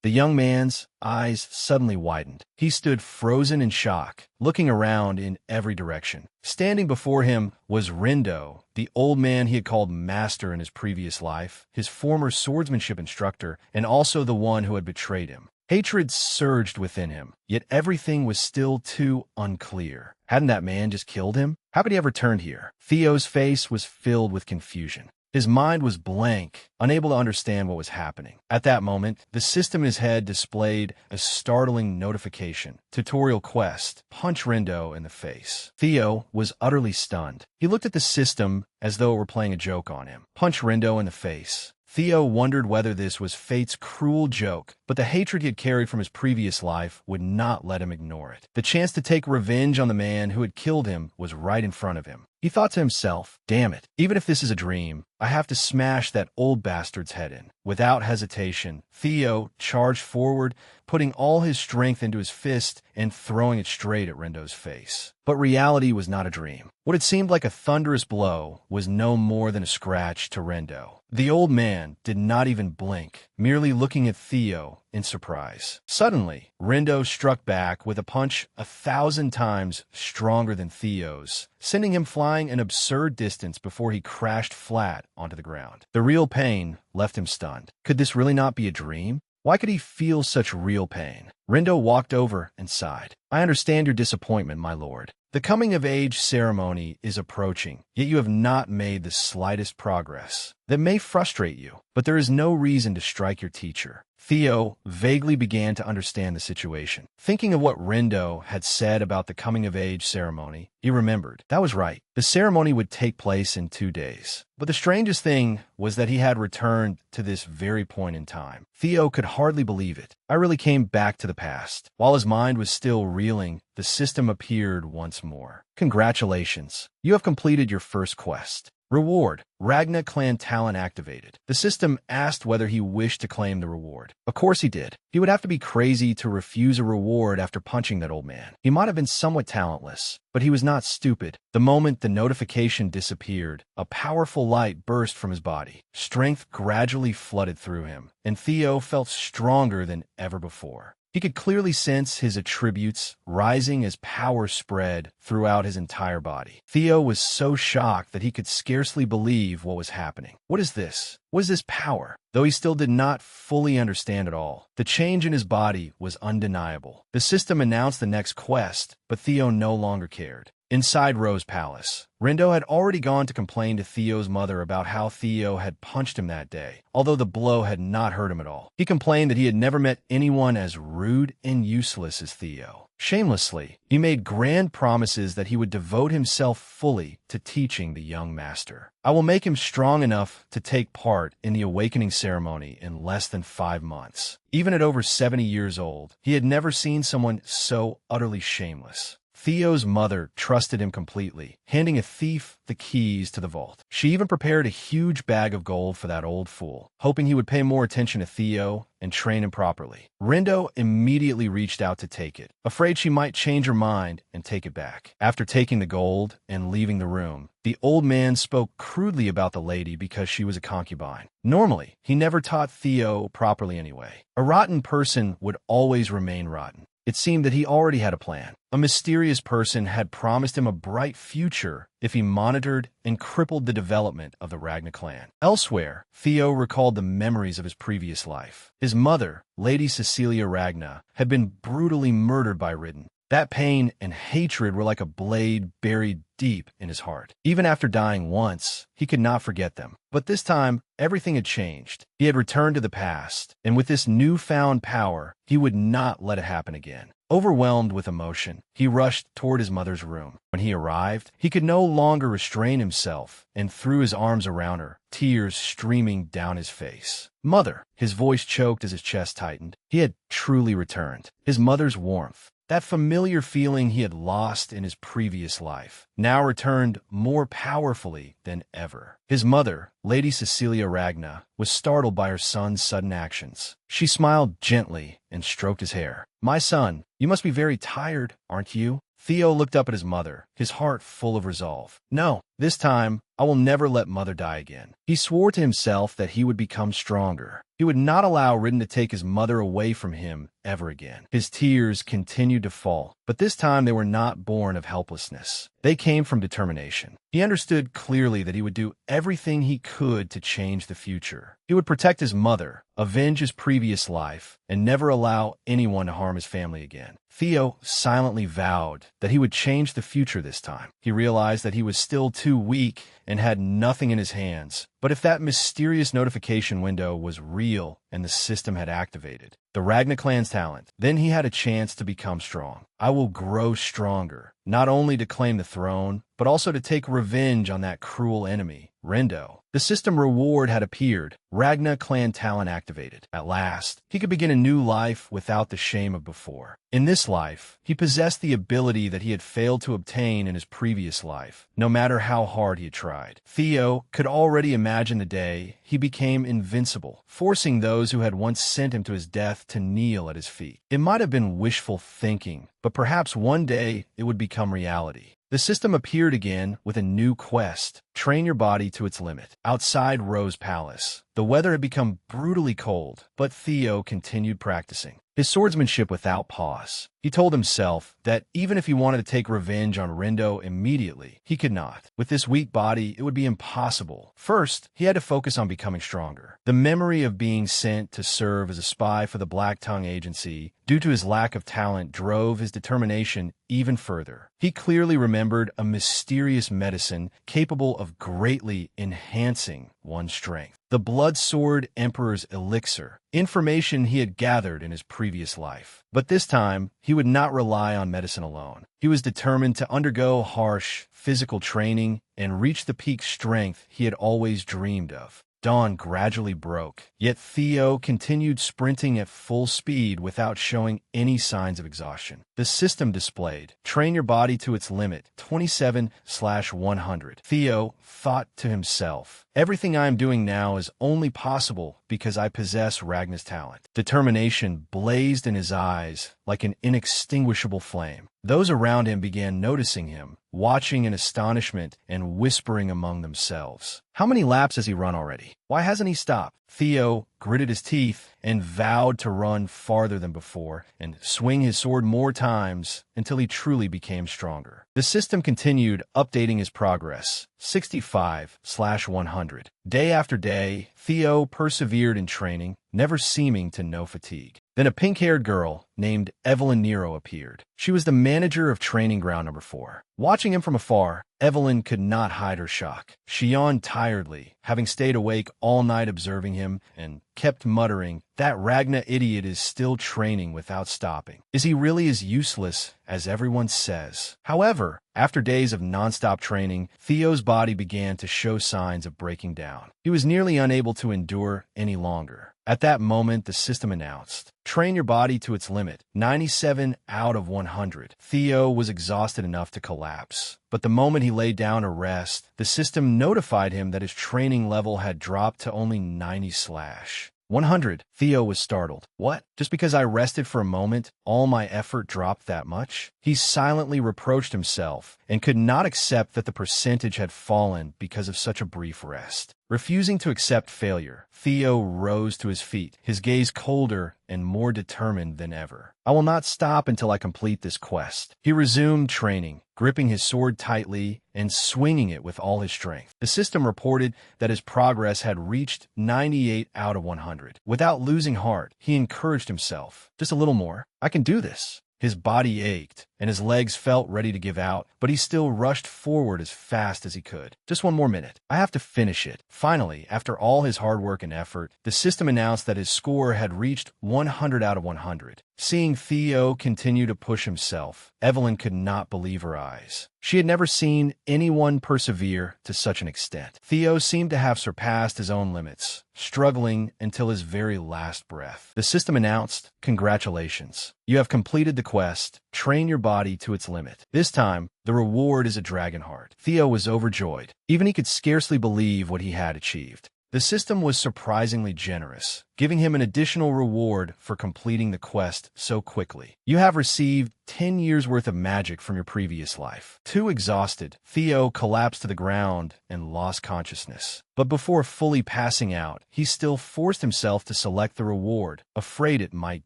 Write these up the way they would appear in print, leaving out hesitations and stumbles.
The young man's eyes suddenly widened. He stood frozen in shock, looking around in every direction. Standing before him was Rindo, the old man he had called master in his previous life, his former swordsmanship instructor, and also the one who had betrayed him. Hatred surged within him, yet everything was still too unclear. Hadn't that man just killed him? How could he have returned here? Theo's face was filled with confusion. His mind was blank, unable to understand what was happening. At that moment, the system in his head displayed a startling notification. Tutorial quest: punch Rindo in the face. Theo was utterly stunned. He looked at the system as though it were playing a joke on him. Punch Rindo in the face. Theo wondered whether this was fate's cruel joke, but the hatred he had carried from his previous life would not let him ignore it. The chance to take revenge on the man who had killed him was right in front of him. He thought to himself, damn it, even if this is a dream, I have to smash that old bastard's head in. Without hesitation, Theo charged forward, putting all his strength into his fist and throwing it straight at Rendo's face. But reality was not a dream. What had seemed like a thunderous blow was no more than a scratch to Rendo. The old man did not even blink, merely looking at Theo in surprise. Suddenly, Rendo struck back with a punch 1,000 times stronger than Theo's, sending him flying an absurd distance before he crashed flat onto the ground. The real pain left him stunned. Could this really not be a dream? Why could he feel such real pain? Rendo walked over and sighed. I understand your disappointment, my lord. The coming-of-age ceremony is approaching, yet you have not made the slightest progress. That may frustrate you, but there is no reason to strike your teacher. Theo vaguely began to understand the situation. Thinking of what Rendo had said about the coming-of-age ceremony, he remembered. That was right. The ceremony would take place in 2 days. But the strangest thing was that he had returned to this very point in time. Theo could hardly believe it. I really came back to the past. While his mind was still reeling, the system appeared once more. Congratulations. You have completed your first quest. Reward: Ragna clan talent activated. The system asked whether he wished to claim the reward. Of course he did. He would have to be crazy to refuse a reward after punching that old man. He might have been somewhat talentless, but he was not stupid. The moment the notification disappeared, a powerful light burst from his body. Strength gradually flooded through him, and Theo felt stronger than ever before. He could clearly sense his attributes rising as power spread throughout his entire body. Theo was so shocked that he could scarcely believe what was happening. What is this? What is this power? Though he still did not fully understand it all, the change in his body was undeniable. The system announced the next quest, but Theo no longer cared. Inside Rose Palace, Rendo had already gone to complain to Theo's mother about how Theo had punched him that day, although the blow had not hurt him at all. He complained that he had never met anyone as rude and useless as Theo. Shamelessly, he made grand promises that he would devote himself fully to teaching the young master. I will make him strong enough to take part in the awakening ceremony in less than 5 months. Even at over 70 years old, he had never seen someone so utterly shameless. Theo's mother trusted him completely, handing a thief the keys to the vault. She even prepared a huge bag of gold for that old fool, hoping he would pay more attention to Theo and train him properly. Rendo immediately reached out to take it, afraid she might change her mind and take it back. After taking the gold and leaving the room, the old man spoke crudely about the lady because she was a concubine. Normally, he never taught Theo properly anyway. A rotten person would always remain rotten. It seemed that he already had a plan. A mysterious person had promised him a bright future if he monitored and crippled the development of the Ragna clan. Elsewhere, Theo recalled the memories of his previous life. His mother, Lady Cecilia Ragna, had been brutally murdered by Ridden. That pain and hatred were like a blade buried deep in his heart. Even after dying once, he could not forget them. But this time, everything had changed. He had returned to the past, and with this newfound power, he would not let it happen again. Overwhelmed with emotion, he rushed toward his mother's room. When he arrived, he could no longer restrain himself and threw his arms around her, tears streaming down his face. Mother! His voice choked as his chest tightened. He had truly returned. His mother's warmth, that familiar feeling he had lost in his previous life, now returned more powerfully than ever. His mother, Lady Cecilia Ragna, was startled by her son's sudden actions. She smiled gently and stroked his hair. My son, you must be very tired, aren't you? Theo looked up at his mother, his heart full of resolve. No, this time, I will never let Mother die again. He swore to himself that he would become stronger. He would not allow Ridden to take his mother away from him ever again. His tears continued to fall, but this time they were not born of helplessness. They came from determination. He understood clearly that he would do everything he could to change the future. He would protect his mother, avenge his previous life, and never allow anyone to harm his family again. Theo silently vowed that he would change the future this time. He realized that he was still too weak and had nothing in his hands. But if that mysterious notification window was real and the system had activated the Ragna clan's talent, then he had a chance to become strong. I will grow stronger, not only to claim the throne, but also to take revenge on that cruel enemy, Rindo. The system reward had appeared, Ragna clan talent activated. At last, he could begin a new life without the shame of before. In this life, he possessed the ability that he had failed to obtain in his previous life, no matter how hard he had tried. Theo could already imagine the day he became invincible, forcing those who had once sent him to his death to kneel at his feet. It might have been wishful thinking, but perhaps one day it would become reality. The system appeared again with a new quest, train your body to its limit. Outside Rose Palace, the weather had become brutally cold, but Theo continued practicing his swordsmanship without pause. He told himself that even if he wanted to take revenge on Rindo immediately, he could not. With this weak body, it would be impossible. First, he had to focus on becoming stronger. The memory of being sent to serve as a spy for the Black Tongue Agency, due to his lack of talent, drove his determination even further. He clearly remembered a mysterious medicine capable of greatly enhancing one's strength. The Blood Sword Emperor's elixir, information he had gathered in his previous life. But this time, he would not rely on medicine alone. He was determined to undergo harsh physical training and reach the peak strength he had always dreamed of. Dawn gradually broke, yet Theo continued sprinting at full speed without showing any signs of exhaustion. The system displayed, train your body to its limit, 27/100. Theo thought to himself, everything I am doing now is only possible because I possess Ragna's talent. Determination blazed in his eyes like an inextinguishable flame. Those around him began noticing him, watching in astonishment and whispering among themselves. How many laps has he run already? Why hasn't he stopped? Theo gritted his teeth and vowed to run farther than before and swing his sword more times until he truly became stronger. The system continued updating his progress, 65/100. Day after day, Theo persevered in training, never seeming to know fatigue. Then a pink-haired girl named Evelyn Nero appeared. She was the manager of training ground number 4. Watching him from afar, Evelyn could not hide her shock. She yawned tiredly, having stayed awake all night observing him, and kept muttering, that Ragna idiot is still training without stopping. Is he really as useless as everyone says? However, after days of non-stop training, Theo's body began to show signs of breaking down. He was nearly unable to endure any longer. At that moment, the system announced, train your body to its limit, 97/100. Theo was exhausted enough to collapse. But the moment he lay down to rest, the system notified him that his training level had dropped to only 90/100. Theo was startled. What? Just because I rested for a moment, all my effort dropped that much? He silently reproached himself and could not accept that the percentage had fallen because of such a brief rest. Refusing to accept failure, Theo rose to his feet, his gaze colder and more determined than ever. I will not stop until I complete this quest. He resumed training, gripping his sword tightly and swinging it with all his strength. The system reported that his progress had reached 98/100. Without losing heart, he encouraged himself. Just a little more. I can do this. His body ached, and his legs felt ready to give out, but he still rushed forward as fast as he could. Just one more minute. I have to finish it. Finally, after all his hard work and effort, the system announced that his score had reached 100/100. Seeing Theo continue to push himself, Evelyn could not believe her eyes. She had never seen anyone persevere to such an extent. Theo seemed to have surpassed his own limits, struggling until his very last breath. The system announced, congratulations. You have completed the quest. Train your body to its limit. This time, the reward is a dragon heart. Theo was overjoyed. Even he could scarcely believe what he had achieved. The system was surprisingly generous, giving him an additional reward for completing the quest so quickly. You have received 10 years worth of magic from your previous life. Too exhausted, Theo collapsed to the ground and lost consciousness. But before fully passing out, he still forced himself to select the reward, afraid it might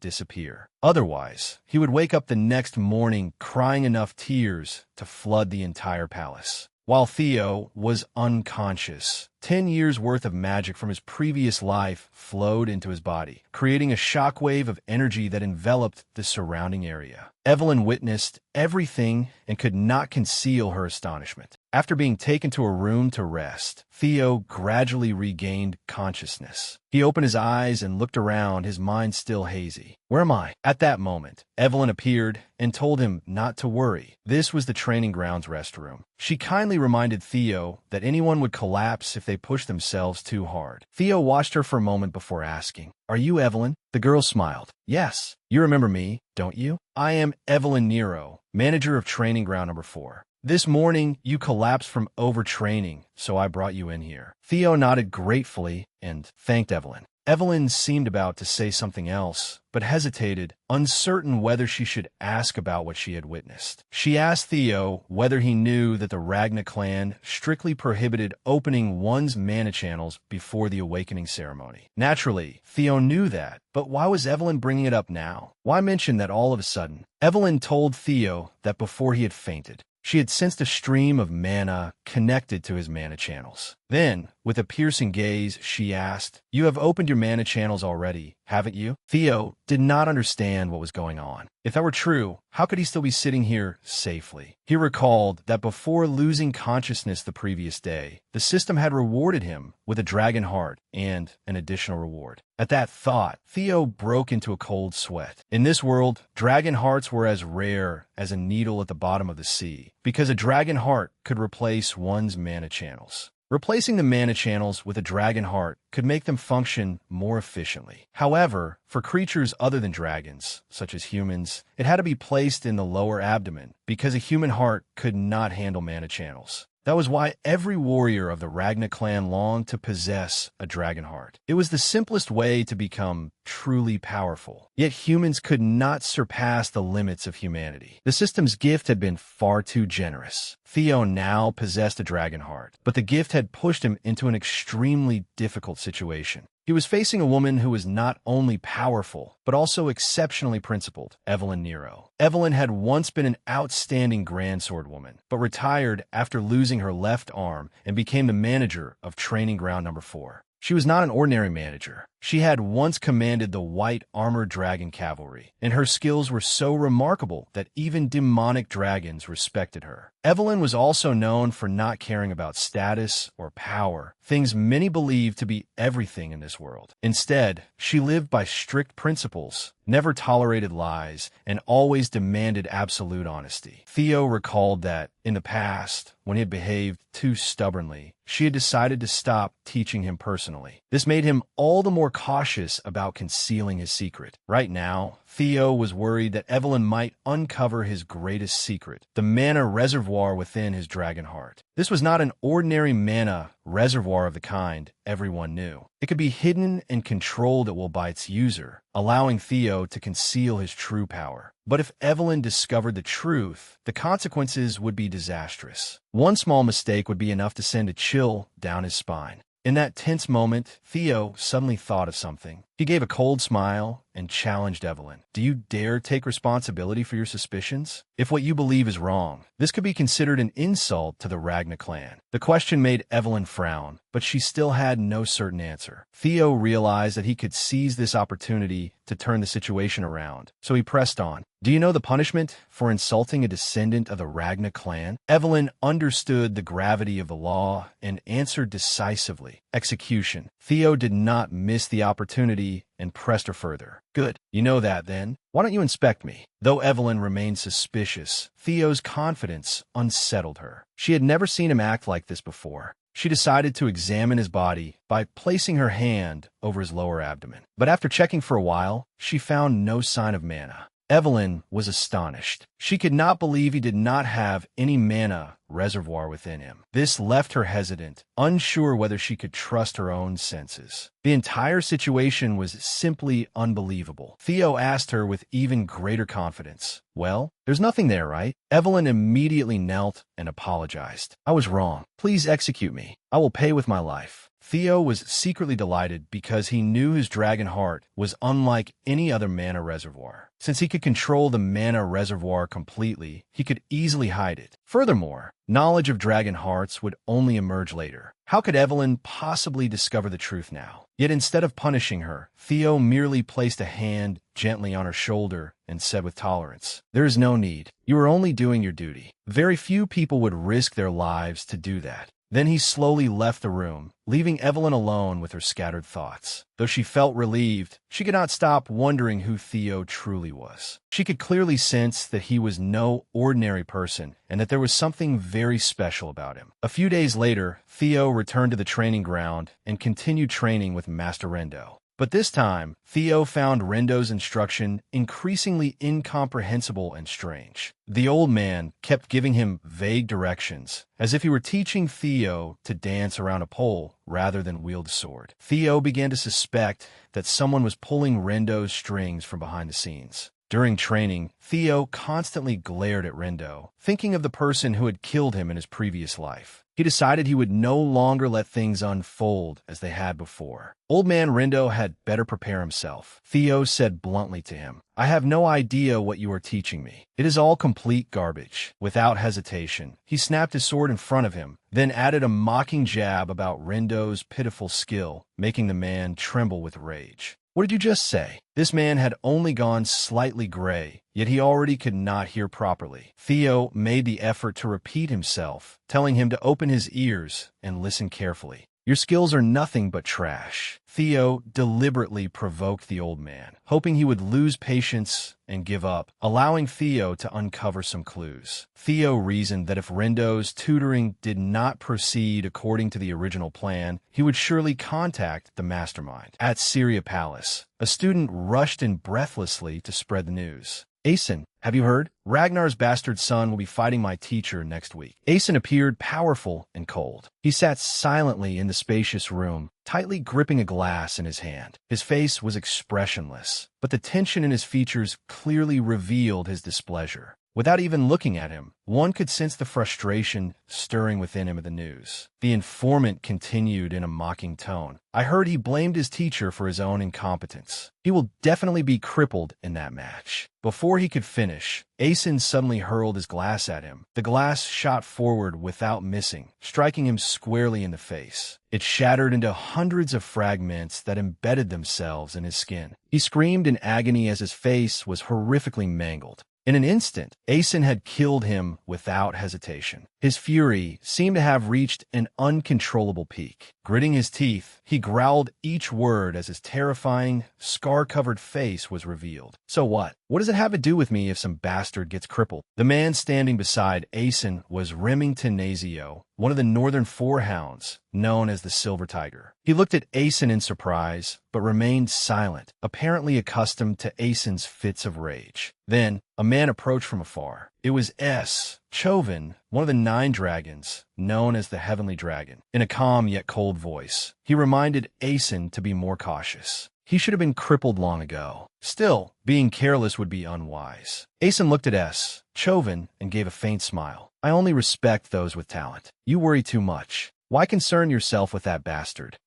disappear. Otherwise, he would wake up the next morning crying enough tears to flood the entire palace. While Theo was unconscious, 10 years worth of magic from his previous life flowed into his body, creating a shockwave of energy that enveloped the surrounding area. Evelyn witnessed everything and could not conceal her astonishment. After being taken to a room to rest, Theo gradually regained consciousness. He opened his eyes and looked around, his mind still hazy. "Where am I?" At that moment, Evelyn appeared and told him not to worry. This was the training grounds restroom. She kindly reminded Theo that anyone would collapse if they pushed themselves too hard. Theo watched her for a moment before asking, "Are you Evelyn?" The girl smiled. "Yes. You remember me, don't you? I am Evelyn Nero, manager of training ground number 4. This morning, you collapsed from overtraining, so I brought you in here." Theo nodded gratefully and thanked Evelyn. Evelyn seemed about to say something else, but hesitated, uncertain whether she should ask about what she had witnessed. She asked Theo whether he knew that the Ragna clan strictly prohibited opening one's mana channels before the awakening ceremony. Naturally, Theo knew that, but why was Evelyn bringing it up now? Why mention that all of a sudden? Evelyn told Theo that before he had fainted, she had sensed a stream of mana connected to his mana channels. Then, with a piercing gaze, she asked, "You have opened your mana channels already, haven't you?" Theo did not understand what was going on. If that were true, how could he still be sitting here safely? He recalled that before losing consciousness the previous day, the system had rewarded him with a dragon heart and an additional reward. At that thought, Theo broke into a cold sweat. In this world, dragon hearts were as rare as a needle at the bottom of the sea, because a dragon heart could replace one's mana channels. Replacing the mana channels with a dragon heart could make them function more efficiently. However, for creatures other than dragons, such as humans, it had to be placed in the lower abdomen because a human heart could not handle mana channels. That was why every warrior of the Ragna clan longed to possess a dragon heart. It was the simplest way to become truly powerful. Yet humans could not surpass the limits of humanity. The system's gift had been far too generous. Theo now possessed a dragon heart, but the gift had pushed him into an extremely difficult situation. He was facing a woman who was not only powerful, but also exceptionally principled, Evelyn Nero. Evelyn had once been an outstanding grand sword woman, but retired after losing her left arm and became the manager of training ground number 4. She was not an ordinary manager. She had once commanded the White Armored Dragon Cavalry, and her skills were so remarkable that even demonic dragons respected her. Evelyn was also known for not caring about status or power, things many believe to be everything in this world. Instead, she lived by strict principles, never tolerated lies, and always demanded absolute honesty. Theo recalled that, in the past, when he had behaved too stubbornly, she had decided to stop teaching him personally. This made him all the more cautious about concealing his secret. Right now, Theo was worried that Evelyn might uncover his greatest secret, the mana reservoir within his dragon heart. This was not an ordinary mana reservoir of the kind everyone knew. It could be hidden and controlled at will by its user, allowing Theo to conceal his true power. But if Evelyn discovered the truth, the consequences would be disastrous. One small mistake would be enough to send a chill down his spine. In that tense moment, Theo suddenly thought of something. He gave a cold smile and challenged Evelyn. "Do you dare take responsibility for your suspicions? If what you believe is wrong, this could be considered an insult to the Ragna clan." The question made Evelyn frown, but she still had no certain answer. Theo realized that he could seize this opportunity to turn the situation around, so he pressed on. "Do you know the punishment for insulting a descendant of the Ragna clan?" Evelyn understood the gravity of the law and answered decisively, "Execution." Theo did not miss the opportunity and pressed her further. "Good. You know that, then. Why don't you inspect me?" Though Evelyn remained suspicious, Theo's confidence unsettled her. She had never seen him act like this before. She decided to examine his body by placing her hand over his lower abdomen. But after checking for a while, she found no sign of mana. Evelyn was astonished. She could not believe he did not have any mana reservoir within him. This left her hesitant, unsure whether she could trust her own senses. The entire situation was simply unbelievable. Theo asked her with even greater confidence, "Well, there's nothing there, right?" Evelyn immediately knelt and apologized. "I was wrong. Please execute me. I will pay with my life." Theo was secretly delighted because he knew his dragon heart was unlike any other mana reservoir. Since he could control the mana reservoir completely, he could easily hide it. Furthermore, knowledge of dragon hearts would only emerge later. How could Evelyn possibly discover the truth now? Yet instead of punishing her, Theo merely placed a hand gently on her shoulder and said with tolerance, "There is no need. You are only doing your duty." Very few people would risk their lives to do that. Then he slowly left the room, leaving Evelyn alone with her scattered thoughts. Though she felt relieved, she could not stop wondering who Theo truly was. She could clearly sense that he was no ordinary person and that there was something very special about him. A few days later, Theo returned to the training ground and continued training with Master Rendo. But this time, Theo found Rendo's instruction increasingly incomprehensible and strange. The old man kept giving him vague directions, as if he were teaching Theo to dance around a pole rather than wield a sword. Theo began to suspect that someone was pulling Rendo's strings from behind the scenes. During training, Theo constantly glared at Rendo, thinking of the person who had killed him in his previous life. He decided he would no longer let things unfold as they had before. Old man Rendo had better prepare himself. Theo said bluntly to him, "I have no idea what you are teaching me. It is all complete garbage." Without hesitation, he snapped his sword in front of him, then added a mocking jab about Rendo's pitiful skill, making the man tremble with rage. "What did you just say?" This man had only gone slightly gray, yet he already could not hear properly. Theo made the effort to repeat himself, telling him to open his ears and listen carefully. "Your skills are nothing but trash." Theo deliberately provoked the old man, hoping he would lose patience and give up, allowing Theo to uncover some clues. Theo reasoned that if Rendo's tutoring did not proceed according to the original plan, he would surely contact the mastermind. At Syria Palace, a student rushed in breathlessly to spread the news. "Asen, have you heard? Ragnar's bastard son will be fighting my teacher next week." Asen appeared powerful and cold. He sat silently in the spacious room, tightly gripping a glass in his hand. His face was expressionless, but the tension in his features clearly revealed his displeasure. Without even looking at him, one could sense the frustration stirring within him at the news. The informant continued in a mocking tone, "I heard he blamed his teacher for his own incompetence. He will definitely be crippled in that match." Before he could finish, Asen suddenly hurled his glass at him. The glass shot forward without missing, striking him squarely in the face. It shattered into hundreds of fragments that embedded themselves in his skin. He screamed in agony as his face was horrifically mangled. In an instant, Asen had killed him without hesitation. His fury seemed to have reached an uncontrollable peak. Gritting his teeth, he growled each word as his terrifying, scar-covered face was revealed. "So what? What does it have to do with me if some bastard gets crippled?" The man standing beside Asen was Remington Nazio, one of the Northern Four Hounds, known as the Silver Tiger. He looked at Asen in surprise, but remained silent, apparently accustomed to Asen's fits of rage. Then, a man approached from afar. It was Chovan, one of the 9 dragons, known as the Heavenly Dragon. In a calm yet cold voice, he reminded Asen to be more cautious. He should have been crippled long ago. Still, being careless would be unwise. Asen looked at Chovan, and gave a faint smile. "I only respect those with talent. You worry too much. Why concern yourself with that bastard?"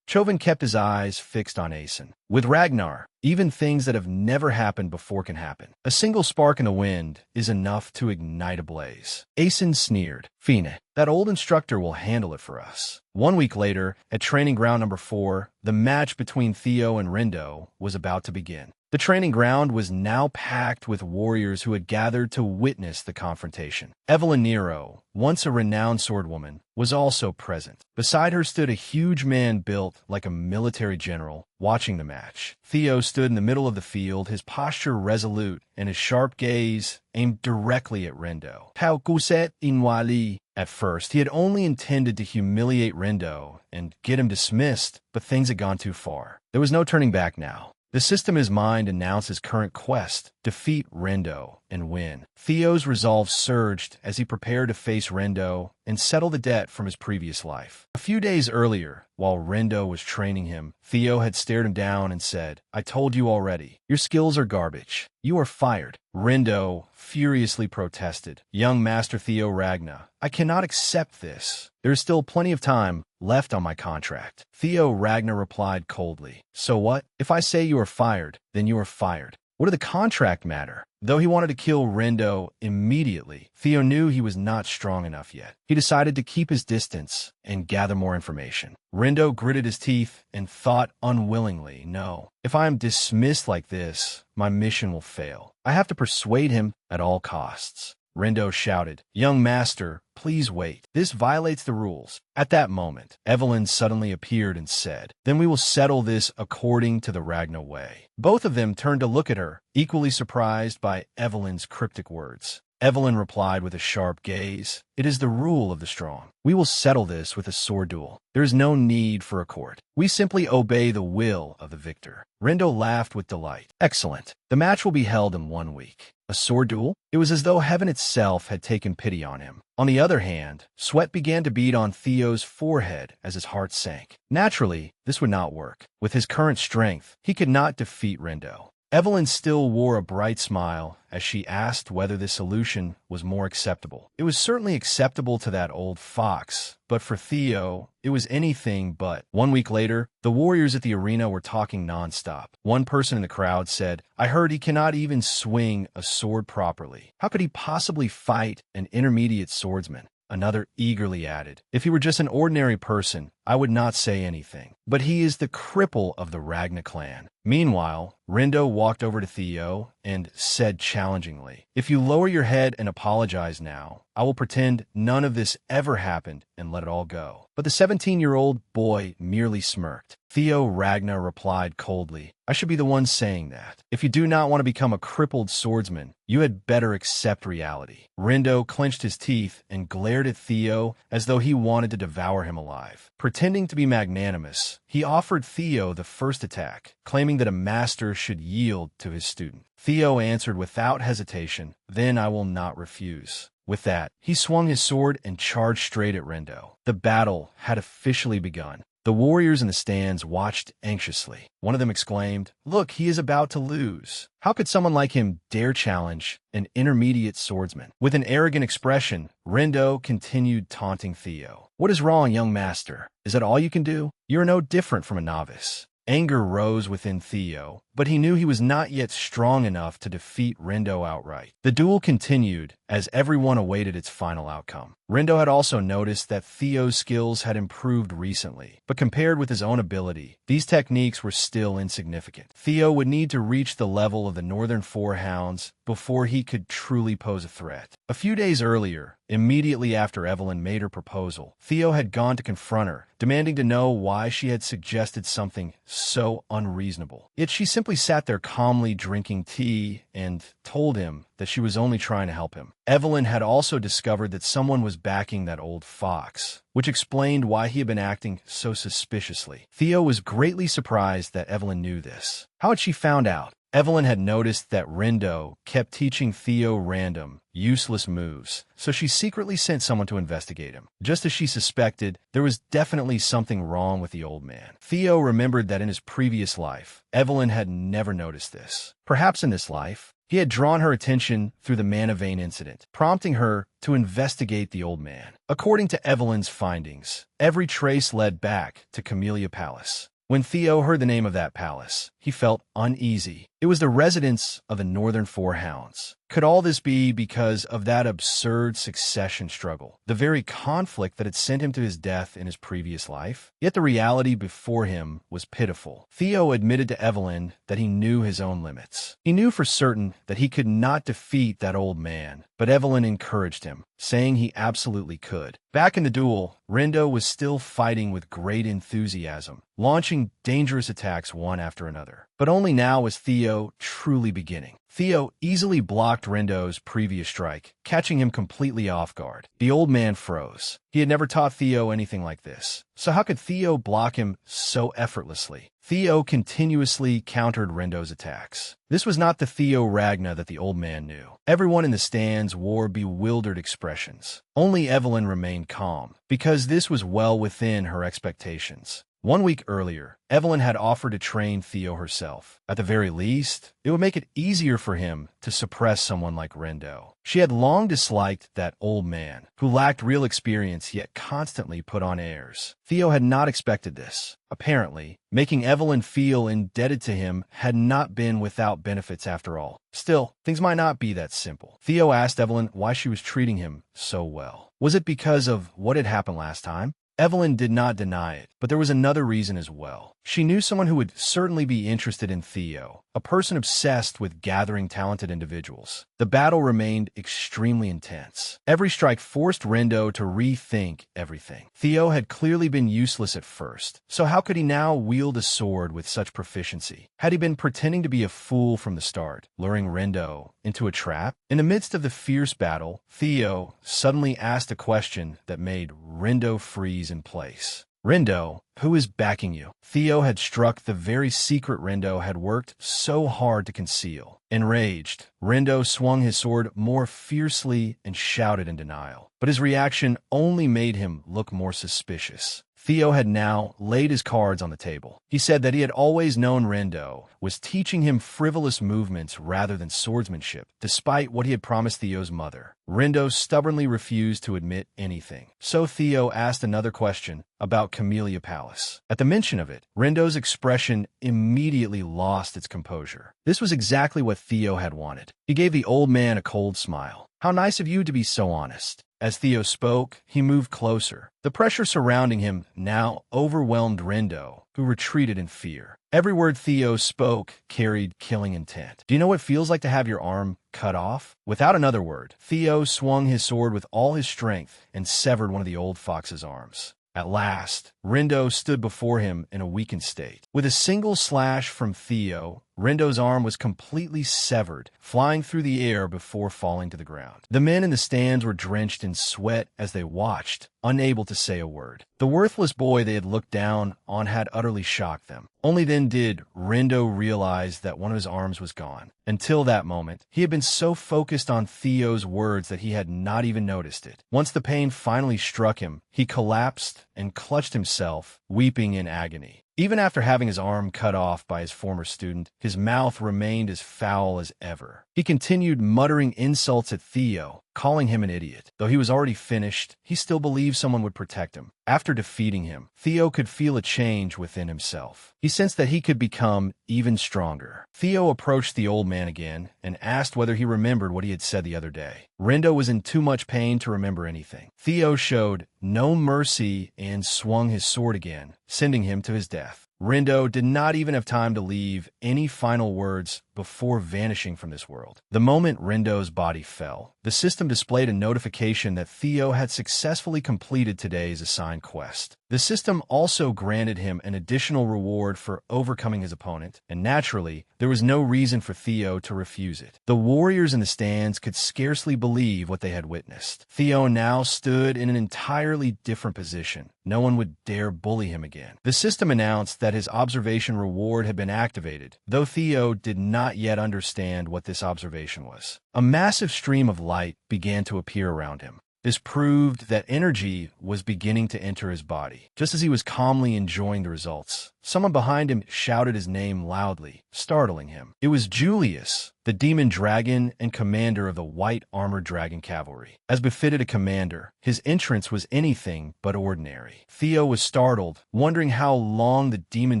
Chovan kept his eyes fixed on Asen. "With Ragnar, even things that have never happened before can happen. A single spark in the wind is enough to ignite a blaze." Asen sneered. "Fine, that old instructor will handle it for us." 1 week later, at training ground number 4, the match between Theo and Rendo was about to begin. The training ground was now packed with warriors who had gathered to witness the confrontation. Evelyn Nero, once a renowned swordwoman, was also present. Beside her stood a huge man built like a military general, watching the match. Theo stood in the middle of the field, his posture resolute and his sharp gaze aimed directly at Rendo. How Guset Inwali. At first, he had only intended to humiliate Rendo and get him dismissed, but things had gone too far. There was no turning back now. The system in his mind announced his current quest: defeat Rendo and win. Theo's resolve surged as he prepared to face Rendo and settle the debt from his previous life. A few days earlier, while Rendo was training him, Theo had stared him down and said, "I told you already. Your skills are garbage. You are fired." Rendo furiously protested. "Young Master Theo Ragna, I cannot accept this. There is still plenty of time left on my contract." Theo Ragna replied coldly, "So what? If I say you are fired, then you are fired. What did the contract matter?" Though he wanted to kill Rendo immediately, Theo knew he was not strong enough yet. He decided to keep his distance and gather more information. Rendo gritted his teeth and thought unwillingly, "No, if I am dismissed like this, my mission will fail. I have to persuade him at all costs." Rendo shouted, "Young master, please wait. This violates the rules." At that moment, Evelyn suddenly appeared and said, "Then we will settle this according to the Ragna way." Both of them turned to look at her, equally surprised by Evelyn's cryptic words. Evelyn replied with a sharp gaze, "It is the rule of the strong. We will settle this with a sword duel. There is no need for a court. We simply obey the will of the victor." Rendo laughed with delight. "Excellent. The match will be held in 1 week. A sword duel?" It was as though heaven itself had taken pity on him. On the other hand, sweat began to bead on Theo's forehead as his heart sank. Naturally, this would not work. With his current strength, he could not defeat Rendo. Evelyn still wore a bright smile as she asked whether this solution was more acceptable. It was certainly acceptable to that old fox, but for Theo, it was anything but. 1 week later, the warriors at the arena were talking nonstop. One person in the crowd said, "I heard he cannot even swing a sword properly. How could he possibly fight an intermediate swordsman?" Another eagerly added, "If he were just an ordinary person, I would not say anything. But he is the cripple of the Ragna clan." Meanwhile, Rendo walked over to Theo and said challengingly, "If you lower your head and apologize now, I will pretend none of this ever happened and let it all go." But the 17-year-old boy merely smirked. Theo Ragna replied coldly, "I should be the one saying that. If you do not want to become a crippled swordsman, you had better accept reality." Rendo clenched his teeth and glared at Theo as though he wanted to devour him alive. Pretending to be magnanimous, he offered Theo the first attack, claiming that a master should yield to his student. Theo answered without hesitation, "Then I will not refuse." With that, he swung his sword and charged straight at Rendo. The battle had officially begun. The warriors in the stands watched anxiously. One of them exclaimed, "Look, he is about to lose. How could someone like him dare challenge an intermediate swordsman?" With an arrogant expression, Rendo continued taunting Theo. "What is wrong, young master? Is that all you can do? You are no different from a novice." Anger rose within Theo, but he knew he was not yet strong enough to defeat Rendo outright. The duel continued as everyone awaited its final outcome. Rendo had also noticed that Theo's skills had improved recently, but compared with his own ability, these techniques were still insignificant. Theo would need to reach the level of the Northern Four Hounds before he could truly pose a threat. A few days earlier, immediately after Evelyn made her proposal, Theo had gone to confront her, demanding to know why she had suggested something so unreasonable. Yet she simply sat there calmly drinking tea and told him that she was only trying to help him. Evelyn had also discovered that someone was backing that old fox, which explained why he had been acting so suspiciously. Theo was greatly surprised that Evelyn knew this. How had she found out? Evelyn had noticed that Rendo kept teaching Theo random, useless moves, so she secretly sent someone to investigate him. Just as she suspected, there was definitely something wrong with the old man. Theo remembered that in his previous life, Evelyn had never noticed this. Perhaps in this life, he had drawn her attention through the Manhwa incident, prompting her to investigate the old man. According to Evelyn's findings, every trace led back to Camellia Palace. When Theo heard the name of that palace, he felt uneasy. It was the residence of the Northern Four Hounds. Could all this be because of that absurd succession struggle, the very conflict that had sent him to his death in his previous life? Yet the reality before him was pitiful. Theo admitted to Evelyn that he knew his own limits. He knew for certain that he could not defeat that old man, but Evelyn encouraged him, saying he absolutely could. Back in the duel, Rendo was still fighting with great enthusiasm, launching dangerous attacks one after another. But only now was Theo truly beginning. Theo easily blocked Rendo's previous strike, catching him completely off guard. The old man froze. He had never taught Theo anything like this. So how could Theo block him so effortlessly? Theo continuously countered Rendo's attacks. This was not the Theo Ragna that the old man knew. Everyone in the stands wore bewildered expressions. Only Evelyn remained calm, because this was well within her expectations. 1 week earlier, Evelyn had offered to train Theo herself. At the very least, it would make it easier for him to suppress someone like Rendo. She had long disliked that old man, who lacked real experience yet constantly put on airs. Theo had not expected this. Apparently, making Evelyn feel indebted to him had not been without benefits after all. Still, things might not be that simple. Theo asked Evelyn why she was treating him so well. Was it because of what had happened last time? Evelyn did not deny it, but there was another reason as well. She knew someone who would certainly be interested in Theo, a person obsessed with gathering talented individuals. The battle remained extremely intense. Every strike forced Rendo to rethink everything. Theo had clearly been useless at first, so how could he now wield a sword with such proficiency? Had he been pretending to be a fool from the start, luring Rendo into a trap? In the midst of the fierce battle, Theo suddenly asked a question that made Rendo freeze in place. Rendo, who is backing you? Theo had struck the very secret Rendo had worked so hard to conceal. Enraged, Rendo swung his sword more fiercely and shouted in denial. But his reaction only made him look more suspicious. Theo had now laid his cards on the table. He said that he had always known Rendo was teaching him frivolous movements rather than swordsmanship, despite what he had promised Theo's mother. Rendo stubbornly refused to admit anything. So Theo asked another question about Camellia Palace. At the mention of it, Rendo's expression immediately lost its composure. This was exactly what Theo had wanted. He gave the old man a cold smile. "How nice of you to be so honest." As Theo spoke, he moved closer. The pressure surrounding him now overwhelmed Rendo, who retreated in fear. Every word Theo spoke carried killing intent. "Do you know what it feels like to have your arm cut off?" Without another word, Theo swung his sword with all his strength and severed one of the old fox's arms. At last, Rendo stood before him in a weakened state. With a single slash from Theo, Rendo's arm was completely severed, flying through the air before falling to the ground. The men in the stands were drenched in sweat as they watched, unable to say a word. The worthless boy they had looked down on had utterly shocked them. Only then did Rendo realize that one of his arms was gone. Until that moment, he had been so focused on Theo's words that he had not even noticed it. Once the pain finally struck him, he collapsed and clutched himself, weeping in agony. Even after having his arm cut off by his former student, his mouth remained as foul as ever. He continued muttering insults at Theo, calling him an idiot. Though he was already finished, he still believed someone would protect him. After defeating him, Theo could feel a change within himself. He sensed that he could become even stronger. Theo approached the old man again and asked whether he remembered what he had said the other day. Rendo was in too much pain to remember anything. Theo showed no mercy and swung his sword again, sending him to his death. Rendo did not even have time to leave any final words before vanishing from this world. The moment Rendo's body fell, the system displayed a notification that Theo had successfully completed today's assigned quest. The system also granted him an additional reward for overcoming his opponent, and naturally, there was no reason for Theo to refuse it. The warriors in the stands could scarcely believe what they had witnessed. Theo now stood in an entirely different position. No one would dare bully him again. The system announced that his observation reward had been activated, though Theo did not yet understand what this observation was. A massive stream of light began to appear around him. This proved that energy was beginning to enter his body. Just as he was calmly enjoying the results, someone behind him shouted his name loudly, startling him. It was Julius, the demon dragon and commander of the white armored dragon cavalry. As befitted a commander, his entrance was anything but ordinary. Theo was startled, wondering how long the demon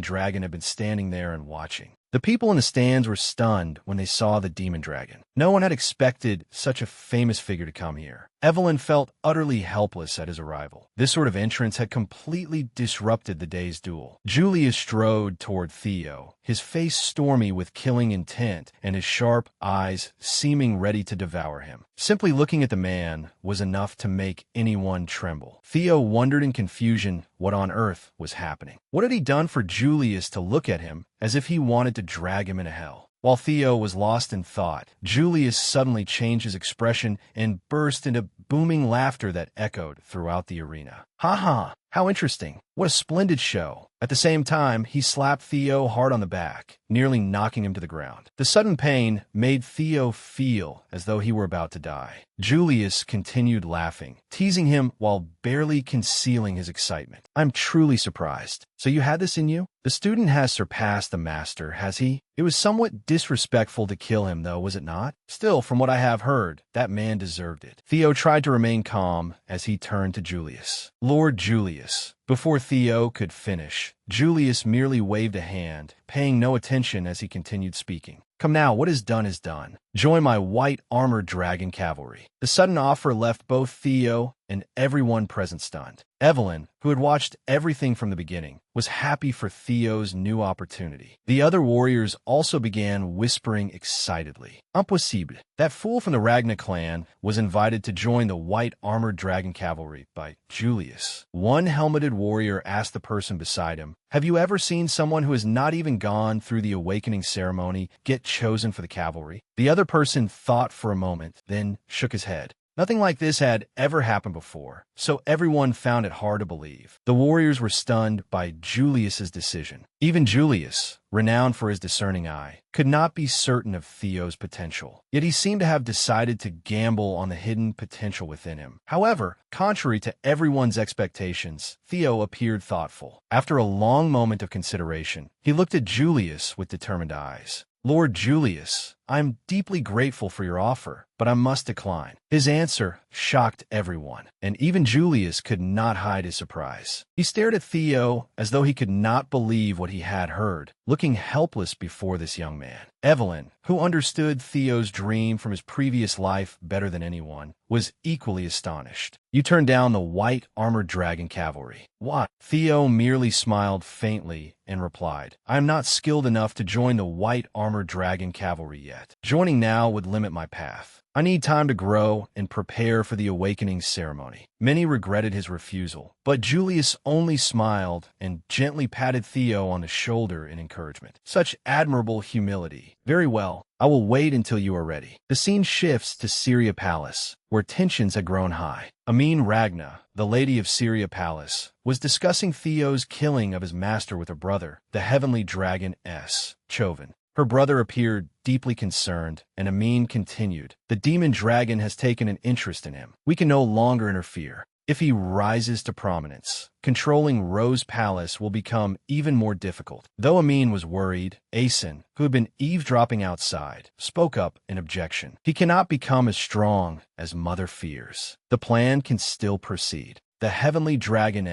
dragon had been standing there and watching. The people in the stands were stunned when they saw the demon dragon. No one had expected such a famous figure to come here. Evelyn felt utterly helpless at his arrival. This sort of entrance had completely disrupted the day's duel. Julius strode toward Theo, his face stormy with killing intent and his sharp eyes seeming ready to devour him. Simply looking at the man was enough to make anyone tremble. Theo wondered in confusion what on earth was happening. What had he done for Julius to look at him as if he wanted to drag him into hell? While Theo was lost in thought, Julius suddenly changed his expression and burst into booming laughter that echoed throughout the arena. "Ha ha! How interesting! What a splendid show!" At the same time, he slapped Theo hard on the back, nearly knocking him to the ground. The sudden pain made Theo feel as though he were about to die. Julius continued laughing, teasing him while barely concealing his excitement. "I'm truly surprised. So you had this in you? The student has surpassed the master, has he? It was somewhat disrespectful to kill him, though, was it not? Still, from what I have heard, that man deserved it." Theo tried to remain calm as he turned to Julius. "Lord Julius." Before Theo could finish, Julius merely waved a hand, paying no attention as he continued speaking. "Come now, what is done. Join my white armored dragon cavalry." The sudden offer left both Theo and everyone present stunned. Evelyn, who had watched everything from the beginning, was happy for Theo's new opportunity. The other warriors also began whispering excitedly. "Impossible." That fool from the Ragna clan was invited to join the white armored dragon cavalry by Julius. One helmeted warrior asked the person beside him, "Have you ever seen someone who has not even gone through the awakening ceremony get chosen for the cavalry?" The other person thought for a moment, then shook his head. Nothing like this had ever happened before, so everyone found it hard to believe. The warriors were stunned by Julius's decision. Even Julius, renowned for his discerning eye, could not be certain of Theo's potential. Yet he seemed to have decided to gamble on the hidden potential within him. However, contrary to everyone's expectations, Theo appeared thoughtful. After a long moment of consideration, he looked at Julius with determined eyes. "Lord Julius, I am deeply grateful for your offer, but I must decline." His answer shocked everyone, and even Julius could not hide his surprise. He stared at Theo as though he could not believe what he had heard, looking helpless before this young man. Evelyn, who understood Theo's dream from his previous life better than anyone, was equally astonished. "You turned down the white armored dragon cavalry. What?" Theo merely smiled faintly and replied, "I am not skilled enough to join the white armored dragon cavalry yet. Joining now would limit my path. I need time to grow and prepare for the awakening ceremony." Many regretted his refusal, but Julius only smiled and gently patted Theo on the shoulder in encouragement. Such admirable humility. "Very well, I will wait until you are ready." The scene shifts to Syria Palace, where tensions had grown high. Amin Ragna, the lady of Syria Palace, was discussing Theo's killing of his master with her brother, the heavenly dragon Chovan. Her brother appeared deeply concerned, and Amin continued, "The demon dragon has taken an interest in him. We can no longer interfere. If he rises to prominence, controlling Rose Palace will become even more difficult." Though Amin was worried, Asen, who had been eavesdropping outside, spoke up in objection. "He cannot become as strong as Mother fears. The plan can still proceed." The heavenly dragon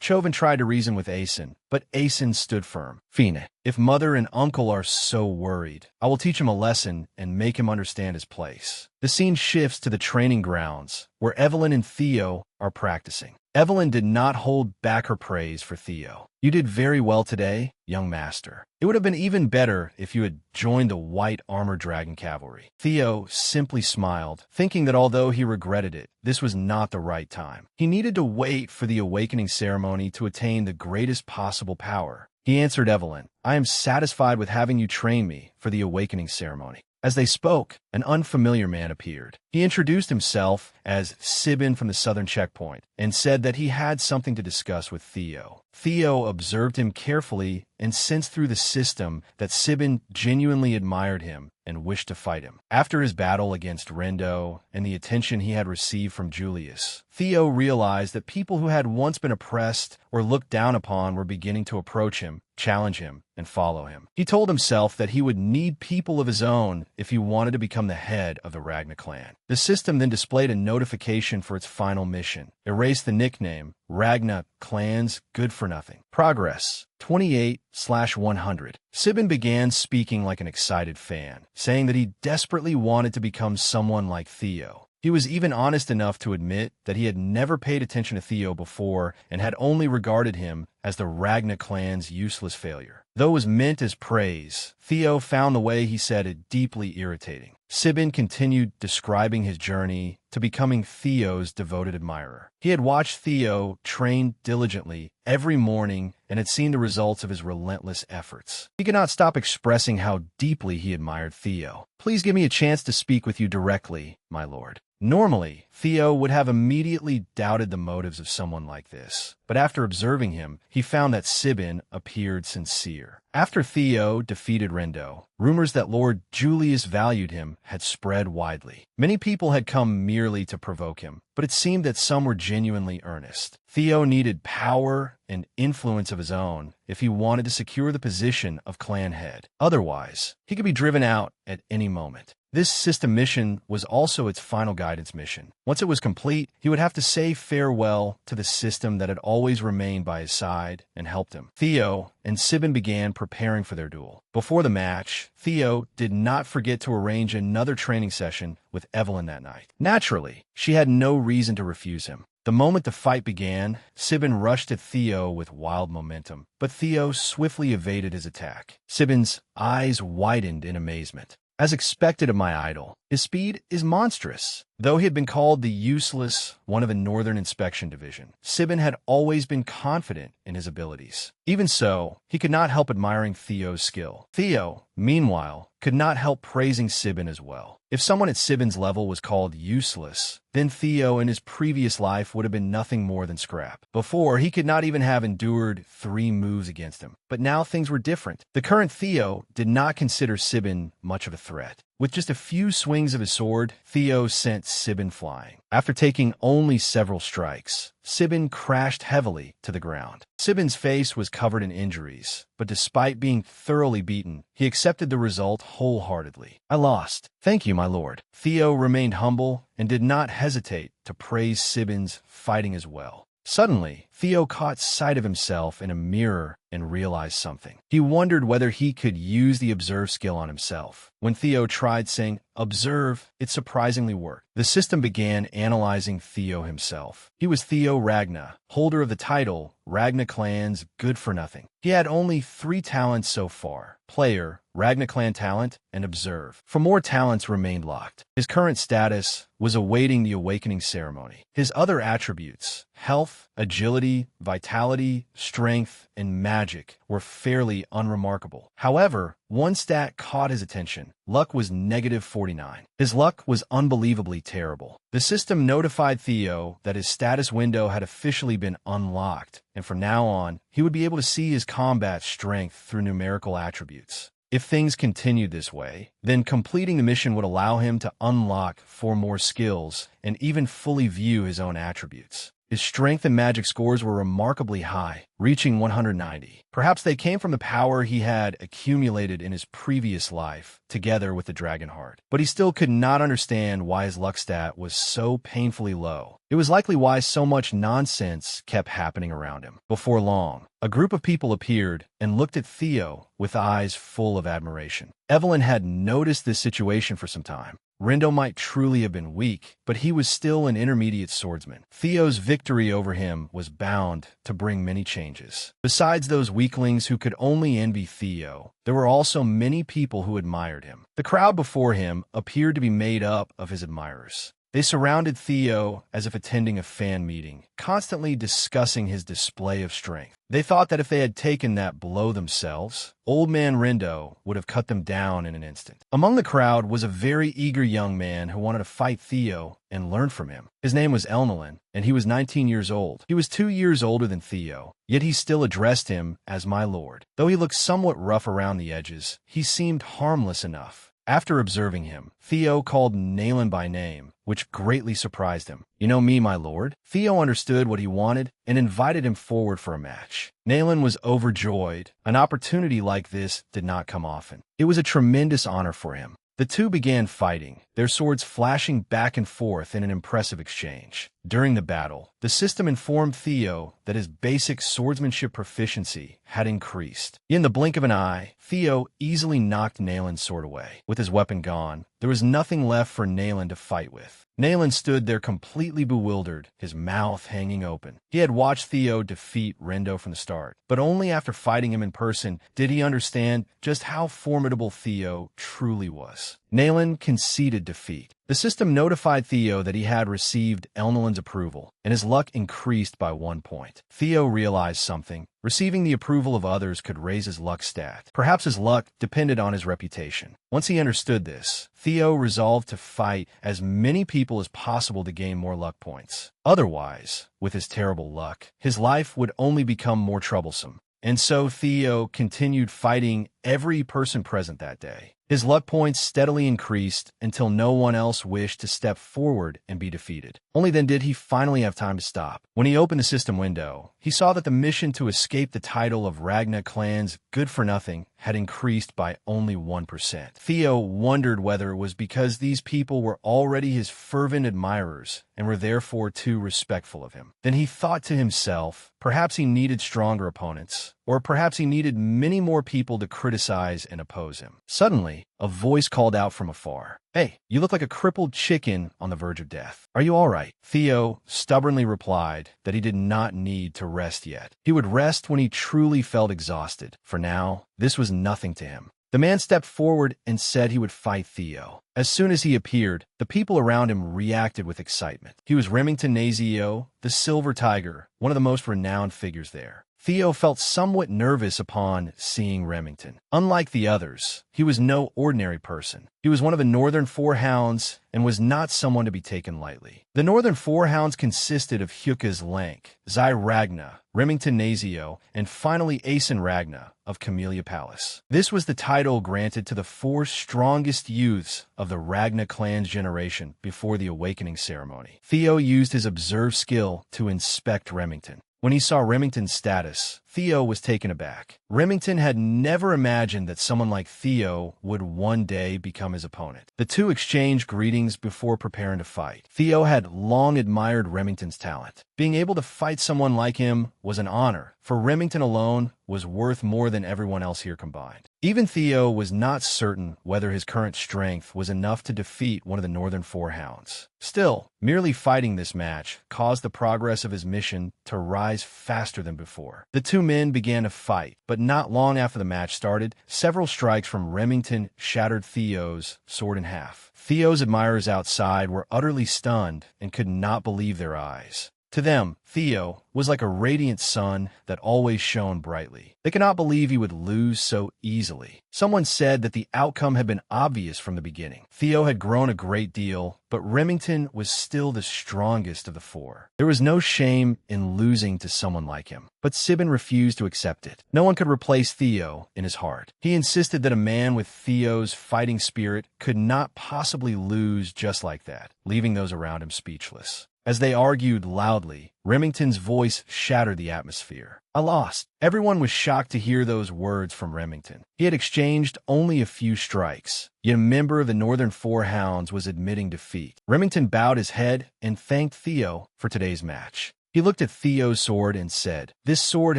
Chovan tried to reason with Asen, but Asen stood firm. "Fine, if Mother and Uncle are so worried, I will teach him a lesson and make him understand his place." The scene shifts to the training grounds, where Evelyn and Theo are practicing. Evelyn did not hold back her praise for Theo. "You did very well today, young master. It would have been even better if you had joined the white armored dragon cavalry." Theo simply smiled, thinking that although he regretted it, this was not the right time. He needed to wait for the awakening ceremony to attain the greatest possible power. He answered Evelyn, "I am satisfied with having you train me for the awakening ceremony." As they spoke, an unfamiliar man appeared. He introduced himself as Sibin from the southern checkpoint and said that he had something to discuss with Theo. Theo observed him carefully and sensed through the system that Sibin genuinely admired him and wished to fight him. After his battle against Rendo and the attention he had received from Julius, Theo realized that people who had once been oppressed or looked down upon were beginning to approach him, challenge him, and follow him. He told himself that he would need people of his own if he wanted to become the head of the Ragna clan. The system then displayed a notification for its final mission. Erase the nickname Ragna Clans Good for Nothing. Progress 28/100. Sibin began speaking like an excited fan, saying that he desperately wanted to become someone like Theo. He was even honest enough to admit that he had never paid attention to Theo before and had only regarded him as the Ragna clan's useless failure. Though it was meant as praise, Theo found the way he said it deeply irritating. Sibin continued describing his journey to becoming Theo's devoted admirer. He had watched Theo train diligently every morning and had seen the results of his relentless efforts. He could not stop expressing how deeply he admired Theo. "Please give me a chance to speak with you directly, my lord." Normally, Theo would have immediately doubted the motives of someone like this, but after observing him, he found that Sibin appeared sincere. After Theo defeated Rindo, rumors that Lord Julius valued him had spread widely. Many people had come merely to provoke him, but it seemed that some were genuinely earnest. Theo needed power and influence of his own if he wanted to secure the position of clan head. Otherwise, he could be driven out at any moment. This system mission was also its final guidance mission. Once it was complete, he would have to say farewell to the system that had always remained by his side and helped him. Theo and Sibin began preparing for their duel. Before the match, Theo did not forget to arrange another training session with Evelyn that night. Naturally, she had no reason to refuse him. The moment the fight began, Sibin rushed at Theo with wild momentum, but Theo swiftly evaded his attack. Sibin's eyes widened in amazement. As expected of my idol, his speed is monstrous. Though he had been called the useless one of the Northern Inspection Division, Sibin had always been confident in his abilities. Even so, he could not help admiring Theo's skill. Theo, meanwhile, could not help praising Sibin as well. If someone at Sibin's level was called useless, then Theo in his previous life would have been nothing more than scrap. Before, he could not even have endured 3 moves against him. But now things were different. The current Theo did not consider Sibin much of a threat. With just a few swings of his sword, Theo sent Sibin flying. After taking only several strikes, Sibin crashed heavily to the ground. Sibin's face was covered in injuries, but despite being thoroughly beaten, he accepted the result wholeheartedly. "I lost. Thank you, my lord." Theo remained humble and did not hesitate to praise Sibin's fighting as well. Suddenly, Theo caught sight of himself in a mirror and realized something. He wondered whether he could use the observe skill on himself. When Theo tried saying, "Observe," it surprisingly worked. The system began analyzing Theo himself. He was Theo Ragna, holder of the title Ragna Clan's Good for Nothing. He had only 3 talents so far: Player, Ragna Clan Talent, and Observe. 4 more talents remained locked. His current status was awaiting the awakening ceremony. His other attributes, health, agility, vitality, strength, and magic, were fairly unremarkable. However, one stat caught his attention. Luck was -49. His luck was unbelievably terrible. The system notified Theo that his status window had officially been unlocked, and from now on, he would be able to see his combat strength through numerical attributes. If things continued this way, then completing the mission would allow him to unlock 4 more skills and even fully view his own attributes. His strength and magic scores were remarkably high, reaching 190. Perhaps they came from the power he had accumulated in his previous life, together with the dragon heart. But he still could not understand why his luck stat was so painfully low. It was likely why so much nonsense kept happening around him. Before long, a group of people appeared and looked at Theo with eyes full of admiration. Evelyn had noticed this situation for some time. Rindo might truly have been weak, but he was still an intermediate swordsman. Theo's victory over him was bound to bring many changes. Besides those weaklings who could only envy Theo, there were also many people who admired him. The crowd before him appeared to be made up of his admirers. They surrounded Theo as if attending a fan meeting, constantly discussing his display of strength. They thought that if they had taken that blow themselves, Old Man Rindo would have cut them down in an instant. Among the crowd was a very eager young man who wanted to fight Theo and learn from him. His name was Elnalin, and he was 19 years old. He was 2 years older than Theo, yet he still addressed him as my lord. Though he looked somewhat rough around the edges, he seemed harmless enough. After observing him, Theo called Nayland by name, which greatly surprised him. "You know me, my lord?" Theo understood what he wanted and invited him forward for a match. Nayland was overjoyed. An opportunity like this did not come often. It was a tremendous honor for him. The two began fighting, their swords flashing back and forth in an impressive exchange. During the battle, the system informed Theo that his basic swordsmanship proficiency had increased. In the blink of an eye, Theo easily knocked Nayland's sword away. With his weapon gone, there was nothing left for Nayland to fight with. Nayland stood there completely bewildered, his mouth hanging open. He had watched Theo defeat Rindo from the start, but only after fighting him in person did he understand just how formidable Theo truly was. Nayland conceded defeat. The system notified Theo that he had received Elnaland's approval, and his luck increased by 1 point. Theo realized something. Receiving the approval of others could raise his luck stat. Perhaps his luck depended on his reputation. Once he understood this, Theo resolved to fight as many people as possible to gain more luck points. Otherwise, with his terrible luck, his life would only become more troublesome. And so Theo continued fighting every person present that day. His luck points steadily increased until no one else wished to step forward and be defeated. Only then did he finally have time to stop. When he opened the system window, he saw that the mission to escape the title of Ragna clan's good-for-nothing had increased by only 1%. Theo wondered whether it was because these people were already his fervent admirers and were therefore too respectful of him. Then he thought to himself, perhaps he needed stronger opponents, or perhaps he needed many more people to criticize and oppose him. Suddenly, a voice called out from afar. "Hey, you look like a crippled chicken on the verge of death. Are you all right?" Theo stubbornly replied that he did not need to rest yet. He would rest when he truly felt exhausted. For now, this was nothing to him. The man stepped forward and said he would fight Theo. As soon as he appeared, the people around him reacted with excitement. He was Remington Nazio, the Silver Tiger, one of the most renowned figures there. Theo felt somewhat nervous upon seeing Remington. Unlike the others, he was no ordinary person. He was one of the Northern Four Hounds and was not someone to be taken lightly. The Northern Four Hounds consisted of Hyuka's Lank, Zai Ragna, Remington Nazio, and finally Asen Ragna of Camellia Palace. This was the title granted to the 4 strongest youths of the Ragna clan's generation before the awakening ceremony. Theo used his observe skill to inspect Remington. When he saw Remington's status, Theo was taken aback. Remington had never imagined that someone like Theo would one day become his opponent. The two exchanged greetings before preparing to fight. Theo had long admired Remington's talent. Being able to fight someone like him was an honor, for Remington alone was worth more than everyone else here combined. Even Theo was not certain whether his current strength was enough to defeat one of the Northern Four Hounds. Still, merely fighting this match caused the progress of his mission to rise faster than before. The two men began to fight, but not long after the match started, several strikes from Remington shattered Theo's sword in half. Theo's admirers outside were utterly stunned and could not believe their eyes. To them, Theo was like a radiant sun that always shone brightly. They could not believe he would lose so easily. Someone said that the outcome had been obvious from the beginning. Theo had grown a great deal, but Remington was still the strongest of the 4. There was no shame in losing to someone like him, but Sibin refused to accept it. No one could replace Theo in his heart. He insisted that a man with Theo's fighting spirit could not possibly lose just like that, leaving those around him speechless. As they argued loudly, Remington's voice shattered the atmosphere. "I lost." Everyone was shocked to hear those words from Remington. He had exchanged only a few strikes, yet a member of the Northern Four Hounds was admitting defeat. Remington bowed his head and thanked Theo for today's match. He looked at Theo's sword and said, "This sword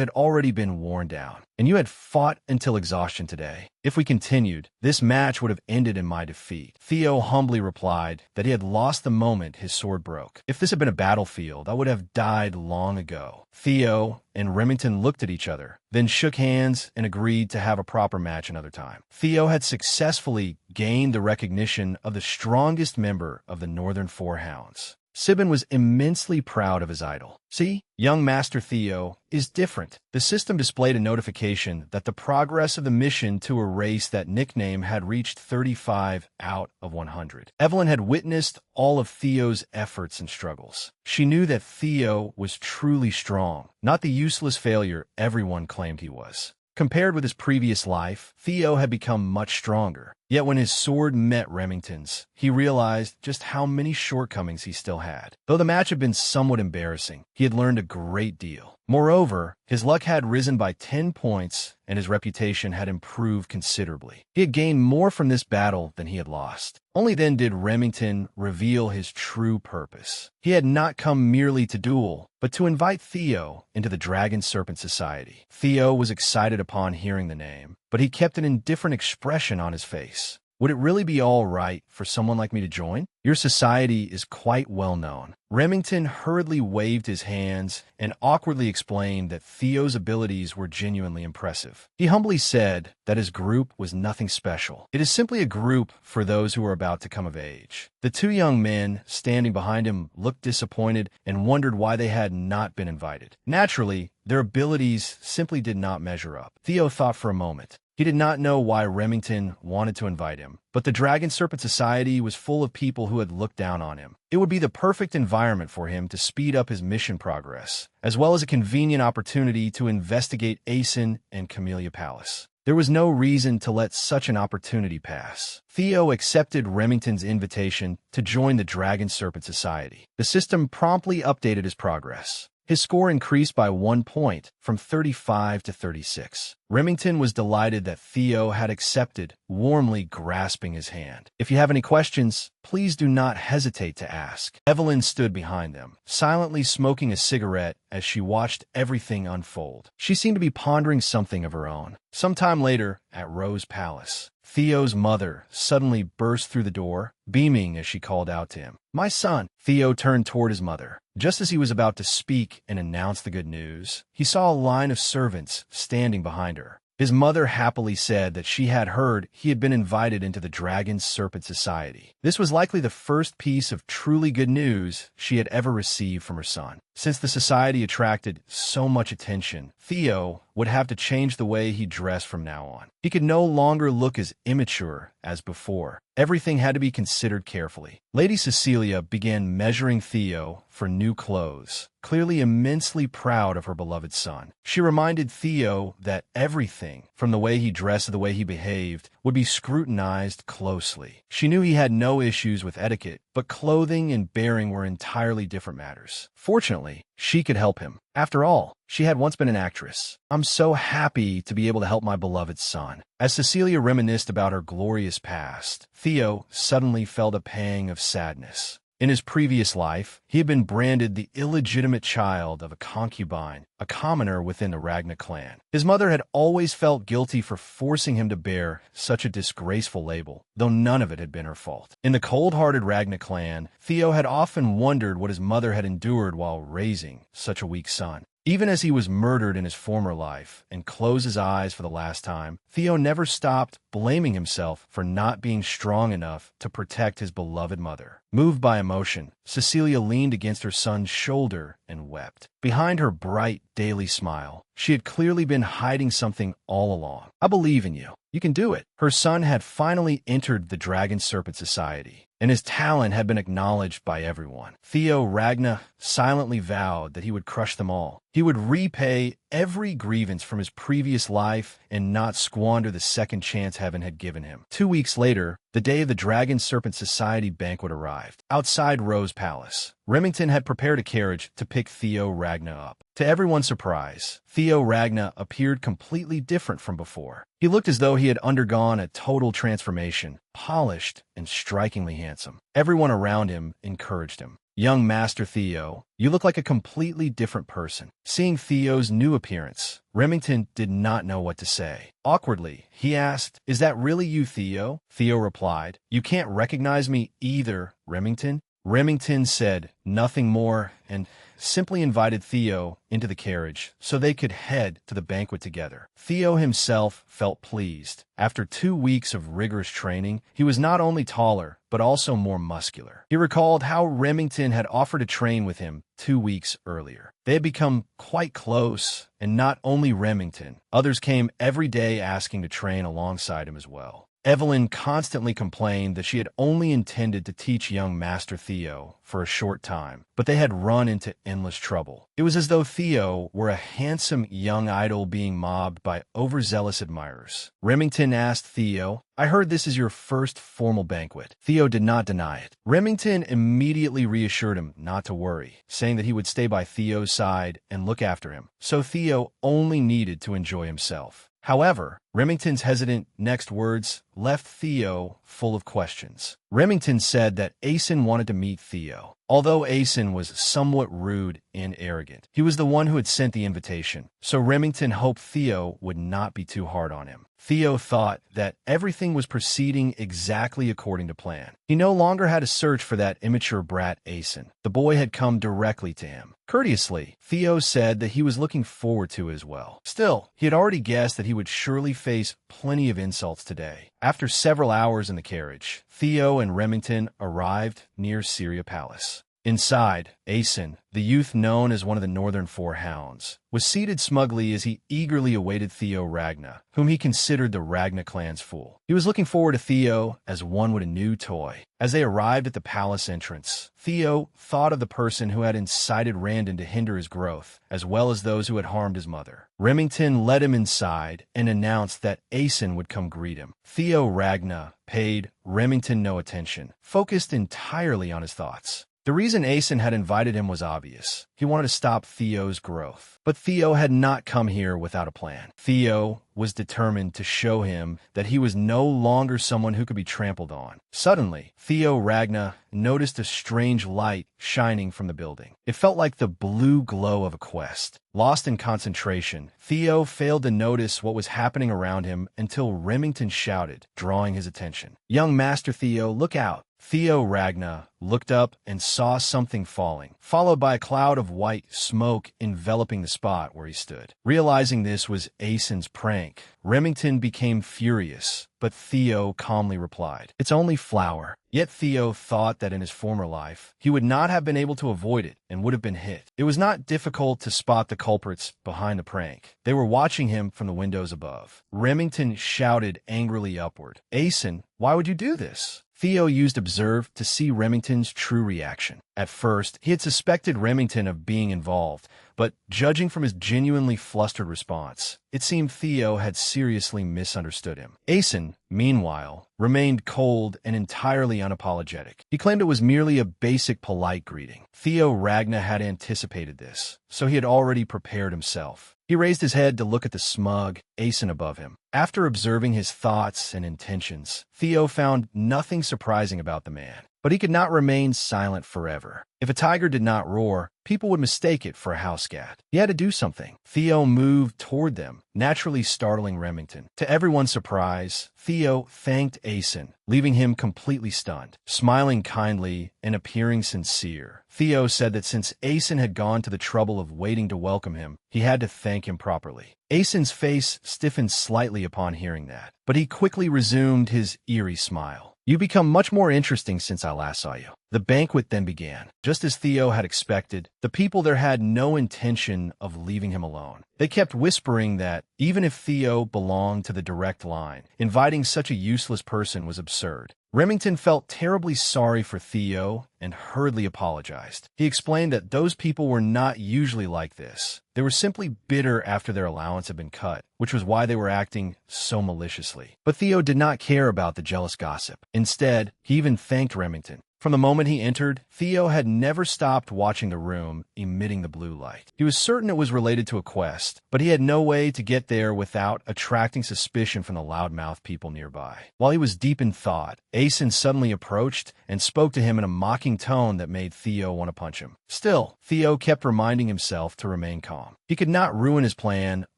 had already been worn down, and you had fought until exhaustion today. If we continued, this match would have ended in my defeat." Theo humbly replied that he had lost the moment his sword broke. "If this had been a battlefield, I would have died long ago." Theo and Remington looked at each other, then shook hands and agreed to have a proper match another time. Theo had successfully gained the recognition of the strongest member of the Northern Four Hounds. Sibin was immensely proud of his idol. "See, young Master Theo is different." The system displayed a notification that the progress of the mission to erase that nickname had reached 35 out of 100. Evelyn had witnessed all of Theo's efforts and struggles. She knew that Theo was truly strong, not the useless failure everyone claimed he was. Compared with his previous life, Theo had become much stronger. Yet when his sword met Remington's, he realized just how many shortcomings he still had. Though the match had been somewhat embarrassing, he had learned a great deal. Moreover, his luck had risen by 10 points and his reputation had improved considerably. He had gained more from this battle than he had lost. Only then did Remington reveal his true purpose. He had not come merely to duel, but to invite Theo into the Dragon Serpent Society. Theo was excited upon hearing the name, but he kept an indifferent expression on his face. Would it really be all right for someone like me to join? Your society is quite well known. Remington hurriedly waved his hands and awkwardly explained that Theo's abilities were genuinely impressive. He humbly said that his group was nothing special. It is simply a group for those who are about to come of age. The two young men standing behind him looked disappointed and wondered why they had not been invited. Naturally, their abilities simply did not measure up. Theo thought for a moment. He did not know why Remington wanted to invite him, but the Dragon Serpent Society was full of people who had looked down on him. It would be the perfect environment for him to speed up his mission progress, as well as a convenient opportunity to investigate Aeson and Camellia Palace. There was no reason to let such an opportunity pass. Theo accepted Remington's invitation to join the Dragon Serpent Society. The system promptly updated his progress. His score increased by 1 point, from 35 to 36. Remington was delighted that Theo had accepted, warmly grasping his hand. If you have any questions, please do not hesitate to ask. Evelyn stood behind them, silently smoking a cigarette as she watched everything unfold. She seemed to be pondering something of her own. Sometime later, at Rose Palace, Theo's mother suddenly burst through the door, beaming as she called out to him. "My son!" Theo turned toward his mother. Just as he was about to speak and announce the good news, he saw a line of servants standing behind her. His mother happily said that she had heard he had been invited into the Dragon Serpent Society. This was likely the first piece of truly good news she had ever received from her son. Since the society attracted so much attention, Theo would have to change the way he dressed from now on. He could no longer look as immature as before. Everything had to be considered carefully. Lady Cecilia began measuring Theo for new clothes, clearly immensely proud of her beloved son. She reminded Theo that everything, from the way he dressed to the way he behaved, would be scrutinized closely. She knew he had no issues with etiquette, but clothing and bearing were entirely different matters. Fortunately, she could help him. After all, she had once been an actress. "I'm so happy to be able to help my beloved son." As Cecilia reminisced about her glorious past, Theo suddenly felt a pang of sadness. In his previous life, he had been branded the illegitimate child of a concubine, a commoner within the Ragna clan. His mother had always felt guilty for forcing him to bear such a disgraceful label, though none of it had been her fault. In the cold-hearted Ragna clan, Theo had often wondered what his mother had endured while raising such a weak son. Even as he was murdered in his former life and closed his eyes for the last time, Theo never stopped blaming himself for not being strong enough to protect his beloved mother. Moved by emotion, Cecilia leaned against her son's shoulder and wept. Behind her bright, daily smile, she had clearly been hiding something all along. "I believe in you. You can do it." Her son had finally entered the Dragon Serpent Society, and his talent had been acknowledged by everyone. Theo Ragna silently vowed that he would crush them all. He would repay every grievance from his previous life and not squander the second chance heaven had given him. 2 weeks later, the day of the Dragon Serpent Society banquet arrived. Outside Rose Palace, Remington had prepared a carriage to pick Theo Ragna up. To everyone's surprise, Theo Ragna appeared completely different from before. He looked as though he had undergone a total transformation, polished and strikingly handsome. Everyone around him encouraged him. "Young Master Theo, you look like a completely different person." Seeing Theo's new appearance, Remington did not know what to say. Awkwardly, he asked, "Is that really you, Theo?" Theo replied, "You can't recognize me either, Remington." Remington said nothing more and simply invited Theo into the carriage so they could head to the banquet together. Theo himself felt pleased. After 2 weeks of rigorous training, he was not only taller, but also more muscular. He recalled how Remington had offered to train with him 2 weeks earlier. They had become quite close, and not only Remington, others came every day asking to train alongside him as well. Evelyn constantly complained that she had only intended to teach young Master Theo for a short time, but they had run into endless trouble. It was as though Theo were a handsome young idol being mobbed by overzealous admirers. Remington asked Theo, "I heard this is your first formal banquet." Theo did not deny it. Remington immediately reassured him not to worry, saying that he would stay by Theo's side and look after him, so Theo only needed to enjoy himself. However, Remington's hesitant next words left Theo full of questions. Remington said that Asen wanted to meet Theo. Although Asen was somewhat rude and arrogant, he was the one who had sent the invitation, so Remington hoped Theo would not be too hard on him. Theo thought that everything was proceeding exactly according to plan. He no longer had to search for that immature brat Asen. The boy had come directly to him. Courteously, Theo said that he was looking forward to it as well. Still, he had already guessed that he would surely face plenty of insults today. After several hours in the carriage, Theo and Remington arrived near Syria Palace. Inside, Asen, the youth known as one of the Northern Four Hounds, was seated smugly as he eagerly awaited Theo Ragna, whom he considered the Ragna clan's fool. He was looking forward to Theo as one would a new toy. As they arrived at the palace entrance, Theo thought of the person who had incited Randon to hinder his growth, as well as those who had harmed his mother. Remington led him inside and announced that Asen would come greet him. Theo Ragna paid Remington no attention, focused entirely on his thoughts. The reason Asen had invited him was obvious. He wanted to stop Theo's growth. But Theo had not come here without a plan. Theo was determined to show him that he was no longer someone who could be trampled on. Suddenly, Theo Ragna noticed a strange light shining from the building. It felt like the blue glow of a quest. Lost in concentration, Theo failed to notice what was happening around him until Remington shouted, drawing his attention. "Young Master Theo, look out!" Theo Ragna looked up and saw something falling, followed by a cloud of white smoke enveloping the spot where he stood. Realizing this was Asen's prank, Remington became furious, but Theo calmly replied, "It's only flour." Yet Theo thought that in his former life, he would not have been able to avoid it and would have been hit. It was not difficult to spot the culprits behind the prank. They were watching him from the windows above. Remington shouted angrily upward, "Asen, why would you do this?" Theo used Observe to see Remington's true reaction. At first, he had suspected Remington of being involved, but judging from his genuinely flustered response, it seemed Theo had seriously misunderstood him. Asen, meanwhile, remained cold and entirely unapologetic. He claimed it was merely a basic polite greeting. Theo Ragna had anticipated this, so he had already prepared himself. He raised his head to look at the smug Asen above him. After observing his thoughts and intentions, Theo found nothing surprising about the man. But he could not remain silent forever. If a tiger did not roar, people would mistake it for a house cat. He had to do something. Theo moved toward them, naturally startling Remington. To everyone's surprise, Theo thanked Asen, leaving him completely stunned. Smiling kindly and appearing sincere, Theo said that since Asen had gone to the trouble of waiting to welcome him, he had to thank him properly. Asen's face stiffened slightly upon hearing that, but he quickly resumed his eerie smile. "You become much more interesting since I last saw you." The banquet then began. Just as Theo had expected, the people there had no intention of leaving him alone. They kept whispering that, even if Theo belonged to the direct line, inviting such a useless person was absurd. Remington felt terribly sorry for Theo and hurriedly apologized. He explained that those people were not usually like this. They were simply bitter after their allowance had been cut, which was why they were acting so maliciously. But Theo did not care about the jealous gossip. Instead, he even thanked Remington. From the moment he entered, Theo had never stopped watching the room emitting the blue light. He was certain it was related to a quest, but he had no way to get there without attracting suspicion from the loudmouth people nearby. While he was deep in thought, Asen suddenly approached and spoke to him in a mocking tone that made Theo want to punch him. Still, Theo kept reminding himself to remain calm. He could not ruin his plan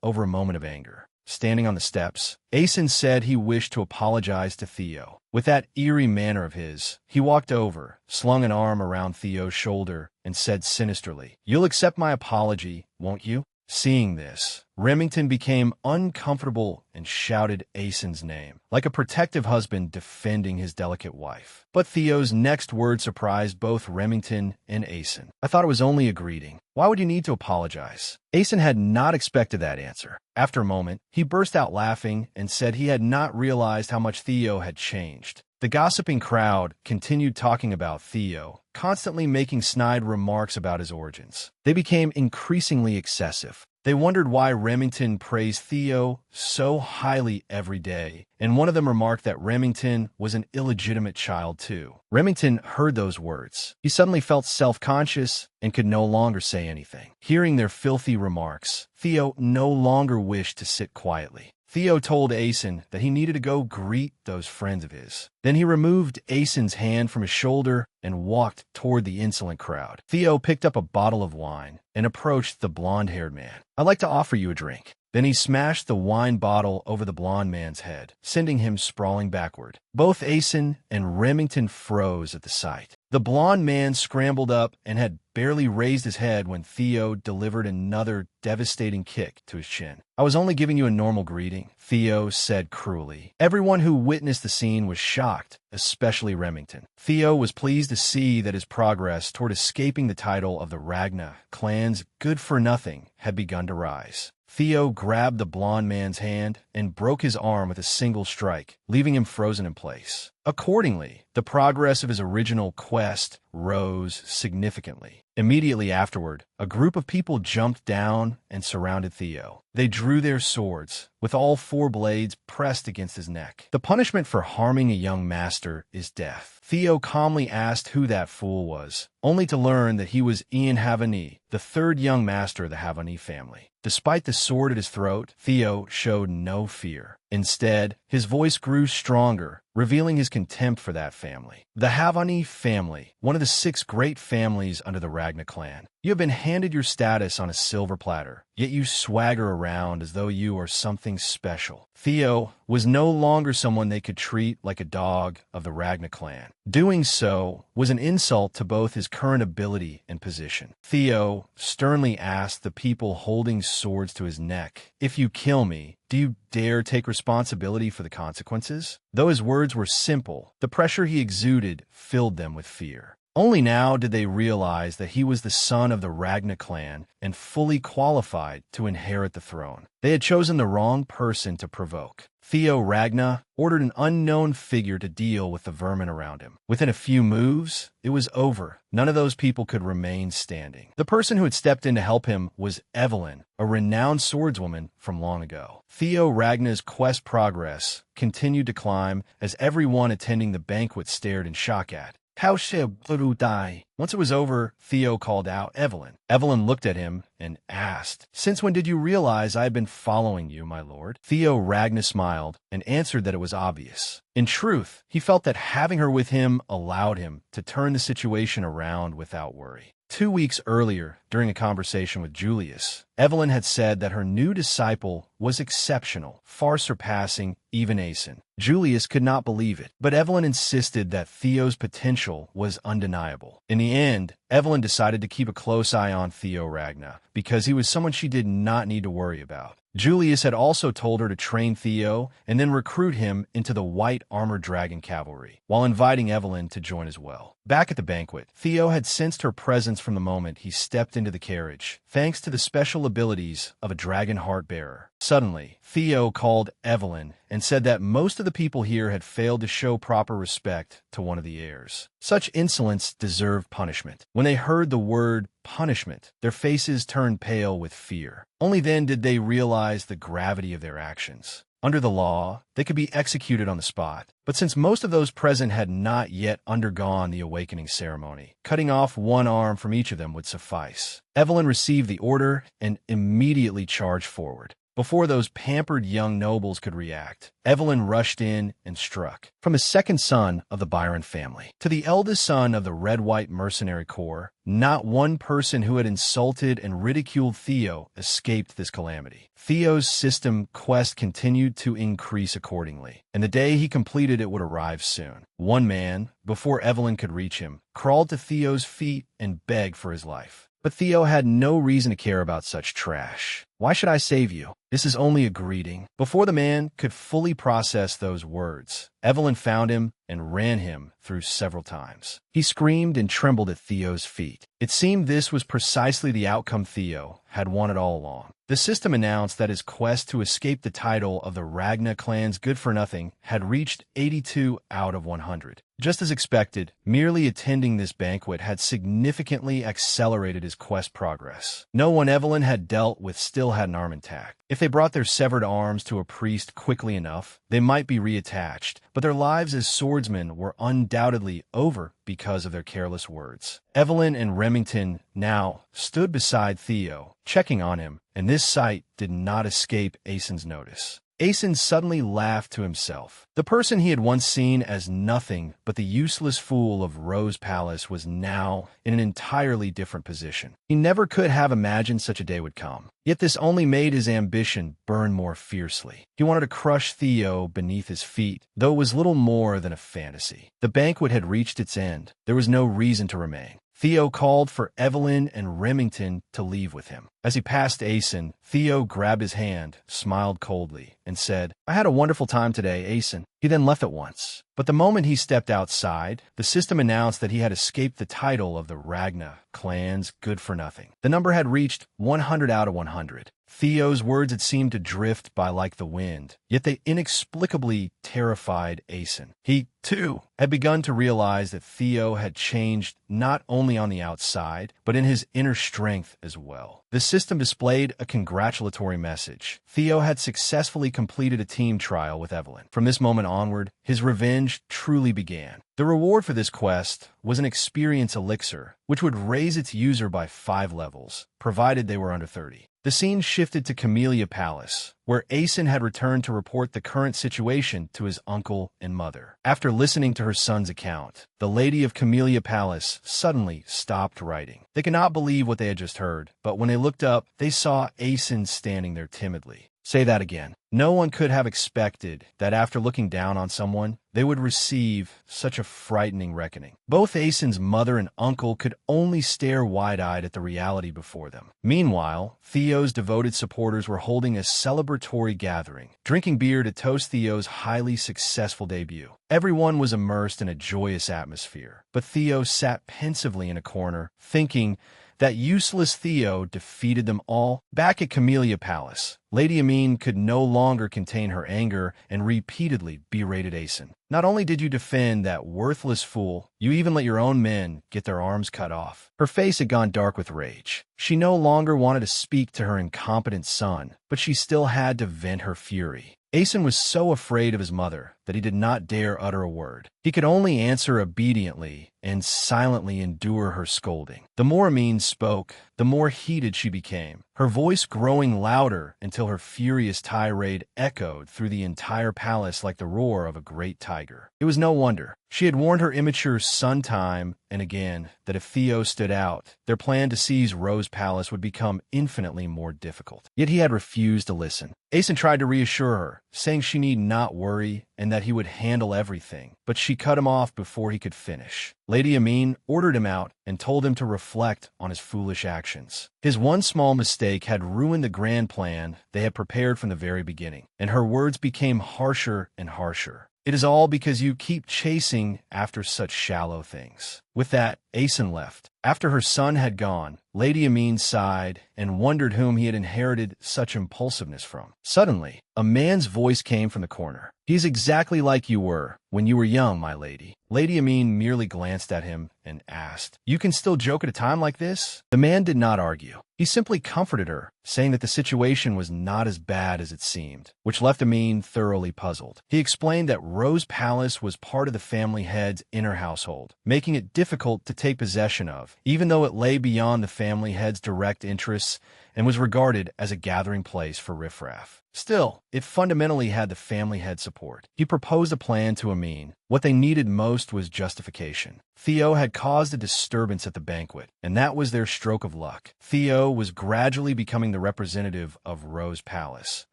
over a moment of anger. Standing on the steps, Asen said he wished to apologize to Theo. With that eerie manner of his, he walked over, slung an arm around Theo's shoulder, and said sinisterly, "You'll accept my apology, won't you?" Seeing this, Remington became uncomfortable and shouted Asen's name, like a protective husband defending his delicate wife. But Theo's next word surprised both Remington and Asen. "I thought it was only a greeting. Why would you need to apologize?" Asen had not expected that answer. After a moment, he burst out laughing and said he had not realized how much Theo had changed. The gossiping crowd continued talking about Theo, constantly making snide remarks about his origins. They became increasingly excessive. They wondered why Remington praised Theo so highly every day, and one of them remarked that Remington was an illegitimate child too. Remington heard those words. He suddenly felt self-conscious and could no longer say anything. Hearing their filthy remarks, Theo no longer wished to sit quietly. Theo told Aeson that he needed to go greet those friends of his. Then he removed Aeson's hand from his shoulder and walked toward the insolent crowd. Theo picked up a bottle of wine and approached the blonde-haired man. "I'd like to offer you a drink." Then he smashed the wine bottle over the blond man's head, sending him sprawling backward. Both Aeson and Remington froze at the sight. The blond man scrambled up and had barely raised his head when Theo delivered another devastating kick to his chin. "I was only giving you a normal greeting," Theo said cruelly. Everyone who witnessed the scene was shocked, especially Remington. Theo was pleased to see that his progress toward escaping the title of the Ragna clan's good-for-nothing had begun to rise. Theo grabbed the blond man's hand and broke his arm with a single strike, leaving him frozen in place. Accordingly, the progress of his original quest rose significantly. Immediately afterward, a group of people jumped down and surrounded Theo. They drew their swords, with all four blades pressed against his neck. "The punishment for harming a young master is death." Theo calmly asked who that fool was, only to learn that he was Ian Havani, the third young master of the Havani family. Despite the sword at his throat, Theo showed no fear. Instead, his voice grew stronger, revealing his contempt for that family. "The Havani family, one of the 6 great families under the Ragna clan. You have been handed your status on a silver platter, yet you swagger around as though you are something special." Theo was no longer someone they could treat like a dog of the Ragna clan. Doing so was an insult to both his current ability and position. Theo sternly asked the people holding swords to his neck, "If you kill me, do you dare take responsibility for the consequences?" Though his words were simple, the pressure he exuded filled them with fear. Only now did they realize that he was the son of the Ragna clan and fully qualified to inherit the throne. They had chosen the wrong person to provoke. Theo Ragna ordered an unknown figure to deal with the vermin around him. Within a few moves, it was over. None of those people could remain standing. The person who had stepped in to help him was Evelyn, a renowned swordswoman from long ago. Theo Ragna's quest progress continued to climb as everyone attending the banquet stared in shock at. "How shall Blue die?" Once it was over, Theo called out Evelyn. Evelyn looked at him and asked, "Since when did you realize I had been following you, my lord?" Theo Ragna smiled and answered that it was obvious. In truth, he felt that having her with him allowed him to turn the situation around without worry. 2 weeks earlier, during a conversation with Julius, Evelyn had said that her new disciple was exceptional, far surpassing even Aeson. Julius could not believe it, but Evelyn insisted that Theo's potential was undeniable. In the end, Evelyn decided to keep a close eye on Theo Ragna, because he was someone she did not need to worry about. Julius had also told her to train Theo and then recruit him into the White Armored Dragon Cavalry, while inviting Evelyn to join as well. Back at the banquet, Theo had sensed her presence from the moment he stepped into the carriage, thanks to the special abilities of a dragon heart bearer. Suddenly, Theo called Evelyn and said that most of the people here had failed to show proper respect to one of the heirs. Such insolence deserved punishment. When they heard the word punishment, their faces turned pale with fear. Only then did they realize the gravity of their actions. Under the law, they could be executed on the spot. But since most of those present had not yet undergone the awakening ceremony, cutting off one arm from each of them would suffice. Evelyn received the order and immediately charged forward. Before those pampered young nobles could react, Evelyn rushed in and struck. From the second son of the Byron family to the eldest son of the Red-White Mercenary Corps, not one person who had insulted and ridiculed Theo escaped this calamity. Theo's system quest continued to increase accordingly, and the day he completed it would arrive soon. One man, before Evelyn could reach him, crawled to Theo's feet and begged for his life. But Theo had no reason to care about such trash. "Why should I save you? This is only a greeting." Before the man could fully process those words, Evelyn found him and ran him through several times. He screamed and trembled at Theo's feet. It seemed this was precisely the outcome Theo had wanted all along. The system announced that his quest to escape the title of the Ragna clan's good-for-nothing had reached 82 out of 100. Just as expected, merely attending this banquet had significantly accelerated his quest progress. No one Evelyn had dealt with still had an arm intact. If they brought their severed arms to a priest quickly enough, they might be reattached, but their lives as swordsmen were undoubtedly over because of their careless words. Evelyn and Remington now stood beside Theo, checking on him, and this sight did not escape Aeson's notice. Aeson suddenly laughed to himself. The person he had once seen as nothing but the useless fool of Rose Palace was now in an entirely different position. He never could have imagined such a day would come. Yet this only made his ambition burn more fiercely. He wanted to crush Theo beneath his feet, though it was little more than a fantasy. The banquet had reached its end. There was no reason to remain. Theo called for Evelyn and Remington to leave with him. As he passed Aeson, Theo grabbed his hand, smiled coldly, and said, "I had a wonderful time today, Aeson." He then left at once. But the moment he stepped outside, the system announced that he had escaped the title of the Ragna clan's good-for-nothing. The number had reached 100 out of 100. Theo's words had seemed to drift by like the wind, yet they inexplicably terrified Aeson. He, too, had begun to realize that Theo had changed not only on the outside, but in his inner strength as well. The system displayed a congratulatory message. Theo had successfully completed a team trial with Evelyn. From this moment onward, his revenge truly began. The reward for this quest was an experience elixir, which would raise its user by 5 levels, provided they were under 30. The scene shifted to Camellia Palace, where Aeson had returned to report the current situation to his uncle and mother. After listening to her son's account, the lady of Camellia Palace suddenly stopped writing. They could not believe what they had just heard, but when they looked up, they saw Aeson standing there timidly. Say that again. No one could have expected that after looking down on someone, they would receive such a frightening reckoning. Both Aeson's mother and uncle could only stare wide-eyed at the reality before them. Meanwhile, Theo's devoted supporters were holding a celebratory gathering, drinking beer to toast Theo's highly successful debut. Everyone was immersed in a joyous atmosphere, but Theo sat pensively in a corner, thinking that useless Theo defeated them all. Back at Camellia Palace, Lady Amin could no longer contain her anger and repeatedly berated Aeson. "Not only did you defend that worthless fool, you even let your own men get their arms cut off." Her face had gone dark with rage. She no longer wanted to speak to her incompetent son, but she still had to vent her fury. Aeson was so afraid of his mother that he did not dare utter a word. He could only answer obediently and silently endure her scolding. The more Amin spoke, the more heated she became, her voice growing louder until her furious tirade echoed through the entire palace like the roar of a great tiger. It was no wonder. She had warned her immature son time and again that if Theo stood out, their plan to seize Rose Palace would become infinitely more difficult. Yet he had refused to listen. Aeson tried to reassure her, saying she need not worry and that he would handle everything, but she cut him off before he could finish. Lady Amin ordered him out and told him to reflect on his foolish actions. His one small mistake had ruined the grand plan they had prepared from the very beginning, and her words became harsher and harsher. "It is all because you keep chasing after such shallow things." With that, Aeson left. After her son had gone, Lady Amin sighed and wondered whom he had inherited such impulsiveness from. Suddenly, a man's voice came from the corner. "He is exactly like you were when you were young, my lady." Lady Amin merely glanced at him and asked, "You can still joke at a time like this?" The man did not argue. He simply comforted her, saying that the situation was not as bad as it seemed, which left Amin thoroughly puzzled. He explained that Rose Palace was part of the family head's inner household, making it difficult to take possession of, even though it lay beyond the family head's direct interests and was regarded as a gathering place for riffraff. Still, it fundamentally had the family head support. He proposed a plan to Amin. What they needed most was justification. Theo had caused a disturbance at the banquet, and that was their stroke of luck. Theo was gradually becoming the representative of Rose Palace,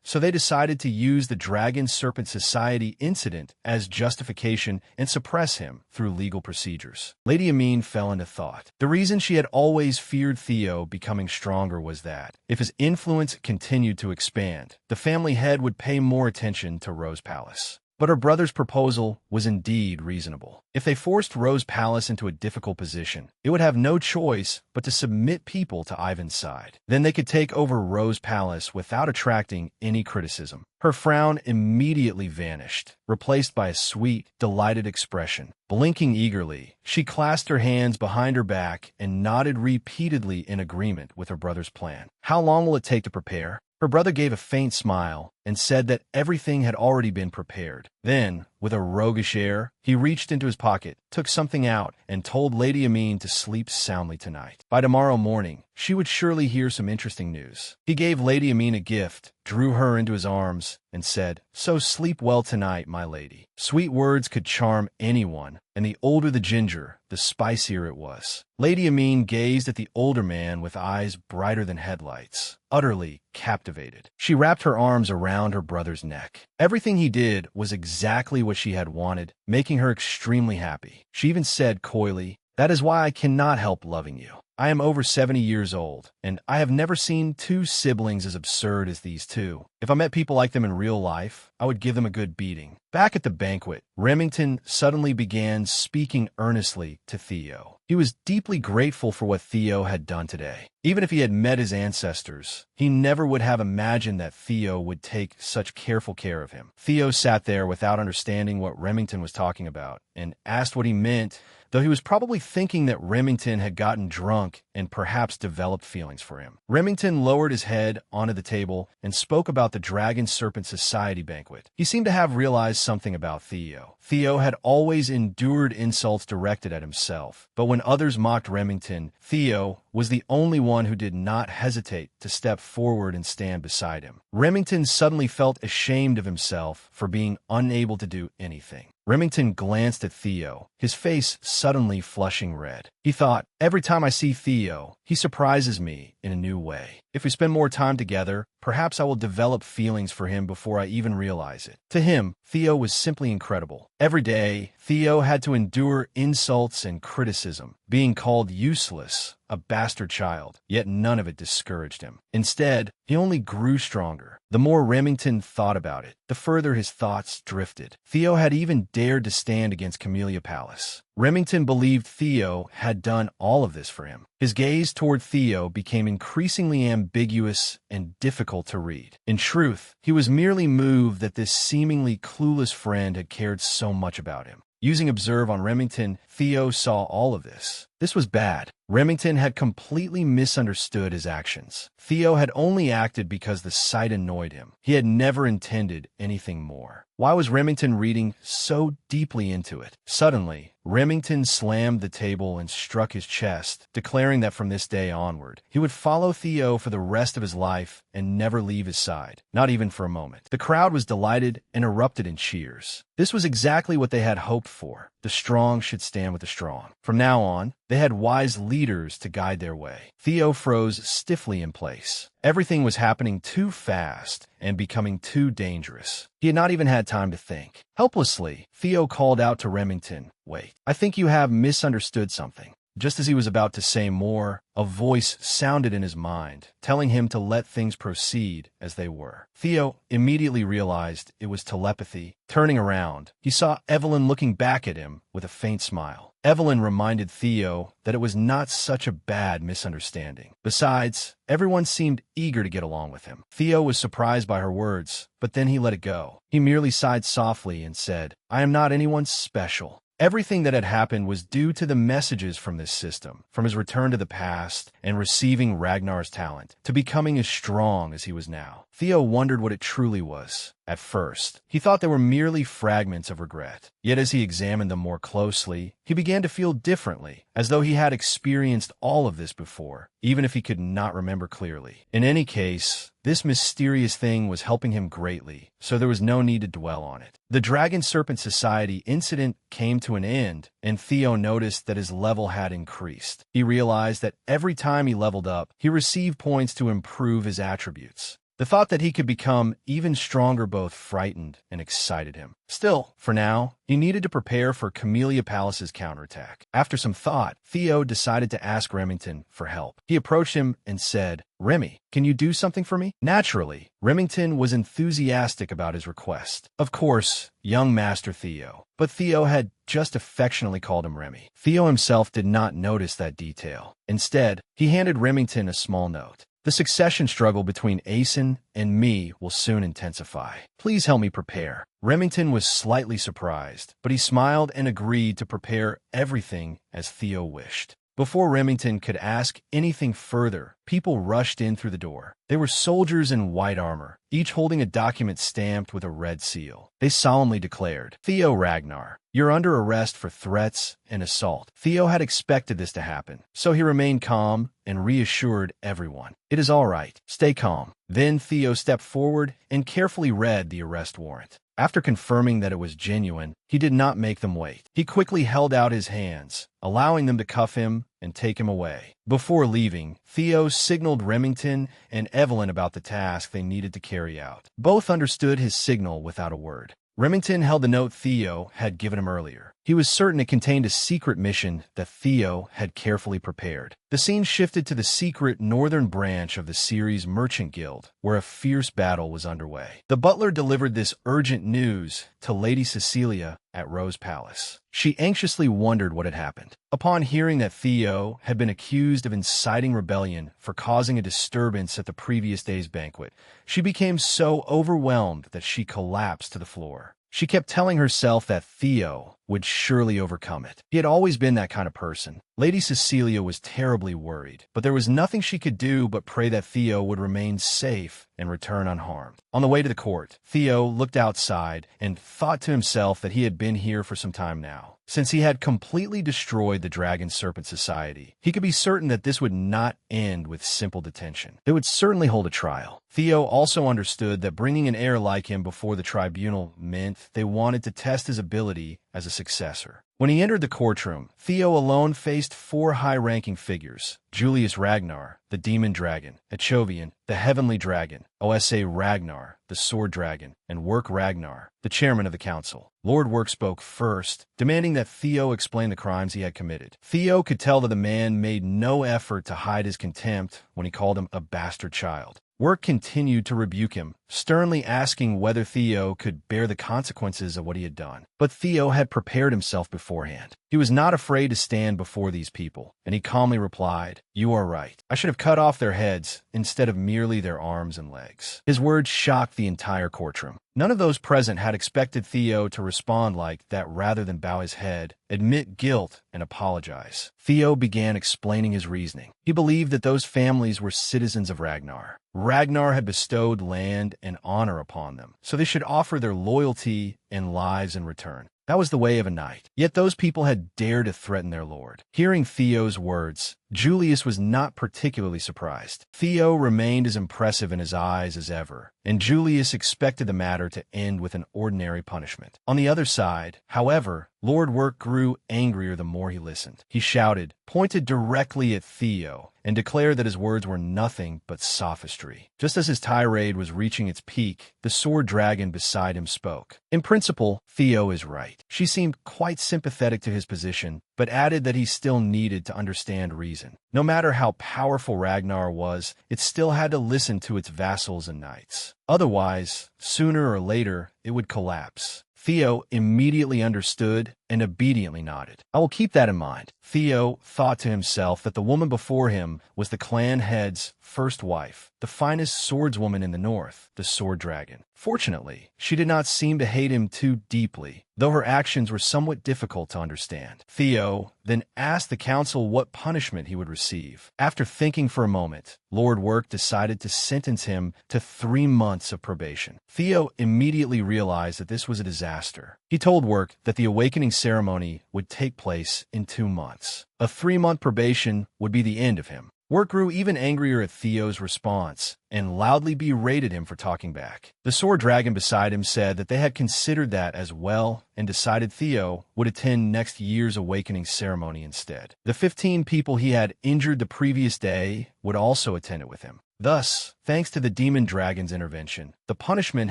so they decided to use the Dragon Serpent Society incident as justification and suppress him through legal procedures. Lady Amin fell into thought. The reason she had always feared Theo becoming stronger was that, if his influence continued to expand, the family head would pay more attention to Rose Palace. But her brother's proposal was indeed reasonable. If they forced Rose Palace into a difficult position, it would have no choice but to submit people to Ivan's side. Then they could take over Rose Palace without attracting any criticism. Her frown immediately vanished, replaced by a sweet, delighted expression. Blinking eagerly, she clasped her hands behind her back and nodded repeatedly in agreement with her brother's plan. "How long will it take to prepare?" Her brother gave a faint smile, and said that everything had already been prepared. Then, with a roguish air, he reached into his pocket, took something out, and told Lady Amin to sleep soundly tonight. By tomorrow morning, she would surely hear some interesting news. He gave Lady Amin a gift, drew her into his arms, and said, "So sleep well tonight, my lady." Sweet words could charm anyone, and the older the ginger, the spicier it was. Lady Amin gazed at the older man with eyes brighter than headlights, utterly captivated. She wrapped her arms around her brother's neck. Everything he did was exactly what she had wanted, making her extremely happy. She even said coyly, "That is why I cannot help loving you. I am over 70 years old, and I have never seen two siblings as absurd as these two. If I met people like them in real life, I would give them a good beating." Back at the banquet, Remington suddenly began speaking earnestly to Theo. He was deeply grateful for what Theo had done today. Even if he had met his ancestors, he never would have imagined that Theo would take such careful care of him. Theo sat there without understanding what Remington was talking about, and asked what he meant, though he was probably thinking that Remington had gotten drunk and perhaps developed feelings for him. Remington lowered his head onto the table and spoke about the Dragon Serpent Society banquet. He seemed to have realized something about Theo. Theo had always endured insults directed at himself, but when others mocked Remington, Theo was the only one who did not hesitate to step forward and stand beside him. Remington suddenly felt ashamed of himself for being unable to do anything. Remington glanced at Theo, his face suddenly flushing red. He thought, "Every time I see Theo, he surprises me in a new way. If we spend more time together, perhaps I will develop feelings for him before I even realize it." To him, Theo was simply incredible. Every day, Theo had to endure insults and criticism, being called useless, a bastard child, yet none of it discouraged him. Instead, he only grew stronger. The more Remington thought about it, the further his thoughts drifted. Theo had even dared to stand against Camellia Palace. Remington believed Theo had done all of this for him. His gaze toward Theo became increasingly ambiguous and difficult to read. In truth, he was merely moved that this seemingly clueless friend had cared so much about him. Using Observe on Remington, Theo saw all of this. This was bad. Remington had completely misunderstood his actions. Theo had only acted because the sight annoyed him. He had never intended anything more. Why was Remington reading so deeply into it? Suddenly, Remington slammed the table and struck his chest, declaring that from this day onward, he would follow Theo for the rest of his life and never leave his side, not even for a moment. The crowd was delighted and erupted in cheers. This was exactly what they had hoped for. The strong should stand with the strong. From now on, they had wise leaders to guide their way. Theo froze stiffly in place. Everything was happening too fast and becoming too dangerous. He had not even had time to think. Helplessly, Theo called out to Remington, "Wait, I think you have misunderstood something." Just as he was about to say more, a voice sounded in his mind, telling him to let things proceed as they were. Theo immediately realized it was telepathy. Turning around, he saw Evelyn looking back at him with a faint smile. Evelyn reminded Theo that it was not such a bad misunderstanding. Besides, everyone seemed eager to get along with him. Theo was surprised by her words, but then he let it go. He merely sighed softly and said, "I am not anyone special." Everything that had happened was due to the messages from this system, from his return to the past and receiving Ragnar's talent, to becoming as strong as he was now. Theo wondered what it truly was. At first, he thought they were merely fragments of regret. Yet as he examined them more closely, he began to feel differently, as though he had experienced all of this before, even if he could not remember clearly. In any case, this mysterious thing was helping him greatly, so there was no need to dwell on it. The Dragon Serpent Society incident came to an end, and Theo noticed that his level had increased. He realized that every time he leveled up, he received points to improve his attributes. The thought that he could become even stronger both frightened and excited him. Still, for now, he needed to prepare for Camellia Palace's counterattack. After some thought, Theo decided to ask Remington for help. He approached him and said, "Remy, can you do something for me?" Naturally, Remington was enthusiastic about his request. Of course, young Master Theo. But Theo had just affectionately called him Remy. Theo himself did not notice that detail. Instead, he handed Remington a small note. "The succession struggle between Asen and me will soon intensify. Please help me prepare." Remington was slightly surprised, but he smiled and agreed to prepare everything as Theo wished. Before Remington could ask anything further, people rushed in through the door. They were soldiers in white armor, each holding a document stamped with a red seal. They solemnly declared, "Theo Ragnar, you're under arrest for threats and assault." Theo had expected this to happen, so he remained calm and reassured everyone. "It is all right. Stay calm." Then Theo stepped forward and carefully read the arrest warrant. After confirming that it was genuine, he did not make them wait. He quickly held out his hands, allowing them to cuff him and take him away. Before leaving, Theo signaled Remington and Evelyn about the task they needed to carry out. Both understood his signal without a word. Remington held the note Theo had given him earlier. He was certain it contained a secret mission that Theo had carefully prepared. The scene shifted to the secret northern branch of the Ceres Merchant Guild, where a fierce battle was underway. The butler delivered this urgent news to Lady Cecilia at Rose Palace. She anxiously wondered what had happened. Upon hearing that Theo had been accused of inciting rebellion for causing a disturbance at the previous day's banquet, she became so overwhelmed that she collapsed to the floor. She kept telling herself that Theo would surely overcome it. He had always been that kind of person. Lady Cecilia was terribly worried, but there was nothing she could do but pray that Theo would remain safe and return unharmed. On the way to the court, Theo looked outside and thought to himself that he had been here for some time now. Since he had completely destroyed the Dragon Serpent Society, he could be certain that this would not end with simple detention. They would certainly hold a trial. Theo also understood that bringing an heir like him before the tribunal meant they wanted to test his ability as a successor. When he entered the courtroom, Theo alone faced four high-ranking figures: Julius Ragnar, the Demon Dragon; Echovian, the Heavenly Dragon; Osa Ragnar, the Sword Dragon; and Work Ragnar, the chairman of the council. Lord Work spoke first, demanding that Theo explain the crimes he had committed. Theo could tell that the man made no effort to hide his contempt when he called him a bastard child. Work continued to rebuke him, sternly asking whether Theo could bear the consequences of what he had done. But Theo had prepared himself beforehand. He was not afraid to stand before these people, and he calmly replied, "You are right. I should have cut off their heads instead of merely their arms and legs." His words shocked the entire courtroom. None of those present had expected Theo to respond like that rather than bow his head, admit guilt, and apologize. Theo began explaining his reasoning. He believed that those families were citizens of Ragnar. Ragnar had bestowed land and honor upon them, so they should offer their loyalty and lives in return. That was the way of a knight. Yet those people had dared to threaten their lord. Hearing Theo's words, Julius was not particularly surprised. Theo remained as impressive in his eyes as ever, and Julius expected the matter to end with an ordinary punishment. On the other side, however, Lord Work grew angrier the more he listened. He shouted, pointed directly at Theo, and declared that his words were nothing but sophistry. Just as his tirade was reaching its peak, the sword dragon beside him spoke. In principle, Theo is right. She seemed quite sympathetic to his position, but added that he still needed to understand reason. No matter how powerful Ragnar was, it still had to listen to its vassals and knights. Otherwise, sooner or later, it would collapse. Theo immediately understood and obediently nodded. I will keep that in mind. Theo thought to himself that the woman before him was the clan head's first wife, the finest swordswoman in the north, the Sword Dragon. Fortunately, she did not seem to hate him too deeply, though her actions were somewhat difficult to understand. Theo then asked the council what punishment he would receive. After thinking for a moment, Lord Work decided to sentence him to 3 months of probation. Theo immediately realized that this was a disaster. He told Work that the awakening ceremony would take place in 2 months. A 3-month probation would be the end of him. Work grew even angrier at Theo's response and loudly berated him for talking back. The sword dragon beside him said that they had considered that as well and decided Theo would attend next year's awakening ceremony instead. The 15 people he had injured the previous day would also attend it with him. Thus, thanks to the demon dragon's intervention, the punishment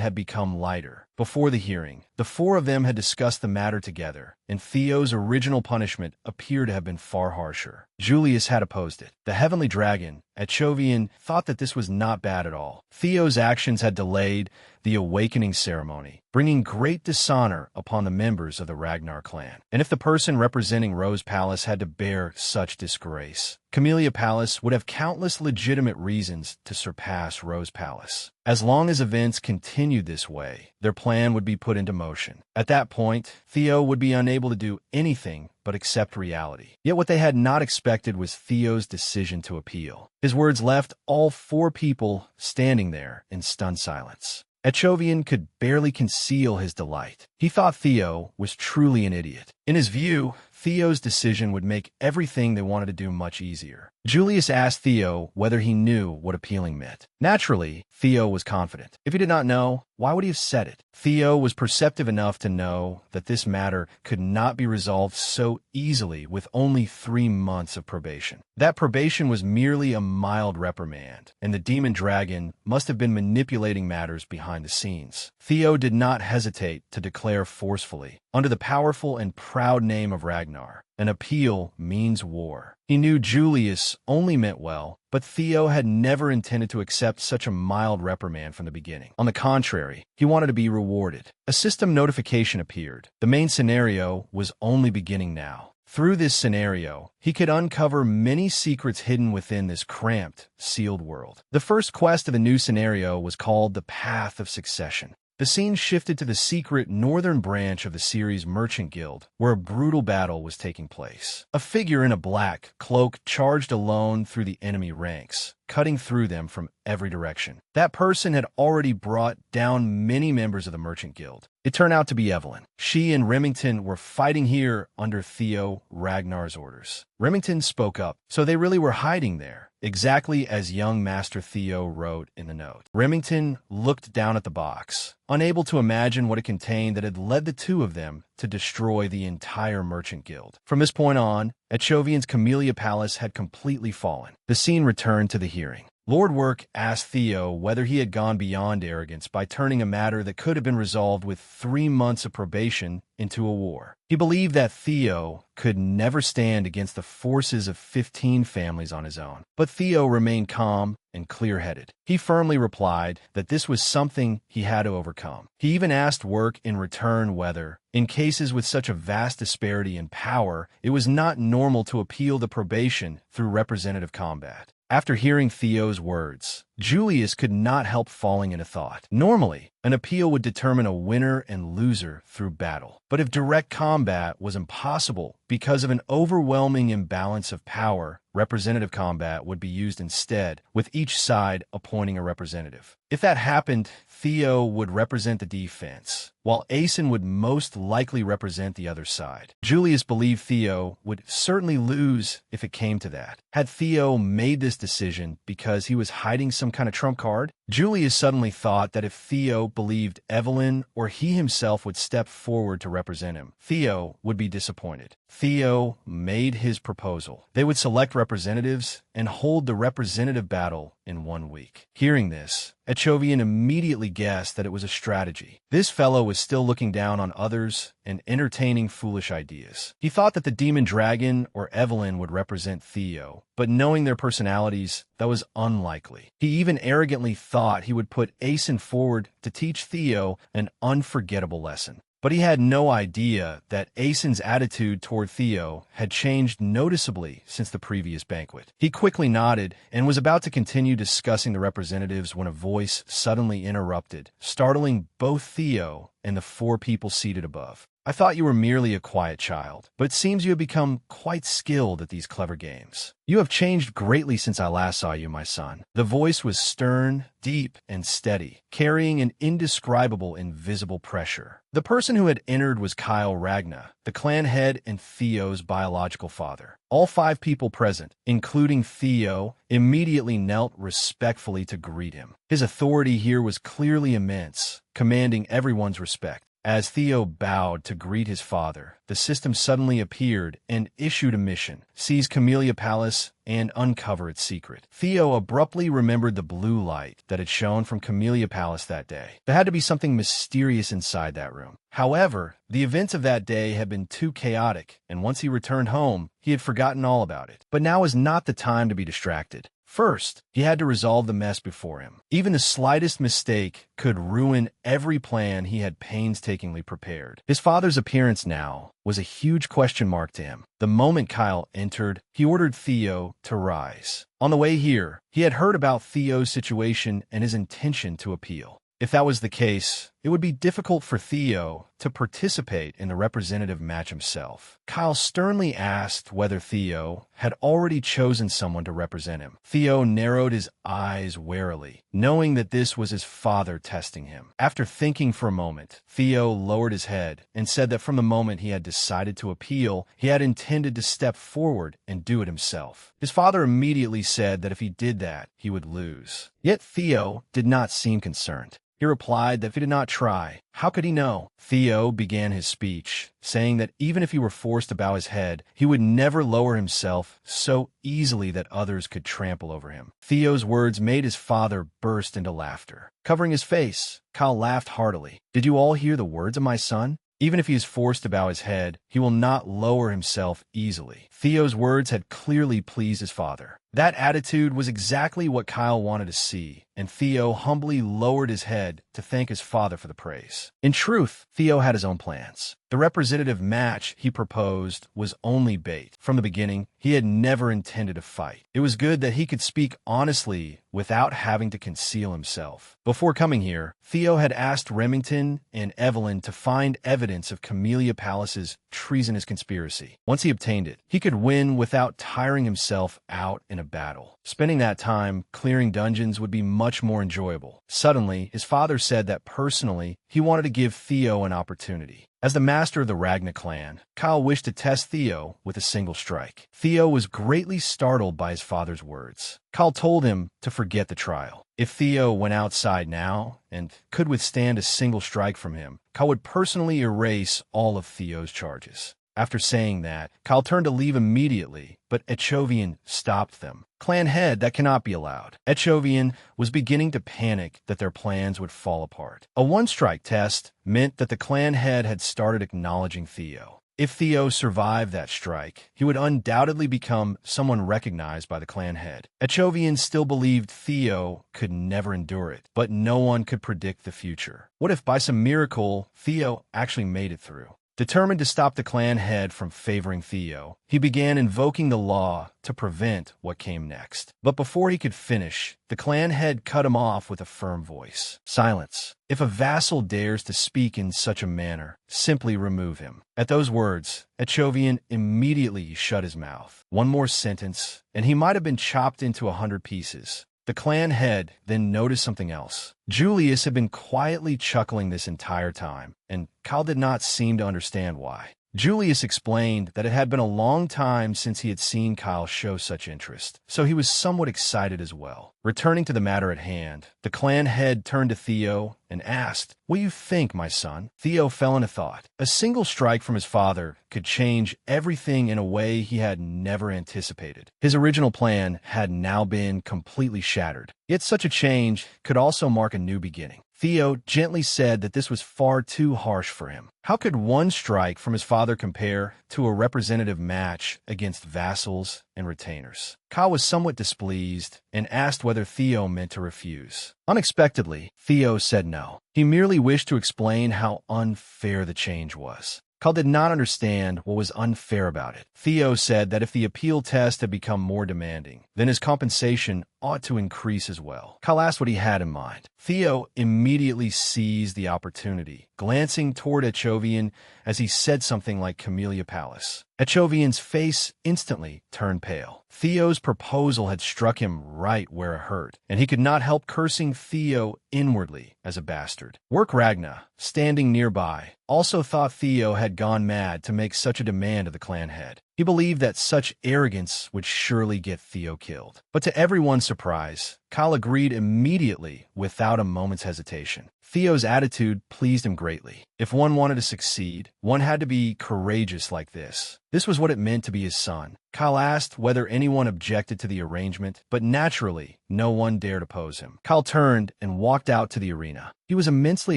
had become lighter. Before the hearing, the 4 of them had discussed the matter together, and Theo's original punishment appeared to have been far harsher. Julius had opposed it. The heavenly dragon, Echovian, thought that this was not bad at all. Theo's actions had delayed the awakening ceremony, bringing great dishonor upon the members of the Ragnar clan. And if the person representing Rose Palace had to bear such disgrace, Camellia Palace would have countless legitimate reasons to surpass bypass Rose Palace. As long as events continued this way, their plan would be put into motion. At that point, Theo would be unable to do anything but accept reality. Yet what they had not expected was Theo's decision to appeal. His words left all 4 people standing there in stunned silence. Echovian could barely conceal his delight. He thought Theo was truly an idiot. In his view, Theo's decision would make everything they wanted to do much easier. Julius asked Theo whether he knew what appealing meant. Naturally, Theo was confident. If he did not know, why would he have said it? Theo was perceptive enough to know that this matter could not be resolved so easily with only 3 months of probation. That probation was merely a mild reprimand, and the demon dragon must have been manipulating matters behind the scenes. Theo did not hesitate to declare forcefully, under the powerful and proud name of Ragnar, an appeal means war. He knew Julius only meant well, but Theo had never intended to accept such a mild reprimand from the beginning. On the contrary, he wanted to be rewarded. A system notification appeared. The main scenario was only beginning now. Through this scenario, he could uncover many secrets hidden within this cramped, sealed world. The first quest of the new scenario was called The Path of Succession. The scene shifted to the secret northern branch of the series' Merchant Guild, where a brutal battle was taking place. A figure in a black cloak charged alone through the enemy ranks, cutting through them from every direction. That person had already brought down many members of the Merchant Guild. It turned out to be Evelyn. She and Remington were fighting here under Theo Ragnar's orders. Remington spoke up, so they really were hiding there, exactly as young Master Theo wrote in the note. Remington looked down at the box, unable to imagine what it contained that had led the 2 of them to destroy the entire Merchant Guild. From this point on, Echovian's Camellia Palace had completely fallen. The scene returned to the hearing. Lord Work asked Theo whether he had gone beyond arrogance by turning a matter that could have been resolved with 3 months of probation into a war. He believed that Theo could never stand against the forces of 15 families on his own. But Theo remained calm and clear-headed. He firmly replied that this was something he had to overcome. He even asked Work in return whether, in cases with such a vast disparity in power, it was not normal to appeal the probation through representative combat. After hearing Theo's words, Julius could not help falling into thought. Normally, an appeal would determine a winner and loser through battle. But if direct combat was impossible because of an overwhelming imbalance of power, representative combat would be used instead, with each side appointing a representative. If that happened, Theo would represent the defense, while Aeson would most likely represent the other side. Julius believed Theo would certainly lose if it came to that. Had Theo made this decision because he was hiding some kind of trump card? Julius suddenly thought that if Theo believed Evelyn or he himself would step forward to represent him, Theo would be disappointed. Theo made his proposal. They would select representatives and hold the representative battle in 1 week. Hearing this, Echovian immediately guessed that it was a strategy. This fellow was still looking down on others and entertaining foolish ideas. He thought that the demon dragon or Evelyn would represent Theo, but knowing their personalities, that was unlikely. He even arrogantly thought he would put Aeson forward to teach Theo an unforgettable lesson. But he had no idea that Aeson's attitude toward Theo had changed noticeably since the previous banquet. He quickly nodded and was about to continue discussing the representatives when a voice suddenly interrupted, startling both Theo and the 4 people seated above. I thought you were merely a quiet child, but it seems you have become quite skilled at these clever games. You have changed greatly since I last saw you, my son. The voice was stern, deep, and steady, carrying an indescribable invisible pressure. The person who had entered was Kyle Ragna, the clan head and Theo's biological father. All 5 people present, including Theo, immediately knelt respectfully to greet him. His authority here was clearly immense, commanding everyone's respect. As Theo bowed to greet his father, the system suddenly appeared and issued a mission: seize Camellia Palace and uncover its secret. Theo abruptly remembered the blue light that had shone from Camellia Palace that day. There had to be something mysterious inside that room. However, the events of that day had been too chaotic, and once he returned home, he had forgotten all about it. But now was not the time to be distracted. First, he had to resolve the mess before him. Even the slightest mistake could ruin every plan he had painstakingly prepared. His father's appearance now was a huge question mark to him. The moment Kyle entered, he ordered Theo to rise. On the way here, he had heard about Theo's situation and his intention to appeal. If that was the case, it would be difficult for Theo to participate in the representative match himself. Kyle sternly asked whether Theo had already chosen someone to represent him. Theo narrowed his eyes warily, knowing that this was his father testing him. After thinking for a moment, Theo lowered his head and said that from the moment he had decided to appeal, he had intended to step forward and do it himself. His father immediately said that if he did that, he would lose. Yet Theo did not seem concerned. He replied that if he did not try, how could he know? Theo began his speech, saying that even if he were forced to bow his head, he would never lower himself so easily that others could trample over him. Theo's words made his father burst into laughter. Covering his face, Kyle laughed heartily. "Did you all hear the words of my son? Even if he is forced to bow his head, he will not lower himself easily." Theo's words had clearly pleased his father. That attitude was exactly what Kyle wanted to see, and Theo humbly lowered his head to thank his father for the praise. In truth, Theo had his own plans. The representative match he proposed was only bait. From the beginning, he had never intended to fight. It was good that he could speak honestly without having to conceal himself. Before coming here, Theo had asked Remington and Evelyn to find evidence of Camellia Palace's treasonous conspiracy. Once he obtained it, he could win without tiring himself out in a battle. Spending that time clearing dungeons would be much more enjoyable. Suddenly, his father said that personally, he wanted to give Theo an opportunity. As the master of the Ragna clan, Kyle wished to test Theo with a single strike. Theo was greatly startled by his father's words. Kyle told him to forget the trial. If Theo went outside now and could withstand a single strike from him, Kyle would personally erase all of Theo's charges. After saying that, Kyle turned to leave immediately, but Echovian stopped them. "Clan head, that cannot be allowed." Echovian was beginning to panic that their plans would fall apart. A one-strike test meant that the clan head had started acknowledging Theo. If Theo survived that strike, he would undoubtedly become someone recognized by the clan head. Echovian still believed Theo could never endure it, but no one could predict the future. What if by some miracle, Theo actually made it through? Determined to stop the clan head from favoring Theo, he began invoking the law to prevent what came next. But before he could finish, the clan head cut him off with a firm voice. "Silence. If a vassal dares to speak in such a manner, simply remove him." At those words, Echovian immediately shut his mouth. One more sentence, and he might have been chopped into 100 pieces. The clan head then noticed something else. Julius had been quietly chuckling this entire time, and Kyle did not seem to understand why. Julius explained that it had been a long time since he had seen Kyle show such interest, so he was somewhat excited as well. Returning to the matter at hand, the clan head turned to Theo and asked, "What do you think, my son?" Theo fell into thought. A single strike from his father could change everything in a way he had never anticipated. His original plan had now been completely shattered. Yet such a change could also mark a new beginning. Theo gently said that this was far too harsh for him. How could one strike from his father compare to a representative match against vassals and retainers? Kyle was somewhat displeased and asked whether Theo meant to refuse. Unexpectedly, Theo said no. He merely wished to explain how unfair the change was. Kyle did not understand what was unfair about it. Theo said that if the appeal test had become more demanding, then his compensation ought to increase as well. Kyle asked what he had in mind. Theo immediately seized the opportunity, glancing toward Echovian as he said something like Camellia Palace. Echovian's face instantly turned pale. Theo's proposal had struck him right where it hurt, and he could not help cursing Theo inwardly as a bastard. Work Ragna, standing nearby, also thought Theo had gone mad to make such a demand of the clan head. He believed that such arrogance would surely get Theo killed. But to everyone's surprise, Kyle agreed immediately without a moment's hesitation. Theo's attitude pleased him greatly. If one wanted to succeed, one had to be courageous like this. This was what it meant to be his son. Kyle asked whether anyone objected to the arrangement, but naturally, no one dared oppose him. Kyle turned and walked out to the arena. He was immensely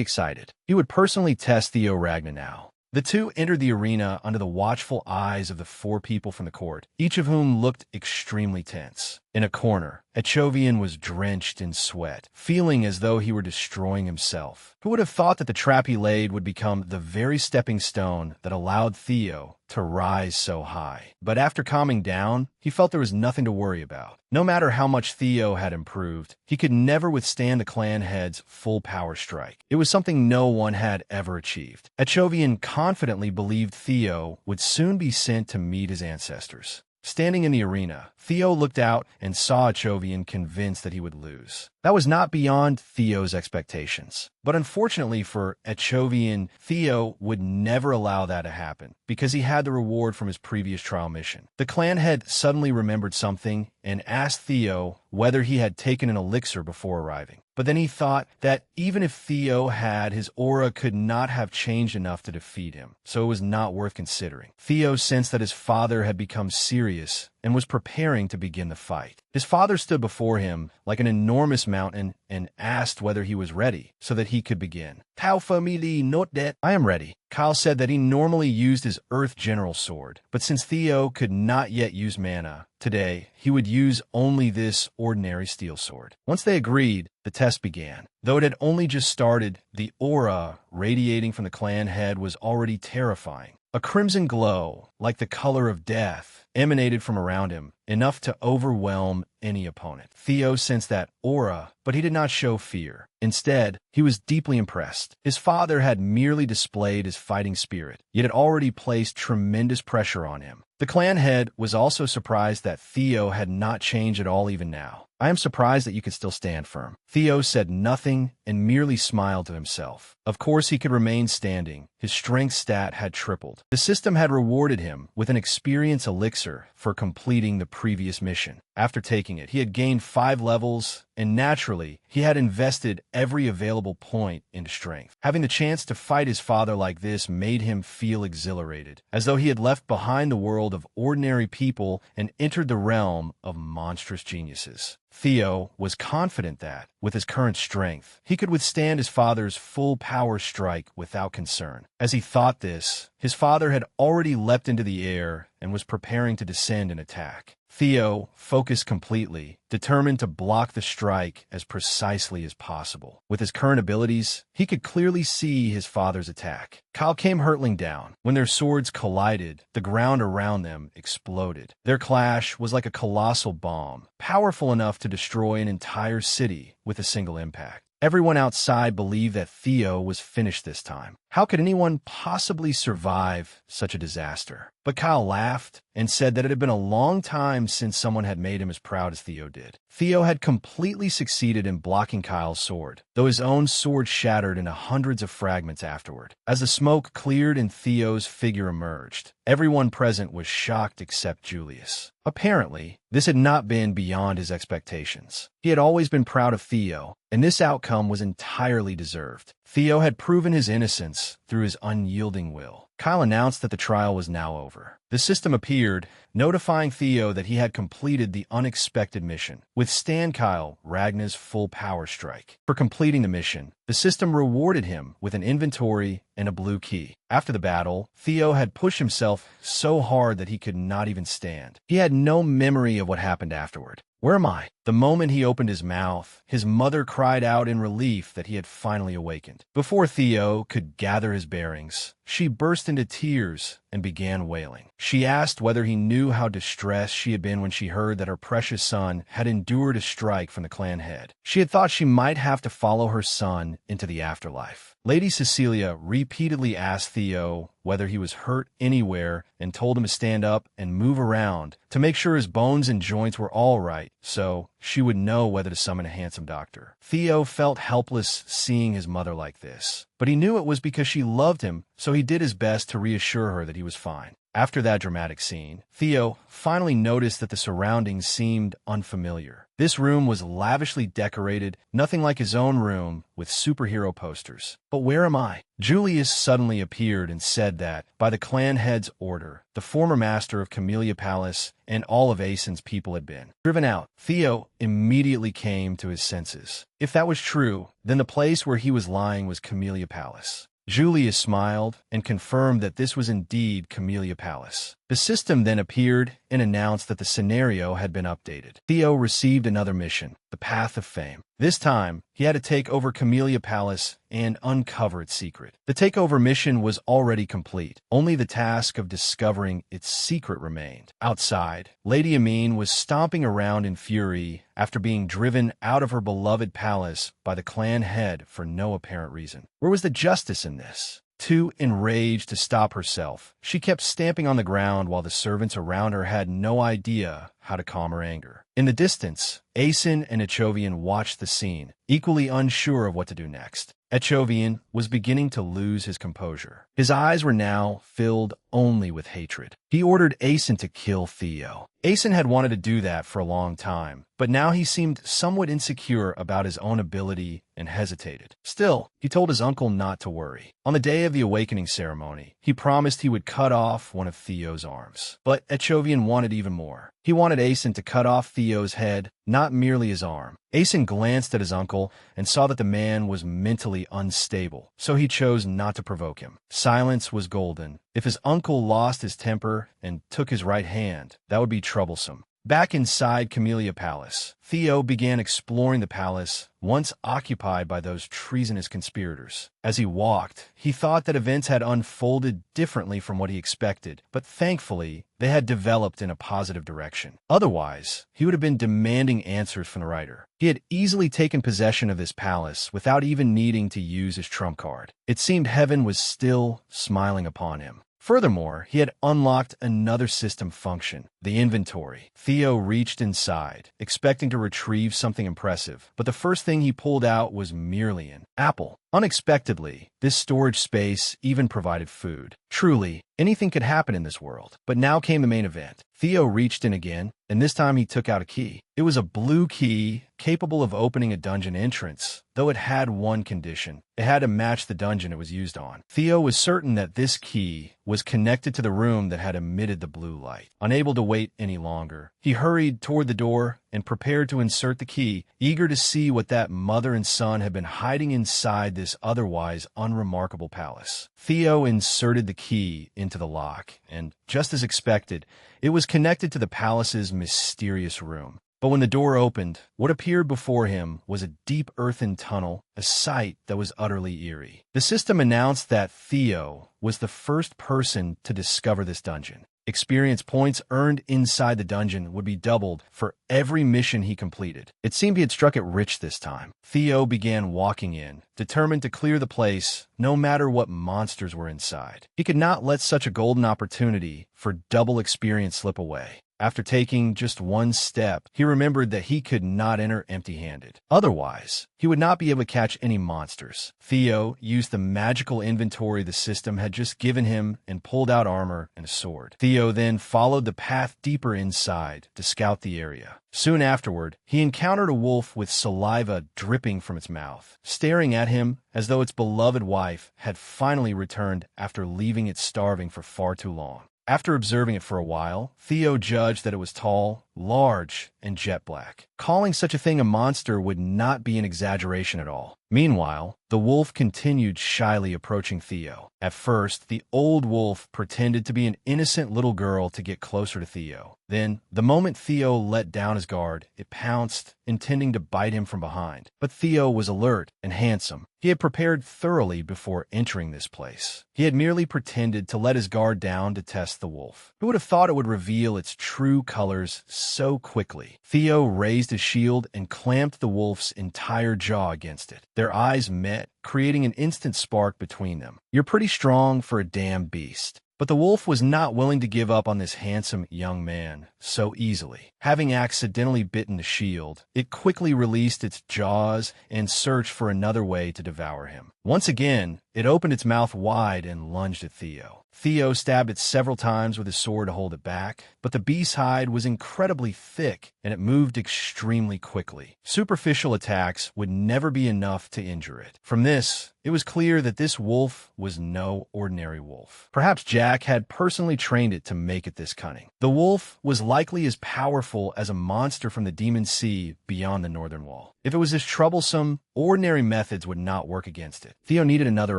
excited. He would personally test Theo Ragna now. The two entered the arena under the watchful eyes of the four people from the court, each of whom looked extremely tense. In a corner, Echovian was drenched in sweat, feeling as though he were destroying himself. Who would have thought that the trap he laid would become the very stepping stone that allowed Theo to rise so high? But after calming down, he felt there was nothing to worry about. No matter how much Theo had improved, he could never withstand the clan head's full power strike. It was something no one had ever achieved. Echovian confidently believed Theo would soon be sent to meet his ancestors. Standing in the arena, Theo looked out and saw Echovian, convinced that he would lose. That was not beyond Theo's expectations. But unfortunately for Echovian, Theo would never allow that to happen because he had the reward from his previous trial mission. The clan head suddenly remembered something and asked Theo whether he had taken an elixir before arriving. But then he thought that even if Theo had, his aura could not have changed enough to defeat him, so it was not worth considering. Theo sensed that his father had become serious and was preparing to begin the fight. His father stood before him like an enormous mountain and asked whether he was ready so that he could begin. Tau family not that. I am ready. Kyle said that he normally used his Earth General sword, but since Theo could not yet use mana, today he would use only this ordinary steel sword. Once they agreed, the test began. Though it had only just started, the aura radiating from the clan head was already terrifying. A crimson glow, like the color of death, emanated from around him, enough to overwhelm any opponent. Theo sensed that aura, but he did not show fear. Instead, he was deeply impressed. His father had merely displayed his fighting spirit, yet it already placed tremendous pressure on him. The clan head was also surprised that Theo had not changed at all even now. I am surprised that you could still stand firm. Theo said nothing and merely smiled to himself. Of course he could remain standing. His strength stat had tripled. The system had rewarded him with an experience elixir for completing the previous mission. After taking it, he had gained 5 levels, and naturally, he had invested every available point into strength. Having the chance to fight his father like this made him feel exhilarated, as though he had left behind the world of ordinary people and entered the realm of monstrous geniuses. Theo was confident that, with his current strength, he could withstand his father's full power strike without concern. As he thought this, his father had already leapt into the air and was preparing to descend and attack. Theo focused completely, determined to block the strike as precisely as possible. With his current abilities, he could clearly see his father's attack. Kyle came hurtling down. When their swords collided, the ground around them exploded. Their clash was like a colossal bomb, powerful enough to destroy an entire city with a single impact. Everyone outside believed that Theo was finished this time. How could anyone possibly survive such a disaster? But Kyle laughed and said that it had been a long time since someone had made him as proud as Theo did. Theo had completely succeeded in blocking Kyle's sword, though his own sword shattered into hundreds of fragments afterward. As the smoke cleared and Theo's figure emerged, everyone present was shocked except Julius. Apparently, this had not been beyond his expectations. He had always been proud of Theo, and this outcome was entirely deserved. Theo had proven his innocence through his unyielding will. Kyle announced that the trial was now over. The system appeared, notifying Theo that he had completed the unexpected mission, withstand Kyle Ragnar's full power strike. For completing the mission, the system rewarded him with an inventory and a blue key. After the battle, Theo had pushed himself so hard that he could not even stand. He had no memory of what happened afterward. Where am I? The moment he opened his mouth, his mother cried out in relief that he had finally awakened. Before Theo could gather his bearings, she burst into tears and began wailing. She asked whether he knew how distressed she had been when she heard that her precious son had endured a strike from the clan head. She had thought she might have to follow her son into the afterlife. Lady Cecilia repeatedly asked Theo whether he was hurt anywhere and told him to stand up and move around to make sure his bones and joints were all right, so she would know whether to summon a handsome doctor. Theo felt helpless seeing his mother like this, but he knew it was because she loved him, so he did his best to reassure her that he was fine. After that dramatic scene, Theo finally noticed that the surroundings seemed unfamiliar. This room was lavishly decorated, nothing like his own room, with superhero posters. But where am I? Julius suddenly appeared and said that, by the clan head's order, the former master of Camellia Palace and all of Aesen's people had been driven out. Theo immediately came to his senses. If that was true, then the place where he was lying was Camellia Palace. Julius smiled and confirmed that this was indeed Camellia Palace. The system then appeared and announced that the scenario had been updated. Theo received another mission, the Path of Fame. This time, he had to take over Camellia Palace and uncover its secret. The takeover mission was already complete. Only the task of discovering its secret remained. Outside, Lady Amin was stomping around in fury after being driven out of her beloved palace by the clan head for no apparent reason. Where was the justice in this? Too enraged to stop herself, she kept stamping on the ground while the servants around her had no idea how to calm her anger. In the distance, Aeson and Echovian watched the scene, equally unsure of what to do next. Echovian was beginning to lose his composure. His eyes were now filled only with hatred. He ordered Aeson to kill Theo. Aeson had wanted to do that for a long time, but now he seemed somewhat insecure about his own ability and hesitated. Still, he told his uncle not to worry. On the day of the awakening ceremony, he promised he would cut off one of Theo's arms. But Echovian wanted even more. He wanted Aeson to cut off Theo's head, not merely his arm. Aeson glanced at his uncle and saw that the man was mentally unstable, so he chose not to provoke him. Silence was golden. If his uncle lost his temper and took his right hand, that would be troublesome. Back inside Camellia Palace, Theo began exploring the palace, once occupied by those treasonous conspirators. As he walked, he thought that events had unfolded differently from what he expected, but thankfully, they had developed in a positive direction. Otherwise, he would have been demanding answers from the writer. He had easily taken possession of this palace without even needing to use his trump card. It seemed heaven was still smiling upon him. Furthermore, he had unlocked another system function, the inventory. Theo reached inside, expecting to retrieve something impressive, but the first thing he pulled out was merely an apple. Unexpectedly, this storage space even provided food. Truly, anything could happen in this world. But now came the main event. Theo reached in again, and this time he took out a key. It was a blue key, capable of opening a dungeon entrance, though it had one condition. It had to match the dungeon it was used on. Theo was certain that this key was connected to the room that had emitted the blue light. Unable to wait any longer, he hurried toward the door and prepared to insert the key, eager to see what that mother and son had been hiding inside this otherwise unremarkable palace. Theo inserted the key into the lock, and, just as expected, it was connected to the palace's mysterious room. But when the door opened, what appeared before him was a deep earthen tunnel, a sight that was utterly eerie. The system announced that Theo was the first person to discover this dungeon. Experience points earned inside the dungeon would be doubled for every mission he completed. It seemed he had struck it rich this time. Theo began walking in, determined to clear the place no matter what monsters were inside. He could not let such a golden opportunity for double experience slip away. After taking just one step, he remembered that he could not enter empty-handed. Otherwise, he would not be able to catch any monsters. Theo used the magical inventory the system had just given him and pulled out armor and a sword. Theo then followed the path deeper inside to scout the area. Soon afterward, he encountered a wolf with saliva dripping from its mouth, staring at him as though its beloved wife had finally returned after leaving it starving for far too long. After observing it for a while, Theo judged that it was tall, large, and jet black. Calling such a thing a monster would not be an exaggeration at all. Meanwhile, the wolf continued shyly approaching Theo. At first, the old wolf pretended to be an innocent little girl to get closer to Theo. Then, the moment Theo let down his guard, it pounced, intending to bite him from behind. But Theo was alert and handsome. He had prepared thoroughly before entering this place. He had merely pretended to let his guard down to test the wolf. Who would have thought it would reveal its true colors so quickly? Theo raised his shield and clamped the wolf's entire jaw against it. Their eyes met, creating an instant spark between them. "You're pretty strong for a damn beast." But the wolf was not willing to give up on this handsome young man so easily. Having accidentally bitten the shield, it quickly released its jaws and searched for another way to devour him. Once again, it opened its mouth wide and lunged at Theo. Theo stabbed it several times with his sword to hold it back, but the beast's hide was incredibly thick and it moved extremely quickly. Superficial attacks would never be enough to injure it. From this, it was clear that this wolf was no ordinary wolf. Perhaps Jack had personally trained it to make it this cunning. The wolf was likely as powerful as a monster from the Demon Sea beyond the northern wall. If it was as troublesome, ordinary methods would not work against it. Theo needed another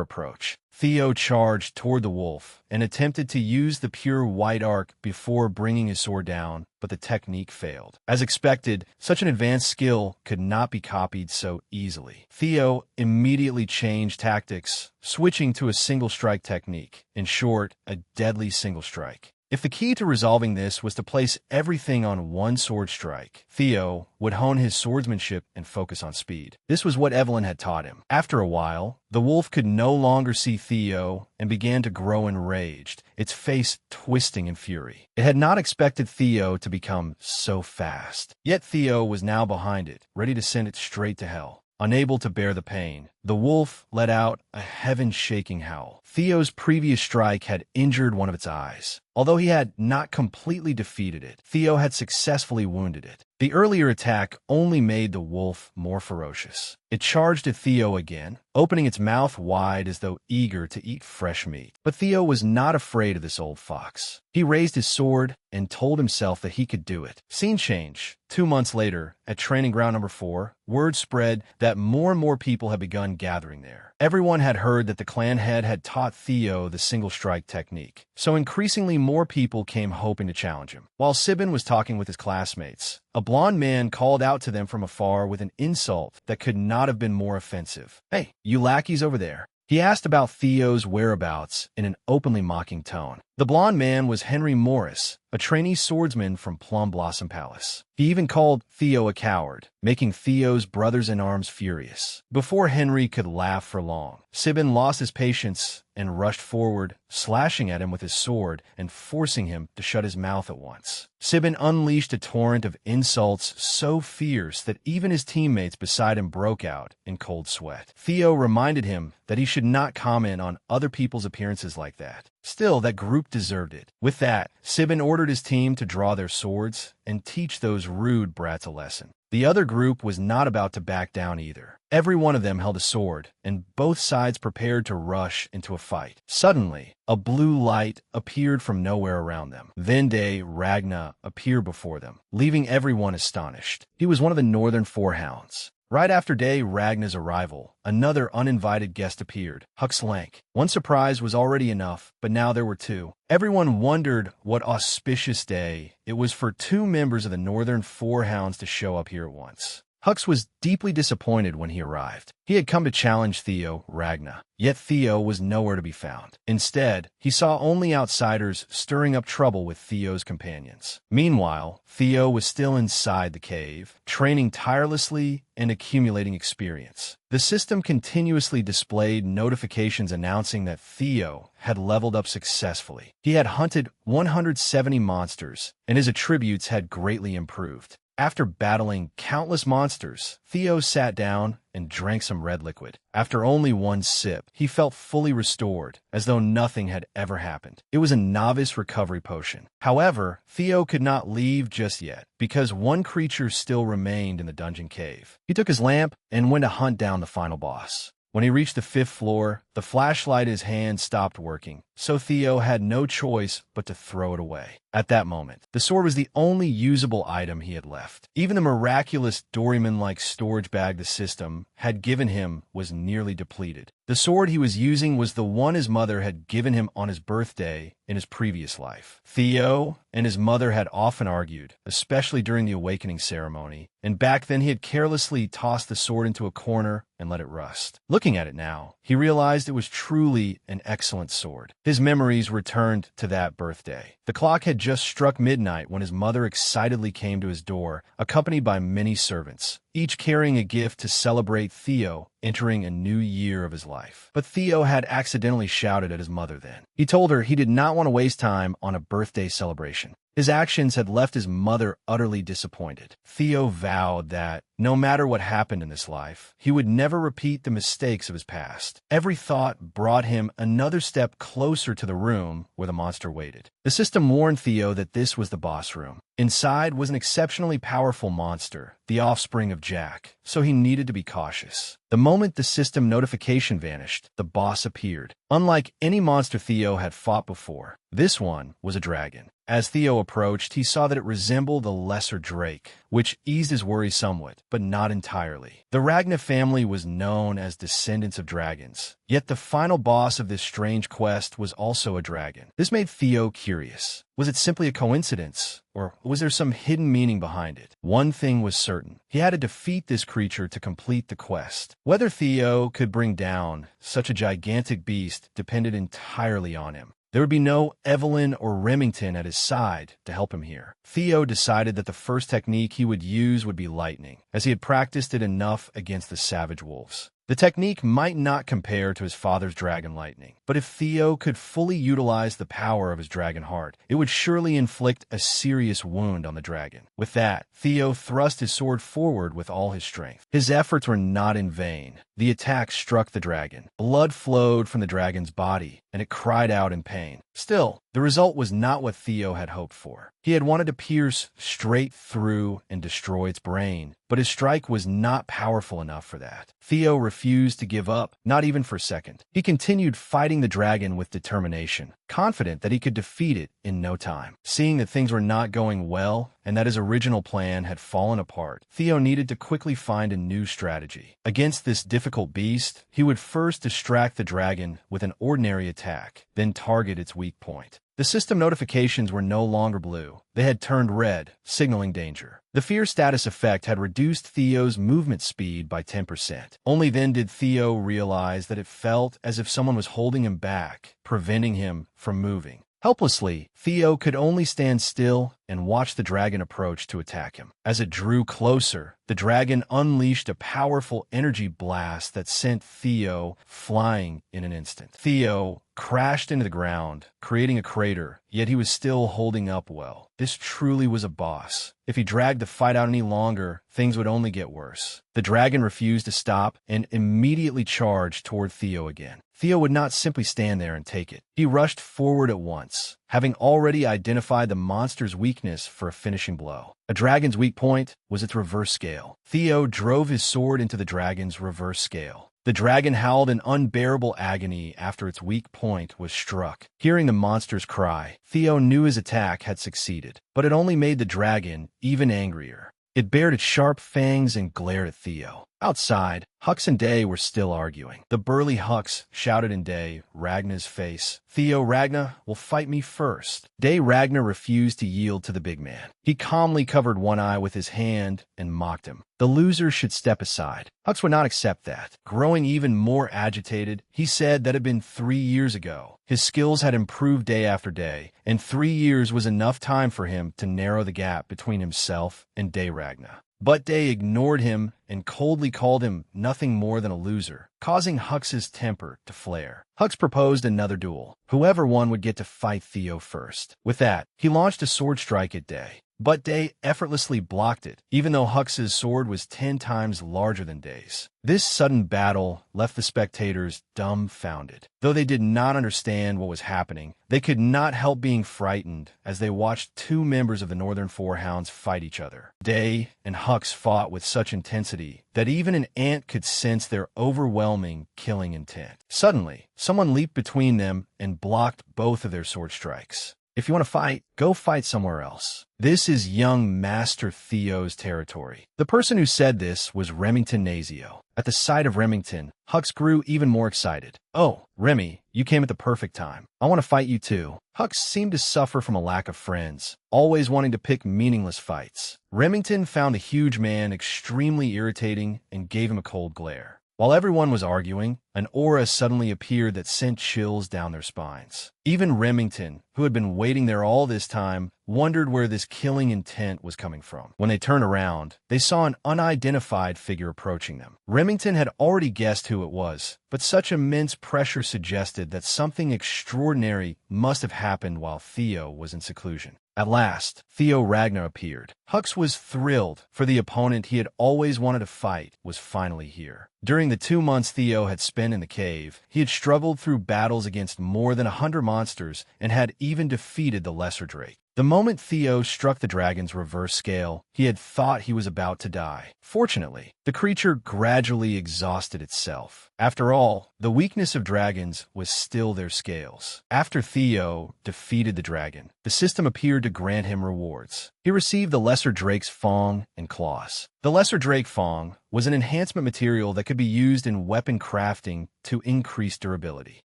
approach. Theo charged toward the wolf and attempted to use the pure white arc before bringing his sword down, but the technique failed. As expected, such an advanced skill could not be copied so easily. Theo immediately changed tactics, switching to a single strike technique. In short, a deadly single strike. If the key to resolving this was to place everything on one sword strike, Theo would hone his swordsmanship and focus on speed. This was what Evelyn had taught him. After a while, the wolf could no longer see Theo and began to grow enraged, its face twisting in fury. It had not expected Theo to become so fast. Yet Theo was now behind it, ready to send it straight to hell. Unable to bear the pain, the wolf let out a heaven-shaking howl. Theo's previous strike had injured one of its eyes. Although he had not completely defeated it, Theo had successfully wounded it. The earlier attack only made the wolf more ferocious. It charged at Theo again, opening its mouth wide as though eager to eat fresh meat. But Theo was not afraid of this old fox. He raised his sword and told himself that he could do it. Scene change. 2 months later, at training ground number 4, word spread that more and more people had begun gathering there. Everyone had heard that the clan head had taught Theo the single strike technique, so increasingly more people came hoping to challenge him. While Sibin was talking with his classmates, a blond man called out to them from afar with an insult that could not have been more offensive. "Hey, you lackeys over there." He asked about Theo's whereabouts in an openly mocking tone. The blond man was Henry Morris, a trainee swordsman from Plum Blossom Palace. He even called Theo a coward, making Theo's brothers-in-arms furious. Before Henry could laugh for long, Sibin lost his patience and rushed forward, slashing at him with his sword and forcing him to shut his mouth at once. Sibin unleashed a torrent of insults so fierce that even his teammates beside him broke out in cold sweat. Theo reminded him that he should not comment on other people's appearances like that. Still, that group deserved it. With that, Sibin ordered his team to draw their swords and teach those rude brats a lesson. The other group was not about to back down either. Every one of them held a sword, and both sides prepared to rush into a fight. Suddenly, a blue light appeared from nowhere around them. Then Ragna appeared before them, leaving everyone astonished. He was one of the Northern Four Hounds. Right after Ragna's arrival, another uninvited guest appeared, Hux Lank. One surprise was already enough, but now there were 2. Everyone wondered what auspicious day it was for 2 members of the Northern Four Hounds to show up here at once. Hux was deeply disappointed when he arrived. He had come to challenge Ragna, yet Theo was nowhere to be found. Instead, he saw only outsiders stirring up trouble with Theo's companions. Meanwhile, Theo was still inside the cave, training tirelessly and accumulating experience. The system continuously displayed notifications announcing that Theo had leveled up successfully. He had hunted 170 monsters, and his attributes had greatly improved. After battling countless monsters, Theo sat down and drank some red liquid. After only one sip, he felt fully restored, as though nothing had ever happened. It was a novice recovery potion. However, Theo could not leave just yet, because one creature still remained in the dungeon cave. He took his lamp and went to hunt down the final boss. When he reached the 5th floor, the flashlight in his hand stopped working, so Theo had no choice but to throw it away. At that moment, the sword was the only usable item he had left. Even the miraculous Doryman-like storage bag the system had given him was nearly depleted. The sword he was using was the one his mother had given him on his birthday in his previous life. Theo and his mother had often argued, especially during the awakening ceremony, and back then he had carelessly tossed the sword into a corner and let it rust. Looking at it now, he realized it was truly an excellent sword. His memories returned to that birthday. The clock had just struck midnight when his mother excitedly came to his door, accompanied by many servants, each carrying a gift to celebrate Theo entering a new year of his life. But Theo had accidentally shouted at his mother then. He told her he did not want to waste time on a birthday celebration. His actions had left his mother utterly disappointed. Theo vowed that, no matter what happened in this life, he would never repeat the mistakes of his past. Every thought brought him another step closer to the room where the monster waited. The system warned Theo that this was the boss room. Inside was an exceptionally powerful monster, the offspring of Jack, so he needed to be cautious. The moment the system notification vanished, the boss appeared. Unlike any monster Theo had fought before, this one was a dragon. As Theo approached, he saw that it resembled a lesser drake, which eased his worry somewhat, but not entirely. The Ragna family was known as descendants of dragons, yet the final boss of this strange quest was also a dragon. This made Theo curious. Was it simply a coincidence, or was there some hidden meaning behind it? One thing was certain. He had to defeat this creature to complete the quest. Whether Theo could bring down such a gigantic beast depended entirely on him. There would be no Evelyn or Remington at his side to help him here. Theo decided that the first technique he would use would be lightning, as he had practiced it enough against the savage wolves. The technique might not compare to his father's dragon lightning, but if Theo could fully utilize the power of his dragon heart, it would surely inflict a serious wound on the dragon. With that, Theo thrust his sword forward with all his strength. His efforts were not in vain. The attack struck the dragon. Blood flowed from the dragon's body, and it cried out in pain. Still, the result was not what Theo had hoped for. He had wanted to pierce straight through and destroy its brain, but his strike was not powerful enough for that. Theo refused to give up, not even for a second. He continued fighting the dragon with determination, confident that he could defeat it in no time. Seeing that things were not going well, and that his original plan had fallen apart, Theo needed to quickly find a new strategy. Against this difficult beast, he would first distract the dragon with an ordinary attack, then target its weak point. The system notifications were no longer blue. They had turned red, signaling danger. The fear status effect had reduced Theo's movement speed by 10%. Only then did Theo realize that it felt as if someone was holding him back, preventing him from moving. Helplessly, Theo could only stand still and watch the dragon approach to attack him. As it drew closer, the dragon unleashed a powerful energy blast that sent Theo flying in an instant. Theo crashed into the ground, creating a crater, yet he was still holding up well. This truly was a boss. If he dragged the fight out any longer, things would only get worse. The dragon refused to stop and immediately charged toward Theo again. Theo would not simply stand there and take it. He rushed forward at once, having already identified the monster's weakness for a finishing blow. A dragon's weak point was its reverse scale. Theo drove his sword into the dragon's reverse scale. The dragon howled in unbearable agony after its weak point was struck. Hearing the monster's cry, Theo knew his attack had succeeded, but it only made the dragon even angrier. It bared its sharp fangs and glared at Theo. Outside, Hux and Day were still arguing. The burly Hux shouted in Day Ragna's face, "Theo, Ragna will fight me first." Day Ragna refused to yield to the big man. He calmly covered one eye with his hand and mocked him. The loser should step aside. Hux would not accept that. Growing even more agitated, he said that it had been 3 years ago. His skills had improved day after day, and 3 years was enough time for him to narrow the gap between himself and Day Ragna. But Day ignored him and coldly called him nothing more than a loser, causing Hux's temper to flare. Hux proposed another duel. Whoever won would get to fight Theo first. With that, he launched a sword strike at Day. But Day effortlessly blocked it, even though Hux's sword was 10 times larger than Day's. This sudden battle left the spectators dumbfounded. Though they did not understand what was happening, they could not help being frightened as they watched two members of the Northern Four Hounds fight each other. Day and Hux fought with such intensity that even an ant could sense their overwhelming killing intent. Suddenly, someone leaped between them and blocked both of their sword strikes. If you want to fight, go fight somewhere else. This is young Master Theo's territory. The person who said this was Remington Nazio. At the sight of Remington, Hux grew even more excited. "Oh, Remy, you came at the perfect time. I want to fight you too." Hux seemed to suffer from a lack of friends, always wanting to pick meaningless fights. Remington found the huge man extremely irritating and gave him a cold glare. While everyone was arguing, an aura suddenly appeared that sent chills down their spines. Even Remington, who had been waiting there all this time, wondered where this killing intent was coming from. When they turned around, they saw an unidentified figure approaching them. Remington had already guessed who it was, but such immense pressure suggested that something extraordinary must have happened while Theo was in seclusion. At last, Theo Ragnar appeared. Hux was thrilled, for the opponent he had always wanted to fight was finally here. During the 2 months Theo had spent in the cave, he had struggled through battles against more than 100 monsters and had even defeated the Lesser Drake. The moment Theo struck the dragon's reverse scale, he had thought he was about to die. Fortunately, the creature gradually exhausted itself. After all, the weakness of dragons was still their scales. After Theo defeated the dragon, the system appeared to grant him rewards. He received the Lesser Drake's Fong and Claws. The Lesser Drake Fong was an enhancement material that could be used in weapon crafting to increase durability.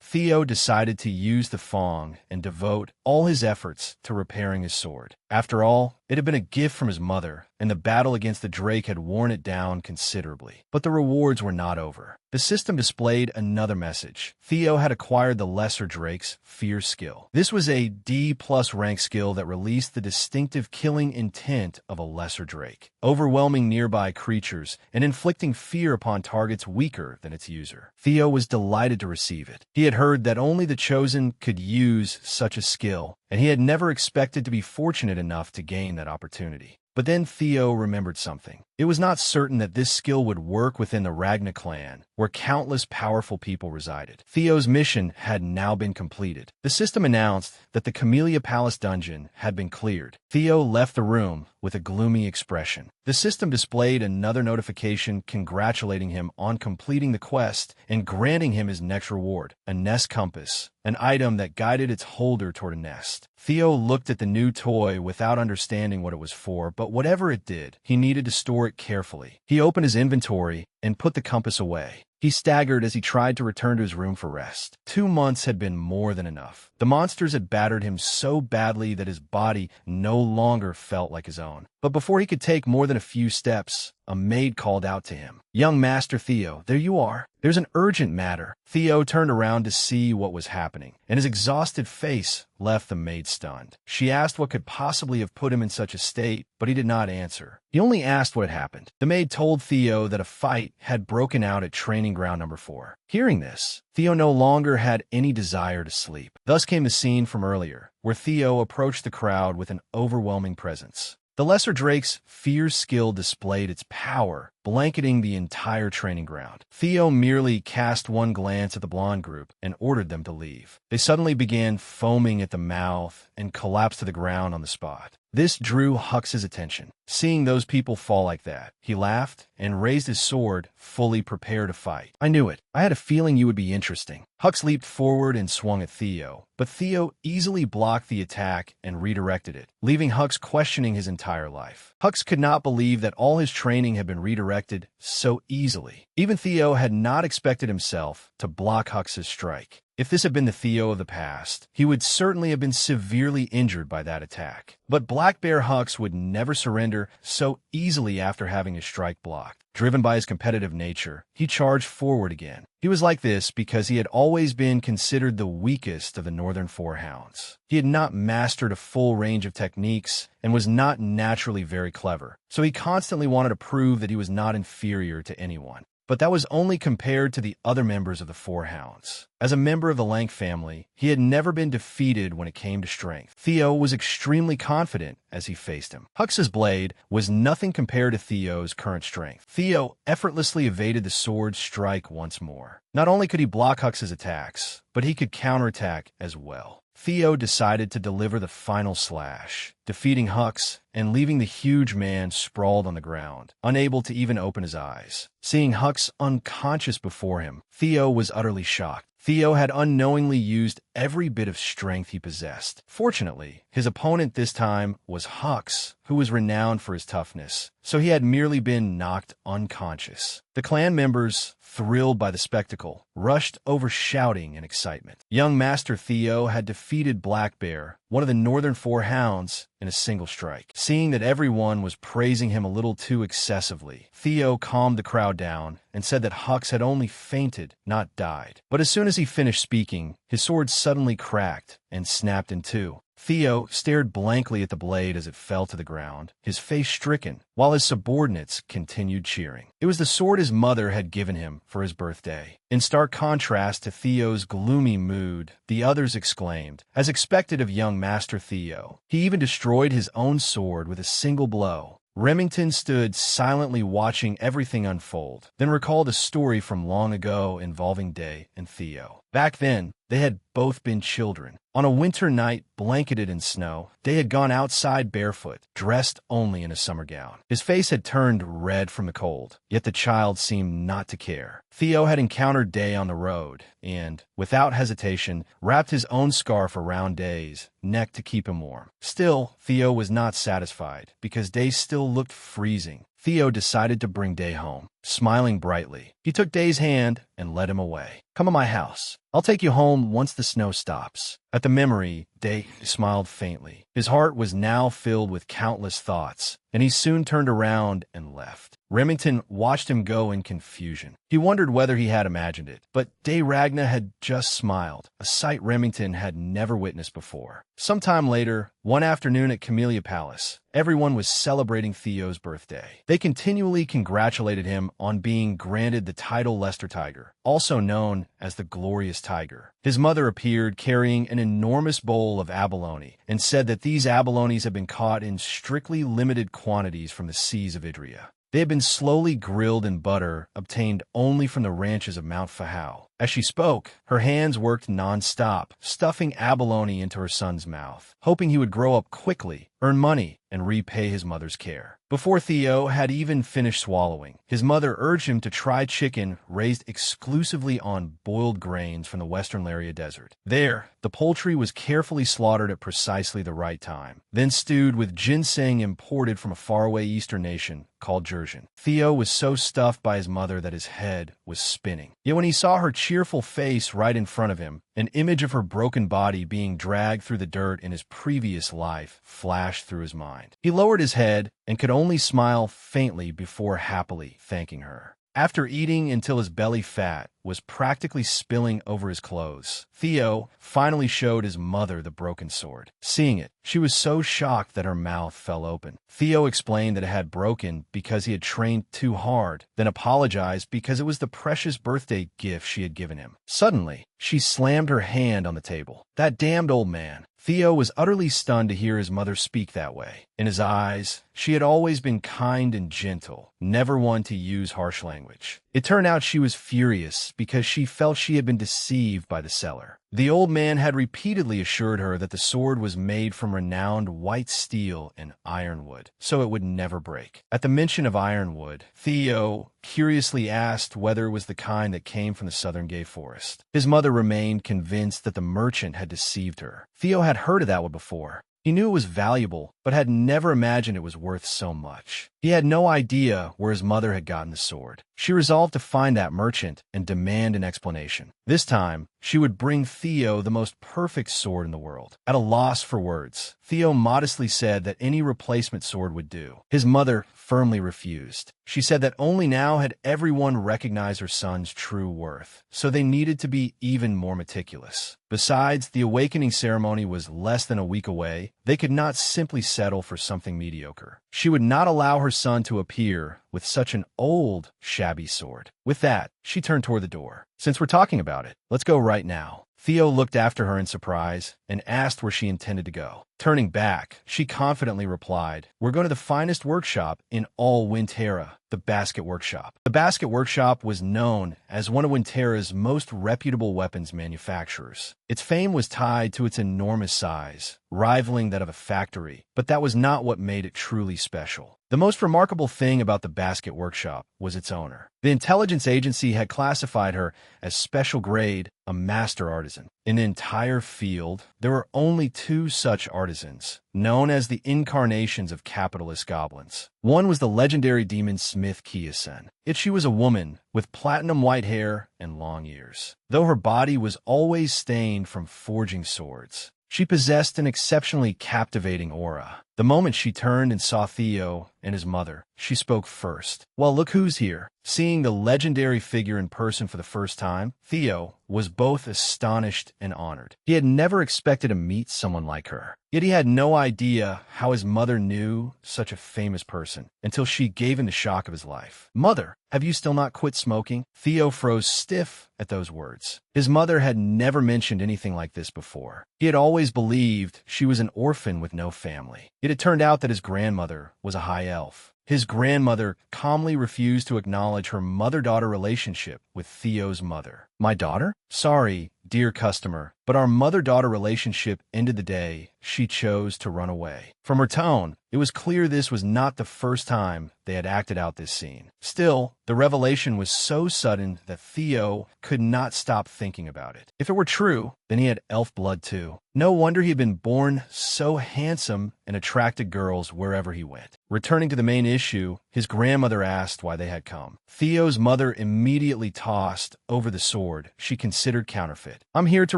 Theo decided to use the Fong and devote all his efforts to repairing his sword. After all, it had been a gift from his mother, and the battle against the Drake had worn it down considerably. But the rewards were not over. The system displayed another message. Theo had acquired the Lesser Drake's Fear skill. This was a D+ rank skill that released the distinctive killing intent of a Lesser Drake, overwhelming nearby creatures and inflicting fear upon targets weaker than its user. Theo was delighted to receive it. He had heard that only the chosen could use such a skill, and he had never expected to be fortunate enough to gain that opportunity. But then Theo remembered something. It was not certain that this skill would work within the Ragna clan, where countless powerful people resided. Theo's mission had now been completed. The system announced that the Camellia Palace dungeon had been cleared. Theo left the room with a gloomy expression. The system displayed another notification congratulating him on completing the quest and granting him his next reward, a nest compass, an item that guided its holder toward a nest. Theo looked at the new toy without understanding what it was for, but whatever it did, he needed to store it carefully. He opened his inventory and put the compass away. He staggered as he tried to return to his room for rest. 2 months had been more than enough. The monsters had battered him so badly that his body no longer felt like his own. But before he could take more than a few steps, a maid called out to him. "Young Master Theo, there you are. There's an urgent matter." Theo turned around to see what was happening, and his exhausted face left the maid stunned. She asked what could possibly have put him in such a state, but he did not answer. He only asked what had happened. The maid told Theo that a fight had broken out at training ground number 4. Hearing this, Theo no longer had any desire to sleep. Thus came the scene from earlier, where Theo approached the crowd with an overwhelming presence. The Lesser Drake's Fear skill displayed its power, blanketing the entire training ground. Theo merely cast one glance at the blonde group and ordered them to leave. They suddenly began foaming at the mouth and collapsed to the ground on the spot. This drew Hux's attention. Seeing those people fall like that, he laughed and raised his sword, fully prepared to fight. "I knew it. I had a feeling you would be interesting." Hux leaped forward and swung at Theo, but Theo easily blocked the attack and redirected it, leaving Hux questioning his entire life. Hux could not believe that all his training had been redirected so easily. Even Theo had not expected himself to block Hux's strike. If this had been the Theo of the past, he would certainly have been severely injured by that attack. But Black Bear Hux would never surrender so easily after having his strike blocked. Driven by his competitive nature, he charged forward again. He was like this because he had always been considered the weakest of the Northern Four Hounds. He had not mastered a full range of techniques and was not naturally very clever, so he constantly wanted to prove that he was not inferior to anyone. But that was only compared to the other members of the Four Hounds. As a member of the Lank family, he had never been defeated when it came to strength. Theo was extremely confident as he faced him. Hux's blade was nothing compared to Theo's current strength. Theo effortlessly evaded the sword's strike once more. Not only could he block Hux's attacks, but he could counterattack as well. Theo decided to deliver the final slash, defeating Hux and leaving the huge man sprawled on the ground, unable to even open his eyes. Seeing Hux unconscious before him, Theo was utterly shocked. Theo had unknowingly used every bit of strength he possessed. Fortunately, his opponent this time was Hux, who was renowned for his toughness, so he had merely been knocked unconscious. The clan members, thrilled by the spectacle, rushed over shouting in excitement. Young Master Theo had defeated Black Bear, one of the Northern Four Hounds, in a single strike. Seeing that everyone was praising him a little too excessively, Theo calmed the crowd down and said that Hux had only fainted, not died. But as soon as he finished speaking, his sword suddenly cracked and snapped in two. Theo stared blankly at the blade as it fell to the ground, his face stricken, while his subordinates continued cheering. It was the sword his mother had given him for his birthday. In stark contrast to Theo's gloomy mood, the others exclaimed, as expected of young Master Theo. He even destroyed his own sword with a single blow. Remington stood silently watching everything unfold, then recalled a story from long ago involving Day and Theo. Back then, They had both been children. On a winter night, blanketed in snow, Day had gone outside barefoot, dressed only in a summer gown. His face had turned red from the cold, yet the child seemed not to care. Theo had encountered Day on the road and, without hesitation, wrapped his own scarf around Day's neck to keep him warm. Still, Theo was not satisfied, because Day still looked freezing. Theo decided to bring Day home, smiling brightly. He took Day's hand and led him away. "Come to my house. I'll take you home once the snow stops." At the memory, Day smiled faintly. His heart was now filled with countless thoughts, and he soon turned around and left. Remington watched him go in confusion. He wondered whether he had imagined it, but Day Ragna had just smiled, a sight Remington had never witnessed before. Sometime later, one afternoon at Camellia Palace, everyone was celebrating Theo's birthday. They continually congratulated him on being granted the title Leicester Tiger, also known as the Glorious Tiger. His mother appeared carrying an enormous bowl of abalone and said that these abalones had been caught in strictly limited quantities from the seas of Idria. They had been slowly grilled in butter obtained only from the ranches of Mount Fahau. As she spoke, her hands worked non-stop, stuffing abalone into her son's mouth, hoping he would grow up quickly, earn money, and repay his mother's care. Before Theo had even finished swallowing, his mother urged him to try chicken raised exclusively on boiled grains from the Western Laria Desert. There, the poultry was carefully slaughtered at precisely the right time, then stewed with ginseng imported from a faraway eastern nation called Jurgen. Theo was so stuffed by his mother that his head was spinning. Yet when he saw her cheerful face right in front of him, an image of her broken body being dragged through the dirt in his previous life flashed through his mind. He lowered his head and could only smile faintly before happily thanking her. After eating until his belly fat was practically spilling over his clothes, Theo finally showed his mother the broken sword. Seeing it, she was so shocked that her mouth fell open. Theo explained that it had broken because he had trained too hard, then apologized because it was the precious birthday gift she had given him. Suddenly, she slammed her hand on the table. That damned old man. Theo was utterly stunned to hear his mother speak that way. In his eyes, she had always been kind and gentle, never one to use harsh language. It turned out she was furious because she felt she had been deceived by the seller. The old man had repeatedly assured her that the sword was made from renowned white steel and ironwood, so it would never break. At the mention of ironwood, Theo curiously asked whether it was the kind that came from the southern gay forest. His mother remained convinced that the merchant had deceived her. Theo had heard of that one before. He knew it was valuable, but had never imagined it was worth so much. He had no idea where his mother had gotten the sword. She resolved to find that merchant and demand an explanation. This time, she would bring Theo the most perfect sword in the world. At a loss for words, Theo modestly said that any replacement sword would do. His mother firmly refused. She said that only now had everyone recognized her son's true worth, so they needed to be even more meticulous. Besides, the awakening ceremony was less than a week away. They could not simply settle for something mediocre. She would not allow her son to appear with such an old, shabby sword. With that, she turned toward the door. "Since we're talking about it, let's go right now." Theo looked after her in surprise and asked where she intended to go. Turning back, she confidently replied, "We're going to the finest workshop in all Winterra, the Basket Workshop." The Basket Workshop was known as one of Winterra's most reputable weapons manufacturers. Its fame was tied to its enormous size, rivaling that of a factory, but that was not what made it truly special. The most remarkable thing about the Basket Workshop was its owner. The intelligence agency had classified her as special grade, a master artisan. In the entire field, there were only two such artisans, known as the incarnations of capitalist goblins. One was the legendary demon Smith Kiyosen. Yet she was a woman with platinum white hair and long ears. Though her body was always stained from forging swords, she possessed an exceptionally captivating aura. The moment she turned and saw Theo and his mother, she spoke first. "Well, look who's here." Seeing the legendary figure in person for the first time, Theo was both astonished and honored. He had never expected to meet someone like her. Yet he had no idea how his mother knew such a famous person until she gave him the shock of his life. "Mother, have you still not quit smoking?" Theo froze stiff at those words. His mother had never mentioned anything like this before. He had always believed she was an orphan with no family. It had turned out that his grandmother was a high elf. His grandmother calmly refused to acknowledge her mother-daughter relationship with Theo's mother. "My daughter? Sorry, "Dear customer, but our mother-daughter relationship ended the day she chose to run away." From her tone, it was clear this was not the first time they had acted out this scene. Still, the revelation was so sudden that Theo could not stop thinking about it. If it were true, then he had elf blood too. No wonder he had been born so handsome and attracted girls wherever he went. Returning to the main issue, his grandmother asked why they had come. Theo's mother immediately tossed over the sword she considered counterfeit. "I'm here to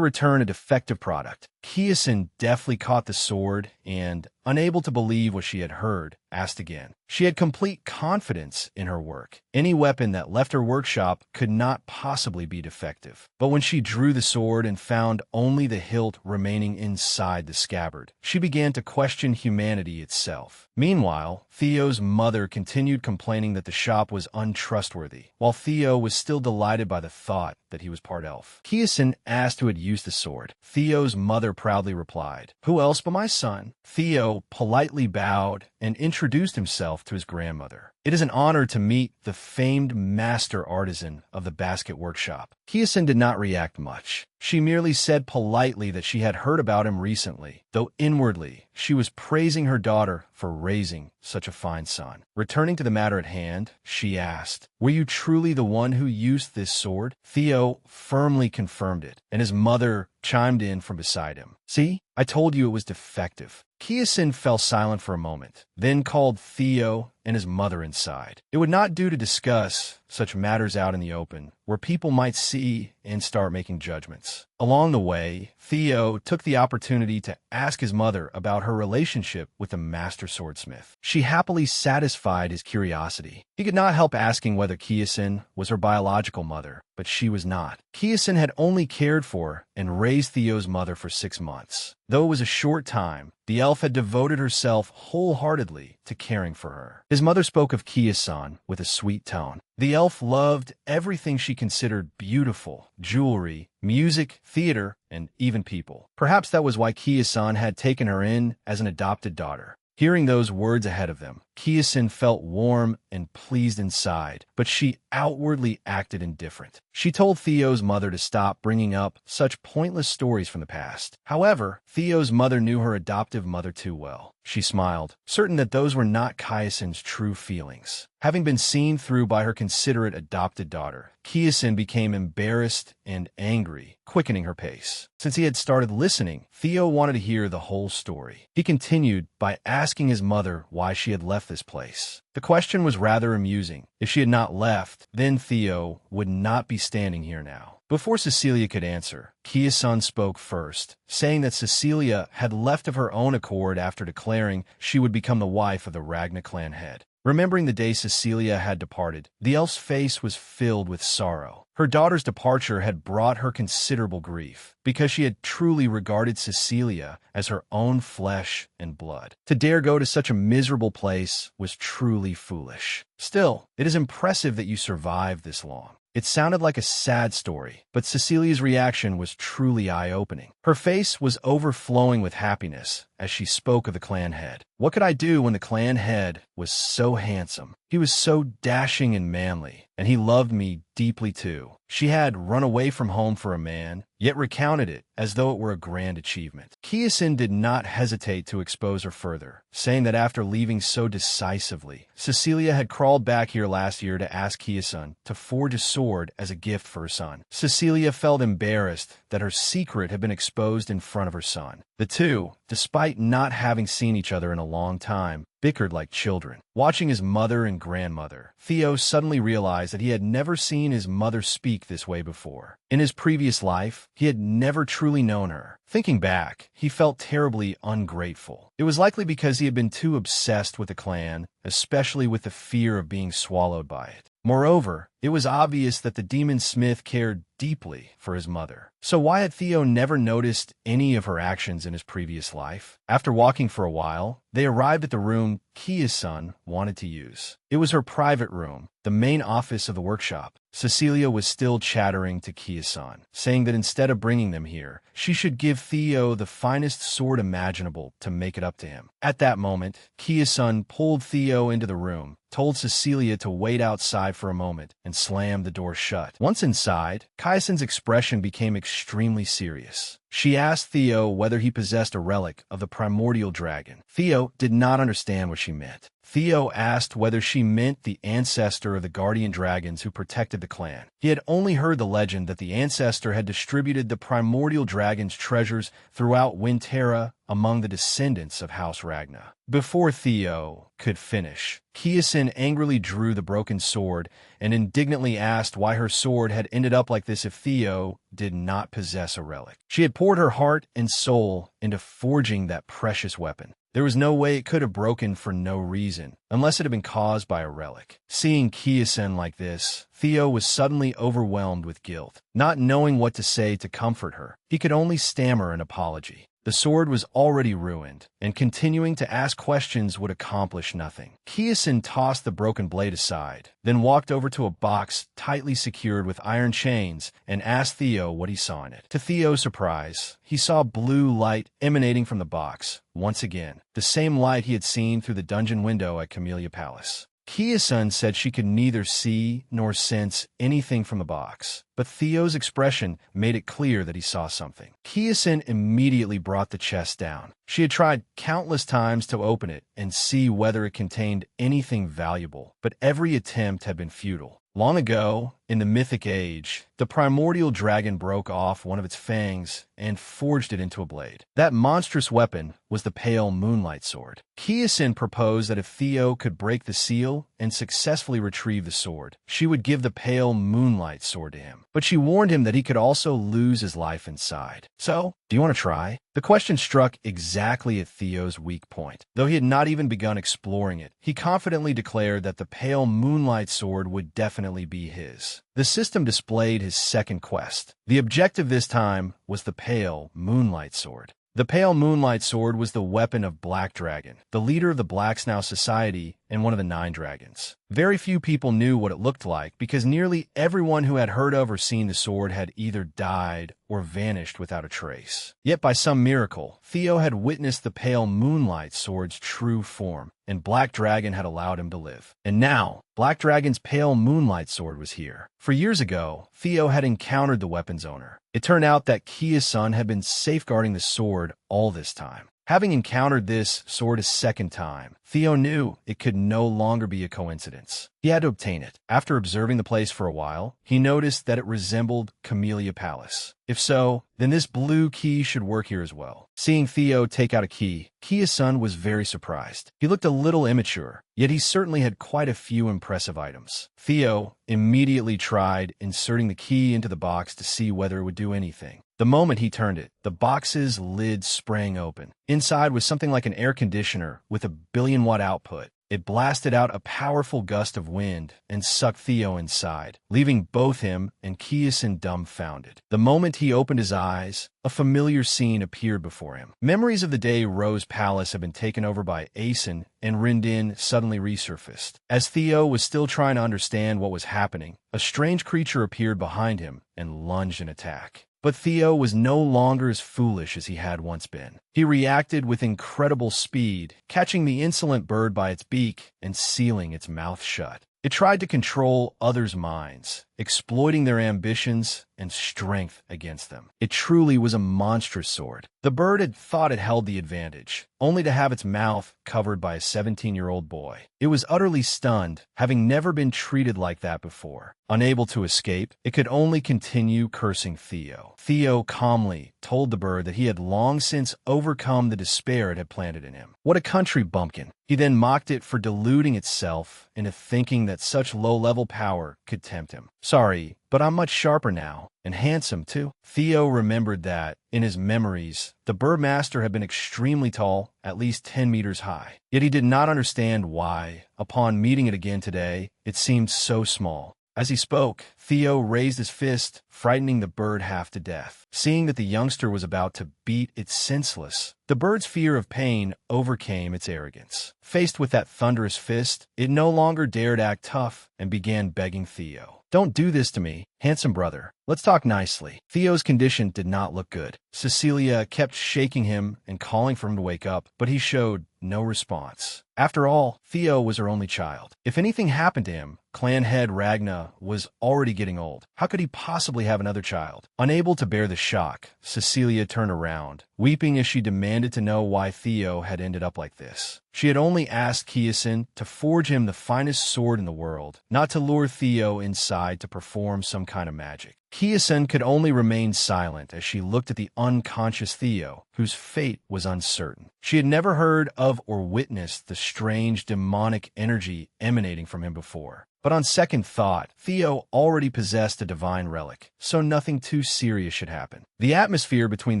return a defective product." Kiyosin deftly caught the sword and, unable to believe what she had heard, asked again. She had complete confidence in her work. Any weapon that left her workshop could not possibly be defective. But when she drew the sword and found only the hilt remaining inside the scabbard, she began to question humanity itself. Meanwhile, Theo's mother continued complaining that the shop was untrustworthy, while Theo was still delighted by the thought that he was part elf. Kiyosin asked who had used the sword. Theo's mother proudly replied, "Who else but my son?" Theo politely bowed and introduced himself to his grandmother. "It is an honor to meet the famed master artisan of the basket workshop." Kiyosin did not react much. She merely said politely that she had heard about him recently, though inwardly she was praising her daughter for raising such a fine son. Returning to the matter at hand, she asked, "Were you truly the one who used this sword?" Theo firmly confirmed it, and his mother chimed in from beside him. "See, I told you it was defective." Kiyosin fell silent for a moment, then called Theo and his mother inside. It would not do to discuss such matters out in the open, where people might see and start making judgments. Along the way, Theo took the opportunity to ask his mother about her relationship with the master swordsmith. She happily satisfied his curiosity. He could not help asking whether Kiyosin was her biological mother, but she was not. Kiyosin had only cared for and raised Theo's mother for 6 months. Though it was a short time, the elf had devoted herself wholeheartedly to caring for her. His mother spoke of Kiyosan with a sweet tone. The elf loved everything she considered beautiful: jewelry, music, theater, and even people. Perhaps that was why Kiyosan had taken her in as an adopted daughter. Hearing those words ahead of them, Kiyosin felt warm and pleased inside, but she outwardly acted indifferent. She told Theo's mother to stop bringing up such pointless stories from the past. However, Theo's mother knew her adoptive mother too well. She smiled, certain that those were not Kiyosin's true feelings. Having been seen through by her considerate adopted daughter, Kiyosin became embarrassed and angry, quickening her pace. Since he had started listening, Theo wanted to hear the whole story. He continued by asking his mother why she had left this place. The question was rather amusing. If she had not left, then Theo would not be standing here now. Before Cecilia could answer, Kiyosan spoke first, saying that Cecilia had left of her own accord after declaring she would become the wife of the Ragna clan head. Remembering the day Cecilia had departed, the elf's face was filled with sorrow. Her daughter's departure had brought her considerable grief, because she had truly regarded Cecilia as her own flesh and blood. To dare go to such a miserable place was truly foolish. Still, it is impressive that you survived this long. It sounded like a sad story, but Cecilia's reaction was truly eye-opening. Her face was overflowing with happiness as she spoke of the clan head. What could I do when the clan head was so handsome? He was so dashing and manly, and he loved me deeply too. She had run away from home for a man, yet recounted it as though it were a grand achievement. Kiyosin did not hesitate to expose her further, saying that after leaving so decisively, Cecilia had crawled back here last year to ask Kiyosin to forge a sword as a gift for her son. Cecilia felt embarrassed that her secret had been exposed in front of her son. The two, despite not having seen each other in a long time, bickered like children. Watching his mother and grandmother, Theo suddenly realized that he had never seen his mother speak this way before. In his previous life, he had never truly known her. Thinking back, he felt terribly ungrateful. It was likely because he had been too obsessed with the clan, especially with the fear of being swallowed by it. Moreover, it was obvious that the demon smith cared deeply for his mother. So why had Theo never noticed any of her actions in his previous life? After walking for a while, they arrived at the room Kiyosan wanted to use. It was her private room, the main office of the workshop. Cecilia was still chattering to Kiyosan, saying that instead of bringing them here, she should give Theo the finest sword imaginable to make it up to him. At that moment, Kiyosan pulled Theo into the room, told Cecilia to wait outside for a moment, and slammed the door shut. Once inside, Kaisen's expression became extremely serious. She asked Theo whether he possessed a relic of the primordial dragon. Theo did not understand what she meant. Theo asked whether she meant the ancestor of the guardian dragons who protected the clan. He had only heard the legend that the ancestor had distributed the primordial dragon's treasures throughout Winterra among the descendants of House Ragna. Before Theo could finish, Kiyosin angrily drew the broken sword and indignantly asked why her sword had ended up like this if Theo did not possess a relic. She had poured her heart and soul into forging that precious weapon. There was no way it could have broken for no reason, unless it had been caused by a relic. Seeing Kiyosin like this, Theo was suddenly overwhelmed with guilt. Not knowing what to say to comfort her, he could only stammer an apology. The sword was already ruined, and continuing to ask questions would accomplish nothing. Kiyosin tossed the broken blade aside, then walked over to a box tightly secured with iron chains and asked Theo what he saw in it. To Theo's surprise, he saw blue light emanating from the box. Once again, the same light he had seen through the dungeon window at Camellia Palace. Kiyosin said she could neither see nor sense anything from the box, but Theo's expression made it clear that he saw something. Kiyosin immediately brought the chest down. She had tried countless times to open it and see whether it contained anything valuable, but every attempt had been futile. Long ago, in the Mythic Age, the primordial dragon broke off one of its fangs and forged it into a blade. That monstrous weapon was the pale moonlight sword. Kiyosin proposed that if Theo could break the seal and successfully retrieve the sword, she would give the pale moonlight sword to him. But she warned him that he could also lose his life inside. So, do you want to try? The question struck exactly at Theo's weak point. Though he had not even begun exploring it, he confidently declared that the pale moonlight sword would definitely be his. The system displayed his second quest. The objective this time was the pale moonlight sword. The pale moonlight sword was the weapon of Black Dragon, the leader of the Blacksnow Society and one of the 9 dragons. Very few people knew what it looked like because nearly everyone who had heard of or seen the sword had either died or vanished without a trace. Yet by some miracle, Theo had witnessed the pale moonlight sword's true form, and Black Dragon had allowed him to live. And now, Black Dragon's pale moonlight sword was here. For years ago, Theo had encountered the weapon's owner. It turned out that Kiyosin had been safeguarding the sword all this time. Having encountered this sword a second time, Theo knew it could no longer be a coincidence. He had to obtain it. After observing the place for a while, he noticed that it resembled Camellia Palace. If so, then this blue key should work here as well. Seeing Theo take out a key, Kiyosin was very surprised. He looked a little immature, yet he certainly had quite a few impressive items. Theo immediately tried inserting the key into the box to see whether it would do anything. The moment he turned it, the box's lid sprang open. Inside was something like an air conditioner with a 1,000,000,000-watt output. It blasted out a powerful gust of wind and sucked Theo inside, leaving both him and Kiyosin dumbfounded. The moment he opened his eyes, a familiar scene appeared before him. Memories of the day Rose Palace had been taken over by Asen and Rindin suddenly resurfaced. As Theo was still trying to understand what was happening, a strange creature appeared behind him and lunged in attack. But Theo was no longer as foolish as he had once been. He reacted with incredible speed, catching the insolent bird by its beak and sealing its mouth shut. It tried to control others' minds, exploiting their ambitions and strength against them. It truly was a monstrous sword. The bird had thought it held the advantage, only to have its mouth covered by a 17-year-old boy. It was utterly stunned, having never been treated like that before. Unable to escape, it could only continue cursing Theo. Theo calmly told the bird that he had long since overcome the despair it had planted in him. What a country bumpkin. He then mocked it for deluding itself into thinking that such low-level power could tempt him. Sorry, but I'm much sharper now, and handsome too. Theo remembered that, in his memories, the Birdmaster had been extremely tall, at least 10 meters high. Yet he did not understand why, upon meeting it again today, it seemed so small. As he spoke, Theo raised his fist, frightening the bird half to death. Seeing that the youngster was about to beat it senseless, the bird's fear of pain overcame its arrogance. Faced with that thunderous fist, it no longer dared act tough and began begging Theo. "Don't do this to me, handsome brother. Let's talk nicely." Theo's condition did not look good. Cecilia kept shaking him and calling for him to wake up, but he showed no response. After all, Theo was her only child. If anything happened to him, clan head Ragna was already getting old. How could he possibly have another child? Unable to bear the shock, Cecilia turned around, weeping as she demanded to know why Theo had ended up like this. She had only asked Kiyosin to forge him the finest sword in the world, not to lure Theo inside to perform some kind of magic. Kiyosin could only remain silent as she looked at the unconscious Theo, whose fate was uncertain. She had never heard of or witnessed the strange demonic energy emanating from him before. But on second thought, Theo already possessed a divine relic, so nothing too serious should happen. The atmosphere between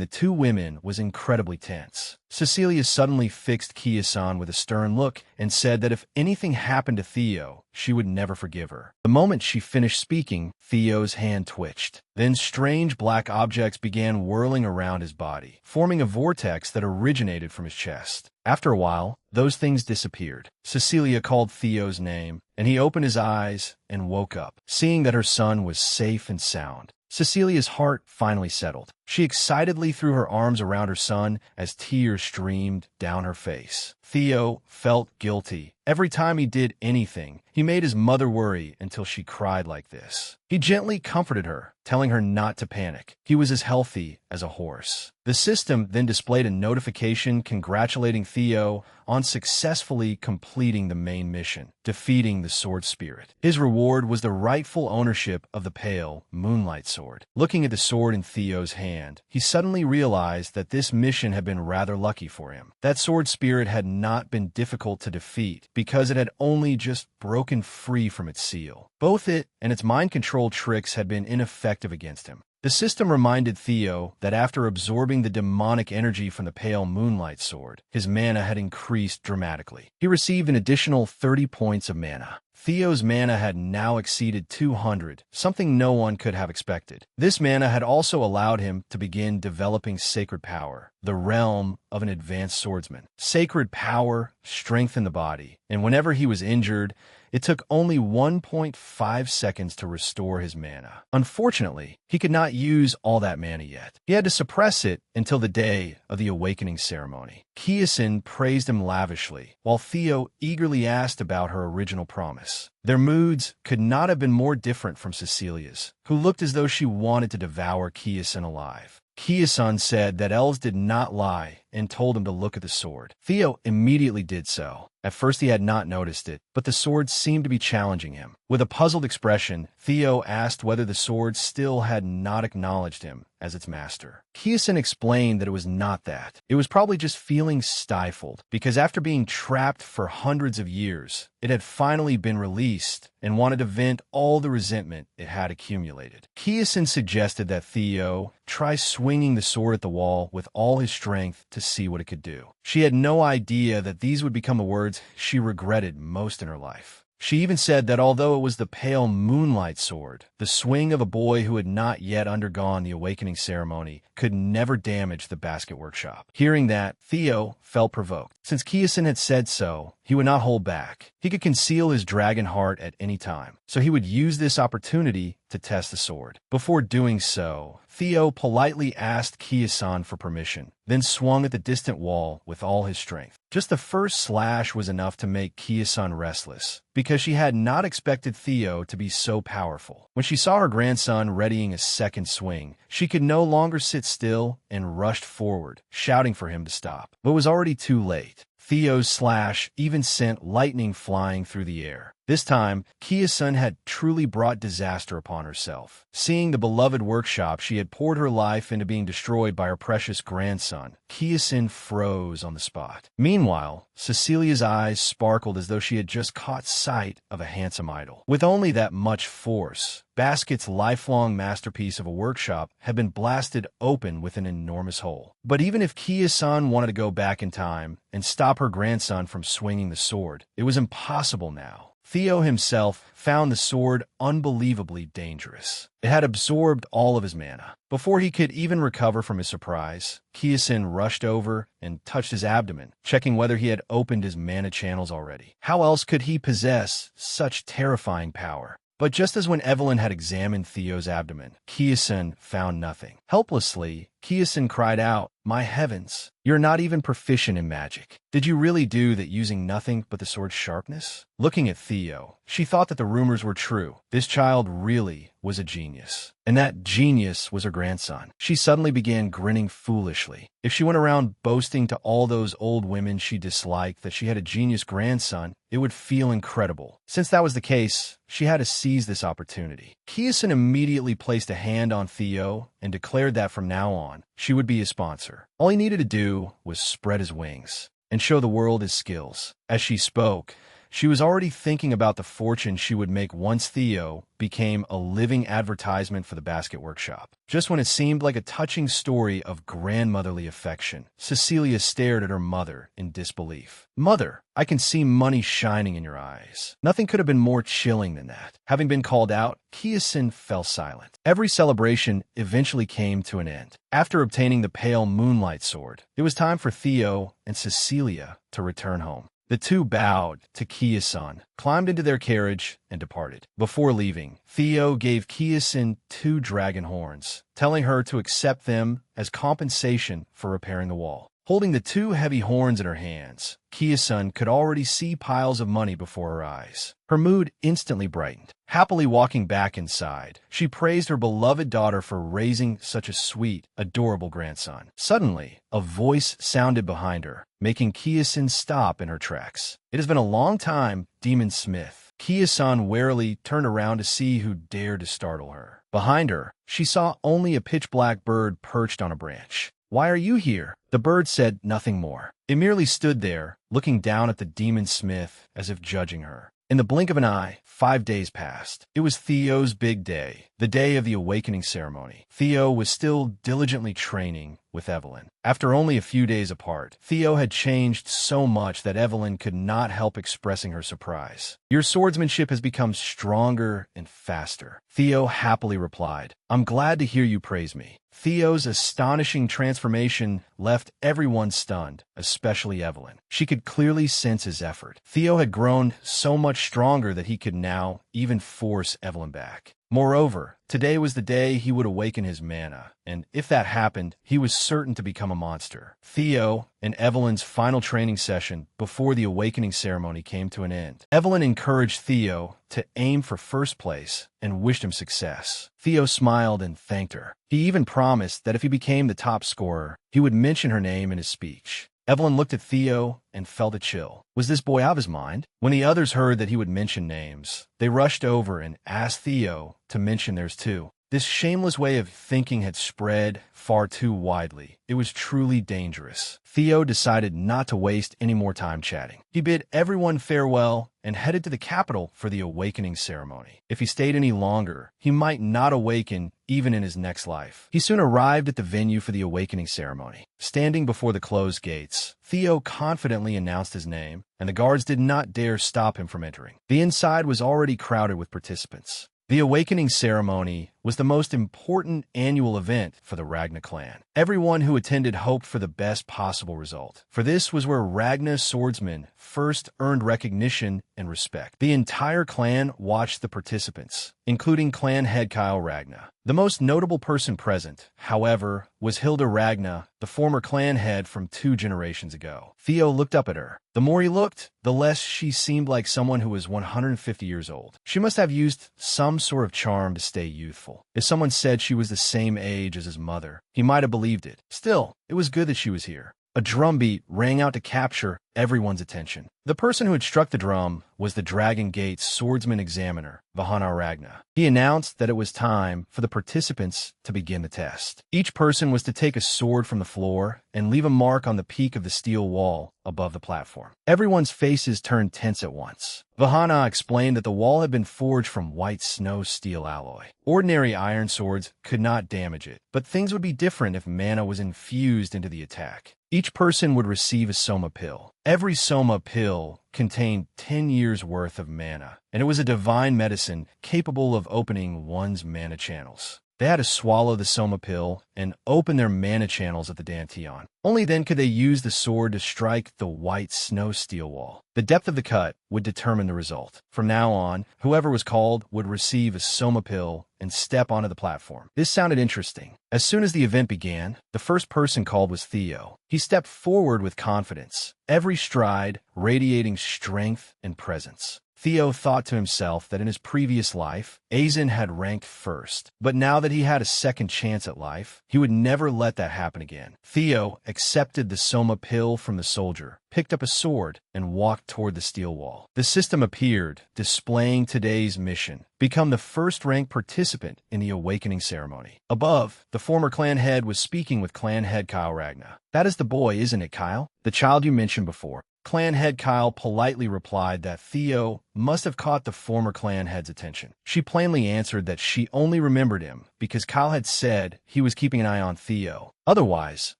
the two women was incredibly tense. Cecilia suddenly fixed Kiyosin with a stern look and said that if anything happened to Theo, she would never forgive her. The moment she finished speaking, Theo's hand twitched. Then strange black objects began whirling around his body, forming a vortex that originated from his chest. After a while, those things disappeared. Cecilia called Theo's name, and he opened his eyes and woke up, seeing that her son was safe and sound. Cecilia's heart finally settled. She excitedly threw her arms around her son as tears streamed down her face. Theo felt guilty. Every time he did anything, he made his mother worry until she cried like this. He gently comforted her, telling her not to panic. He was as healthy as a horse. The system then displayed a notification congratulating Theo on successfully completing the main mission, defeating the sword spirit. His reward was the rightful ownership of the pale moonlight sword. Looking at the sword in Theo's hand, he suddenly realized that this mission had been rather lucky for him. That sword spirit had not been difficult to defeat because it had only just broken free from its seal. Both it and its mind control tricks had been ineffective against him. The system reminded Theo that after absorbing the demonic energy from the pale moonlight sword, his mana had increased dramatically. He received an additional 30 points of mana. Theo's mana had now exceeded 200, something no one could have expected. This mana had also allowed him to begin developing sacred power, the realm of an advanced swordsman. Sacred power strengthened the body, and whenever he was injured, it took only 1.5 seconds to restore his mana. Unfortunately, he could not use all that mana yet. He had to suppress it until the day of the awakening ceremony. Kiyosin praised him lavishly, while Theo eagerly asked about her original promise. Their moods could not have been more different from Cecilia's, who looked as though she wanted to devour Kiyosin alive. Kiyosin said that elves did not lie and told him to look at the sword. Theo immediately did so. At first he had not noticed it, but the sword seemed to be challenging him. With a puzzled expression, Theo asked whether the sword still had not acknowledged him as its master. Kiyosin explained that it was not that. It was probably just feeling stifled, because after being trapped for hundreds of years, it had finally been released and wanted to vent all the resentment it had accumulated. Kiyosin suggested that Theo try swinging the sword at the wall with all his strength to see what it could do. She had no idea that these would become the words she regretted most in her life. She even said that although it was the pale moonlight sword, the swing of a boy who had not yet undergone the awakening ceremony could never damage the basket workshop. Hearing that, Theo felt provoked. Since Kiyosin had said so, he would not hold back. He could conceal his dragon heart at any time, so he would use this opportunity to test the sword. Before doing so, Theo politely asked Kiyosin for permission, then swung at the distant wall with all his strength. Just the first slash was enough to make Kiyosin restless, because she had not expected Theo to be so powerful. When she saw her grandson readying a second swing, she could no longer sit still and rushed forward, shouting for him to stop. But it was already too late. Theo's slash even sent lightning flying through the air. This time, Kiyosin had truly brought disaster upon herself. Seeing the beloved workshop she had poured her life into being destroyed by her precious grandson, Kiyosin froze on the spot. Meanwhile, Cecilia's eyes sparkled as though she had just caught sight of a handsome idol. With only that much force, Basket's lifelong masterpiece of a workshop had been blasted open with an enormous hole. But even if Kiyosin wanted to go back in time and stop her grandson from swinging the sword, it was impossible now. Theo himself found the sword unbelievably dangerous. It had absorbed all of his mana. Before he could even recover from his surprise, Kiyosin rushed over and touched his abdomen, checking whether he had opened his mana channels already. How else could he possess such terrifying power? But just as when Evelyn had examined Theo's abdomen, Kiyosin found nothing. Helplessly, Kiyosin cried out, "My heavens! You're not even proficient in magic. Did you really do that using nothing but the sword's sharpness?" Looking at Theo, she thought that the rumors were true. This child really was a genius. And that genius was her grandson. She suddenly began grinning foolishly. If she went around boasting to all those old women she disliked that she had a genius grandson, it would feel incredible. Since that was the case, she had to seize this opportunity. Kiyosin immediately placed a hand on Theo and declared that from now on, she would be his sponsor. All he needed to do was spread his wings and show the world his skills. As she spoke, she was already thinking about the fortune she would make once Theo became a living advertisement for the basket workshop. Just when it seemed like a touching story of grandmotherly affection, Cecilia stared at her mother in disbelief. "Mother, I can see money shining in your eyes." Nothing could have been more chilling than that. Having been called out, Kiyosin fell silent. Every celebration eventually came to an end. After obtaining the pale moonlight sword, it was time for Theo and Cecilia to return home. The two bowed to Kiyosin, climbed into their carriage, and departed. Before leaving, Theo gave Kiyosin 2 dragon horns, telling her to accept them as compensation for repairing the wall. Holding the 2 heavy horns in her hands, Kiyosin could already see piles of money before her eyes. Her mood instantly brightened. Happily walking back inside, she praised her beloved daughter for raising such a sweet, adorable grandson. Suddenly, a voice sounded behind her, making Kiyosin stop in her tracks. "It has been a long time, Demon Smith." Kiyosin warily turned around to see who dared to startle her. Behind her, she saw only a pitch-black bird perched on a branch. "Why are you here?" The bird said nothing more. It merely stood there, looking down at the Demon Smith as if judging her. In the blink of an eye, 5 days passed. It was Theo's big day, the day of the awakening ceremony. Theo was still diligently training with Evelyn. After only a few days apart, Theo had changed so much that Evelyn could not help expressing her surprise. "Your swordsmanship has become stronger and faster," Theo happily replied. "I'm glad to hear you praise me." Theo's astonishing transformation left everyone stunned, especially Evelyn. She could clearly sense his effort. Theo had grown so much stronger that he could now even force Evelyn back. Moreover, today was the day he would awaken his mana, and if that happened, he was certain to become a monster. Theo and Evelyn's final training session before the awakening ceremony came to an end. Evelyn encouraged Theo to aim for first place and wished him success. Theo smiled and thanked her. He even promised that if he became the top scorer, he would mention her name in his speech. Evelyn looked at Theo and felt a chill. Was this boy out of his mind? When the others heard that he would mention names, they rushed over and asked Theo to mention theirs too. This shameless way of thinking had spread far too widely. It was truly dangerous. Theo decided not to waste any more time chatting. He bid everyone farewell and headed to the capital for the awakening ceremony. If he stayed any longer, he might not awaken even in his next life. He soon arrived at the venue for the awakening ceremony. Standing before the closed gates, Theo confidently announced his name, and the guards did not dare stop him from entering. The inside was already crowded with participants. The awakening ceremony was the most important annual event for the Ragna clan. Everyone who attended hoped for the best possible result, for this was where Ragna swordsmen first earned recognition and respect. The entire clan watched the participants, including clan head Kyle Ragna. The most notable person present, however, was Hilda Ragna, the former clan head from 2 generations ago. Theo looked up at her. The more he looked, the less she seemed like someone who was 150 years old. She must have used some sort of charm to stay youthful. If someone said she was the same age as his mother, he might have believed it. Still, it was good that she was here. A drumbeat rang out to capture everyone's attention. The person who had struck the drum was the Dragon Gate's swordsman examiner, Vahana Ragna. He announced that it was time for the participants to begin the test. Each person was to take a sword from the floor and leave a mark on the peak of the steel wall above the platform. Everyone's faces turned tense at once. Vahana explained that the wall had been forged from white snow steel alloy. Ordinary iron swords could not damage it, but things would be different if mana was infused into the attack. Each person would receive a Soma pill. Every Soma pill contained 10 years' worth of mana, and it was a divine medicine capable of opening one's mana channels. They had to swallow the Soma pill and open their mana channels at the Dantian. Only then could they use the sword to strike the white snow steel wall. The depth of the cut would determine the result. From now on, whoever was called would receive a Soma pill and step onto the platform. This sounded interesting. As soon as the event began, the first person called was Theo. He stepped forward with confidence, every stride radiating strength and presence. Theo thought to himself that in his previous life, Aizen had ranked first, but now that he had a second chance at life, he would never let that happen again. Theo accepted the Soma pill from the soldier, picked up a sword, and walked toward the steel wall. The system appeared, displaying today's mission: become the first-rank participant in the awakening ceremony. Above, the former clan head was speaking with clan head Kyle Ragna. "That is the boy, isn't it, Kyle? The child you mentioned before." Clan head Kyle politely replied that Theo must have caught the former clan head's attention. She plainly answered that she only remembered him because Kyle had said he was keeping an eye on Theo. Otherwise,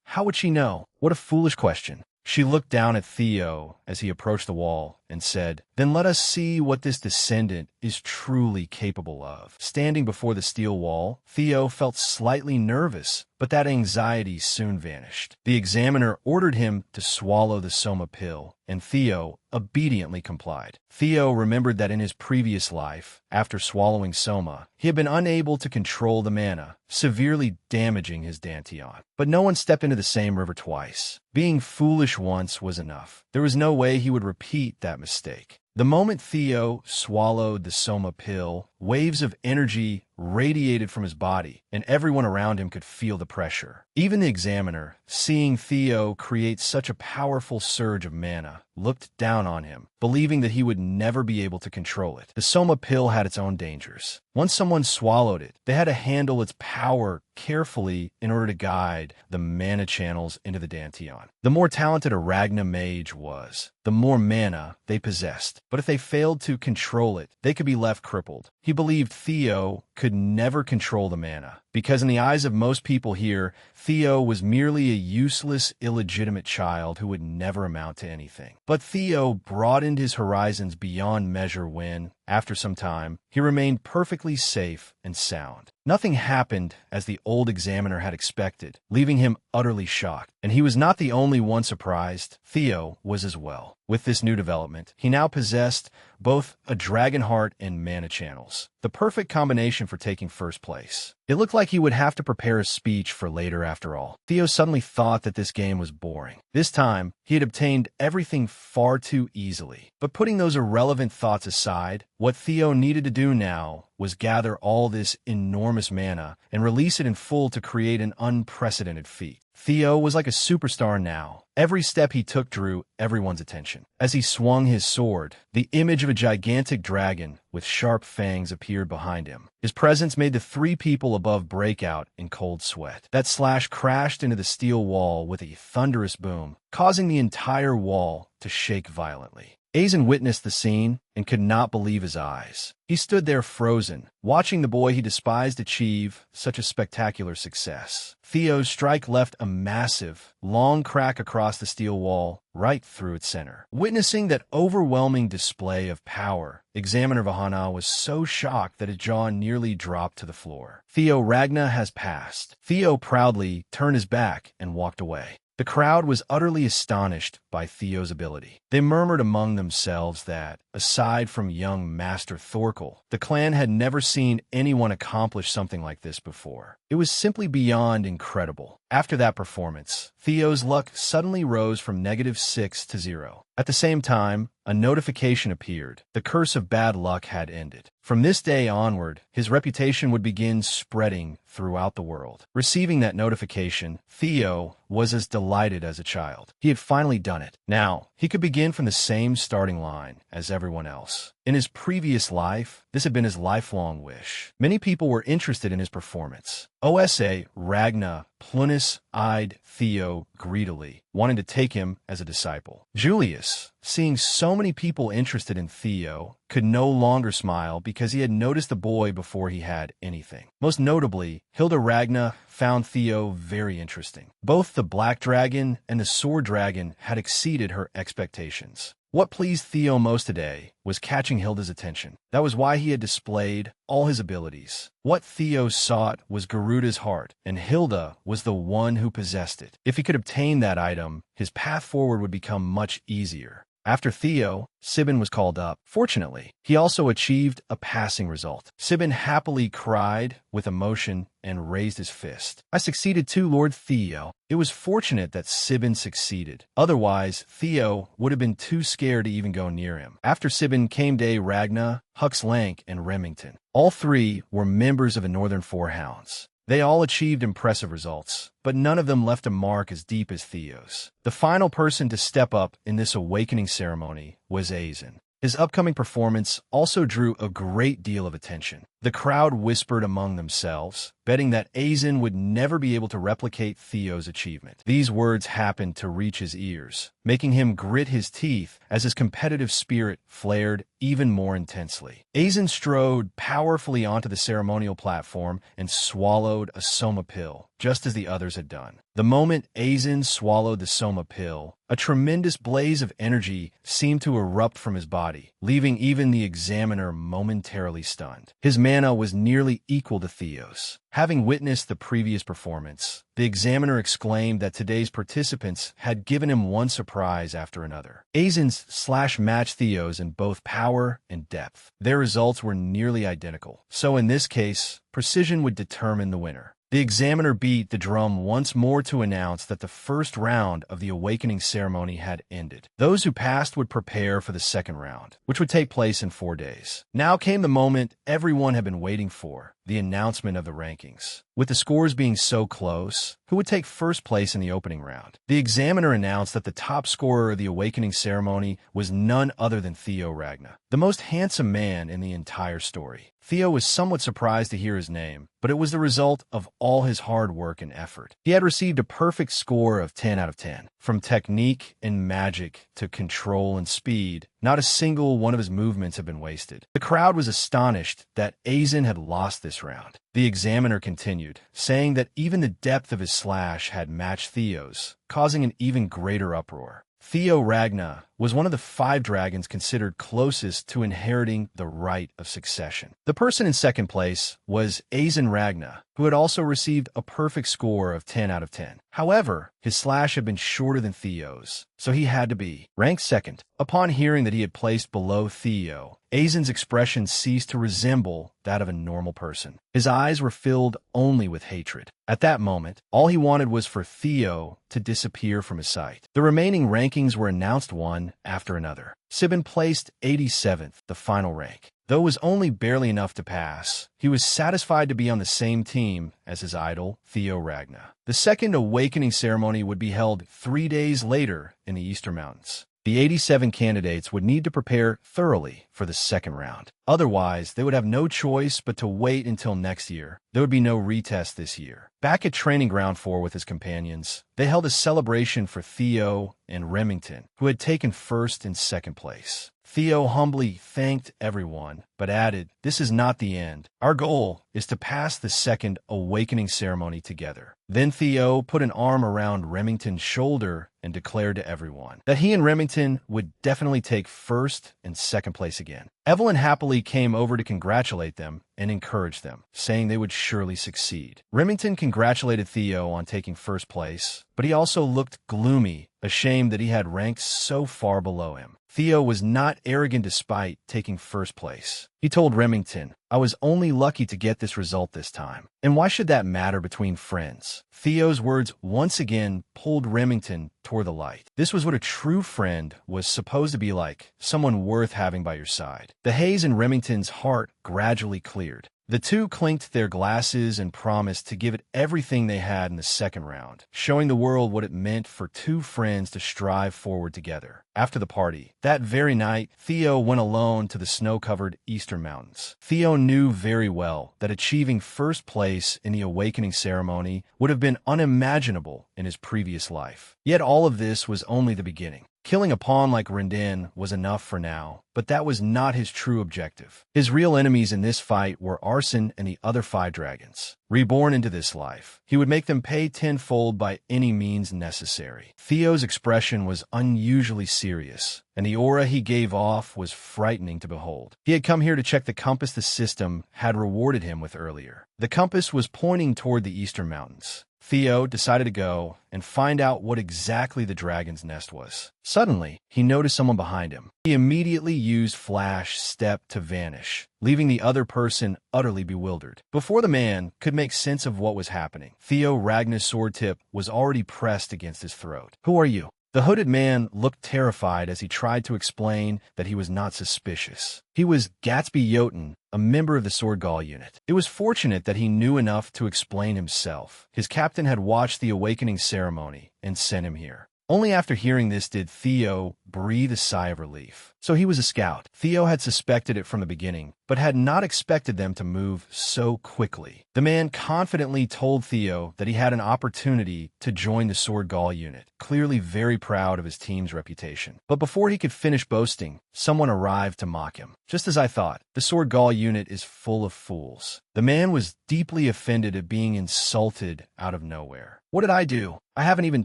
how would she know? What a foolish question. She looked down at Theo as he approached the wall and said, "Then let us see what this descendant is truly capable of." Standing before the steel wall, Theo felt slightly nervous, but that anxiety soon vanished. The examiner ordered him to swallow the Soma pill, and Theo obediently complied. Theo remembered that in his previous life, after swallowing Soma, he had been unable to control the mana, severely damaging his Dantian. But no one stepped into the same river twice. Being foolish once was enough. There was no way he would repeat that mistake. The moment Theo swallowed the Soma pill, waves of energy radiated from his body, and everyone around him could feel the pressure. Even the examiner, seeing Theo create such a powerful surge of mana, looked down on him, believing that he would never be able to control it. The Soma pill had its own dangers. Once someone swallowed it, they had to handle its power carefully in order to guide the mana channels into the Dantian. The more talented a Ragna mage was, the more mana they possessed. But if they failed to control it, they could be left crippled. He believed Theo could never control the mana, because in the eyes of most people here, Theo was merely a useless, illegitimate child who would never amount to anything. But Theo broadened his horizons beyond measure when, after some time, he remained perfectly safe and sound. Nothing happened as the old examiner had expected, leaving him utterly shocked. And he was not the only one surprised. Theo was as well. With this new development, he now possessed both a dragon heart and mana channels, the perfect combination for taking first place. It looked like he would have to prepare a speech for later after all. Theo suddenly thought that this game was boring. This time, he had obtained everything far too easily. But putting those irrelevant thoughts aside, what Theo needed to do now was gather all this enormous mana and release it in full to create an unprecedented feat. Theo was like a superstar now. Every step he took drew everyone's attention. As he swung his sword, the image of a gigantic dragon with sharp fangs appeared behind him. His presence made the three people above break out in cold sweat. That slash crashed into the steel wall with a thunderous boom, causing the entire wall to shake violently. Aizen witnessed the scene and could not believe his eyes. He stood there frozen, watching the boy he despised achieve such a spectacular success. Theo's strike left a massive, long crack across the steel wall, right through its center. Witnessing that overwhelming display of power, Examiner Vahana was so shocked that his jaw nearly dropped to the floor. Theo Ragna has passed. Theo proudly turned his back and walked away. The crowd was utterly astonished by Theo's ability. They murmured among themselves that, aside from young Master Thorkel, the clan had never seen anyone accomplish something like this before. It was simply beyond incredible. After that performance, Theo's luck suddenly rose from -6 to 0. At the same time, a notification appeared. The curse of bad luck had ended. From this day onward, his reputation would begin spreading throughout the world. Receiving that notification, Theo was as delighted as a child. He had finally done it. Now, he could begin from the same starting line as everyone else. In his previous life, this had been his lifelong wish. Many people were interested in his performance. OSA Ragna Plunus eyed Theo greedily, wanting to take him as a disciple. Julius, seeing so many people interested in Theo, could no longer smile because he had noticed the boy before he had anything. Most notably, Hilda Ragna found Theo very interesting. Both the Black Dragon and the Sword Dragon had exceeded her expectations. What pleased Theo most today was catching Hilda's attention. That was why he had displayed all his abilities. What Theo sought was Garuda's heart, and Hilda was the one who possessed it. If he could obtain that item, his path forward would become much easier. After Theo, Sibin was called up. Fortunately, he also achieved a passing result. Sibin happily cried with emotion and raised his fist. "I succeeded too, Lord Theo." It was fortunate that Sibin succeeded. Otherwise, Theo would have been too scared to even go near him. After Sibin came Day Ragna, Hux Lank, and Remington. All three were members of the Northern Four Hounds. They all achieved impressive results, but none of them left a mark as deep as Theo's. The final person to step up in this awakening ceremony was Aizen. His upcoming performance also drew a great deal of attention. The crowd whispered among themselves, betting that Aizen would never be able to replicate Theo's achievement. These words happened to reach his ears, making him grit his teeth as his competitive spirit flared even more intensely. Aizen strode powerfully onto the ceremonial platform and swallowed a soma pill, just as the others had done. The moment Aizen swallowed the soma pill, a tremendous blaze of energy seemed to erupt from his body, leaving even the examiner momentarily stunned. His mana was nearly equal to Theo's. Having witnessed the previous performance, the examiner exclaimed that today's participants had given him one surprise after another. Aizen's matched Theo's in both power and depth. Their results were nearly identical, so in this case, precision would determine the winner. The examiner beat the drum once more to announce that the first round of the awakening ceremony had ended. Those who passed would prepare for the second round, which would take place in 4 days. Now came the moment everyone had been waiting for, the announcement of the rankings. With the scores being so close, who would take first place in the opening round? The examiner announced that the top scorer of the awakening ceremony was none other than Theo Ragna, the most handsome man in the entire story. Theo was somewhat surprised to hear his name, but it was the result of all his hard work and effort. He had received a perfect score of 10 out of 10. From technique and magic to control and speed, not a single one of his movements had been wasted. The crowd was astonished that Aizen had lost this round. The examiner continued, saying that even the depth of his slash had matched Theo's, causing an even greater uproar. Theo Ragna was one of the 5 dragons considered closest to inheriting the right of succession. The person in second place was Aizen Ragna, who had also received a perfect score of 10 out of 10. However, his slash had been shorter than Theo's, so he had to be ranked second. Upon hearing that he had placed below Theo, Aizen's expression ceased to resemble that of a normal person. His eyes were filled only with hatred. At that moment, all he wanted was for Theo to disappear from his sight. The remaining rankings were announced one after another. Sibin placed 87th, the final rank. Though it was only barely enough to pass, he was satisfied to be on the same team as his idol, Theo Ragna. The second awakening ceremony would be held 3 days later in the Eastern Mountains. The 87 candidates would need to prepare thoroughly for the second round. Otherwise, they would have no choice but to wait until next year. There would be no retest this year. Back at Training Ground 4 with his companions, they held a celebration for Theo and Remington, who had taken first and second place. Theo humbly thanked everyone, but added, "This is not the end. Our goal is to pass the second awakening ceremony together." Then Theo put an arm around Remington's shoulder and declared to everyone that he and Remington would definitely take first and second place again. Evelyn happily came over to congratulate them and encourage them, saying they would surely succeed. Remington congratulated Theo on taking first place, but he also looked gloomy, ashamed that he had ranked so far below him. Theo was not arrogant despite taking first place. He told Remington, "I was only lucky to get this result this time. And why should that matter between friends?" Theo's words once again pulled Remington toward the light. This was what a true friend was supposed to be like, someone worth having by your side. The haze in Remington's heart gradually cleared. The two clinked their glasses and promised to give it everything they had in the second round, showing the world what it meant for two friends to strive forward together. After the party, that very night, Theo went alone to the snow-covered Eastern Mountains. Theo knew very well that achieving first place in the awakening ceremony would have been unimaginable in his previous life. Yet all of this was only the beginning. Killing a pawn like Rendin was enough for now, but that was not his true objective. His real enemies in this fight were Arson and the other 5 dragons. Reborn into this life, he would make them pay tenfold by any means necessary. Theo's expression was unusually serious, and the aura he gave off was frightening to behold. He had come here to check the compass the system had rewarded him with earlier. The compass was pointing toward the eastern mountains. Theo decided to go and find out what exactly the dragon's nest was. Suddenly, he noticed someone behind him. He immediately used Flash Step to vanish, leaving the other person utterly bewildered. Before the man could make sense of what was happening, Theo Ragnar's sword tip was already pressed against his throat. "Who are you?" The hooded man looked terrified as he tried to explain that he was not suspicious. He was Gatsby Jotun, a member of the Sword Gall unit. It was fortunate that he knew enough to explain himself. His captain had watched the awakening ceremony and sent him here. Only after hearing this did Theo breathe a sigh of relief. So he was a scout. Theo had suspected it from the beginning, but had not expected them to move so quickly. The man confidently told Theo that he had an opportunity to join the Sword Gall unit, clearly very proud of his team's reputation. But before he could finish boasting, someone arrived to mock him. "Just as I thought, the Sword Gall unit is full of fools." The man was deeply offended at being insulted out of nowhere. "What did I do? I haven't even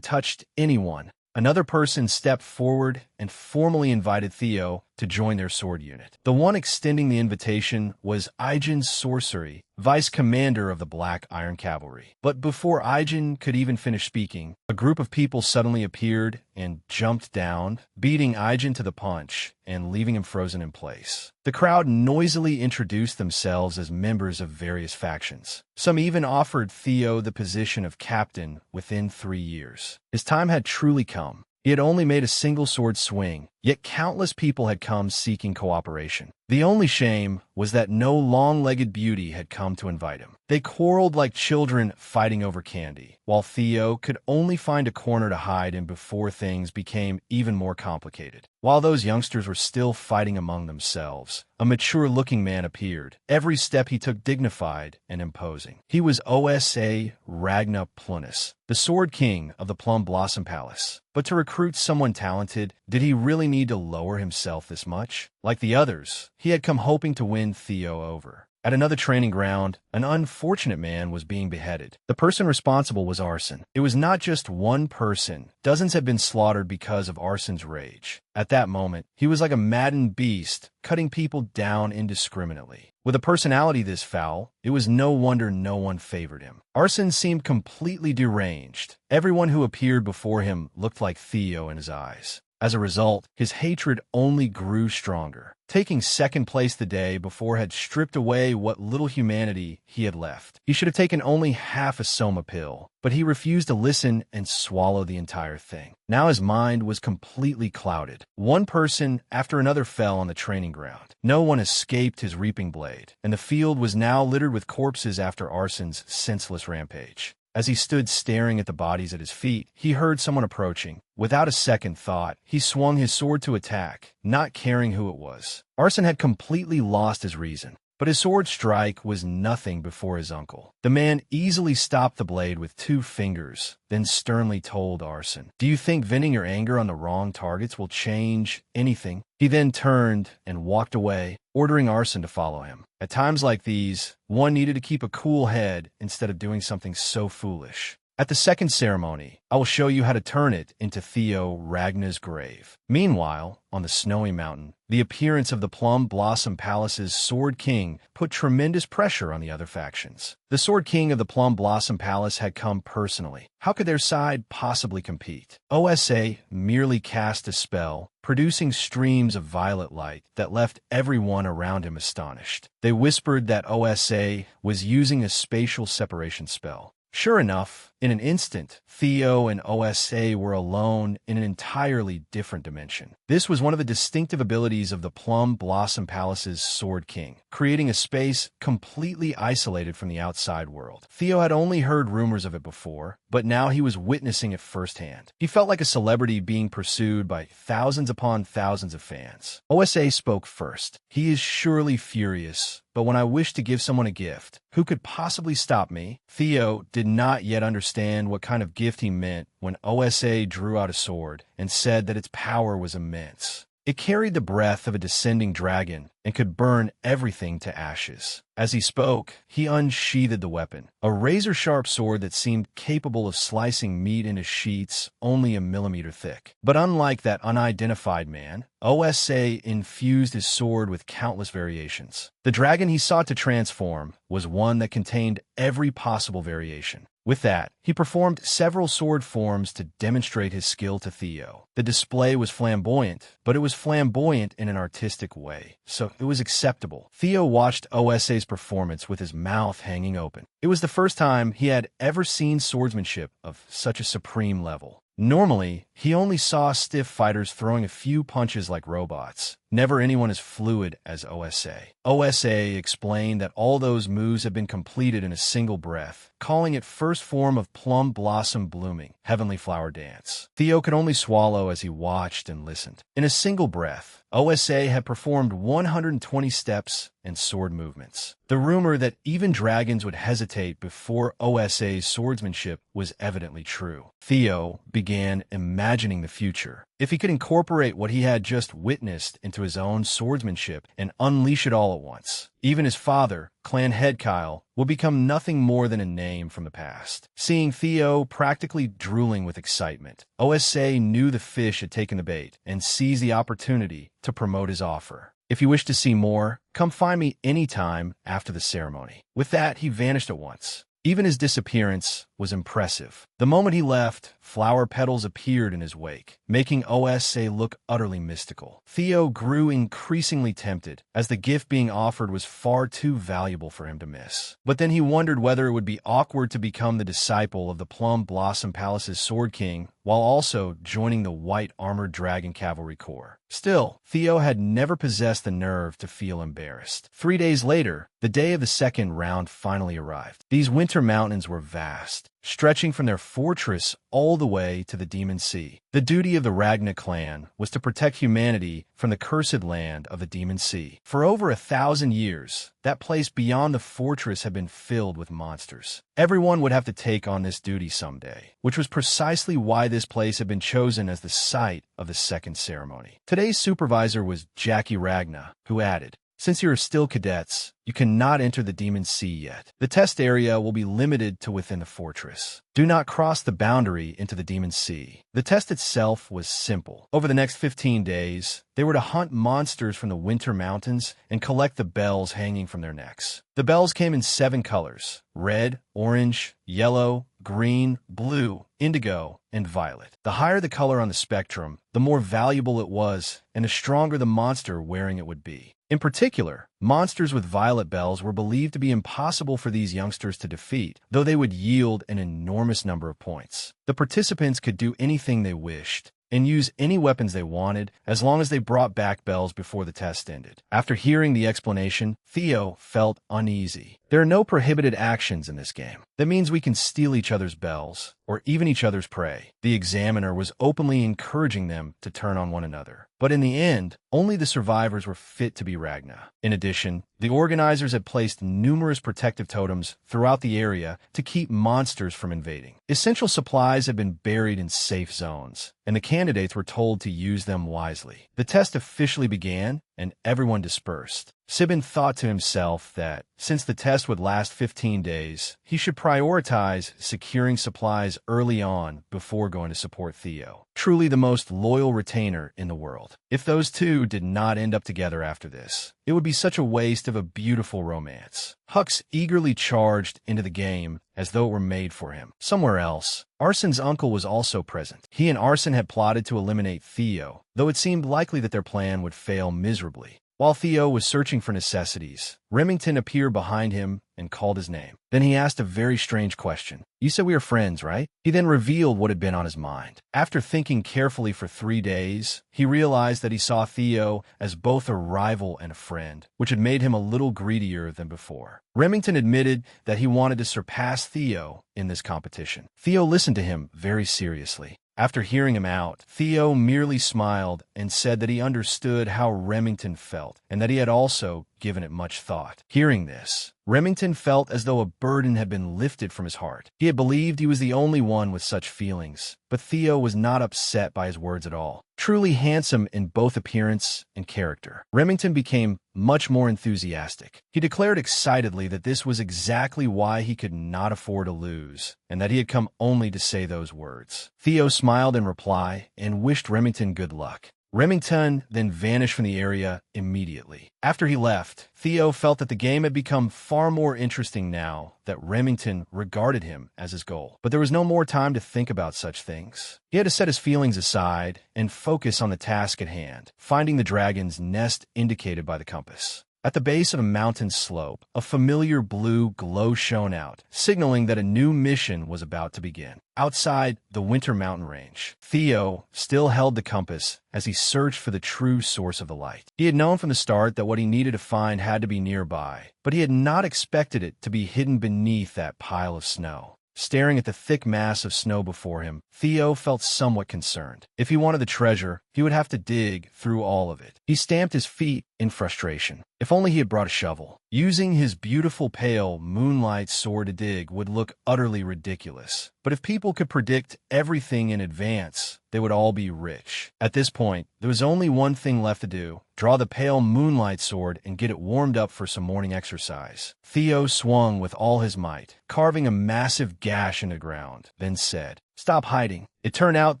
touched anyone." Another person stepped forward and formally invited Theo to join their sword unit. The one extending the invitation was Aijin Sorcery, vice commander of the Black Iron Cavalry. But before Aijin could even finish speaking, a group of people suddenly appeared and jumped down, beating Aijin to the punch and leaving him frozen in place. The crowd noisily introduced themselves as members of various factions. Some even offered Theo the position of captain within 3 years. His time had truly come. He had only made a single sword swing, yet countless people had come seeking cooperation. The only shame was that no long-legged beauty had come to invite him. They quarreled like children fighting over candy, while Theo could only find a corner to hide in before things became even more complicated. While those youngsters were still fighting among themselves, a mature-looking man appeared, every step he took dignified and imposing. He was Osa Ragna Plunus, the Sword King of the Plum Blossom Palace. But to recruit someone talented, did he really need to lower himself this much? Like the others, he had come hoping to win Theo over. At another training ground, an unfortunate man was being beheaded. The person responsible was Arson. It was not just one person. Dozens had been slaughtered because of Arson's rage. At that moment, he was like a maddened beast, cutting people down indiscriminately. With a personality this foul, it was no wonder no one favored him. Arson seemed completely deranged. Everyone who appeared before him looked like Theo in his eyes. As a result, his hatred only grew stronger. Taking second place the day before had stripped away what little humanity he had left. He should have taken only half a soma pill, but he refused to listen and swallow the entire thing. Now his mind was completely clouded. One person after another fell on the training ground. No one escaped his reaping blade, and the field was now littered with corpses after Arson's senseless rampage. As he stood staring at the bodies at his feet, he heard someone approaching. Without a second thought, he swung his sword to attack, not caring who it was. Arson had completely lost his reason, but his sword strike was nothing before his uncle. The man easily stopped the blade with 2 fingers, then sternly told Arson, "Do you think venting your anger on the wrong targets will change anything?" He then turned and walked away, ordering Arson to follow him. At times like these, one needed to keep a cool head instead of doing something so foolish. At the second ceremony, I will show you how to turn it into Theo Ragna's grave. Meanwhile, on the snowy mountain, the appearance of the Plum Blossom Palace's Sword King put tremendous pressure on the other factions. The Sword King of the Plum Blossom Palace had come personally. How could their side possibly compete? Osa merely cast a spell, producing streams of violet light that left everyone around him astonished. They whispered that Osa was using a spatial separation spell. Sure enough, in an instant, Theo and Osa were alone in an entirely different dimension. This was one of the distinctive abilities of the Plum Blossom Palace's Sword King, creating a space completely isolated from the outside world. Theo had only heard rumors of it before, but now he was witnessing it firsthand. He felt like a celebrity being pursued by thousands upon thousands of fans. Osa spoke first. "He is surely furious, but when I wish to give someone a gift, who could possibly stop me?" Theo did not yet understand understand what kind of gift he meant when OSA drew out a sword and said that its power was immense. It carried the breath of a descending dragon and could burn everything to ashes. As he spoke, he unsheathed the weapon, a razor-sharp sword that seemed capable of slicing meat into sheets only a millimeter thick. But unlike that unidentified man, OSA infused his sword with countless variations. The dragon he sought to transform was one that contained every possible variation. With that, he performed several sword forms to demonstrate his skill to Theo. The display was flamboyant, but it was flamboyant in an artistic way, so it was acceptable. Theo watched OSA's performance with his mouth hanging open. It was the first time he had ever seen swordsmanship of such a supreme level. Normally, he only saw stiff fighters throwing a few punches like robots, never anyone as fluid as OSA. OSA explained that all those moves had been completed in a single breath, calling it first form of plum blossom blooming, heavenly flower dance. Theo could only swallow as he watched and listened. In a single breath, OSA had performed 120 steps and sword movements. The rumor that even dragons would hesitate before OSA's swordsmanship was evidently true. Theo began imagining the future. If he could incorporate what he had just witnessed into his own swordsmanship and unleash it all at once, even his father, clan head Kyle, would become nothing more than a name from the past. Seeing Theo practically drooling with excitement, OSA knew the fish had taken the bait and seized the opportunity to promote his offer. If you wish to see more, come find me anytime after the ceremony. With that, he vanished at once. Even his disappearance was impressive. The moment he left, flower petals appeared in his wake, making OSA look utterly mystical. Theo grew increasingly tempted, as the gift being offered was far too valuable for him to miss. But then he wondered whether it would be awkward to become the disciple of the Plum Blossom Palace's Sword King, while also joining the white armored dragon cavalry corps. Still, Theo had never possessed the nerve to feel embarrassed. 3 days later, the day of the second round finally arrived. These winter mountains were vast, stretching from their fortress all the way to the Demon Sea. The duty of the Ragna clan was to protect humanity from the cursed land of the Demon Sea. For over 1,000 years, that place beyond the fortress had been filled with monsters. Everyone would have to take on this duty someday, which was precisely why this place had been chosen as the site of the second ceremony. Today's supervisor was Jackie Ragna, who added, "Since you are still cadets, you cannot enter the Demon Sea yet. The test area will be limited to within the fortress. Do not cross the boundary into the Demon Sea." The test itself was simple. Over the next 15 days, they were to hunt monsters from the Winter Mountains and collect the bells hanging from their necks. The bells came in 7 colors: red, orange, yellow, green, blue, indigo, and violet. The higher the color on the spectrum, the more valuable it was, and the stronger the monster wearing it would be. In particular, monsters with violet bells were believed to be impossible for these youngsters to defeat, though they would yield an enormous number of points. The participants could do anything they wished and use any weapons they wanted as long as they brought back bells before the test ended. After hearing the explanation, Theo felt uneasy. There are no prohibited actions in this game. That means we can steal each other's bells, or even each other's prey. The examiner was openly encouraging them to turn on one another. But in the end, only the survivors were fit to be Ragna. In addition, the organizers had placed numerous protective totems throughout the area to keep monsters from invading. Essential supplies had been buried in safe zones, and the candidates were told to use them wisely. The test officially began, and everyone dispersed. Sibin thought to himself that, since the test would last 15 days, he should prioritize securing supplies early on before going to support Theo. Truly the most loyal retainer in the world. If those two did not end up together after this, it would be such a waste of a beautiful romance. Hux eagerly charged into the game as though it were made for him. Somewhere else, Arson's uncle was also present. He and Arson had plotted to eliminate Theo, though it seemed likely that their plan would fail miserably. While Theo was searching for necessities, Remington appeared behind him and called his name. Then he asked a very strange question. "You said we are friends, right?" He then revealed what had been on his mind. After thinking carefully for 3 days, he realized that he saw Theo as both a rival and a friend, which had made him a little greedier than before. Remington admitted that he wanted to surpass Theo in this competition. Theo listened to him very seriously. After hearing him out, Theo merely smiled and said that he understood how Remington felt, and that he had also given it much thought. Hearing this, Remington felt as though a burden had been lifted from his heart. He had believed he was the only one with such feelings, but Theo was not upset by his words at all. Truly handsome in both appearance and character, Remington became much more enthusiastic. He declared excitedly that this was exactly why he could not afford to lose, and that he had come only to say those words. Theo smiled in reply and wished Remington good luck. Remington then vanished from the area immediately. After he left, Theo felt that the game had become far more interesting now that Remington regarded him as his goal. But there was no more time to think about such things. He had to set his feelings aside and focus on the task at hand, finding the dragon's nest indicated by the compass. At the base of a mountain slope, a familiar blue glow shone out, signaling that a new mission was about to begin. Outside the winter mountain range, Theo still held the compass as he searched for the true source of the light. He had known from the start that what he needed to find had to be nearby, but he had not expected it to be hidden beneath that pile of snow. Staring at the thick mass of snow before him, Theo felt somewhat concerned. If he wanted the treasure, he would have to dig through all of it. He stamped his feet in frustration. If only he had brought a shovel. Using his beautiful pale moonlight sword to dig would look utterly ridiculous. But if people could predict everything in advance, they would all be rich. At this point, there was only one thing left to do: draw the pale moonlight sword and get it warmed up for some morning exercise. Theo swung with all his might, carving a massive gash in the ground, then said, "Stop hiding." It turned out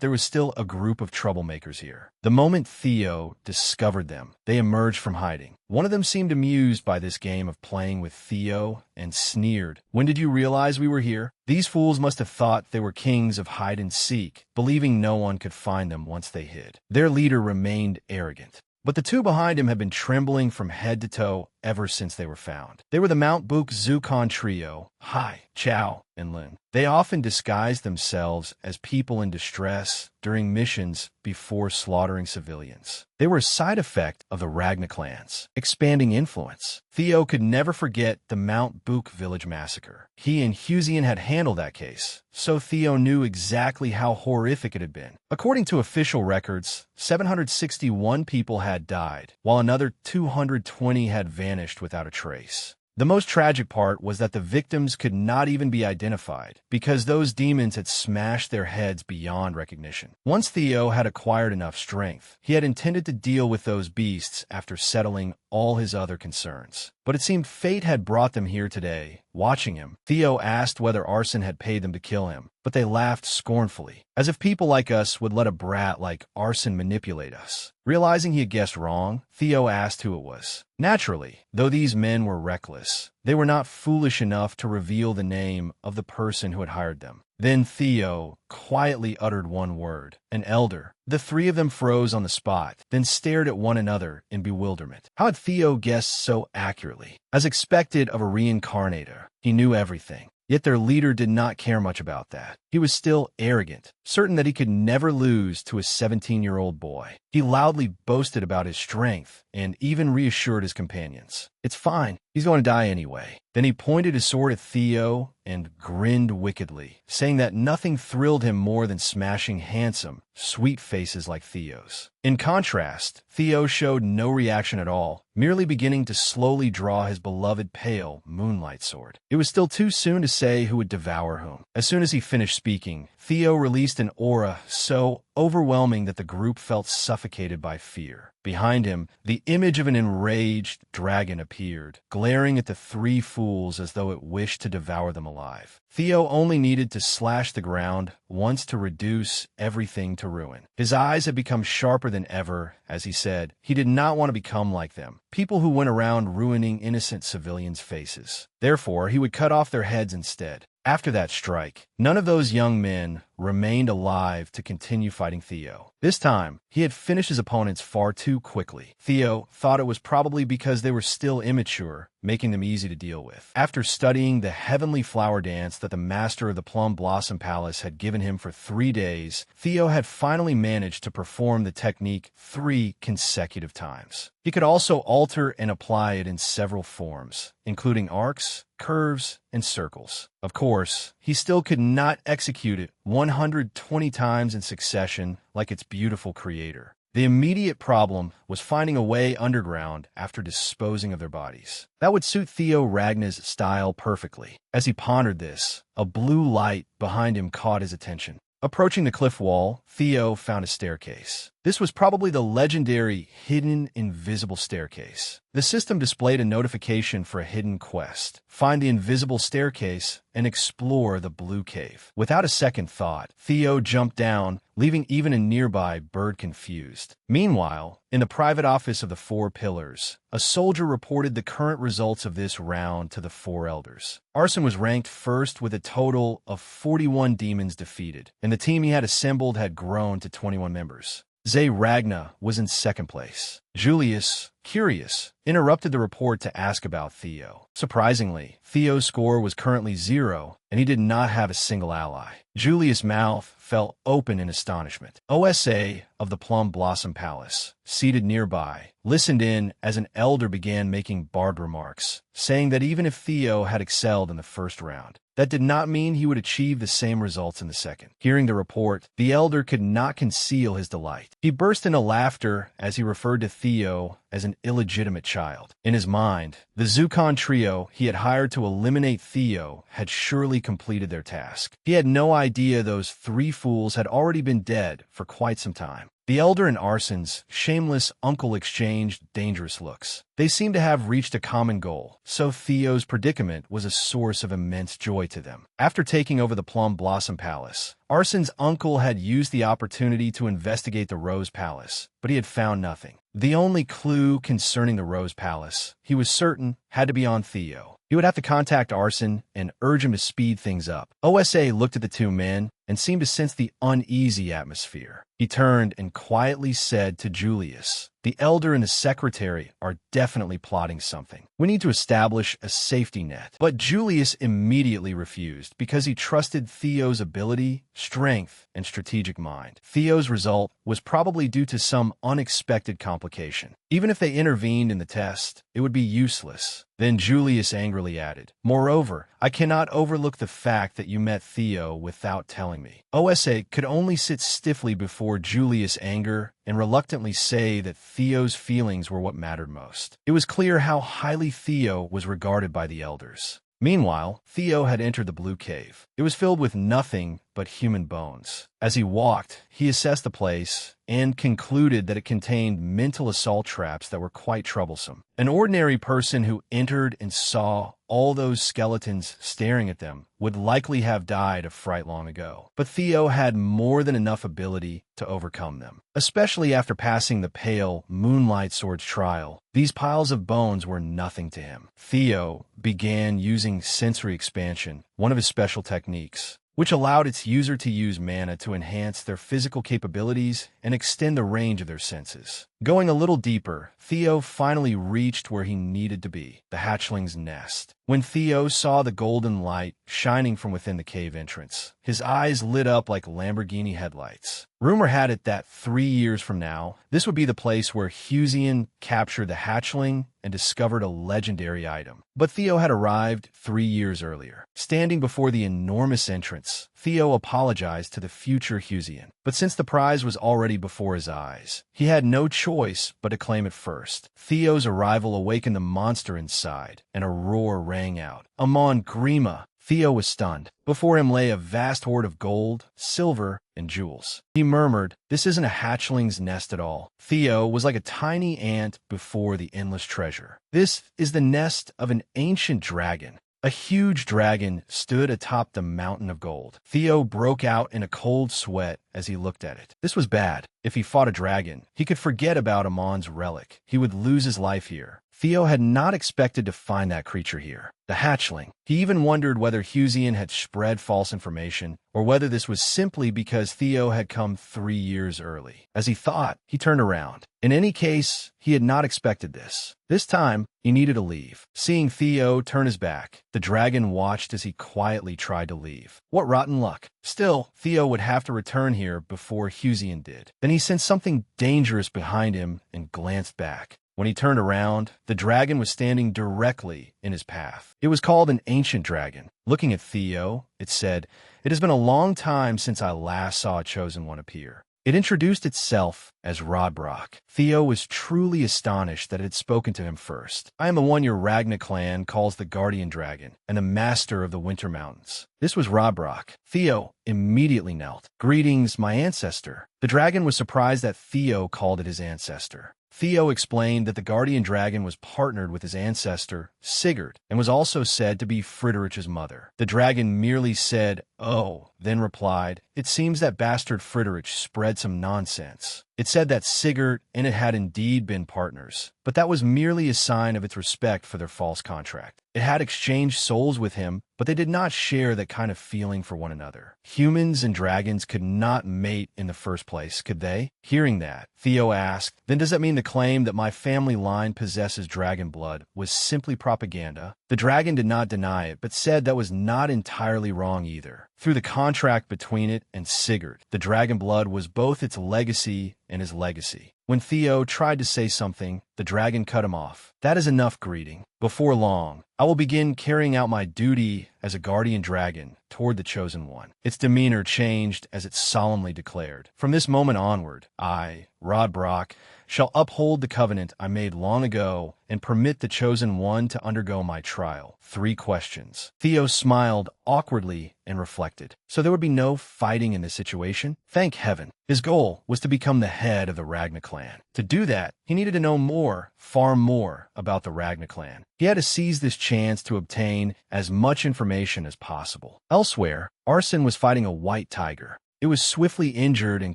there was still a group of troublemakers here. The moment Theo discovered them, they emerged from hiding. One of them seemed amused by this game of playing with Theo and sneered, "When did you realize we were here?" These fools must have thought they were kings of hide and seek, believing no one could find them once they hid. Their leader remained arrogant. But the two behind him had been trembling from head to toe ever since they were found. They were the Mount Book Zukon trio, Hai, Chow, and Lin. They often disguised themselves as people in distress during missions before slaughtering civilians. They were a side effect of the Ragna clans, expanding influence. Theo could never forget the Mount Book village massacre. He and Husian had handled that case, so Theo knew exactly how horrific it had been. According to official records, 761 people had died, while another 220 had vanished without a trace. The most tragic part was that the victims could not even be identified because those demons had smashed their heads beyond recognition. Once Theo had acquired enough strength, he had intended to deal with those beasts after settling all his other concerns. But it seemed fate had brought them here today. Watching him, Theo asked whether Arson had paid them to kill him, but they laughed scornfully, as if people like us would let a brat like Arson manipulate us. Realizing he had guessed wrong, Theo asked who it was. Naturally, though these men were reckless, they were not foolish enough to reveal the name of the person who had hired them. Then Theo quietly uttered one word: an elder. The three of them froze on the spot, then stared at one another in bewilderment. How had Theo guessed so accurately? As expected of a reincarnator, he knew everything. Yet their leader did not care much about that. He was still arrogant, certain that he could never lose to a 17-year-old boy. He loudly boasted about his strength and even reassured his companions. "It's fine. He's going to die anyway." Then he pointed his sword at Theo and grinned wickedly, saying that nothing thrilled him more than smashing handsome, sweet faces like Theo's. In contrast, Theo showed no reaction at all, merely beginning to slowly draw his beloved pale moonlight sword. It was still too soon to say who would devour whom. As soon as he finished speaking, Theo released an aura so overwhelming that the group felt suffocated by fear. Behind him, the image of an enraged dragon appeared, glaring at the three fools as though it wished to devour them alive. Theo only needed to slash the ground once to reduce everything to ruin. His eyes had become sharper than ever as he said he did not want to become like them, people who went around ruining innocent civilians' faces. Therefore, he would cut off their heads instead. After that strike, none of those young men remained alive to continue fighting Theo. This time, he had finished his opponents far too quickly. Theo thought it was probably because they were still immature, making them easy to deal with. After studying the heavenly flower dance that the master of the Plum Blossom Palace had given him for 3 days, Theo had finally managed to perform the technique 3 consecutive times. He could also alter and apply it in several forms, including arcs, curves, and circles. Of course, he still could not execute it 120 times in succession like its beautiful creator. The immediate problem was finding a way underground after disposing of their bodies. That would suit Theo Ragnar's style perfectly. As he pondered this, a blue light behind him caught his attention. Approaching the cliff wall, Theo found a staircase. This was probably the legendary hidden invisible staircase. The system displayed a notification for a hidden quest. Find the invisible staircase and explore the blue cave. Without a second thought, Theo jumped down, leaving even a nearby bird confused. Meanwhile, in the private office of the Four Pillars, a soldier reported the current results of this round to the Four Elders. Arson was ranked first with a total of 41 demons defeated, and the team he had assembled had grown to 21 members. Zay Ragna was in second place. Julius, curious, interrupted the report to ask about Theo. Surprisingly, Theo's score was currently 0, and he did not have a single ally. Julius' mouth fell open in astonishment. OSA of the Plum Blossom Palace, seated nearby, listened in as an elder began making barbed remarks, saying that even if Theo had excelled in the first round, that did not mean he would achieve the same results in the second. Hearing the report, the elder could not conceal his delight. He burst into laughter as he referred to Theo as an illegitimate child. In his mind, the Zukon trio he had hired to eliminate Theo had surely completed their task. He had no idea those 3 fools had already been dead for quite some time. The elder and Arson's shameless uncle exchanged dangerous looks. They seemed to have reached a common goal, so Theo's predicament was a source of immense joy to them. After taking over the Plum Blossom Palace, Arson's uncle had used the opportunity to investigate the Rose Palace, but he had found nothing. The only clue concerning the Rose Palace, he was certain, had to be on Theo. He would have to contact Arson and urge him to speed things up. OSA looked at the 2 men and seemed to sense the uneasy atmosphere. He turned and quietly said to Julius, "The elder and the secretary are definitely plotting something. We need to establish a safety net." But Julius immediately refused because he trusted Theo's ability, strength, and strategic mind. Theo's result was probably due to some unexpected complication. Even if they intervened in the test, it would be useless. Then Julius angrily added, "Moreover, I cannot overlook the fact that you met Theo without telling me." OSA could only sit stiffly before Julius' anger and reluctantly say that Theo's feelings were what mattered most. It was clear how highly Theo was regarded by the elders. Meanwhile, Theo had entered the blue cave. It was filled with nothing but human bones. As he walked, he assessed the place and concluded that it contained mental assault traps that were quite troublesome. An ordinary person who entered and saw all those skeletons staring at them would likely have died of fright long ago. But Theo had more than enough ability to overcome them. Especially after passing the pale Moonlight Sword's trial, these piles of bones were nothing to him. Theo began using sensory expansion, one of his special techniques, which allowed its user to use mana to enhance their physical capabilities and extend the range of their senses. Going a little deeper, Theo finally reached where he needed to be, the hatchling's nest. When Theo saw the golden light shining from within the cave entrance, his eyes lit up like Lamborghini headlights. Rumor had it that 3 years from now, this would be the place where Huzian captured the hatchling and discovered a legendary item. But Theo had arrived 3 years earlier. Standing before the enormous entrance, Theo apologized to the future Huzian. But since the prize was already before his eyes, he had no choice but to claim it first. Theo's arrival awakened the monster inside, and a roar rang out. Amon Grima! Theo was stunned. Before him lay a vast hoard of gold, silver, and jewels. He murmured, "This isn't a hatchling's nest at all." Theo was like a tiny ant before the endless treasure. "This is the nest of an ancient dragon." A huge dragon stood atop the mountain of gold. Theo broke out in a cold sweat as he looked at it. This was bad. If he fought a dragon, he could forget about Amon's relic. He would lose his life here. Theo had not expected to find that creature here, the hatchling. He even wondered whether Huzian had spread false information, or whether this was simply because Theo had come 3 years early. As he thought, he turned around. In any case, he had not expected this. This time, he needed to leave. Seeing Theo turn his back, the dragon watched as he quietly tried to leave. What rotten luck. Still, Theo would have to return here before Huzian did. Then he sensed something dangerous behind him and glanced back. When he turned around, the dragon was standing directly in his path. It was called an ancient dragon. Looking at Theo, it said, "It has been a long time since I last saw a chosen one appear. It introduced itself as Rodbrock. Theo was truly astonished that it had spoken to him first. I am the one your Ragna clan calls the Guardian Dragon, and the Master of the Winter Mountains. This was Rodbrock. Theo immediately knelt. Greetings, my ancestor. The dragon was surprised that Theo called it his ancestor. Theo explained that the guardian dragon was partnered with his ancestor, Sigurd, and was also said to be Friedrich's mother. The dragon merely said, "Oh," then replied, "It seems that bastard Friedrich spread some nonsense." It said that Sigurd and it had indeed been partners, but that was merely a sign of its respect for their false contract. It had exchanged souls with him, but they did not share that kind of feeling for one another. Humans and dragons could not mate in the first place, could they? Hearing that, Theo asked, "Then does that mean the claim that my family line possesses dragon blood was simply propaganda?" The dragon did not deny it, but said that was not entirely wrong either. Through the contract between it and Sigurd, the dragon blood was both its legacy and his legacy. When Theo tried to say something, the dragon cut him off. "That is enough greeting. Before long, I will begin carrying out my duty as a guardian dragon toward the Chosen One." Its demeanor changed as it solemnly declared, "From this moment onward, I, Rodbrock, shall uphold the covenant I made long ago and permit the Chosen One to undergo my trial." 3 questions. Theo smiled awkwardly and reflected. So there would be no fighting in this situation? Thank heaven. His goal was to become the head of the Ragna clan. To do that, he needed to know more, far more, about the Ragna clan. He had to seize this chance to obtain as much information as possible. Elsewhere, Arsene was fighting a white tiger. It was swiftly injured and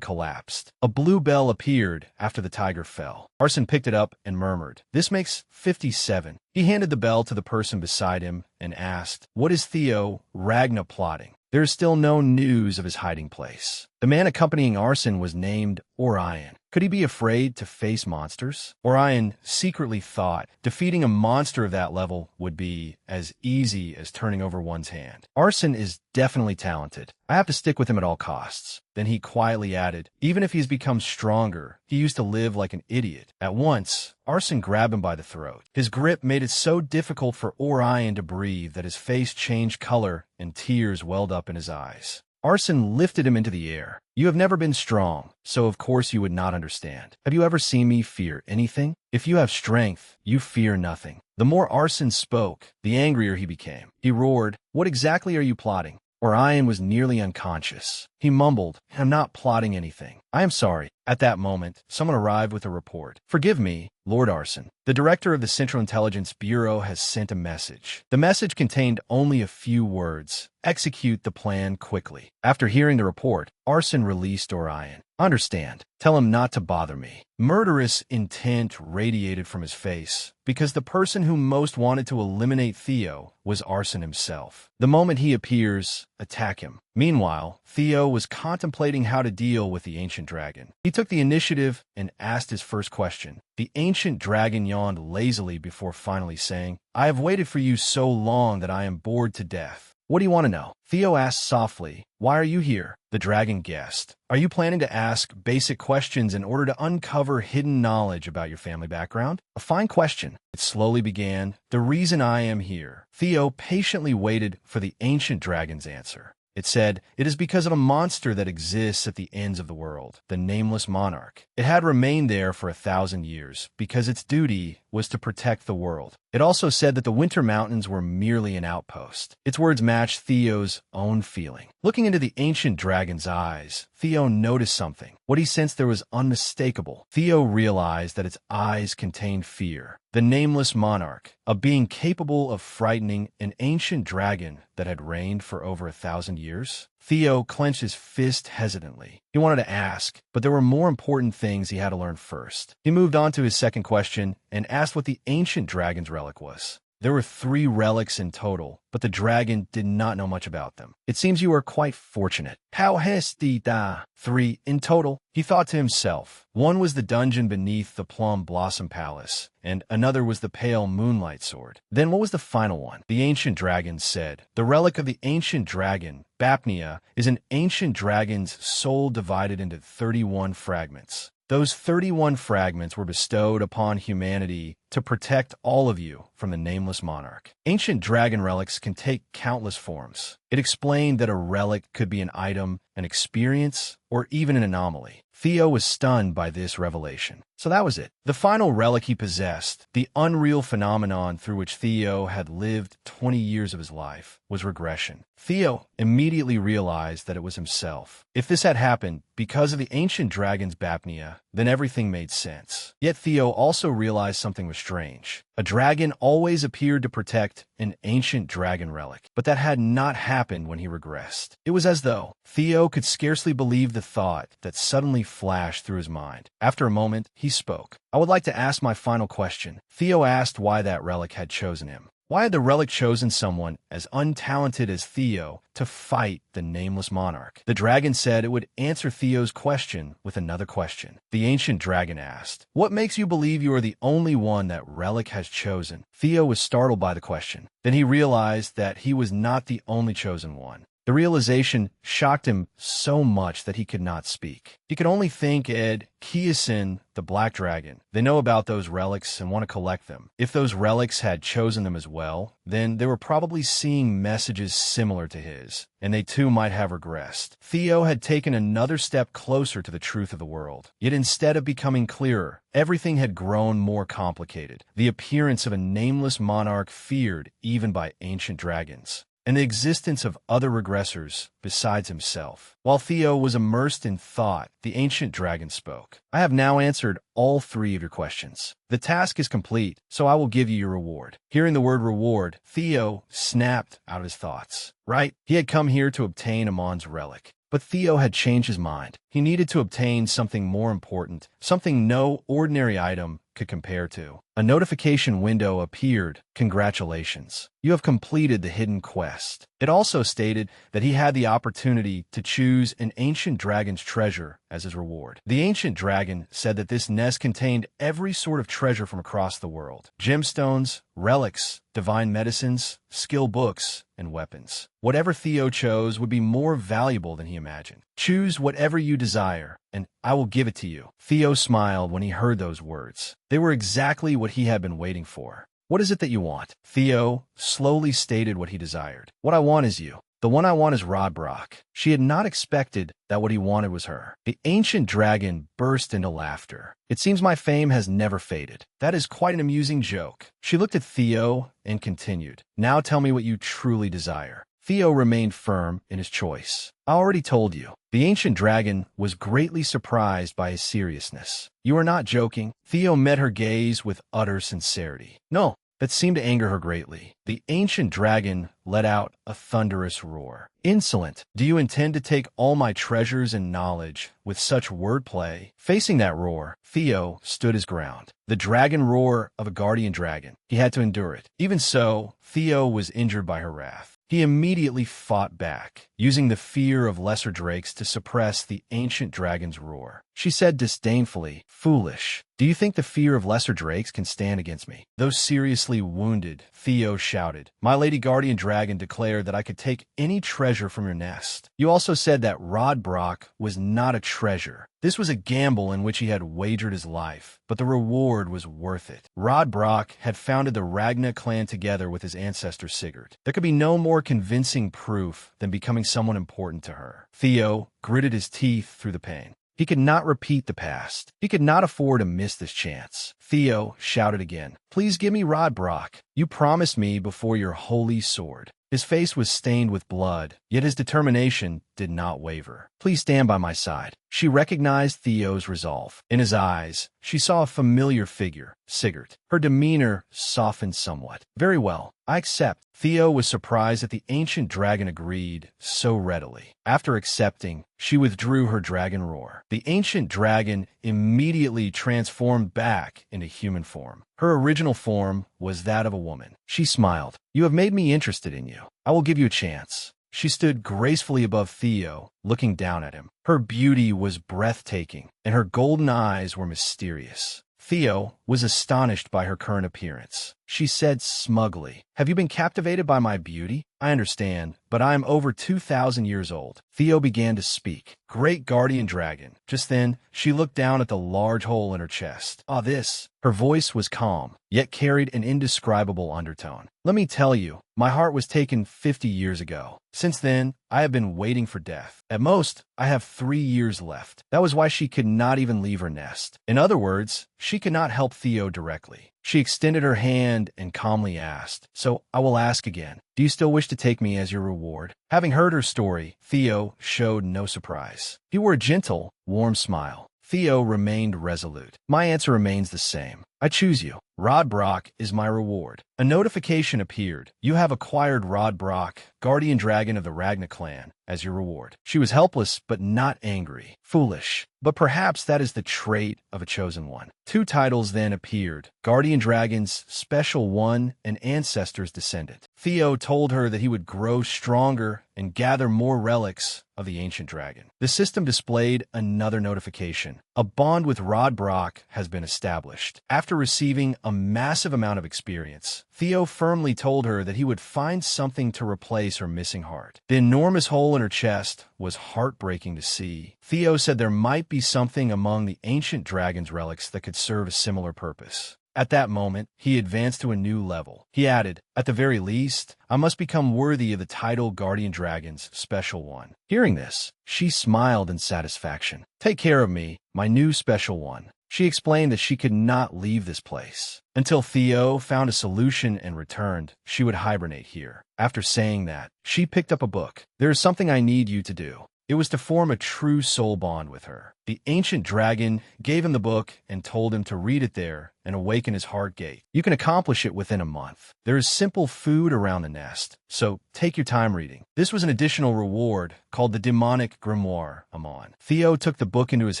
collapsed. A blue bell appeared after the tiger fell. Arsene picked it up and murmured, "This makes 57. He handed the bell to the person beside him and asked, "What is Theo Ragna plotting?" There is still no news of his hiding place. The man accompanying Arsene was named Orion. Could he be afraid to face monsters? Orion secretly thought defeating a monster of that level would be as easy as turning over one's hand. Arsene is definitely talented. I have to stick with him at all costs. Then he quietly added, "Even if he's become stronger, he used to live like an idiot." At once, Arsene grabbed him by the throat. His grip made it so difficult for Orion to breathe that his face changed color and tears welled up in his eyes. Arsene lifted him into the air. "You have never been strong, so of course you would not understand. Have you ever seen me fear anything? If you have strength, you fear nothing." The more Arsene spoke, the angrier he became. He roared, "What exactly are you plotting?" Orion was nearly unconscious. He mumbled, "I'm not plotting anything. I am sorry." At that moment, someone arrived with a report. "Forgive me, Lord Arsene. The director of the Central Intelligence Bureau has sent a message." The message contained only a few words. "Execute the plan quickly." After hearing the report, Arsene released Orion. "Understand. Tell him not to bother me." Murderous intent radiated from his face, because the person who most wanted to eliminate Theo was Arsene himself. The moment he appears, attack him. Meanwhile, Theo was contemplating how to deal with the ancient dragon. He took the initiative and asked his first question. The ancient dragon yawned lazily before finally saying, "I have waited for you so long that I am bored to death. What do you want to know?" Theo asked softly, "Why are you here?" The dragon guessed. "Are you planning to ask basic questions in order to uncover hidden knowledge about your family background?" "A fine question." It slowly began, "The reason I am here." Theo patiently waited for the ancient dragon's answer. It said, "It is because of a monster that exists at the ends of the world, the nameless monarch. It had remained there for 1,000 years because its duty was to protect the world." It also said that the Winter Mountains were merely an outpost. Its words matched Theo's own feeling. Looking into the ancient dragon's eyes, Theo noticed something. What he sensed there was unmistakable. Theo realized that its eyes contained fear. The nameless monarch, a being capable of frightening an ancient dragon that had reigned for over 1,000 years. Theo clenched his fist hesitantly. He wanted to ask, but there were more important things he had to learn first. He moved on to his second question and asked what the ancient dragon's relic was. There were 3 relics in total, but the dragon did not know much about them. "It seems you are quite fortunate." "How hasty da?" 3 in total, he thought to himself. One was the dungeon beneath the Plum Blossom Palace, and another was the Pale Moonlight Sword. Then what was the final one? The ancient dragon said, "The relic of the ancient dragon, Bapnia, is an ancient dragon's soul divided into 31 fragments. Those 31 fragments were bestowed upon humanity to protect all of you from the nameless monarch. Ancient dragon relics can take countless forms. It explained that a relic could be an item, an experience, or even an anomaly. Theo was stunned by this revelation. So that was it. The final relic he possessed, the unreal phenomenon through which Theo had lived 20 years of his life, was regression. Theo immediately realized that it was himself. If this had happened because of the ancient dragon's Bapnea, then everything made sense. Yet Theo also realized something was strange. A dragon always appeared to protect an ancient dragon relic, but that had not happened when he regressed. It was as though Theo could scarcely believe the thought that suddenly flashed through his mind. After a moment, he spoke. "I would like to ask my final question." Theo asked why that relic had chosen him. Why had the relic chosen someone as untalented as Theo to fight the nameless monarch? The dragon said it would answer Theo's question with another question. The ancient dragon asked, "What makes you believe you are the only one that relic has chosen?" Theo was startled by the question. Then he realized that he was not the only chosen one. The realization shocked him so much that he could not speak. He could only think Ed Kiasin, the black dragon. They know about those relics and want to collect them. If those relics had chosen them as well, then they were probably seeing messages similar to his, and they too might have regressed. Theo had taken another step closer to the truth of the world. Yet instead of becoming clearer, everything had grown more complicated. The appearance of a nameless monarch feared even by ancient dragons, and the existence of other regressors besides himself. While Theo was immersed in thought, the ancient dragon spoke. "I have now answered all three of your questions. The task is complete, so I will give you your reward." Hearing the word reward, Theo snapped out of his thoughts. Right, he had come here to obtain Amon's relic. But Theo had changed his mind. He needed to obtain something more important, something no ordinary item could compare to. A notification window appeared. "Congratulations. You have completed the hidden quest." It also stated that he had the opportunity to choose an ancient dragon's treasure as his reward. The ancient dragon said that this nest contained every sort of treasure from across the world: gemstones, relics, divine medicines, skill books, and weapons. Whatever Theo chose would be more valuable than he imagined. "Choose whatever you desire, and I will give it to you." Theo smiled when he heard those words. They were exactly what he had been waiting for. "What is it that you want?" Theo slowly stated what he desired. "What I want is you. The one I want is Rodbrock." She had not expected that what he wanted was her. The ancient dragon burst into laughter. "It seems my fame has never faded. That is quite an amusing joke." She looked at Theo and continued, "Now tell me what you truly desire." Theo remained firm in his choice. "I already told you." The ancient dragon was greatly surprised by his seriousness. "You are not joking?" Theo met her gaze with utter sincerity. "No." That seemed to anger her greatly. The ancient dragon let out a thunderous roar. "Insolent! Do you intend to take all my treasures and knowledge with such wordplay?" Facing that roar, Theo stood his ground. The dragon roar of a guardian dragon. He had to endure it. Even so, Theo was injured by her wrath. He immediately fought back, using the fear of lesser drakes to suppress the ancient dragon's roar. She said disdainfully, "Foolish. Do you think the fear of lesser drakes can stand against me?" Though seriously wounded, Theo shouted, "My lady guardian dragon declared that I could take any treasure from your nest. You also said that Rodbrock was not a treasure. This was a gamble in which he had wagered his life, but the reward was worth it. Rodbrock had founded the Ragna clan together with his ancestor Sigurd. There could be no more convincing proof than becoming someone important to her." Theo gritted his teeth through the pain. He could not repeat the past. He could not afford to miss this chance. Theo shouted again, "Please give me Rodbrock. You promised me before your holy sword." His face was stained with blood, yet his determination did not waver. "Please stand by my side." She recognized Theo's resolve. In his eyes, she saw a familiar figure, Sigurd. Her demeanor softened somewhat. "Very well, I accept." Theo was surprised that the ancient dragon agreed so readily. After accepting, she withdrew her dragon roar. The ancient dragon immediately transformed back into human form. Her original form was that of a woman. She smiled. "You have made me interested in you. I will give you a chance." She stood gracefully above Theo, looking down at him. Her beauty was breathtaking, and her golden eyes were mysterious. Theo was astonished by her current appearance. she said smugly. Have you been captivated by my beauty? I understand, but I am over 2,000 years old. Theo began to speak. Great guardian dragon. Just then, she looked down at the large hole in her chest. Ah, this. Her voice was calm, yet carried an indescribable undertone. Let me tell you, my heart was taken 50 years ago. Since then, I have been waiting for death. At most, I have 3 years left. That was why she could not even leave her nest. In other words, she could not help Theo directly. She extended her hand and calmly asked, "So I will ask again. Do you still wish to take me as your reward?" Having heard her story, Theo showed no surprise. He wore a gentle, warm smile. Theo remained resolute. My answer remains the same. I choose you. Rod Brock is my reward. A notification appeared. You have acquired Rod Brock, guardian dragon of the Ragna clan, as your reward. She was helpless, but not angry. Foolish. But perhaps that is the trait of a chosen one. 2 titles then appeared. Guardian Dragon's Special One and Ancestor's Descendant. Theo told her that he would grow stronger and gather more relics of the ancient dragon. The system displayed another notification. A bond with Rod Brock has been established. After receiving a massive amount of experience, Theo firmly told her that he would find something to replace her missing heart. The enormous hole in her chest was heartbreaking to see. Theo said there might be something among the ancient dragon's relics that could serve a similar purpose. At that moment, he advanced to a new level. He added, "At the very least, I must become worthy of the title Guardian Dragon's Special One." Hearing this, she smiled in satisfaction. "Take care of me, my new Special One." She explained that she could not leave this place. Until Theo found a solution and returned, she would hibernate here. After saying that, she picked up a book. "There is something I need you to do." It was to form a true soul bond with her. The ancient dragon gave him the book and told him to read it there and awaken his heart gate. You can accomplish it within a month. There is simple food around the nest, so take your time reading. This was an additional reward called the Demonic Grimoire, Amon. Theo took the book into his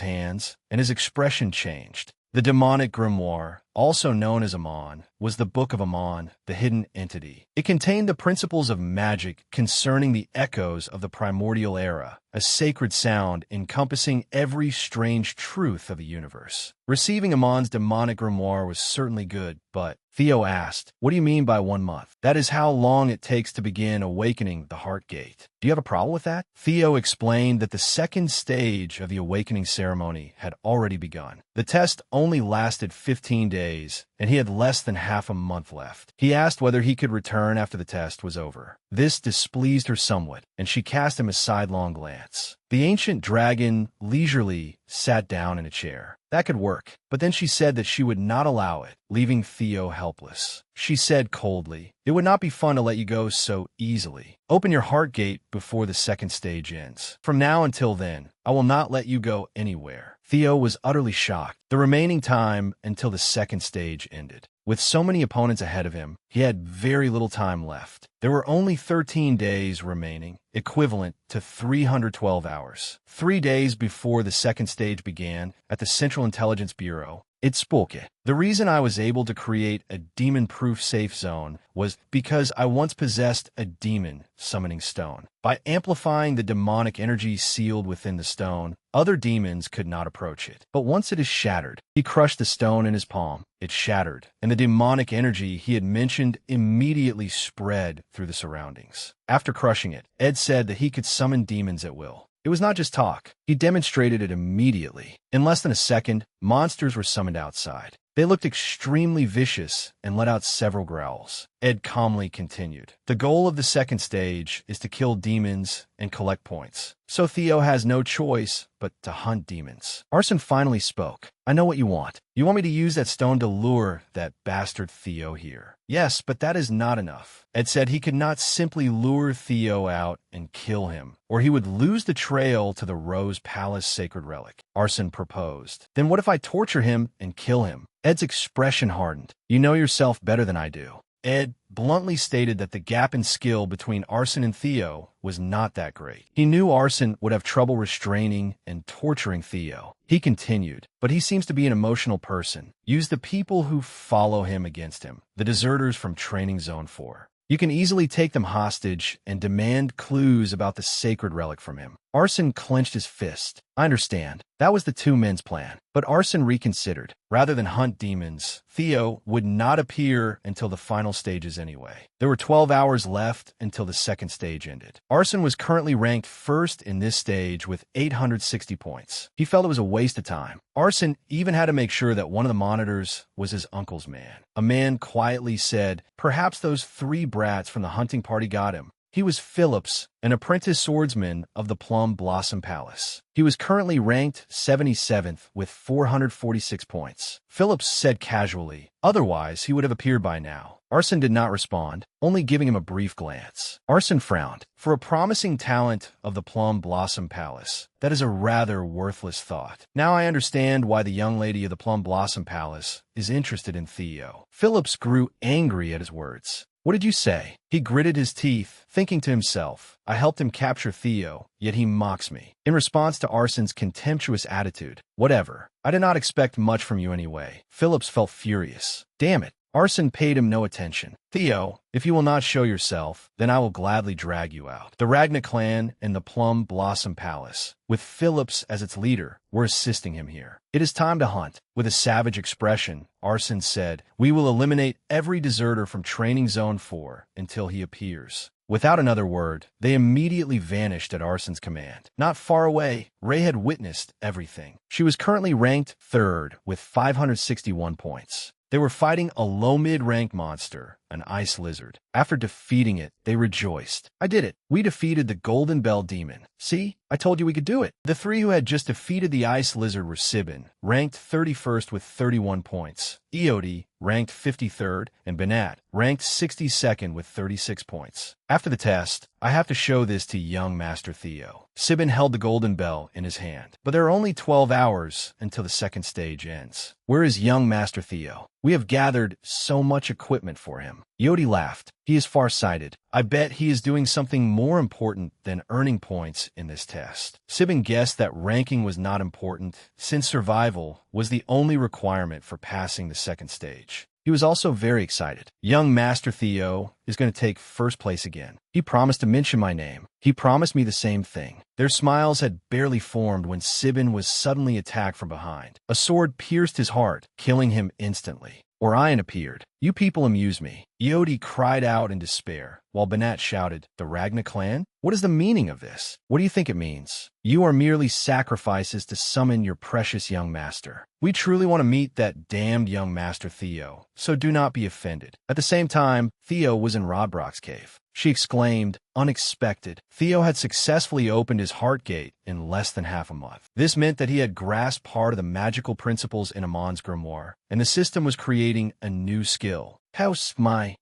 hands, and his expression changed. The Demonic Grimoire, also known as Amon, was the Book of Amon, the hidden entity. It contained the principles of magic concerning the echoes of the primordial era, a sacred sound encompassing every strange truth of the universe. Receiving Amon's demonic grimoire was certainly good, but Theo asked, "What do you mean by 1 month? That is how long it takes to begin awakening the heart gate. Do you have a problem with that?" Theo explained that the second stage of the awakening ceremony had already begun. The test only lasted 15 days, and he had less than half a month left. He asked whether he could return after the test was over. This displeased her somewhat, and she cast him a sidelong glance. The ancient dragon leisurely sat down in a chair. That could work, but then she said that she would not allow it, leaving Theo helpless. She said coldly, "It would not be fun to let you go so easily. Open your heart gate before the second stage ends. From now until then, I will not let you go anywhere." Theo was utterly shocked. The remaining time until the second stage ended. With so many opponents ahead of him, he had very little time left. There were only 13 days remaining, equivalent to 312 hours. 3 days before the second stage began, at the Central Intelligence Bureau, it spoke. The reason I was able to create a demon-proof safe zone was because I once possessed a demon summoning stone. By amplifying the demonic energy sealed within the stone, other demons could not approach it. But once it is shattered, he crushed the stone in his palm. It shattered, and the demonic energy he had mentioned immediately spread through the surroundings. After crushing it, Ed said that he could summon demons at will. It was not just talk. He demonstrated it immediately. In less than a second, monsters were summoned outside. They looked extremely vicious and let out several growls. Ed calmly continued. "The goal of the second stage is to kill demons and collect points. So Theo has no choice but to hunt demons." Arson finally spoke. "I know what you want. You want me to use that stone to lure that bastard Theo here." "Yes, but that is not enough." Ed said he could not simply lure Theo out and kill him, or he would lose the trail to the Rose Palace sacred relic. Arson proposed. "Then what if I torture him and kill him?" Ed's expression hardened. "You know yourself better than I do." Ed bluntly stated that the gap in skill between Arson and Theo was not that great. He knew Arson would have trouble restraining and torturing Theo. He continued, "But he seems to be an emotional person. Use the people who follow him against him, the deserters from Training Zone 4. You can easily take them hostage and demand clues about the sacred relic from him. Arson clenched his fist. I understand. That was the two men's plan. But Arson reconsidered. Rather than hunt demons, Theo would not appear until the final stages anyway. There were 12 hours left until the second stage ended. Arson was currently ranked first in this stage with 860 points. He felt it was a waste of time. Arson even had to make sure that one of the monitors was his uncle's man. A man quietly said, "Perhaps those three brats from the hunting party got him." He was Phillips, an apprentice swordsman of the Plum Blossom Palace. He was currently ranked 77th with 446 points. Phillips said casually, "Otherwise, he would have appeared by now." Arson did not respond, only giving him a brief glance. Arson frowned. For a promising talent of the Plum Blossom Palace, that is a rather worthless thought. Now I understand why the young lady of the Plum Blossom Palace is interested in Theo. Phillips grew angry at his words. "What did you say?" He gritted his teeth, thinking to himself, I helped him capture Theo, yet he mocks me. In response to Arson's contemptuous attitude, "Whatever. I did not expect much from you anyway." Phillips felt furious. Damn it. Arson paid him no attention. "Theo, if you will not show yourself, then I will gladly drag you out." The Ragna clan and the Plum Blossom Palace, with Phillips as its leader, were assisting him here. "It is time to hunt." With a savage expression, Arson said, "We will eliminate every deserter from Training Zone 4 until he appears." Without another word, they immediately vanished at Arson's command. Not far away, Ray had witnessed everything. She was currently ranked third with 561 points. They were fighting a low mid-rank monster, an ice lizard. After defeating it, they rejoiced. "I did it. We defeated the Golden Bell Demon. See? I told you we could do it." The three who had just defeated the ice lizard were Sibin, ranked 31st with 31 points, Eoti, ranked 53rd, and Banat, ranked 62nd with 36 points. After the test, I have to show this to young Master Theo. Sibin held the Golden Bell in his hand. But there are only 12 hours until the second stage ends. Where is young Master Theo? We have gathered so much equipment for him. Eoti laughed. He is far-sighted. I bet he is doing something more important than earning points in this test. Sibin guessed that ranking was not important, since survival was the only requirement for passing the second stage. He was also very excited. Young Master Theo is going to take first place again. He promised to mention my name. He promised me the same thing. Their smiles had barely formed when Sibin was suddenly attacked from behind. A sword pierced his heart, killing him instantly. Orion appeared. "You people amuse me." Eoti cried out in despair, while Banat shouted, "The Ragna clan? What is the meaning of this? What do you think it means? You are merely sacrifices to summon your precious young master. We truly want to meet that damned young Master Theo, so do not be offended." At the same time, Theo was in Rodbrock's cave. She exclaimed, "Unexpected." Theo had successfully opened his heart gate in less than half a month. This meant that he had grasped part of the magical principles in Amon's grimoire, and the system was creating a new skill.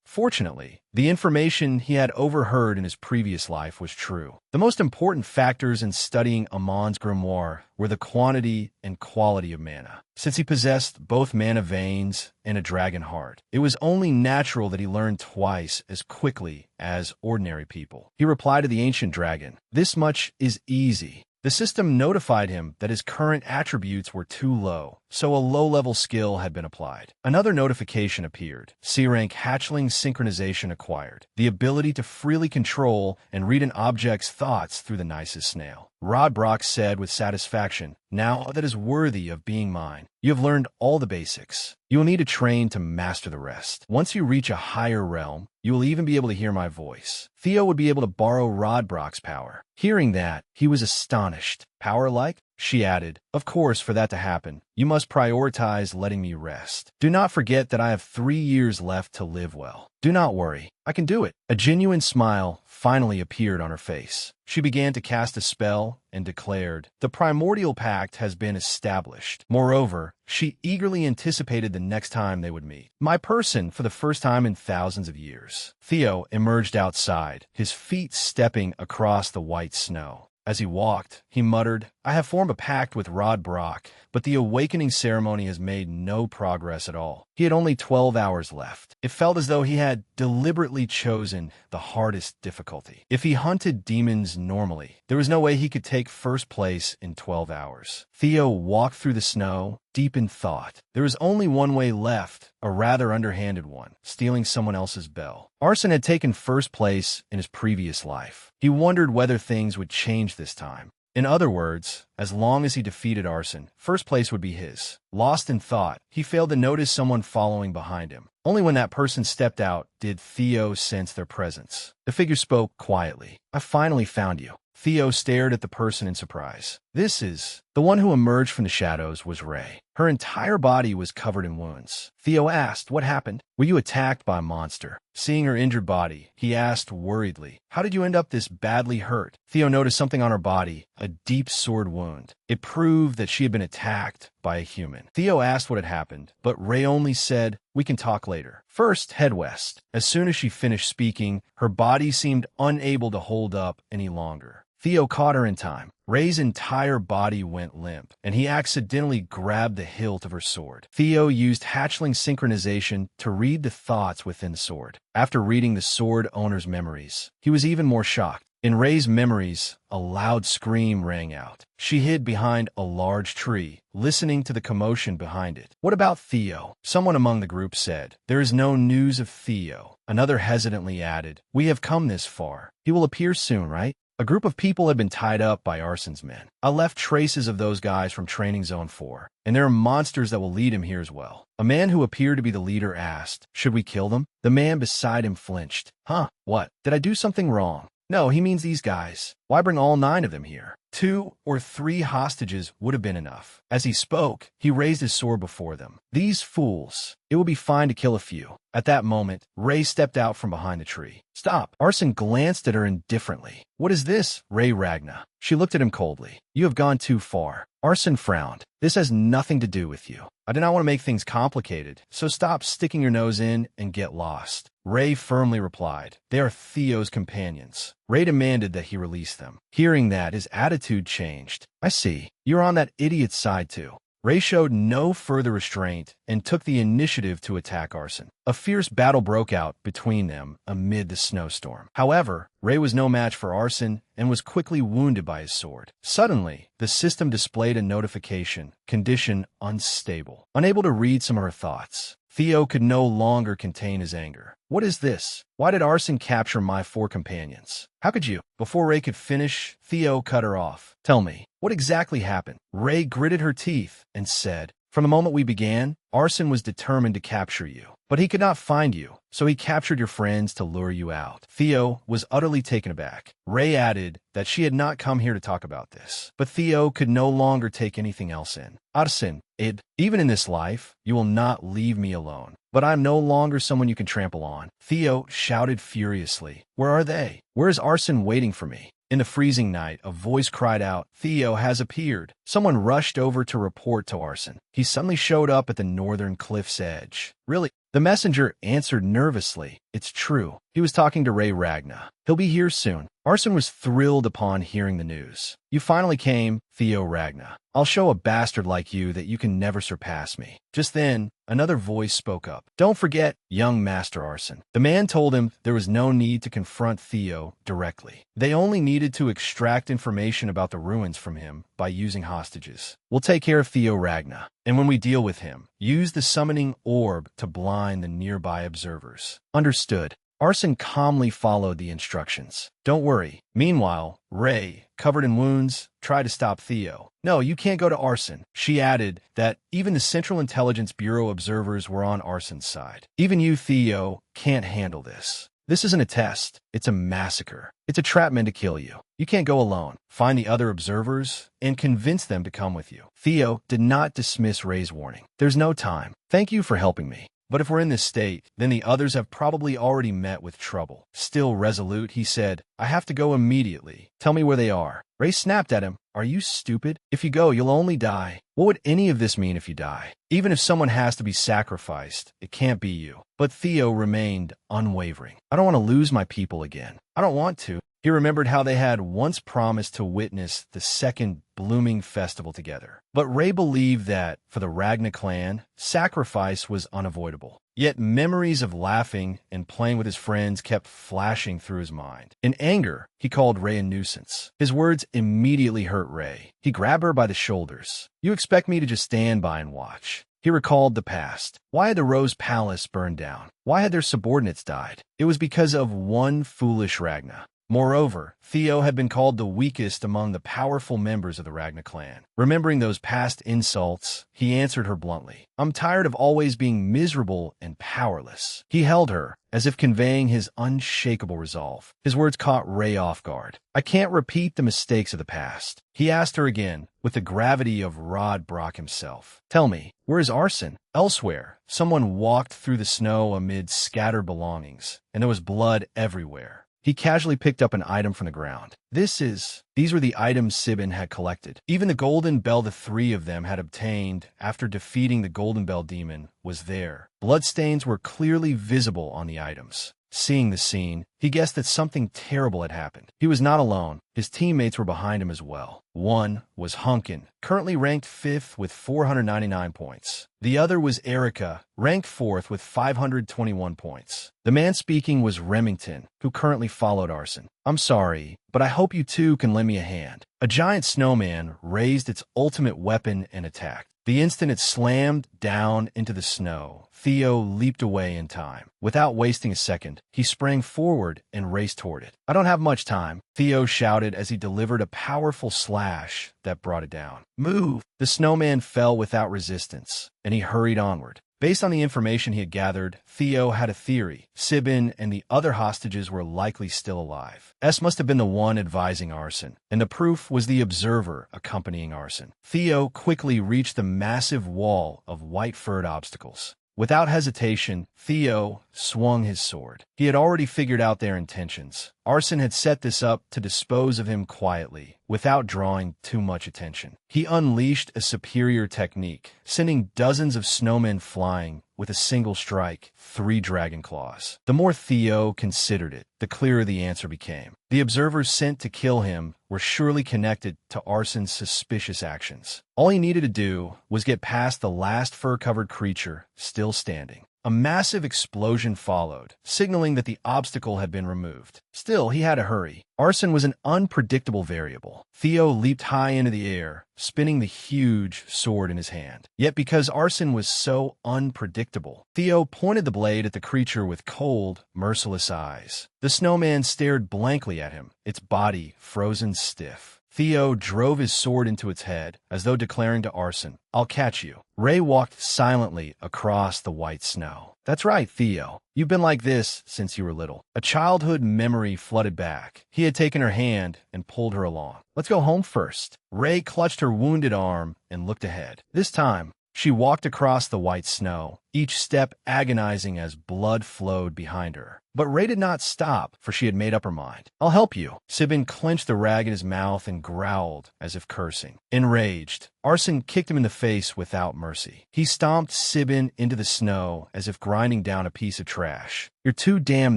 Fortunately, the information he had overheard in his previous life was true. The most important factors in studying Amon's grimoire were the quantity and quality of mana. Since he possessed both mana veins and a dragon heart, it was only natural that he learned twice as quickly as ordinary people. He replied to the ancient dragon, "This much is easy." The system notified him that his current attributes were too low, so a low-level skill had been applied. Another notification appeared. C-rank hatchling synchronization acquired. The ability to freely control and read an object's thoughts through the nicest snail. Rodbrock said with satisfaction, "Now that is worthy of being mine. You have learned all the basics. You will need to train to master the rest. Once you reach a higher realm, you will even be able to hear my voice." Theo would be able to borrow Rodbrock's power. Hearing that, he was astonished. "Power-like?" She added, "Of course, for that to happen, you must prioritize letting me rest. Do not forget that I have 3 years left to live well. Do not worry. I can do it." A genuine smile finally appeared on her face. She began to cast a spell and declared, "The primordial pact has been established." Moreover, she eagerly anticipated the next time they would meet. My person for the first time in thousands of years. Theo emerged outside, his feet stepping across the white snow. As he walked, he muttered, "I have formed a pact with Rodbrock, but the awakening ceremony has made no progress at all." He had only 12 hours left. It felt as though he had deliberately chosen the hardest difficulty. If he hunted demons normally, there was no way he could take first place in 12 hours. Theo walked through the snow, deep in thought. There was only one way left, a rather underhanded one, stealing someone else's bell. Arson had taken first place in his previous life. He wondered whether things would change this time. In other words, as long as he defeated Arson, first place would be his. Lost in thought, he failed to notice someone following behind him. Only when that person stepped out did Theo sense their presence. The figure spoke quietly. "I finally found you." Theo stared at the person in surprise. This is... The one who emerged from the shadows was Ray. Her entire body was covered in wounds. Theo asked, "What happened? Were you attacked by a monster?" Seeing her injured body, he asked worriedly, "How did you end up this badly hurt?" Theo noticed something on her body, a deep sword wound. It proved that she had been attacked by a human. Theo asked what had happened, but Ray only said, "We can talk later. First, head west." As soon as she finished speaking, her body seemed unable to hold up any longer. Theo caught her in time. Ray's entire body went limp, and he accidentally grabbed the hilt of her sword. Theo used hatchling synchronization to read the thoughts within the sword. After reading the sword owner's memories, he was even more shocked. In Ray's memories, a loud scream rang out. She hid behind a large tree, listening to the commotion behind it. "What about Theo?" someone among the group said. "There is no news of Theo." Another hesitantly added, "We have come this far. He will appear soon, right?" A group of people had been tied up by Arson's men. "I left traces of those guys from Training Zone 4, and there are monsters that will lead him here as well." A man who appeared to be the leader asked, "Should we kill them?" The man beside him flinched. "Huh? What? Did I do something wrong?" "No, he means these guys. Why bring all 9 of them here? 2 or 3 hostages would have been enough." As he spoke, he raised his sword before them. "These fools. It will be fine to kill a few." At that moment, Ray stepped out from behind the tree. "Stop." Arson glanced at her indifferently. "What is this, Ray Ragna?" She looked at him coldly. "You have gone too far." Arson frowned. "This has nothing to do with you. I do not want to make things complicated, so stop sticking your nose in and get lost." Ray firmly replied, "They are Theo's companions." Ray demanded that he release them. Hearing that, his attitude changed. "I see. You're on that idiot's side too." Ray showed no further restraint and took the initiative to attack Arson. A fierce battle broke out between them amid the snowstorm. However, Ray was no match for Arson and was quickly wounded by his sword. Suddenly, the system displayed a notification, condition unstable. Unable to read some of her thoughts, Theo could no longer contain his anger. "What is this? Why did Arson capture my 4 companions? How could you?" Before Ray could finish, Theo cut her off. "Tell me, what exactly happened?" Ray gritted her teeth and said, "From the moment we began, Arson was determined to capture you. But he could not find you, so he captured your friends to lure you out." Theo was utterly taken aback. Ray added that she had not come here to talk about this. But Theo could no longer take anything else in. "Arson, even in this life, you will not leave me alone. But I am no longer someone you can trample on." Theo shouted furiously. "Where are they? Where is Arson waiting for me?" In the freezing night, a voice cried out, "Theo has appeared." Someone rushed over to report to Arson. He suddenly showed up at the northern cliff's edge. "Really?" The messenger answered nervously. "It's true. He was talking to Ray Ragna. He'll be here soon." Arson was thrilled upon hearing the news. "You finally came, Theo Ragna. I'll show a bastard like you that you can never surpass me." Just then, another voice spoke up. "Don't forget, young Master Arson." The man told him there was no need to confront Theo directly. They only needed to extract information about the ruins from him by using hostages. "We'll take care of Theo Ragna. And when we deal with him, use the summoning orb to blind the nearby observers." "Understood." Arson calmly followed the instructions. "Don't worry." Meanwhile, Ray, covered in wounds, tried to stop Theo. "No, you can't go to Arson." She added that even the Central Intelligence Bureau observers were on Arson's side. "Even you, Theo, can't handle this. This isn't a test. It's a massacre. It's a trap meant to kill you. You can't go alone. Find the other observers and convince them to come with you." Theo did not dismiss Ray's warning. "There's no time. Thank you for helping me. But if we're in this state, then the others have probably already met with trouble." Still resolute, he said, "I have to go immediately. Tell me where they are." Ray snapped at him. "Are you stupid? If you go, you'll only die. What would any of this mean if you die? Even if someone has to be sacrificed, it can't be you." But Theo remained unwavering. "I don't want to lose my people again. I don't want to." He remembered how they had once promised to witness the second blooming festival together. But Ray believed that, for the Ragna clan, sacrifice was unavoidable. Yet memories of laughing and playing with his friends kept flashing through his mind. In anger, he called Ray a nuisance. His words immediately hurt Ray. He grabbed her by the shoulders. "You expect me to just stand by and watch?" He recalled the past. Why had the Rose Palace burned down? Why had their subordinates died? It was because of one foolish Ragna. Moreover, Theo had been called the weakest among the powerful members of the Ragna clan. Remembering those past insults, he answered her bluntly. I'm tired of always being miserable and powerless. He held her, as if conveying his unshakable resolve. His words caught Ray off guard. I can't repeat the mistakes of the past. He asked her again, with the gravity of Rod Brock himself. Tell me, where is Arson? Elsewhere, someone walked through the snow amid scattered belongings, and there was blood everywhere. He casually picked up an item from the ground. These were the items Sibin had collected. Even the Golden Bell the three of them had obtained after defeating the Golden Bell demon was there. Bloodstains were clearly visible on the items. Seeing the scene, he guessed that something terrible had happened. He was not alone. His teammates were behind him as well. One was Hunkin, currently ranked 5th with 499 points. The other was Erica, ranked 4th with 521 points. The man speaking was Remington, who currently followed Arson. I'm sorry, but I hope you two can lend me a hand. A giant snowman raised its ultimate weapon and attacked. The instant it slammed down into the snow, Theo leaped away in time. Without wasting a second, he sprang forward and raced toward it. I don't have much time, Theo shouted as he delivered a powerful slash that brought it down. Move! The snowman fell without resistance, and he hurried onward. Based on the information he had gathered, Theo had a theory. Sibin and the other hostages were likely still alive. S must have been the one advising Arson, and the proof was the observer accompanying Arson. Theo quickly reached the massive wall of white-furred obstacles. Without hesitation, Theo swung his sword. He had already figured out their intentions. Arson had set this up to dispose of him quietly, without drawing too much attention. He unleashed a superior technique, sending dozens of snowmen flying with a single strike, 3 dragon claws. The more Theo considered it, the clearer the answer became. The observers sent to kill him were surely connected to Arson's suspicious actions. All he needed to do was get past the last fur-covered creature still standing. A massive explosion followed, signaling that the obstacle had been removed. Still, he had to hurry. Arson was an unpredictable variable. Theo leaped high into the air, spinning the huge sword in his hand. Yet because Arson was so unpredictable, Theo pointed the blade at the creature with cold, merciless eyes. The snowman stared blankly at him, its body frozen stiff. Theo drove his sword into its head, as though declaring to Arson, I'll catch you. Ray walked silently across the white snow. That's right, Theo. You've been like this since you were little. A childhood memory flooded back. He had taken her hand and pulled her along. Let's go home first. Ray clutched her wounded arm and looked ahead. This time, she walked across the white snow, each step agonizing as blood flowed behind her. But Ray did not stop, for she had made up her mind. I'll help you. Sibin clenched the rag in his mouth and growled, as if cursing. Enraged, Arson kicked him in the face without mercy. He stomped Sibin into the snow as if grinding down a piece of trash. You're too damn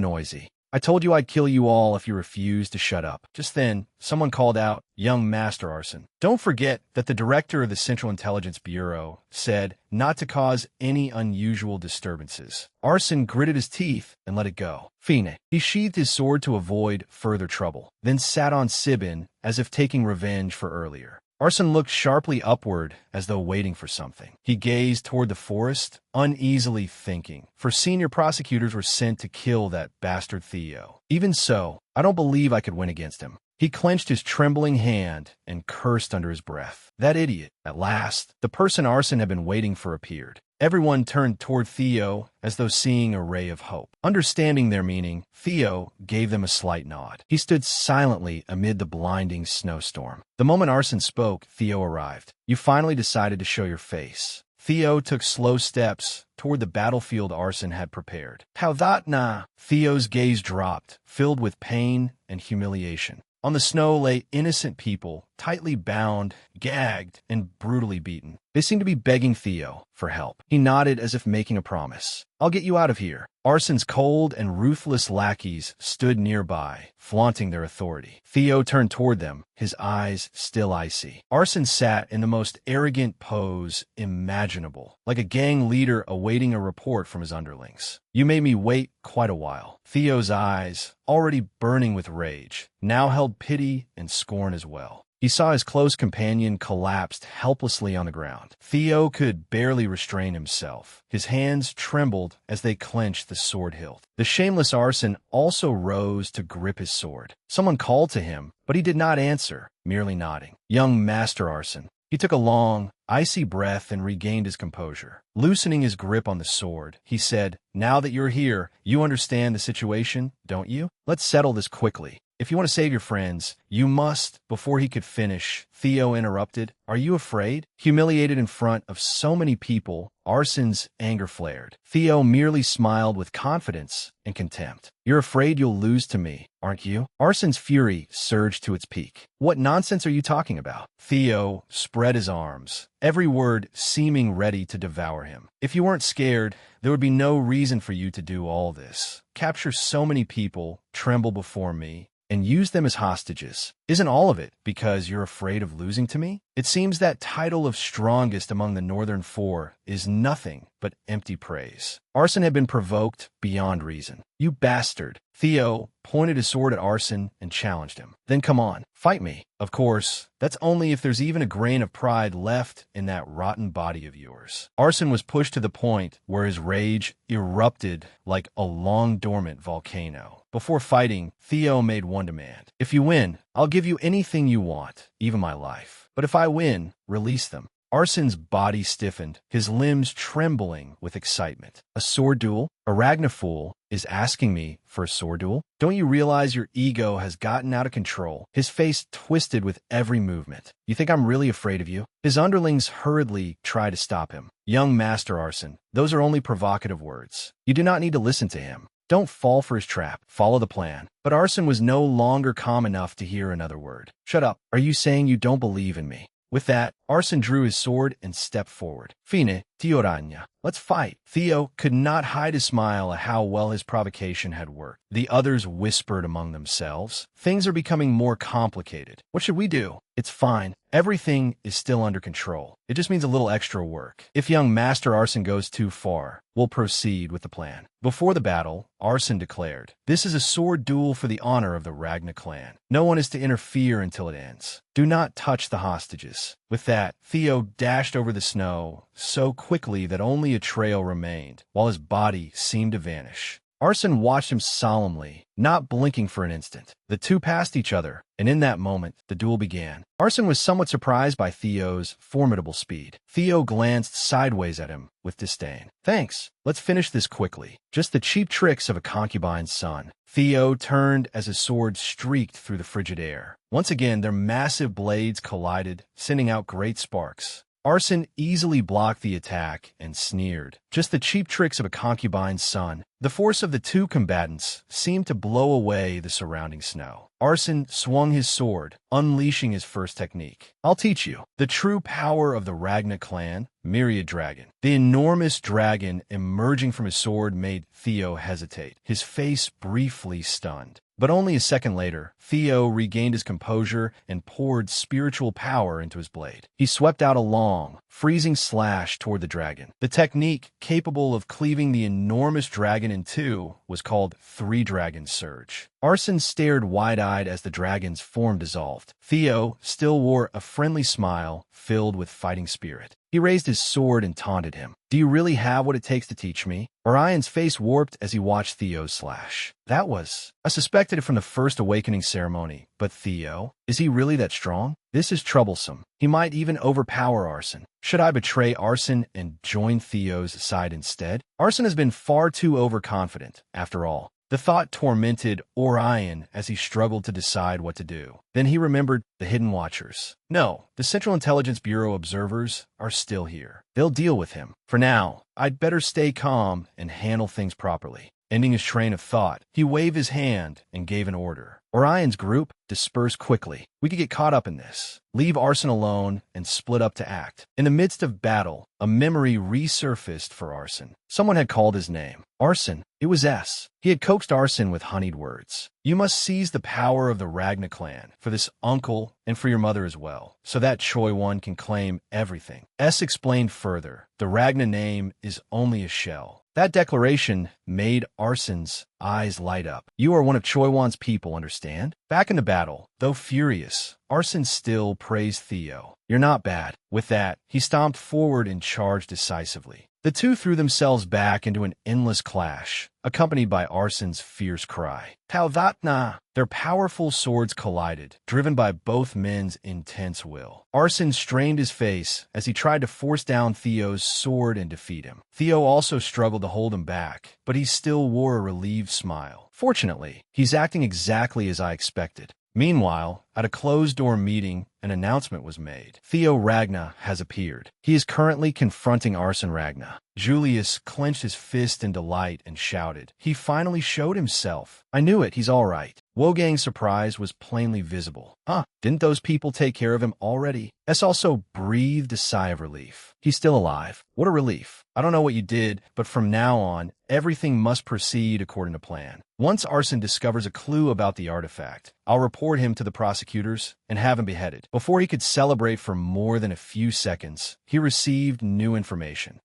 noisy. I told you I'd kill you all if you refused to shut up. Just then, someone called out, Young Master Arson. Don't forget that the director of the Central Intelligence Bureau said not to cause any unusual disturbances. Arson gritted his teeth and let it go. Fine. He sheathed his sword to avoid further trouble, then sat on Sibin as if taking revenge for earlier. Arson looked sharply upward as though waiting for something. He gazed toward the forest, uneasily thinking, for senior prosecutors were sent to kill that bastard Theo. Even so, I don't believe I could win against him. He clenched his trembling hand and cursed under his breath. That idiot. At last, the person Arson had been waiting for appeared. Everyone turned toward Theo as though seeing a ray of hope. Understanding their meaning, Theo gave them a slight nod. He stood silently amid the blinding snowstorm. The moment Arson spoke, Theo arrived. You finally decided to show your face. Theo took slow steps toward the battlefield Arson had prepared. How that na? Theo's gaze dropped, filled with pain and humiliation. On the snow lay innocent people, tightly bound, gagged, and brutally beaten. They seemed to be begging Theo for help. He nodded as if making a promise. I'll get you out of here. Arson's cold and ruthless lackeys stood nearby, flaunting their authority. Theo turned toward them, his eyes still icy. Arson sat in the most arrogant pose imaginable, like a gang leader awaiting a report from his underlings. You made me wait quite a while. Theo's eyes, already burning with rage, now held pity and scorn as well. He saw his close companion collapsed helplessly on the ground. Theo could barely restrain himself. His hands trembled as they clenched the sword hilt. The shameless arson also rose to grip his sword. Someone called to him, but he did not answer, merely nodding. Young Master Arson. He took a long, icy breath and regained his composure. Loosening his grip on the sword, he said, "Now that you're here, you understand the situation, don't you? Let's settle this quickly. If you want to save your friends, you must." Before he could finish, Theo interrupted. "Are you afraid?" Humiliated in front of so many people, Arson's anger flared. Theo merely smiled with confidence and contempt. "You're afraid you'll lose to me, aren't you?" Arson's fury surged to its peak. "What nonsense are you talking about?" Theo spread his arms, every word seeming ready to devour him. "If you weren't scared, there would be no reason for you to do all this. Capture so many people, tremble before me, and use them as hostages. Isn't all of it because you're afraid of losing to me? It seems that title of strongest among the Northern Four is nothing but empty praise." Arson had been provoked beyond reason. "You bastard." Theo pointed his sword at Arson and challenged him. "Then come on, fight me. Of course, that's only if there's even a grain of pride left in that rotten body of yours." Arson was pushed to the point where his rage erupted like a long-dormant volcano. Before fighting, Theo made one demand. "If you win, I'll give you anything you want, even my life. But if I win, release them." Arson's body stiffened, his limbs trembling with excitement. "A sword duel? Arachnofool is asking me for a sword duel? Don't you realize your ego has gotten out of control?" His face twisted with every movement. "You think I'm really afraid of you?" His underlings hurriedly tried to stop him. "Young Master Arson, those are only provocative words. You do not need to listen to him. Don't fall for his trap. Follow the plan." But Arson was no longer calm enough to hear another word. "Shut up. Are you saying you don't believe in me?" With that, Arson drew his sword and stepped forward. "Fine, Tio Ragna. Let's fight." Theo could not hide his smile at how well his provocation had worked. The others whispered among themselves. "Things are becoming more complicated. What should we do?" "It's fine. Everything is still under control. It just means a little extra work. If young Master Arson goes too far, we'll proceed with the plan." Before the battle, Arson declared, "This is a sword duel for the honor of the Ragna clan. No one is to interfere until it ends. Do not touch the hostages." With that, Theo dashed over the snow so quickly that only a trail remained, while his body seemed to vanish. Arson watched him solemnly, not blinking for an instant. The two passed each other, and in that moment, the duel began. Arson was somewhat surprised by Theo's formidable speed. Theo glanced sideways at him with disdain. "Thanks. Let's finish this quickly. Just the cheap tricks of a concubine's son." Theo turned as his sword streaked through the frigid air. Once again, their massive blades collided, sending out great sparks. Arson easily blocked the attack and sneered. "Just the cheap tricks of a concubine's son." The force of the two combatants seemed to blow away the surrounding snow. Arson swung his sword, unleashing his first technique. "I'll teach you." The true power of the Ragna clan, Myriad Dragon. The enormous dragon emerging from his sword made Theo hesitate, his face briefly stunned. But only a second later, Theo regained his composure and poured spiritual power into his blade. He swept out a long, freezing slash toward the dragon. The technique, capable of cleaving the enormous dragon in two, was called Three Dragon Surge. Arson stared wide-eyed as the dragon's form dissolved. Theo still wore a friendly smile filled with fighting spirit. He raised his sword and taunted him. "Do you really have what it takes to teach me?" Orion's face warped as he watched Theo's slash. I suspected it from the first awakening ceremony, but Theo, is he really that strong? This is troublesome. He might even overpower Arson. Should I betray Arson and join Theo's side instead? Arson has been far too overconfident, after all. The thought tormented Orion as he struggled to decide what to do. Then he remembered the Hidden Watchers. No, the Central Intelligence Bureau observers are still here. They'll deal with him. For now, I'd better stay calm and handle things properly. Ending his train of thought, he waved his hand and gave an order. Orion's group dispersed quickly. We could get caught up in this. Leave Arson alone and split up to act. In the midst of battle, a memory resurfaced for Arson. Someone had called his name. Arson. It was S. He had coaxed Arson with honeyed words. "You must seize the power of the Ragna clan, for this uncle and for your mother as well, so that Choi One can claim everything." S explained further. The Ragna name is only a shell. That declaration made Arson's eyes light up. You are one of Choiwan's people, understand? Back in the battle, though furious, Arson still praised Theo. You're not bad. With that, he stomped forward and charged decisively. The two threw themselves back into an endless clash, accompanied by Arson's fierce cry. Tao that na! Their powerful swords collided, driven by both men's intense will. Arson strained his face as he tried to force down Theo's sword and defeat him. Theo also struggled to hold him back, but he still wore a relieved smile. Fortunately, he's acting exactly as I expected. Meanwhile, at a closed-door meeting, an announcement was made. Theo Ragna has appeared. He is currently confronting Arson Ragna. Julius clenched his fist in delight and shouted, "He finally showed himself. I knew it, he's all right." Wogang's surprise was plainly visible. Didn't those people take care of him already? S also breathed a sigh of relief. He's still alive. What a relief. I don't know what you did, but from now on, everything must proceed according to plan. Once Arson discovers a clue about the artifact, I'll report him to the prosecutors and have him beheaded. Before he could celebrate for more than a few seconds, he received new information.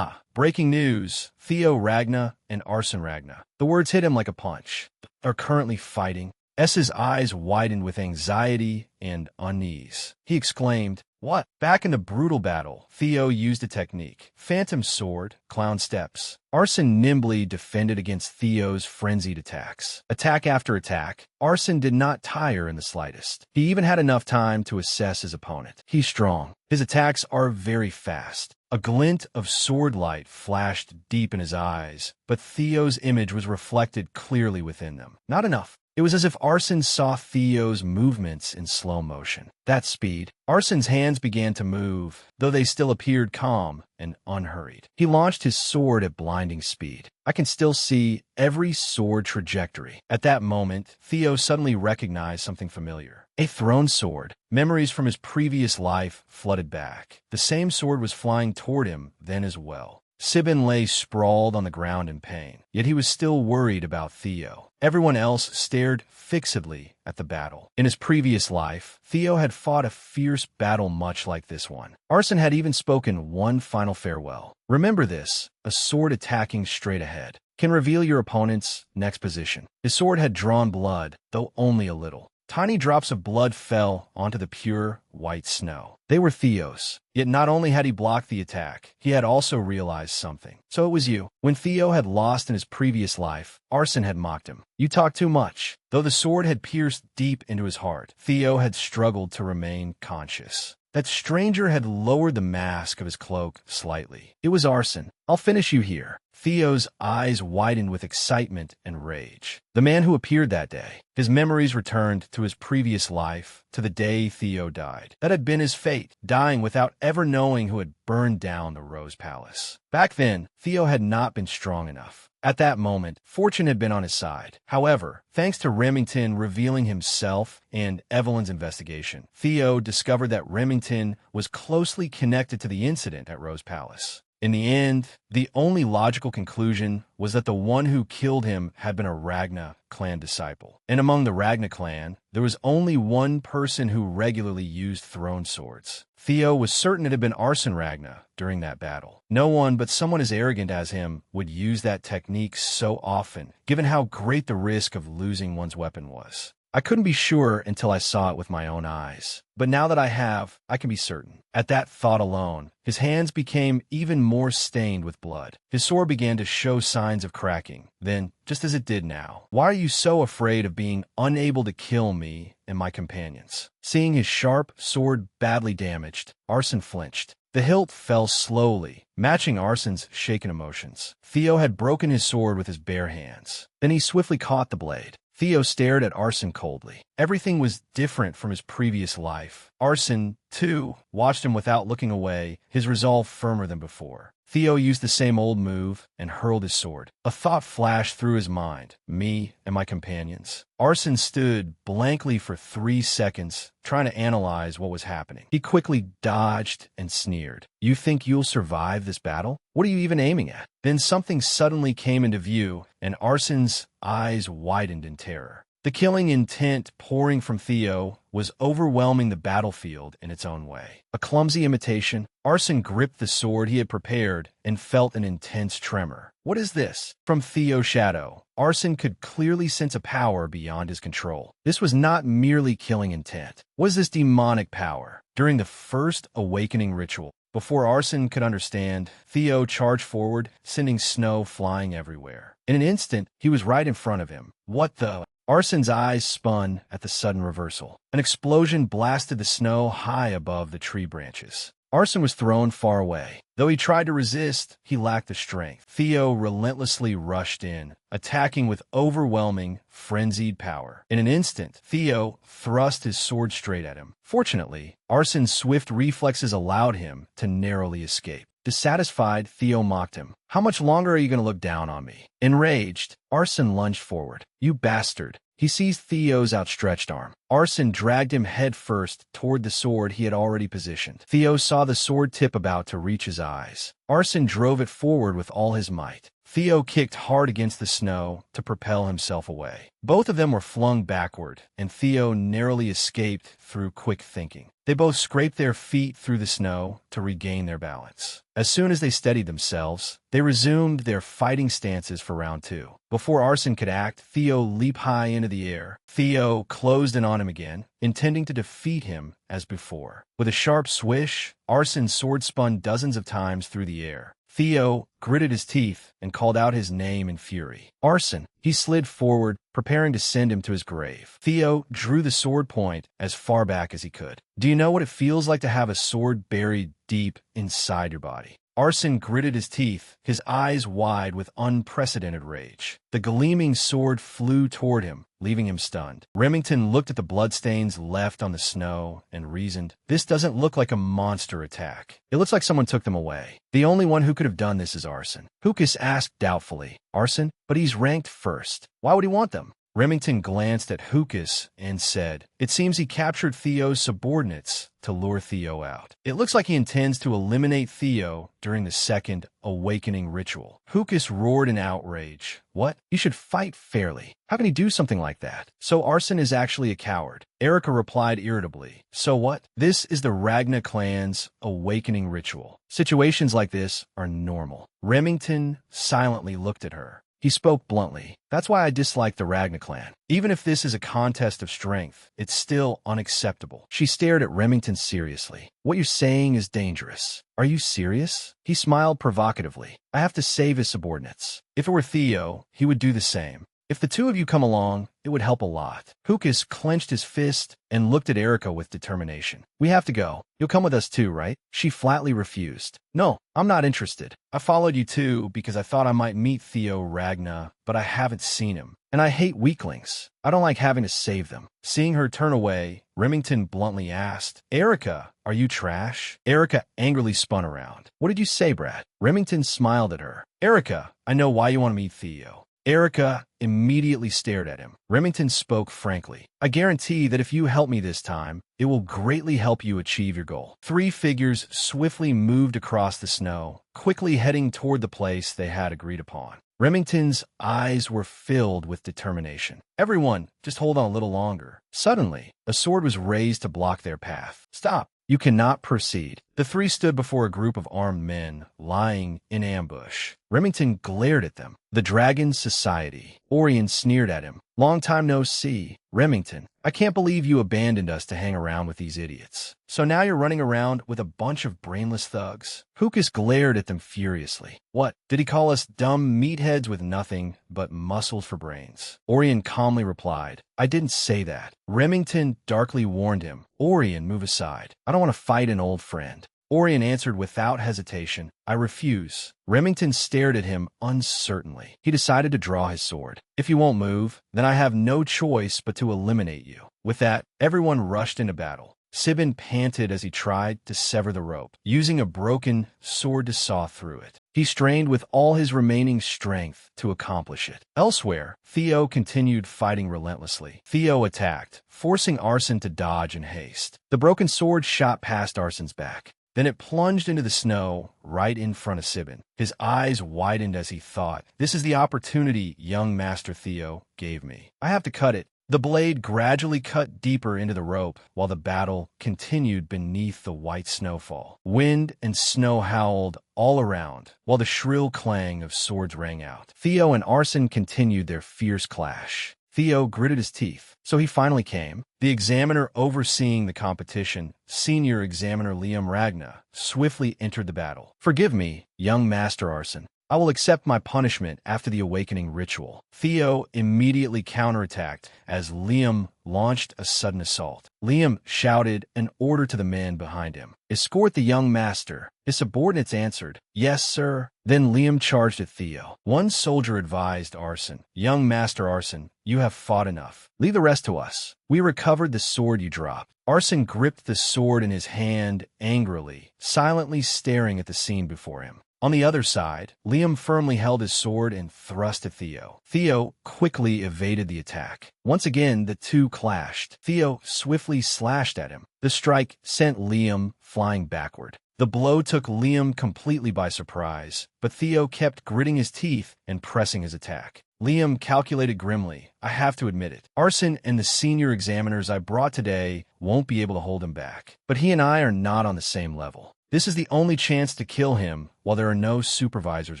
Breaking news. Theo Ragna and Arson Ragna. The words hit him like a punch. Are currently fighting. S's eyes widened with anxiety and unease. He exclaimed, "What?" Back in the brutal battle, Theo used a technique. Phantom sword, clown steps. Arson nimbly defended against Theo's frenzied attacks. Attack after attack, Arson did not tire in the slightest. He even had enough time to assess his opponent. He's strong. His attacks are very fast. A glint of sword light flashed deep in his eyes, but Theo's image was reflected clearly within them. Not enough. It was as if Arson saw Theo's movements in slow motion. That speed. Arson's hands began to move, though they still appeared calm and unhurried. He launched his sword at blinding speed. I can still see every sword trajectory. At that moment, Theo suddenly recognized something familiar. A thrown sword. Memories from his previous life flooded back. The same sword was flying toward him then as well. Sibin lay sprawled on the ground in pain, yet he was still worried about Theo. Everyone else stared fixedly at the battle. In his previous life, Theo had fought a fierce battle much like this one. Arson had even spoken one final farewell. Remember this, a sword attacking straight ahead can reveal your opponent's next position. His sword had drawn blood, though only a little. Tiny drops of blood fell onto the pure, white snow. They were Theo's. Yet not only had he blocked the attack, he had also realized something. So it was you. When Theo had lost in his previous life, Arson had mocked him. You talk too much. Though the sword had pierced deep into his heart, Theo had struggled to remain conscious. That stranger had lowered the mask of his cloak slightly. It was Arson. I'll finish you here. Theo's eyes widened with excitement and rage. The man who appeared that day. His memories returned to his previous life, to the day Theo died. That had been his fate, dying without ever knowing who had burned down the Rose Palace. Back then, Theo had not been strong enough. At that moment, fortune had been on his side. However, thanks to Remington revealing himself and Evelyn's investigation, Theo discovered that Remington was closely connected to the incident at Rose Palace. In the end, the only logical conclusion was that the one who killed him had been a Ragna clan disciple. And among the Ragna clan, there was only one person who regularly used thrown swords. Theo was certain it had been Arson Ragna during that battle. No one but someone as arrogant as him would use that technique so often, given how great the risk of losing one's weapon was. I couldn't be sure until I saw it with my own eyes. But now that I have, I can be certain. At that thought alone, his hands became even more stained with blood. His sword began to show signs of cracking. Then, just as it did now, "Why are you so afraid of being unable to kill me and my companions?" Seeing his sharp sword badly damaged, Arson flinched. The hilt fell slowly, matching Arson's shaken emotions. Theo had broken his sword with his bare hands. Then he swiftly caught the blade. Theo stared at Arson coldly. Everything was different from his previous life. Arson, too, watched him without looking away, his resolve firmer than before. Theo used the same old move and hurled his sword. A thought flashed through his mind. Me and my companions. Arson stood blankly for 3 seconds, trying to analyze what was happening. He quickly dodged and sneered. "You think you'll survive this battle? What are you even aiming at?" Then something suddenly came into view, and Arson's eyes widened in terror. The killing intent pouring from Theo was overwhelming the battlefield in its own way. A clumsy imitation, Arson gripped the sword he had prepared and felt an intense tremor. What is this? From Theo's shadow, Arson could clearly sense a power beyond his control. This was not merely killing intent. Was this demonic power? During the first awakening ritual, before Arson could understand, Theo charged forward, sending snow flying everywhere. In an instant, he was right in front of him. What the? Arson's eyes spun at the sudden reversal. An explosion blasted the snow high above the tree branches. Arson was thrown far away. Though he tried to resist, he lacked the strength. Theo relentlessly rushed in, attacking with overwhelming, frenzied power. In an instant, Theo thrust his sword straight at him. Fortunately, Arson's swift reflexes allowed him to narrowly escape. Dissatisfied, Theo mocked him. How much longer are you going to look down on me? Enraged, Arson lunged forward. You bastard. He seized Theo's outstretched arm. Arson dragged him headfirst toward the sword he had already positioned. Theo saw the sword tip about to reach his eyes. Arson drove it forward with all his might. Theo kicked hard against the snow to propel himself away. Both of them were flung backward, and Theo narrowly escaped through quick thinking. They both scraped their feet through the snow to regain their balance. As soon as they steadied themselves, they resumed their fighting stances for round two. Before Arson could act, Theo leaped high into the air. Theo closed in on him again, intending to defeat him as before. With a sharp swish, Arson's sword spun dozens of times through the air. Theo gritted his teeth and called out his name in fury. Arson! He slid forward, preparing to send him to his grave. Theo drew the sword point as far back as he could. Do you know what it feels like to have a sword buried deep inside your body? Arson gritted his teeth, his eyes wide with unprecedented rage. The gleaming sword flew toward him, leaving him stunned. Remington looked at the bloodstains left on the snow and reasoned, this doesn't look like a monster attack. It looks like someone took them away. The only one who could have done this is Arson. Hukas asked doubtfully, Arson? But he's ranked first. Why would he want them? Remington glanced at Hukas and said, it seems he captured Theo's subordinates to lure Theo out. It looks like he intends to eliminate Theo during the second awakening ritual. Hukas roared in outrage. What? You should fight fairly. How can he do something like that? So Arson is actually a coward. Erica replied irritably. So what? This is the Ragna clan's awakening ritual. Situations like this are normal. Remington silently looked at her. He spoke bluntly. That's why I dislike the Ragna clan. Even if this is a contest of strength, it's still unacceptable. She stared at Remington seriously. What you're saying is dangerous. Are you serious? He smiled provocatively. I have to save his subordinates. If it were Theo, he would do the same. If the two of you come along, it would help a lot. Hukas clenched his fist and looked at Erica with determination. We have to go. You'll come with us too, right? She flatly refused. No, I'm not interested. I followed you too because I thought I might meet Theo Ragna, but I haven't seen him. And I hate weaklings. I don't like having to save them. Seeing her turn away, Remington bluntly asked, Erica, are you trash? Erica angrily spun around. What did you say, Brad? Remington smiled at her. Erica, I know why you want to meet Theo. Erica immediately stared at him. Remington spoke frankly. I guarantee that if you help me this time, it will greatly help you achieve your goal. Three figures swiftly moved across the snow, quickly heading toward the place they had agreed upon. Remington's eyes were filled with determination. Everyone, just hold on a little longer. Suddenly, a sword was raised to block their path. Stop! You cannot proceed. The three stood before a group of armed men, lying in ambush. Remington glared at them. The Dragon Society. Orion sneered at him. Long time no see. Remington, I can't believe you abandoned us to hang around with these idiots. So now you're running around with a bunch of brainless thugs. Hukas glared at them furiously. What? Did he call us dumb meatheads with nothing but muscles for brains? Orion calmly replied, I didn't say that. Remington darkly warned him. Orion, move aside. I don't want to fight an old friend. Orion answered without hesitation, I refuse. Remington stared at him uncertainly. He decided to draw his sword. If you won't move, then I have no choice but to eliminate you. With that, everyone rushed into battle. Sibin panted as he tried to sever the rope, using a broken sword to saw through it. He strained with all his remaining strength to accomplish it. Elsewhere, Theo continued fighting relentlessly. Theo attacked, forcing Arson to dodge in haste. The broken sword shot past Arson's back. Then it plunged into the snow right in front of Sibin. His eyes widened as he thought, this is the opportunity young Master Theo gave me. I have to cut it The blade gradually cut deeper into the rope while the battle continued beneath the white snowfall. Wind and snow howled all around while the shrill clang of swords rang out. Theo and Arson continued their fierce clash. Theo gritted his teeth, so he finally came. The examiner overseeing the competition, Senior Examiner Liam Ragna, swiftly entered the battle. "Forgive me, young Master Arson. I will accept my punishment after the awakening ritual." Theo immediately counterattacked as Liam launched a sudden assault. Liam shouted an order to the men behind him. "Escort the young master." His subordinates answered, "Yes, sir." Then Liam charged at Theo. One soldier advised Arson, "Young Master Arson, you have fought enough. Leave the rest to us. We recovered the sword you dropped." Arson gripped the sword in his hand angrily, silently staring at the scene before him. On the other side, Liam firmly held his sword and thrust at Theo. Theo quickly evaded the attack. Once again, the two clashed. Theo swiftly slashed at him. The strike sent Liam flying backward. The blow took Liam completely by surprise, but Theo kept gritting his teeth and pressing his attack. Liam calculated grimly, "I have to admit it. Arson and the senior examiners I brought today won't be able to hold him back. But he and I are not on the same level. This is the only chance to kill him while there are no supervisors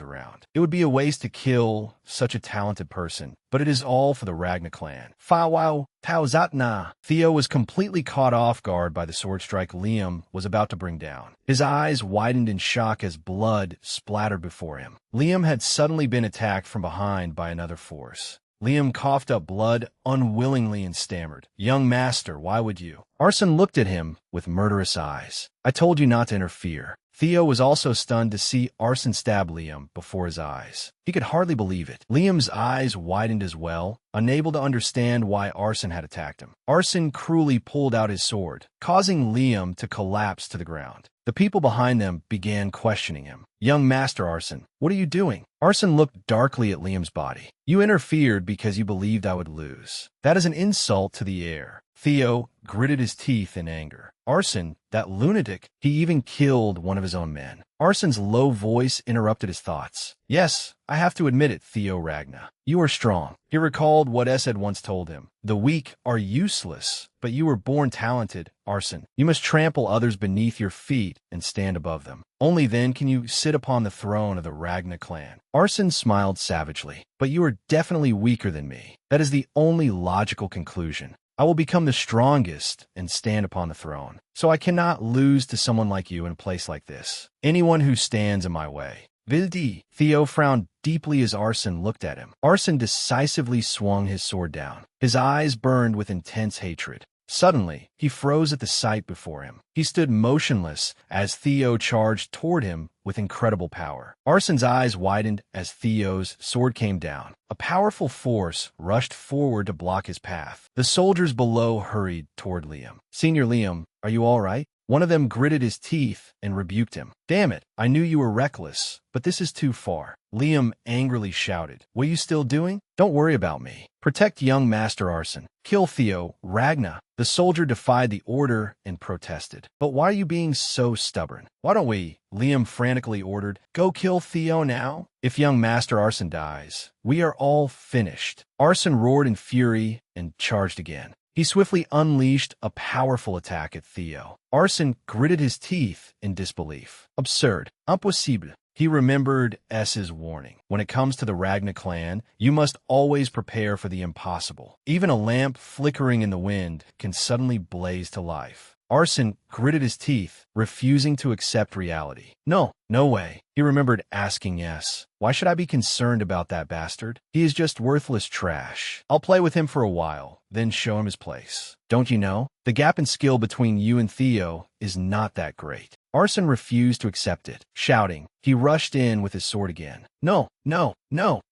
around. It would be a waste to kill such a talented person, but it is all for the Ragna clan." Fa wow, tau zatna. Theo was completely caught off guard by the sword strike Liam was about to bring down. His eyes widened in shock as blood splattered before him. Liam had suddenly been attacked from behind by another force. Liam coughed up blood unwillingly and stammered, "Young master, why would you?" Arson looked at him with murderous eyes. "I told you not to interfere." Theo was also stunned to see Arson stab Liam before his eyes. He could hardly believe it. Liam's eyes widened as well, unable to understand why Arson had attacked him. Arson cruelly pulled out his sword, causing Liam to collapse to the ground. The people behind them began questioning him. "Young Master Arson, what are you doing?" Arson looked darkly at Liam's body. "You interfered because you believed I would lose. That is an insult to the heir." Theo gritted his teeth in anger. Arson, that lunatic, he even killed one of his own men. Arson's low voice interrupted his thoughts. "Yes, I have to admit it, Theo Ragna. You are strong." He recalled what S had once told him. "The weak are useless, but you were born talented, Arson. You must trample others beneath your feet and stand above them. Only then can you sit upon the throne of the Ragna clan." Arson smiled savagely. "But you are definitely weaker than me. That is the only logical conclusion. I will become the strongest and stand upon the throne. So I cannot lose to someone like you in a place like this. Anyone who stands in my way." Vildi. Theo frowned deeply as Arson looked at him. Arson decisively swung his sword down. His eyes burned with intense hatred. Suddenly, he froze at the sight before him. He stood motionless as Theo charged toward him with incredible power. Arson's eyes widened as Theo's sword came down. A powerful force rushed forward to block his path. The soldiers below hurried toward Liam. "Senior Liam, are you all right?" One of them gritted his teeth and rebuked him. "Damn it, I knew you were reckless, but this is too far." Liam angrily shouted, "What are you still doing? Don't worry about me. Protect young Master Arson. Kill Theo Ragna." The soldier defied the order and protested. "But why are you being so stubborn? Why don't we?" Liam frantically ordered. "Go kill Theo now? If young Master Arson dies, we are all finished." Arson roared in fury and charged again. He swiftly unleashed a powerful attack at Theo. Arson gritted his teeth in disbelief. Absurd. Impossible. He remembered S's warning. When it comes to the Ragna clan, you must always prepare for the impossible. Even a lamp flickering in the wind can suddenly blaze to life. Arson gritted his teeth, refusing to accept reality. No way. He remembered asking S, "Why should I be concerned about that bastard? He is just worthless trash. I'll play with him for a while, then show him his place. Don't you know? The gap in skill between you and Theo is not that great." Arson refused to accept it. Shouting, he rushed in with his sword again. No.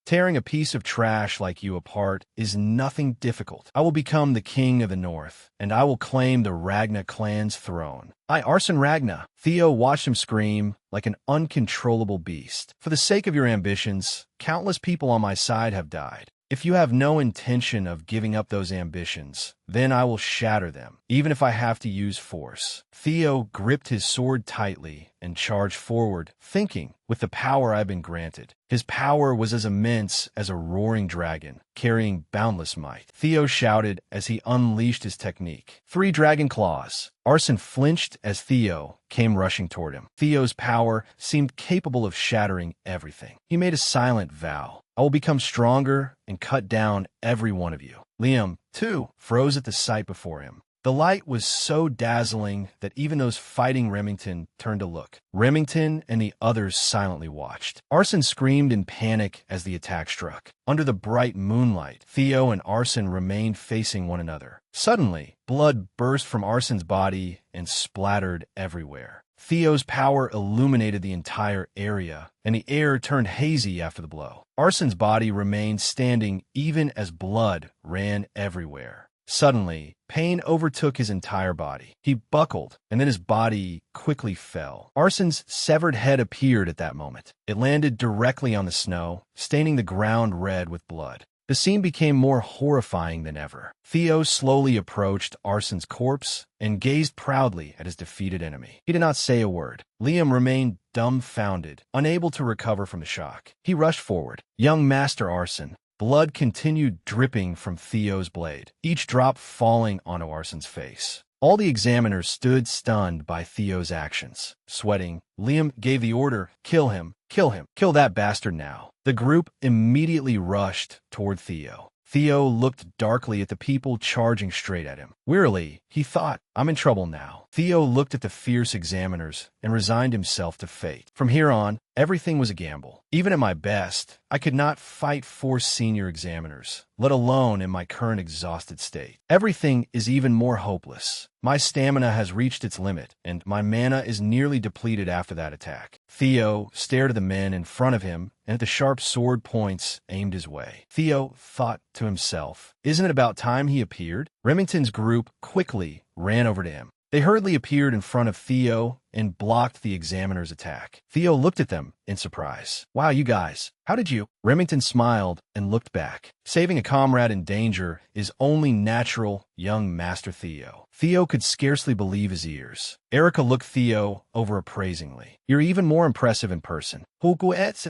Tearing a piece of trash like you apart is nothing difficult. I will become the king of the North, and I will claim the Ragna clan's throne. I, Arson Ragna." Theo watched him scream like an uncontrollable beast. "For the sake of your ambitions, countless people on my side have died. If you have no intention of giving up those ambitions, then I will shatter them, even if I have to use force. Theo gripped his sword tightly and charged forward, thinking, with the power I've been granted. His power was as immense as a roaring dragon, carrying boundless might. Theo shouted as he unleashed his technique. 3 dragon claws. Arson flinched as Theo came rushing toward him. Theo's power seemed capable of shattering everything. He made a silent vow. I will become stronger and cut down every one of you. Liam, too, froze at the sight before him. The light was so dazzling that even those fighting Remington turned to look. Remington and the others silently watched. Arson screamed in panic as the attack struck. Under the bright moonlight, Theo and Arson remained facing one another. Suddenly, blood burst from Arson's body and splattered everywhere. Theo's power illuminated the entire area, and the air turned hazy after the blow. Arson's body remained standing even as blood ran everywhere. Suddenly, pain overtook his entire body. He buckled, and then his body quickly fell. Arson's severed head appeared at that moment. It landed directly on the snow, staining the ground red with blood. The scene became more horrifying than ever. Theo slowly approached Arson's corpse and gazed proudly at his defeated enemy. He did not say a word. Liam remained dumbfounded, unable to recover from the shock. He rushed forward. Young Master Arson. Blood continued dripping from Theo's blade, each drop falling onto Arson's face. All the examiners stood stunned by Theo's actions. Sweating, Liam gave the order, "Kill him, kill him, kill that bastard now." The group immediately rushed toward Theo. Theo looked darkly at the people charging straight at him. Wearily, he thought, "I'm in trouble now." Theo looked at the fierce examiners and resigned himself to fate. From here on, everything was a gamble. Even at my best, I could not fight 4 senior examiners, let alone in my current exhausted state. Everything is even more hopeless. My stamina has reached its limit, and my mana is nearly depleted after that attack. Theo stared at the men in front of him and at the sharp sword points aimed his way. Theo thought to himself, "Isn't it about time he appeared?" Remington's group quickly ran over to him. They hurriedly appeared in front of Theo and blocked the examiner's attack. Theo looked at them in surprise. "Wow, you guys, how did you?" Remington smiled and looked back. Saving a comrade in danger is only natural, young Master Theo. Theo could scarcely believe his ears. Erica looked Theo over appraisingly. "You're even more impressive in person. This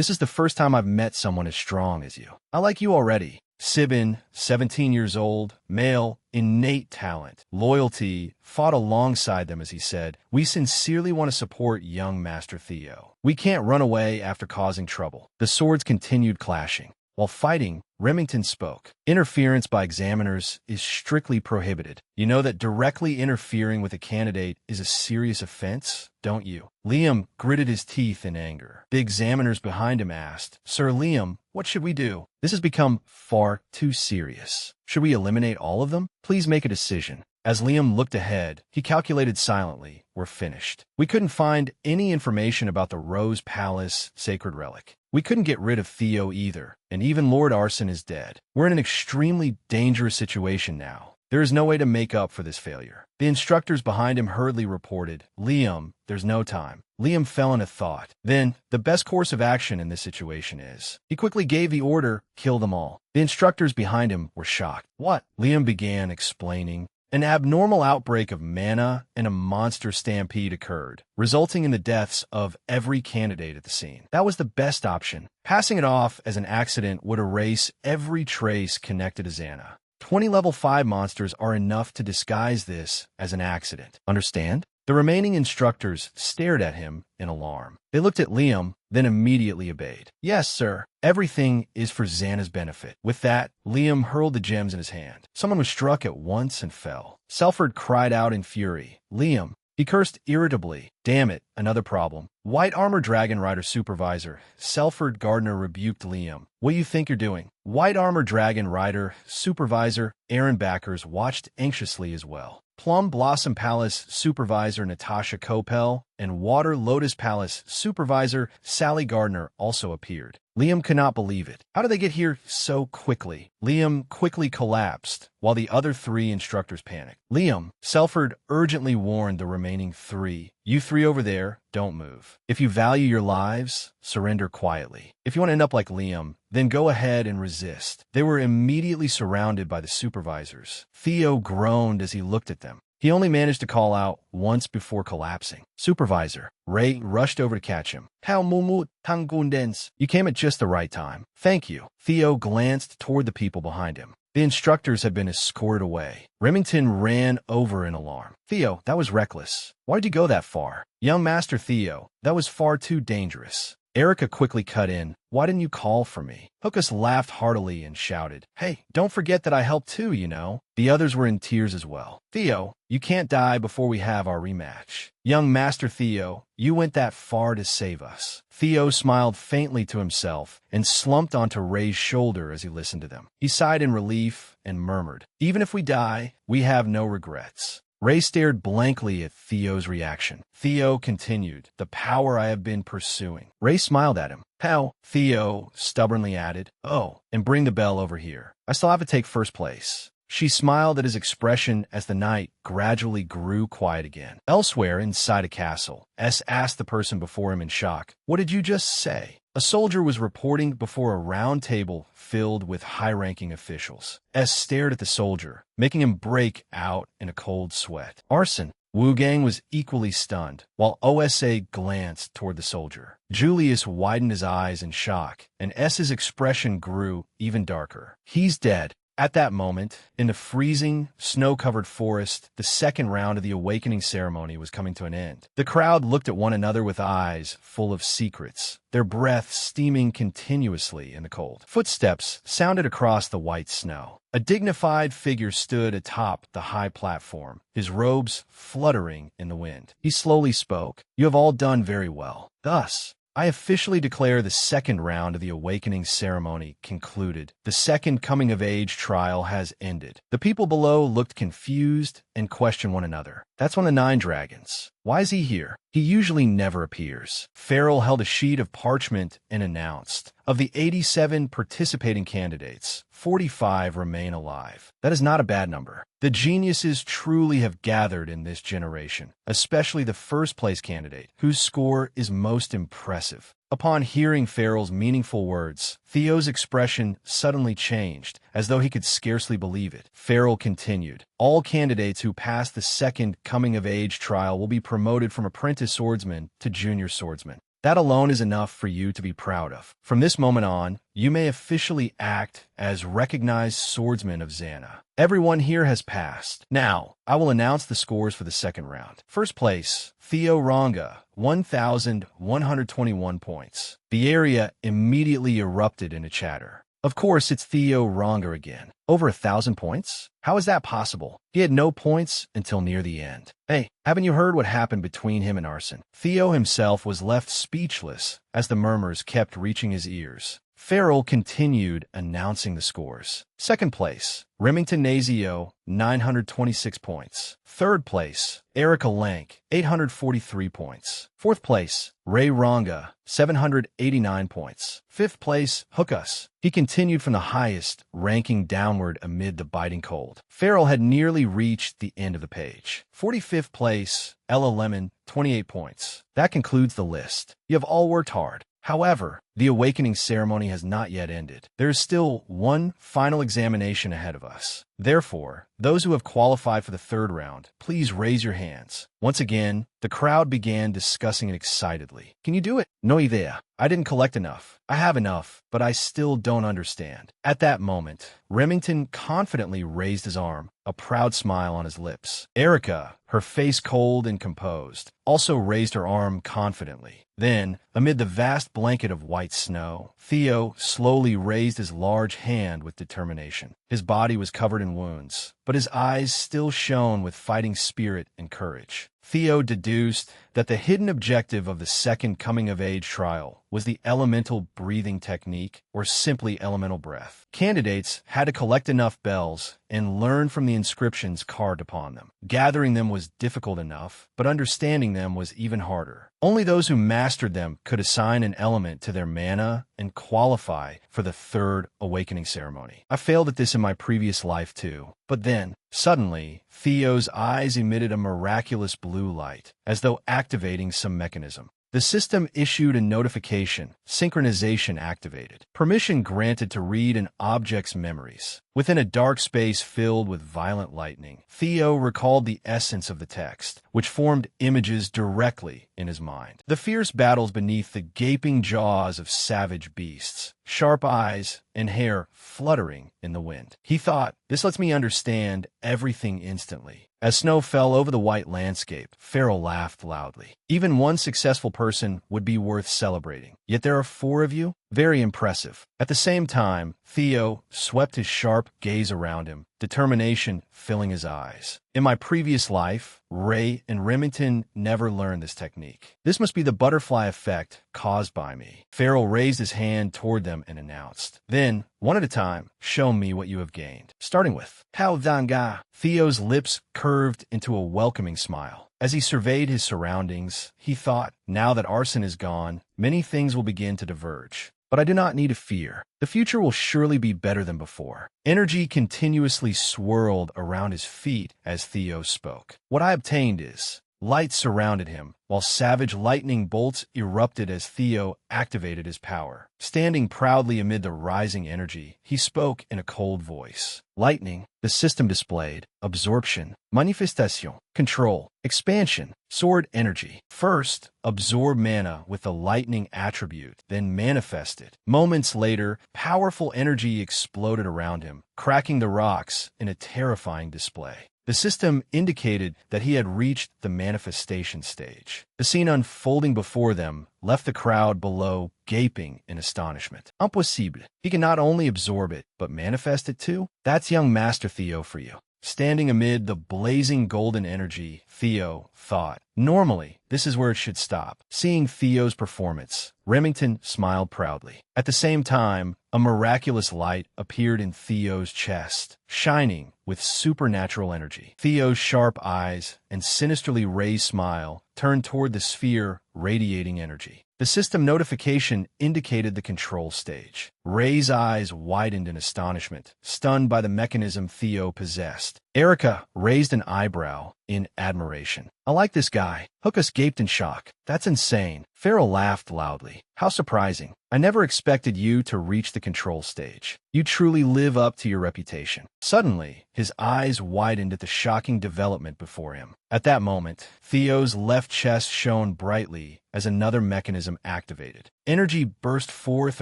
is the first time I've met someone as strong as you. I like you already." Sibin, 17 years old, male, innate talent, loyalty, fought alongside them as he said, "We sincerely want to support young Master Theo. We can't run away after causing trouble." The swords continued clashing. While fighting, Remington spoke. "Interference by examiners is strictly prohibited. You know that directly interfering with a candidate is a serious offense, don't you?" Liam gritted his teeth in anger. The examiners behind him asked, "Sir Liam, what should we do? This has become far too serious. Should we eliminate all of them? Please make a decision." As Liam looked ahead, he calculated silently, "We're finished. We couldn't find any information about the Rose Palace sacred relic. We couldn't get rid of Theo either, and even Lord Arson is dead. We're in an extremely dangerous situation now. There is no way to make up for this failure." The instructors behind him hurriedly reported, "Liam, there's no time." Liam fell into thought. Then, the best course of action in this situation is. He quickly gave the order, "Kill them all." The instructors behind him were shocked. "What?" Liam began explaining. An abnormal outbreak of mana and a monster stampede occurred, resulting in the deaths of every candidate at the scene. That was the best option. Passing it off as an accident would erase every trace connected to Xana. 20 level 5 monsters are enough to disguise this as an accident. Understand? The remaining instructors stared at him in alarm. They looked at Liam, then immediately obeyed. "Yes, sir. Everything is for Xana's benefit." With that, Liam hurled the gems in his hand. Someone was struck at once and fell. Selford cried out in fury. "Liam!" He cursed irritably. "Damn it, another problem." White Armor Dragon Rider Supervisor Selford Gardner rebuked Liam. "What do you think you're doing?" White Armor Dragon Rider Supervisor Aaron Backers watched anxiously as well. Plum Blossom Palace Supervisor Natasha Kopel and Water Lotus Palace Supervisor Sally Gardner also appeared. Liam could not believe it. How did they get here so quickly? Liam quickly collapsed, while the other 3 instructors panicked. "Liam," Selford urgently warned the remaining 3, You three over there, don't move. If you value your lives, surrender quietly. If you want to end up like Liam, then go ahead and resist. They were immediately surrounded by the supervisors. Theo groaned as he looked at them. He only managed to call out once before collapsing. Supervisor. Ray rushed over to catch him. How mumut tangundens. You came at just the right time. Thank you. Theo glanced toward the people behind him. The instructors had been escorted away. Remington ran over in alarm. Theo, that was reckless. Why did you go that far? Young Master Theo, that was far too dangerous. Erica quickly cut in. Why didn't you call for me? Hookus laughed heartily and shouted, Hey, don't forget that I helped too, you know. The others were in tears as well. Theo, you can't die before we have our rematch. Young Master Theo, you went that far to save us. Theo smiled faintly to himself and slumped onto Ray's shoulder as he listened to them. He sighed in relief and murmured, Even if we die, we have no regrets. Ray stared blankly at Theo's reaction. Theo continued, The power I have been pursuing. Ray smiled at him. How? Theo stubbornly added, Oh, and bring the bell over here. I still have to take first place. She smiled at his expression as the night gradually grew quiet again. Elsewhere inside a castle, S asked the person before him in shock, What did you just say? A soldier was reporting before a round table filled with high-ranking officials. S stared at the soldier, making him break out in a cold sweat. Arson. Wu Gang was equally stunned, while OSA glanced toward the soldier. Julius widened his eyes in shock, and S's expression grew even darker. He's dead. At that moment, in the freezing, snow-covered forest, the second round of the awakening ceremony was coming to an end. The crowd looked at one another with eyes full of secrets, their breath steaming continuously in the cold. Footsteps sounded across the white snow. A dignified figure stood atop the high platform, his robes fluttering in the wind. He slowly spoke, You have all done very well. Thus, I officially declare the second round of the awakening ceremony concluded. The second coming-of-age trial has ended. The people below looked confused and questioned one another. That's one of the 9 dragons. Why is he here? He usually never appears. Farrell held a sheet of parchment and announced, Of the 87 participating candidates, 45 remain alive. That is not a bad number. The geniuses truly have gathered in this generation, especially the first-place candidate, whose score is most impressive. Upon hearing Farrell's meaningful words, Theo's expression suddenly changed, as though he could scarcely believe it. Farrell continued, All candidates who pass the second coming-of-age trial will be promoted from apprentice swordsman to junior swordsman. That alone is enough for you to be proud of. From this moment on, you may officially act as recognized swordsman of Xana. Everyone here has passed. Now, I will announce the scores for the second round. First place, Theo Ronga, 1,121 points. The area immediately erupted in a chatter. Of course, it's Theo Ronga again. Over 1,000 points? How is that possible? He had no points until near the end. Hey, haven't you heard what happened between him and Arson? Theo himself was left speechless as the murmurs kept reaching his ears. Farrell continued announcing the scores. Second place, Remington Nazio, 926 points. Third place, Erica Lank, 843 points. Fourth place, Ray Ronga, 789 points. Fifth place, Hookus. He continued from the highest, ranking downward amid the biting cold. Farrell had nearly reached the end of the page. 45th place, Ella Lemon, 28 points. That concludes the list. You have all worked hard. However, the awakening ceremony has not yet ended. There is still one final examination ahead of us. Therefore, those who have qualified for the third round, please raise your hands. Once again, the crowd began discussing it excitedly. Can you do it? No idea. I didn't collect enough. I have enough, but I still don't understand. At that moment, Remington confidently raised his arm, a proud smile on his lips. Erica, her face cold and composed, also raised her arm confidently. Then, amid the vast blanket of white snow, Theo slowly raised his large hand with determination. His body was covered in wounds, but his eyes still shone with fighting spirit and courage. Theo deduced that the hidden objective of the second coming-of-age trial was the elemental breathing technique or simply elemental breath. Candidates had to collect enough bells and learn from the inscriptions carved upon them. Gathering them was difficult enough, but understanding them was even harder. Only those who mastered them could assign an element to their mana and qualify for the third awakening ceremony. I failed at this in my previous life too. But then, suddenly, Theo's eyes emitted a miraculous blue light, as though activating some mechanism. The system issued a notification, synchronization activated, permission granted to read an object's memories. Within a dark space filled with violent lightning, Theo recalled the essence of the text, which formed images directly in his mind. The fierce battles beneath the gaping jaws of savage beasts, sharp eyes and hair fluttering in the wind. He thought, this lets me understand everything instantly. As snow fell over the white landscape, Pharaoh laughed loudly. Even one successful person would be worth celebrating. Yet there are 4 of you? Very impressive. At the same time, Theo swept his sharp gaze around him, determination filling his eyes. In my previous life, Ray and Remington never learned this technique. This must be the butterfly effect caused by me. Pharaoh raised his hand toward them and announced, then, one at a time, show me what you have gained. Starting with, How Danga. Theo's lips curved into a welcoming smile. As he surveyed his surroundings, he thought, now that arson is gone, many things will begin to diverge. But I do not need to fear. The future will surely be better than before. Energy continuously swirled around his feet as Theo spoke. What I obtained is, light surrounded him, while savage lightning bolts erupted as Theo activated his power. Standing proudly amid the rising energy, he spoke in a cold voice. Lightning, the system displayed, absorption, manifestation, control, expansion, sword energy. First, absorb mana with the lightning attribute, then manifest it. Moments later, powerful energy exploded around him, cracking the rocks in a terrifying display. The system indicated that he had reached the manifestation stage. The scene unfolding before them left the crowd below gaping in astonishment. Impossible. He can not only absorb it, but manifest it too? That's young Master Theo for you. Standing amid the blazing golden energy, Theo thought, normally, this is where it should stop. Seeing Theo's performance, Remington smiled proudly. At the same time, a miraculous light appeared in Theo's chest, shining with supernatural energy. Theo's sharp eyes and sinisterly raised smile turned toward the sphere, radiating energy. The system notification indicated the control stage. Ray's eyes widened in astonishment, stunned by the mechanism Theo possessed. Erica raised an eyebrow in admiration. I like this guy. Hookus gaped in shock. That's insane. Pharaoh laughed loudly. How surprising. I never expected you to reach the control stage. You truly live up to your reputation. Suddenly, his eyes widened at the shocking development before him. At that moment, Theo's left chest shone brightly as another mechanism activated. Energy burst forth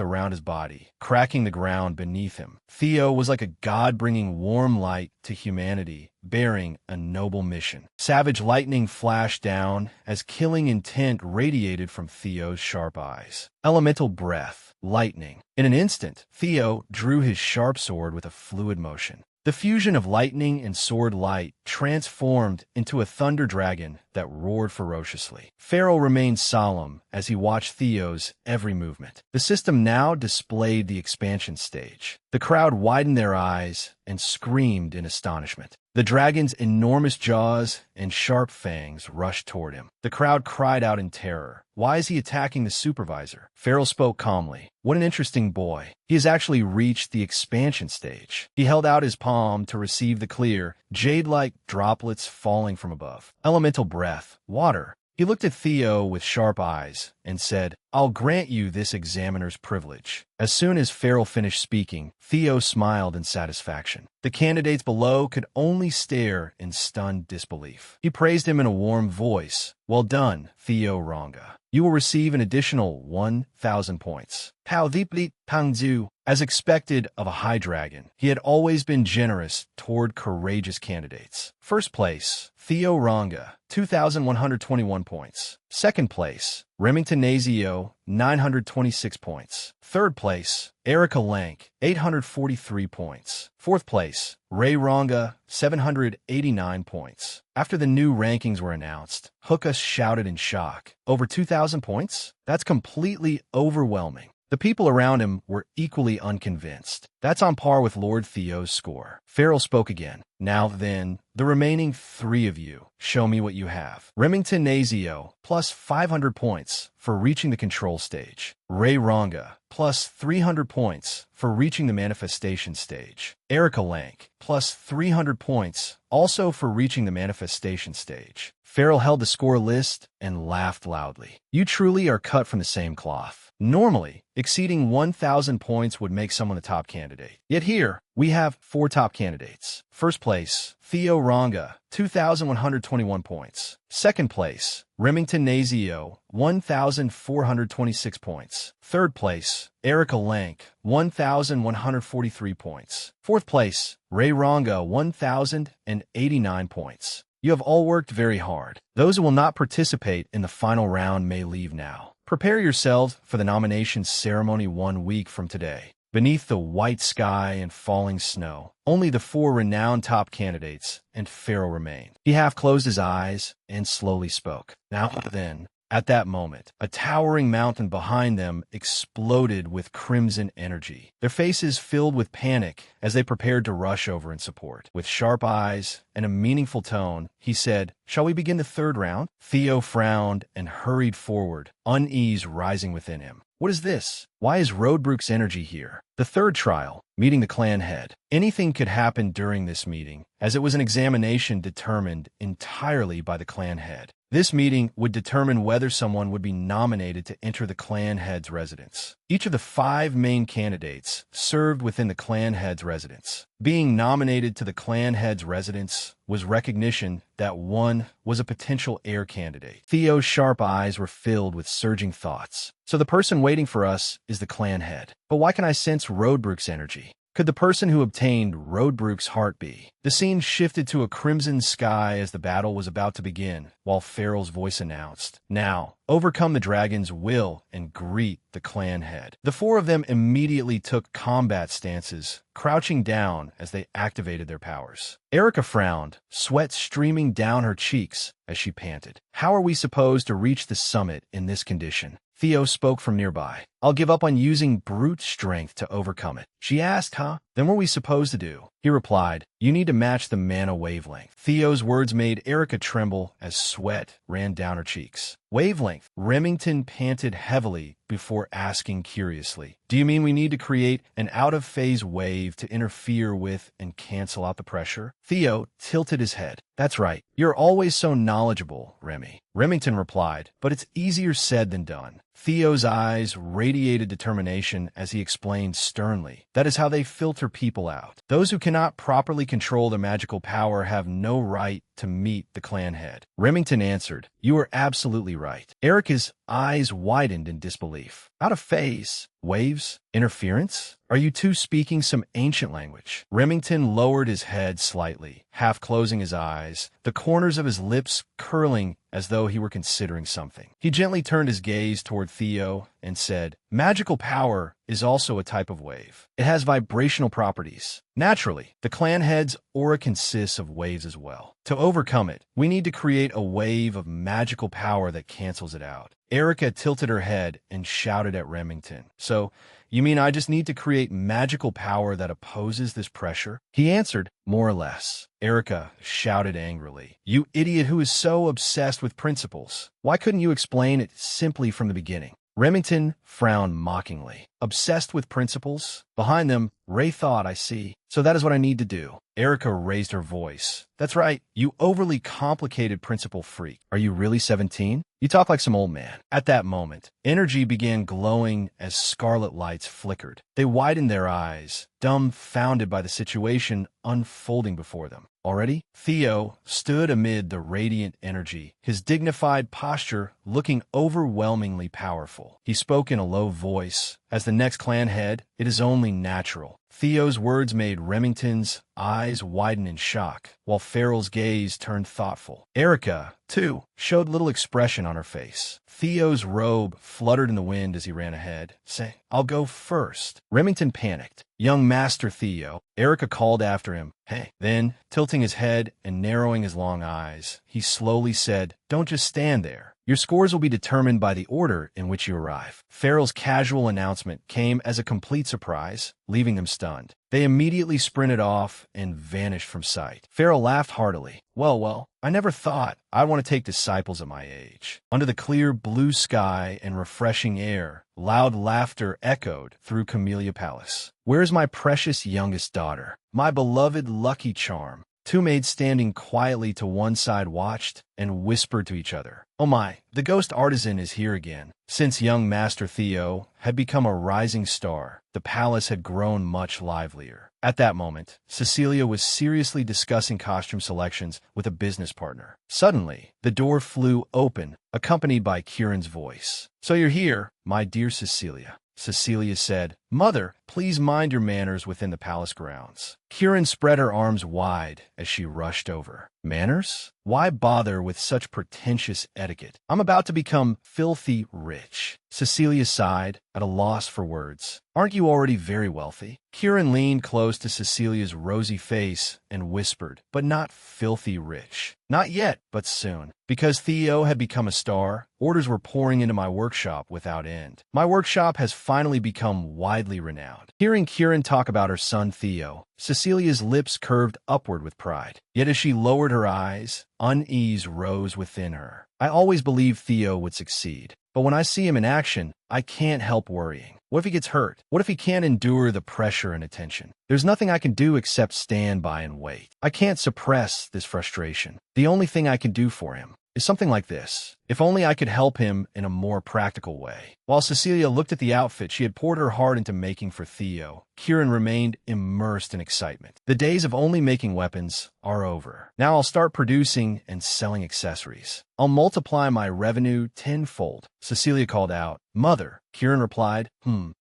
around his body, cracking the ground beneath him. Theo was like a god bringing warm light to humanity, bearing a noble mission. Savage lightning flashed down as killing intent radiated from Theo's sharp eyes. Elemental breath, lightning. In an instant, Theo drew his sharp sword with a fluid motion. The fusion of lightning and sword light transformed into a thunder dragon that roared ferociously. Pharaoh remained solemn as he watched Theo's every movement. The system now displayed the expansion stage. The crowd widened their eyes and screamed in astonishment. The dragon's enormous jaws and sharp fangs rushed toward him. The crowd cried out in terror. Why is he attacking the supervisor? Pharaoh spoke calmly. What an interesting boy. He has actually reached the expansion stage. He held out his palm to receive the clear, jade-like droplets falling from above. Elemental breath, water. He looked at Theo with sharp eyes and said, I'll grant you this examiner's privilege. As soon as Pharaoh finished speaking, Theo smiled in satisfaction. The candidates below could only stare in stunned disbelief. He praised him in a warm voice. Well done, Theo Ronga. You will receive an additional 1,000 points. Pao Deepli Pangzu. As expected of a high dragon, he had always been generous toward courageous candidates. First place, Theo Ronga, 2,121 points. Second place, Remington Nazio, 926 points. Third place, Erica Lank, 843 points. Fourth place, Ray Ronga, 789 points. After the new rankings were announced, Hookah shouted in shock. Over 2,000 points? That's completely overwhelming. The people around him were equally unconvinced. That's on par with Lord Theo's score. Farrell spoke again. Now then, the remaining three of you, show me what you have. Remington Nazio, plus 500 points for reaching the control stage. Ray Ronga, plus 300 points for reaching the manifestation stage. Erica Lank, plus 300 points, also for reaching the manifestation stage. Farrell held the score list and laughed loudly. You truly are cut from the same cloth. Normally, exceeding 1,000 points would make someone the top candidate. Yet here, we have four top candidates. First place, Theo Ronga, 2,121 points. Second place, Remington Nazio, 1,426 points. Third place, Erica Lank, 1,143 points. Fourth place, Ray Ronga, 1,089 points. You have all worked very hard. Those who will not participate in the final round may leave now. Prepare yourselves for the nomination ceremony 1 week from today. Beneath the white sky and falling snow, only the four renowned top candidates and Farrell remained. He half closed his eyes and slowly spoke. Now then, at that moment, a towering mountain behind them exploded with crimson energy. Their faces filled with panic as they prepared to rush over in support. With sharp eyes and a meaningful tone, he said, "Shall we begin the third round?" Theo frowned and hurried forward, unease rising within him. What is this? Why is Roadbrook's energy here? The third trial, meeting the clan head. Anything could happen during this meeting, as it was an examination determined entirely by the clan head. This meeting would determine whether someone would be nominated to enter the clan head's residence. Each of the 5 main candidates served within the clan head's residence. Being nominated to the clan head's residence was recognition that one was a potential heir candidate. Theo's sharp eyes were filled with surging thoughts. So the person waiting for us is the clan head. But why can I sense Roadbrook's energy? Could the person who obtained Roadbrook's heart be? The scene shifted to a crimson sky as the battle was about to begin, while Farrell's voice announced, "Now, overcome the dragon's will and greet the clan head." The four of them immediately took combat stances, crouching down as they activated their powers. Erica frowned, sweat streaming down her cheeks as she panted. How are we supposed to reach the summit in this condition? Theo spoke from nearby. I'll give up on using brute strength to overcome it. She asked, huh? Then what are we supposed to do? He replied, you need to match the mana wavelength. Theo's words made Erica tremble as sweat ran down her cheeks. Wavelength? Remington panted heavily before asking curiously, do you mean we need to create an out-of-phase wave to interfere with and cancel out the pressure? Theo tilted his head. That's right. You're always so knowledgeable, Remy. Remington replied, but it's easier said than done. Theo's eyes radiated determination as he explained sternly. That is how they filter people out. Those who cannot properly control their magical power have no right to meet the clan head. Remington answered, you are absolutely right. Erica's eyes widened in disbelief. Out of phase? Waves? Interference? Are you two speaking some ancient language? Remington lowered his head slightly, half closing his eyes, the corners of his lips curling as though he were considering something. He gently turned his gaze toward Theo and said, magical power is also a type of wave. It has vibrational properties. Naturally, the clan head's aura consists of waves as well. To overcome it, we need to create a wave of magical power that cancels it out. Erica tilted her head and shouted at Remington. So, you mean I just need to create magical power that opposes this pressure? He answered, more or less. Erica shouted angrily. You idiot who is so obsessed with principles. Why couldn't you explain it simply from the beginning? Remington frowned mockingly. Obsessed with principles? Behind them, Ray thought, I see. So that is what I need to do. Erica raised her voice. That's right, you overly complicated principle freak. Are you really 17? You talk like some old man. At that moment, energy began glowing as scarlet lights flickered. They widened their eyes, dumbfounded by the situation unfolding before them. Already, Theo stood amid the radiant energy, his dignified posture looking overwhelmingly powerful. He spoke in a low voice. As the next clan head, it is only natural Theo's words made Remington's eyes widen in shock, while Farrell's gaze turned thoughtful. Erica, too, showed little expression on her face. Theo's robe fluttered in the wind as he ran ahead, saying, "I'll go first." Remington panicked. "Young Master Theo," Erica called after him. "Hey." Then, tilting his head and narrowing his long eyes, he slowly said, "Don't just stand there. Your scores will be determined by the order in which you arrive." Farrell's casual announcement came as a complete surprise, leaving them stunned. They immediately sprinted off and vanished from sight. Farrell laughed heartily. Well, I never thought I'd want to take disciples at my age." Under the clear blue sky and refreshing air, loud laughter echoed through Camellia Palace. "Where's my precious youngest daughter? My beloved Lucky Charm?" Two maids standing quietly to one side watched and whispered to each other. "Oh my, the ghost artisan is here again." Since young Master Theo had become a rising star, the palace had grown much livelier. At that moment, Cecilia was seriously discussing costume selections with a business partner. Suddenly, the door flew open, accompanied by Kieran's voice. "So you're here, my dear Cecilia." Cecilia said, "Mother, please mind your manners within the palace grounds." Kieran spread her arms wide as she rushed over. "Manners? Why bother with such pretentious etiquette? I'm about to become filthy rich." Cecilia sighed, at a loss for words. "Aren't you already very wealthy?" Kieran leaned close to Cecilia's rosy face and whispered, "But not filthy rich. Not yet, but soon." Because Theo had become a star, orders were pouring into my workshop without end. My workshop has finally become widely renowned. Hearing Kieran talk about her son Theo, Cecilia's lips curved upward with pride. Yet as she lowered her eyes, unease rose within her. I always believed Theo would succeed. But when I see him in action, I can't help worrying. What if he gets hurt? What if he can't endure the pressure and attention? There's nothing I can do except stand by and wait. I can't suppress this frustration. The only thing I can do for him is something like this. If only I could help him in a more practical way. While Cecilia looked at the outfit she had poured her heart into making for Theo, Kieran remained immersed in excitement. The days of only making weapons are over. Now I'll start producing and selling accessories. I'll multiply my revenue tenfold. Cecilia called out, "Mother." Kieran replied,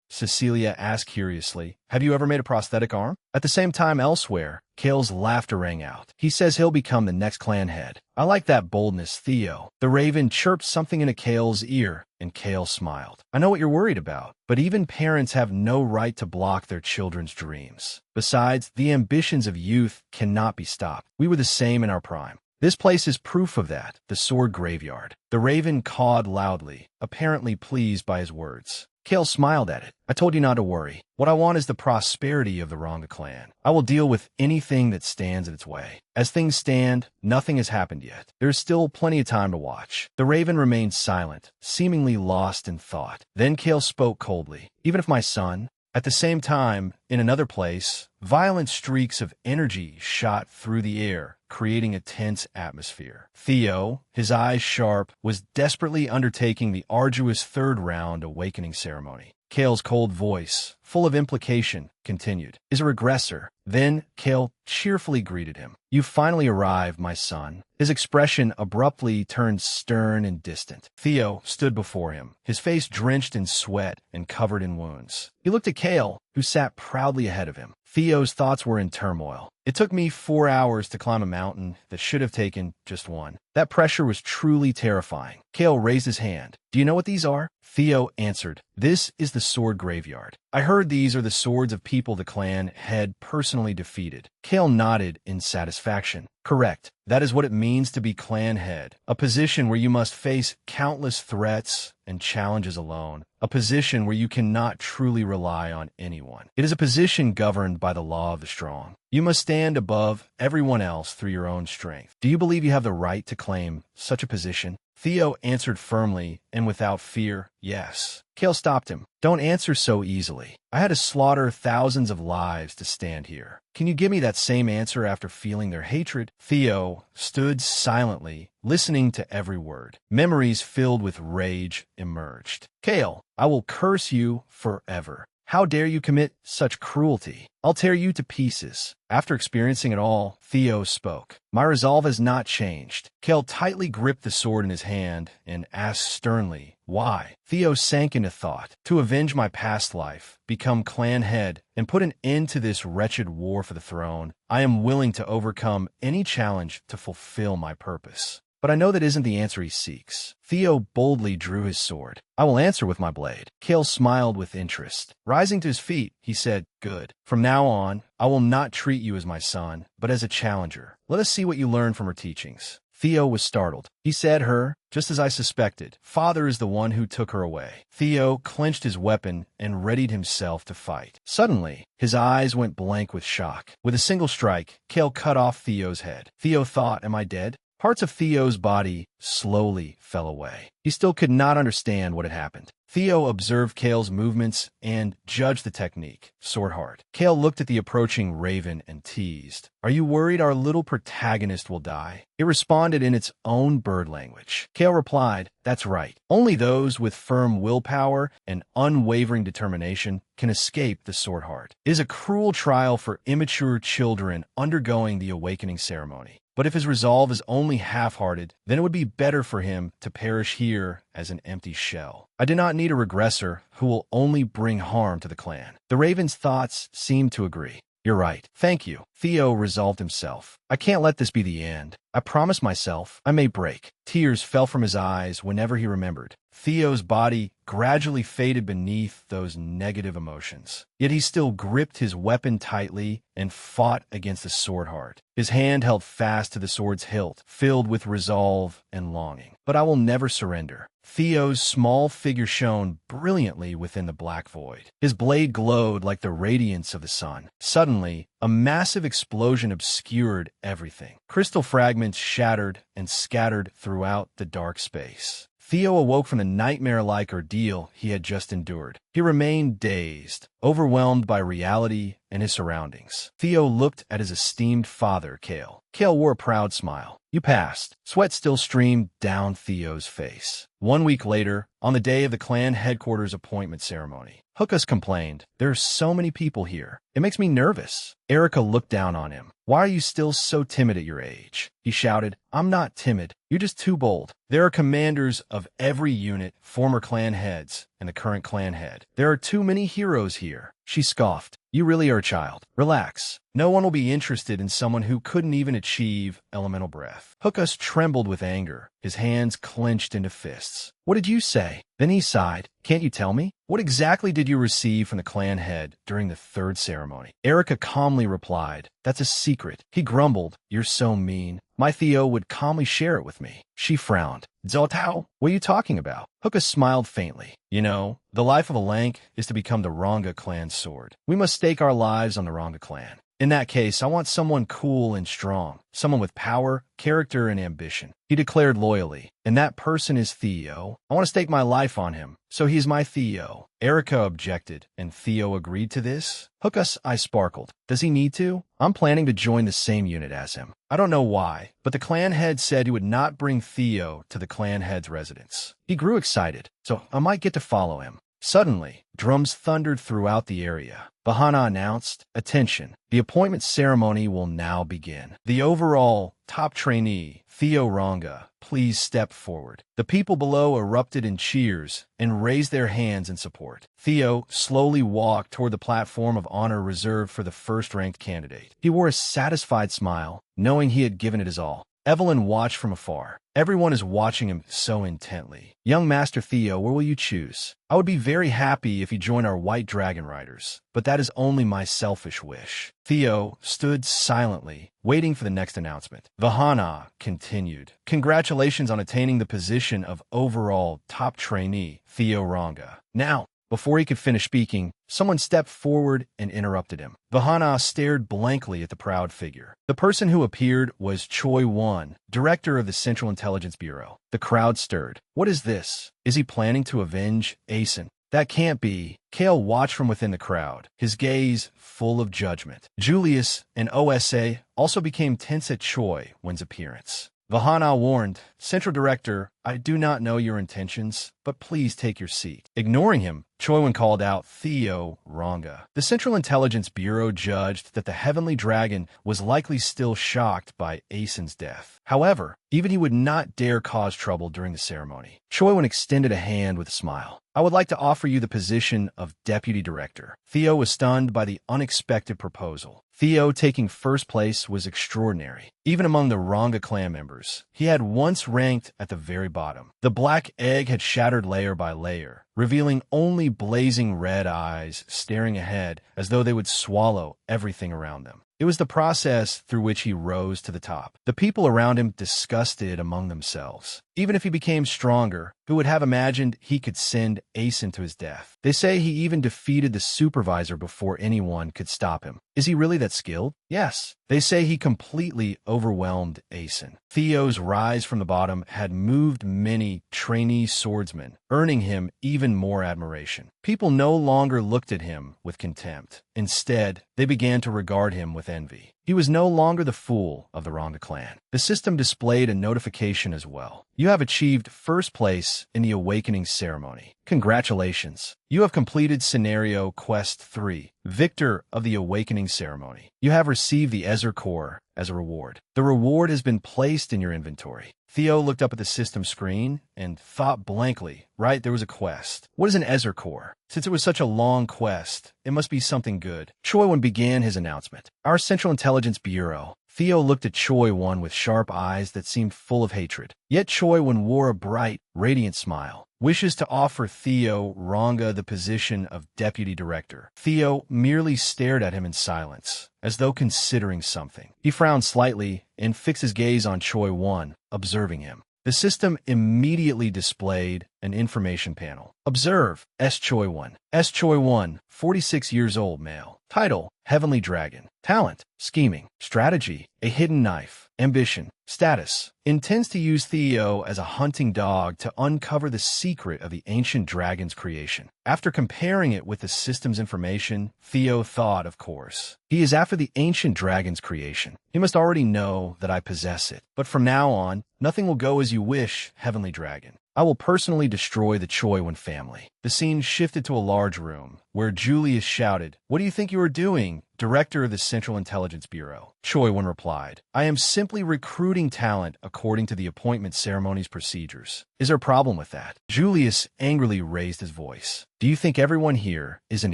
Cecilia asked curiously, "Have you ever made a prosthetic arm?" At the same time elsewhere, Kale's laughter rang out. "He says he'll become the next clan head." "I like that boldness, Theo." The raven chirped something into Kale's ear, and Kale smiled. "I know what you're worried about, but even parents have no right to block their children's dreams. Besides, the ambitions of youth cannot be stopped. We were the same in our prime. This place is proof of that, the sword graveyard." The raven cawed loudly, apparently pleased by his words. Kale smiled at it. "I told you not to worry. What I want is the prosperity of the Ranga clan. I will deal with anything that stands in its way. As things stand, nothing has happened yet. There is still plenty of time to watch." The raven remained silent, seemingly lost in thought. Then Kale spoke coldly. "Even if my son..." At the same time, in another place, violent streaks of energy shot through the air, creating a tense atmosphere. Theo, his eyes sharp, was desperately undertaking the arduous third round awakening ceremony. Kale's cold voice, full of implication, continued, "Is a regressor." Then Kale cheerfully greeted him. "You've finally arrived, my son." His expression abruptly turned stern and distant. Theo stood before him, his face drenched in sweat and covered in wounds. He looked at Kale, who sat proudly ahead of him. Theo's thoughts were in turmoil. "It took me 4 hours to climb a mountain that should have taken just one." That pressure was truly terrifying. Kale raised his hand. "Do you know what these are?" Theo answered, "This is the sword graveyard. I heard these are the swords of people the clan had personally defeated." Kale nodded in satisfaction. "Correct. That is what it means to be clan head. A position where you must face countless threats and challenges alone. A position where you cannot truly rely on anyone. It is a position governed by the law of the strong. You must stand above everyone else through your own strength. Do you believe you have the right to claim such a position?" Theo answered firmly and without fear, "Yes." Kale stopped him. "Don't answer so easily. I had to slaughter thousands of lives to stand here. Can you give me that same answer after feeling their hatred?" Theo stood silently, listening to every word. Memories filled with rage emerged. "Kale, I will curse you forever. How dare you commit such cruelty? I'll tear you to pieces. After experiencing it all, Theo spoke. My resolve has not changed. Kale tightly gripped the sword in his hand and asked sternly, why? Theo sank into thought. To avenge my past life, become clan head, and put an end to this wretched war for the throne, I am willing to overcome any challenge to fulfill my purpose. But I know that isn't the answer he seeks. Theo boldly drew his sword. I will answer with my blade. Kale smiled with interest. Rising to his feet, he said, good. From now on, I will not treat you as my son, but as a challenger. Let us see what you learn from her teachings. Theo was startled. He said her, just as I suspected. Father is the one who took her away. Theo clenched his weapon and readied himself to fight. Suddenly, his eyes went blank with shock. With a single strike, Kale cut off Theo's head. Theo thought, am I dead? Parts of Theo's body slowly fell away. He still could not understand what had happened. Theo observed Kale's movements and judged the technique, sword hard. Kale looked at the approaching raven and teased. Are you worried our little protagonist will die? It responded in its own bird language. Kale replied, that's right. Only those with firm willpower and unwavering determination can escape the sword heart. It is a cruel trial for immature children undergoing the awakening ceremony. But if his resolve is only half-hearted, then it would be better for him to perish here as an empty shell. I do not need a regressor who will only bring harm to the clan. The raven's thoughts seemed to agree. You're right. Thank you. Theo resolved himself. I can't let this be the end. I promised myself I may break. Tears fell from his eyes whenever he remembered. Theo's body gradually faded beneath those negative emotions. Yet he still gripped his weapon tightly and fought against the sword heart. His hand held fast to the sword's hilt, filled with resolve and longing. But I will never surrender. Theo's small figure shone brilliantly within the black void. His blade glowed like the radiance of the sun. Suddenly, a massive explosion obscured everything. Crystal fragments shattered and scattered throughout the dark space. Theo awoke from the nightmare-like ordeal he had just endured. He remained dazed, overwhelmed by reality and his surroundings. Theo looked at his esteemed father, Kale. Kale wore a proud smile. You passed. Sweat still streamed down Theo's face. 1 week later, on the day of the clan headquarters appointment ceremony, Hookus complained, there are so many people here. It makes me nervous. Erica looked down on him. Why are you still so timid at your age? He shouted, I'm not timid. You're just too bold. There are commanders of every unit, former clan heads, and the current clan head. There are too many heroes here. She scoffed. You really are a child. Relax. No one will be interested in someone who couldn't even achieve elemental breath. Hookus trembled with anger. His hands clenched into fists. What did you say? Then he sighed. Can't you tell me? What exactly did you receive from the clan head during the third ceremony? Erica calmly replied, that's a secret. He grumbled, you're so mean. My Theo would calmly share it with me. She frowned. Zotao, what are you talking about? Hookus smiled faintly. You know, the life of a Lank is to become the Ranga clan's sword. We must stake our lives on the Ranga clan. In that case, I want someone cool and strong, someone with power, character, and ambition. He declared loyally, and that person is Theo. I want to stake my life on him, so he's my Theo. Erica objected, and Theo agreed to this? Hookus' eye sparkled. Does he need to? I'm planning to join the same unit as him. I don't know why, but the clan head said he would not bring Theo to the clan head's residence. He grew excited, so I might get to follow him. Suddenly, drums thundered throughout the area. Bahana announced, attention, the appointment ceremony will now begin. The overall top trainee, Theo Ranga, please step forward. The people below erupted in cheers and raised their hands in support. Theo slowly walked toward the platform of honor reserved for the first-ranked candidate. He wore a satisfied smile, knowing he had given it his all. Evelyn watched from afar. Everyone is watching him so intently. Young Master Theo, where will you choose? I would be very happy if you join our White Dragon Riders, but that is only my selfish wish. Theo stood silently, waiting for the next announcement. Vahana continued. Congratulations on attaining the position of overall top trainee, Theo Ranga. Now, before he could finish speaking, someone stepped forward and interrupted him. Vahana stared blankly at the proud figure. The person who appeared was Choi Won, director of the Central Intelligence Bureau. The crowd stirred. What is this? Is he planning to avenge Asen? That can't be. Kale watched from within the crowd, his gaze full of judgment. Julius and OSA also became tense at Choi Won's appearance. Vahana warned, Central Director, I do not know your intentions, but please take your seat. Ignoring him, Choiwon called out Theo Ranga. The Central Intelligence Bureau judged that the Heavenly Dragon was likely still shocked by Aesin's death. However, even he would not dare cause trouble during the ceremony. Choiwon extended a hand with a smile. I would like to offer you the position of Deputy Director. Theo was stunned by the unexpected proposal. Theo taking first place was extraordinary. Even among the Ranga clan members, he had once ranked at the very bottom. The black egg had shattered layer by layer, revealing only blazing red eyes staring ahead as though they would swallow everything around them. It was the process through which he rose to the top. The people around him discussed it among themselves. Even if he became stronger, who would have imagined he could send Aesin to his death? They say he even defeated the supervisor before anyone could stop him. Is he really that skilled? Yes. They say he completely overwhelmed Aesin. Theo's rise from the bottom had moved many trainee swordsmen, earning him even more admiration. People no longer looked at him with contempt. Instead, they began to regard him with envy. He was no longer the fool of the Ranga clan. The system displayed a notification as well. You have achieved first place in the Awakening Ceremony. Congratulations. You have completed Scenario Quest 3, Victor of the Awakening Ceremony. You have received the Ezer Core as a reward. The reward has been placed in your inventory. Theo looked up at the system screen and thought blankly. Right, there was a quest. What is an Ezer Core? Since it was such a long quest, it must be something good. Choiwon began his announcement. Our Central Intelligence Bureau. Theo looked at Choiwon with sharp eyes that seemed full of hatred. Yet Choiwon wore a bright, radiant smile. Wishes to offer Theo Ranga the position of Deputy Director. Theo merely stared at him in silence, as though considering something. He frowned slightly and fixed his gaze on Choiwon, observing him. The system immediately displayed an information panel. Observe S. Choiwon. S. Choiwon, 46 years old, male. Title, Heavenly Dragon. Talent, scheming. Strategy, a hidden knife. Ambition, status. Intends to use Theo as a hunting dog to uncover the secret of the ancient dragon's creation. After comparing it with the system's information, Theo thought, of course. He is after the ancient dragon's creation. He must already know that I possess it. But from now on, nothing will go as you wish, Heavenly Dragon. I will personally destroy the Choiwon family. The scene shifted to a large room, where Julius shouted, "What do you think you are doing, Director of the Central Intelligence Bureau?" Choiwon replied, "I am simply recruiting talent according to the appointment ceremony's procedures. Is there a problem with that?" Julius angrily raised his voice. "Do you think everyone here is an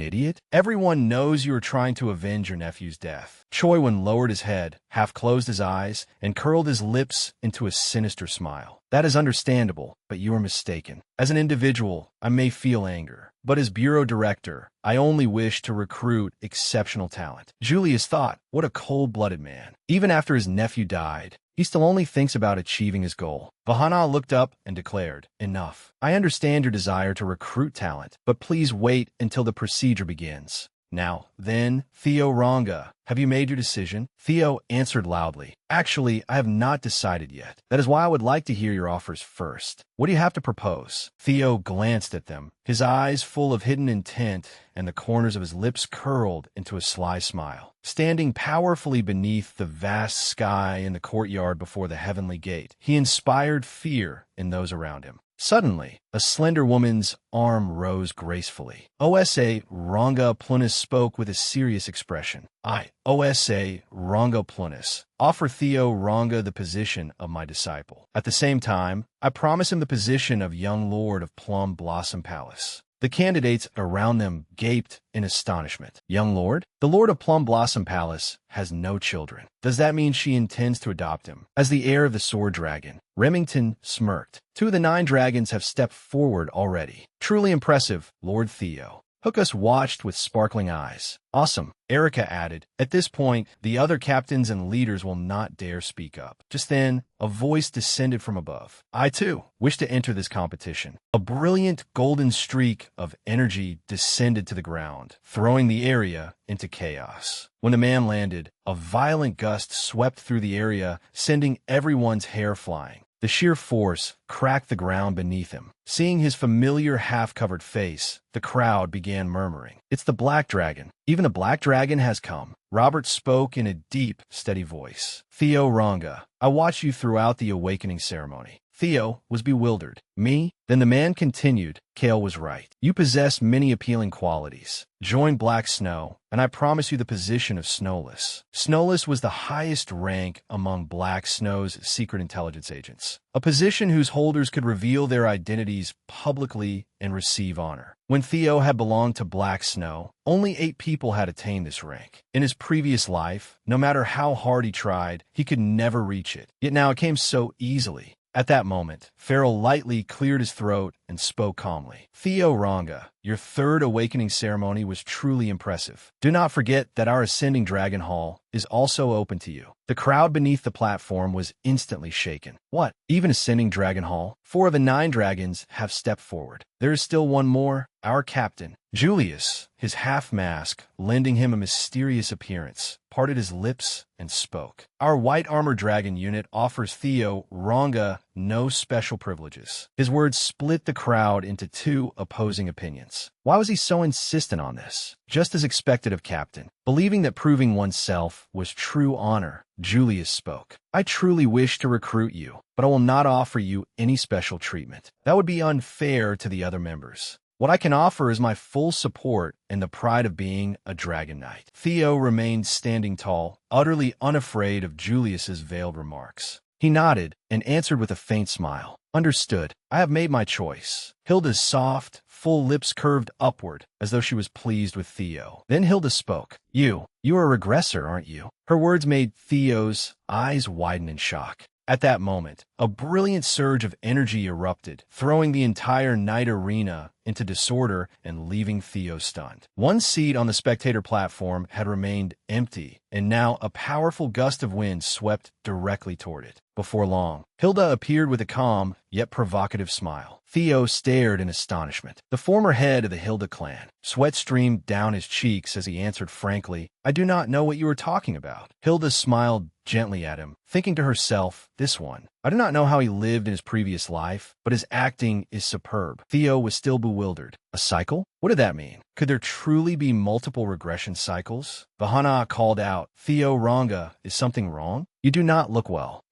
idiot? Everyone knows you are trying to avenge your nephew's death." Choiwon lowered his head, half closed his eyes, and curled his lips into a sinister smile. "That is understandable, but you are mistaken. As an individual, I may feel anger, but as Bureau Director, I only wish to recruit exceptional talent." Julius thought, what a cold-blooded man. Even after his nephew died, he still only thinks about achieving his goal. Vahana looked up and declared, "Enough. I understand your desire to recruit talent, but please wait until the procedure begins. Now, then, Theo Ranga, have you made your decision?" Theo answered loudly, "Actually, I have not decided yet. That is why I would like to hear your offers first. What do you have to propose?" Theo glanced at them, his eyes full of hidden intent and the corners of his lips curled into a sly smile. Standing powerfully beneath the vast sky in the courtyard before the heavenly gate, he inspired fear in those around him. Suddenly, a slender woman's arm rose gracefully. OSA Ranga Plunis spoke with a serious expression. "I, OSA Ranga Plunis, offer Theo Ranga the position of my disciple. At the same time, I promise him the position of young lord of Plum Blossom Palace." The candidates around them gaped in astonishment. "Young lord? The lord of Plum Blossom Palace has no children. Does that mean she intends to adopt him as the heir of the Sword Dragon?" Remington smirked. "2 of the 9 dragons have stepped forward already. Truly impressive, Lord Theo." Hookus watched with sparkling eyes. "Awesome," Erica added. At this point, the other captains and leaders will not dare speak up. Just then, a voice descended from above. "I, too, wish to enter this competition." A brilliant golden streak of energy descended to the ground, throwing the area into chaos. When the man landed, a violent gust swept through the area, sending everyone's hair flying. The sheer force cracked the ground beneath him. Seeing his familiar half-covered face, the crowd began murmuring, "It's the Black Dragon. Even the Black Dragon has come." Robert spoke in a deep, steady voice. "Theo Ranga, I watched you throughout the awakening ceremony. Theo was bewildered. Me? Then the man continued. Kale was right. You possess many appealing qualities. Join Black Snow, and I promise you the position of Snowless. Snowless was the highest rank among Black Snow's secret intelligence agents, a position whose holders could reveal their identities publicly and receive honor. When Theo had belonged to Black Snow, only 8 people had attained this rank. In his previous life, no matter how hard he tried, he could never reach it. Yet now it came so easily. At that moment, Farrell lightly cleared his throat and spoke calmly. Theo Ranga, your third awakening ceremony was truly impressive. Do not forget that our Ascending Dragon Hall is also open to you. The crowd beneath the platform was instantly shaken. What? Even Ascending Dragon Hall? 4 of the 9 dragons have stepped forward. There is still one more, our captain. Julius, his half-mask, lending him a mysterious appearance, parted his lips and spoke. Our white armor dragon unit offers Theo Ranga no special privileges. His words split the crowd into 2 opposing opinions. Why was he so insistent on this? Just as expected of Captain. Believing that proving oneself was true honor, Julius spoke. I truly wish to recruit you, but I will not offer you any special treatment. That would be unfair to the other members. What I can offer is my full support and the pride of being a Dragon Knight. Theo remained standing tall, utterly unafraid of Julius's veiled remarks. He nodded and answered with a faint smile. Understood. I have made my choice. Hilda's soft, full lips curved upward, as though she was pleased with Theo. Then Hilda spoke. You are a regressor, aren't you? Her words made Theo's eyes widen in shock. At that moment, a brilliant surge of energy erupted, throwing the entire night arena into disorder and leaving Theo stunned. One seat on the spectator platform had remained empty, and now a powerful gust of wind swept directly toward it. Before long, Hilda appeared with a calm, yet provocative smile. Theo stared in astonishment. The former head of the Hilda clan. Sweat streamed down his cheeks as he answered frankly, I do not know what you are talking about. Hilda smiled gently at him, thinking to herself, this one. I do not know how he lived in his previous life, but his acting is superb. Theo was still bewildered. A cycle? What did that mean? Could there truly be multiple regression cycles? Vahana called out, Theo Ranga, is something wrong? You do not look well.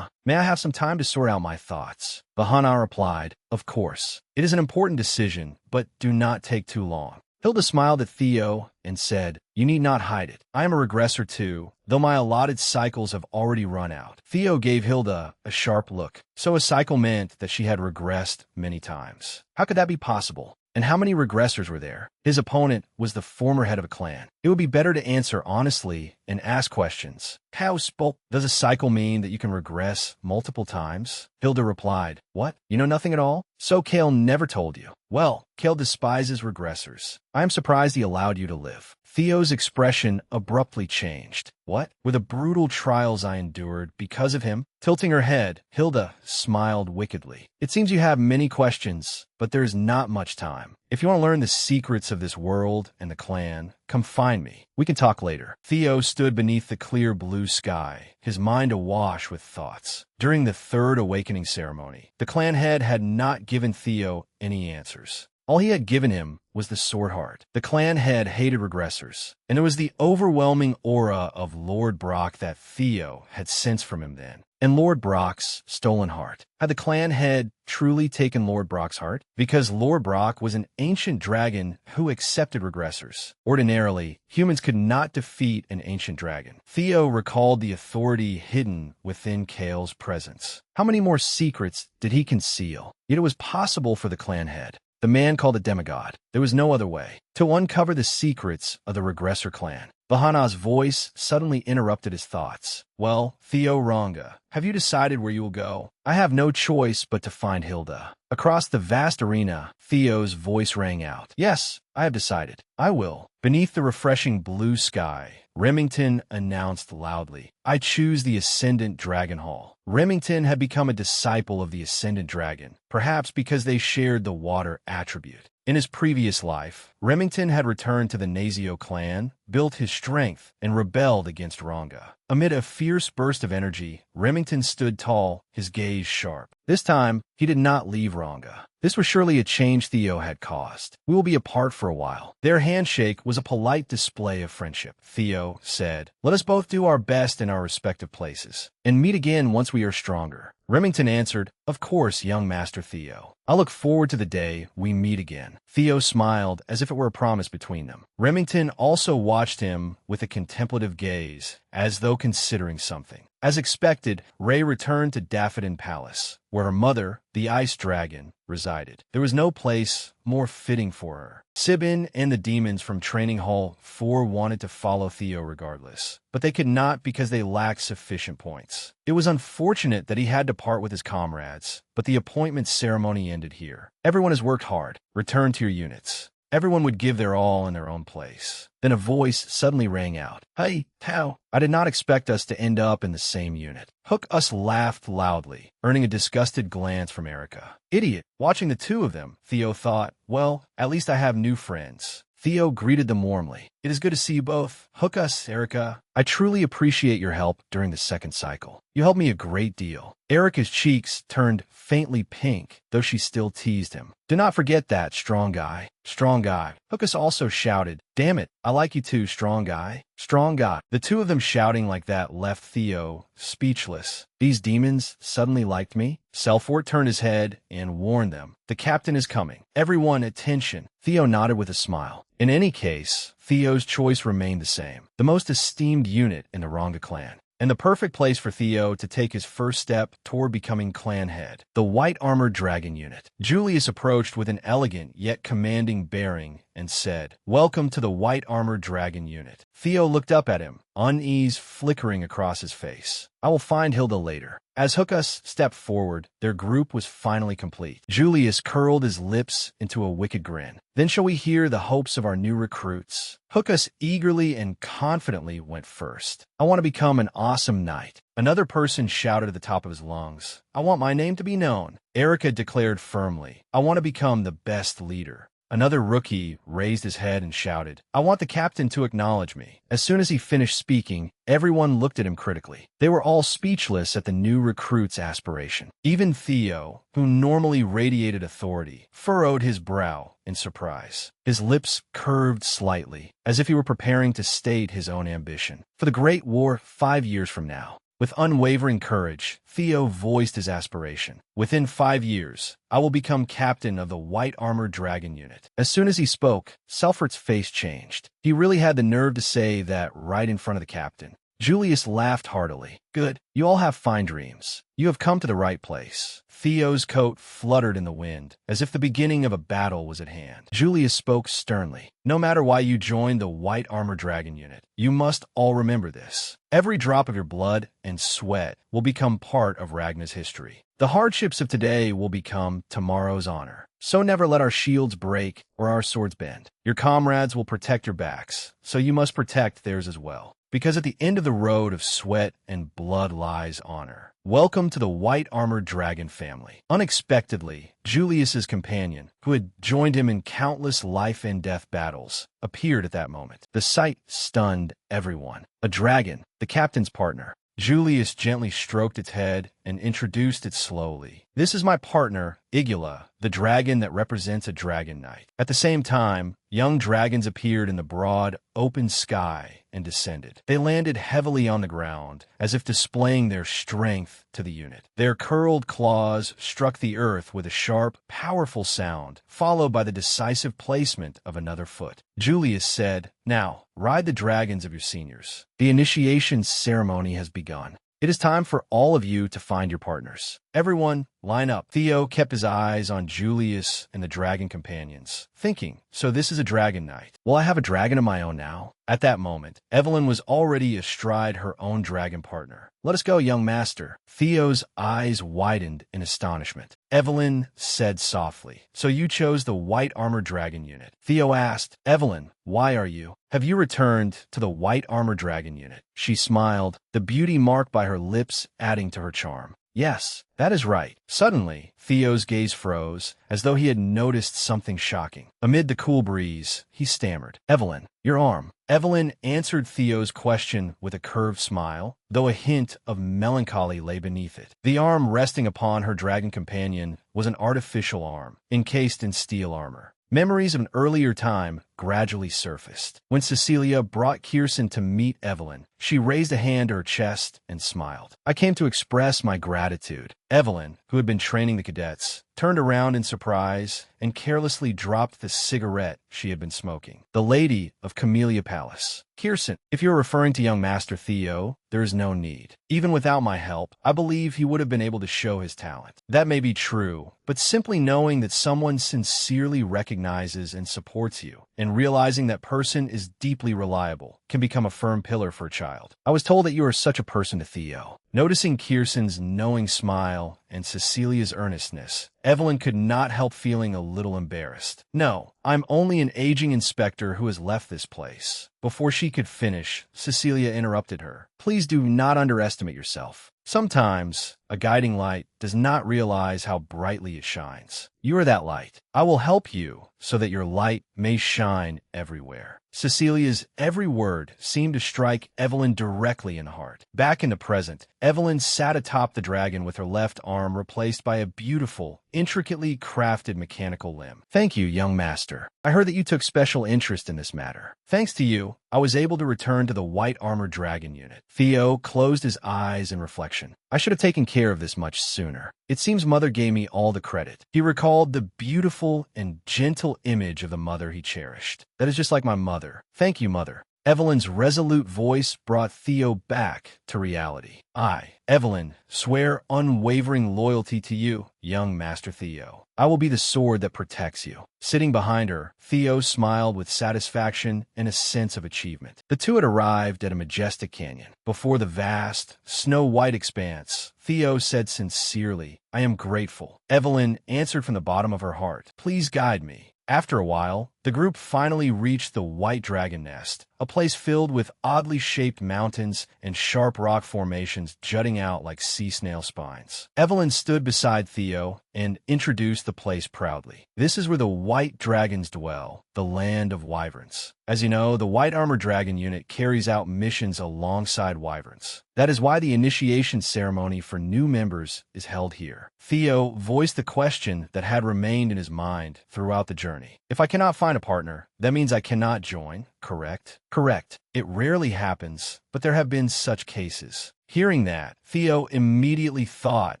May I have some time to sort out my thoughts? Vahana replied, Of course. It is an important decision, but do not take too long. Hilda smiled at Theo and said, You need not hide it. I am a regressor too, though my allotted cycles have already run out. Theo gave Hilda a sharp look. So a cycle meant that she had regressed many times. How could that be possible? And how many regressors were there? His opponent was the former head of a clan. It would be better to answer honestly and ask questions. Does a cycle mean that you can regress multiple times? Hilda replied, What? You know nothing at all? So Kale never told you. Well, Kale despises regressors. I am surprised he allowed you to live. Theo's expression abruptly changed. What? Were the brutal trials I endured because of him? Tilting her head, Hilda smiled wickedly. It seems you have many questions, but there is not much time. If you want to learn the secrets of this world and the clan, come find me. We can talk later. Theo stood beneath the clear blue sky, his mind awash with thoughts. During the third awakening ceremony, the clan head had not given Theo any answers. All he had given him was the sword heart. The clan head hated regressors, and there was the overwhelming aura of Lord Brock that Theo had sensed from him then, and Lord Brock's stolen heart. Had the clan head truly taken Lord Brock's heart? Because Lord Brock was an ancient dragon who accepted regressors. Ordinarily, humans could not defeat an ancient dragon. Theo recalled the authority hidden within Kale's presence. How many more secrets did he conceal? Yet it was possible for the clan head, the man called a demigod. There was no other way to uncover the secrets of the regressor clan. Vahana's voice suddenly interrupted his thoughts. Well, Theo Ranga, have you decided where you will go? I have no choice but to find Hilda. Across the vast arena, Theo's voice rang out. Yes, I have decided. I will. Beneath the refreshing blue sky, Remington announced loudly, I choose the Ascendant Dragon Hall. Remington had become a disciple of the Ascendant Dragon, perhaps because they shared the water attribute. In his previous life, Remington had returned to the Nazio clan, built his strength, and rebelled against Ranga. Amid a fierce burst of energy, Remington stood tall, his gaze sharp. This time, he did not leave Ranga. This was surely a change Theo had caused. We will be apart for a while. Their handshake was a polite display of friendship. Theo said, "Let us both do our best in our respective places, and meet again once we are stronger." Remington answered, "Of course, young Master Theo. I look forward to the day we meet again." Theo smiled as if it were a promise between them. Remington also watched him with a contemplative gaze, as though considering something. As expected, Ray returned to Daffodin Palace, where her mother, the Ice Dragon, resided. There was no place more fitting for her. Sibin and the demons from Training Hall 4 wanted to follow Theo regardless, but they could not because they lacked sufficient points. It was unfortunate that he had to part with his comrades, but the appointment ceremony ended here. Everyone has worked hard. Return to your units. Everyone would give their all in their own place. Then a voice suddenly rang out. "Hey, Tao, I did not expect us to end up in the same unit." Hook-Us laughed loudly, earning a disgusted glance from Erica. Idiot. Watching the two of them, Theo thought, well, at least I have new friends. Theo greeted them warmly. "It is good to see you both. Hook-Us, Erica. I truly appreciate your help during the second cycle. You helped me a great deal." Erica's cheeks turned faintly pink, though she still teased him. "Do not forget that, strong guy. Strong guy." Hook-Us also shouted, "Damn it, I like you too, strong guy. Strong guy." The two of them shouting like that left Theo speechless. These demons suddenly liked me? Selfort turned his head and warned them, "The captain is coming. Everyone, attention." Theo nodded with a smile. In any case, Theo's choice remained the same. The most esteemed unit in the Ranga clan, and the perfect place for Theo to take his first step toward becoming clan head, the White Armored Dragon unit. Julius approached with an elegant yet commanding bearing and said, "Welcome to the White Armored Dragon unit." Theo looked up at him, unease flickering across his face. "I will find Hilda later." As Hook-Us stepped forward, their group was finally complete. Julius curled his lips into a wicked grin. "Then shall we hear the hopes of our new recruits?" Hook-Us eagerly and confidently went first. "I want to become an awesome knight." Another person shouted at the top of his lungs, "I want my name to be known." Erica declared firmly, "I want to become the best leader." Another rookie raised his head and shouted, "I want the captain to acknowledge me." As soon as he finished speaking, everyone looked at him critically. They were all speechless at the new recruit's aspiration. Even Theo, who normally radiated authority, furrowed his brow in surprise. His lips curved slightly, as if he were preparing to state his own ambition for the Great War 5 years from now. With unwavering courage, Theo voiced his aspiration. "Within 5 years, I will become captain of the White Armored Dragon unit." As soon as he spoke, Selfort's face changed. He really had the nerve to say that right in front of the captain. Julius laughed heartily. "Good. You all have fine dreams. You have come to the right place." Theo's coat fluttered in the wind, as if the beginning of a battle was at hand. Julius spoke sternly. "No matter why you joined the White Armored Dragon unit, you must all remember this. Every drop of your blood and sweat will become part of Ragna's history. The hardships of today will become tomorrow's honor. So never let our shields break or our swords bend. Your comrades will protect your backs, so you must protect theirs as well. Because at the end of the road of sweat and blood lies honor. Welcome to the White Armored Dragon family." Unexpectedly, Julius's companion, who had joined him in countless life and death battles, appeared at that moment. The sight stunned everyone. A dragon, the captain's partner. Julius gently stroked its head and introduced it slowly. "This is my partner, Igula, the dragon that represents a dragon knight." At the same time, young dragons appeared in the broad, open sky and descended. They landed heavily on the ground, as if displaying their strength to the unit. Their curled claws struck the earth with a sharp, powerful sound, followed by the decisive placement of another foot. Julius said, "Now, ride the dragons of your seniors. The initiation ceremony has begun. It is time for all of you to find your partners. Everyone, line up." Theo kept his eyes on Julius and the dragon companions, thinking, so this is a dragon knight. Will I have a dragon of my own now? At that moment, Evelyn was already astride her own dragon partner. "Let us go, young master." Theo's eyes widened in astonishment. Evelyn said softly, "So you chose the White Armored Dragon unit?" Theo asked, "Evelyn, why are you? Have you returned to the White Armored Dragon unit?" She smiled, the beauty marked by her lips adding to her charm. Yes, that is right. Suddenly, Theo's gaze froze, as though he had noticed something shocking. Amid the cool breeze, he stammered, "Evelyn, your arm." Evelyn answered Theo's question with a curved smile, though a hint of melancholy lay beneath it. The arm resting upon her dragon companion was an artificial arm, encased in steel armor. Memories of an earlier time gradually surfaced. When Cecilia brought Kirsten to meet Evelyn, she raised a hand to her chest and smiled. "I came to express my gratitude." Evelyn, who had been training the cadets, turned around in surprise and carelessly dropped the cigarette she had been smoking. "The lady of Camellia Palace." "Kirsten, if you're referring to young Master Theo, there is no need. Even without my help, I believe he would have been able to show his talent." "That may be true, but simply knowing that someone sincerely recognizes and supports you, and realizing that person is deeply reliable, can become a firm pillar for a child. I was told that you are such a person to Theo." Noticing Kirsten's knowing smile and Cecilia's earnestness, Evelyn could not help feeling a little embarrassed. "No, I'm only an aging inspector who has left this place." Before she could finish, Cecilia interrupted her. "Please do not underestimate yourself. Sometimes, a guiding light does not realize how brightly it shines. You are that light. I will help you so that your light may shine everywhere." Cecilia's every word seemed to strike Evelyn directly in the heart. Back in the present, Evelyn sat atop the dragon with her left arm replaced by a beautiful, intricately crafted mechanical limb. "Thank you, young master. I heard that you took special interest in this matter. Thanks to you, I was able to return to the white armored dragon unit." Theo closed his eyes in reflection. "I should have taken care of this much sooner. It seems Mother gave me all the credit." He recalled the beautiful and gentle image of the mother he cherished. "That is just like my mother. Thank you, Mother." Evelyn's resolute voice brought Theo back to reality. "I, Evelyn, swear unwavering loyalty to you, young Master Theo. I will be the sword that protects you." Sitting behind her, Theo smiled with satisfaction and a sense of achievement. The two had arrived at a majestic canyon. Before the vast, snow-white expanse, Theo said sincerely, "I am grateful." Evelyn answered from the bottom of her heart, "Please guide me." After a while, the group finally reached the White Dragon Nest, a place filled with oddly shaped mountains and sharp rock formations jutting out like sea snail spines. Evelyn stood beside Theo and introduced the place proudly. "This is where the White Dragons dwell, the land of wyverns." As you know, the White Armored Dragon unit carries out missions alongside wyverns. That is why the initiation ceremony for new members is held here. Theo voiced the question that had remained in his mind throughout the journey. "If I cannot find a partner, that means I cannot join, correct?" "Correct. It rarely happens, but there have been such cases." Hearing that, Theo immediately thought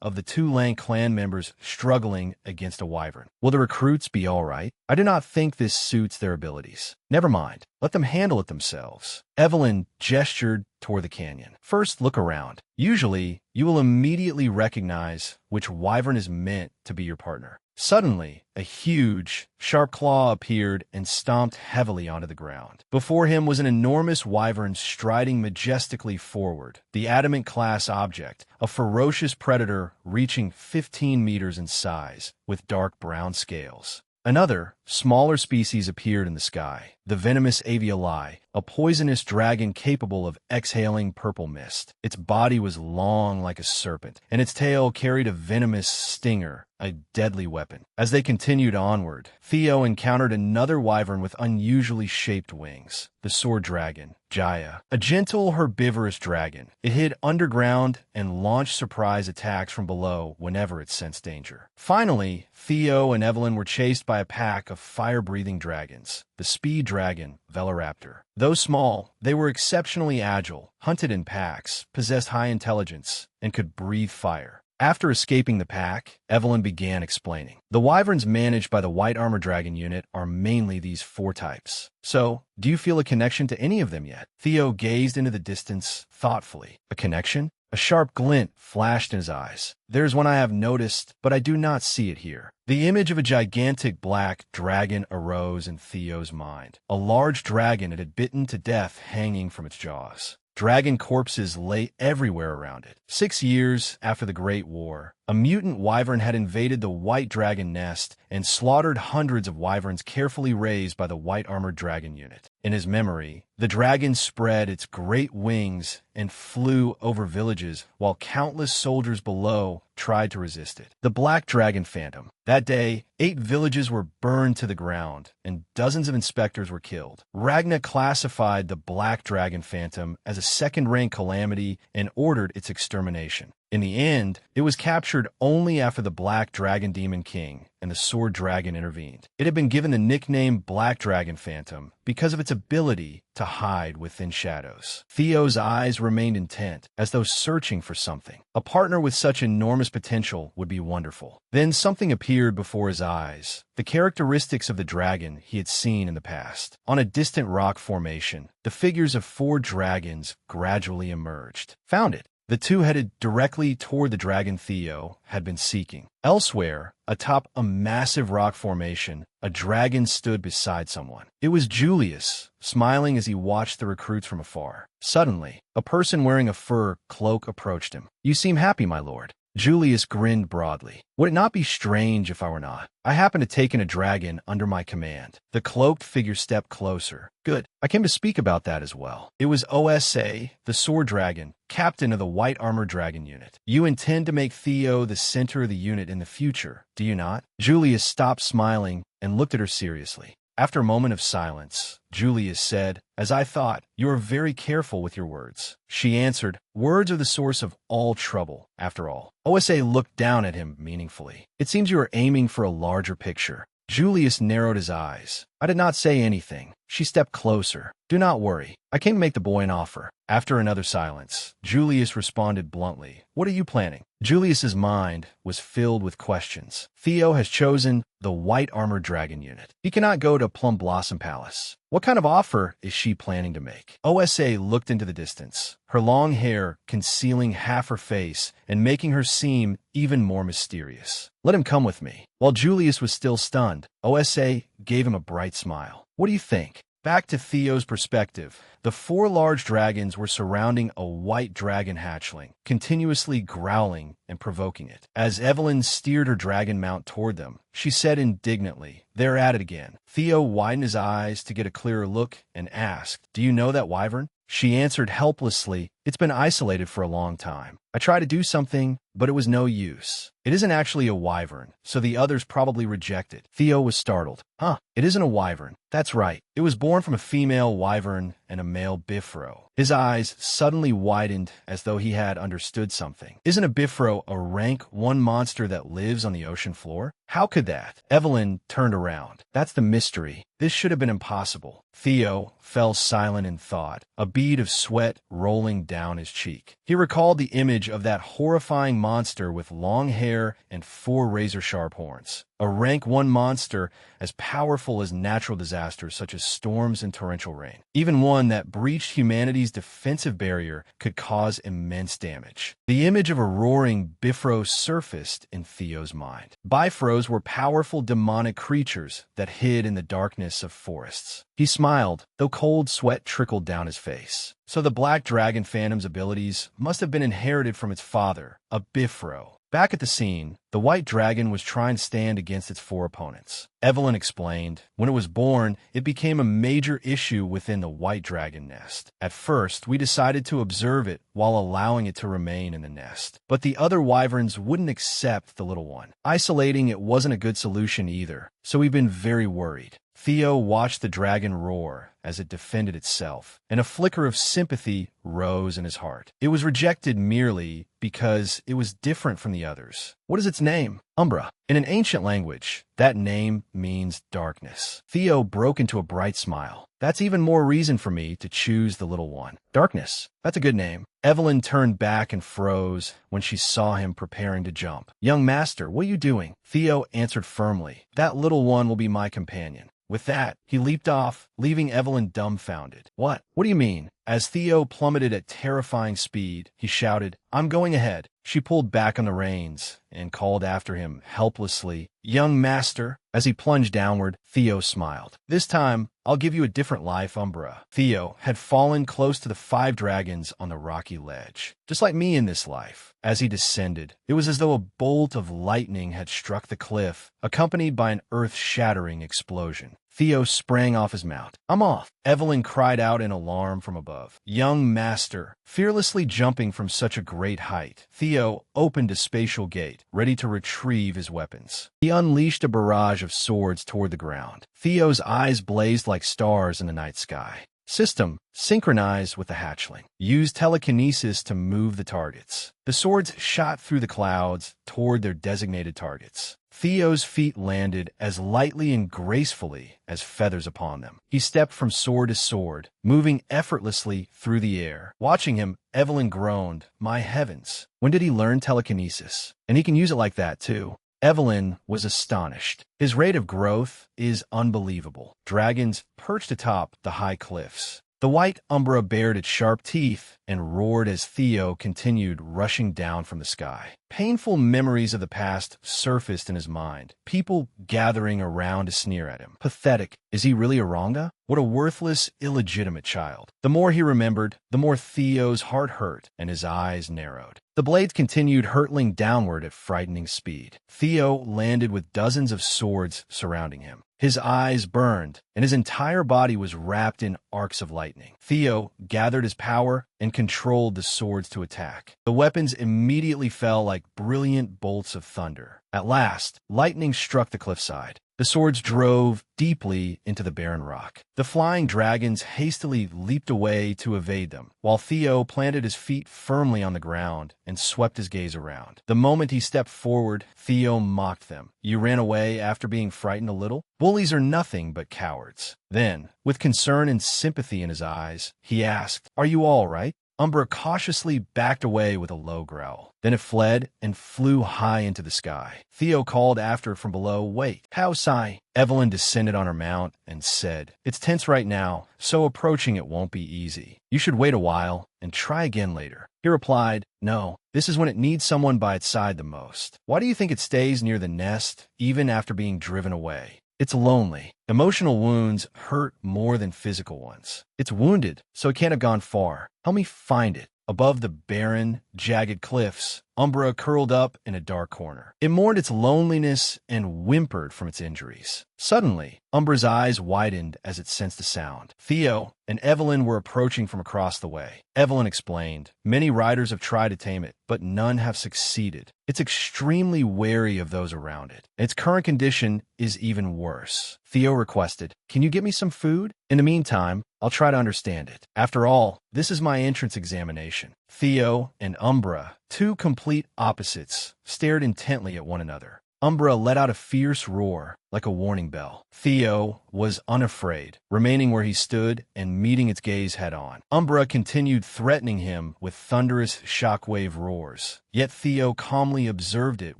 of the two Lang clan members struggling against a wyvern. "Will the recruits be all right? I do not think this suits their abilities." "Never mind. Let them handle it themselves." Evelyn gestured toward the canyon. "First, look around. Usually, you will immediately recognize which wyvern is meant to be your partner." Suddenly, a huge, sharp claw appeared and stomped heavily onto the ground. Before him was an enormous wyvern striding majestically forward, the adamant-class object, a ferocious predator reaching 15 meters in size, with dark brown scales. Another, smaller species appeared in the sky, the venomous aviali, a poisonous dragon capable of exhaling purple mist. Its body was long like a serpent, and its tail carried a venomous stinger, a deadly weapon. As they continued onward, Theo encountered another wyvern with unusually shaped wings, the sword dragon, Jaya, a gentle herbivorous dragon. It hid underground and launched surprise attacks from below whenever it sensed danger. Finally, Theo and Evelyn were chased by a pack of fire-breathing dragons, the speed dragon, Veloraptor. Though small, they were exceptionally agile, hunted in packs, possessed high intelligence, and could breathe fire. After escaping the pack, Evelyn began explaining. "The wyverns managed by the White Armor Dragon unit are mainly these 4 types. So, do you feel a connection to any of them yet?" Theo gazed into the distance thoughtfully. "A connection?" A sharp glint flashed in his eyes. "There's one I have noticed, but I do not see it here." The image of a gigantic black dragon arose in Theo's mind. A large dragon it had bitten to death hanging from its jaws. Dragon corpses lay everywhere around it. 6 years after the Great War, A mutant wyvern had invaded the white dragon nest and slaughtered hundreds of wyverns carefully raised by the white armored dragon unit. In his memory, the dragon spread its great wings and flew over villages while countless soldiers below tried to resist it. The Black Dragon Phantom. That day, 8 villages were burned to the ground, and dozens of inspectors were killed. Ragna classified the Black Dragon Phantom as a second-rank calamity and ordered its extermination. In the end, it was captured only after the Black Dragon Demon King and the Sword Dragon intervened. It had been given the nickname Black Dragon Phantom because of its ability to hide within shadows. Theo's eyes remained intent, as though searching for something. A partner with such enormous potential would be wonderful. Then something appeared before his eyes, the characteristics of the dragon he had seen in the past. On a distant rock formation, the figures of 4 dragons gradually emerged. Found it. The 2 headed directly toward the dragon Theo had been seeking. Elsewhere, atop a massive rock formation, a dragon stood beside someone. It was Julius, smiling as he watched the recruits from afar. Suddenly, a person wearing a fur cloak approached him. "You seem happy, my lord." Julius grinned broadly. "Would it not be strange if I were not? I happen to take in a dragon under my command." The cloaked figure stepped closer. "Good. I came to speak about that as well." It was Osa, the sword dragon, captain of the white armored dragon unit. "You intend to make Theo the center of the unit in the future, do you not?" Julius stopped smiling and looked at her seriously. After a moment of silence, Julius said, "As I thought, you are very careful with your words." She answered, "Words are the source of all trouble, after all." Osa looked down at him meaningfully. "It seems you are aiming for a larger picture." Julius narrowed his eyes. "I did not say anything." She stepped closer. "Do not worry. I came to make the boy an offer." After another silence, Julius responded bluntly, "What are you planning?" Julius's mind was filled with questions. Theo has chosen the white armored dragon unit. He cannot go to Plum Blossom Palace. What kind of offer is she planning to make? Osa looked into the distance, her long hair concealing half her face and making her seem even more mysterious. "Let him come with me." While Julius was still stunned, Osa gave him a bright smile. "What do you think?" Back to Theo's perspective, the 4 large dragons were surrounding a white dragon hatchling, continuously growling and provoking it. As Evelyn steered her dragon mount toward them, she said indignantly, "They're at it again." Theo widened his eyes to get a clearer look and asked, "Do you know that wyvern?" She answered helplessly, "It's been isolated for a long time. I tried to do something, but it was no use. It isn't actually a wyvern, so the others probably reject it." Theo was startled. "Huh, it isn't a wyvern." "That's right. It was born from a female wyvern and a male bifro." His eyes suddenly widened as though he had understood something. "Isn't a bifro a rank 1 monster that lives on the ocean floor? How could that?" Evelyn turned around. "That's the mystery. This should have been impossible." Theo fell silent in thought, a bead of sweat rolling down his cheek. He recalled the image of that horrifying monster with long hair and 4 razor-sharp horns. A rank 1 monster as powerful as natural disasters such as storms and torrential rain. Even one that breached humanity's defensive barrier could cause immense damage. The image of a roaring bifro surfaced in Theo's mind. Bifros were powerful demonic creatures that hid in the darkness of forests. He smiled, though cold sweat trickled down his face. So the Black Dragon Phantom's abilities must have been inherited from its father, a bifro. Back at the scene, the white dragon was trying to stand against its 4 opponents. Evelyn explained, when it was born, it became a major issue within the white dragon nest. At first, we decided to observe it while allowing it to remain in the nest. But the other wyverns wouldn't accept the little one. Isolating it wasn't a good solution either, so we've been very worried. Theo watched the dragon roar as it defended itself, and a flicker of sympathy rose in his heart. It was rejected merely because it was different from the others. What is its name? Umbra. In an ancient language, that name means darkness. Theo broke into a bright smile. That's even more reason for me to choose the little one. Darkness. That's a good name. Evelyn turned back and froze when she saw him preparing to jump. "Young master, what are you doing?" Theo answered firmly, "That little one will be my companion." With that, he leaped off, leaving Evelyn dumbfounded. What do you mean?" As Theo plummeted at terrifying speed, he shouted, "I'm going ahead." She pulled back on the reins and called after him helplessly, "Young master." As he plunged downward, Theo smiled. "This time, I'll give you a different life, Umbra." Theo had fallen close to the 5 dragons on the rocky ledge. Just like me in this life. As he descended, it was as though a bolt of lightning had struck the cliff, accompanied by an earth-shattering explosion. Theo sprang off his mount. "I'm off!" Evelyn cried out in alarm from above. "Young master!" Fearlessly jumping from such a great height, Theo opened a spatial gate, ready to retrieve his weapons. He unleashed a barrage of swords toward the ground. Theo's eyes blazed like stars in the night sky. System synchronized with the hatchling. Use telekinesis to move the targets. The swords shot through the clouds toward their designated targets. Theo's feet landed as lightly and gracefully as feathers upon them. He stepped from sword to sword, moving effortlessly through the air. Watching him, Evelyn groaned, "My heavens, when did he learn telekinesis? And he can use it like that, too." Evelyn was astonished. His rate of growth is unbelievable. Dragons perched atop the high cliffs. The white Umbra bared its sharp teeth and roared as Theo continued rushing down from the sky. Painful memories of the past surfaced in his mind. People gathering around to sneer at him. Pathetic. Is he really a Ranga? What a worthless, illegitimate child. The more he remembered, the more Theo's heart hurt and his eyes narrowed. The blades continued hurtling downward at frightening speed. Theo landed with dozens of swords surrounding him. His eyes burned, and his entire body was wrapped in arcs of lightning. Theo gathered his power and controlled the swords to attack. The weapons immediately fell like brilliant bolts of thunder. At last, lightning struck the cliffside. The swords drove deeply into the barren rock. The flying dragons hastily leaped away to evade them, while Theo planted his feet firmly on the ground and swept his gaze around. The moment he stepped forward, Theo mocked them. "You ran away after being frightened a little? Bullies are nothing but cowards." Then, with concern and sympathy in his eyes, he asked, "Are you all right?" Umbra cautiously backed away with a low growl. Then it fled and flew high into the sky. Theo called after from below, "Wait, how, Sai?" Evelyn descended on her mount and said, "It's tense right now, so approaching it won't be easy. You should wait a while and try again later." He replied, "No, this is when it needs someone by its side the most. Why do you think it stays near the nest even after being driven away? It's lonely. Emotional wounds hurt more than physical ones. It's wounded, so it can't have gone far. Help me find it." Above the barren, jagged cliffs, Umbra curled up in a dark corner. It mourned its loneliness and whimpered from its injuries. Suddenly, Umbra's eyes widened as it sensed a sound. Theo and Evelyn were approaching from across the way. Evelyn explained, "Many riders have tried to tame it, but none have succeeded. It's extremely wary of those around it. Its current condition is even worse." Theo requested, "Can you get me some food? In the meantime, I'll try to understand it. After all, this is my entrance examination." Theo and Umbra, two complete opposites, stared intently at one another. Umbra let out a fierce roar, like a warning bell. Theo was unafraid, remaining where he stood and meeting its gaze head-on. Umbra continued threatening him with thunderous shockwave roars, yet Theo calmly observed it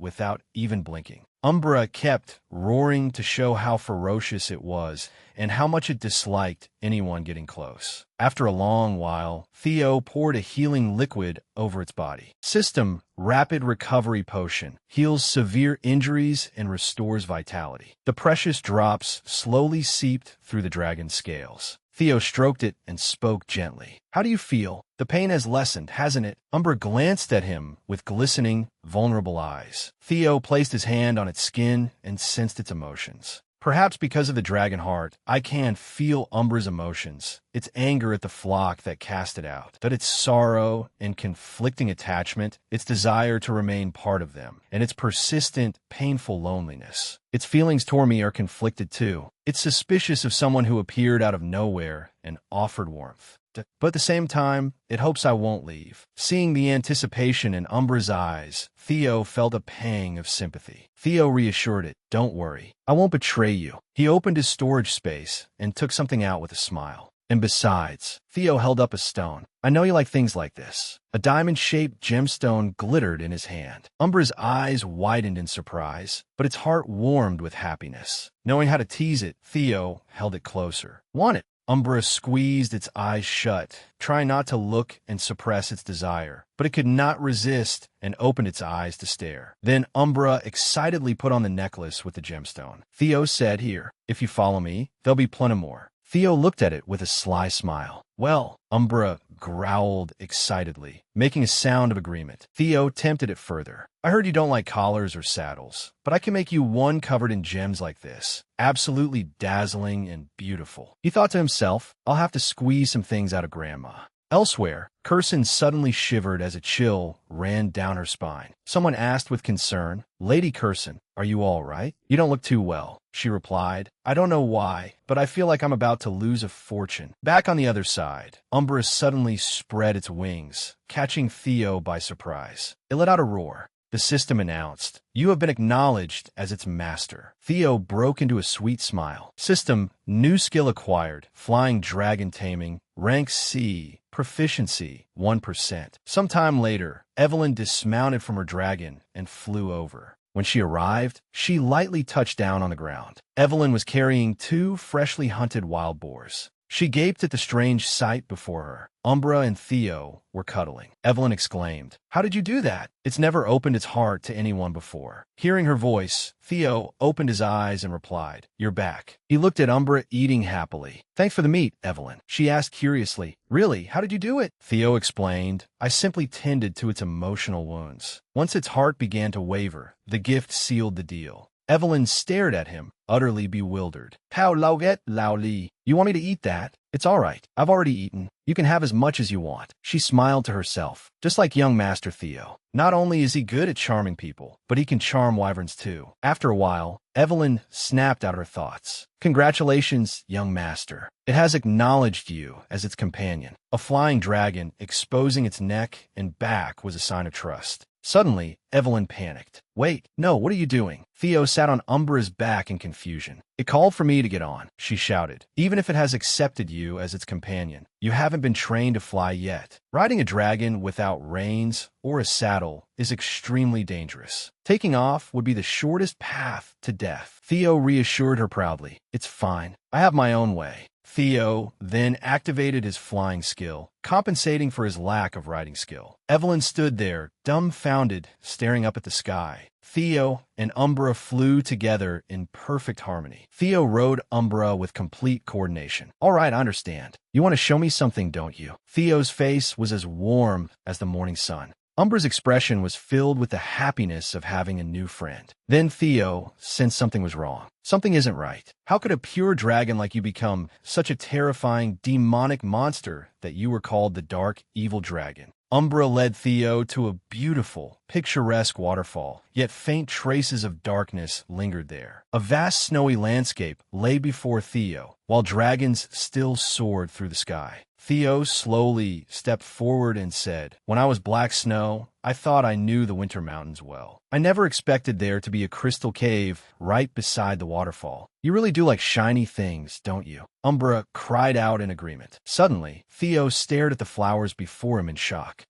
without even blinking. Umbra kept roaring to show how ferocious it was and how much it disliked anyone getting close. After a long while, Theo poured a healing liquid over its body. System Rapid Recovery Potion heals severe injuries and restores vitality. The precious drops slowly seeped through the dragon's scales. Theo stroked it and spoke gently. "How do you feel? The pain has lessened, hasn't it?" Umbra glanced at him with glistening, vulnerable eyes. Theo placed his hand on its skin and sensed its emotions. Perhaps because of the dragon heart, I can feel Umbra's emotions, its anger at the flock that cast it out, but its sorrow and conflicting attachment, its desire to remain part of them, and its persistent, painful loneliness. Its feelings toward me are conflicted too. It's suspicious of someone who appeared out of nowhere and offered warmth. But at the same time, it hopes I won't leave. Seeing the anticipation in Umbra's eyes, Theo felt a pang of sympathy. Theo reassured it, "Don't worry, I won't betray you." He opened his storage space and took something out with a smile. "And besides," Theo held up a stone, "I know you like things like this." A diamond-shaped gemstone glittered in his hand. Umbra's eyes widened in surprise, but its heart warmed with happiness. Knowing how to tease it, Theo held it closer. "Want it?" Umbra squeezed its eyes shut, trying not to look and suppress its desire. But it could not resist and opened its eyes to stare. Then Umbra excitedly put on the necklace with the gemstone. Theo said, "Here, if you follow me, there'll be plenty more." Theo looked at it with a sly smile. "Well," Umbra growled excitedly, making a sound of agreement. Theo tempted it further. "I heard you don't like collars or saddles, but I can make you one covered in gems like this. Absolutely dazzling and beautiful." He thought to himself, "I'll have to squeeze some things out of Grandma." Elsewhere, Curson suddenly shivered as a chill ran down her spine. Someone asked with concern, "Lady Curson, are you all right?" "You don't look too well," she replied. "I don't know why, but I feel like I'm about to lose a fortune." Back on the other side, Umbra suddenly spread its wings, catching Theo by surprise. It let out a roar. The system announced, "You have been acknowledged as its master." Theo broke into a sweet smile. System, new skill acquired, flying dragon taming, rank C, proficiency 1%. Sometime later, Evelyn dismounted from her dragon and flew over. When she arrived, she lightly touched down on the ground. Evelyn was carrying 2 freshly hunted wild boars. She gaped at the strange sight before her. Umbra and Theo were cuddling. Evelyn exclaimed, "How did you do that? It's never opened its heart to anyone before." Hearing her voice, Theo opened his eyes and replied, "You're back." He looked at Umbra eating happily. "Thanks for the meat, Evelyn." She asked curiously, "Really? How did you do it?" Theo explained, "I simply tended to its emotional wounds. Once its heart began to waver, the gift sealed the deal." Evelyn stared at him, utterly bewildered. "How lauget lao li? You want me to eat that? It's all right. I've already eaten. You can have as much as you want." She smiled to herself, just like young Master Theo. Not only is he good at charming people, but he can charm wyverns too. After a while, Evelyn snapped out her thoughts. "Congratulations, young master. It has acknowledged you as its companion." A flying dragon exposing its neck and back was a sign of trust. Suddenly, Evelyn panicked. "Wait, no, what are you doing?" Theo sat on Umbra's back in confusion. "It called for me to get on," she shouted. "Even if it has accepted you as its companion, you haven't been trained to fly yet. Riding a dragon without reins or a saddle is extremely dangerous. Taking off would be the shortest path to death." Theo reassured her proudly. "It's fine. I have my own way." Theo then activated his flying skill, compensating for his lack of riding skill. Evelyn stood there, dumbfounded, staring up at the sky. Theo and Umbra flew together in perfect harmony. Theo rode Umbra with complete coordination. "All right, I understand. You want to show me something, don't you?" Theo's face was as warm as the morning sun. Umbra's expression was filled with the happiness of having a new friend. Then Theo sensed something was wrong. Something isn't right. How could a pure dragon like you become such a terrifying, demonic monster that you were called the Dark Evil Dragon? Umbra led Theo to a beautiful, picturesque waterfall, yet faint traces of darkness lingered there. A vast snowy landscape lay before Theo, while dragons still soared through the sky. Theo slowly stepped forward and said, "When I was Black Snow, I thought I knew the Winter Mountains well. I never expected there to be a crystal cave right beside the waterfall. You really do like shiny things, don't you?" Umbra cried out in agreement. Suddenly, Theo stared at the flowers before him in shock.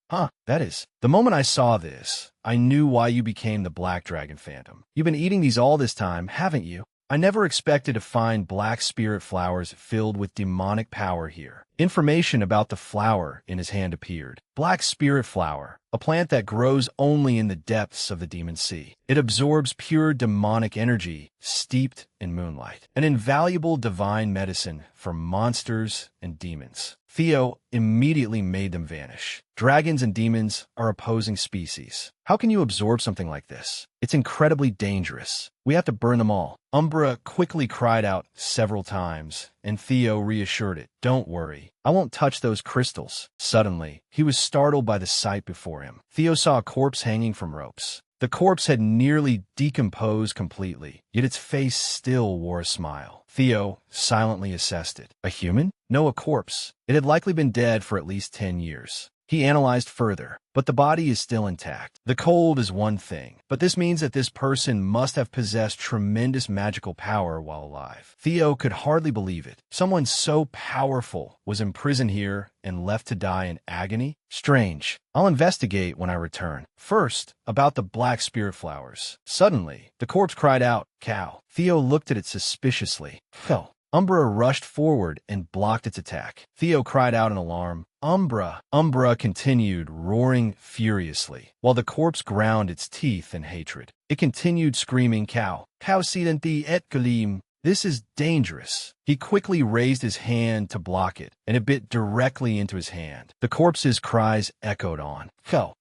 That is, the moment I saw this, I knew why you became the Black Dragon Phantom. You've been eating these all this time, haven't you? I never expected to find black spirit flowers filled with demonic power here." Information about the flower in his hand appeared. Black spirit flower, a plant that grows only in the depths of the demon sea. It absorbs pure demonic energy steeped in moonlight. An invaluable divine medicine for monsters and demons. Theo immediately made them vanish. Dragons and demons are opposing species. How can you absorb something like this? It's incredibly dangerous. We have to burn them all. Umbra quickly cried out several times, and Theo reassured it. "Don't worry. I won't touch those crystals." Suddenly, he was startled by the sight before him. Theo saw a corpse hanging from ropes. The corpse had nearly decomposed completely, yet its face still wore a smile. Theo silently assessed it. A human? No, a corpse. It had likely been dead for at least 10 years. He analyzed further, but the body is still intact. The cold is one thing, but this means that this person must have possessed tremendous magical power while alive. Theo could hardly believe it. Someone so powerful was imprisoned here and left to die in agony? Strange. I'll investigate when I return. First, about the black spirit flowers. Suddenly, the corpse cried out, "Cow." Theo looked at it suspiciously. "Well, Umbra rushed forward and blocked its attack. Theo cried out in alarm. Umbra! Umbra continued, roaring furiously, while the corpse ground its teeth in hatred. It continued screaming, Cow! Cow sidenti et galim! This is dangerous. He quickly raised his hand to block it, and it bit directly into his hand. The corpse's cries echoed on. Cow!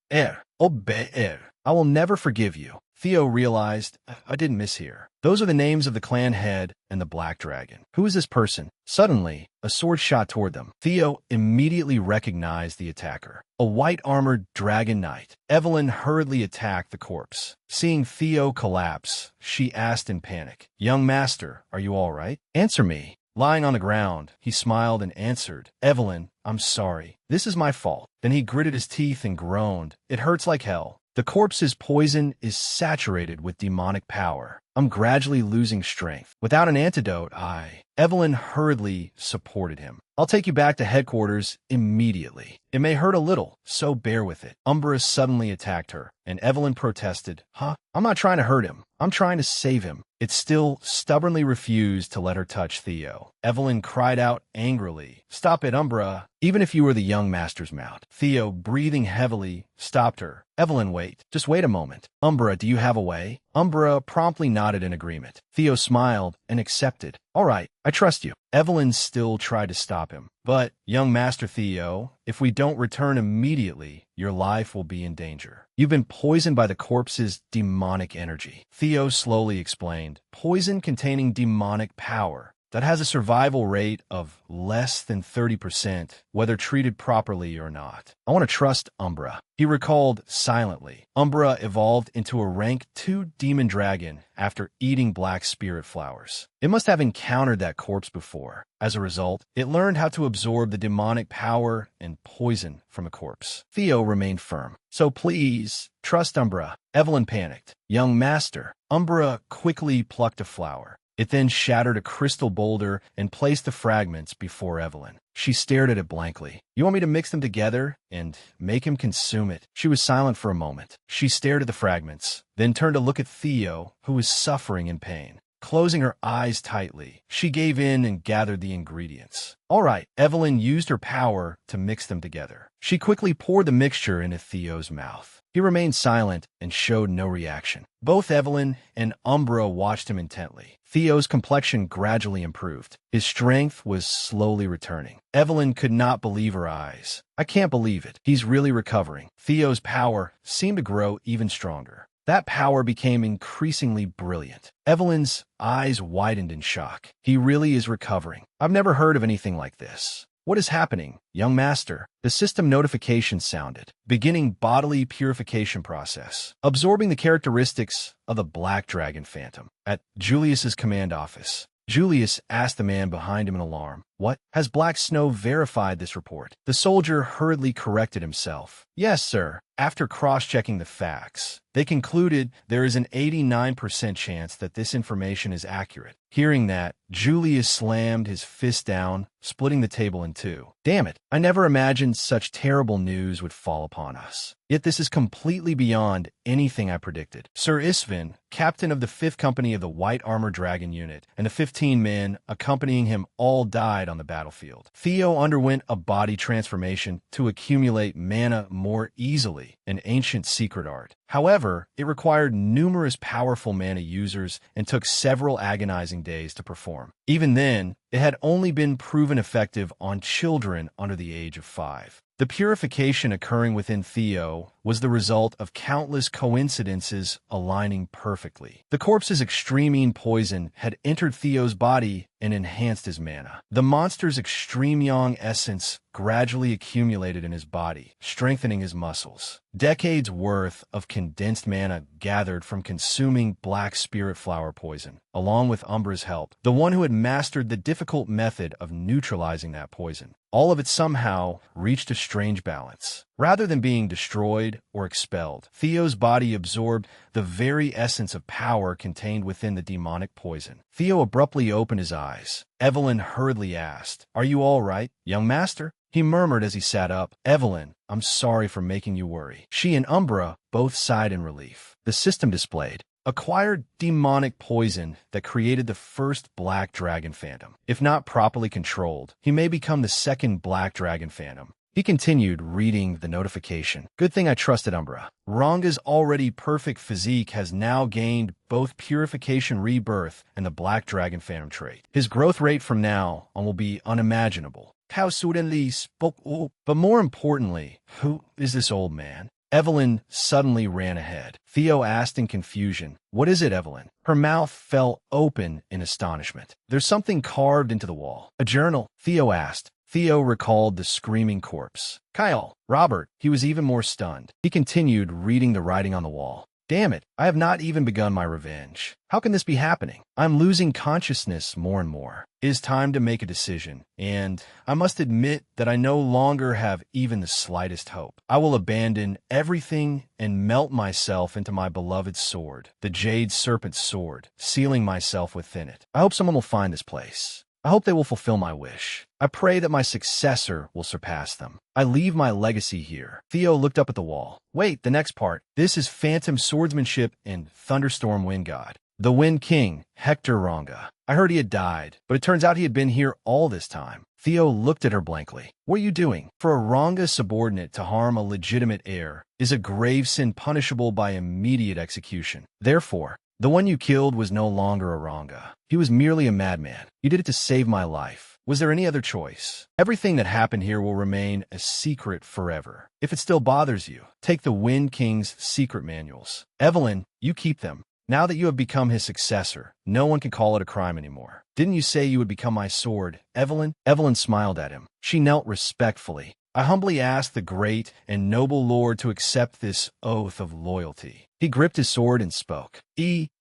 Obe! I will never forgive you. Theo realized, I didn't mishear. Those are the names of the clan head and the Black Dragon. Who is this person? Suddenly, a sword shot toward them. Theo immediately recognized the attacker. A white-armored dragon knight. Evelyn hurriedly attacked the corpse. Seeing Theo collapse, she asked in panic, Young master, are you all right? Answer me. Lying on the ground, he smiled and answered, Evelyn, I'm sorry. This is my fault. Then he gritted his teeth and groaned. It hurts like hell. The corpse's poison is saturated with demonic power. I'm gradually losing strength. Without an antidote, Evelyn hurriedly supported him. I'll take you back to headquarters immediately. It may hurt a little, so bear with it. Umbra suddenly attacked her, and Evelyn protested, I'm not trying to hurt him. I'm trying to save him. It still stubbornly refused to let her touch Theo. Evelyn cried out angrily, Stop it, Umbra. Even if you were the young master's mount. Theo, breathing heavily, stopped her. Evelyn, wait. Just wait a moment. Umbra, do you have a way? Umbra promptly nodded in agreement. Theo smiled and accepted. All right, I trust you. Evelyn still tried to stop him. But, young Master Theo, if we don't return immediately, your life will be in danger. You've been poisoned by the corpse's demonic energy. Theo slowly explained. Poison containing demonic power that has a survival rate of less than 30%, whether treated properly or not. I want to trust Umbra. He recalled silently. Umbra evolved into a rank 2 demon dragon after eating black spirit flowers. It must have encountered that corpse before. As a result, it learned how to absorb the demonic power and poison from a corpse. Theo remained firm. So please, trust Umbra. Evelyn panicked. Young master. Umbra quickly plucked a flower. It then shattered a crystal boulder and placed the fragments before Evelyn. She stared at it blankly. You want me to mix them together and make him consume it? She was silent for a moment. She stared at the fragments, then turned to look at Theo, who was suffering in pain. Closing her eyes tightly, she gave in and gathered the ingredients. All right, Evelyn used her power to mix them together. She quickly poured the mixture into Theo's mouth. He remained silent and showed no reaction. Both Evelyn and Umbra watched him intently. Theo's complexion gradually improved. His strength was slowly returning. Evelyn could not believe her eyes. I can't believe it. He's really recovering. Theo's power seemed to grow even stronger. That power became increasingly brilliant. Evelyn's eyes widened in shock. He really is recovering. I've never heard of anything like this. What is happening, young master? The system notification sounded, beginning bodily purification process, absorbing the characteristics of the Black Dragon Phantom. At Julius's command office, Julius asked the man behind him in alarm, What? Has Black Snow verified this report? The soldier hurriedly corrected himself. Yes, sir. After cross-checking the facts, they concluded there is an 89% chance that this information is accurate. Hearing that, Julius slammed his fist down, splitting the table in two. Damn it, I never imagined such terrible news would fall upon us. Yet this is completely beyond anything I predicted. Sir Isvin, captain of the 5th Company of the White Armor Dragon Unit, and the 15 men accompanying him all died on the battlefield. Theo underwent a body transformation to accumulate mana more easily, an ancient secret art. However, it required numerous powerful mana users and took several agonizing days to perform. Even then, it had only been proven effective on children under the age of 5. The purification occurring within Theo was the result of countless coincidences aligning perfectly. The corpse's extremine poison had entered Theo's body and enhanced his mana. The monster's extreme yang essence gradually accumulated in his body, strengthening his muscles. Decades worth of condensed mana gathered from consuming black spirit flower poison, along with Umbra's help, the one who had mastered the difficult method of neutralizing that poison. All of it somehow reached a strange balance. Rather than being destroyed or expelled, Theo's body absorbed the very essence of power contained within the demonic poison. Theo abruptly opened his eyes. Evelyn hurriedly asked, Are you all right, young master? He murmured as he sat up, Evelyn, I'm sorry for making you worry. She and Umbra both sighed in relief. The system displayed, acquired demonic poison that created the first Black Dragon Phantom. If not properly controlled, he may become the second Black Dragon Phantom. He continued, reading the notification. Good thing I trusted Umbra. Ranga's already perfect physique has now gained both Purification Rebirth and the Black Dragon Phantom trait. His growth rate from now on will be unimaginable. How suddenly spoke. But more importantly, who is this old man? Evelyn suddenly ran ahead. Theo asked in confusion, "What is it, Evelyn?" Her mouth fell open in astonishment. "There's something carved into the wall." "A journal?" Theo asked. Theo recalled the screaming corpse. Kyle, Robert, he was even more stunned. He continued, reading the writing on the wall. "Damn it, I have not even begun my revenge. How can this be happening? I'm losing consciousness more and more. It is time to make a decision, and I must admit that I no longer have even the slightest hope. I will abandon everything and melt myself into my beloved sword, the Jade Serpent Sword, sealing myself within it. I hope someone will find this place. I hope they will fulfill my wish. I pray that my successor will surpass them. I leave my legacy here." Theo looked up at the wall. "Wait, the next part. This is Phantom Swordsmanship in Thunderstorm Wind God. The Wind King, Hector Ranga. I heard he had died, but it turns out he had been here all this time." Theo looked at her blankly. "What are you doing? For a Ranga subordinate to harm a legitimate heir is a grave sin punishable by immediate execution. Therefore, the one you killed was no longer a Ranga. He was merely a madman. You did it to save my life. Was there any other choice? Everything that happened here will remain a secret forever. If it still bothers you, take the Wind King's secret manuals. Evelyn, you keep them. Now that you have become his successor, no one can call it a crime anymore. Didn't you say you would become my sword, Evelyn?" Evelyn smiled at him. She knelt respectfully. "I humbly ask the great and noble lord to accept this oath of loyalty." He gripped his sword and spoke.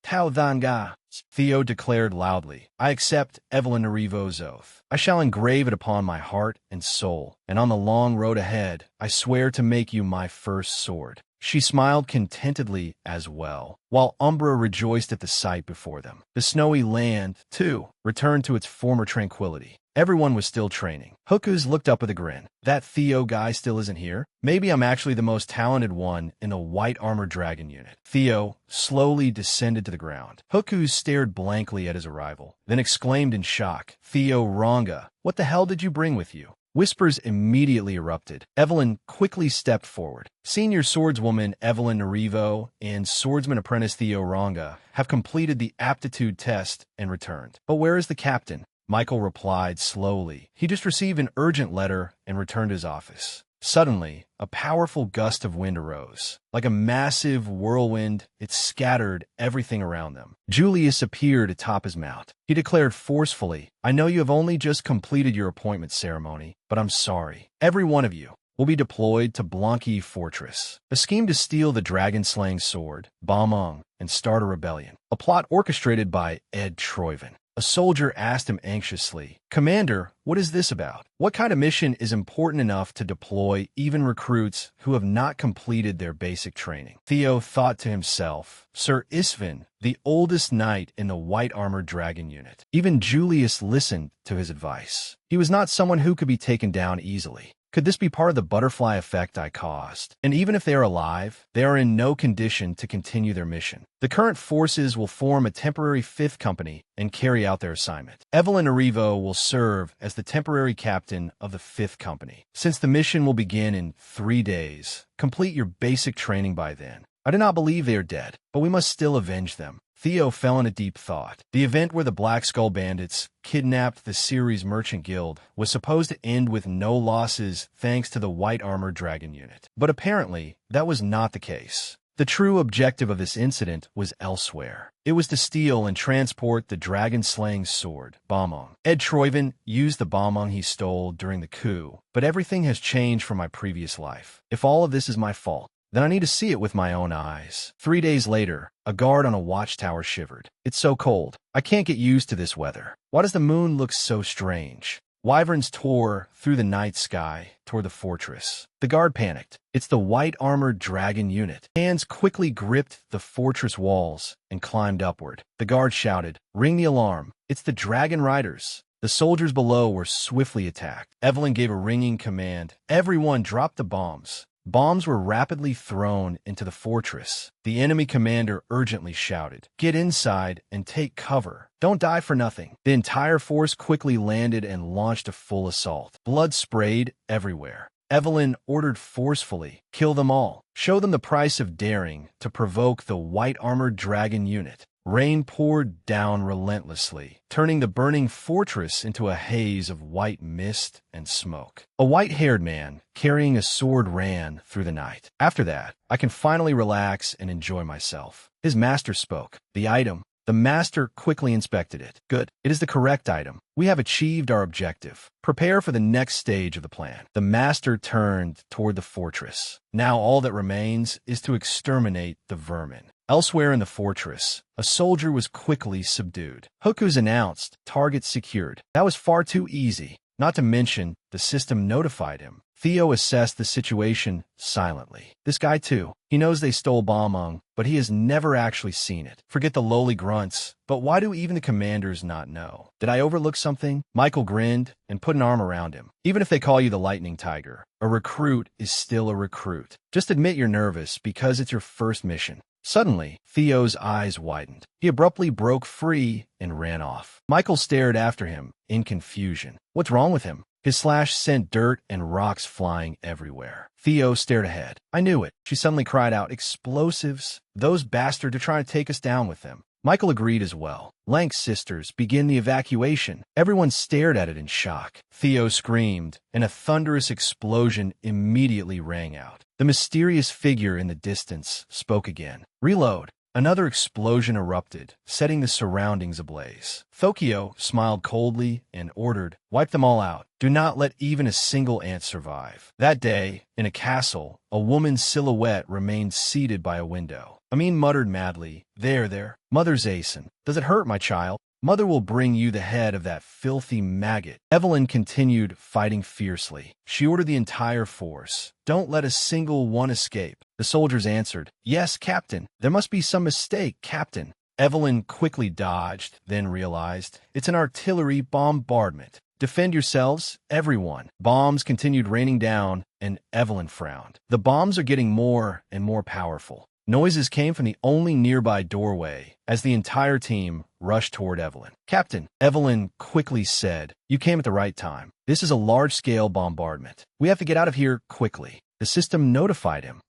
Tao Thanga, Theo declared loudly. "I accept Evelyn Narivo's oath. I shall engrave it upon my heart and soul, and on the long road ahead, I swear to make you my first sword." She smiled contentedly as well, while Umbra rejoiced at the sight before them. The snowy land, too, returned to its former tranquility. Everyone was still training. Hookuz looked up with a grin. "That Theo guy still isn't here? Maybe I'm actually the most talented one in the White Armored Dragon unit." Theo slowly descended to the ground. Hookuz stared blankly at his arrival, then exclaimed in shock, "Theo Ranga, what the hell did you bring with you?" Whispers immediately erupted. Evelyn quickly stepped forward. "Senior swordswoman Evelyn Narivo and swordsman apprentice Theo Ranga have completed the aptitude test and returned." "But where is the captain?" Michael replied slowly. "He just received an urgent letter and returned to his office." Suddenly, a powerful gust of wind arose. Like a massive whirlwind, it scattered everything around them. Julius appeared atop his mount. He declared forcefully, "I know you have only just completed your appointment ceremony, but I'm sorry. Every one of you will be deployed to Blanqui Fortress. A scheme to steal the dragon-slaying sword, Balmung, and start a rebellion. A plot orchestrated by Ed Troyven." A soldier asked him anxiously, "Commander, what is this about? What kind of mission is important enough to deploy even recruits who have not completed their basic training?" Theo thought to himself, Sir Isvin, the oldest knight in the White Armored Dragon unit. Even Julius listened to his advice. He was not someone who could be taken down easily. Could this be part of the butterfly effect I caused? And even if they are alive, they are in no condition to continue their mission. The current forces will form a temporary fifth company and carry out their assignment. Evelyn Arrivo will serve as the temporary captain of the fifth company. Since the mission will begin in 3 days, complete your basic training by then. I do not believe they are dead, but we must still avenge them. Theo fell in a deep thought. The event where the Black Skull Bandits kidnapped the Ceres Merchant Guild was supposed to end with no losses thanks to the White Armored Dragon unit. But apparently, that was not the case. The true objective of this incident was elsewhere. It was to steal and transport the dragon-slaying sword, Balmung. Ed Troyven used the Balmung he stole during the coup, but everything has changed from my previous life. If all of this is my fault, then I need to see it with my own eyes. 3 days later, a guard on a watchtower shivered. "It's so cold. I can't get used to this weather. Why does the moon look so strange?" Wyverns tore through the night sky toward the fortress. The guard panicked. "It's the White Armored Dragon unit." Hands quickly gripped the fortress walls and climbed upward. The guard shouted, "Ring the alarm. It's the Dragon Riders." The soldiers below were swiftly attacked. Evelyn gave a ringing command. "Everyone drop the bombs. Bombs were rapidly thrown into the fortress. The enemy commander urgently shouted, "Get inside and take cover. Don't die for nothing." The entire force quickly landed and launched a full assault. Blood sprayed everywhere. Evelyn ordered forcefully, "Kill them all. Show them the price of daring to provoke the white-armored dragon unit." Rain poured down relentlessly, turning the burning fortress into a haze of white mist and smoke. A white-haired man carrying a sword ran through the night. "After that, I can finally relax and enjoy myself." His master spoke. "The item." The master quickly inspected it. "Good. It is the correct item. We have achieved our objective. Prepare for the next stage of the plan." The master turned toward the fortress. "Now all that remains is to exterminate the vermin." Elsewhere in the fortress, a soldier was quickly subdued. Hoku's announced, "Target secured." That was far too easy. Not to mention, the system notified him. Theo assessed the situation silently. This guy too. He knows they stole Balmung, but he has never actually seen it. Forget the lowly grunts, but why do even the commanders not know? Did I overlook something? Michael grinned and put an arm around him. Even if they call you the Lightning Tiger, a recruit is still a recruit. Just admit you're nervous because it's your first mission. Suddenly, Theo's eyes widened. He abruptly broke free and ran off. Michael stared after him in confusion. What's wrong with him? His slash sent dirt and rocks flying everywhere. Theo stared ahead. "I knew it." She suddenly cried out, "Explosives! Those bastards are trying to take us down with them." Michael agreed as well. Lank's sisters begin the evacuation. Everyone stared at it in shock. Theo screamed, and a thunderous explosion immediately rang out. The mysterious figure in the distance spoke again. "Reload." Another explosion erupted, setting the surroundings ablaze. Thokio smiled coldly and ordered, "Wipe them all out. Do not let even a single ant survive." That day, in a castle, a woman's silhouette remained seated by a window. Amin muttered madly, There. Mother's Asen. Does it hurt, my child? Mother will bring you the head of that filthy maggot." Evelyn continued fighting fiercely. She ordered the entire force. "Don't let a single one escape." The soldiers answered, "Yes, Captain. There must be some mistake, Captain." Evelyn quickly dodged, then realized, "It's an artillery bombardment. Defend yourselves, everyone." Bombs continued raining down, and Evelyn frowned. The bombs are getting more and more powerful. Noises came from the only nearby doorway as the entire team rushed toward Evelyn. "Captain," Evelyn quickly said, "you came at the right time. This is a large-scale bombardment. We have to get out of here quickly." The system notified him.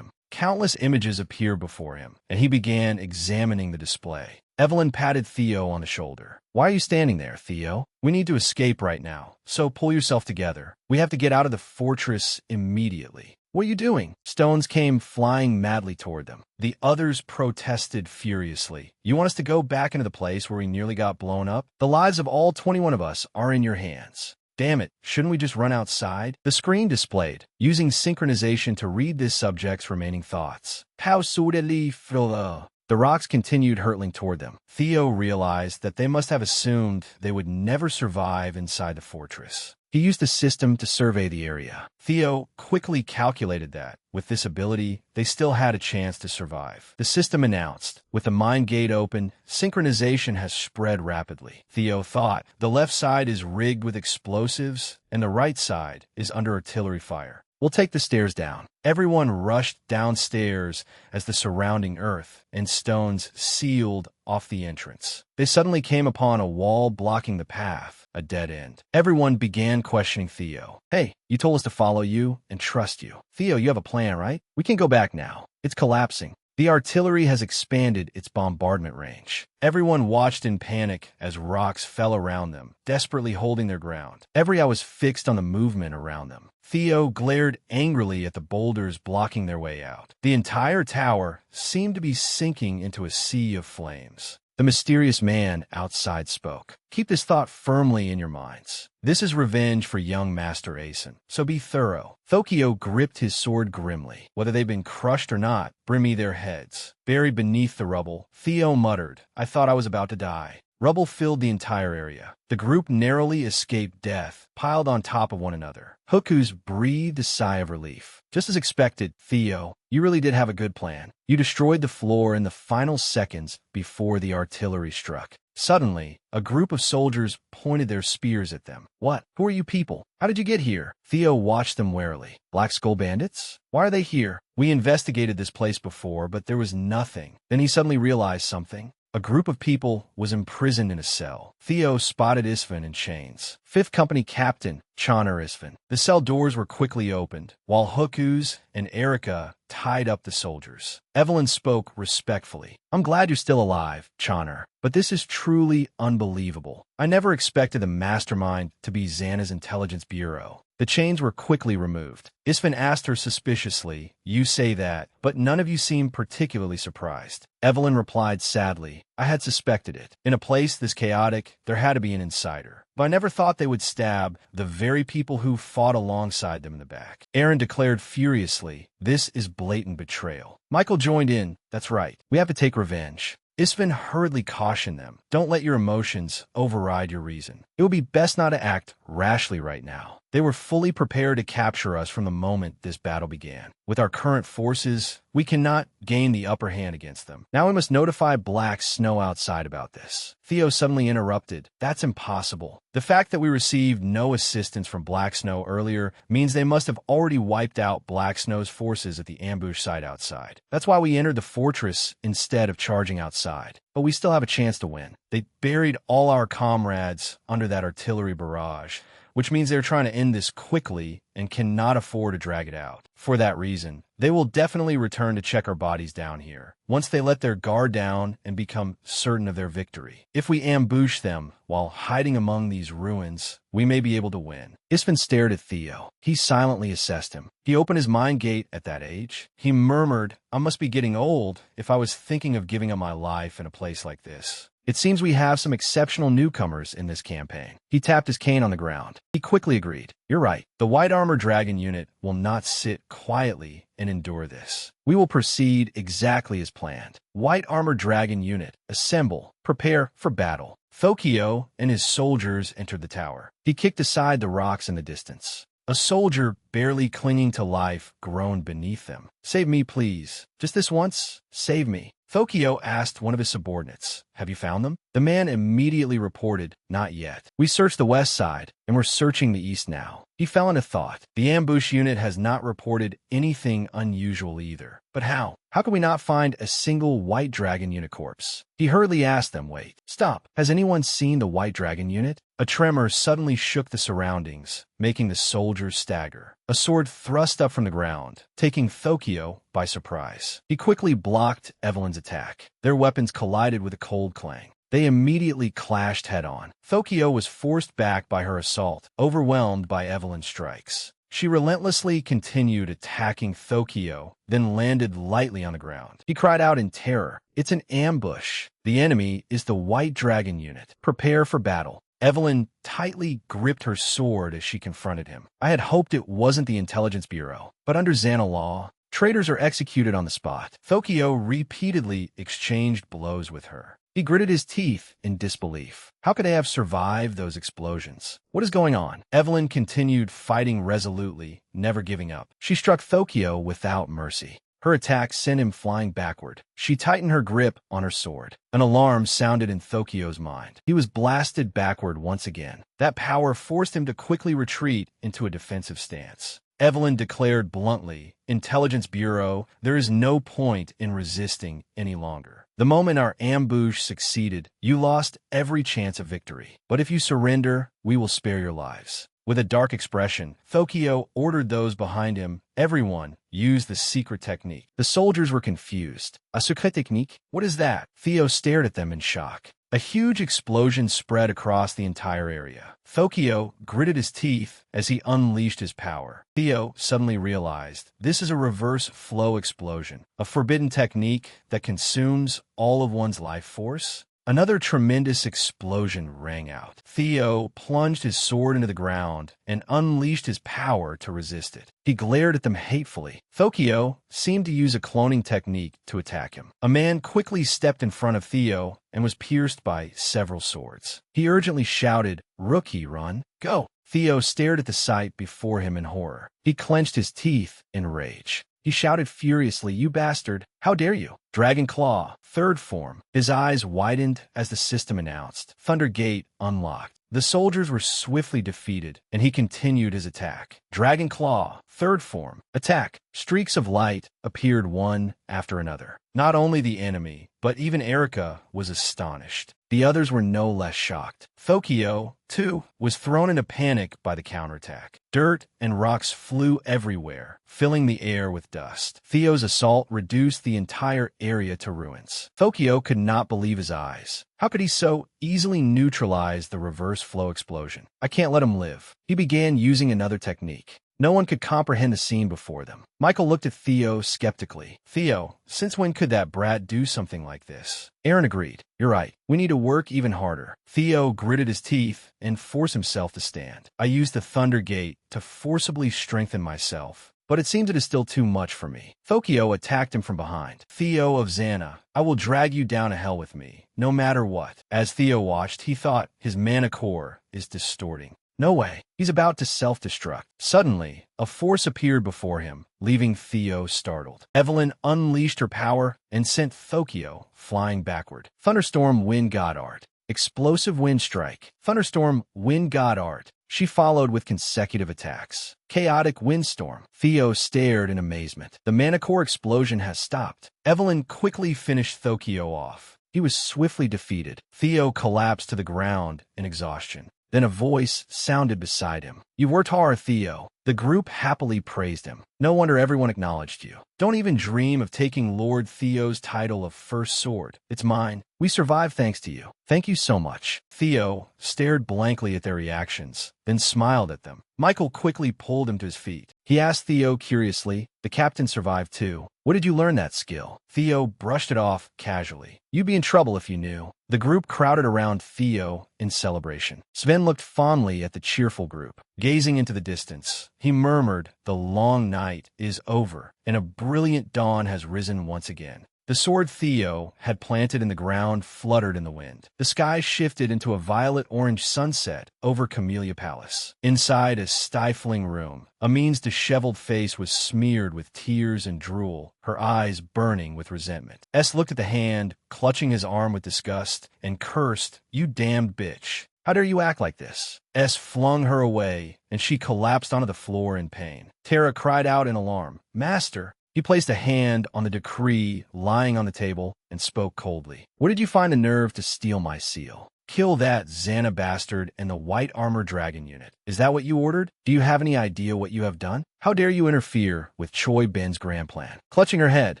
Countless images appeared before him, and he began examining the display. Evelyn patted Theo on the shoulder. "Why are you standing there, Theo? We need to escape right now, so pull yourself together. We have to get out of the fortress immediately." "What are you doing?" Stones came flying madly toward them. The others protested furiously. "You want us to go back into the place where we nearly got blown up? The lives of all 21 of us are in your hands." "Damn it, shouldn't we just run outside?" The screen displayed, using synchronization to read this subject's remaining thoughts. "How suitably filler." The rocks continued hurtling toward them. Theo realized that they must have assumed they would never survive inside the fortress. He used the system to survey the area. Theo quickly calculated that, with this ability, they still had a chance to survive. The system announced, with the mine gate open, synchronization has spread rapidly. Theo thought, the left side is rigged with explosives, and the right side is under artillery fire. "We'll take the stairs down." Everyone rushed downstairs as the surrounding earth and stones sealed off the entrance. They suddenly came upon a wall blocking the path, a dead end. Everyone began questioning Theo. "Hey, you told us to follow you and trust you. Theo, you have a plan, right? We can go back now. It's collapsing." The artillery has expanded its bombardment range. Everyone watched in panic as rocks fell around them, desperately holding their ground. Every eye was fixed on the movement around them. Theo glared angrily at the boulders blocking their way out. The entire tower seemed to be sinking into a sea of flames. The mysterious man outside spoke. "Keep this thought firmly in your minds. This is revenge for young Master Asen, so be thorough." Thokio gripped his sword grimly. "Whether they've been crushed or not, bring me their heads." Buried beneath the rubble, Theo muttered, "I thought I was about to die." Rubble filled the entire area. The group narrowly escaped death, piled on top of one another. Hokus breathed a sigh of relief. "Just as expected, Theo, you really did have a good plan. You destroyed the floor in the final seconds before the artillery struck." Suddenly, a group of soldiers pointed their spears at them. What? Who are you people? How did you get here? Theo watched them warily. Black Skull bandits? Why are they here? We investigated this place before, but there was nothing. Then he suddenly realized something. A group of people was imprisoned in a cell. Theo spotted Isfin in chains. Fifth Company Captain, Chana Isfin. The cell doors were quickly opened, while Hookuz and Erica tied up the soldiers. Evelyn spoke respectfully. I'm glad you're still alive, Chana, but this is truly unbelievable. I never expected the mastermind to be Xana's intelligence bureau. The chains were quickly removed. Isfin asked her suspiciously, You say that, but none of you seem particularly surprised. Evelyn replied sadly, I had suspected it. In a place this chaotic, there had to be an insider. But I never thought they would stab the very people who fought alongside them in the back. Aaron declared furiously, This is blatant betrayal. Michael joined in. That's right. We have to take revenge. Isfin hurriedly cautioned them, Don't let your emotions override your reason. It would be best not to act rashly right now. They were fully prepared to capture us from the moment this battle began. With our current forces, we cannot gain the upper hand against them. Now we must notify Black Snow outside about this. Theo suddenly interrupted. That's impossible. The fact that we received no assistance from Black Snow earlier means they must have already wiped out Black Snow's forces at the ambush site outside. That's why we entered the fortress instead of charging outside. But we still have a chance to win. They buried all our comrades under that artillery barrage, which means they're trying to end this quickly and cannot afford to drag it out. For that reason, they will definitely return to check our bodies down here, once they let their guard down and become certain of their victory. If we ambush them while hiding among these ruins, we may be able to win. Isfin stared at Theo. He silently assessed him. He opened his mind gate at that age. He murmured, I must be getting old if I was thinking of giving up my life in a place like this. It seems we have some exceptional newcomers in this campaign. He tapped his cane on the ground. He quickly agreed. You're right. The White Armor Dragon unit will not sit quietly and endure this. We will proceed exactly as planned. White Armor Dragon unit, assemble. Prepare for battle. Thokio and his soldiers entered the tower. He kicked aside the rocks in the distance. A soldier, barely clinging to life, groaned beneath them. Save me, please. Just this once, save me. Thokio asked one of his subordinates, Have you found them? The man immediately reported, Not yet. We searched the west side, and we're searching the east now. He fell into thought. The ambush unit has not reported anything unusual either. But how? How can we not find a single White Dragon unit corpse? He hurriedly asked them, Wait, stop. Has anyone seen the White Dragon unit? A tremor suddenly shook the surroundings, making the soldiers stagger. A sword thrust up from the ground, taking Thokio by surprise. He quickly blocked Evelyn's attack. Their weapons collided with a cold clang. They immediately clashed head-on. Thokio was forced back by her assault, overwhelmed by Evelyn's strikes. She relentlessly continued attacking Thokio, then landed lightly on the ground. He cried out in terror, It's an ambush. The enemy is the White Dragon unit. Prepare for battle. Evelyn tightly gripped her sword as she confronted him. I had hoped it wasn't the Intelligence Bureau, but under Xana law, traitors are executed on the spot. Thokio repeatedly exchanged blows with her. He gritted his teeth in disbelief. How could they have survived those explosions? What is going on? Evelyn continued fighting resolutely, never giving up. She struck Thokio without mercy. Her attack sent him flying backward. She tightened her grip on her sword. An alarm sounded in Thokio's mind. He was blasted backward once again. That power forced him to quickly retreat into a defensive stance. Evelyn declared bluntly, Intelligence Bureau, there is no point in resisting any longer. The moment our ambush succeeded, you lost every chance of victory. But if you surrender, we will spare your lives. With a dark expression, Thokio ordered those behind him, everyone, use the secret technique. The soldiers were confused. A secret technique? What is that? Theo stared at them in shock. A huge explosion spread across the entire area. Thokio gritted his teeth as he unleashed his power. Theo suddenly realized this is a reverse flow explosion, a forbidden technique that consumes all of one's life force. Another tremendous explosion rang out. Theo plunged his sword into the ground and unleashed his power to resist it. He glared at them hatefully. Thokio seemed to use a cloning technique to attack him. A man quickly stepped in front of Theo and was pierced by several swords. He urgently shouted, Rookie, run, go. Theo stared at the sight before him in horror. He clenched his teeth in rage. He shouted furiously, "You bastard! How dare you!" Dragon Claw, third form. His eyes widened as the system announced. Thunder Gate unlocked. The soldiers were swiftly defeated, and he continued his attack. Dragon Claw, third form. Attack. Streaks of light appeared one after another. Not only the enemy, but even Erika was astonished. The others were no less shocked. Thokio, too, was thrown into panic by the counterattack. Dirt and rocks flew everywhere, filling the air with dust. Theo's assault reduced the entire area to ruins. Thokio could not believe his eyes. How could he so easily neutralize the reverse flow explosion? I can't let him live. He began using another technique. No one could comprehend the scene before them. Michael looked at Theo skeptically. "Theo, since when could that brat do something like this?" Aaron agreed. "You're right. We need to work even harder." Theo gritted his teeth and forced himself to stand. "I used the Thunder Gate to forcibly strengthen myself, but it seems it is still too much for me." Thokio attacked him from behind. "Theo of Xana, I will drag you down to hell with me, no matter what." As Theo watched, he thought, his mana core is distorting. No way. He's about to self-destruct. Suddenly, a force appeared before him, leaving Theo startled. Evelyn unleashed her power and sent Thokio flying backward. Thunderstorm Wind God Art. Explosive Wind Strike. Thunderstorm Wind God Art. She followed with consecutive attacks. Chaotic Windstorm. Theo stared in amazement. The mana core explosion has stopped. Evelyn quickly finished Thokio off. He was swiftly defeated. Theo collapsed to the ground in exhaustion. Then a voice sounded beside him. "You worked hard, Theo." The group happily praised him. "No wonder everyone acknowledged you. Don't even dream of taking Lord Theo's title of First Sword. It's mine. We survived thanks to you. Thank you so much." Theo stared blankly at their reactions, then smiled at them. Michael quickly pulled him to his feet. He asked Theo curiously, "The captain survived too. Where did you learn that skill?" Theo brushed it off casually. "You'd be in trouble if you knew." The group crowded around Theo in celebration. Sven looked fondly at the cheerful group. Gazing into the distance, he murmured, "The long night is over, and a brilliant dawn has risen once again." The sword Theo had planted in the ground fluttered in the wind. The sky shifted into a violet-orange sunset over Camellia Palace. Inside a stifling room, Amin's disheveled face was smeared with tears and drool, her eyes burning with resentment. S looked at the hand, clutching his arm with disgust, and cursed, "You damned bitch. How dare you act like this?" S flung her away, and she collapsed onto the floor in pain. Tara cried out in alarm, "Master!" He placed a hand on the decree lying on the table and spoke coldly. "Where did you find the nerve to steal my seal? Kill that Xana bastard and the White Armor Dragon unit. Is that what you ordered? Do you have any idea what you have done? How dare you interfere with Choi Ben's grand plan?" Clutching her head,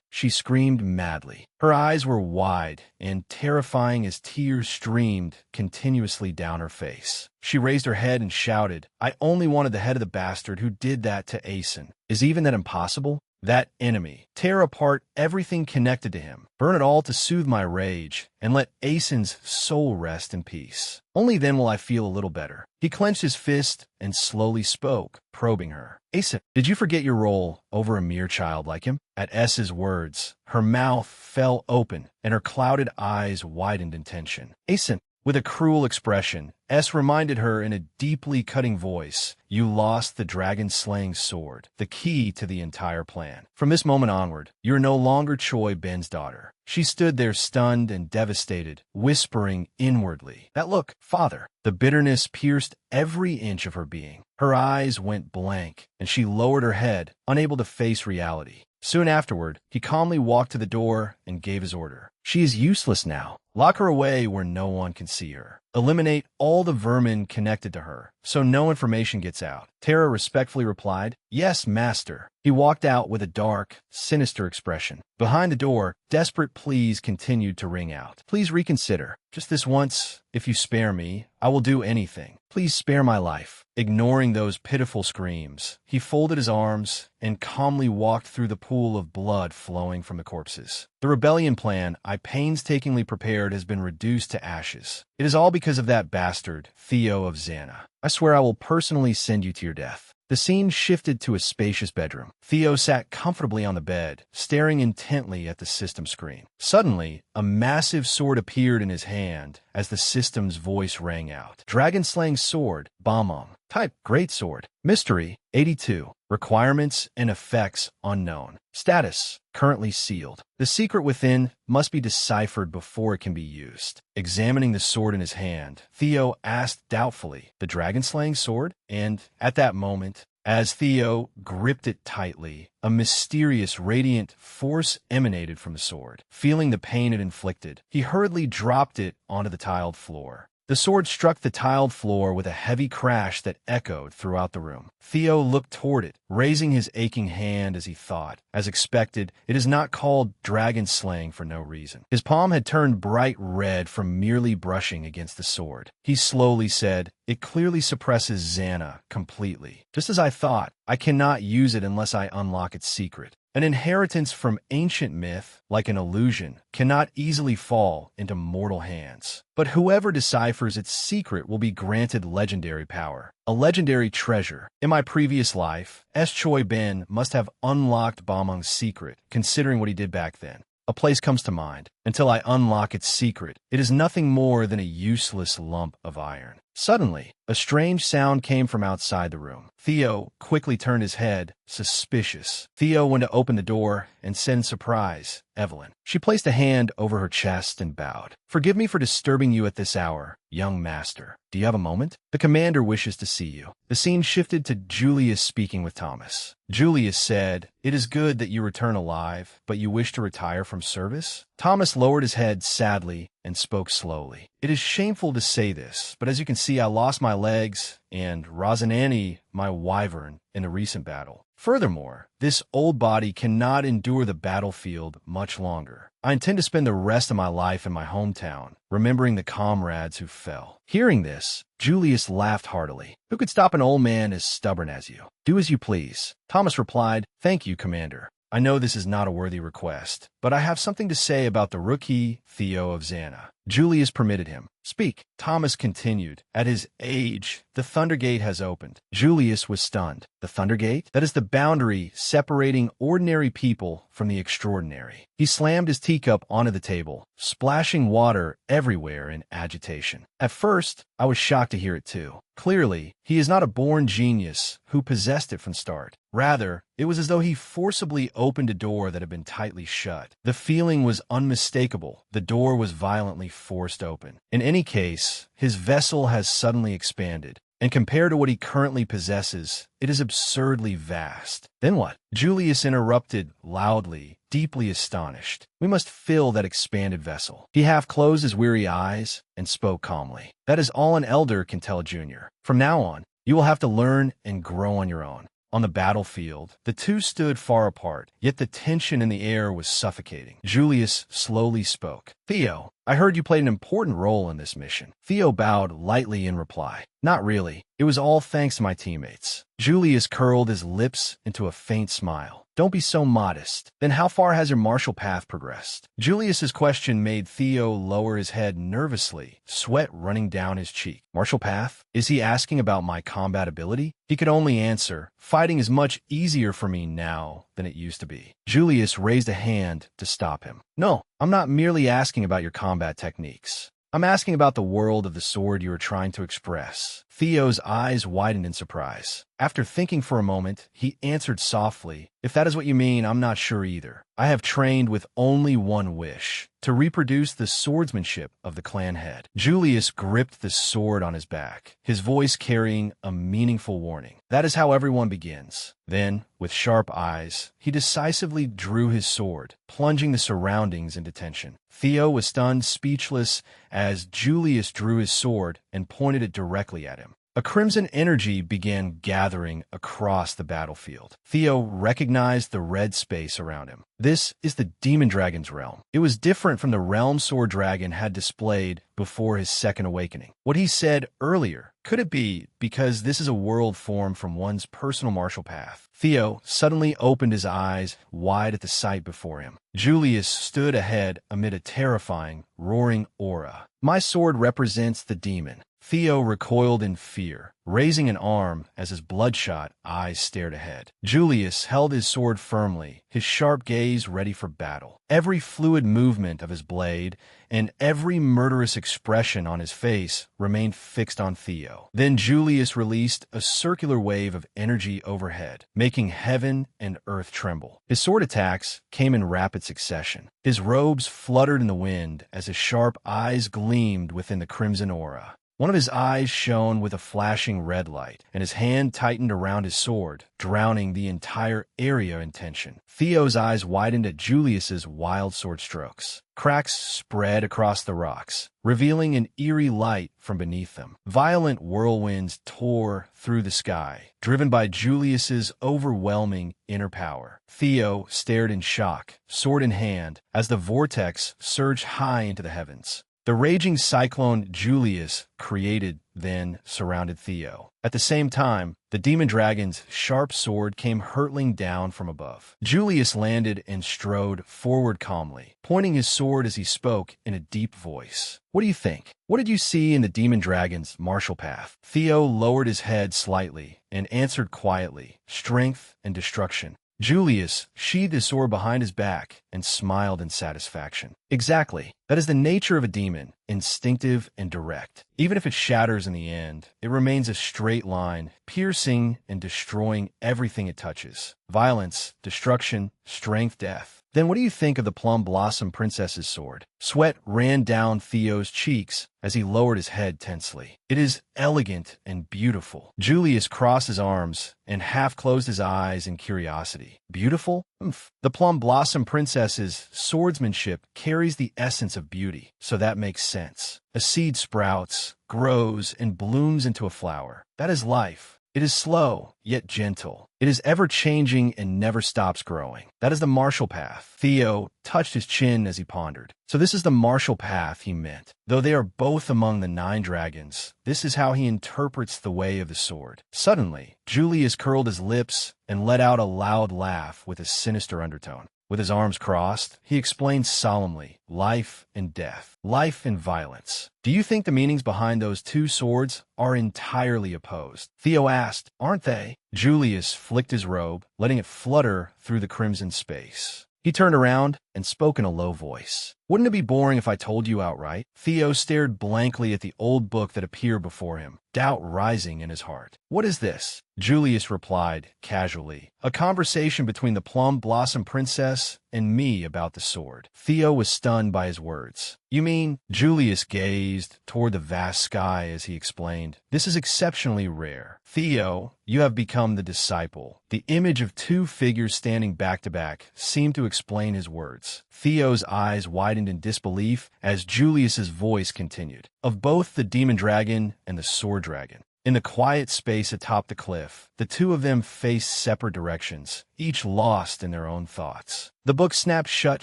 she screamed madly. Her eyes were wide and terrifying as tears streamed continuously down her face. She raised her head and shouted, "I only wanted the head of the bastard who did that to Asen. Is even that impossible? That enemy. Tear apart everything connected to him. Burn it all to soothe my rage, and let Asen's soul rest in peace. Only then will I feel a little better." He clenched his fist and slowly spoke, probing her. "Asen, did you forget your role over a mere child like him?" At S's words, her mouth fell open, and her clouded eyes widened in tension. Asen, with a cruel expression, S reminded her in a deeply cutting voice, "You lost the dragon-slaying sword, the key to the entire plan. From this moment onward, you're no longer Choi Ben's daughter." She stood there stunned and devastated, whispering inwardly, "That look, father." The bitterness pierced every inch of her being. Her eyes went blank, and she lowered her head, unable to face reality. Soon afterward, he calmly walked to the door and gave his order. "She is useless now. Lock her away where no one can see her. Eliminate all the vermin connected to her, so no information gets out." Tara respectfully replied, "Yes, master." He walked out with a dark, sinister expression. Behind the door, desperate pleas continued to ring out. "Please reconsider. Just this once, if you spare me, I will do anything. Please spare my life." Ignoring those pitiful screams, he folded his arms and calmly walked through the pool of blood flowing from the corpses. "The rebellion plan I painstakingly prepared has been reduced to ashes. It is all because of that bastard, Theo of Xana. I swear I will personally send you to your death." The scene shifted to a spacious bedroom. Theo sat comfortably on the bed, staring intently at the system screen. Suddenly, a massive sword appeared in his hand as the system's voice rang out. "Dragon-slaying sword, Bomb. Type, great sword. Mystery, 82. Requirements and effects unknown. Status currently sealed. The secret within must be deciphered before it can be used. Examining the sword in his hand, Theo asked doubtfully, "The dragon-slaying sword?" And at that moment, as Theo gripped it tightly, a mysterious, radiant force emanated from the sword. Feeling the pain it inflicted, he hurriedly dropped it onto the tiled floor. The sword struck the tiled floor with a heavy crash that echoed throughout the room. Theo looked toward it, raising his aching hand as he thought. As expected, it is not called dragon slaying for no reason. His palm had turned bright red from merely brushing against the sword. He slowly said, "It clearly suppresses Xana completely. Just as I thought, I cannot use it unless I unlock its secret. An inheritance from ancient myth, like an illusion, cannot easily fall into mortal hands. But whoever deciphers its secret will be granted legendary power, a legendary treasure. In my previous life, S. Choi Ben must have unlocked Balmung's secret, considering what he did back then. A place comes to mind. Until I unlock its secret, it is nothing more than a useless lump of iron." Suddenly, a strange sound came from outside the room. Theo quickly turned his head, suspicious. Theo went to open the door and said in surprise, "Evelyn." She placed a hand over her chest and bowed. "Forgive me for disturbing you at this hour, young master. Do you have a moment? The commander wishes to see you." The scene shifted to Julius speaking with Thomas. Julius said, "It is good that you return alive, but you wish to retire from service?" Thomas lowered his head sadly and spoke slowly. "It is shameful to say this, but as you can see, I lost my legs and Rosanani, my wyvern, in the recent battle. Furthermore, this old body cannot endure the battlefield much longer. I intend to spend the rest of my life in my hometown, remembering the comrades who fell." Hearing this, Julius laughed heartily. "Who could stop an old man as stubborn as you? Do as you please." Thomas replied, "Thank you, Commander. I know this is not a worthy request, but I have something to say about the rookie Theo of Xana." Julius permitted him. "Speak." Thomas continued, "At his age, the Thundergate has opened." Julius was stunned. "The Thundergate? That is the boundary separating ordinary people from the extraordinary." He slammed his teacup onto the table, splashing water everywhere in agitation. At first, I was shocked to hear it too. Clearly, he is not a born genius who possessed it from start. Rather, it was as though he forcibly opened a door that had been tightly shut. The feeling was unmistakable. The door was violently forced open. In any case, his vessel has suddenly expanded, and compared to what he currently possesses, it is absurdly vast. Then what? Julius interrupted loudly, deeply astonished. "We must fill that expanded vessel." He half closed his weary eyes and spoke calmly. "That is all an elder can tell a junior. From now on, you will have to learn and grow on your own." On the battlefield, the two stood far apart, yet the tension in the air was suffocating. Julius slowly spoke. "Theo, I heard you played an important role in this mission." Theo bowed lightly in reply. "Not really. It was all thanks to my teammates." Julius curled his lips into a faint smile. "Don't be so modest. Then how far has your martial path progressed?" Julius's question made Theo lower his head nervously, sweat running down his cheek. "Martial path? Is he asking about my combat ability?" He could only answer, "Fighting is much easier for me now than it used to be." Julius raised a hand to stop him. "No, I'm not merely asking about your combat techniques. I'm asking about the world of the sword you are trying to express." Theo's eyes widened in surprise. After thinking for a moment, he answered softly, "If that is what you mean, I'm not sure either. I have trained with only one wish, to reproduce the swordsmanship of the clan head." Julius gripped the sword on his back, his voice carrying a meaningful warning. "That is how everyone begins." Then, with sharp eyes, he decisively drew his sword, plunging the surroundings into tension. Theo was stunned, speechless, as Julius drew his sword and pointed it directly at him. A crimson energy began gathering across the battlefield. Theo recognized the red space around him. This is the Demon Dragon's realm. It was different from the realm Sword Dragon had displayed before his second awakening. What he said earlier, could it be because this is a world formed from one's personal martial path? Theo suddenly opened his eyes wide at the sight before him. Julius stood ahead amid a terrifying, roaring aura. "My sword represents the demon, Theo recoiled in fear, raising an arm as his bloodshot eyes stared ahead. Julius held his sword firmly, his sharp gaze ready for battle. Every fluid movement of his blade and every murderous expression on his face remained fixed on Theo. Then Julius released a circular wave of energy overhead, making heaven and earth tremble. His sword attacks came in rapid succession. His robes fluttered in the wind as his sharp eyes gleamed within the crimson aura. One of his eyes shone with a flashing red light, and his hand tightened around his sword, drowning the entire area in tension. Theo's eyes widened at Julius's wild sword strokes. Cracks spread across the rocks, revealing an eerie light from beneath them. Violent whirlwinds tore through the sky, driven by Julius's overwhelming inner power. Theo stared in shock, sword in hand, as the vortex surged high into the heavens. The raging cyclone Julius created then surrounded Theo. At the same time, the demon dragon's sharp sword came hurtling down from above. Julius landed and strode forward calmly, pointing his sword as he spoke in a deep voice. "What do you think? What did you see in the demon dragon's martial path?" Theo lowered his head slightly and answered quietly, "Strength and destruction." Julius sheathed his sword behind his back and smiled in satisfaction. "Exactly. That is the nature of a demon, instinctive and direct. Even if it shatters in the end, it remains a straight line, piercing and destroying everything it touches. Violence, destruction, strength, death. Then what do you think of the Plum Blossom Princess's sword?" Sweat ran down Theo's cheeks as he lowered his head tensely. "It is elegant and beautiful." Julius crossed his arms and half closed his eyes in curiosity. "Beautiful? Umph. The Plum Blossom Princess's swordsmanship carries the essence of beauty, so that makes sense. A seed sprouts, grows, and blooms into a flower. That is life. It is slow, yet gentle. It is ever-changing and never stops growing. That is the martial path." Theo touched his chin as he pondered. So this is the martial path he meant. Though they are both among the 9 dragons, this is how he interprets the way of the sword. Suddenly, Julius curled his lips and let out a loud laugh with a sinister undertone. With his arms crossed, he explained solemnly, "Life and death, life and violence. Do you think the meanings behind those 2 swords are entirely opposed?" Theo asked. "Aren't they?" Julius flicked his robe, letting it flutter through the crimson space. He turned around and spoke in a low voice. "Wouldn't it be boring if I told you outright?" Theo stared blankly at the old book that appeared before him, doubt rising in his heart. "What is this?" Julius replied, casually. "A conversation between the Plum Blossom Princess and me about the sword." Theo was stunned by his words. "You mean?" Julius gazed toward the vast sky as he explained. "This is exceptionally rare. Theo, you have become the disciple." The image of 2 figures standing back to back seemed to explain his words. Theo's eyes widened in disbelief as Julius's voice continued. "Of both the demon dragon and the sword dragon." In the quiet space atop the cliff, the 2 of them faced separate directions, each lost in their own thoughts. The book snapped shut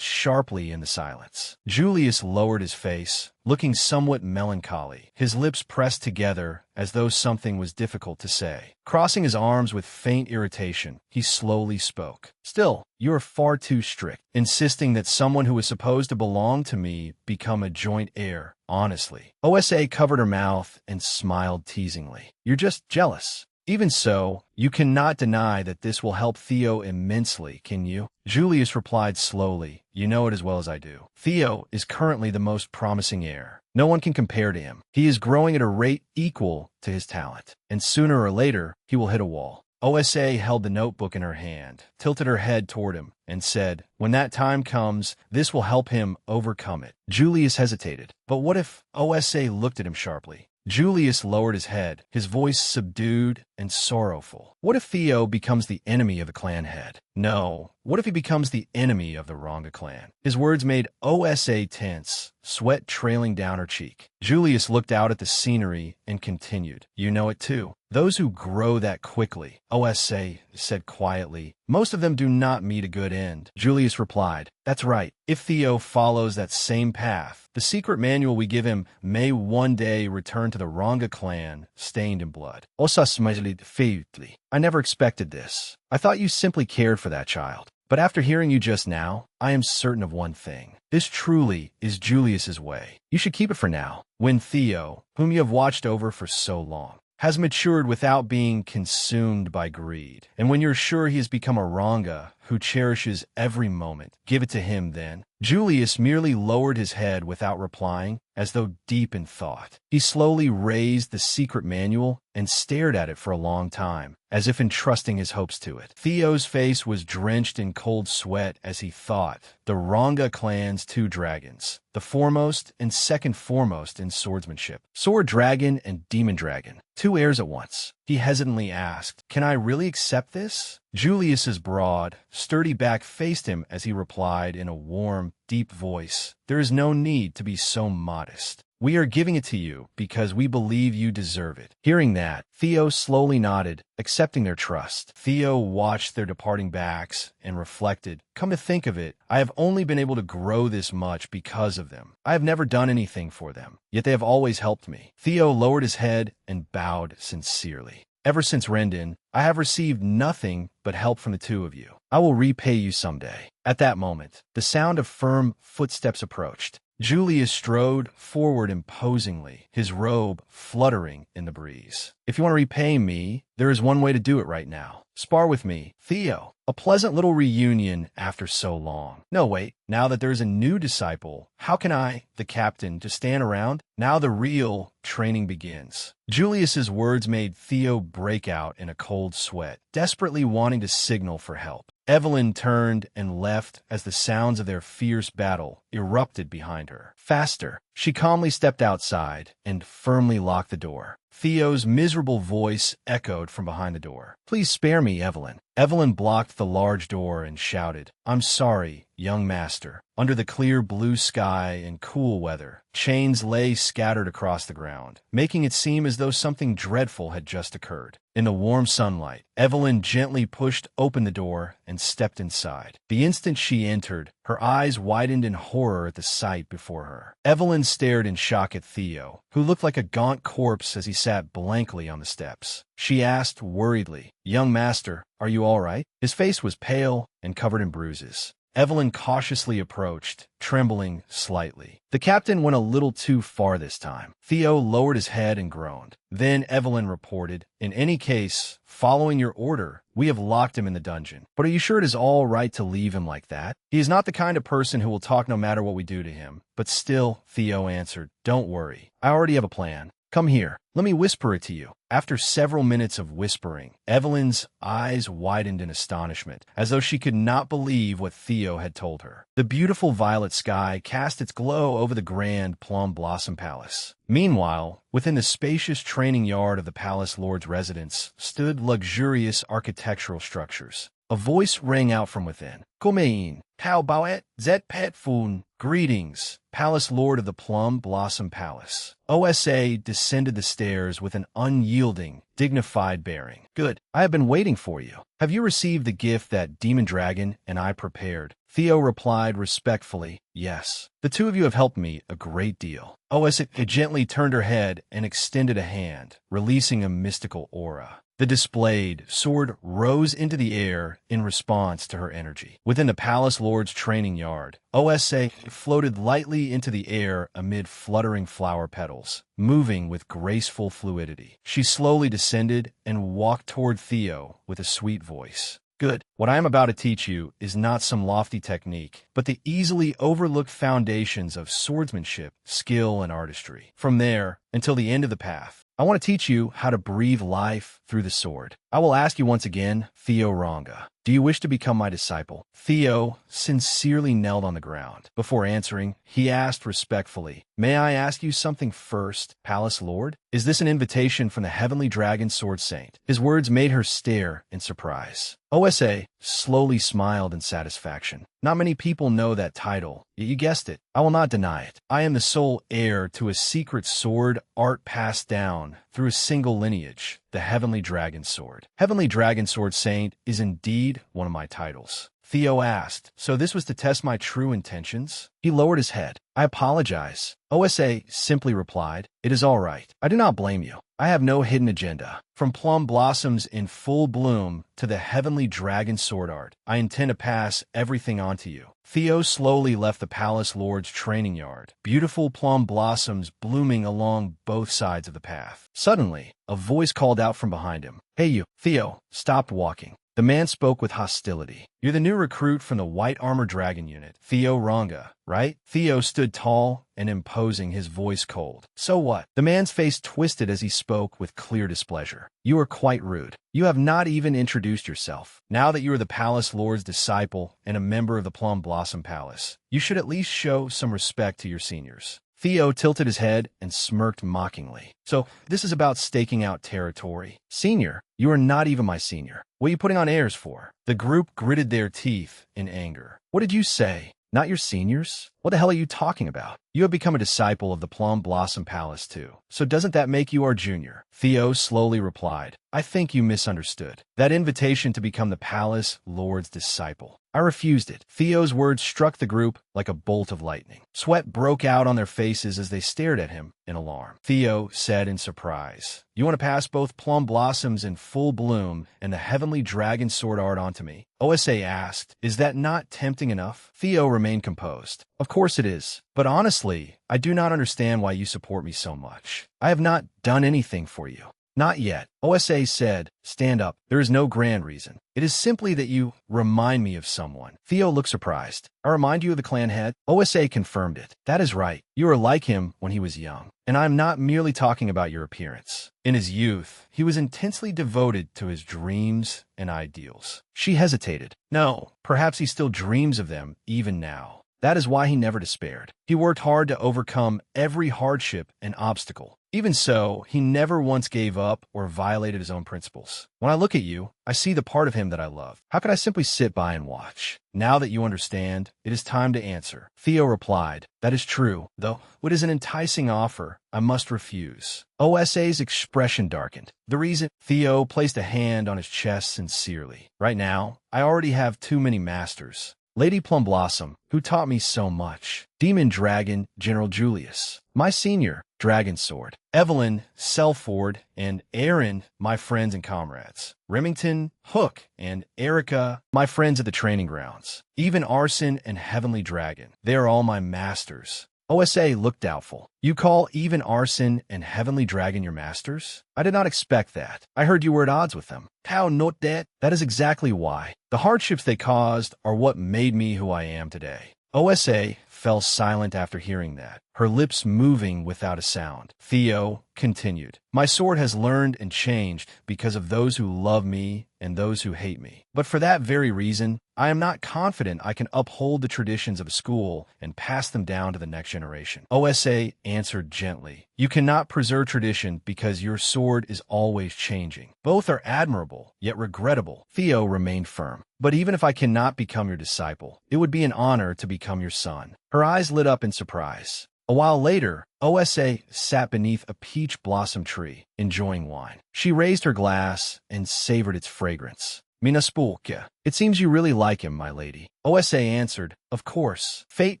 sharply in the silence. Julius lowered his face, looking somewhat melancholy, his lips pressed together as though something was difficult to say. Crossing his arms with faint irritation, he slowly spoke. "Still, you are far too strict, insisting that someone who is supposed to belong to me become a joint heir. Honestly." OSA covered her mouth and smiled teasingly. "You're just jealous." "Even so, you cannot deny that this will help Theo immensely, can you?" Julius replied slowly, "You know it as well as I do. Theo is currently the most promising heir. No one can compare to him. He is growing at a rate equal to his talent, and sooner or later, he will hit a wall." OSA held the notebook in her hand, tilted her head toward him, and said, "When that time comes, this will help him overcome it." Julius hesitated. "But what if?" OSA looked at him sharply. Julius lowered his head, his voice subdued and sorrowful. "What if Theo becomes the enemy of the clan head? No, what if he becomes the enemy of the Ranga clan?" His words made OSA tense, sweat trailing down her cheek. Julius looked out at the scenery and continued, "You know it too. Those who grow that quickly," OSA said quietly, "most of them do not meet a good end." Julius replied, "That's right. If Theo follows that same path, the secret manual we give him may one day return to the Ranga clan stained in blood." Osa smiled faintly. "I never expected this. I thought you simply cared for that child." But after hearing you just now, I am certain of one thing. This truly is Julius's way. You should keep it for now. When Theo, whom you have watched over for so long, has matured without being consumed by greed, and when you're sure he has become a Ranga who cherishes every moment, give it to him then. Julius merely lowered his head without replying, as though deep in thought. He slowly raised the secret manual and stared at it for a long time, as if entrusting his hopes to it. Theo's face was drenched in cold sweat as he thought. The Ranga clan's two dragons, the foremost and second foremost in swordsmanship. Sword dragon and demon dragon, two heirs at once. He hesitantly asked, "Can I really accept this?" Julius's broad, sturdy back faced him as he replied in a warm, deep voice, "There is no need to be so modest. We are giving it to you because we believe you deserve it." Hearing that, Theo slowly nodded, accepting their trust. Theo watched their departing backs and reflected, "Come to think of it, I have only been able to grow this much because of them. I have never done anything for them, yet they have always helped me." Theo lowered his head and bowed sincerely. "Ever since Rendon, I have received nothing but help from the two of you. I will repay you someday." At that moment, the sound of firm footsteps approached. Julius strode forward imposingly, his robe fluttering in the breeze. "If you want to repay me, there is one way to do it right now. Spar with me, Theo." A pleasant little reunion after so long. No, wait, now that there's a new disciple, how can I, the captain, just stand around? Now the real training begins. Julius's words made Theo break out in a cold sweat, desperately wanting to signal for help. Evelyn turned and left as the sounds of their fierce battle erupted behind her. Faster, she calmly stepped outside and firmly locked the door. Theo's miserable voice echoed from behind the door. "Please spare me, Evelyn." Evelyn blocked the large door and shouted, "I'm sorry, young master." Under the clear blue sky and cool weather, chains lay scattered across the ground, making it seem as though something dreadful had just occurred. In the warm sunlight, Evelyn gently pushed open the door and stepped inside. The instant she entered, her eyes widened in horror at the sight before her. Evelyn stared in shock at Theo, who looked like a gaunt corpse as he sat blankly on the steps. She asked worriedly, "Young master, are you all right?" His face was pale and covered in bruises. Evelyn cautiously approached, trembling slightly. The captain went a little too far this time. Theo lowered his head and groaned. Then Evelyn reported, "In any case, following your order, we have locked him in the dungeon. But are you sure it is all right to leave him like that? He is not the kind of person who will talk no matter what we do to him." But still, Theo answered, "Don't worry. I already have a plan. Come here. Let me whisper it to you." After several minutes of whispering, Evelyn's eyes widened in astonishment, as though she could not believe what Theo had told her. The beautiful violet sky cast its glow over the grand Plum Blossom Palace. Meanwhile, within the spacious training yard of the palace lord's residence stood luxurious architectural structures. A voice rang out from within. "Kumein, Tao Baoet, Zet Pet Fun." Greetings, Palace Lord of the Plum Blossom Palace. OSA descended the stairs with an unyielding, dignified bearing. "Good. I have been waiting for you. Have you received the gift that Demon Dragon and I prepared?" Theo replied respectfully, "Yes. The two of you have helped me a great deal." OSA gently turned her head and extended a hand, releasing a mystical aura. The displayed sword rose into the air in response to her energy. Within the Palace Lord's training yard, OSA floated lightly into the air amid fluttering flower petals, moving with graceful fluidity. She slowly descended and walked toward Theo with a sweet voice. "Good. What I am about to teach you is not some lofty technique, but the easily overlooked foundations of swordsmanship, skill, and artistry. From there, until the end of the path, I want to teach you how to breathe life through the sword. I will ask you once again, Theo Ranga, do you wish to become my disciple?" Theo sincerely knelt on the ground. Before answering, he asked respectfully, "May I ask you something first, Palace Lord? Is this an invitation from the Heavenly Dragon Sword Saint?" His words made her stare in surprise. OSA slowly smiled in satisfaction. "Not many people know that title. You guessed it. I will not deny it. I am the sole heir to a secret sword art passed down through a single lineage, the Heavenly Dragon Sword. Heavenly Dragon Sword Saint is indeed one of my titles." Theo asked. So this was to test my true intentions? He lowered his head. I apologize. OSA simply replied, It is all right. I do not blame you. I have no hidden agenda. From plum blossoms in full bloom to the heavenly dragon sword art, I intend to pass everything on to you. Theo slowly left the palace lord's training yard, beautiful plum blossoms blooming along both sides of the path. Suddenly, a voice called out from behind him. Hey you, Theo, stop walking. The man spoke with hostility. You're the new recruit from the White Armor Dragon Unit, Theo Ranga, right? Theo stood tall and imposing, his voice cold. So what? The man's face twisted as he spoke with clear displeasure. You are quite rude. You have not even introduced yourself. Now that you are the Palace Lord's disciple and a member of the Plum Blossom Palace, you should at least show some respect to your seniors. Theo tilted his head and smirked mockingly. So, this is about staking out territory. Senior, you are not even my senior. What are you putting on airs for? The group gritted their teeth in anger. What did you say? Not your seniors? What the hell are you talking about? You have become a disciple of the Plum Blossom Palace too. So doesn't that make you our junior? Theo slowly replied. I think you misunderstood. That invitation to become the Palace Lord's disciple. I refused it. Theo's words struck the group like a bolt of lightning. Sweat broke out on their faces as they stared at him in alarm. Theo said in surprise, You want to pass both plum blossoms in full bloom and the heavenly dragon sword art onto me? OSA asked, Is that not tempting enough? Theo remained composed. Of course it is. But honestly, I do not understand why you support me so much. I have not done anything for you. Not yet. OSA said, Stand up. There is no grand reason. It is simply that you remind me of someone. Theo looked surprised. I remind you of the clan head? OSA confirmed it. That is right. You were like him when he was young. And I am not merely talking about your appearance. In his youth, he was intensely devoted to his dreams and ideals. She hesitated. No, perhaps he still dreams of them even now. That is why he never despaired. He worked hard to overcome every hardship and obstacle. Even so, he never once gave up or violated his own principles. When I look at you, I see the part of him that I love. How could I simply sit by and watch? Now that you understand, it is time to answer. Theo replied, That is true, though what is an enticing offer, I must refuse. OSA's expression darkened. The reason? Theo placed a hand on his chest sincerely. Right now, I already have too many masters. Lady Plumblossom, who taught me so much. Demon Dragon, General Julius. My senior, Dragon Sword. Evelyn, Selford, and Aaron, my friends and comrades. Remington, Hook, and Erica, my friends at the training grounds. Even Arson and Heavenly Dragon. They are all my masters. OSA looked doubtful. You call even Arson and Heavenly Dragon your masters? I did not expect that. I heard you were at odds with them. How not that? That is exactly why. The hardships they caused are what made me who I am today. OSA fell silent after hearing that, her lips moving without a sound. Theo continued, My sword has learned and changed because of those who love me and those who hate me. But for that very reason, I am not confident I can uphold the traditions of a school and pass them down to the next generation. OSA answered gently, You cannot preserve tradition because your sword is always changing. Both are admirable, yet regrettable. Theo remained firm. But even if I cannot become your disciple, it would be an honor to become your son. Her eyes lit up in surprise. A while later, OSA sat beneath a peach blossom tree, enjoying wine. She raised her glass and savored its fragrance. Mina spulka. It seems you really like him, my lady. OSA answered, Of course. Fate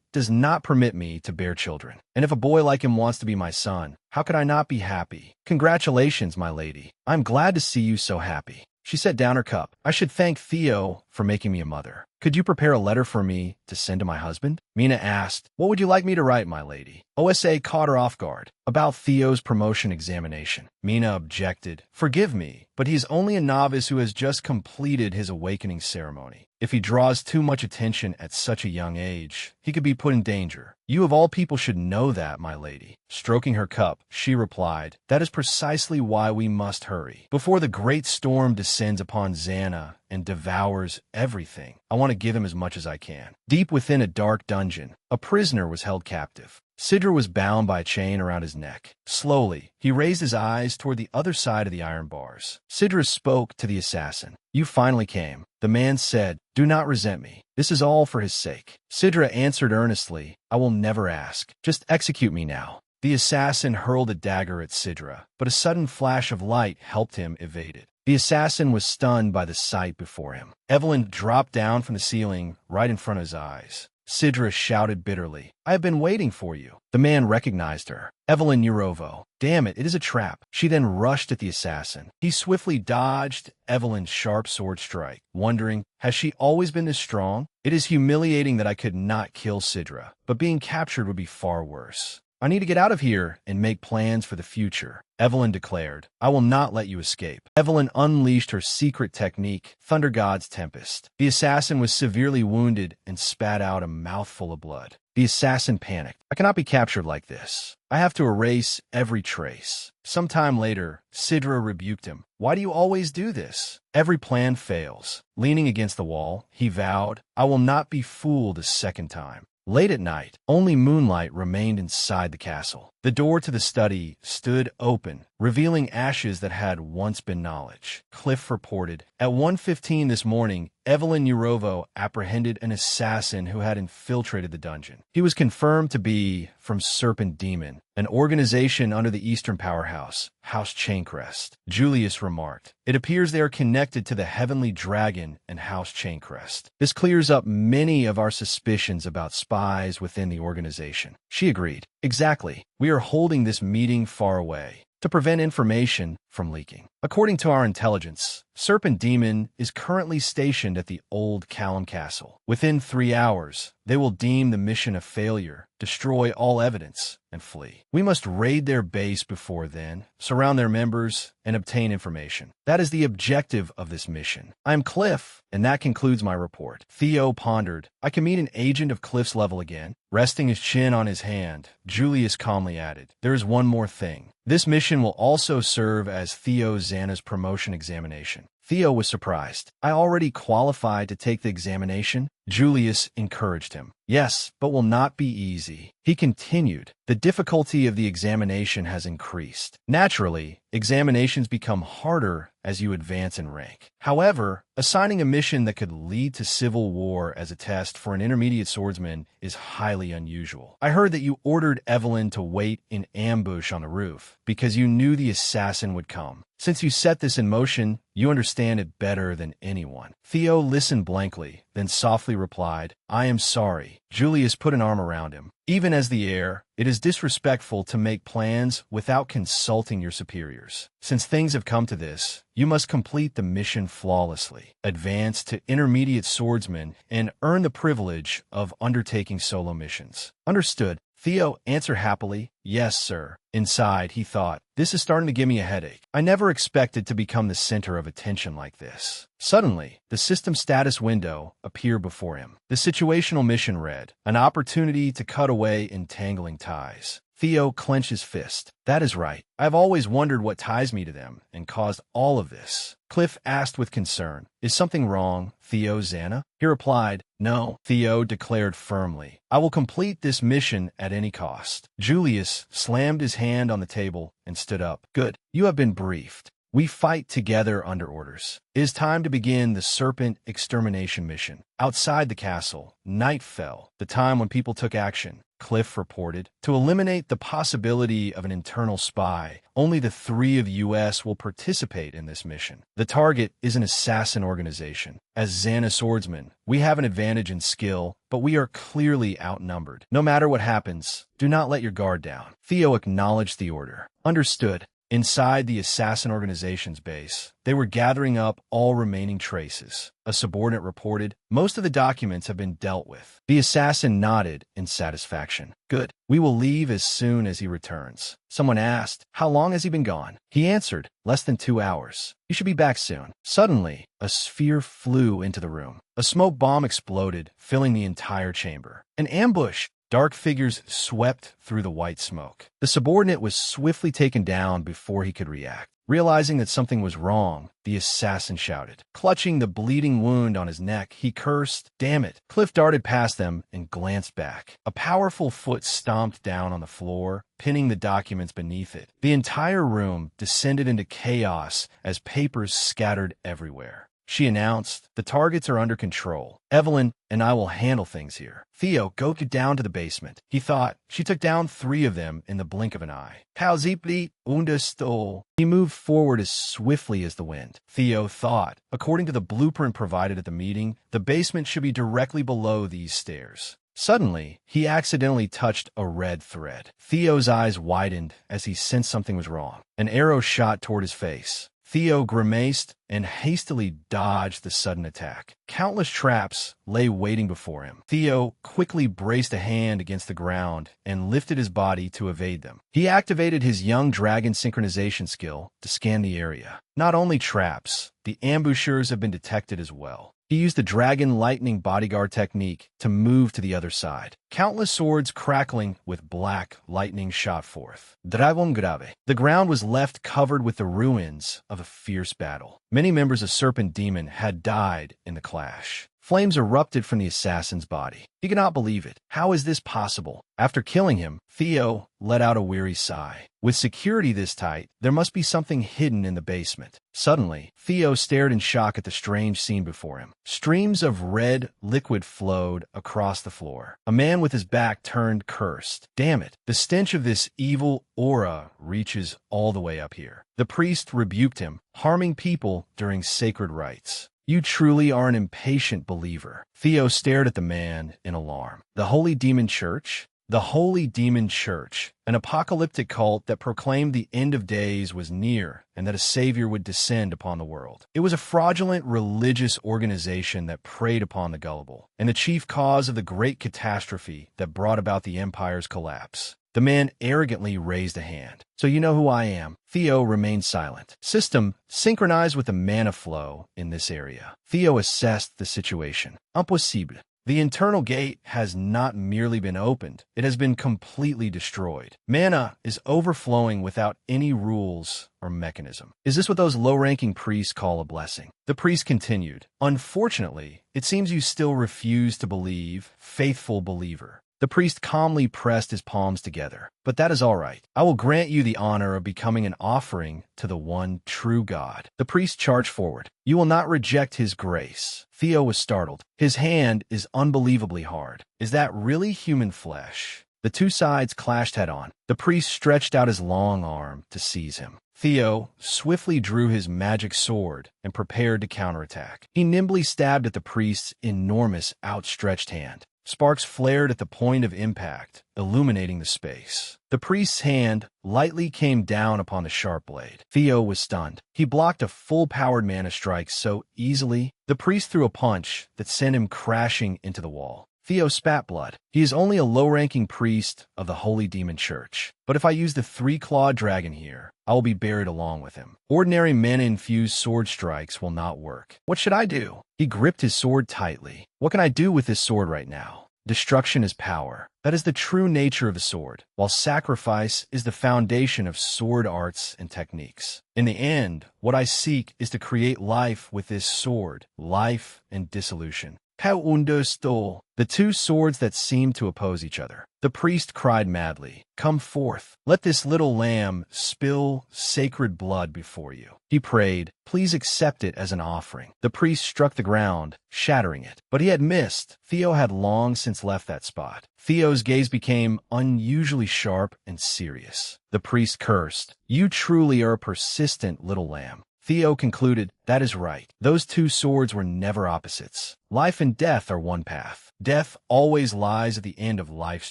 does not permit me to bear children. And if a boy like him wants to be my son, how could I not be happy? Congratulations, my lady. I'm glad to see you so happy. She set down her cup. I should thank Theo for making me a mother. Could you prepare a letter for me to send to my husband? Mina asked, What would you like me to write, my lady? OSA caught her off guard. About Theo's promotion examination. Mina objected. Forgive me, but he's only a novice who has just completed his awakening ceremony. If he draws too much attention at such a young age, he could be put in danger. You of all people should know that, my lady. Stroking her cup, she replied, That is precisely why we must hurry. Before the great storm descends upon Xana and devours everything, I want to give him as much as I can. Deep within a dark dungeon, a prisoner was held captive. Sidra was bound by a chain around his neck. Slowly, he raised his eyes toward the other side of the iron bars. Sidra spoke to the assassin. You finally came. The man said, Do not resent me. This is all for his sake. Sidra answered earnestly, I will never ask. Just execute me now. The assassin hurled a dagger at Sidra, but a sudden flash of light helped him evade it. The assassin was stunned by the sight before him. Evelyn dropped down from the ceiling right in front of his eyes. Sidra shouted bitterly, "I have been waiting for you." The man recognized her. Evelyn Yurovo. Damn it, it is a trap. She then rushed at the assassin. He swiftly dodged Evelyn's sharp sword strike, wondering, has she always been this strong? It is humiliating that I could not kill Sidra, but being captured would be far worse. I need to get out of here and make plans for the future, Evelyn declared. I will not let you escape. Evelyn unleashed her secret technique, Thunder God's Tempest. The assassin was severely wounded and spat out a mouthful of blood. The assassin panicked. I cannot be captured like this. I have to erase every trace. Sometime later, Sidra rebuked him. Why do you always do this? Every plan fails. Leaning against the wall, he vowed, I will not be fooled a second time. Late at night, only moonlight remained inside the castle. The door to the study stood open, revealing ashes that had once been knowledge. Cliff reported, at 1:15 this morning, Evelyn Yurovo apprehended an assassin who had infiltrated the dungeon. He was confirmed to be from Serpent Demon, an organization under the Eastern Powerhouse, House Chaincrest. Julius remarked, it appears they are connected to the Heavenly Dragon and House Chaincrest. This clears up many of our suspicions about spies within the organization. She agreed. Exactly. We are holding this meeting far away to prevent information from leaking. According to our intelligence, Serpent Demon is currently stationed at the old Callum Castle. Within 3 hours, they will deem the mission a failure, destroy all evidence, and flee. We must raid their base before then, surround their members, and obtain information. That is the objective of this mission. I am Cliff, and that concludes my report. Theo pondered. I can meet an agent of Cliff's level again. Resting his chin on his hand, Julius calmly added, there is one more thing. This mission will also serve as Theo Xana's promotion examination. Theo was surprised. I already qualified to take the examination? Julius encouraged him. Yes, but will not be easy. He continued. The difficulty of the examination has increased. Naturally, examinations become harder as you advance in rank. However, assigning a mission that could lead to civil war as a test for an intermediate swordsman is highly unusual. I heard that you ordered Evelyn to wait in ambush on the roof because you knew the assassin would come. Since you set this in motion, you understand it better than anyone. Theo listened blankly, then softly replied, I am sorry. Julius put an arm around him. Even as the heir, it is disrespectful to make plans without consulting your superiors. Since things have come to this, you must complete the mission flawlessly, advance to intermediate swordsman, and earn the privilege of undertaking solo missions. Understood. Theo answered happily, yes, sir. Inside, he thought, this is starting to give me a headache. I never expected to become the center of attention like this. Suddenly, the system status window appeared before him. The situational mission read, an opportunity to cut away entangling ties. Theo clenched his fist. That is right. I've always wondered what ties me to them and caused all of this. Cliff asked with concern, is something wrong, Theo Xana? He replied, no. Theo declared firmly, I will complete this mission at any cost. Julius slammed his hand on the table and stood up. Good. You have been briefed. We fight together under orders. It is time to begin the Serpent Extermination mission. Outside the castle, night fell, the time when people took action. Cliff reported, to eliminate the possibility of an internal spy, only the 3 of US will participate in this mission. The target is an assassin organization. As Xana swordsmen, we have an advantage in skill, but we are clearly outnumbered. No matter what happens, do not let your guard down. Theo acknowledged the order. Understood. Inside the assassin organization's base, they were gathering up all remaining traces. A subordinate reported, most of the documents have been dealt with. The assassin nodded in satisfaction. Good. We will leave as soon as he returns. Someone asked, how long has he been gone? He answered, less than 2 hours. You should be back soon. Suddenly, a sphere flew into the room. A smoke bomb exploded, filling the entire chamber. An ambush! Dark figures swept through the white smoke. The subordinate was swiftly taken down before he could react. Realizing that something was wrong, the assassin shouted. Clutching the bleeding wound on his neck, he cursed, damn it. Cliff darted past them and glanced back. A powerful foot stomped down on the floor, pinning the documents beneath it. The entire room descended into chaos as papers scattered everywhere. she announced. The targets are under control. Evelyn and I will handle things here. Theo, go down to the basement. He thought. She took down 3 of them in the blink of an eye. How zipply understol. He moved forward as swiftly as the wind. Theo thought. According to the blueprint provided at the meeting, the basement should be directly below these stairs. Suddenly, he accidentally touched a red thread. Theo's eyes widened as he sensed something was wrong. An arrow shot toward his face. Theo grimaced and hastily dodged the sudden attack. Countless traps lay waiting before him. Theo quickly braced a hand against the ground and lifted his body to evade them. He activated his young dragon synchronization skill to scan the area. Not only traps, the ambushers have been detected as well. He used the dragon lightning bodyguard technique to move to the other side. Countless swords crackling with black lightning shot forth. Dragon grave. The ground was left covered with the ruins of a fierce battle. Many members of Serpent Demon had died in the clash. Flames erupted from the assassin's body. He could not believe it. How is this possible? After killing him, Theo let out a weary sigh. With security this tight, there must be something hidden in the basement. Suddenly, Theo stared in shock at the strange scene before him. Streams of red liquid flowed across the floor. A man with his back turned cursed. Damn it, the stench of this evil aura reaches all the way up here. The priest rebuked him, harming people during sacred rites. You truly are an impatient believer. Theo stared at the man in alarm. The Holy Demon Church? The Holy Demon Church, an apocalyptic cult that proclaimed the end of days was near and that a savior would descend upon the world. It was a fraudulent religious organization that preyed upon the gullible, and the chief cause of the great catastrophe that brought about the empire's collapse. The man arrogantly raised a hand. So you know who I am. Theo remained silent. System synchronized with the mana flow in this area. Theo assessed the situation. Impossible. The internal gate has not merely been opened, it has been completely destroyed. Mana is overflowing without any rules or mechanism. Is this what those low-ranking priests call a blessing? The priest continued. Unfortunately, it seems you still refuse to believe, faithful believer. The priest calmly pressed his palms together. But that is all right. I will grant you the honor of becoming an offering to the one true God. The priest charged forward. You will not reject his grace. Theo was startled. His hand is unbelievably hard. Is that really human flesh? The 2 sides clashed head-on. The priest stretched out his long arm to seize him. Theo swiftly drew his magic sword and prepared to counterattack. He nimbly stabbed at the priest's enormous outstretched hand. Sparks flared at the point of impact, illuminating the space. The priest's hand lightly came down upon the sharp blade. Theo was stunned. He blocked a full-powered mana strike so easily. The priest threw a punch that sent him crashing into the wall. Theo spat blood. He is only a low-ranking priest of the Holy Demon Church. But if I use the 3-clawed dragon here, I will be buried along with him. Ordinary mana-infused sword strikes will not work. What should I do? He gripped his sword tightly. What can I do with this sword right now? Destruction is power. That is the true nature of a sword, while sacrifice is the foundation of sword arts and techniques. In the end, what I seek is to create life with this sword, life and dissolution. How understood. The 2 swords that seemed to oppose each other. The priest cried madly, Come forth. Let this little lamb spill sacred blood before you. He prayed, Please accept it as an offering. The priest struck the ground, shattering it. But he had missed. Theo had long since left that spot. Theo's gaze became unusually sharp and serious. The priest cursed, You truly are a persistent little lamb. Theo concluded, That is right. Those 2 swords were never opposites. Life and death are one path. Death always lies at the end of life's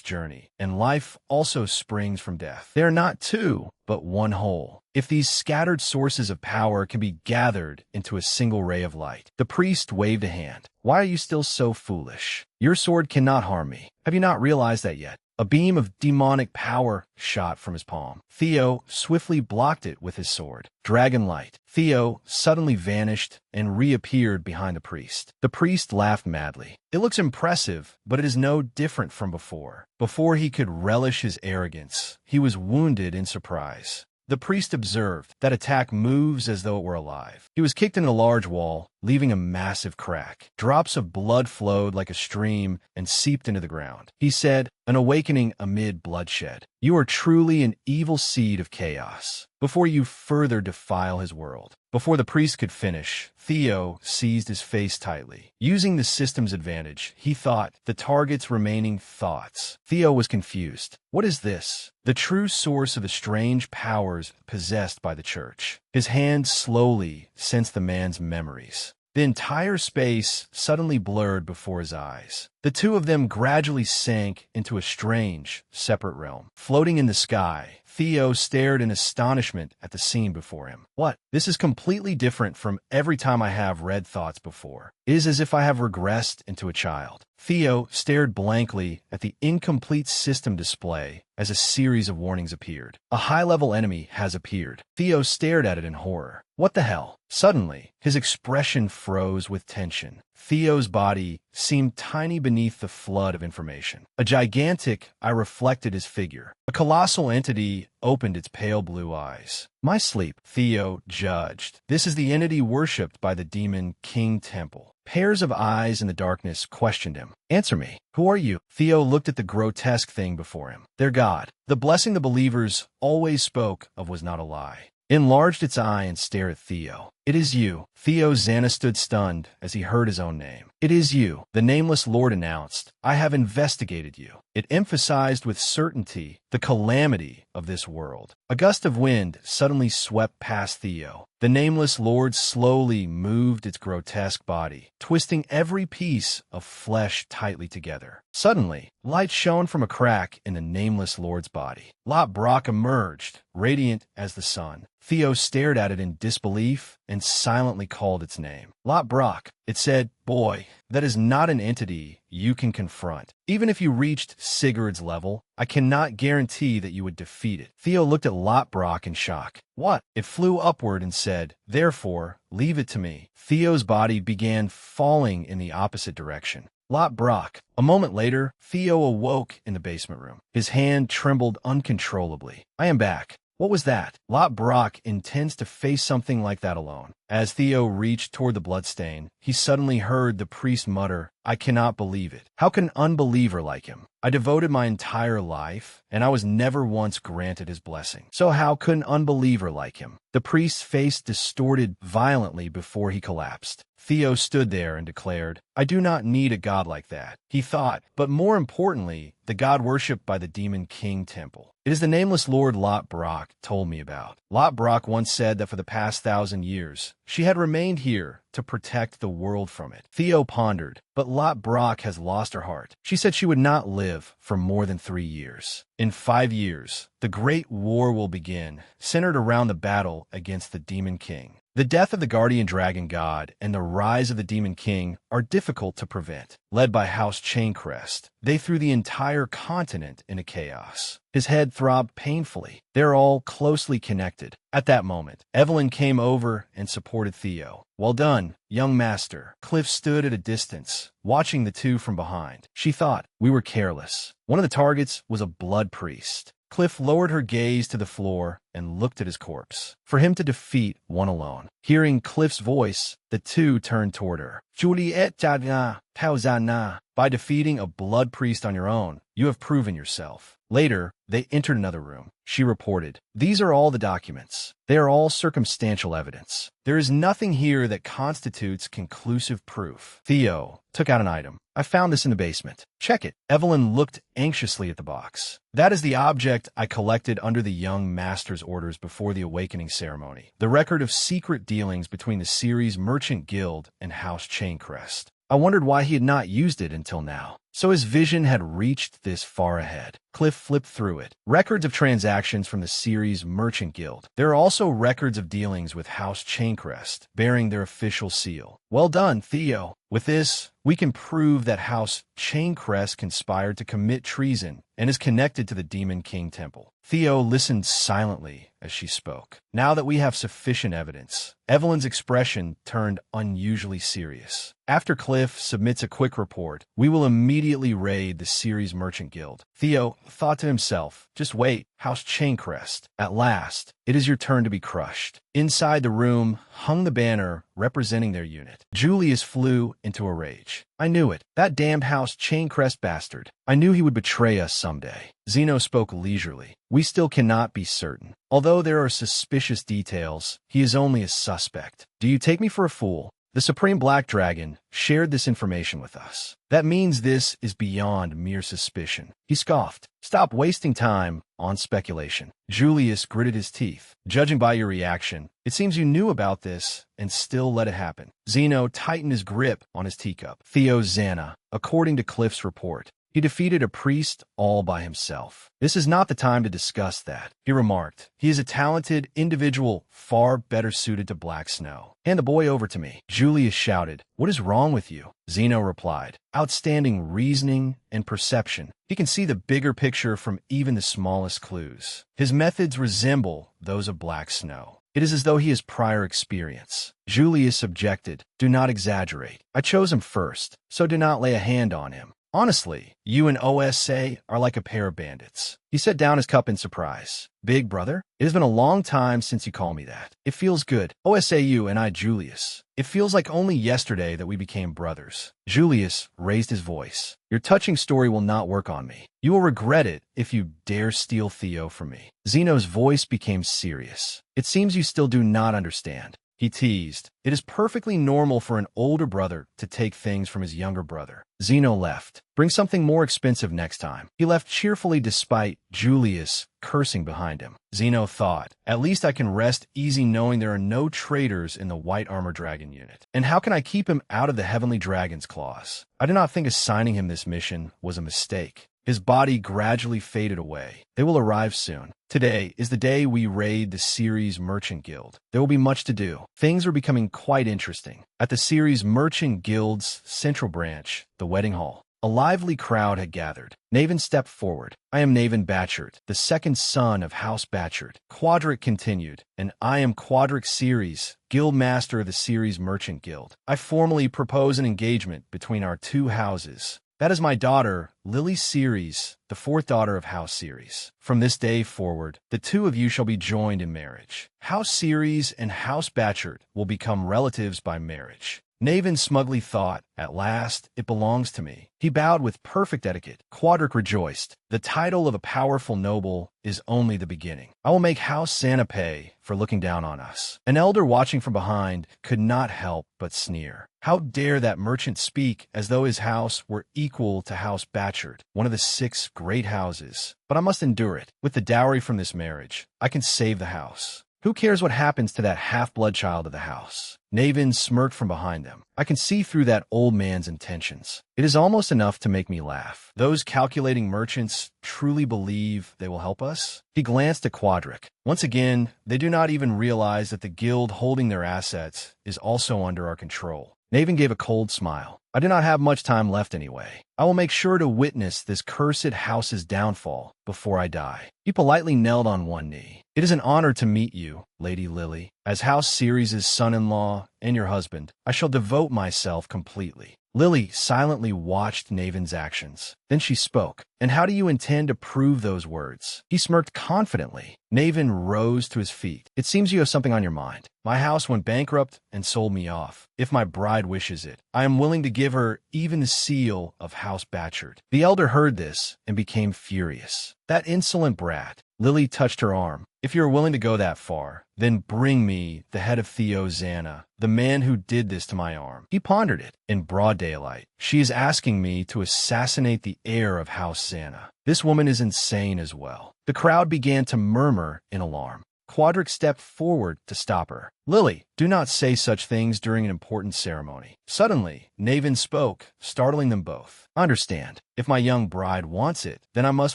journey, and life also springs from death. They are not 2, but one whole. If these scattered sources of power can be gathered into a single ray of light. The priest waved a hand. Why are you still so foolish? Your sword cannot harm me. Have you not realized that yet? A beam of demonic power shot from his palm. Theo swiftly blocked it with his sword. Dragon light. Theo suddenly vanished and reappeared behind the priest. The priest laughed madly. It looks impressive, but it is no different from before. Before he could relish his arrogance, he was wounded in surprise. The priest observed that attack moves as though it were alive. He was kicked in a large wall, leaving a massive crack. Drops of blood flowed like a stream and seeped into the ground. He said, "An awakening amid bloodshed. You are truly an evil seed of chaos. Before you further defile his world." Before the priest could finish, Theo seized his face tightly. Using the system's advantage, he thought the target's remaining thoughts. Theo was confused. What is this? The true source of the strange powers possessed by the church. His hand slowly sensed the man's memories. The entire space suddenly blurred before his eyes. The two of them gradually sank into a strange, separate realm. Floating in the sky, Theo stared in astonishment at the scene before him. What? This is completely different from every time I have read thoughts before. It is as if I have regressed into a child. Theo stared blankly at the incomplete system display as a series of warnings appeared. A high-level enemy has appeared. Theo stared at it in horror. What the hell? Suddenly, his expression froze with tension. Theo's body seemed tiny beneath the flood of information. A gigantic, I reflected his figure. A colossal entity opened its pale blue eyes. My sleep, Theo judged. This is the entity worshipped by the demon King Temple. Pairs of eyes in the darkness questioned him. Answer me. Who are you? Theo looked at the grotesque thing before him. Their God. The blessing the believers always spoke of was not a lie. Enlarged its eye and stared at Theo. It is you. Theo Zana stood stunned as he heard his own name. It is you, the nameless Lord announced. I have investigated you. It emphasized with certainty the calamity of this world. A gust of wind suddenly swept past Theo. The nameless Lord slowly moved its grotesque body, twisting every piece of flesh tightly together. Suddenly, light shone from a crack in the nameless Lord's body. Lot Brock emerged, radiant as the sun. Theo stared at it in disbelief and silently called its name. Lot Brock. It said, "Boy, that is not an entity you can confront. Even if you reached Sigurd's level, I cannot guarantee that you would defeat it." Theo looked at Lot Brock in shock. What? It flew upward and said, "Therefore, leave it to me." Theo's body began falling in the opposite direction. Lot Brock. A moment later, Theo awoke in the basement room. His hand trembled uncontrollably. I am back. What was that? Lot Brock intends to face something like that alone. As Theo reached toward the bloodstain, he suddenly heard the priest mutter, I cannot believe it. How can an unbeliever like him? I devoted my entire life, and I was never once granted his blessing. So how could an unbeliever like him? The priest's face distorted violently before he collapsed. Theo stood there and declared, I do not need a god like that. He thought, but more importantly, the god worshipped by the demon King Temple. It is the nameless Lord Lot Brock told me about. Lot Brock once said that for the past 1,000 years, she had remained here to protect the world from it. Theo pondered, but Lot Brock has lost her heart. She said she would not live for more than 3 years. In 5 years, the Great War will begin, centered around the battle against the Demon King. The death of the guardian dragon god and the rise of the Demon King are difficult to prevent. Led by House Chaincrest, they threw the entire continent into chaos. His head throbbed painfully. They're all closely connected. At that moment, Evelyn came over and supported Theo. Well done, young master. Cliff stood at a distance, watching the two from behind. She thought, we were careless. One of the targets was a blood priest. Cliff lowered her gaze to the floor and looked at his corpse. For him to defeat one alone. Hearing Cliff's voice, the two turned toward her. Juliet Jadna, Tauzana. By defeating a blood priest on your own, you have proven yourself. Later, they entered another room. She reported, these are all the documents. They are all circumstantial evidence. There is nothing here that constitutes conclusive proof. Theo took out an item. I found this in the basement. Check it. Evelyn looked anxiously at the box. That is the object I collected under the young master's orders before the awakening ceremony. The record of secret dealings between the Ceres Merchant Guild and House Chaincrest. I wondered why he had not used it until now. So his vision had reached this far ahead. Cliff flipped through it. Records of transactions from the Ceres Merchant Guild. There are also records of dealings with House Chaincrest, bearing their official seal. Well done, Theo. With this, we can prove that House Chaincrest conspired to commit treason and is connected to the Demon King Temple. Theo listened silently as she spoke. Now that we have sufficient evidence, Evelyn's expression turned unusually serious. After Cliff submits a quick report, we will immediately raid the Ceres Merchant Guild. Theo thought to himself, just wait. House Chaincrest. At last, it is your turn to be crushed. Inside the room hung the banner representing their unit. Julius flew into a rage. I knew it. That damned House Chaincrest bastard. I knew he would betray us someday. Zeno spoke leisurely. We still cannot be certain. Although there are suspicious details, he is only a suspect. Do you take me for a fool? The Supreme Black Dragon shared this information with us. That means this is beyond mere suspicion. He scoffed. Stop wasting time on speculation. Julius gritted his teeth. Judging by your reaction, it seems you knew about this and still let it happen. Zeno tightened his grip on his teacup. Theo Zana, according to Cliff's report, he defeated a priest all by himself. This is not the time to discuss that, he remarked. He is a talented individual, far better suited to Black Snow. Hand the boy over to me. Julius shouted. What is wrong with you? Zeno replied. Outstanding reasoning and perception. He can see the bigger picture from even the smallest clues. His methods resemble those of Black Snow. It is as though he has prior experience. Julius objected. Do not exaggerate. I chose him first, so do not lay a hand on him. Honestly, you and OSA are like a pair of bandits. He set down his cup in surprise. Big brother, it has been a long time since you called me that. It feels good. OSAU and I, Julius. It feels like only yesterday that we became brothers. Julius raised his voice. Your touching story will not work on me. You will regret it if you dare steal Theo from me. Zeno's voice became serious. It seems you still do not understand. He teased. It is perfectly normal for an older brother to take things from his younger brother. Zeno left. Bring something more expensive next time. He left cheerfully despite Julius cursing behind him. Zeno thought, at least I can rest easy knowing there are no traitors in the White Armor Dragon unit. And how can I keep him out of the Heavenly Dragon's claws? I do not think assigning him this mission was a mistake. His body gradually faded away. They will arrive soon. Today is the day we raid the Ceres Merchant Guild. There will be much to do. Things are becoming quite interesting. At the Ceres Merchant Guild's central branch, the wedding hall, a lively crowd had gathered. Naven stepped forward. I am Naven Batchert, the second son of House Batchert. Quadric continued, and I am Quadric Ceres, Guild Master of the Ceres Merchant Guild. I formally propose an engagement between our two houses. That is my daughter, Lily Ceres, the fourth daughter of House Ceres. From this day forward, the two of you shall be joined in marriage. House Ceres and House Batchert will become relatives by marriage. Naven smugly thought, at last, it belongs to me. He bowed with perfect etiquette. Quadric rejoiced. The title of a powerful noble is only the beginning. I will make House Santa pay for looking down on us. An elder watching from behind could not help but sneer. How dare that merchant speak as though his house were equal to House Batchert, one of the 6 great houses. But I must endure it. With the dowry from this marriage, I can save the house. Who cares what happens to that half-blood child of the house? Naven smirked from behind them. I can see through that old man's intentions. It is almost enough to make me laugh. Those calculating merchants truly believe they will help us? He glanced at Quadric. Once again, they do not even realize that the guild holding their assets is also under our control. Naven gave a cold smile. I do not have much time left anyway. I will make sure to witness this cursed house's downfall before I die. He politely knelt on one knee. It is an honor to meet you, Lady Lily. As House Ceres' son-in-law and your husband, I shall devote myself completely. Lily silently watched Naven's actions. Then she spoke. And how do you intend to prove those words? He smirked confidently. Naven rose to his feet. It seems you have something on your mind. My house went bankrupt and sold me off. If my bride wishes it, I am willing to give her even the seal of House Batchert. The elder heard this and became furious. That insolent brat. Lily touched her arm. If you are willing to go that far, then bring me the head of Theo Zana, the man who did this to my arm. He pondered it. In broad daylight, she is asking me to assassinate the heir of House Zana. This woman is insane as well. The crowd began to murmur in alarm. Quadric stepped forward to stop her. Lily, do not say such things during an important ceremony. Suddenly, Naven spoke, startling them both. Understand, if my young bride wants it, then I must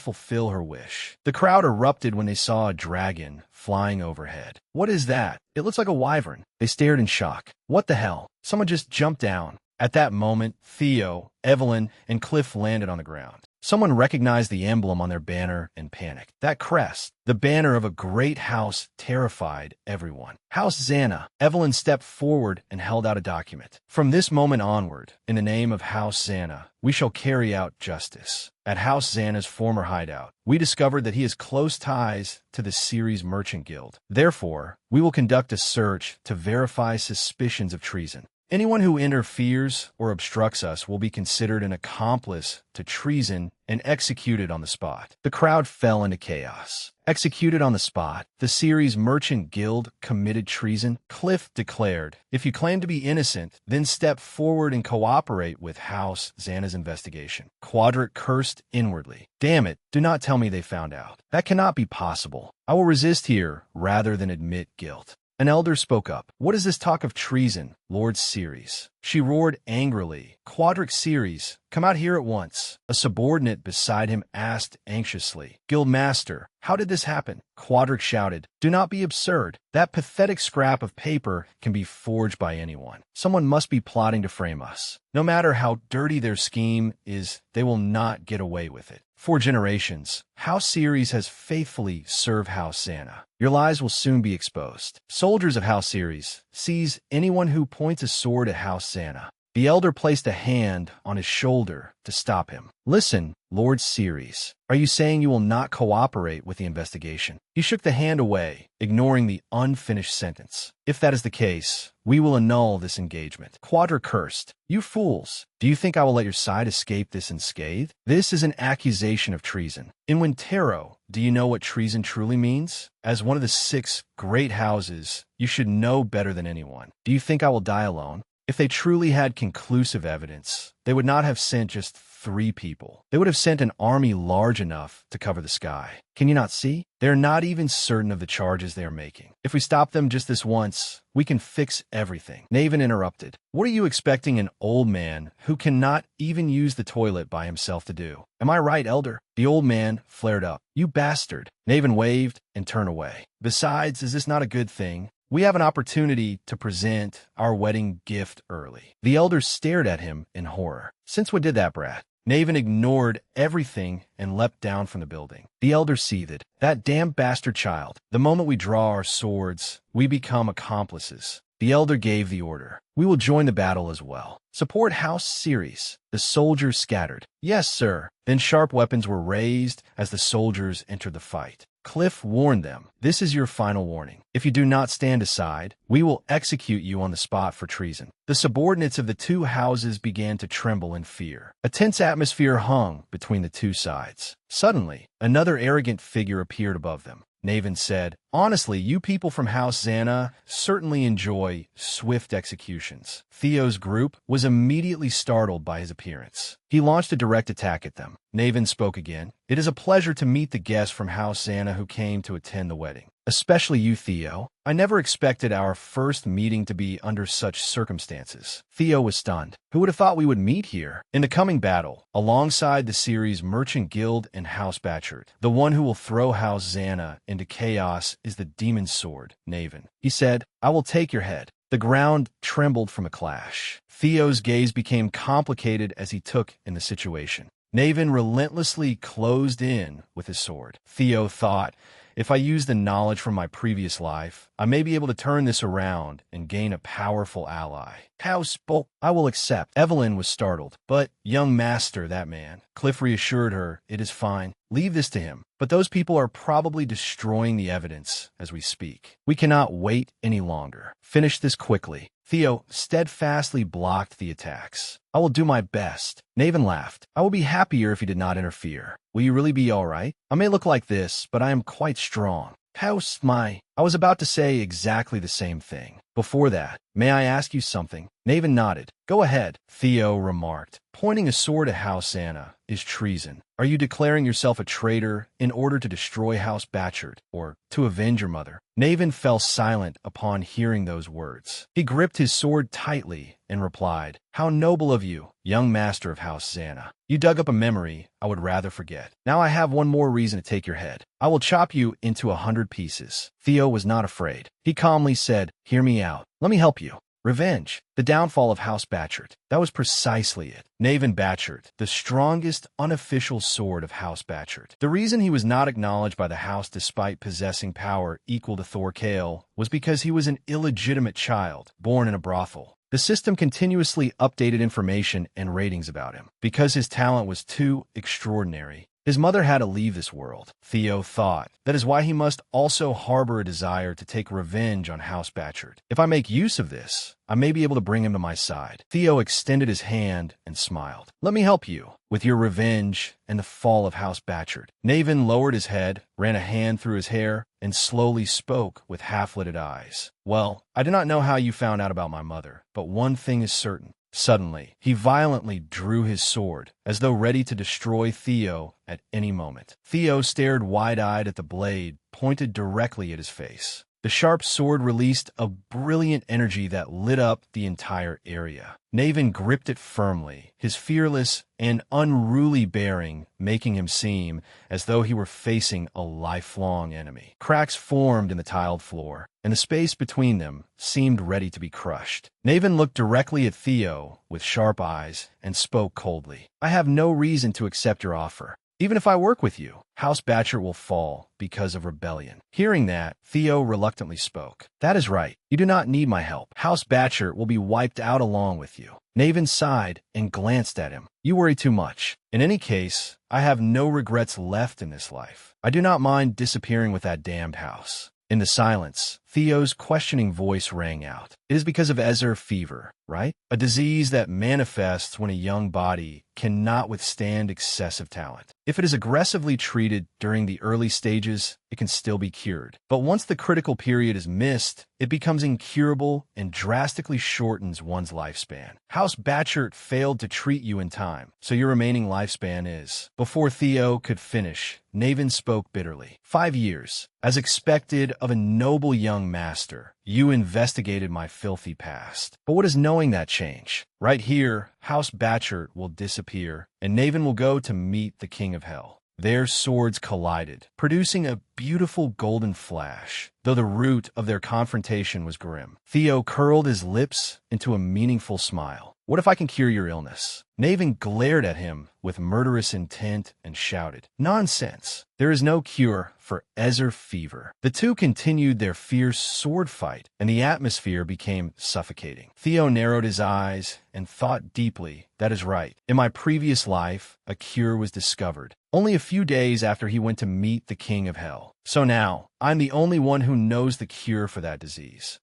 fulfill her wish. The crowd erupted when they saw a dragon flying overhead. What is that? It looks like a wyvern. They stared in shock. What the hell? Someone just jumped down. At that moment, Theo, Evelyn, and Cliff landed on the ground. Someone recognized the emblem on their banner and panicked. That crest, the banner of a great house, terrified everyone. House Zana. Evelyn stepped forward and held out a document. From this moment onward, in the name of House Zana, we shall carry out justice. At House Zana's former hideout, we discovered that he has close ties to the Ceres Merchant Guild. Therefore, we will conduct a search to verify suspicions of treason. Anyone who interferes or obstructs us will be considered an accomplice to treason and executed on the spot. The crowd fell into chaos. Executed on the spot, the Ceres Merchant Guild committed treason. Cliff declared, "If you claim to be innocent, then step forward and cooperate with House Zana's investigation." Quadric cursed inwardly. "Damn it, do not tell me they found out. That cannot be possible. I will resist here rather than admit guilt." An elder spoke up. "What is this talk of treason, Lord Ceres?" She roared angrily. "Quadric Ceres, come out here at once." A subordinate beside him asked anxiously, "Guildmaster, how did this happen?" Quadric shouted, "Do not be absurd. That pathetic scrap of paper can be forged by anyone. Someone must be plotting to frame us. No matter how dirty their scheme is, they will not get away with it. For generations, House Ceres has faithfully served House Zana. Your lies will soon be exposed. Soldiers of House Ceres, seize anyone who points a sword at House Zana." The elder placed a hand on his shoulder to stop him. "Listen, Lord Ceres, are you saying you will not cooperate with the investigation?" He shook the hand away, ignoring the unfinished sentence. "If that is the case, we will annul this engagement." Quadra cursed. "You fools! Do you think I will let your side escape this unscathed? This is an accusation of treason. In Wintero, do you know what treason truly means? As one of the 6 great houses, you should know better than anyone. Do you think I will die alone? If they truly had conclusive evidence, they would not have sent just 3 people. They would have sent an army large enough to cover the sky. Can you not see? They are not even certain of the charges they are making. If we stop them just this once, we can fix everything." Naven interrupted. "What are you expecting an old man who cannot even use the toilet by himself to do? Am I right, elder?" The old man flared up. "You bastard." Naven waved and turned away. "Besides, is this not a good thing? We have an opportunity to present our wedding gift early." The elders stared at him in horror. "Since when did that, brat?" Naven ignored everything and leapt down from the building. The elder seethed. "That damn bastard child. The moment we draw our swords, we become accomplices." The elder gave the order. "We will join the battle as well. Support House Ceres." The soldiers scattered. "Yes, sir." Then sharp weapons were raised as the soldiers entered the fight. Cliff warned them, "This is your final warning. If you do not stand aside, we will execute you on the spot for treason." The subordinates of the 2 houses began to tremble in fear. A tense atmosphere hung between the 2 sides. Suddenly, another arrogant figure appeared above them. Naven said, "Honestly, you people from House Zana certainly enjoy swift executions." Theo's group was immediately startled by his appearance. He launched a direct attack at them. Naven spoke again. "It is a pleasure to meet the guests from House Zana who came to attend the wedding. Especially you, Theo. I never expected our first meeting to be under such circumstances." Theo was stunned. "Who would have thought we would meet here?" In the coming battle, alongside the Ceres Merchant Guild and House Batchard, the one who will throw House Zana into chaos is the Demon Sword, Naven. He said, "I will take your head." The ground trembled from a clash. Theo's gaze became complicated as he took in the situation. Naven relentlessly closed in with his sword. Theo thought, "If I use the knowledge from my previous life, I may be able to turn this around and gain a powerful ally." "House Bolt, I will accept." Evelyn was startled. "But, young master, that man." Cliff reassured her, "It is fine. Leave this to him. But those people are probably destroying the evidence as we speak. We cannot wait any longer. Finish this quickly." Theo steadfastly blocked the attacks. "I will do my best." Naven laughed. "I will be happier if you did not interfere. Will you really be all right? I may look like this, but I am quite strong." "House, my—" I was about to say exactly the same thing. "Before that, may I ask you something?" Naven nodded. "Go ahead," Theo remarked. "Pointing a sword at House Zana is treason. Are you declaring yourself a traitor in order to destroy House Batchard, or to avenge your mother?" Naven fell silent upon hearing those words. He gripped his sword tightly and replied, "How noble of you, young master of House Zana. You dug up a memory I would rather forget. Now I have one more reason to take your head. I will chop you into 100 pieces." Theo was not afraid. He calmly said, "Hear me out. Let me help you." Revenge. The downfall of House Batchert. That was precisely it. Naven Batchert, the strongest unofficial sword of House Batchert. The reason he was not acknowledged by the House despite possessing power equal to Thor Kale was because he was an illegitimate child, born in a brothel. The system continuously updated information and ratings about him. Because his talent was too extraordinary, his mother had to leave this world. Theo thought. That is why he must also harbor a desire to take revenge on House Batchert. If I make use of this, I may be able to bring him to my side. Theo extended his hand and smiled. Let me help you with your revenge and the fall of House Batchert. Naven lowered his head, ran a hand through his hair, and slowly spoke with half-lidded eyes. Well, I do not know how you found out about my mother, but one thing is certain. Suddenly, he violently drew his sword, as though ready to destroy Theo at any moment. Theo stared wide-eyed at the blade, pointed directly at his face. The sharp sword released a brilliant energy that lit up the entire area. Naven gripped it firmly, his fearless and unruly bearing making him seem as though he were facing a lifelong enemy. Cracks formed in the tiled floor, and the space between them seemed ready to be crushed. Naven looked directly at Theo with sharp eyes and spoke coldly. I have no reason to accept your offer. Even if I work with you, House Batchert will fall because of rebellion. Hearing that, Theo reluctantly spoke. That is right. You do not need my help. House Batchert will be wiped out along with you. Naven sighed and glanced at him. You worry too much. In any case, I have no regrets left in this life. I do not mind disappearing with that damned house. In the silence, Theo's questioning voice rang out. It is because of Ezer fever, right? A disease that manifests when a young body cannot withstand excessive talent. If it is aggressively treated during the early stages, it can still be cured. But once the critical period is missed, it becomes incurable and drastically shortens one's lifespan. House Batchert failed to treat you in time, so your remaining lifespan is. Before Theo could finish, Naven spoke bitterly. 5 years. As expected of a noble young master, you investigated my filthy past. But what does knowing that change? Right here, House Batchert will disappear, and Naven will go to meet the King of Hell. Their swords collided, producing a beautiful golden flash, though the root of their confrontation was grim. Theo curled his lips into a meaningful smile. What if I can cure your illness? Naven glared at him with murderous intent and shouted, Nonsense! There is no cure for Ezer fever. The two continued their fierce sword fight, and the atmosphere became suffocating. Theo narrowed his eyes and thought deeply. That is right. In my previous life, a cure was discovered, only a few days after he went to meet the King of Hell. So now, I'm the only one who knows the cure for that disease.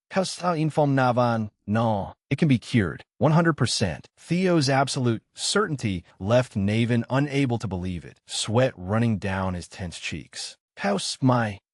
No, it can be cured. 100%. Theo's absolute certainty left Naven unable to believe it, sweat running down his tense cheeks.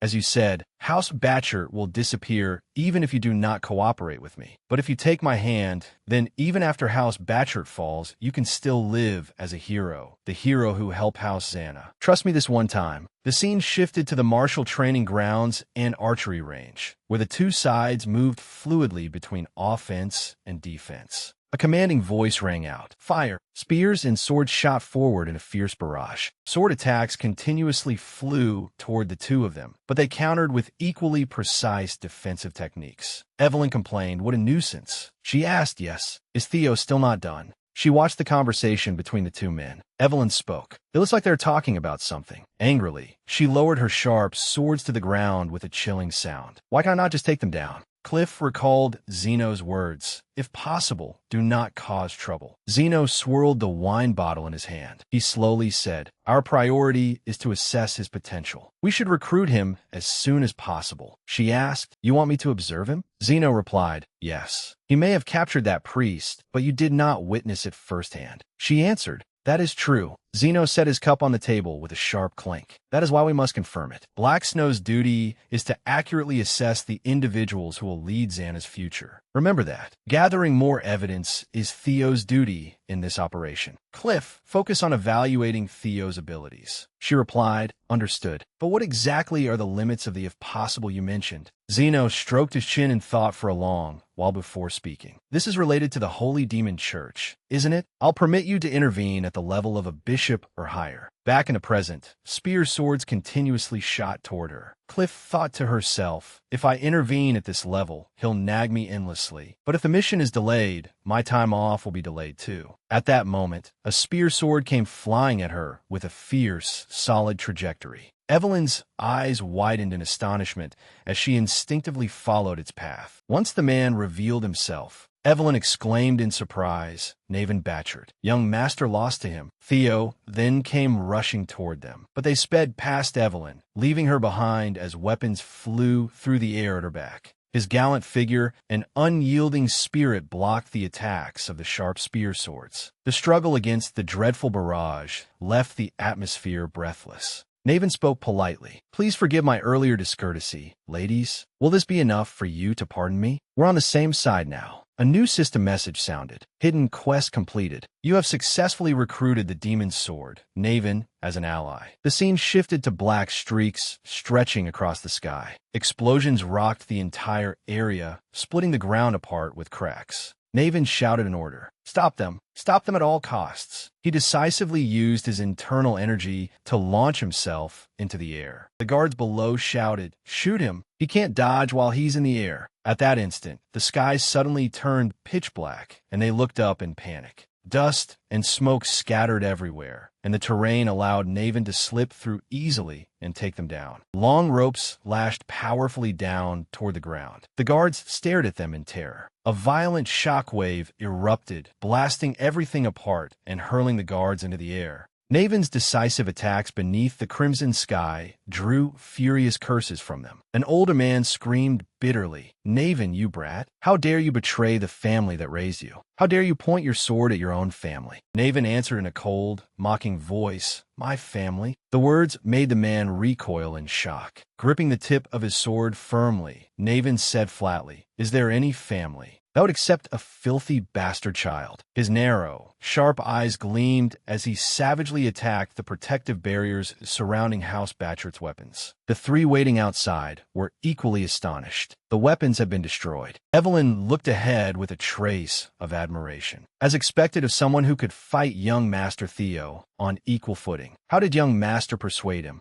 As you said, House Batchert will disappear even if you do not cooperate with me. But if you take my hand, then even after House Batchert falls, you can still live as a hero, the hero who helped House Xana. Trust me this one time. The scene shifted to the martial training grounds and archery range, where the two sides moved fluidly between offense and defense. A commanding voice rang out. Fire! Spears and swords shot forward in a fierce barrage. Sword attacks continuously flew toward the two of them, but they countered with equally precise defensive techniques. Evelyn complained, what a nuisance. She asked, yes, is Theo still not done? She watched the conversation between the two men. Evelyn spoke. It looks like they're talking about something. Angrily, she lowered her sharp swords to the ground with a chilling sound. Why can't I not just take them down? Cliff recalled Zeno's words. If possible, do not cause trouble. Zeno swirled the wine bottle in his hand. He slowly said, our priority is to assess his potential. We should recruit him as soon as possible. She asked, you want me to observe him? Zeno replied, yes. He may have captured that priest, but you did not witness it firsthand. She answered, that is true. Zeno set his cup on the table with a sharp clink. That is why we must confirm it. Black Snow's duty is to accurately assess the individuals who will lead Xana's future. Remember that. Gathering more evidence is Theo's duty in this operation. Cliff, focus on evaluating Theo's abilities. She replied, understood. But what exactly are the limits of the if possible you mentioned? Zeno stroked his chin in thought for a long, while before speaking. This is related to the Holy Demon Church, isn't it? I'll permit you to intervene at the level of a bishop or higher. Back in the present, spear swords continuously shot toward her. Cliff thought to herself, if I intervene at this level, he'll nag me endlessly. But if the mission is delayed, my time off will be delayed too. At that moment, a spear sword came flying at her with a fierce, solid trajectory. Evelyn's eyes widened in astonishment as she instinctively followed its path. Once the man revealed himself, Evelyn exclaimed in surprise, Naven Batchard. Young master lost to him. Theo then came rushing toward them, but they sped past Evelyn, leaving her behind as weapons flew through the air at her back. His gallant figure and unyielding spirit blocked the attacks of the sharp spear swords. The struggle against the dreadful barrage left the atmosphere breathless. Naven spoke politely. Please forgive my earlier discourtesy. Ladies, will this be enough for you to pardon me? We're on the same side now. A new system message sounded. Hidden quest completed. You have successfully recruited the demon's sword, Naven, as an ally. The scene shifted to black streaks stretching across the sky. Explosions rocked the entire area, splitting the ground apart with cracks. Naven shouted an order. Stop them. Stop them at all costs. He decisively used his internal energy to launch himself into the air. The guards below shouted, Shoot him. He can't dodge while he's in the air. At that instant, the sky suddenly turned pitch black, and they looked up in panic. Dust and smoke scattered everywhere, and the terrain allowed Naven to slip through easily and take them down. Long ropes lashed powerfully down toward the ground. The guards stared at them in terror. A violent shockwave erupted, blasting everything apart and hurling the guards into the air. Naven's decisive attacks beneath the crimson sky drew furious curses from them. An older man screamed bitterly, Naven, you brat! How dare you betray the family that raised you? How dare you point your sword at your own family? Naven answered in a cold, mocking voice, My family? The words made the man recoil in shock. Gripping the tip of his sword firmly, Naven said flatly, Is there any family that would accept a filthy bastard child? His narrow, sharp eyes gleamed as he savagely attacked the protective barriers surrounding House Batchard's weapons. The three waiting outside were equally astonished. The weapons had been destroyed. Evelyn looked ahead with a trace of admiration, as expected of someone who could fight young Master Theo on equal footing. How did young Master persuade him?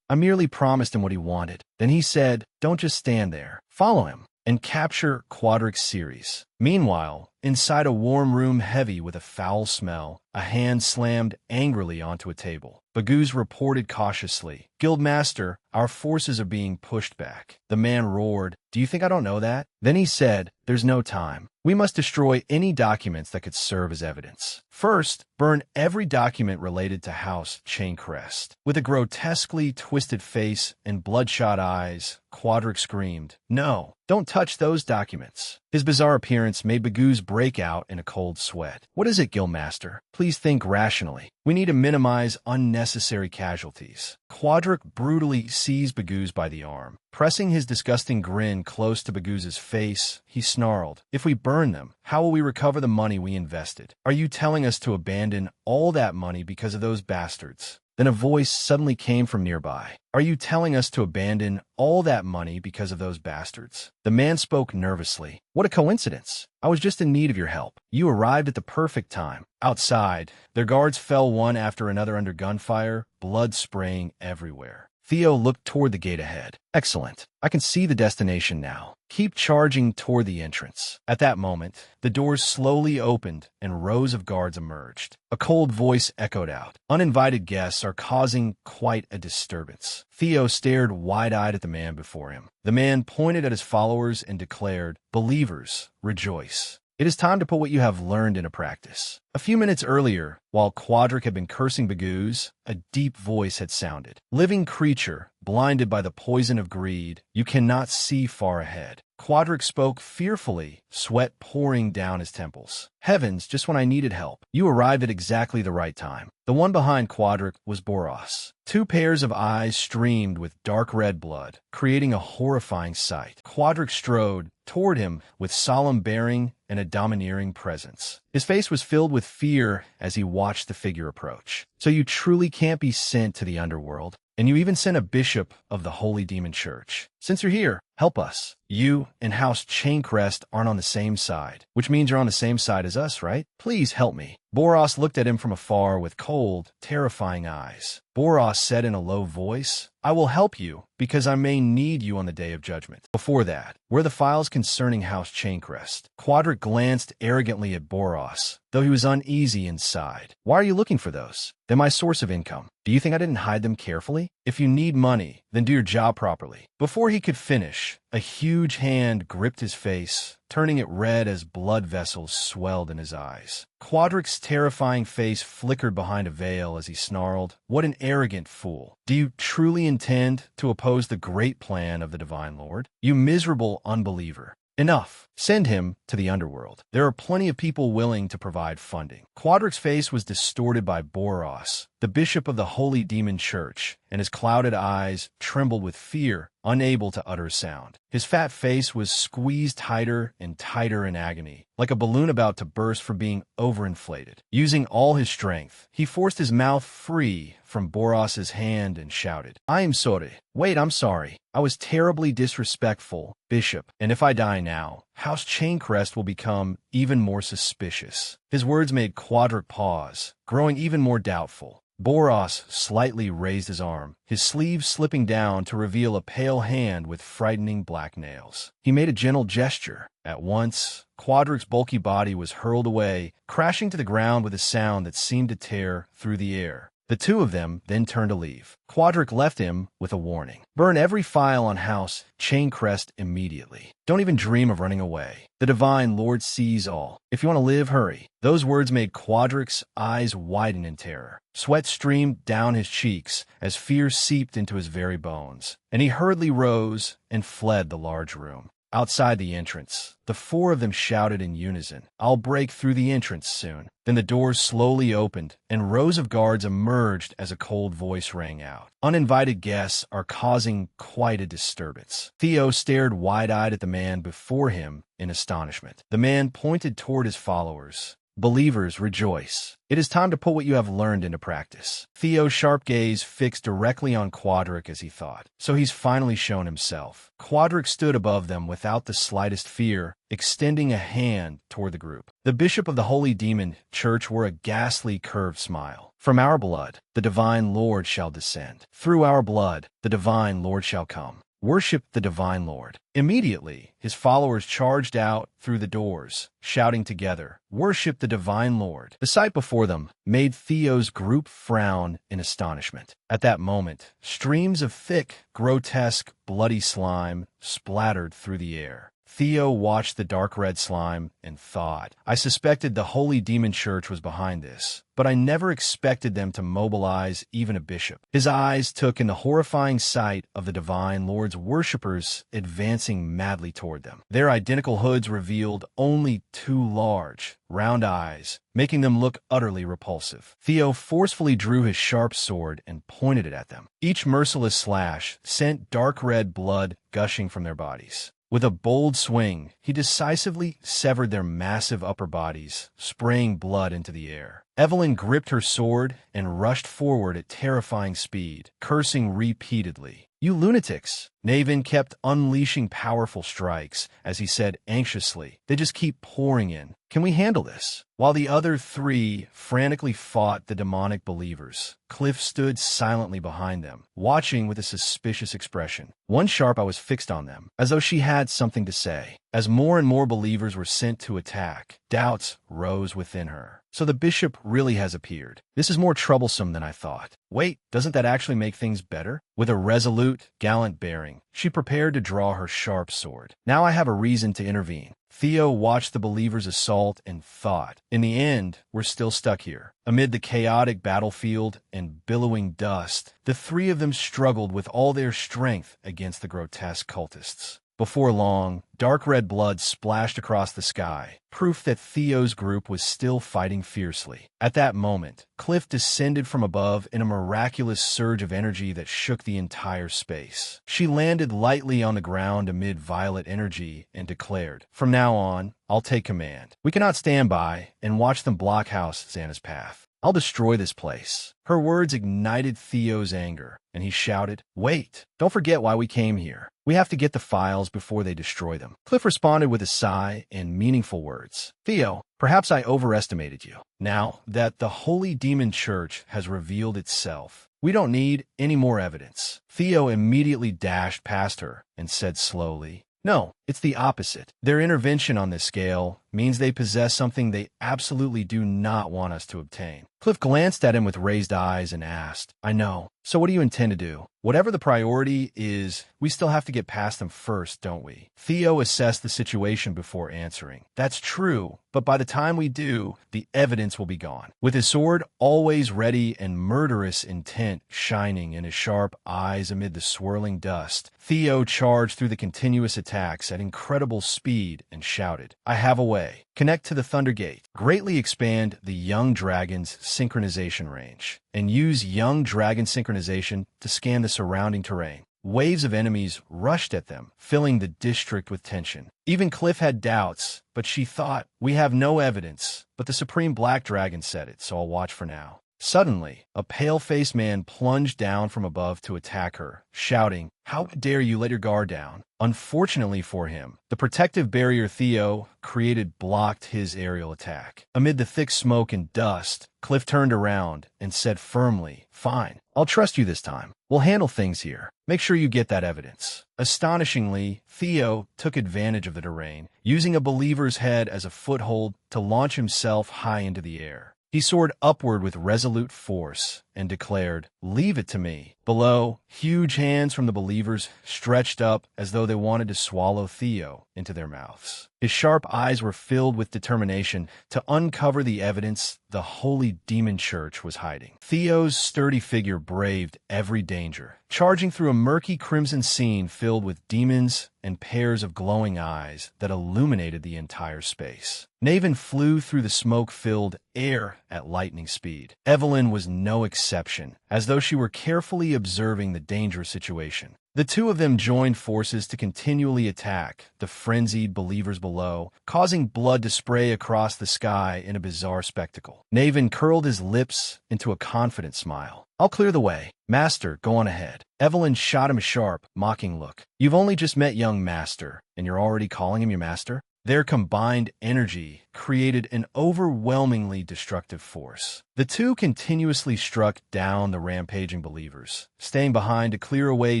I merely promised him what he wanted. Then he said, Don't just stand there. Follow him and capture Quadric's series. Meanwhile, inside a warm room heavy with a foul smell, a hand slammed angrily onto a table. Bagooz reported cautiously, Guildmaster, our forces are being pushed back. The man roared, Do you think I don't know that? Then he said, There's no time. We must destroy any documents that could serve as evidence. First, burn every document related to House Chaincrest. With a grotesquely twisted face and bloodshot eyes, Quadric screamed, No, don't touch those documents. His bizarre appearance made Bagooz break out in a cold sweat. What is it, Guildmaster? Please think rationally. We need to minimize unnecessary casualties. Quadric brutally seized Bagooz by the arm. Pressing his disgusting grin close to Bagooz's face, he snarled, If we burn them, how will we recover the money we invested? Are you telling us to abandon all that money because of those bastards? Then a voice suddenly came from nearby. Are you telling us to abandon all that money because of those bastards? The man spoke nervously. What a coincidence. I was just in need of your help. You arrived at the perfect time. Outside, their guards fell one after another under gunfire, blood spraying everywhere. Theo looked toward the gate ahead. Excellent. I can see the destination now. Keep charging toward the entrance. At that moment, the doors slowly opened and rows of guards emerged. A cold voice echoed out. Uninvited guests are causing quite a disturbance. Theo stared wide-eyed at the man before him. The man pointed at his followers and declared, Believers, rejoice. It is time to put what you have learned into practice. A few minutes earlier, while Quadric had been cursing Bagooz, a deep voice had sounded. Living creature, blinded by the poison of greed, you cannot see far ahead. Quadric spoke fearfully, sweat pouring down his temples. Heavens, just when I needed help. You arrived at exactly the right time. The one behind Quadric was Boros. Two pairs of eyes streamed with dark red blood, creating a horrifying sight. Quadric strode toward him with solemn bearing and a domineering presence. His face was filled with fear as he watched the figure approach. So you truly can't be sent to the underworld. And you even sent a bishop of the Holy Demon Church. Since you're here, help us. You and House Chaincrest aren't on the same side, which means you're on the same side as us, right? Please help me. Boros looked at him from afar with cold, terrifying eyes. Boros said in a low voice, I will help you, because I may need you on the day of judgment. Before that, were the files concerning House Chaincrest? Quadric glanced arrogantly at Boros, though he was uneasy inside. Why are you looking for those? They're my source of income. Do you think I didn't hide them carefully? If you need money, then do your job properly. Before he could finish, a huge hand gripped his face, turning it red as blood vessels swelled in his eyes. Quadric's terrifying face flickered behind a veil as he snarled, What an arrogant fool. Do you truly intend to oppose the great plan of the Divine Lord? You miserable unbeliever. Enough. Send him to the underworld. There are plenty of people willing to provide funding. Quadric's face was distorted by Boros, the bishop of the Holy Demon Church, and his clouded eyes trembled with fear, unable to utter a sound. His fat face was squeezed tighter and tighter in agony, like a balloon about to burst from being overinflated. Using all his strength, he forced his mouth free from Boros's hand and shouted, I am sorry. Wait, I'm sorry. I was terribly disrespectful, Bishop, and if I die now, House Chaincrest will become even more suspicious. His words made Quadric pause, growing even more doubtful. Boros slightly raised his arm, his sleeve slipping down to reveal a pale hand with frightening black nails. He made a gentle gesture. At once, Quadric's bulky body was hurled away, crashing to the ground with a sound that seemed to tear through the air. The two of them then turned to leave. Quadric left him with a warning. Burn every file on House Chaincrest immediately. Don't even dream of running away. The Divine Lord sees all. If you want to live, hurry. Those words made Quadric's eyes widen in terror. Sweat streamed down his cheeks as fear seeped into his very bones, and he hurriedly rose and fled the large room. Outside the entrance, the four of them shouted in unison, I'll break through the entrance soon. Then the doors slowly opened, and rows of guards emerged as a cold voice rang out. Uninvited guests are causing quite a disturbance. Theo stared wide-eyed at the man before him in astonishment. The man pointed toward his followers. Believers, rejoice. It is time to put what you have learned into practice. Theo's sharp gaze fixed directly on Quadric as he thought. So he's finally shown himself. Quadric stood above them without the slightest fear, extending a hand toward the group. The bishop of the Holy Demon Church wore a ghastly curved smile. From our blood, the Divine Lord shall descend. Through our blood, the Divine Lord shall come. Worship the Divine Lord. Immediately, his followers charged out through the doors, shouting together, Worship the Divine Lord. The sight before them made Theo's group frown in astonishment. At that moment, streams of thick, grotesque, bloody slime splattered through the air. Theo watched the dark red slime and thought, I suspected the Holy Demon Church was behind this, but I never expected them to mobilize even a bishop. His eyes took in the horrifying sight of the Divine Lord's worshippers advancing madly toward them. Their identical hoods revealed only two large, round eyes, making them look utterly repulsive. Theo forcefully drew his sharp sword and pointed it at them. Each merciless slash sent dark red blood gushing from their bodies. With a bold swing, he decisively severed their massive upper bodies, spraying blood into the air. Evelyn gripped her sword and rushed forward at terrifying speed, cursing repeatedly. You lunatics! Navin kept unleashing powerful strikes, as he said anxiously. They just keep pouring in. Can we handle this? While the other three frantically fought the demonic believers, Cliff stood silently behind them, watching with a suspicious expression. One sharp eye was fixed on them, as though she had something to say. As more and more believers were sent to attack, doubts rose within her. So the bishop really has appeared. This is more troublesome than I thought. Wait, doesn't that actually make things better? With a resolute, gallant bearing, she prepared to draw her sharp sword. Now I have a reason to intervene. Theo watched the believers' assault and thought, in the end, we're still stuck here. Amid the chaotic battlefield and billowing dust, the three of them struggled with all their strength against the grotesque cultists. Before long, dark red blood splashed across the sky, proof that Theo's group was still fighting fiercely. At that moment, Cliff descended from above in a miraculous surge of energy that shook the entire space. She landed lightly on the ground amid violet energy and declared, From now on, I'll take command. We cannot stand by and watch them block House Xana's path. I'll destroy this place." Her words ignited Theo's anger, and he shouted, "Wait! Don't forget why we came here. We have to get the files before they destroy them." Cliff responded with a sigh and meaningful words. "Theo, perhaps I overestimated you. Now that the Holy Demon Church has revealed itself, we don't need any more evidence." Theo immediately dashed past her and said slowly, "No, it's the opposite. Their intervention on this scale means they possess something they absolutely do not want us to obtain." Cliff glanced at him with raised eyes and asked, "I know. So what do you intend to do?" "Whatever the priority is, we still have to get past them first, don't we?" Theo assessed the situation before answering. "That's true, but by the time we do, the evidence will be gone." With his sword always ready and murderous intent shining in his sharp eyes amid the swirling dust, Theo charged through the continuous attacks at incredible speed and shouted, "I have a way. Connect to the Thunder Gate. Greatly expand the young dragon's synchronization range, and use young dragon synchronization to scan the surrounding terrain." Waves of enemies rushed at them, filling the district with tension. Even Cliff had doubts, but she thought, "We have no evidence, but the Supreme Black Dragon said it, so I'll watch for now." Suddenly, a pale-faced man plunged down from above to attack her, shouting, "How dare you let your guard down?" Unfortunately for him, the protective barrier Theo created blocked his aerial attack. Amid the thick smoke and dust, Cliff turned around and said firmly, "Fine, I'll trust you this time. We'll handle things here. Make sure you get that evidence." Astonishingly, Theo took advantage of the terrain, using a believer's head as a foothold to launch himself high into the air. He soared upward with resolute force and declared, "Leave it to me." Below, huge hands from the believers stretched up as though they wanted to swallow Theo into their mouths. His sharp eyes were filled with determination to uncover the evidence the Holy Demon Church was hiding. Theo's sturdy figure braved every danger, charging through a murky crimson scene filled with demons and pairs of glowing eyes that illuminated the entire space. Naven flew through the smoke-filled air at lightning speed. Evelyn was no exception, as though she were carefully observing the dangerous situation. The two of them joined forces to continually attack the frenzied believers below, causing blood to spray across the sky in a bizarre spectacle. Naven curled his lips into a confident smile. "I'll clear the way. Master, go on ahead." Evelyn shot him a sharp, mocking look. "You've only just met young Master, and you're already calling him your master?" Their combined energy created an overwhelmingly destructive force. The two continuously struck down the rampaging believers, staying behind to clear away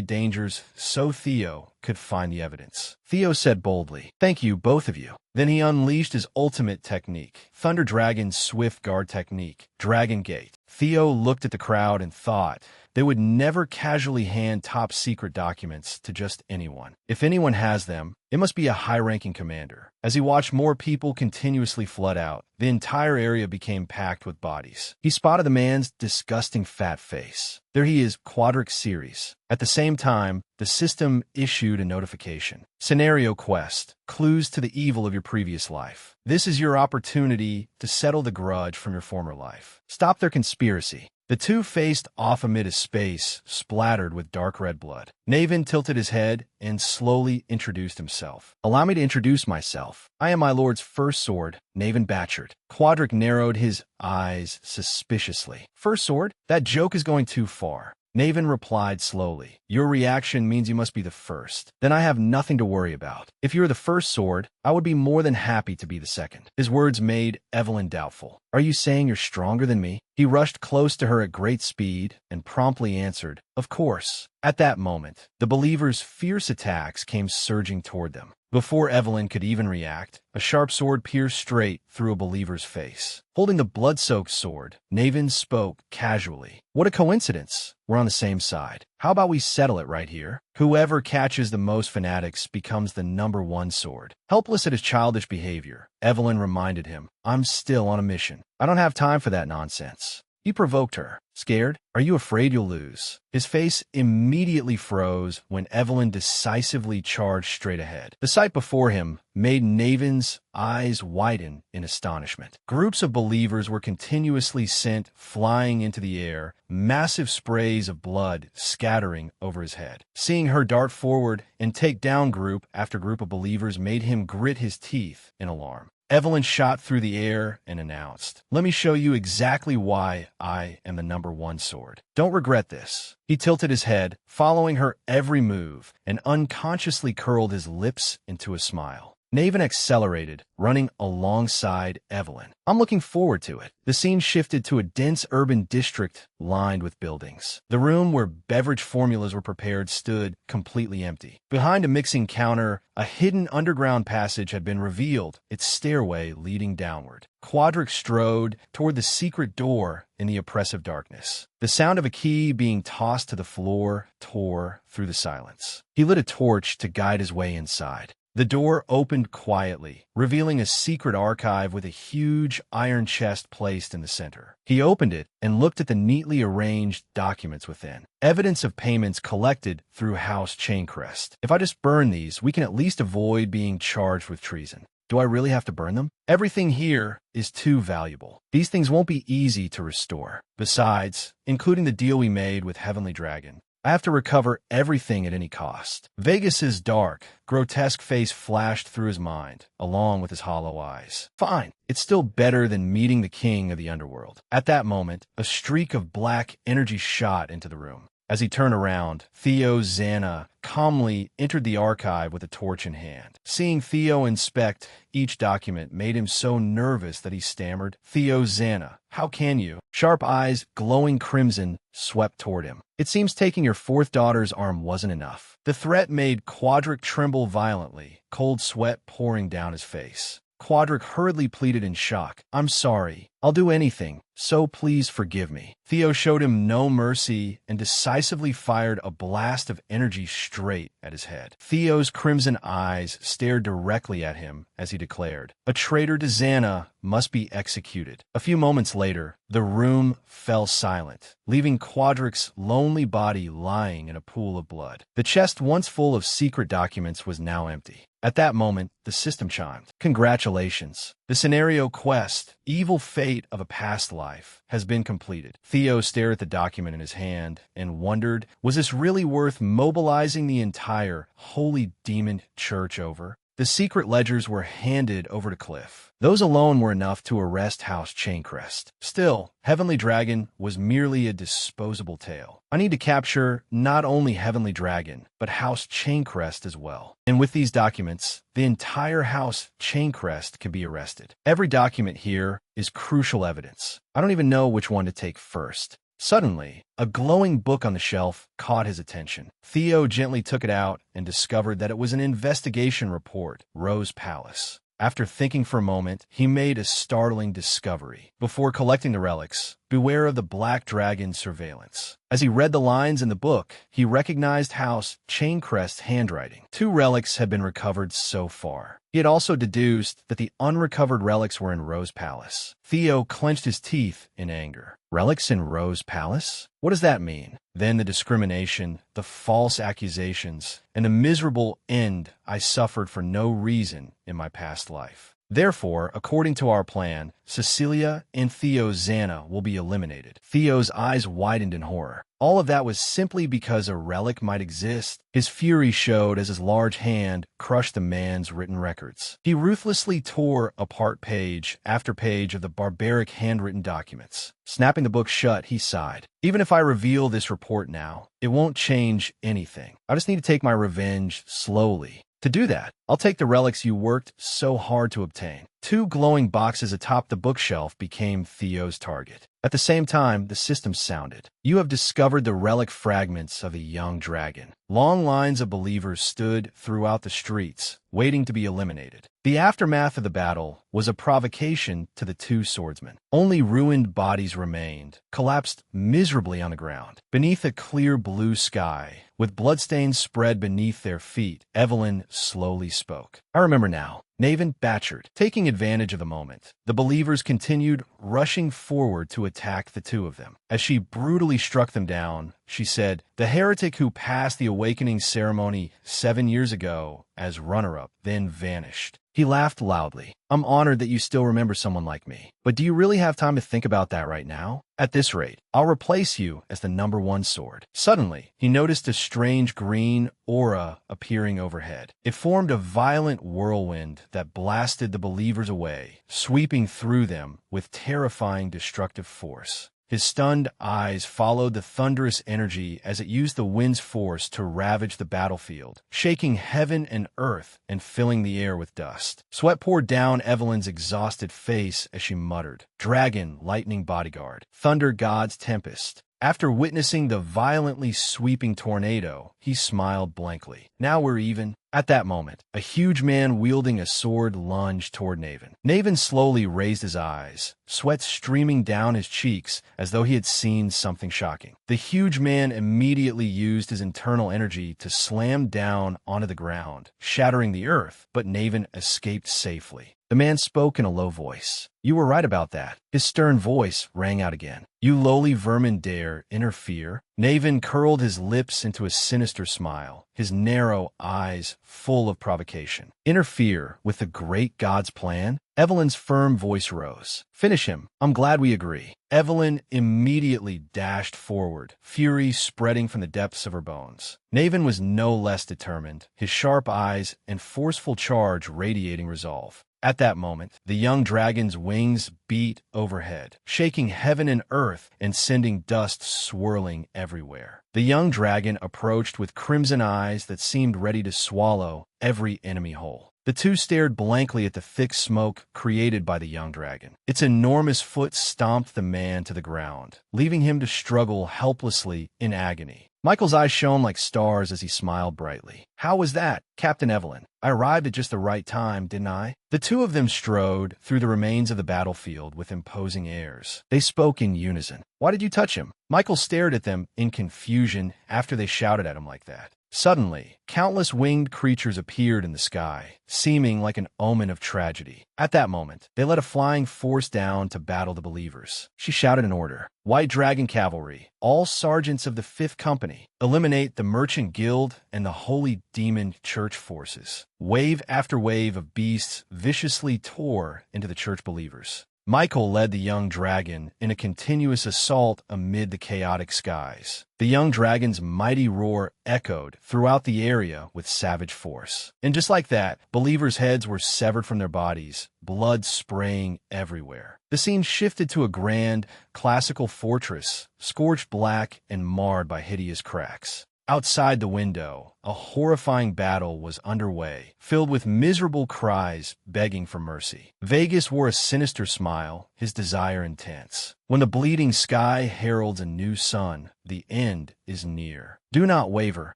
dangers so Theo could find the evidence. Theo said boldly, "Thank you, both of you." Then he unleashed his ultimate technique, Thunder Dragon's swift guard technique, Dragon Gate. Theo looked at the crowd and thought they would never casually hand top-secret documents to just anyone. If anyone has them, it must be a high-ranking commander. As he watched more people continuously flood out, the entire area became packed with bodies. He spotted the man's disgusting fat face. There he is, Quadric Series. At the same time, the system issued a notification. Scenario quest, clues to the evil of your previous life. This is your opportunity to settle the grudge from your former life. Stop their conspiracy. The two faced off amid a space splattered with dark red blood. Naven tilted his head and slowly introduced himself. "Allow me to introduce myself. I am my lord's first sword, Naven Batchert." Quadric narrowed his eyes suspiciously. "First sword? That joke is going too far." Naven replied slowly, "Your reaction means you must be the first. Then I have nothing to worry about. If you're the first sword, I would be more than happy to be the second." His words made Evelyn doubtful. "Are you saying you're stronger than me?" He rushed close to her at great speed and promptly answered, "Of course." At that moment, the believers' fierce attacks came surging toward them. Before Evelyn could even react, a sharp sword pierced straight through a believer's face. Holding the blood-soaked sword, Naven spoke casually. "What a coincidence. We're on the same side. How about we settle it right here? Whoever catches the most fanatics becomes the #1 sword." Helpless at his childish behavior, Evelyn reminded him, "I'm still on a mission. I don't have time for that nonsense." He provoked her. "Scared? Are you afraid you'll lose?" His face immediately froze when Evelyn decisively charged straight ahead. The sight before him made Naven's eyes widen in astonishment. Groups of believers were continuously sent flying into the air, massive sprays of blood scattering over his head. Seeing her dart forward and take down group after group of believers made him grit his teeth in alarm. Evelyn shot through the air and announced, "Let me show you exactly why I am the #1 sword. Don't regret this." He tilted his head, following her every move, and unconsciously curled his lips into a smile. Naven accelerated, running alongside Evelyn. "I'm looking forward to it." The scene shifted to a dense urban district lined with buildings. The room where beverage formulas were prepared stood completely empty. Behind a mixing counter, a hidden underground passage had been revealed, its stairway leading downward. Quadric strode toward the secret door in the oppressive darkness. The sound of a key being tossed to the floor tore through the silence. He lit a torch to guide his way inside. The door opened quietly, revealing a secret archive with a huge iron chest placed in the center. He opened it and looked at the neatly arranged documents within. Evidence of payments collected through House Chaincrest. "If I just burn these, we can at least avoid being charged with treason." Do I really have to burn them? Everything here is too valuable. These things won't be easy to restore. Besides, including the deal we made with Heavenly Dragon, I have to recover everything at any cost. Vegas's dark, grotesque face flashed through his mind, along with his hollow eyes. Fine. It's still better than meeting the king of the underworld. At that moment, a streak of black energy shot into the room. As he turned around, Theo Zana calmly entered the archive with a torch in hand. Seeing Theo inspect each document made him so nervous that he stammered, "Theo Zana, how can you?" Sharp eyes, glowing crimson, swept toward him. "It seems taking your fourth daughter's arm wasn't enough." The threat made Quadric tremble violently, cold sweat pouring down his face. Quadric hurriedly pleaded in shock, "I'm sorry. I'll do anything, so please forgive me." Theo showed him no mercy and decisively fired a blast of energy straight at his head. Theo's crimson eyes stared directly at him as he declared, "A traitor to Xana must be executed." A few moments later, the room fell silent, leaving Quadric's lonely body lying in a pool of blood. The chest once full of secret documents was now empty. At that moment, the system chimed. "Congratulations. The scenario quest, Evil Fate of a Past Life, has been completed." Theo stared at the document in his hand and wondered, was this really worth mobilizing the entire Holy Demon Church over? The secret ledgers were handed over to Cliff. Those alone were enough to arrest House Chaincrest. Still, Heavenly Dragon was merely a disposable tale. I need to capture not only Heavenly Dragon, but House Chaincrest as well. And with these documents, the entire House Chaincrest can be arrested. Every document here is crucial evidence. I don't even know which one to take first. Suddenly, a glowing book on the shelf caught his attention. Theo gently took it out and discovered that it was an investigation report, Rose Palace. After thinking for a moment, he made a startling discovery. Before collecting the relics, beware of the Black Dragon surveillance. As he read the lines in the book, he recognized House Chaincrest's handwriting. 2 relics had been recovered so far. He had also deduced that the unrecovered relics were in Rose Palace. Theo clenched his teeth in anger. Relics in Rose Palace? What does that mean? Then the discrimination, the false accusations, and the miserable end I suffered for no reason in my past life. Therefore, according to our plan, Cecilia and Theo Zana will be eliminated. Theo's eyes widened in horror. All of that was simply because a relic might exist. His fury showed as his large hand crushed the man's written records. He ruthlessly tore apart page after page of the barbaric handwritten documents. Snapping the book shut, he sighed. "Even if I reveal this report now, it won't change anything. I just need to take my revenge slowly. To do that, I'll take the relics you worked so hard to obtain." 2 glowing boxes atop the bookshelf became Theo's target. At the same time, the system sounded. "You have discovered the relic fragments of a young dragon." Long lines of believers stood throughout the streets, waiting to be eliminated. The aftermath of the battle was a provocation to the 2 swordsmen. Only ruined bodies remained, collapsed miserably on the ground. Beneath a clear blue sky, with bloodstains spread beneath their feet, Evelyn slowly spoke. "I remember now." Naven Batchard, taking advantage of the moment. The believers continued rushing forward to attack the 2 of them. As she brutally struck them down, she said, "The heretic who passed the awakening ceremony 7 years ago as runner-up then vanished. He laughed loudly. I'm honored that you still remember someone like me. But do you really have time to think about that right now? At this rate, I'll replace you as the #1 sword. Suddenly, he noticed a strange green aura appearing overhead. It formed a violent whirlwind that blasted the believers away, sweeping through them with terrifying destructive force. His stunned eyes followed the thunderous energy as it used the wind's force to ravage the battlefield, shaking heaven and earth and filling the air with dust. Sweat poured down Evelyn's exhausted face as she muttered, "Dragon, lightning bodyguard, thunder god's tempest." After witnessing the violently sweeping tornado, he smiled blankly. Now we're even. At that moment, a huge man wielding a sword lunged toward Naven. Naven slowly raised his eyes, sweat streaming down his cheeks as though he had seen something shocking. The huge man immediately used his internal energy to slam down onto the ground, shattering the earth, but Naven escaped safely. The man spoke in a low voice. "You were right about that." His stern voice rang out again. "You lowly vermin dare interfere?" Naven curled his lips into a sinister smile, his narrow eyes full of provocation. "Interfere with the great god's plan?" Evelyn's firm voice rose. "Finish him. I'm glad we agree." Evelyn immediately dashed forward, fury spreading from the depths of her bones. Naven was no less determined, his sharp eyes and forceful charge radiating resolve. At that moment, the young dragon's wings beat overhead, shaking heaven and earth and sending dust swirling everywhere. The young dragon approached with crimson eyes that seemed ready to swallow every enemy whole. The two stared blankly at the thick smoke created by the young dragon. Its enormous foot stomped the man to the ground, leaving him to struggle helplessly in agony. Michael's eyes shone like stars as he smiled brightly. "How was that, Captain Evelyn? I arrived at just the right time, didn't I?" The two of them strode through the remains of the battlefield with imposing airs. They spoke in unison. "Why did you touch him?" Michael stared at them in confusion after they shouted at him like that. Suddenly, countless winged creatures appeared in the sky, seeming like an omen of tragedy. At that moment, they led a flying force down to battle the believers. She shouted an order. "White Dragon Cavalry, all sergeants of the 5th Company, eliminate the Merchant Guild and the Holy Demon Church forces." Wave after wave of beasts viciously tore into the church believers. Michael led the young dragon in a continuous assault amid the chaotic skies. The young dragon's mighty roar echoed throughout the area with savage force. And just like that, believers' heads were severed from their bodies, blood spraying everywhere. The scene shifted to a grand, classical fortress, scorched black and marred by hideous cracks. Outside the window, a horrifying battle was underway, filled with miserable cries begging for mercy. Vegas wore a sinister smile, his desire intense. When the bleeding sky heralds a new sun, the end is near. Do not waver.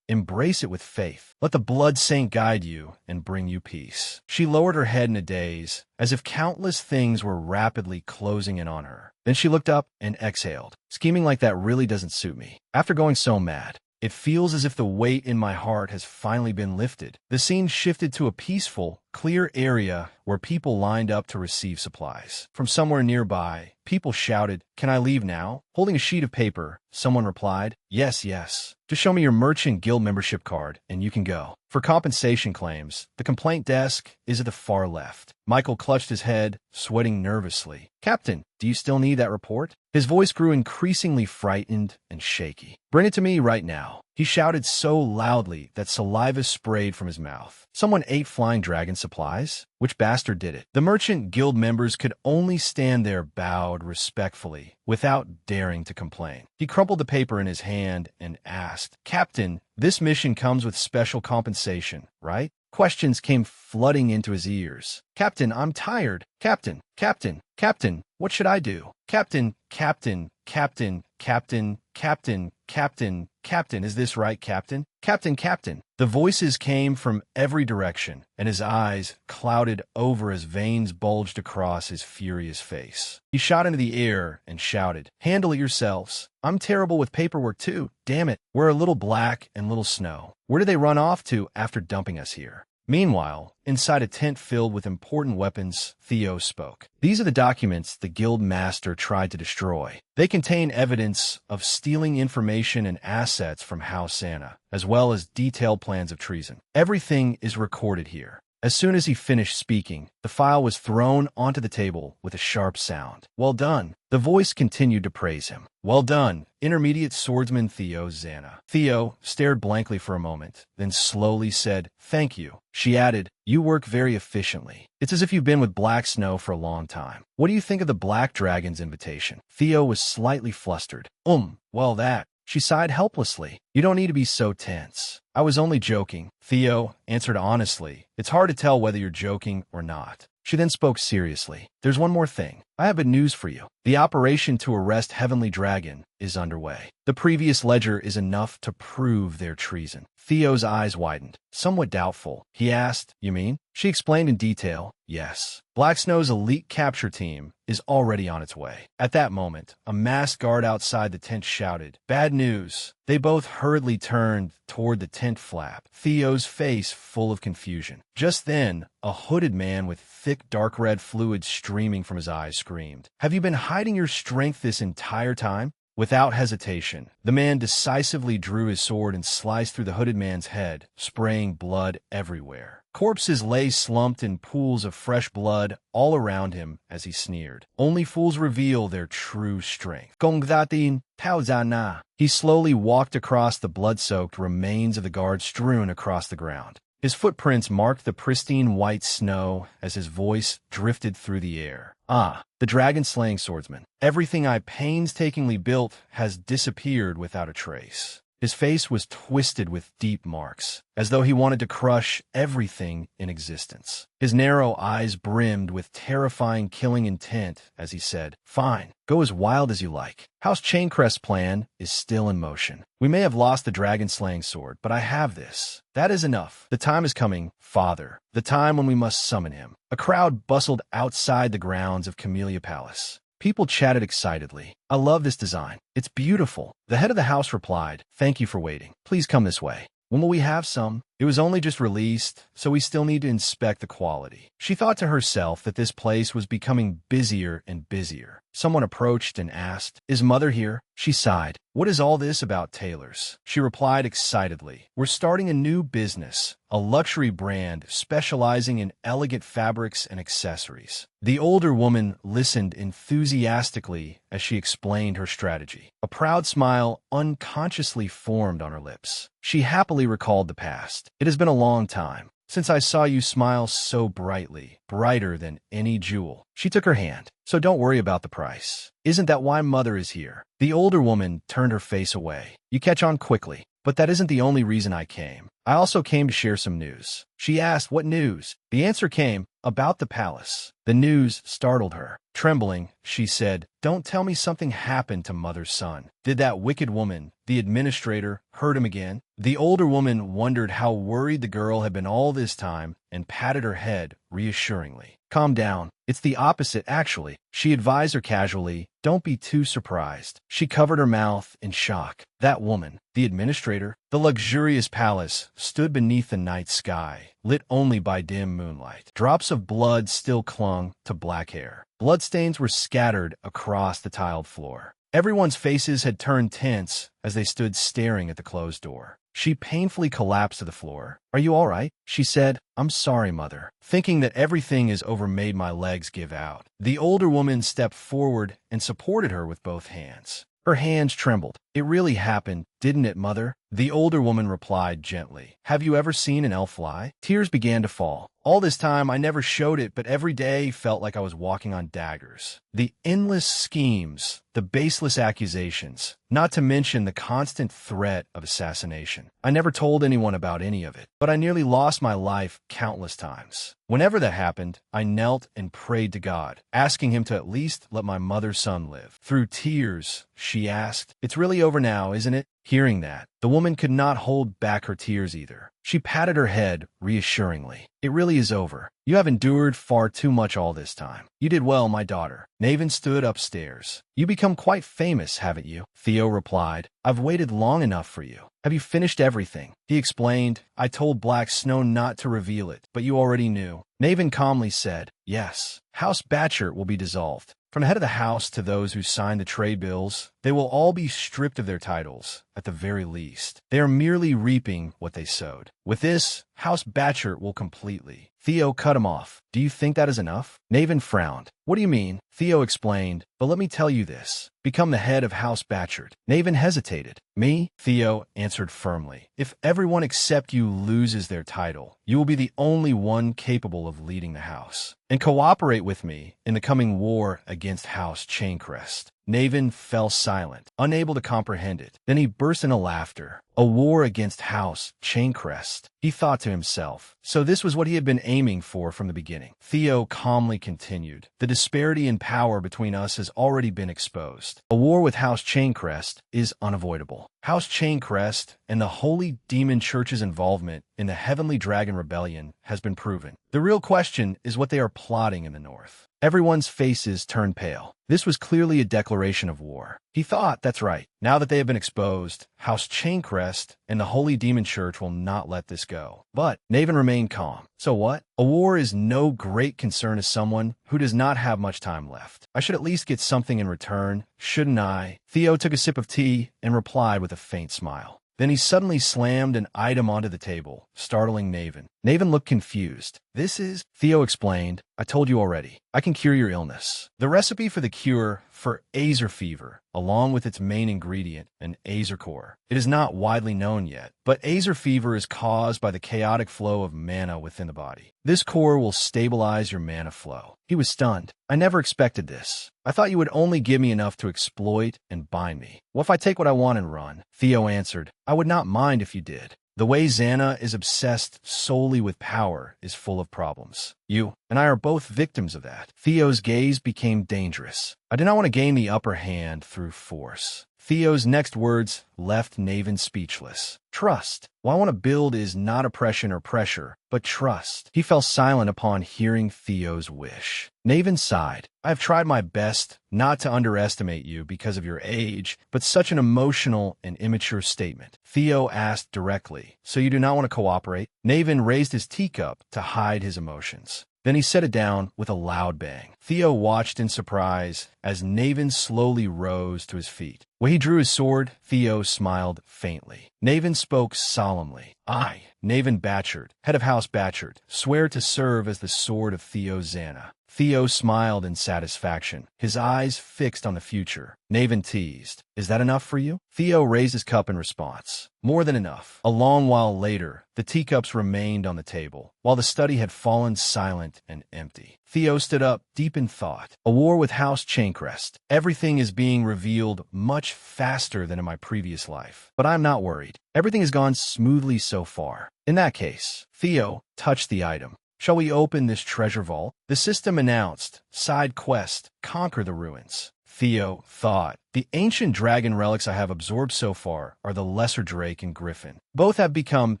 Embrace it with faith. Let the blood saint guide you and bring you peace. She lowered her head in a daze, as if countless things were rapidly closing in on her. Then she looked up and exhaled. "Scheming like that really doesn't suit me. After going so mad, it feels as if the weight in my heart has finally been lifted." The scene shifted to a peaceful, clear area where people lined up to receive supplies. From somewhere nearby, people shouted, "Can I leave now?" Holding a sheet of paper, someone replied, "Yes, yes. Just show me your Merchant Guild membership card, and you can go." For compensation claims, the complaint desk is at the far left. Michael clutched his head, sweating nervously. "Captain, do you still need that report?" His voice grew increasingly frightened and shaky. "Bring it to me right now." He shouted so loudly that saliva sprayed from his mouth. Someone ate flying dragon supplies? Which bastard did it? The Merchant Guild members could only stand there bowed respectfully, without daring to complain. He crumpled the paper in his hand and asked, "Captain, this mission comes with special compensation, right?" Questions came flooding into his ears. "Captain, I'm tired. Captain, Captain, Captain, what should I do? Captain, Captain, Captain, Captain, Captain, Captain, Captain, is this right, Captain? Captain, Captain." The voices came from every direction, and his eyes clouded over as veins bulged across his furious face. He shot into the air and shouted, "Handle it yourselves. I'm terrible with paperwork too. Damn it. We're a little black and little snow. Where did they run off to after dumping us here?" Meanwhile, inside a tent filled with important weapons, Theo spoke. "These are the documents the guild master tried to destroy. They contain evidence of stealing information and assets from House Santa, as well as detailed plans of treason. Everything is recorded here. As soon as he finished speaking, the file was thrown onto the table with a sharp sound. Well done. The voice continued to praise him. Well done, intermediate swordsman Theo Zana. Theo stared blankly for a moment, then slowly said, thank you. She added, you work very efficiently. It's as if you've been with Black Snow for a long time. What do you think of the Black Dragon's invitation? Theo was slightly flustered. Well that. She sighed helplessly. You don't need to be so tense. I was only joking. Theo answered honestly. It's hard to tell whether you're joking or not. She then spoke seriously. There's one more thing. I have good news for you. The operation to arrest Heavenly Dragon is underway. The previous ledger is enough to prove their treason. Theo's eyes widened. Somewhat doubtful. He asked, you mean? She explained in detail. Yes. Black Snow's elite capture team is already on its way. At that moment, a masked guard outside the tent shouted, bad news. They both hurriedly turned toward the tent flap, Theo's face full of confusion. Just then, a hooded man with thick dark red fluid streaming from his eyes screamed, have you been hiding your strength this entire time? Without hesitation, the man decisively drew his sword and sliced through the hooded man's head, spraying blood everywhere. Corpses lay slumped in pools of fresh blood all around him as he sneered. Only fools reveal their true strength. Gongdatin Taozana. He slowly walked across the blood-soaked remains of the guard strewn across the ground. His footprints marked the pristine white snow as his voice drifted through the air. Ah, the dragon-slaying swordsman. Everything I painstakingly built has disappeared without a trace. His face was twisted with deep marks, as though he wanted to crush everything in existence. His narrow eyes brimmed with terrifying killing intent as he said, fine, go as wild as you like. House Chaincrest's plan is still in motion. We may have lost the dragon-slaying sword, but I have this. That is enough. The time is coming, Father. The time when we must summon him. A crowd bustled outside the grounds of Camellia Palace. People chatted excitedly. I love this design. It's beautiful. The head of the house replied, thank you for waiting. Please come this way. When will we have some? It was only just released, so we still need to inspect the quality. She thought to herself that this place was becoming busier and busier. Someone approached and asked, is Mother here? She sighed. What is all this about tailors? She replied excitedly, we're starting a new business, a luxury brand specializing in elegant fabrics and accessories. The older woman listened enthusiastically as she explained her strategy. A proud smile unconsciously formed on her lips. She happily recalled the past. It has been a long time since I saw you smile so brightly, brighter than any jewel. She took her hand. So don't worry about the price. Isn't that why Mother is here? The older woman turned her face away. You catch on quickly. But that isn't the only reason I came. I also came to share some news. She asked, what news? The answer came, about the palace. The news startled her. Trembling, she said, don't tell me something happened to Mother's son. Did that wicked woman, the administrator, hurt him again? The older woman wondered how worried the girl had been all this time and patted her head reassuringly. Calm down. It's the opposite, actually. She advised her casually, don't be too surprised. She covered her mouth in shock. That woman, the administrator, the luxurious palace, stood beneath the night sky, lit only by dim moonlight. Drops of blood still clung to black hair. Bloodstains were scattered across the tiled floor. Everyone's faces had turned tense as they stood staring at the closed door. She painfully collapsed to the floor. Are you all right? She said, I'm sorry, Mother. Thinking that everything is over made my legs give out. The older woman stepped forward and supported her with both hands. Her hands trembled. It really happened, didn't it, Mother? The older woman replied gently. Have you ever seen an elf fly? Tears began to fall. All this time, I never showed it, but every day felt like I was walking on daggers. The endless schemes, the baseless accusations, not to mention the constant threat of assassination. I never told anyone about any of it, but I nearly lost my life countless times. Whenever that happened, I knelt and prayed to God, asking him to at least let my mother's son live. Through tears, she asked, it's really over now, isn't it? Hearing that, the woman could not hold back her tears either. She patted her head reassuringly. It really is over. You have endured far too much all this time. You did well, my daughter. Naven stood upstairs. You become quite famous, haven't you? Theo replied. I've waited long enough for you. Have you finished everything? He explained. I told Black Snow not to reveal it, but you already knew. Naven calmly said, yes. House Batcher will be dissolved. From the head of the house to those who signed the trade bills, they will all be stripped of their titles, at the very least. They are merely reaping what they sowed. With this, House Batcher will completely. Theo cut him off. Do you think that is enough? Naven frowned. What do you mean? Theo explained, but let me tell you this. Become the head of House Batchard. Naven hesitated. Me? Theo answered firmly. If everyone except you loses their title, you will be the only one capable of leading the house. And cooperate with me in the coming war against House Chaincrest. Naven fell silent, unable to comprehend it. Then he burst into laughter. A war against House Chaincrest. He thought to himself. So this was what he had been aiming for from the beginning. Theo calmly continued. The disparity in power between us has already been exposed. A war with House Chaincrest is unavoidable. House Chaincrest and the Holy Demon Church's involvement in the Heavenly Dragon Rebellion has been proven. The real question is what they are plotting in the north. Everyone's faces turned pale. This was clearly a declaration of war. He thought, that's right. Now that they have been exposed, House Chaincrest and the Holy Demon Church will not let this go. But Naven remained calm. So what? A war is no great concern to someone who does not have much time left. I should at least get something in return, shouldn't I? Theo took a sip of tea and replied with a faint smile. Then he suddenly slammed an item onto the table, startling Naven. Naven looked confused. This is, Theo explained, I told you already. I can cure your illness. The recipe for the cure for Azer fever, along with its main ingredient, an Azer core. It is not widely known yet, but Azer fever is caused by the chaotic flow of mana within the body. This core will stabilize your mana flow. He was stunned. I never expected this. I thought you would only give me enough to exploit and bind me. What if I take what I want and run? Theo answered. I would not mind if you did. The way Xana is obsessed solely with power is full of problems. You and I are both victims of that. Theo's gaze became dangerous. I do not want to gain the upper hand through force. Theo's next words left Naven speechless. Trust. What I want to build is not oppression or pressure, but trust. He fell silent upon hearing Theo's wish. Naven sighed. I have tried my best not to underestimate you because of your age, but such an emotional and immature statement. Theo asked directly, so you do not want to cooperate? Naven raised his teacup to hide his emotions. Then he set it down with a loud bang. Theo watched in surprise as Naven slowly rose to his feet. When he drew his sword, Theo smiled faintly. Naven spoke solemnly. I, Naven Batchard, head of House Batchard, swear to serve as the sword of Theo Xana. Theo smiled in satisfaction, his eyes fixed on the future. Naven teased, is that enough for you? Theo raised his cup in response. More than enough. A long while later, the teacups remained on the table, while the study had fallen silent and empty. Theo stood up, deep in thought. A war with House Chaincrest. Everything is being revealed much faster than in my previous life. But I'm not worried. Everything has gone smoothly so far. In that case, Theo touched the item. Shall we open this treasure vault? The system announced, side quest, conquer the ruins. Theo thought, the ancient dragon relics I have absorbed so far are the Lesser Drake and Griffin. Both have become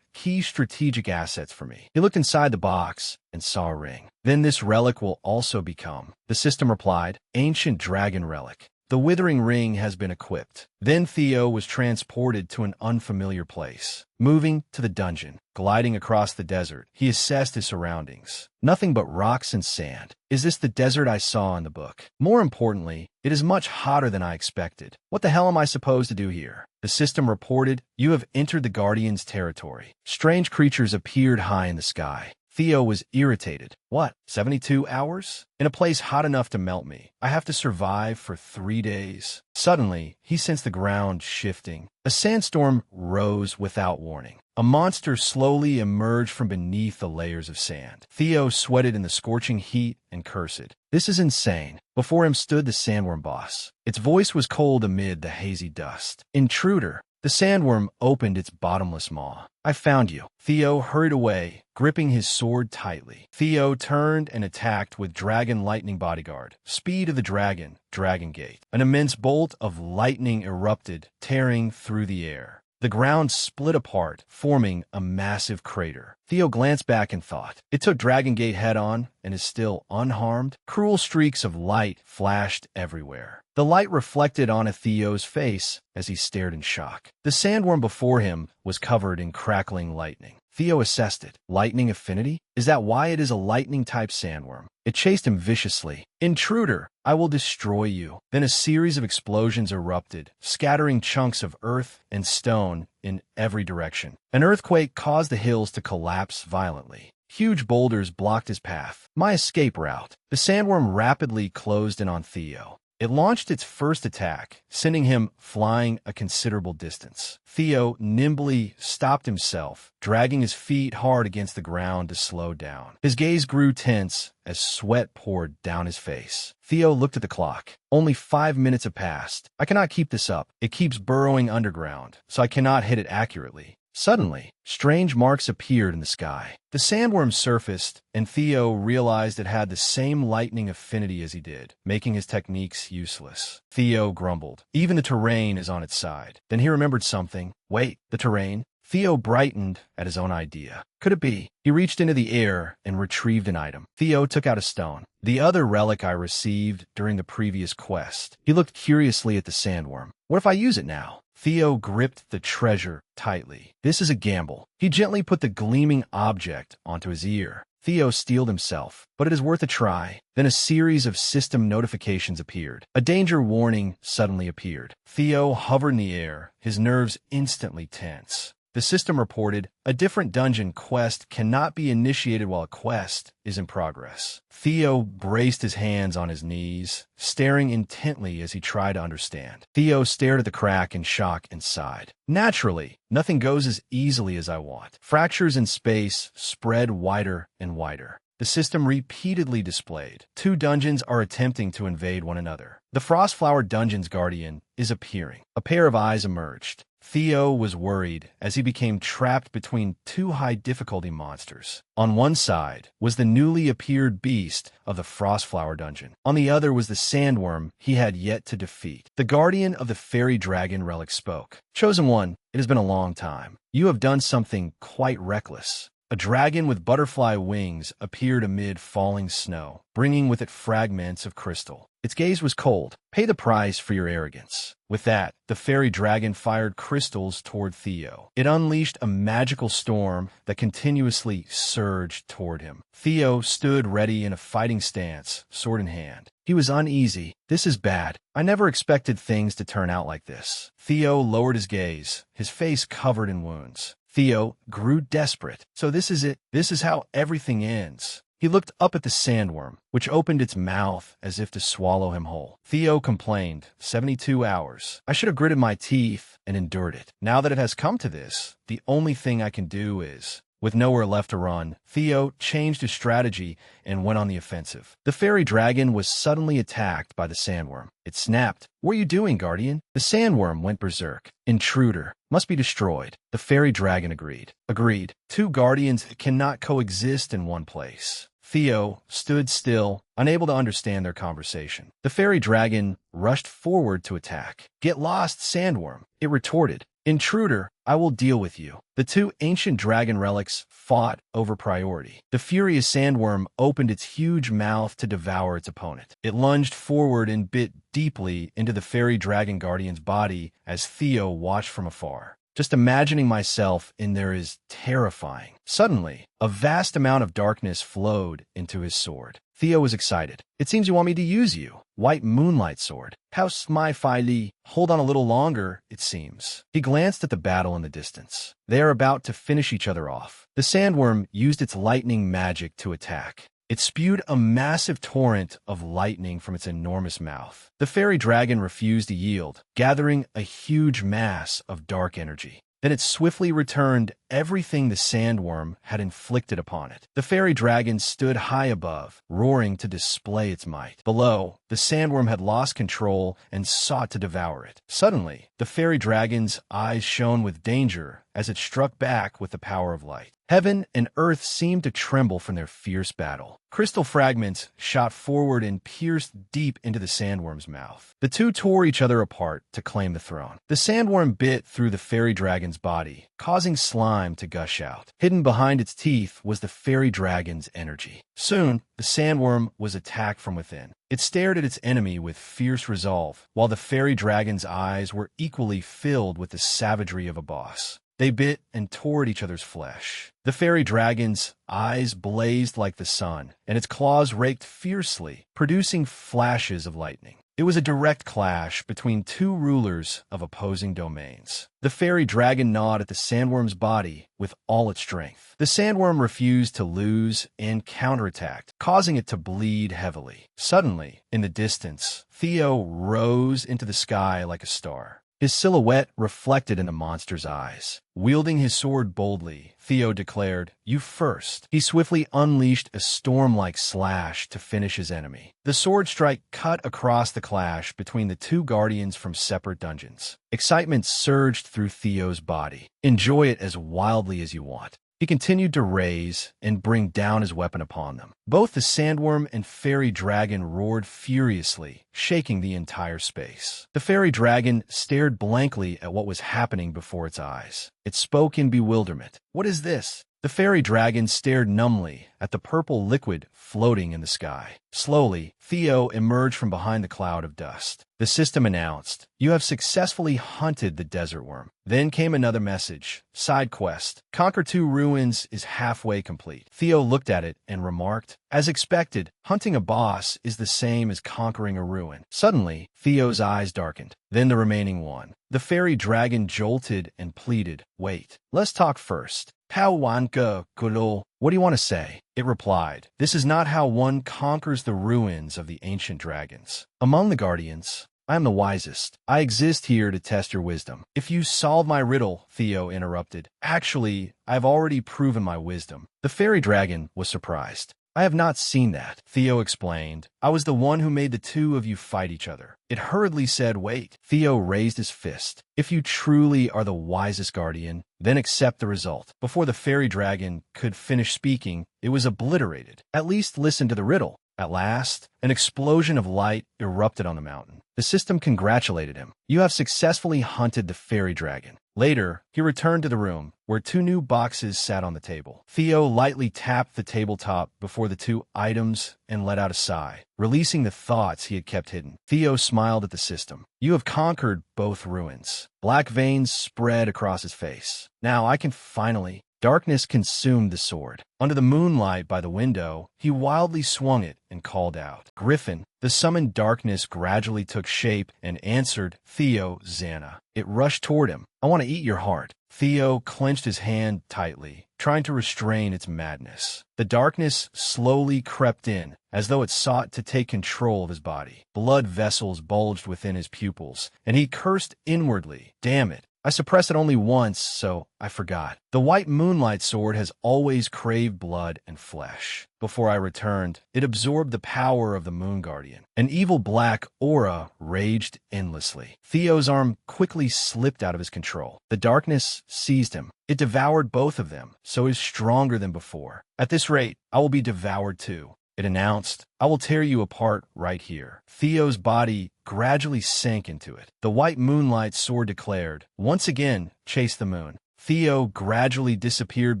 key strategic assets for me. He looked inside the box and saw a ring. Then this relic will also become, the system replied, ancient dragon relic. The withering ring has been equipped. Then Theo was transported to an unfamiliar place. Moving to the dungeon, gliding across the desert, he assessed his surroundings. Nothing but rocks and sand. Is this the desert I saw in the book? More importantly, it is much hotter than I expected. What the hell am I supposed to do here? The system reported, you have entered the Guardian's territory. Strange creatures appeared high in the sky. Theo was irritated. What, 72 hours? In a place hot enough to melt me. I have to survive for 3 days. Suddenly, he sensed the ground shifting. A sandstorm rose without warning. A monster slowly emerged from beneath the layers of sand. Theo sweated in the scorching heat and cursed. This is insane. Before him stood the sandworm boss. Its voice was cold amid the hazy dust. Intruder. The sandworm opened its bottomless maw. I found you. Theo hurried away, gripping his sword tightly. Theo turned and attacked with Dragon Lightning Bodyguard. Speed of the Dragon, Dragon Gate. An immense bolt of lightning erupted, tearing through the air. The ground split apart, forming a massive crater. Theo glanced back and thought. It took Dragon Gate head-on and is still unharmed. Cruel streaks of light flashed everywhere. The light reflected on Theo's face as he stared in shock. The sandworm before him was covered in crackling lightning. Theo assessed it. Lightning affinity? Is that why it is a lightning-type sandworm? It chased him viciously. Intruder, I will destroy you. Then a series of explosions erupted, scattering chunks of earth and stone in every direction. An earthquake caused the hills to collapse violently. Huge boulders blocked his path. My escape route. The sandworm rapidly closed in on Theo. It launched its first attack, sending him flying a considerable distance. Theo nimbly stopped himself, dragging his feet hard against the ground to slow down. His gaze grew tense as sweat poured down his face. Theo looked at the clock. Only 5 minutes have passed. I cannot keep this up. It keeps burrowing underground, so I cannot hit it accurately. Suddenly, strange marks appeared in the sky. The sandworm surfaced, and Theo realized it had the same lightning affinity as he did, making his techniques useless. Theo grumbled. Even the terrain is on its side. Then he remembered something. Wait, the terrain? Theo brightened at his own idea. Could it be? He reached into the air and retrieved an item. Theo took out a stone, the other relic I received during the previous quest. He looked curiously at the sandworm. What if I use it now? Theo gripped the treasure tightly. This is a gamble. He gently put the gleaming object onto his ear. Theo steeled himself, but it is worth a try. Then a series of system notifications appeared. A danger warning suddenly appeared. Theo hovered in the air, his nerves instantly tense. The system reported, a different dungeon quest cannot be initiated while a quest is in progress. Theo braced his hands on his knees, staring intently as he tried to understand. Theo stared at the crack in shock and sighed. Naturally, nothing goes as easily as I want. Fractures in space spread wider and wider. The system repeatedly displayed. 2 dungeons are attempting to invade one another. The Frostflower Dungeon's guardian is appearing. A pair of eyes emerged. Theo was worried as he became trapped between 2 high-difficulty monsters. On one side was the newly appeared beast of the Frostflower Dungeon. On the other was the sandworm he had yet to defeat. The guardian of the fairy dragon relic spoke. Chosen One, it has been a long time. You have done something quite reckless. A dragon with butterfly wings appeared amid falling snow, bringing with it fragments of crystal. Its gaze was cold. Pay the price for your arrogance. With that, the fairy dragon fired crystals toward Theo. It unleashed a magical storm that continuously surged toward him. Theo stood ready in a fighting stance, sword in hand. He was uneasy. This is bad. I never expected things to turn out like this. Theo lowered his gaze, his face covered in wounds. Theo grew desperate. So this is it. This is how everything ends. He looked up at the sandworm, which opened its mouth as if to swallow him whole. Theo complained, 72 hours. I should have gritted my teeth and endured it. Now that it has come to this, the only thing I can do is... With nowhere left to run, Theo changed his strategy and went on the offensive. The fairy dragon was suddenly attacked by the sandworm. It snapped. What are you doing, Guardian? The sandworm went berserk. Intruder. Must be destroyed. The fairy dragon agreed. Agreed. 2 guardians cannot coexist in one place. Theo stood still, unable to understand their conversation. The fairy dragon rushed forward to attack. Get lost, sandworm. It retorted. Intruder, I will deal with you. The 2 ancient dragon relics fought over priority. The furious sandworm opened its huge mouth to devour its opponent. It lunged forward and bit deeply into the fairy dragon guardian's body as Theo watched from afar. Just imagining myself in there is terrifying. Suddenly, a vast amount of darkness flowed into his sword. Theo was excited. It seems you want me to use you. White moonlight sword. How smifily. Hold on a little longer, it seems. He glanced at the battle in the distance. They are about to finish each other off. The sandworm used its lightning magic to attack. It spewed a massive torrent of lightning from its enormous mouth. The fairy dragon refused to yield, gathering a huge mass of dark energy. Then it swiftly returned everything the sandworm had inflicted upon it. The fairy dragon stood high above, roaring to display its might. Below, the sandworm had lost control and sought to devour it. Suddenly, the fairy dragon's eyes shone with danger as it struck back with the power of light. Heaven and earth seemed to tremble from their fierce battle. Crystal fragments shot forward and pierced deep into the sandworm's mouth. The 2 tore each other apart to claim the throne. The sandworm bit through the fairy dragon's body, causing slime to gush out. Hidden behind its teeth was the fairy dragon's energy. Soon, the sandworm was attacked from within. It stared at its enemy with fierce resolve, while the fairy dragon's eyes were equally filled with the savagery of a boss. They bit and tore at each other's flesh. The fairy dragon's eyes blazed like the sun, and its claws raked fiercely, producing flashes of lightning. It was a direct clash between two rulers of opposing domains. The fairy dragon gnawed at the sandworm's body with all its strength. The sandworm refused to lose and counterattacked, causing it to bleed heavily. Suddenly, in the distance, Theo rose into the sky like a star. His silhouette reflected in the monster's eyes. Wielding his sword boldly, Theo declared, "You first." He swiftly unleashed a storm-like slash to finish his enemy. The sword strike cut across the clash between the two guardians from separate dungeons. Excitement surged through Theo's body. Enjoy it as wildly as you want. He continued to raise and bring down his weapon upon them. Both the sandworm and fairy dragon roared furiously, shaking the entire space. The fairy dragon stared blankly at what was happening before its eyes. It spoke in bewilderment. "What is this?" The fairy dragon stared numbly at the purple liquid floating in the sky. Slowly, Theo emerged from behind the cloud of dust. The system announced, "You have successfully hunted the desert worm." Then came another message. "Side quest. Conquer 2 ruins is halfway complete." Theo looked at it and remarked, "As expected, hunting a boss is the same as conquering a ruin." Suddenly, Theo's eyes darkened. Then the remaining one. The fairy dragon jolted and pleaded, "Wait. Let's talk first. How wanka kulo? What do you want to say?" It replied, "This is not how one conquers the ruins of the ancient dragons. Among the guardians, I am the wisest. I exist here to test your wisdom." "If you solve my riddle," Theo interrupted. "Actually, I've already proven my wisdom." The fairy dragon was surprised. "I have not seen that," Theo explained. "I was the one who made the two of you fight each other." It hurriedly said, "Wait." Theo raised his fist. "If you truly are the wisest guardian, then accept the result." Before the fairy dragon could finish speaking, it was obliterated. "At least listen to the riddle." At last, an explosion of light erupted on the mountain. The system congratulated him. "You have successfully hunted the fairy dragon." Later, he returned to the room, where 2 new boxes sat on the table. Theo lightly tapped the tabletop before the 2 items and let out a sigh, releasing the thoughts he had kept hidden. Theo smiled at the system. "You have conquered both ruins." Black veins spread across his face. "Now I can finally—" Darkness consumed the sword. Under the moonlight by the window, he wildly swung it and called out, "Griffin!" The summoned darkness gradually took shape and answered, "Theo Zana." It rushed toward him. "I want to eat your heart." Theo clenched his hand tightly, trying to restrain its madness. The darkness slowly crept in, as though it sought to take control of his body. Blood vessels bulged within his pupils, and he cursed inwardly. "Damn it. I suppressed it only once, so I forgot." The white moonlight sword has always craved blood and flesh. Before I returned, it absorbed the power of the Moon Guardian. An evil black aura raged endlessly. Theo's arm quickly slipped out of his control. The darkness seized him. It devoured both of them, so he is stronger than before. "At this rate, I will be devoured too." It announced, "I will tear you apart right here." Theo's body gradually sank into it. The white moonlight sword declared, "Once again, chase the moon." Theo gradually disappeared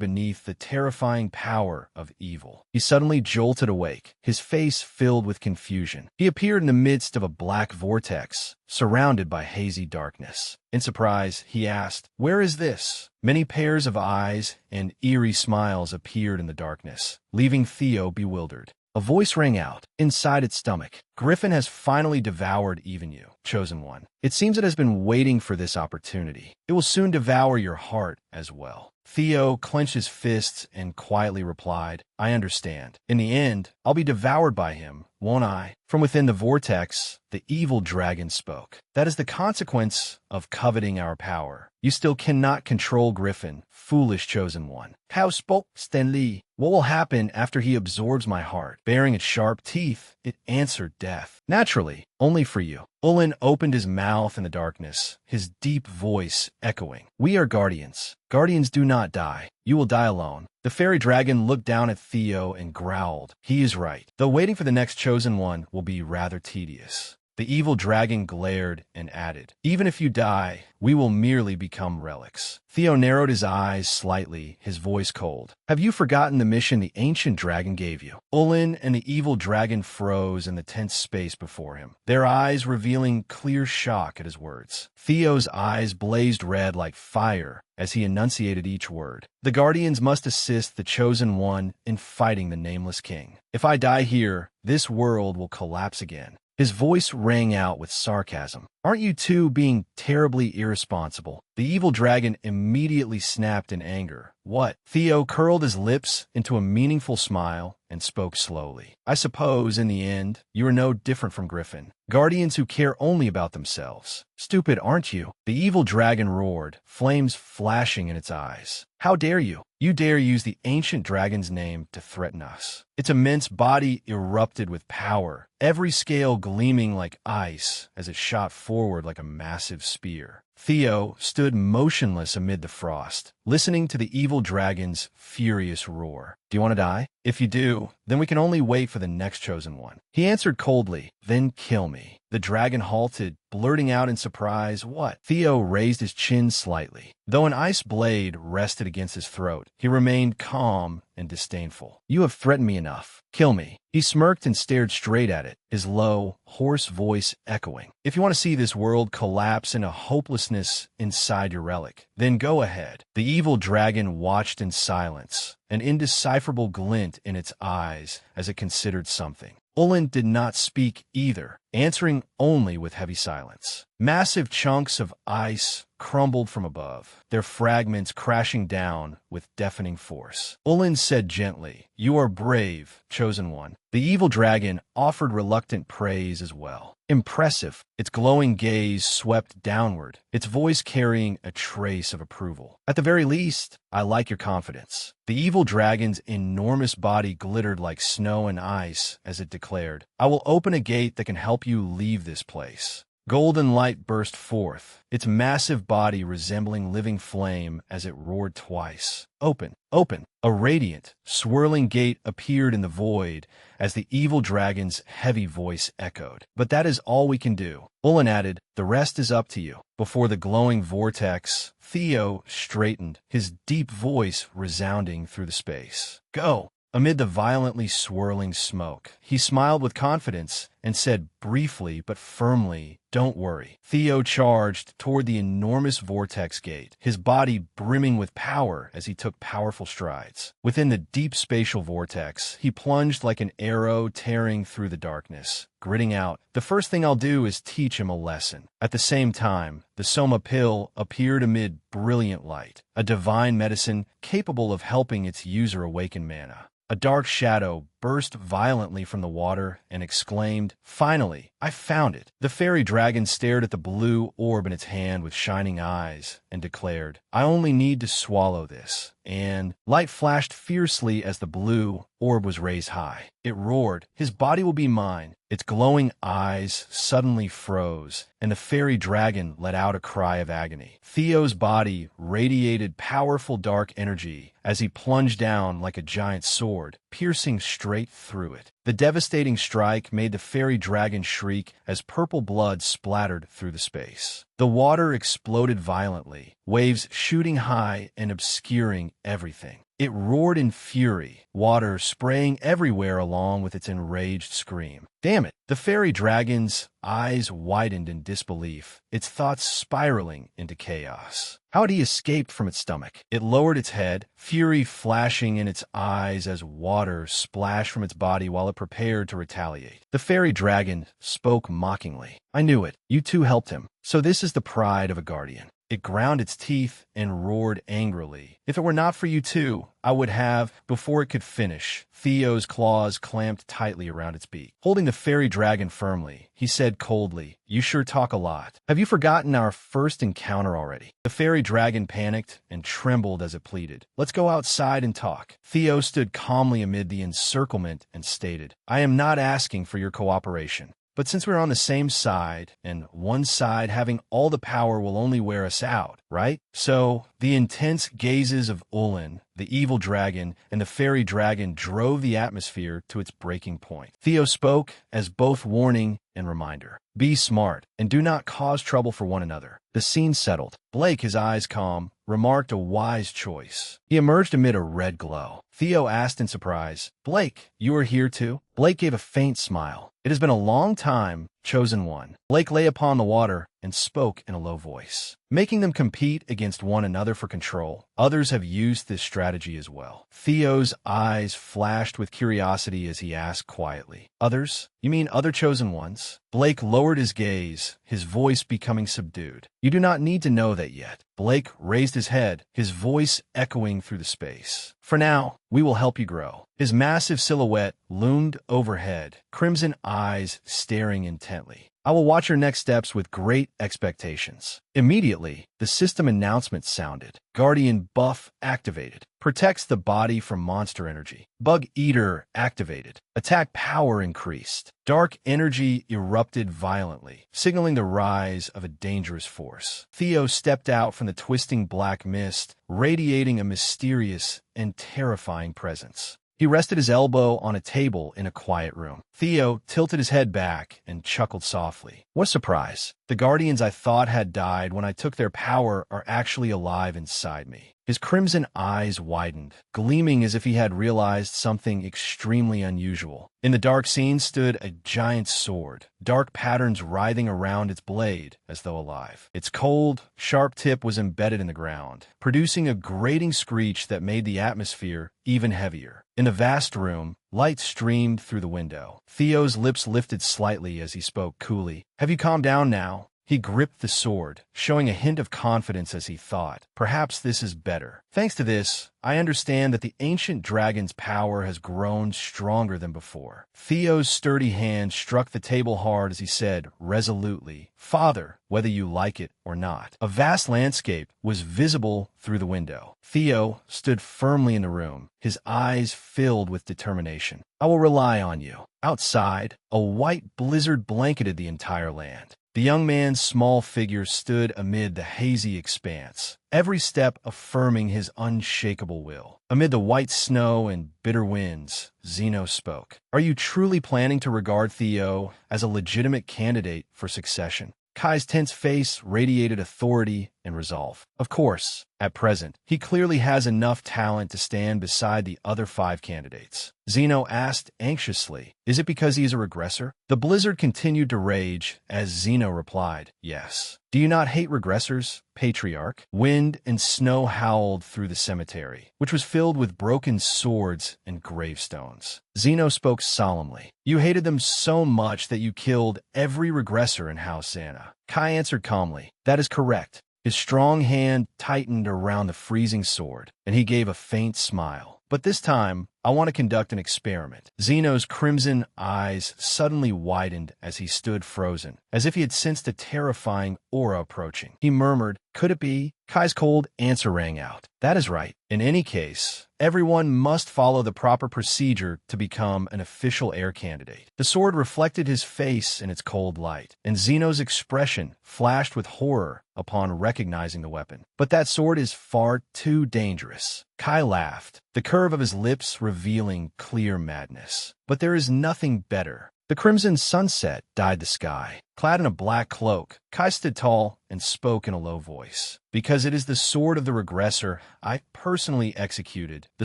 beneath the terrifying power of evil. He suddenly jolted awake, his face filled with confusion. He appeared in the midst of a black vortex, surrounded by hazy darkness. In surprise, he asked, "Where is this?" Many pairs of eyes and eerie smiles appeared in the darkness, leaving Theo bewildered. A voice rang out inside its stomach. "Griffin has finally devoured even you, Chosen One. It seems it has been waiting for this opportunity. It will soon devour your heart as well." Theo clenched his fists and quietly replied, "I understand. In the end, I'll be devoured by him, won't I?" From within the vortex, the evil dragon spoke. "That is the consequence of coveting our power. You still cannot control Griffin, foolish Chosen One." "How spoke Stanley? What will happen after he absorbs my heart?" Baring its sharp teeth, it answered death. "Naturally, only for you." Olin opened his mouth in the darkness, his deep voice echoing. "We are guardians. Guardians do not die. You will die alone." The fairy dragon looked down at Theo and growled. "He is right. Though waiting for the next Chosen One will be rather tedious." The evil dragon glared and added, "Even if you die, we will merely become relics." Theo narrowed his eyes slightly, his voice cold. "Have you forgotten the mission the ancient dragon gave you?" Olin and the evil dragon froze in the tense space before him, their eyes revealing clear shock at his words. Theo's eyes blazed red like fire as he enunciated each word. "The Guardians must assist the Chosen One in fighting the Nameless King. If I die here, this world will collapse again. His voice rang out with sarcasm. Aren't you two being terribly irresponsible? The evil dragon immediately snapped in anger. What? Theo curled his lips into a meaningful smile and spoke slowly. I suppose, in the end, you are no different from Griffin. Guardians who care only about themselves. Stupid, aren't you? The evil dragon roared, flames flashing in its eyes. How dare you? You dare use the ancient dragon's name to threaten us. Its immense body erupted with power, every scale gleaming like ice as it shot forward like a massive spear. Theo stood motionless amid the frost, listening to the evil dragon's furious roar. Do you want to die? If you do, then we can only wait for the next chosen one. He answered coldly, then kill me. The dragon halted, blurting out in surprise, what? Theo raised his chin slightly. Though an ice blade rested against his throat, he remained calm and disdainful. You have threatened me enough. Kill me. He smirked and stared straight at it, his low, hoarse voice echoing. If you want to see this world collapse into hopelessness inside your relic, then go ahead. The evil dragon watched in silence, an indecipherable glint in its eyes as it considered something. Olin did not speak either, answering only with heavy silence. Massive chunks of ice crumbled from above, their fragments crashing down with deafening force. Olin said gently, "You are brave, chosen one." The evil dragon offered reluctant praise as well. Impressive. Its glowing gaze swept downward, its voice carrying a trace of approval. At the very least, I like your confidence. The evil dragon's enormous body glittered like snow and ice as it declared, I will open a gate that can help you leave this place. Golden light burst forth, its massive body resembling living flame as it roared twice. Open, open. A radiant, swirling gate appeared in the void as the evil dragon's heavy voice echoed. But that is all we can do. Olin added, the rest is up to you. Before the glowing vortex, Theo straightened, his deep voice resounding through the space. Go. Amid the violently swirling smoke, he smiled with confidence and said briefly but firmly, don't worry. Theo charged toward the enormous vortex gate, his body brimming with power as he took powerful strides. Within the deep spatial vortex, he plunged like an arrow tearing through the darkness, gritting out, the first thing I'll do is teach him a lesson. At the same time, the Soma pill appeared amid brilliant light, a divine medicine capable of helping its user awaken mana. A dark shadow burst violently from the water and exclaimed, finally, I found it. The fairy dragon stared at the blue orb in its hand with shining eyes and declared, I only need to swallow this. And light flashed fiercely as the blue orb was raised high. It roared, his body will be mine. Its glowing eyes suddenly froze, and the fairy dragon let out a cry of agony. Theo's body radiated powerful dark energy as he plunged down like a giant sword, piercing straight through it. The devastating strike made the fairy dragon shriek as purple blood splattered through the space. The water exploded violently, waves shooting high and obscuring everything. It roared in fury, water spraying everywhere along with its enraged scream. Damn it! The fairy dragon's eyes widened in disbelief, its thoughts spiraling into chaos. How had he escaped from its stomach? It lowered its head, fury flashing in its eyes as water splashed from its body while it prepared to retaliate. The fairy dragon spoke mockingly. I knew it. You two helped him. So this is the pride of a guardian. It ground its teeth and roared angrily. If it were not for you two, I would have, before it could finish. Theo's claws clamped tightly around its beak. Holding the fairy dragon firmly, he said coldly, you sure talk a lot. Have you forgotten our first encounter already? The fairy dragon panicked and trembled as it pleaded. Let's go outside and talk. Theo stood calmly amid the encirclement and stated, I am not asking for your cooperation. But since we're on the same side, and one side having all the power will only wear us out, right? So, the intense gazes of Olin, the evil dragon, and the fairy dragon drove the atmosphere to its breaking point. Theo spoke as both warning and reminder. Be smart, and do not cause trouble for one another. The scene settled. Blake, his eyes calm, remarked a wise choice. He emerged amid a red glow. Theo asked in surprise, Blake, you are here too? Blake gave a faint smile. It has been a long time, chosen one. Blake lay upon the water and spoke in a low voice. Making them compete against one another for control, others have used this strategy as well. Theo's eyes flashed with curiosity as he asked quietly, Others? You mean other chosen ones? Blake lowered his gaze, his voice becoming subdued. You do not need to know that yet. Blake raised his head, his voice echoing through the space. For now, we will help you grow. His massive silhouette loomed overhead, crimson eyes staring intently. I will watch your next steps with great expectations. Immediately, the system announcement sounded. Guardian buff activated. Protects the body from monster energy. Bug Eater activated. Attack power increased. Dark energy erupted violently, signaling the rise of a dangerous force. Theo stepped out from the twisting black mist, radiating a mysterious and terrifying presence. He rested his elbow on a table in a quiet room. Theo tilted his head back and chuckled softly. What a surprise. The guardians I thought had died when I took their power are actually alive inside me. His crimson eyes widened, gleaming as if he had realized something extremely unusual. In the dark scene stood a giant sword, dark patterns writhing around its blade as though alive. Its cold, sharp tip was embedded in the ground, producing a grating screech that made the atmosphere even heavier. In the vast room, light streamed through the window. Theo's lips lifted slightly as he spoke coolly. Have you calmed down now? He gripped the sword, showing a hint of confidence as he thought, perhaps this is better. Thanks to this, I understand that the ancient dragon's power has grown stronger than before. Theo's sturdy hand struck the table hard as he said, resolutely, Father, whether you like it or not. A vast landscape was visible through the window. Theo stood firmly in the room, his eyes filled with determination. I will rely on you. Outside, a white blizzard blanketed the entire land. The young man's small figure stood amid the hazy expanse, every step affirming his unshakable will. Amid the white snow and bitter winds, Zeno spoke. Are you truly planning to regard Theo as a legitimate candidate for succession? Kai's tense face radiated authority and resolve. Of course, at present, he clearly has enough talent to stand beside the other 5 candidates. Zeno asked anxiously, is it because he is a regressor? The blizzard continued to rage as Zeno replied, yes. Do you not hate regressors, Patriarch? Wind and snow howled through the cemetery, which was filled with broken swords and gravestones. Zeno spoke solemnly. You hated them so much that you killed every regressor in House Anna. Kai answered calmly, that is correct. His strong hand tightened around the freezing sword, and he gave a faint smile. But this time, I want to conduct an experiment. Zeno's crimson eyes suddenly widened as he stood frozen, as if he had sensed a terrifying aura approaching. He murmured, could it be? Kai's cold answer rang out. That is right. In any case, everyone must follow the proper procedure to become an official heir candidate. The sword reflected his face in its cold light, and Zeno's expression flashed with horror upon recognizing the weapon. But that sword is far too dangerous. Kai laughed, the curve of his lips revealing clear madness. But there is nothing better. The crimson sunset dyed the sky. Clad in a black cloak, Kai stood tall and spoke in a low voice. Because it is the sword of the regressor I personally executed, the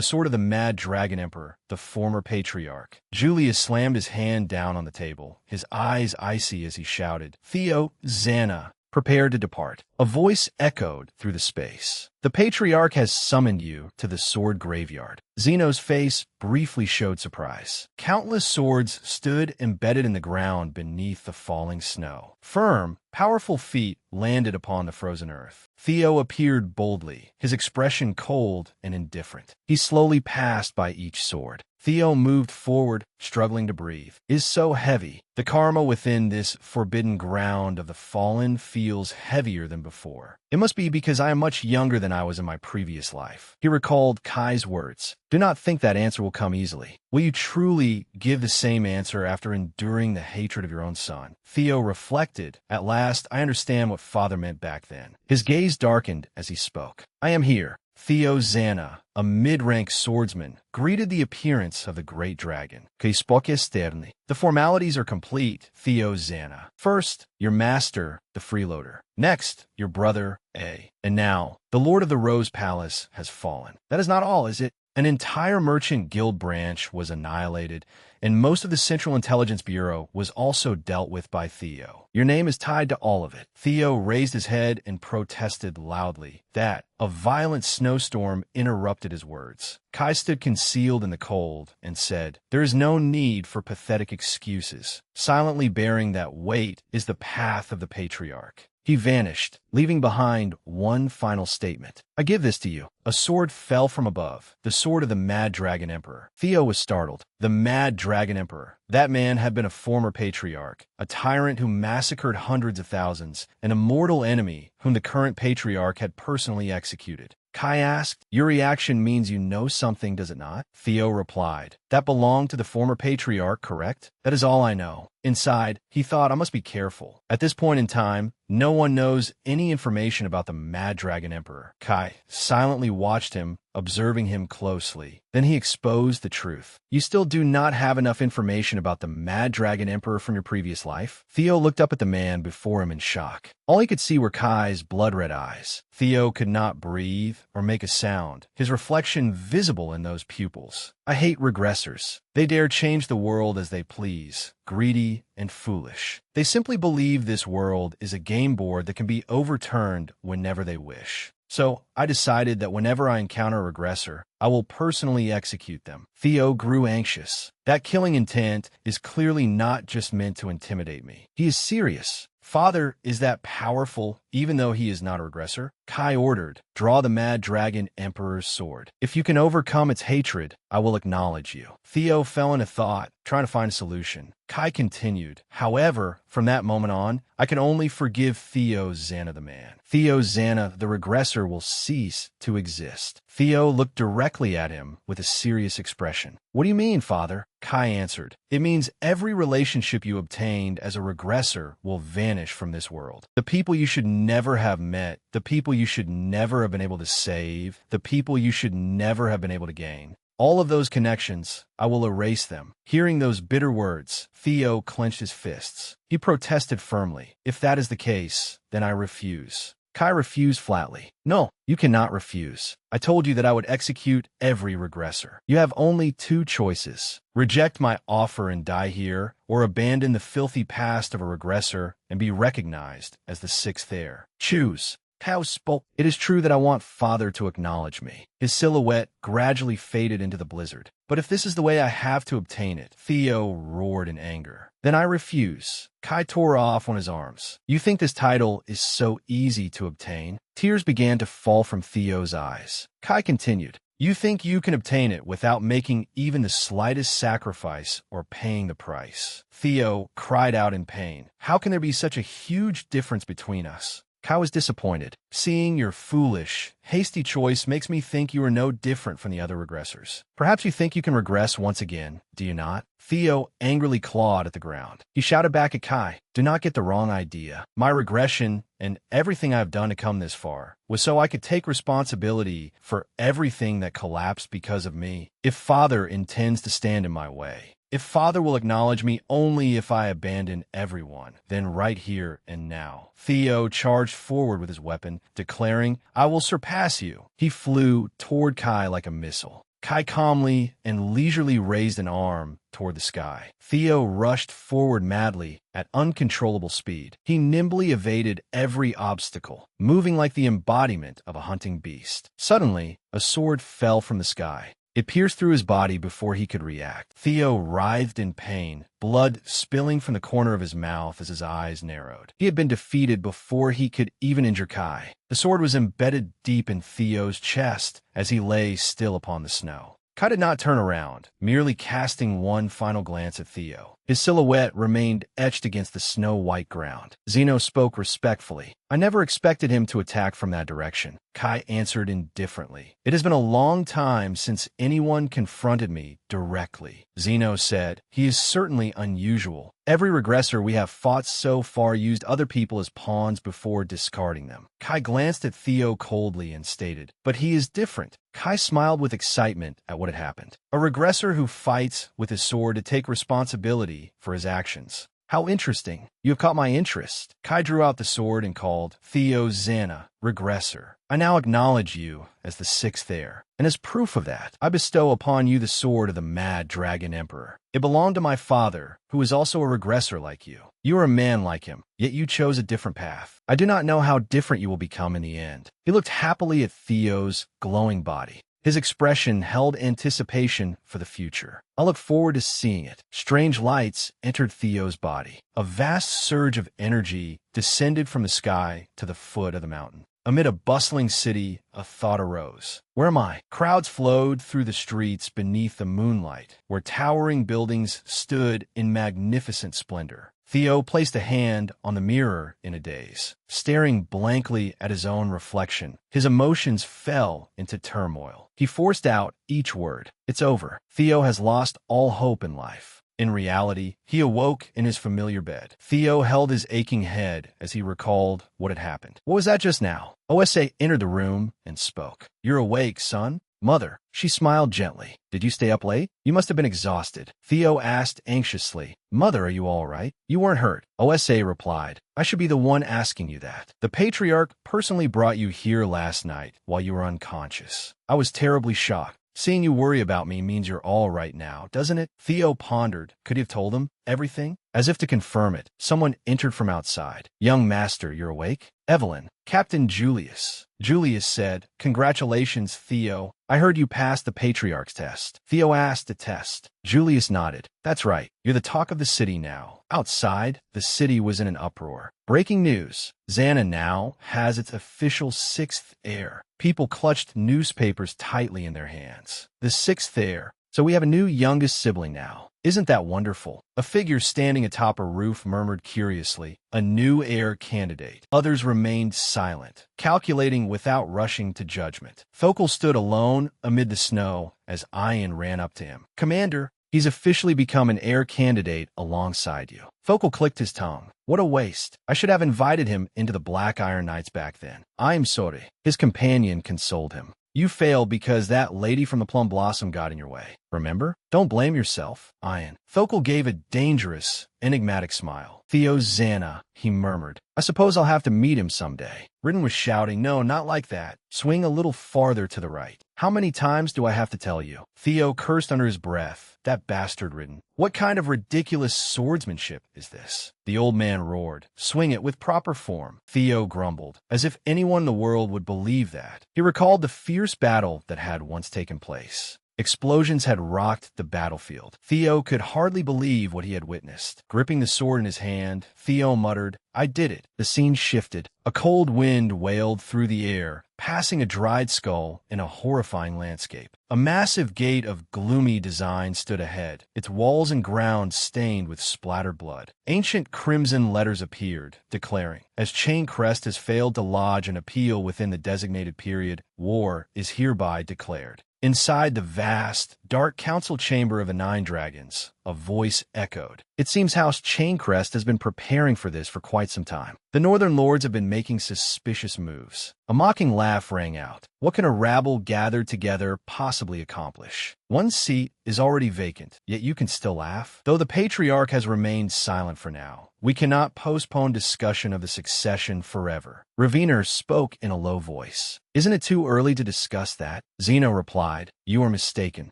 sword of the mad dragon emperor, the former patriarch. Julius slammed his hand down on the table, his eyes icy as he shouted, Theo Xana, prepared to depart. A voice echoed through the space. The patriarch has summoned you to the sword graveyard. Zeno's face briefly showed surprise. Countless swords stood embedded in the ground beneath the falling snow. Firm, powerful feet landed upon the frozen earth. Theo appeared boldly, his expression cold and indifferent. He slowly passed by each sword. Theo moved forward, struggling to breathe. Is so heavy. The karma within this forbidden ground of the fallen feels heavier than before. It must be because I am much younger than I was in my previous life. He recalled Kai's words. Do not think that answer will come easily. Will you truly give the same answer after enduring the hatred of your own son? Theo reflected. At last, I understand what father meant back then. His gaze darkened as he spoke. I am here. Theo Xana, a mid-rank swordsman, greeted the appearance of the great dragon. The formalities are complete, Theo Xana. First, your master, the freeloader. Next, your brother, A. And now, the Lord of the Rose Palace has fallen. That is not all, is it? An entire merchant guild branch was annihilated, and most of the Central Intelligence Bureau was also dealt with by Theo. Your name is tied to all of it. Theo raised his head and protested loudly. That, a violent snowstorm interrupted his words. Kai stood concealed in the cold and said, "There is no need for pathetic excuses. Silently bearing that weight is the path of the patriarch." He vanished, leaving behind one final statement. "I give this to you." A sword fell from above, the sword of the Mad Dragon Emperor. Theo was startled. The Mad Dragon Emperor. That man had been a former patriarch, a tyrant who massacred hundreds of thousands, and a mortal enemy whom the current patriarch had personally executed. Kai asked, "Your reaction means you know something, does it not?" Theo replied, "That belonged to the former patriarch, correct? That is all I know." Inside, he thought, I must be careful. At this point in time, no one knows any information about the Mad Dragon Emperor. Kai silently watched him, observing him closely. Then he exposed the truth. "You still do not have enough information about the Mad Dragon Emperor from your previous life?" Theo looked up at the man before him in shock. All he could see were Kai's blood-red eyes. Theo could not breathe or make a sound, his reflection visible in those pupils. "I hate regressors. They dare change the world as they please, greedy and foolish. They simply believe this world is a game board that can be overturned whenever they wish. So I decided that whenever I encounter a regressor, I will personally execute them." Theo grew anxious. That killing intent is clearly not just meant to intimidate me. He is serious. "Father is that powerful, even though he is not a regressor?" Kai ordered, "Draw the Mad Dragon Emperor's sword. If you can overcome its hatred, I will acknowledge you." Theo fell into thought, trying to find a solution. Kai continued, "However, from that moment on, I can only forgive Theo Zana the man. Theo Zana, the regressor, will cease to exist." Theo looked directly at him with a serious expression. "What do you mean, Father?" Kai answered, "It means every relationship you obtained as a regressor will vanish from this world. The people you should never have met, the people you should never have been able to save, the people you should never have been able to gain. All of those connections, I will erase them." Hearing those bitter words, Theo clenched his fists. He protested firmly. "If that is the case, then I refuse." Kai refused flatly. "No, you cannot refuse. I told you that I would execute every regressor. You have only two choices. Reject my offer and die here, or abandon the filthy past of a regressor and be recognized as the sixth heir. Choose." Kao spoke. "It is true that I want Father to acknowledge me." His silhouette gradually faded into the blizzard. "But if this is the way I have to obtain it," Theo roared in anger, "then I refuse." Kai tore off on his arms. "You think this title is so easy to obtain?" Tears began to fall from Theo's eyes. Kai continued, "You think you can obtain it without making even the slightest sacrifice or paying the price." Theo cried out in pain. "How can there be such a huge difference between us?" Kai was disappointed. "Seeing your foolish, hasty choice makes me think you are no different from the other regressors. Perhaps you think you can regress once again, do you not?" Theo angrily clawed at the ground. He shouted back at Kai, "Do not get the wrong idea. My regression, and everything I have done to come this far, was so I could take responsibility for everything that collapsed because of me. If Father intends to stand in my way, if Father will acknowledge me only if I abandon everyone, then right here and now." Theo charged forward with his weapon, declaring, "I will surpass you." He flew toward Kai like a missile. Kai calmly and leisurely raised an arm toward the sky. Theo rushed forward madly at uncontrollable speed. He nimbly evaded every obstacle, moving like the embodiment of a hunting beast. Suddenly, a sword fell from the sky. It pierced through his body before he could react. Theo writhed in pain, blood spilling from the corner of his mouth as his eyes narrowed. He had been defeated before he could even injure Kai. The sword was embedded deep in Theo's chest as he lay still upon the snow. Kai did not turn around, merely casting one final glance at Theo. His silhouette remained etched against the snow-white ground. Zeno spoke respectfully. "I never expected him to attack from that direction." Kai answered indifferently. "It has been a long time since anyone confronted me directly." Zeno said, "He is certainly unusual. Every regressor we have fought so far used other people as pawns before discarding them." Kai glanced at Theo coldly and stated, "But he is different." Kai smiled with excitement at what had happened. A regressor who fights with his sword to take responsibility for his actions. How interesting. You have caught my interest. Kai drew out the sword and called, Theo Xana, Regressor. I now acknowledge you as the sixth heir, and as proof of that, I bestow upon you the sword of the Mad Dragon Emperor. It belonged to my father, who is also a regressor like you. You are a man like him, yet you chose a different path. I do not know how different you will become in the end. He looked happily at Theo's glowing body. His expression held anticipation for the future. I look forward to seeing it. Strange lights entered Theo's body. A vast surge of energy descended from the sky to the foot of the mountain. Amid a bustling city, a thought arose. Where am I? Crowds flowed through the streets beneath the moonlight, where towering buildings stood in magnificent splendor. Theo placed a hand on the mirror in a daze. Staring blankly at his own reflection, his emotions fell into turmoil. He forced out each word. It's over. Theo has lost all hope in life. In reality, he awoke in his familiar bed. Theo held his aching head as he recalled what had happened. What was that just now? OSA entered the room and spoke. You're awake, son? Mother. She smiled gently. Did you stay up late? You must have been exhausted. Theo asked anxiously. Mother, are you all right? You weren't hurt. OSA replied. I should be the one asking you that. The patriarch personally brought you here last night while you were unconscious. I was terribly shocked. Seeing you worry about me means you're all right now, doesn't it? Theo pondered. Could he have told him everything? As if to confirm it, someone entered from outside. Young master, you're awake? Evelyn. Captain Julius. Julius said, Congratulations, Theo. I heard you passed the patriarch's test. Theo asked the test. Julius nodded. That's right. You're the talk of the city now. Outside, the city was in an uproar. Breaking news. Xana now has its official sixth heir. People clutched newspapers tightly in their hands. The sixth heir. So we have a new youngest sibling now. Isn't that wonderful? A figure standing atop a roof murmured curiously, a new heir candidate. Others remained silent, calculating without rushing to judgment. Thokal stood alone amid the snow as Ian ran up to him. Commander, he's officially become an heir candidate alongside you. Thokal clicked his tongue. What a waste. I should have invited him into the Black Iron Knights back then. I'm sorry. His companion consoled him. You failed because that lady from the Plum Blossom got in your way. Remember? Don't blame yourself, Ian. Thokal gave a dangerous, enigmatic smile. Theo Xana, he murmured. I suppose I'll have to meet him someday. Ridden was shouting, no, not like that. Swing a little farther to the right. How many times do I have to tell you? Theo cursed under his breath. That bastard Ridden. What kind of ridiculous swordsmanship is this? The old man roared. Swing it with proper form. Theo grumbled, as if anyone in the world would believe that. He recalled the fierce battle that had once taken place. Explosions had rocked the battlefield. Theo could hardly believe what he had witnessed. Gripping the sword in his hand, Theo muttered, I did it. The scene shifted. A cold wind wailed through the air, passing a dried skull in a horrifying landscape. A massive gate of gloomy design stood ahead, its walls and ground stained with splattered blood. Ancient crimson letters appeared, declaring, as Chain Crest has failed to lodge an appeal within the designated period, war is hereby declared. Inside the vast, dark council chamber of the Nine Dragons, a voice echoed. It seems House Chaincrest has been preparing for this for quite some time. The Northern Lords have been making suspicious moves. A mocking laugh rang out. What can a rabble gathered together possibly accomplish? One seat is already vacant, yet you can still laugh. Though the Patriarch has remained silent for now, we cannot postpone discussion of the succession forever. Raviner spoke in a low voice. Isn't it too early to discuss that? Zeno replied, You are mistaken.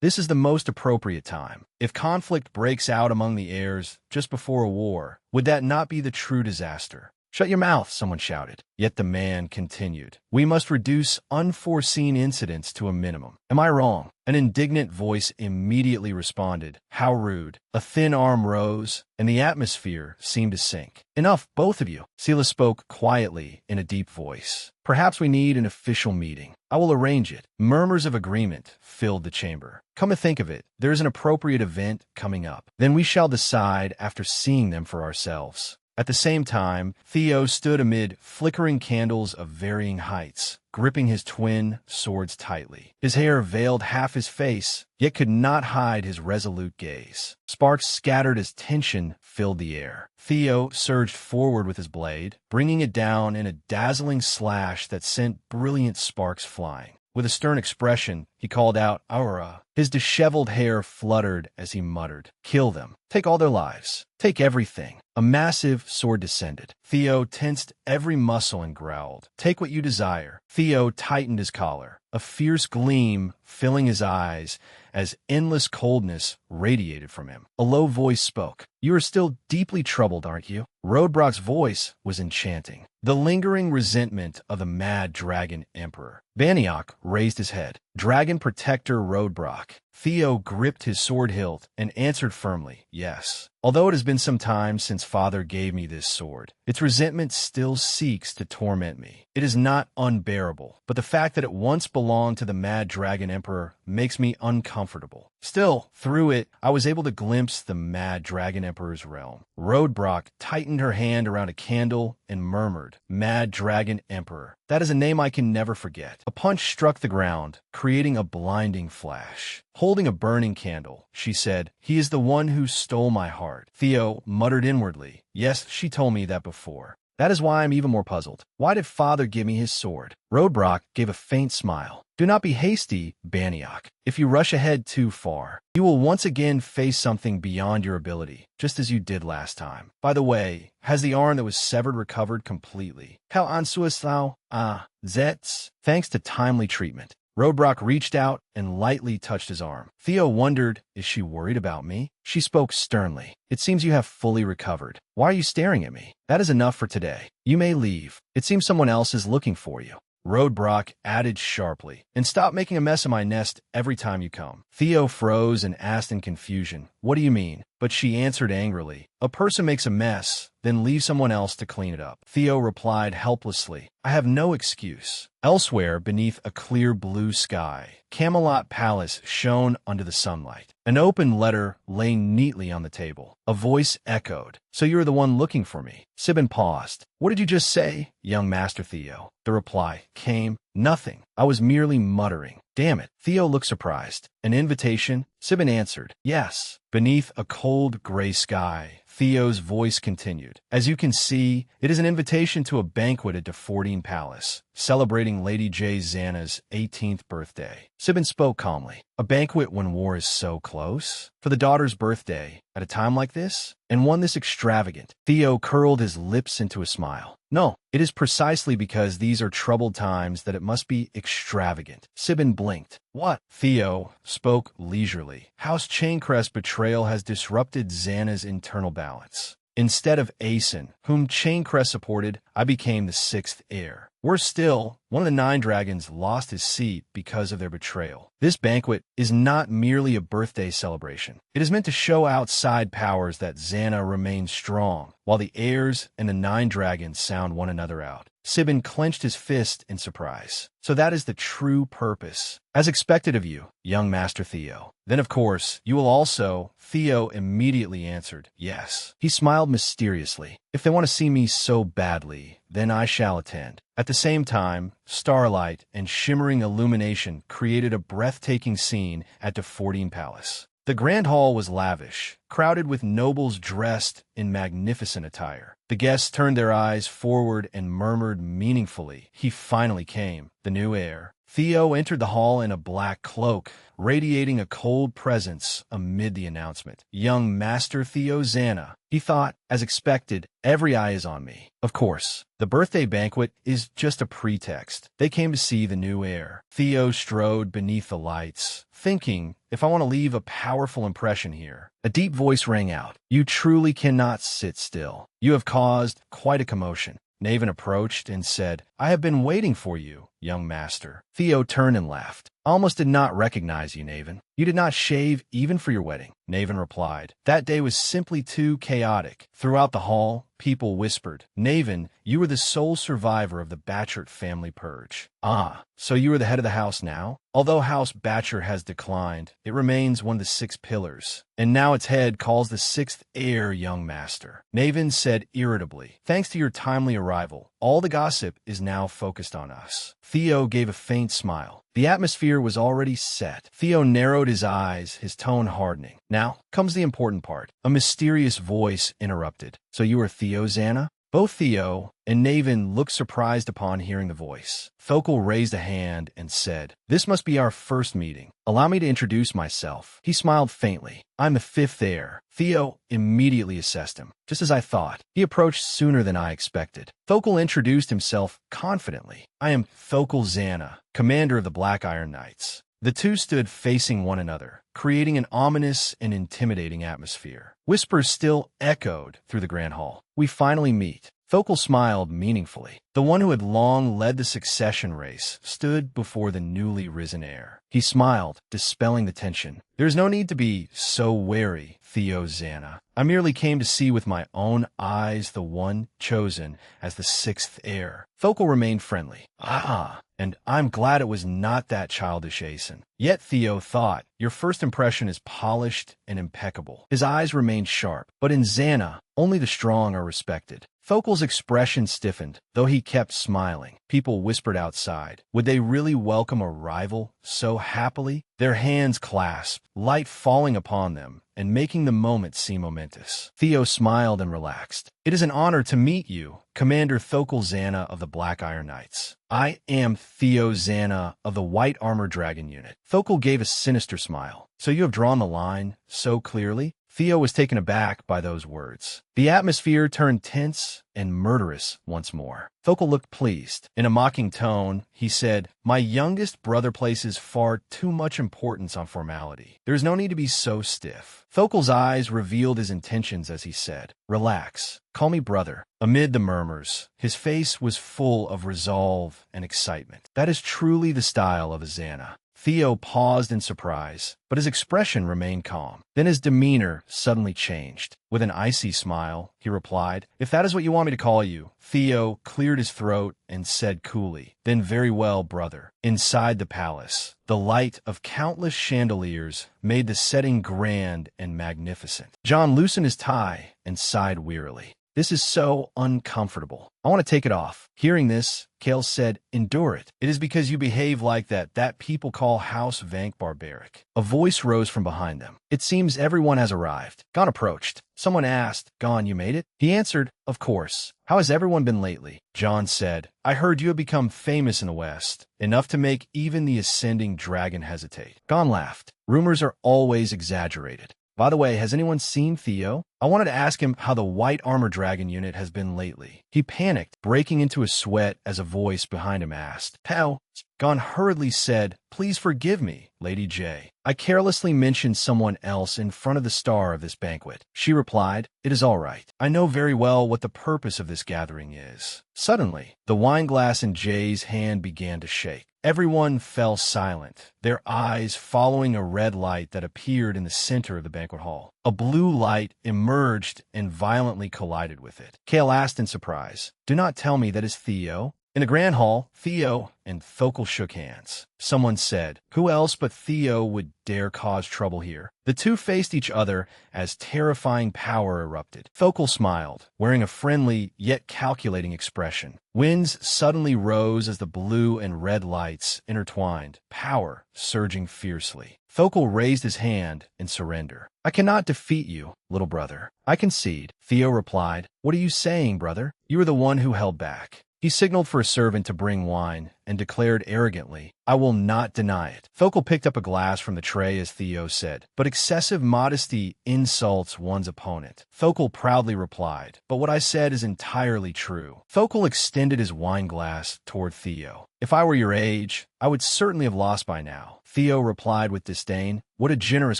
This is the most appropriate time. If conflict breaks out among the heirs just before a war, would that not be the true disaster? Shut your mouth, someone shouted. Yet the man continued. We must reduce unforeseen incidents to a minimum. Am I wrong? An indignant voice immediately responded. How rude. A thin arm rose, and the atmosphere seemed to sink. Enough, both of you. Sela spoke quietly in a deep voice. Perhaps we need an official meeting. I will arrange it. Murmurs of agreement filled the chamber. Come to think of it, there is an appropriate event coming up. Then we shall decide after seeing them for ourselves. At the same time, Theo stood amid flickering candles of varying heights, gripping his twin swords tightly. His hair veiled half his face, yet could not hide his resolute gaze. Sparks scattered as tension filled the air. Theo surged forward with his blade, bringing it down in a dazzling slash that sent brilliant sparks flying. With a stern expression, he called out, Aura. His disheveled hair fluttered as he muttered, Kill them. Take all their lives. Take everything. A massive sword descended. Theo tensed every muscle and growled, Take what you desire. Theo tightened his collar, a fierce gleam filling his eyes as endless coldness radiated from him. A low voice spoke. You are still deeply troubled, aren't you? Rodebrock's voice was enchanting. The lingering resentment of the mad dragon emperor. Baniak raised his head. Dragon Protector Rodebrock. Theo gripped his sword hilt and answered firmly, Yes. Although it has been some time since father gave me this sword, its resentment still seeks to torment me. It is not unbearable, but the fact that it once belonged to the mad dragon emperor makes me uncomfortable. Still, through it, I was able to glimpse the mad dragon emperor's realm. Rodebrock tightened her hand around a candle and murmured, Mad Dragon Emperor. That is a name I can never forget. A punch struck the ground, creating a blinding flash. Holding a burning candle, she said, He is the one who stole my heart. Theo muttered inwardly, Yes, she told me that before. That is why I'm even more puzzled. Why did father give me his sword? Rodebrock gave a faint smile. Do not be hasty, Baniak. If you rush ahead too far, you will once again face something beyond your ability, just as you did last time. By the way, has the arm that was severed recovered completely? How ansuous thou? Zets? Thanks to timely treatment. Rodebrock reached out and lightly touched his arm. Theo wondered, Is she worried about me? She spoke sternly. It seems you have fully recovered. Why are you staring at me? That is enough for today. You may leave. It seems someone else is looking for you. Rodebrock added sharply, And stop making a mess of my nest every time you come. Theo froze and asked in confusion, What do you mean? But she answered angrily, A person makes a mess, then leave someone else to clean it up. Theo replied helplessly, I have no excuse. Elsewhere, beneath a clear blue sky, Camelot Palace shone under the sunlight. An open letter lay neatly on the table. A voice echoed, So you're the one looking for me. Sibin paused. What did you just say, young Master Theo? The reply came, Nothing. I was merely muttering. Damn it. Theo looked surprised. An invitation? Sibin answered, Yes. Beneath a cold gray sky, Theo's voice continued. As you can see, it is an invitation to a banquet at Defordine Palace, celebrating Lady J. Xana's 18th birthday. Sibin spoke calmly. A banquet when war is so close? For the daughter's birthday, at a time like this? And one this extravagant? Theo curled his lips into a smile. No, it is precisely because these are troubled times that it must be extravagant. Sibin blinked. What? Theo spoke leisurely. House Chaincrest's betrayal has disrupted Xana's internal balance. Instead of Aeson, whom Chaincrest supported, I became the sixth heir. Worse still, one of the 9 dragons lost his seat because of their betrayal. This banquet is not merely a birthday celebration. It is meant to show outside powers that Xana remains strong, while the heirs and the 9 dragons sound one another out. Sibin clenched his fist in surprise. So that is the true purpose. As expected of you, young Master Theo. Then, of course, you will also... Theo immediately answered, Yes. He smiled mysteriously. If they want to see me so badly, then I shall attend. At the same time, starlight and shimmering illumination created a breathtaking scene at Defordine Palace. The grand hall was lavish, crowded with nobles dressed in magnificent attire. The guests turned their eyes forward and murmured meaningfully, He finally came, the new heir. Theo entered the hall in a black cloak, radiating a cold presence amid the announcement. Young Master Theo Xana. He thought, as expected, every eye is on me. Of course, the birthday banquet is just a pretext. They came to see the new heir. Theo strode beneath the lights, thinking, if I want to leave a powerful impression here. A deep voice rang out. You truly cannot sit still. You have caused quite a commotion. Naven approached and said, I have been waiting for you, young master. Theo turned and laughed. I almost did not recognize you, Naven. You did not shave even for your wedding. Naven replied. That day was simply too chaotic. Throughout the hall, people whispered, Naven, you were the sole survivor of the Batchert family purge. Ah, so you are the head of the house now? Although House Batcher has declined, it remains one of the 6 pillars, and now its head calls the 6th heir, young master. Naven said irritably, Thanks to your timely arrival, all the gossip is now focused on us. Theo gave a faint smile. The atmosphere was already set. Theo narrowed his eyes, his tone hardening. Now comes the important part. A mysterious voice interrupted. So you are Theo Xana? Both Theo and Navin looked surprised upon hearing the voice. Thokul raised a hand and said, "This must be our first meeting. Allow me to introduce myself." He smiled faintly. "I'm the fifth heir." Theo immediately assessed him. "Just as I thought." He approached sooner than I expected. Thokul introduced himself confidently. "I am Thokul Zana, commander of the Black Iron Knights." The two stood facing one another, creating an ominous and intimidating atmosphere. Whispers still echoed through the grand hall. "We finally meet." Thokul smiled meaningfully. The one who had long led the succession race stood before the newly risen heir. He smiled, dispelling the tension. "There is no need to be so wary, Theo Zana. I merely came to see with my own eyes the one chosen as the sixth heir." Thokul remained friendly. "Ah, and I'm glad it was not that childish Aeson." Yet Theo thought, "Your first impression is polished and impeccable." His eyes remained sharp. But in Zana, only the strong are respected. Thokul's expression stiffened, though he kept smiling. People whispered outside. Would they really welcome a rival so happily? Their hands clasped, light falling upon them and making the moment seem momentous. Theo smiled and relaxed. "It is an honor to meet you, Commander Thokul Zana of the Black Iron Knights." "I am Theo Zana of the White Armor Dragon Unit." Thokul gave a sinister smile. "So you have drawn the line so clearly?" Theo was taken aback by those words. The atmosphere turned tense and murderous once more. Thokul looked pleased. In a mocking tone, he said, "My youngest brother places far too much importance on formality. There is no need to be so stiff." Thokul's eyes revealed his intentions as he said, "Relax. Call me brother." Amid the murmurs, his face was full of resolve and excitement. That is truly the style of a Zana. Theo paused in surprise, but his expression remained calm. Then his demeanor suddenly changed. With an icy smile, he replied, "If that is what you want me to call you." Theo cleared his throat and said coolly, "Then very well, brother." Inside the palace, the light of countless chandeliers made the setting grand and magnificent. John loosened his tie and sighed wearily. "This is so uncomfortable. I want to take it off." Hearing this, Kale said, "Endure it. It is because you behave like that people call House Vank barbaric." A voice rose from behind them. "It seems everyone has arrived." Gon approached. Someone asked, "Gon, you made it?" He answered, "Of course. How has everyone been lately?" John said, "I heard you have become famous in the West, enough to make even the ascending dragon hesitate." Gon laughed. "Rumors are always exaggerated. By the way, has anyone seen Theo? I wanted to ask him how the White Armor Dragon unit has been lately." He panicked, breaking into a sweat as a voice behind him asked, "How?" Gon hurriedly said, "Please forgive me, Lady J. I carelessly mentioned someone else in front of the star of this banquet." She replied, "It is all right. I know very well what the purpose of this gathering is." Suddenly, the wineglass in Jay's hand began to shake. Everyone fell silent, their eyes following a red light that appeared in the center of the banquet hall. A blue light emerged and violently collided with it. Kale asked in surprise, "Do not tell me that is Theo?" In the grand hall, Theo and Thokul shook hands. Someone said, "Who else but Theo would dare cause trouble here?" The two faced each other as terrifying power erupted. Thokul smiled, wearing a friendly yet calculating expression. Winds suddenly rose as the blue and red lights intertwined, power surging fiercely. Thokul raised his hand in surrender. "I cannot defeat you, little brother. I concede." Theo replied, "What are you saying, brother? You were the one who held back." He signaled for a servant to bring wine and declared arrogantly, "I will not deny it." Thokul picked up a glass from the tray as Theo said, "But excessive modesty insults one's opponent." Thokul proudly replied, "But what I said is entirely true." Thokul extended his wine glass toward Theo. "If I were your age, I would certainly have lost by now." Theo replied with disdain, "What a generous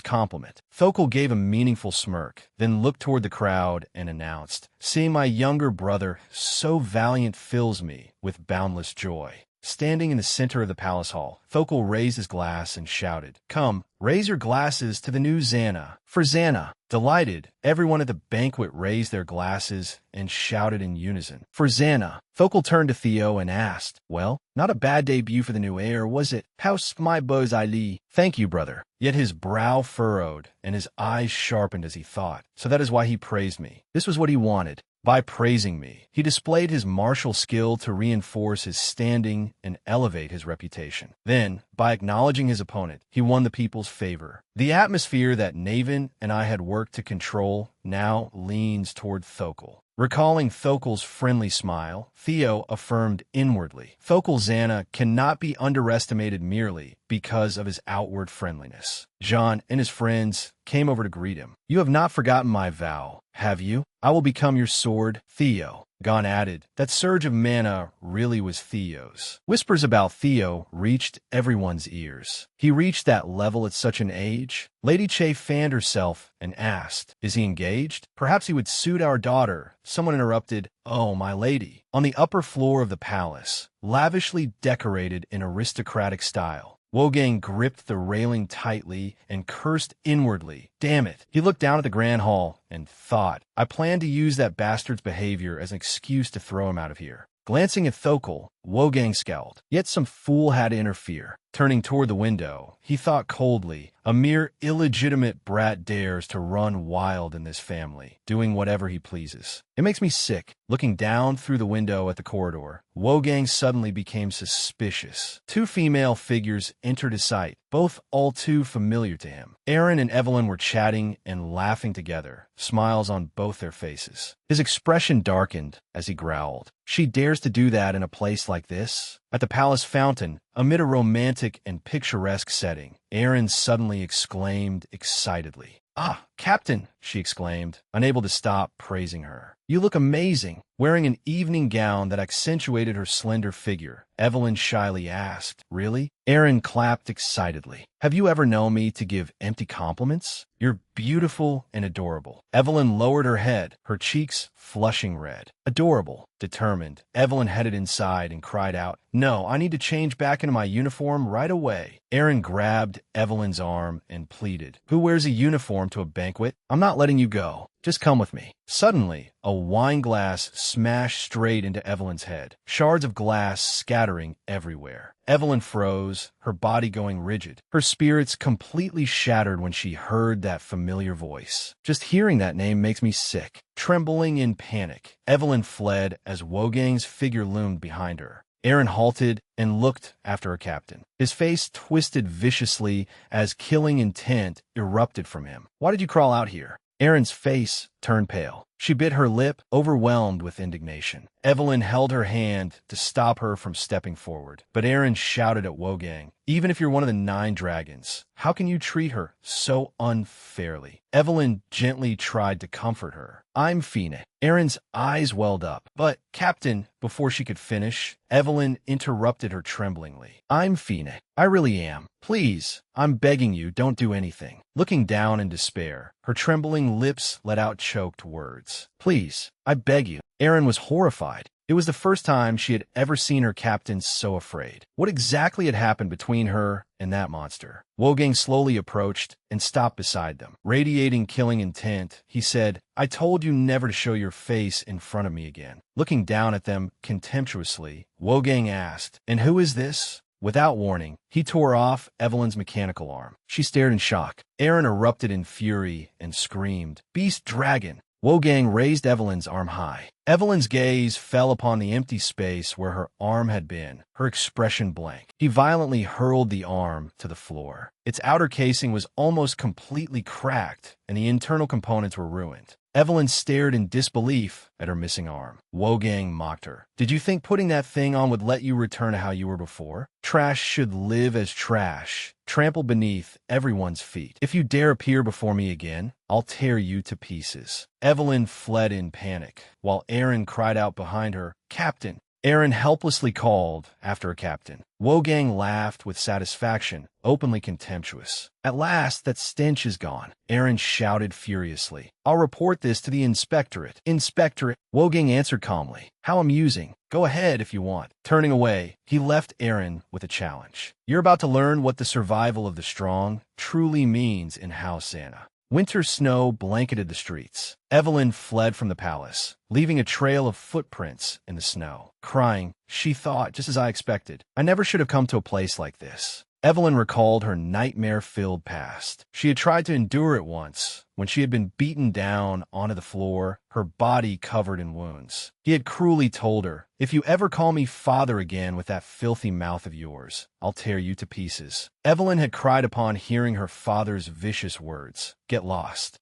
compliment." Thokul gave a meaningful smirk, then looked toward the crowd and announced, "Seeing my younger brother so valiant fills me with boundless joy." Standing in the center of the palace hall, Thokul raised his glass and shouted, "Come, raise your glasses to the new Zana. For Zana." Delighted, everyone at the banquet raised their glasses and shouted in unison, "For Zana." Thokul turned to Theo and asked, "Well, not a bad debut for the new heir, was it? How's my beaux Ali?" "Thank you, brother." Yet his brow furrowed and his eyes sharpened as he thought, "So that is why he praised me. This was what he wanted." By praising me, he displayed his martial skill to reinforce his standing and elevate his reputation. Then, by acknowledging his opponent, he won the people's favor. The atmosphere that Navin and I had worked to control now leans toward Thokul. Recalling Thokul's friendly smile, Theo affirmed inwardly, Thokul Zana cannot be underestimated merely because of his outward friendliness. Jean and his friends came over to greet him. You have not forgotten my vow, have you? I will become your sword, Theo. Gon added that surge of mana really was Theo's. Whispers about Theo reached everyone's ears. He reached that level at such an age? Lady Che fanned herself and asked, is he engaged? Perhaps he would suit our daughter. Someone interrupted, oh, my lady. On the upper floor of the palace, lavishly decorated in aristocratic style, Wogang gripped the railing tightly and cursed inwardly. Damn it. He looked down at the grand hall and thought, I plan to use that bastard's behavior as an excuse to throw him out of here. Glancing at Thokul, Wogang scowled. Yet some fool had to interfere. Turning toward the window, he thought coldly, a mere illegitimate brat dares to run wild in this family, doing whatever he pleases. It makes me sick. Looking down through the window at the corridor, Wogang suddenly became suspicious. Two female figures entered his sight, both all too familiar to him. Aaron and Evelyn were chatting and laughing together, smiles on both their faces. His expression darkened as he growled. She dares to do that in a place like this? At the palace fountain, amid a romantic and picturesque setting, Aaron suddenly exclaimed excitedly. Ah, Captain, she exclaimed, unable to stop praising her. You look amazing. Wearing an evening gown that accentuated her slender figure, Evelyn shyly asked, really? Aaron clapped excitedly. Have you ever known me to give empty compliments? You're beautiful and adorable. Evelyn lowered her head, her cheeks flushing red. Adorable, determined. Evelyn headed inside and cried out, no, I need to change back into my uniform right away. Aaron grabbed Evelyn's arm and pleaded, who wears a uniform to a banquet? I'm not letting you go. Just come with me. Suddenly, a wine glass smashed straight into Evelyn's head, shards of glass scattering everywhere. Evelyn froze, her body going rigid, her spirits completely shattered when she heard that familiar voice. Just hearing that name makes me sick. Trembling in panic, Evelyn fled as Wogang's figure loomed behind her. Aaron halted and looked after her captain. His face twisted viciously as killing intent erupted from him. Why did you crawl out here? Aaron's face turned pale. She bit her lip, overwhelmed with indignation. Evelyn held her hand to stop her from stepping forward, but Aaron shouted at Wogang, even if you're one of the 9 dragons, how can you treat her so unfairly? Evelyn gently tried to comfort her. I'm Fina. Aaron's eyes welled up. But, Captain, before she could finish, Evelyn interrupted her tremblingly. I'm Fina. I really am. Please, I'm begging you, don't do anything. Looking down in despair, her trembling lips let out choked words. Please, I beg you. Aaron was horrified. It was the first time she had ever seen her captain so afraid. What exactly had happened between her and that monster? Wogang slowly approached and stopped beside them. Radiating killing intent, he said, I told you never to show your face in front of me again. Looking down at them contemptuously, Wogang asked, and who is this? Without warning, he tore off Evelyn's mechanical arm. She stared in shock. Aaron erupted in fury and screamed, Beast Dragon! Wogang raised Evelyn's arm high. Evelyn's gaze fell upon the empty space where her arm had been, her expression blank. He violently hurled the arm to the floor. Its outer casing was almost completely cracked, and the internal components were ruined. Evelyn stared in disbelief at her missing arm. Wogang mocked her. Did you think putting that thing on would let you return to how you were before? Trash should live as trash, trampled beneath everyone's feet. If you dare appear before me again, I'll tear you to pieces. Evelyn fled in panic, while Aaron cried out behind her, Captain! Aaron helplessly called after her captain. Wogang laughed with satisfaction, openly contemptuous. At last, that stench is gone. Aaron shouted furiously. I'll report this to the inspectorate. Inspectorate? Wogang answered calmly. How amusing. Go ahead if you want. Turning away, he left Aaron with a challenge. You're about to learn what the survival of the strong truly means in House Zana. Winter snow blanketed the streets. Evelyn fled from the palace, leaving a trail of footprints in the snow. Crying, she thought, just as I expected, I never should have come to a place like this. Evelyn recalled her nightmare-filled past. She had tried to endure it once, when she had been beaten down onto the floor, her body covered in wounds. He had cruelly told her, "If you ever call me father again with that filthy mouth of yours, I'll tear you to pieces." Evelyn had cried upon hearing her father's vicious words. Get lost,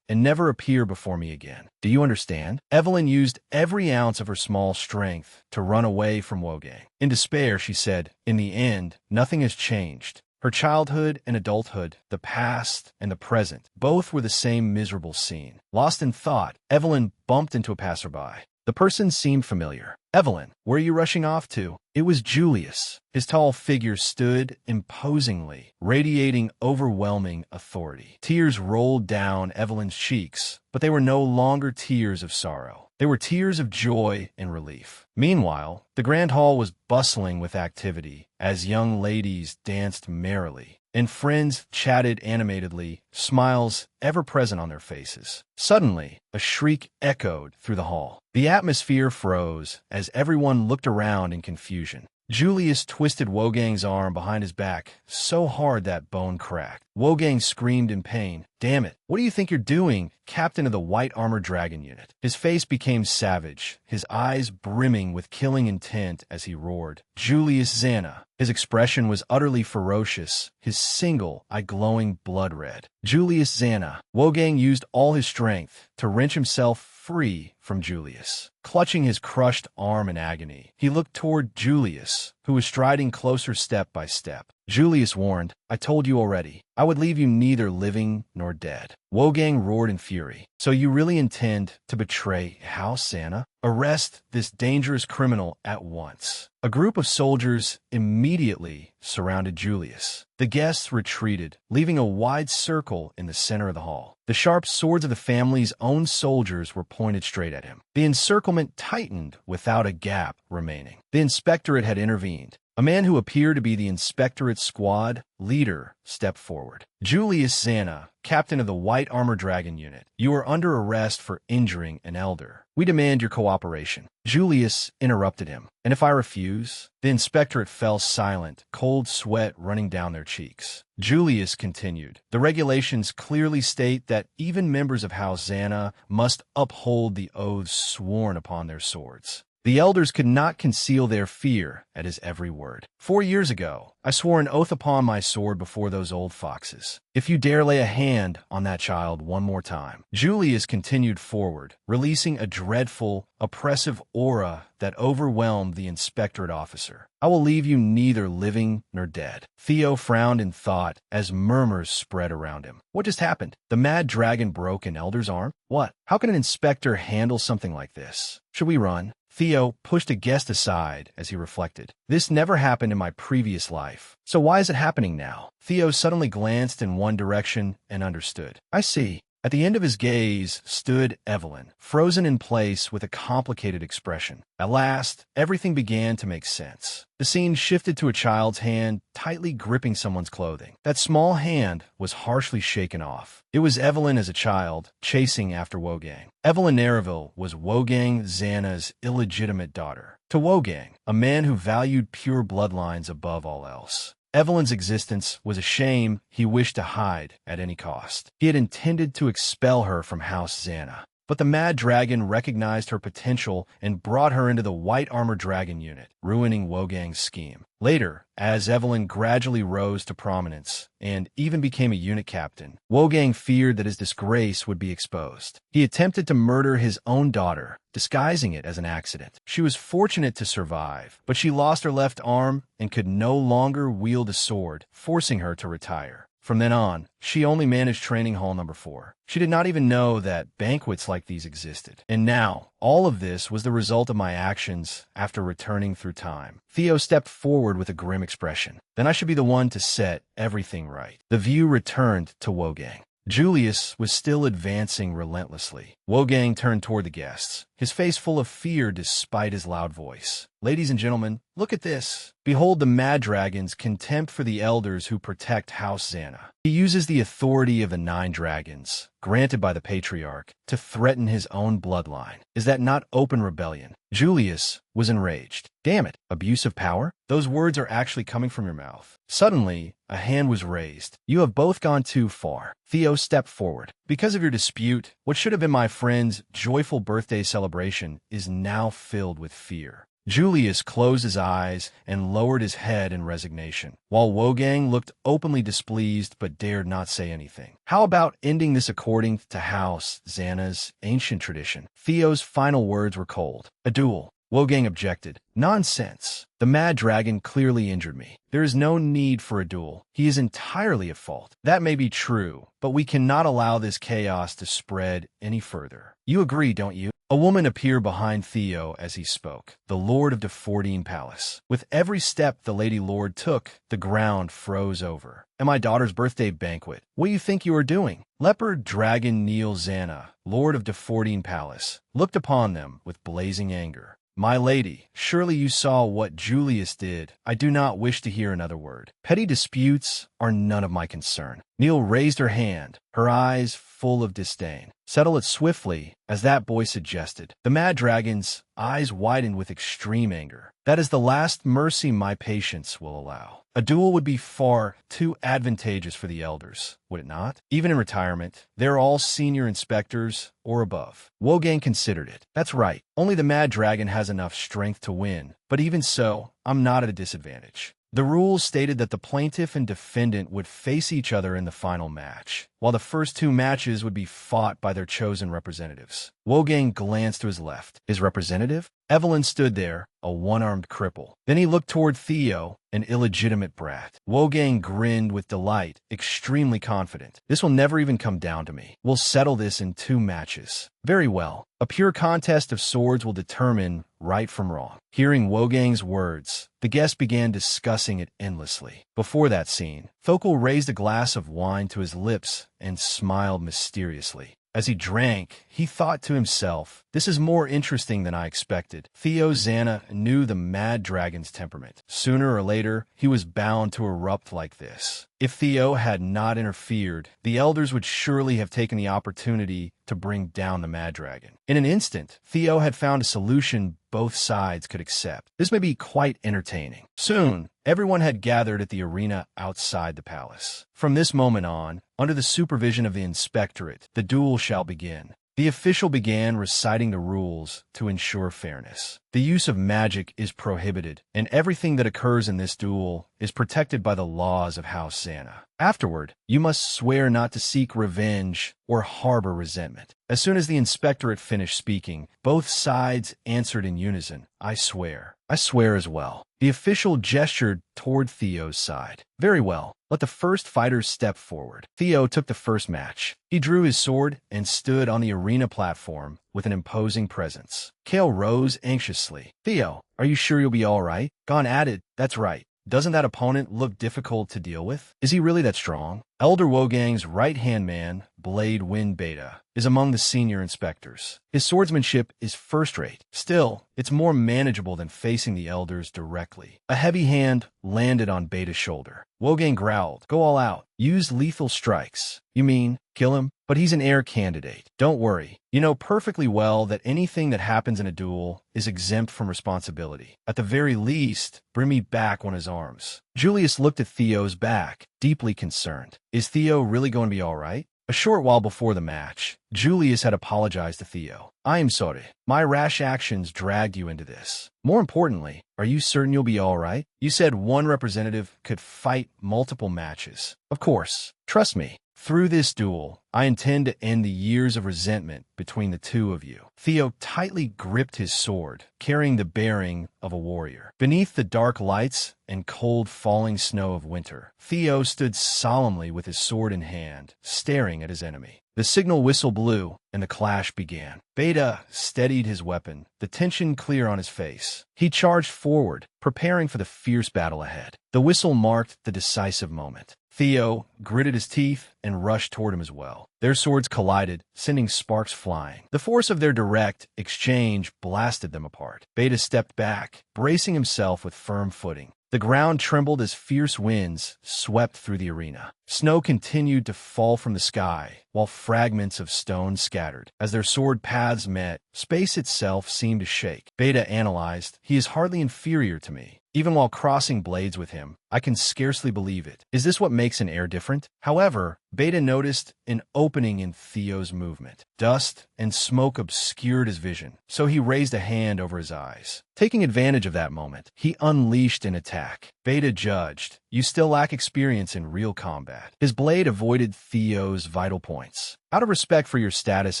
and never appear before me again. Do you understand? Evelyn used every ounce of her small strength to run away from Wogang. In despair, she said, "In the end, nothing has changed. Her childhood and adulthood, the past and the present, both were the same miserable scene." Lost in thought, Evelyn bumped into a passerby. The person seemed familiar. "Evelyn, where are you rushing off to?" It was Julius. His tall figure stood imposingly, radiating overwhelming authority. Tears rolled down Evelyn's cheeks, but they were no longer tears of sorrow. They were tears of joy and relief. Meanwhile, the grand hall was bustling with activity as young ladies danced merrily and friends chatted animatedly, smiles ever present on their faces. Suddenly, a shriek echoed through the hall. The atmosphere froze as everyone looked around in confusion. Julius twisted Wogang's arm behind his back so hard that bone cracked. Wogang screamed in pain. "Damn it, what do you think you're doing, Captain of the White Armored Dragon Unit?" His face became savage, his eyes brimming with killing intent as he roared, "Julius Zana." His expression was utterly ferocious, his single eye glowing blood red. Julius Zana. Wogang used all his strength to wrench himself free from Julius. Clutching his crushed arm in agony, he looked toward Julius, who was striding closer step by step. Julius warned, "I told you already. I would leave you neither living nor dead." Wogang roared in fury. "So you really intend to betray House Zana? Arrest this dangerous criminal at once." A group of soldiers immediately surrounded Julius. The guests retreated, leaving a wide circle in the center of the hall. The sharp swords of the family's own soldiers were pointed straight at him. The encirclement tightened without a gap remaining. The inspectorate had intervened. A man who appeared to be the inspectorate squad leader stepped forward. "Julius Zana, captain of the White Armored Dragon Unit, you are under arrest for injuring an elder. We demand your cooperation." Julius interrupted him. "And if I refuse?" The inspectorate fell silent, cold sweat running down their cheeks. Julius continued, "The regulations clearly state that even members of House Zana must uphold the oaths sworn upon their swords." The elders could not conceal their fear at his every word. 4 years ago, I swore an oath upon my sword before those old foxes. If you dare lay a hand on that child one more time." Julius continued forward, releasing a dreadful, oppressive aura that overwhelmed the inspectorate officer. "I will leave you neither living nor dead." Theo frowned in thought as murmurs spread around him. What just happened? The mad dragon broke an elder's arm? What? How can an inspector handle something like this? Should we run? Theo pushed a guest aside as he reflected. This never happened in my previous life. So why is it happening now? Theo suddenly glanced in one direction and understood. I see. At the end of his gaze stood Evelyn, frozen in place with a complicated expression. At last, everything began to make sense. The scene shifted to a child's hand tightly gripping someone's clothing. That small hand was harshly shaken off. It was Evelyn as a child, chasing after Wogang. Evelyn Nereville was Wogang Zana's illegitimate daughter. To Wogang, a man who valued pure bloodlines above all else, Evelyn's existence was a shame he wished to hide at any cost. He had intended to expel her from House Zana. But the Mad Dragon recognized her potential and brought her into the White Armored Dragon Unit, ruining Wogang's scheme. Later, as Evelyn gradually rose to prominence and even became a unit captain, Wogang feared that his disgrace would be exposed. He attempted to murder his own daughter, disguising it as an accident. She was fortunate to survive, but she lost her left arm and could no longer wield a sword, forcing her to retire. From then on, she only managed Training Hall number 4. She did not even know that banquets like these existed. And now, all of this was the result of my actions after returning through time. Theo stepped forward with a grim expression. Then I should be the one to set everything right. The view returned to Wogang. Julius was still advancing relentlessly. Wogang turned toward the guests, his face full of fear despite his loud voice. Ladies and gentlemen, look at this. Behold the Mad Dragon's contempt for the elders who protect House Xana. He uses the authority of the 9 dragons, granted by the Patriarch, to threaten his own bloodline. Is that not open rebellion? Julius was enraged. Damn it, abuse of power? Those words are actually coming from your mouth. Suddenly, a hand was raised. You have both gone too far. Theo stepped forward. Because of your dispute, what should have been my friend's joyful birthday celebration is now filled with fear. Julius closed his eyes and lowered his head in resignation, while Wogang looked openly displeased but dared not say anything. How about ending this according to House Xana's ancient tradition? Theo's final words were cold. A duel. Wogang objected. Nonsense. The Mad Dragon clearly injured me. There is no need for a duel. He is entirely at fault. That may be true, but we cannot allow this chaos to spread any further. You agree, don't you? A woman appeared behind Theo as he spoke, the Lord of Defordine Palace. With every step the Lady Lord took, the ground froze over. At my daughter's birthday banquet, what do you think you are doing? Leopard Dragon Neil Xana, Lord of Defordine Palace, looked upon them with blazing anger. My lady, surely you saw what Julius did. I do not wish to hear another word. Petty disputes are none of my concern. Neil raised her hand, her eyes full of disdain. Settle it swiftly, as that boy suggested. The Mad Dragon's eyes widened with extreme anger. That is the last mercy my patience will allow. A duel would be far too advantageous for the elders, would it not? Even in retirement, they're all senior inspectors or above. Wogang considered it. That's right. Only the Mad Dragon has enough strength to win. But even so, I'm not at a disadvantage. The rules stated that the plaintiff and defendant would face each other in the final match, while the first 2 matches would be fought by their chosen representatives. Wogang glanced to his left. His representative? Evelyn stood there, a one-armed cripple. Then he looked toward Theo, an illegitimate brat. Wogang grinned with delight, extremely confident. This will never even come down to me. We'll settle this in 2 matches. Very well. A pure contest of swords will determine right from wrong. Hearing Wogang's words, the guests began discussing it endlessly. Before that scene, Thokul raised a glass of wine to his lips and smiled mysteriously. As he drank, he thought to himself, this is more interesting than I expected. Theo Xana knew the Mad Dragon's temperament. Sooner or later, he was bound to erupt like this. If Theo had not interfered, the elders would surely have taken the opportunity to bring down the Mad Dragon. In an instant, Theo had found a solution both sides could accept. This may be quite entertaining. Soon, everyone had gathered at the arena outside the palace. From this moment on, under the supervision of the inspectorate, the duel shall begin. The official began reciting the rules to ensure fairness. The use of magic is prohibited, and everything that occurs in this duel is protected by the laws of House Xana. Afterward, you must swear not to seek revenge or harbor resentment. As soon as the inspectorate finished speaking, both sides answered in unison, I swear. I swear as well. The official gestured toward Theo's side. Very well. Let the first fighters step forward. Theo took the first match. He drew his sword and stood on the arena platform with an imposing presence. Kale rose anxiously. Theo, are you sure you'll be all right? Gon added, that's right. Doesn't that opponent look difficult to deal with? Is he really that strong? Elder Wogang's right-hand man, Blade Wind Beta, is among the senior inspectors. His swordsmanship is first-rate. Still, it's more manageable than facing the elders directly. A heavy hand landed on Beta's shoulder. Wogang growled, go all out. Use lethal strikes. You mean, kill him? But he's an heir candidate. Don't worry. You know perfectly well that anything that happens in a duel is exempt from responsibility. At the very least, bring me back on his arms. Julius looked at Theo's back, deeply concerned. Is Theo really going to be all right? A short while before the match, Julius had apologized to Theo. I am sorry. My rash actions dragged you into this. More importantly, are you certain you'll be all right? You said one representative could fight multiple matches. Of course. Trust me. Through this duel, I intend to end the years of resentment between the two of you. Theo tightly gripped his sword, carrying the bearing of a warrior. Beneath the dark lights and cold falling snow of winter, Theo stood solemnly with his sword in hand, staring at his enemy. The signal whistle blew, and the clash began. Beta steadied his weapon, the tension clear on his face. He charged forward, preparing for the fierce battle ahead. The whistle marked the decisive moment. Theo gritted his teeth and rushed toward him as well. Their swords collided, sending sparks flying. The force of their direct exchange blasted them apart. Beta stepped back, bracing himself with firm footing. The ground trembled as fierce winds swept through the arena. Snow continued to fall from the sky, while fragments of stone scattered. As their sword paths met, space itself seemed to shake. Beta analyzed, "He is hardly inferior to me. Even while crossing blades with him, I can scarcely believe it. Is this what makes an heir different?" However, Beta noticed an opening in Theo's movement. Dust and smoke obscured his vision, so he raised a hand over his eyes. Taking advantage of that moment, he unleashed an attack. Beta judged, "You still lack experience in real combat." His blade avoided Theo's vital points. "Out of respect for your status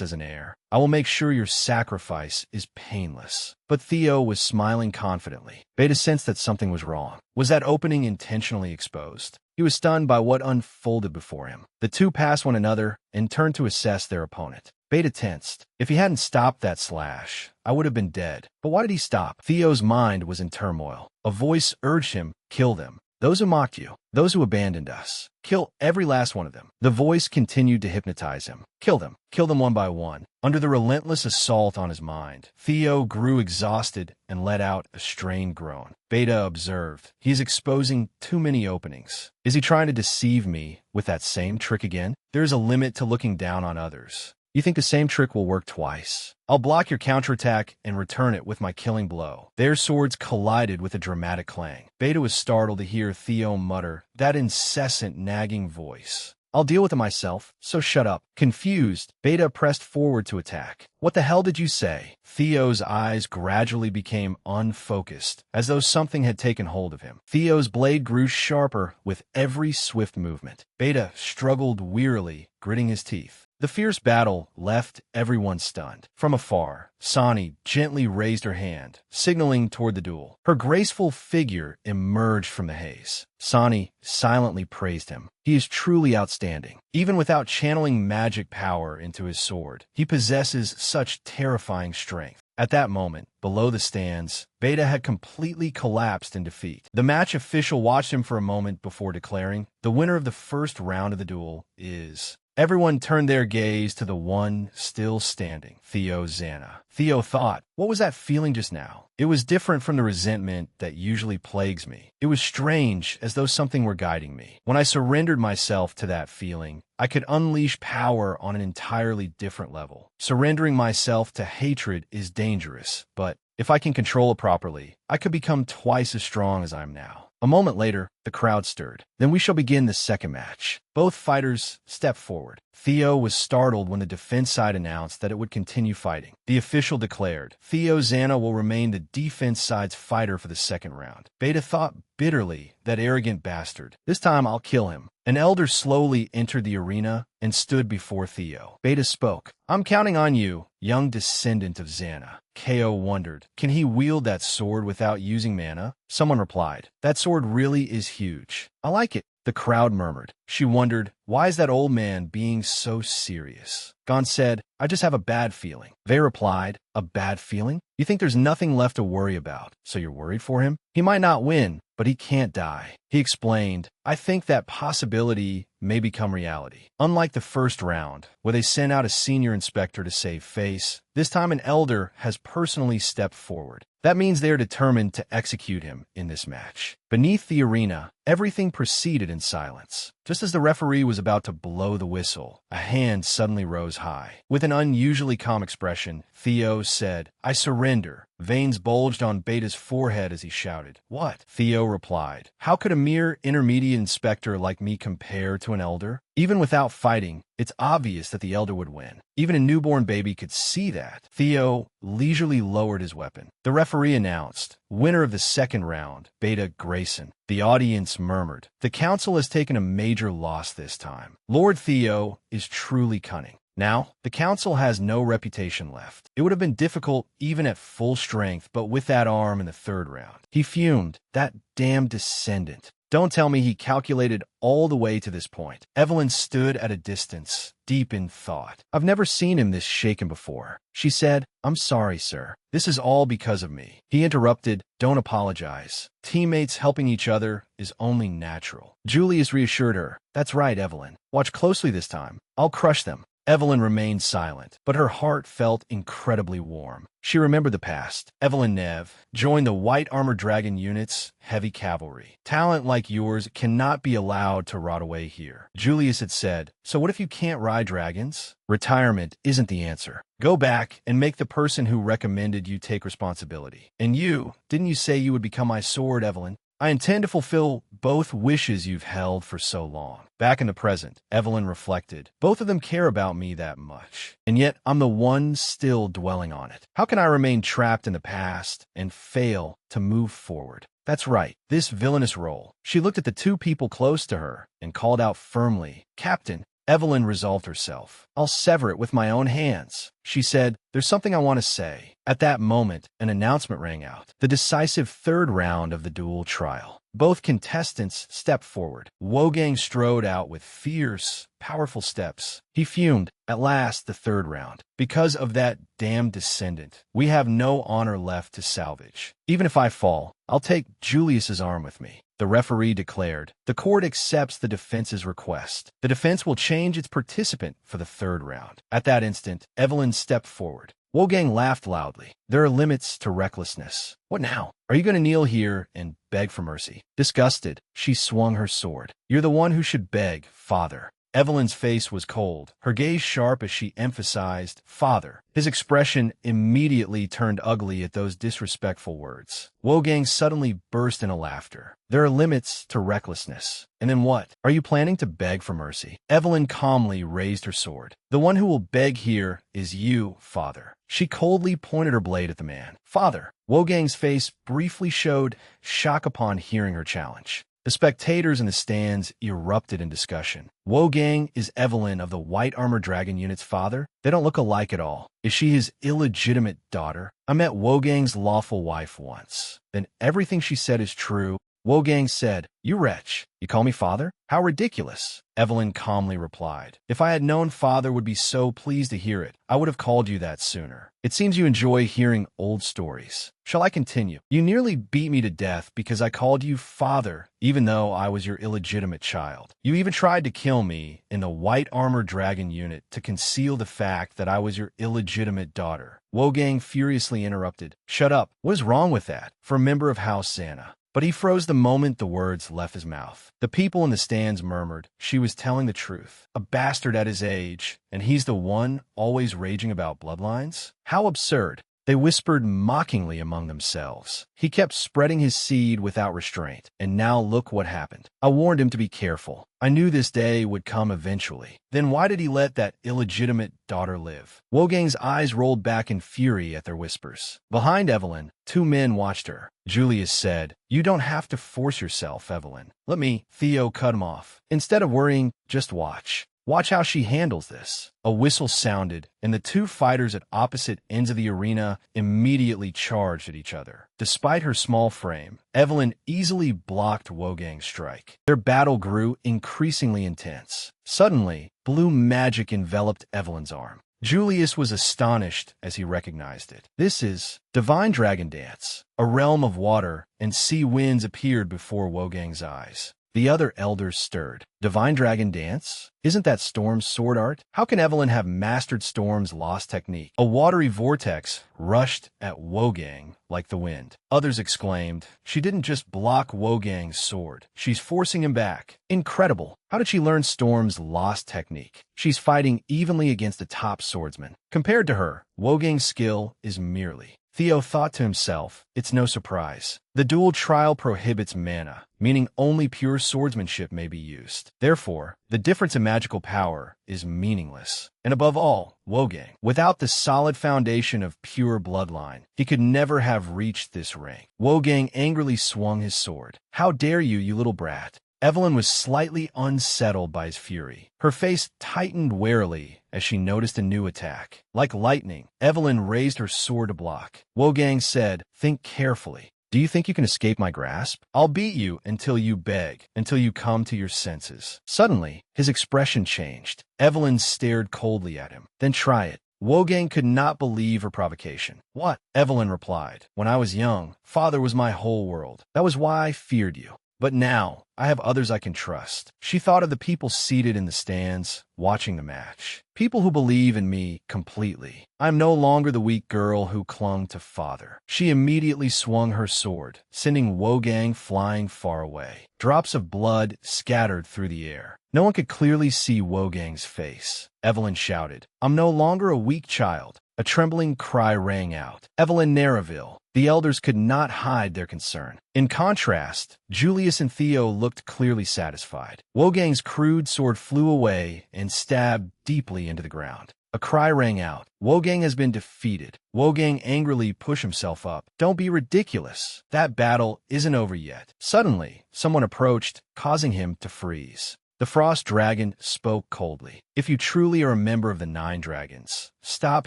as an heir, I will make sure your sacrifice is painless." But Theo was smiling confidently. Beta sensed that something was wrong. Was that opening intentionally exposed? He was stunned by what unfolded before him. The two passed one another and turned to assess their opponent. Beta tensed. If he hadn't stopped that slash, I would have been dead. But why did he stop? Theo's mind was in turmoil. A voice urged him, "Kill them. Those who mocked you, those who abandoned us. Kill every last one of them." The voice continued to hypnotize him. Kill them one by one. Under the relentless assault on his mind, Theo grew exhausted and let out a strained groan. Beta observed, "He is exposing too many openings. Is he trying to deceive me with that same trick again? There is a limit to looking down on others. You think the same trick will work twice? I'll block your counterattack and return it with my killing blow." Their swords collided with a dramatic clang. Beta was startled to hear Theo mutter, that incessant nagging voice, "I'll deal with it myself, so shut up." Confused, Beta pressed forward to attack. "What the hell did you say?" Theo's eyes gradually became unfocused, as though something had taken hold of him. Theo's blade grew sharper with every swift movement. Beta struggled wearily, gritting his teeth. The fierce battle left everyone stunned. From afar, Sani gently raised her hand, signaling toward the duel. Her graceful figure emerged from the haze. Sani silently praised him. "He is truly outstanding. Even without channeling magic power into his sword, he possesses such terrifying strength." At that moment, below the stands, Beta had completely collapsed in defeat. The match official watched him for a moment before declaring, "The winner of the first round of the duel is..." Everyone turned their gaze to the one still standing, Theo Zana. Theo thought, what was that feeling just now? It was different from the resentment that usually plagues me. It was strange, as though something were guiding me. When I surrendered myself to that feeling, I could unleash power on an entirely different level. Surrendering myself to hatred is dangerous, but if I can control it properly, I could become twice as strong as I am now. A moment later, the crowd stirred. "Then we shall begin the second match." Both fighters stepped forward. Theo was startled when the defense side announced that it would continue fighting. The official declared, "Theo Zana will remain the defense side's fighter for the second round." Beta thought bitterly, "That arrogant bastard. This time I'll kill him." An elder slowly entered the arena and stood before Theo. Beta spoke, "I'm counting on you, young descendant of Zana." Ko wondered, "Can he wield that sword without using mana?" Someone replied, "That sword really is huge. I like it." The crowd murmured. She wondered, why is that old man being so serious? Gon said, "I just have a bad feeling." They replied, "A bad feeling? You think there's nothing left to worry about, so you're worried for him? He might not win, but he can't die." He explained, "I think that possibility may become reality. Unlike the first round, where they sent out a senior inspector to save face, this time an elder has personally stepped forward. That means they are determined to execute him in this match." Beneath the arena, everything proceeded in silence. Just as the referee was about to blow the whistle, a hand suddenly rose high. With an unusually calm expression, Theo said, "I surrender." Veins bulged on Beta's forehead as he shouted, "What?" Theo replied, "How could a mere intermediate inspector like me compare to an elder? Even without fighting, it's obvious that the elder would win. Even a newborn baby could see that." Theo leisurely lowered his weapon. The referee announced, "Winner of the second round, Beta Grayson." The audience murmured, "The council has taken a major loss this time. Lord Theo is truly cunning." Now, the council has no reputation left. It would have been difficult even at full strength, but with that arm in the third round. He fumed, "That damned descendant. Don't tell me he calculated all the way to this point. Evelyn stood at a distance, deep in thought. I've never seen him this shaken before. She said, I'm sorry, sir. This is all because of me. He interrupted, don't apologize. Teammates helping each other is only natural. Julius reassured her, that's right, Evelyn. Watch closely this time. I'll crush them. Evelyn remained silent, but her heart felt incredibly warm. She remembered the past. Evelyn Nev joined the White Armored Dragon Unit's heavy cavalry. Talent like yours cannot be allowed to rot away here. Julius had said, so what if you can't ride dragons? Retirement isn't the answer. Go back and make the person who recommended you take responsibility. And you, didn't you say you would become my sword, Evelyn? I intend to fulfill both wishes you've held for so long. Back in the present, Evelyn reflected, both of them care about me that much, and yet I'm the one still dwelling on it. How can I remain trapped in the past and fail to move forward? That's right, this villainous role. She looked at the two people close to her and called out firmly, Captain. Evelyn resolved herself. I'll sever it with my own hands. She said, there's something I want to say. At that moment, an announcement rang out. The decisive third round of the duel trial. Both contestants stepped forward. Wogang strode out with fierce, powerful steps. He fumed. At last, the third round. Because of that damned descendant, we have no honor left to salvage. Even if I fall, I'll take Julius's arm with me. The referee declared, the court accepts the defense's request. The defense will change its participant for the third round. At that instant, Evelyn stepped forward. Wogang laughed loudly. There are limits to recklessness. What now? Are you going to kneel here and beg for mercy? Disgusted, she swung her sword. You're the one who should beg, father. Evelyn's face was cold, her gaze sharp as she emphasized, Father. His expression immediately turned ugly at those disrespectful words. Wogang suddenly burst into laughter. There are limits to recklessness. And then what? Are you planning to beg for mercy? Evelyn calmly raised her sword. The one who will beg here is you, father. She coldly pointed her blade at the man. Father. Wogang's face briefly showed shock upon hearing her challenge. The spectators in the stands erupted in discussion. Wogang is Evelyn of the White Armored Dragon Unit's father? They don't look alike at all. Is she his illegitimate daughter? I met Wogang's lawful wife once. Then everything she said is true. Wogang said, You wretch, you call me father? How ridiculous. Evelyn calmly replied, If I had known father would be so pleased to hear it, I would have called you that sooner. It seems you enjoy hearing old stories. Shall I continue? You nearly beat me to death because I called you father, even though I was your illegitimate child. You even tried to kill me in the White Armored Dragon Unit to conceal the fact that I was your illegitimate daughter. Wogang furiously interrupted. Shut up. What is wrong with that? For a member of House Santa. But he froze the moment the words left his mouth. The people in the stands murmured, she was telling the truth. A bastard at his age, and he's the one always raging about bloodlines? How absurd. They whispered mockingly among themselves. He kept spreading his seed without restraint, and now look what happened. I warned him to be careful. I knew this day would come eventually. Then why did he let that illegitimate daughter live? Wogang's eyes rolled back in fury at their whispers. Behind Evelyn, two men watched her. Julius said, You don't have to force yourself, Evelyn. Let me. Theo cut him off. Instead of worrying, just watch. Watch how she handles this. A whistle sounded, and the two fighters at opposite ends of the arena immediately charged at each other. Despite her small frame, Evelyn easily blocked Wogang's strike. Their battle grew increasingly intense. Suddenly, blue magic enveloped Evelyn's arm. Julius was astonished as he recognized it. This is Divine Dragon Dance. A realm of water and sea winds appeared before Wogang's eyes. The other elders stirred. Divine Dragon Dance? Isn't that Storm's sword art? How can Evelyn have mastered Storm's lost technique? A watery vortex rushed at Wogang like the wind. Others exclaimed, She didn't just block Wogang's sword. She's forcing him back. Incredible. How did she learn Storm's lost technique? She's fighting evenly against a top swordsman. Compared to her, Wogang's skill is merely. Theo thought to himself, it's no surprise. The dual trial prohibits mana, meaning only pure swordsmanship may be used. Therefore, the difference in magical power is meaningless. And above all, Wogang, without the solid foundation of pure bloodline, he could never have reached this rank. Wogang angrily swung his sword. How dare you, you little brat? Evelyn was slightly unsettled by his fury. Her face tightened warily as she noticed a new attack. Like lightning, Evelyn raised her sword to block. Wogang said, Think carefully. Do you think you can escape my grasp? I'll beat you until you beg, until you come to your senses. Suddenly, his expression changed. Evelyn stared coldly at him. Then try it. Wogang could not believe her provocation. What? Evelyn replied. When I was young, father was my whole world. That was why I feared you. But now, I have others I can trust. She thought of the people seated in the stands, watching the match. People who believe in me completely. I'm no longer the weak girl who clung to father. She immediately swung her sword, sending Wogang flying far away. Drops of blood scattered through the air. No one could clearly see Wogang's face. Evelyn shouted, I'm no longer a weak child. A trembling cry rang out. Evelyn Narraville. The elders could not hide their concern. In contrast, Julius and Theo looked clearly satisfied. Wogang's crude sword flew away and stabbed deeply into the ground. A cry rang out. Wogang has been defeated. Wogang angrily pushed himself up. Don't be ridiculous. That battle isn't over yet. Suddenly, someone approached, causing him to freeze. The Frost Dragon spoke coldly. If you truly are a member of the 9 Dragons, stop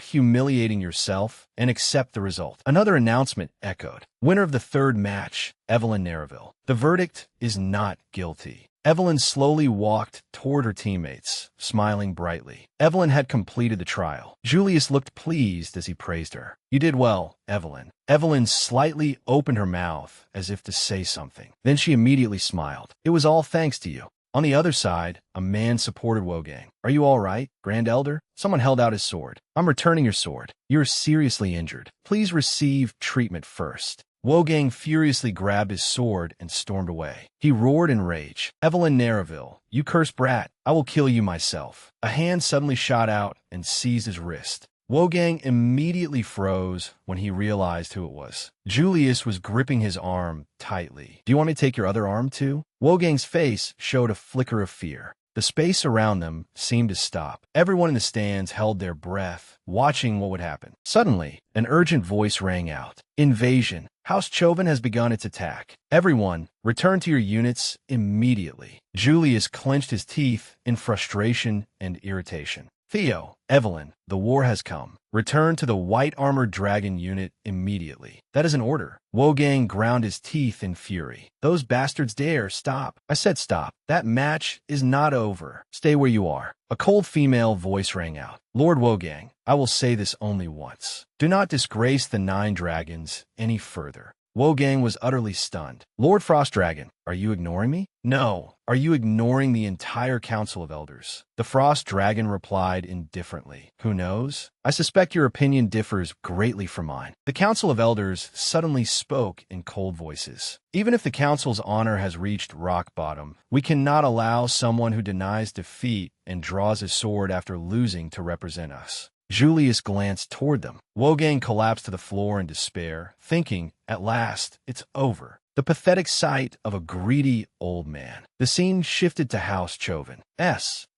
humiliating yourself and accept the result. Another announcement echoed. Winner of the 3rd match, Evelyn Narraville. The verdict is not guilty. Evelyn slowly walked toward her teammates, smiling brightly. Evelyn had completed the trial. Julius looked pleased as he praised her. You did well, Evelyn. Evelyn slightly opened her mouth as if to say something. Then she immediately smiled. It was all thanks to you. On the other side, a man supported Wogang. Are you all right, Grand Elder? Someone held out his sword. I'm returning your sword. You're seriously injured. Please receive treatment first. Wogang furiously grabbed his sword and stormed away. He roared in rage. Evelyn Narraville, you cursed brat. I will kill you myself. A hand suddenly shot out and seized his wrist. Wogang immediately froze when he realized who it was. Julius was gripping his arm tightly. Do you want me to take your other arm too? Wogang's face showed a flicker of fear. The space around them seemed to stop. Everyone in the stands held their breath, watching what would happen. Suddenly, an urgent voice rang out. Invasion. House Chauvin has begun its attack. Everyone, return to your units immediately. Julius clenched his teeth in frustration and irritation. Theo, Evelyn, the war has come. Return to the white-armored dragon unit immediately. That is an order. Wogang ground his teeth in fury. Those bastards dare stop. I said stop. That match is not over. Stay where you are. A cold female voice rang out. Lord Wogang, I will say this only once. Do not disgrace the 9 Dragons any further. Wogang was utterly stunned. Lord Frost Dragon, are you ignoring me? No. Are you ignoring the entire Council of Elders? The Frost Dragon replied indifferently. Who knows? I suspect your opinion differs greatly from mine. The Council of Elders suddenly spoke in cold voices. Even if the Council's honor has reached rock bottom, we cannot allow someone who denies defeat and draws his sword after losing to represent us. Julius glanced toward them. Wogang collapsed to the floor in despair, thinking, at last, it's over. The pathetic sight of a greedy old man. The scene shifted to House Chauvin.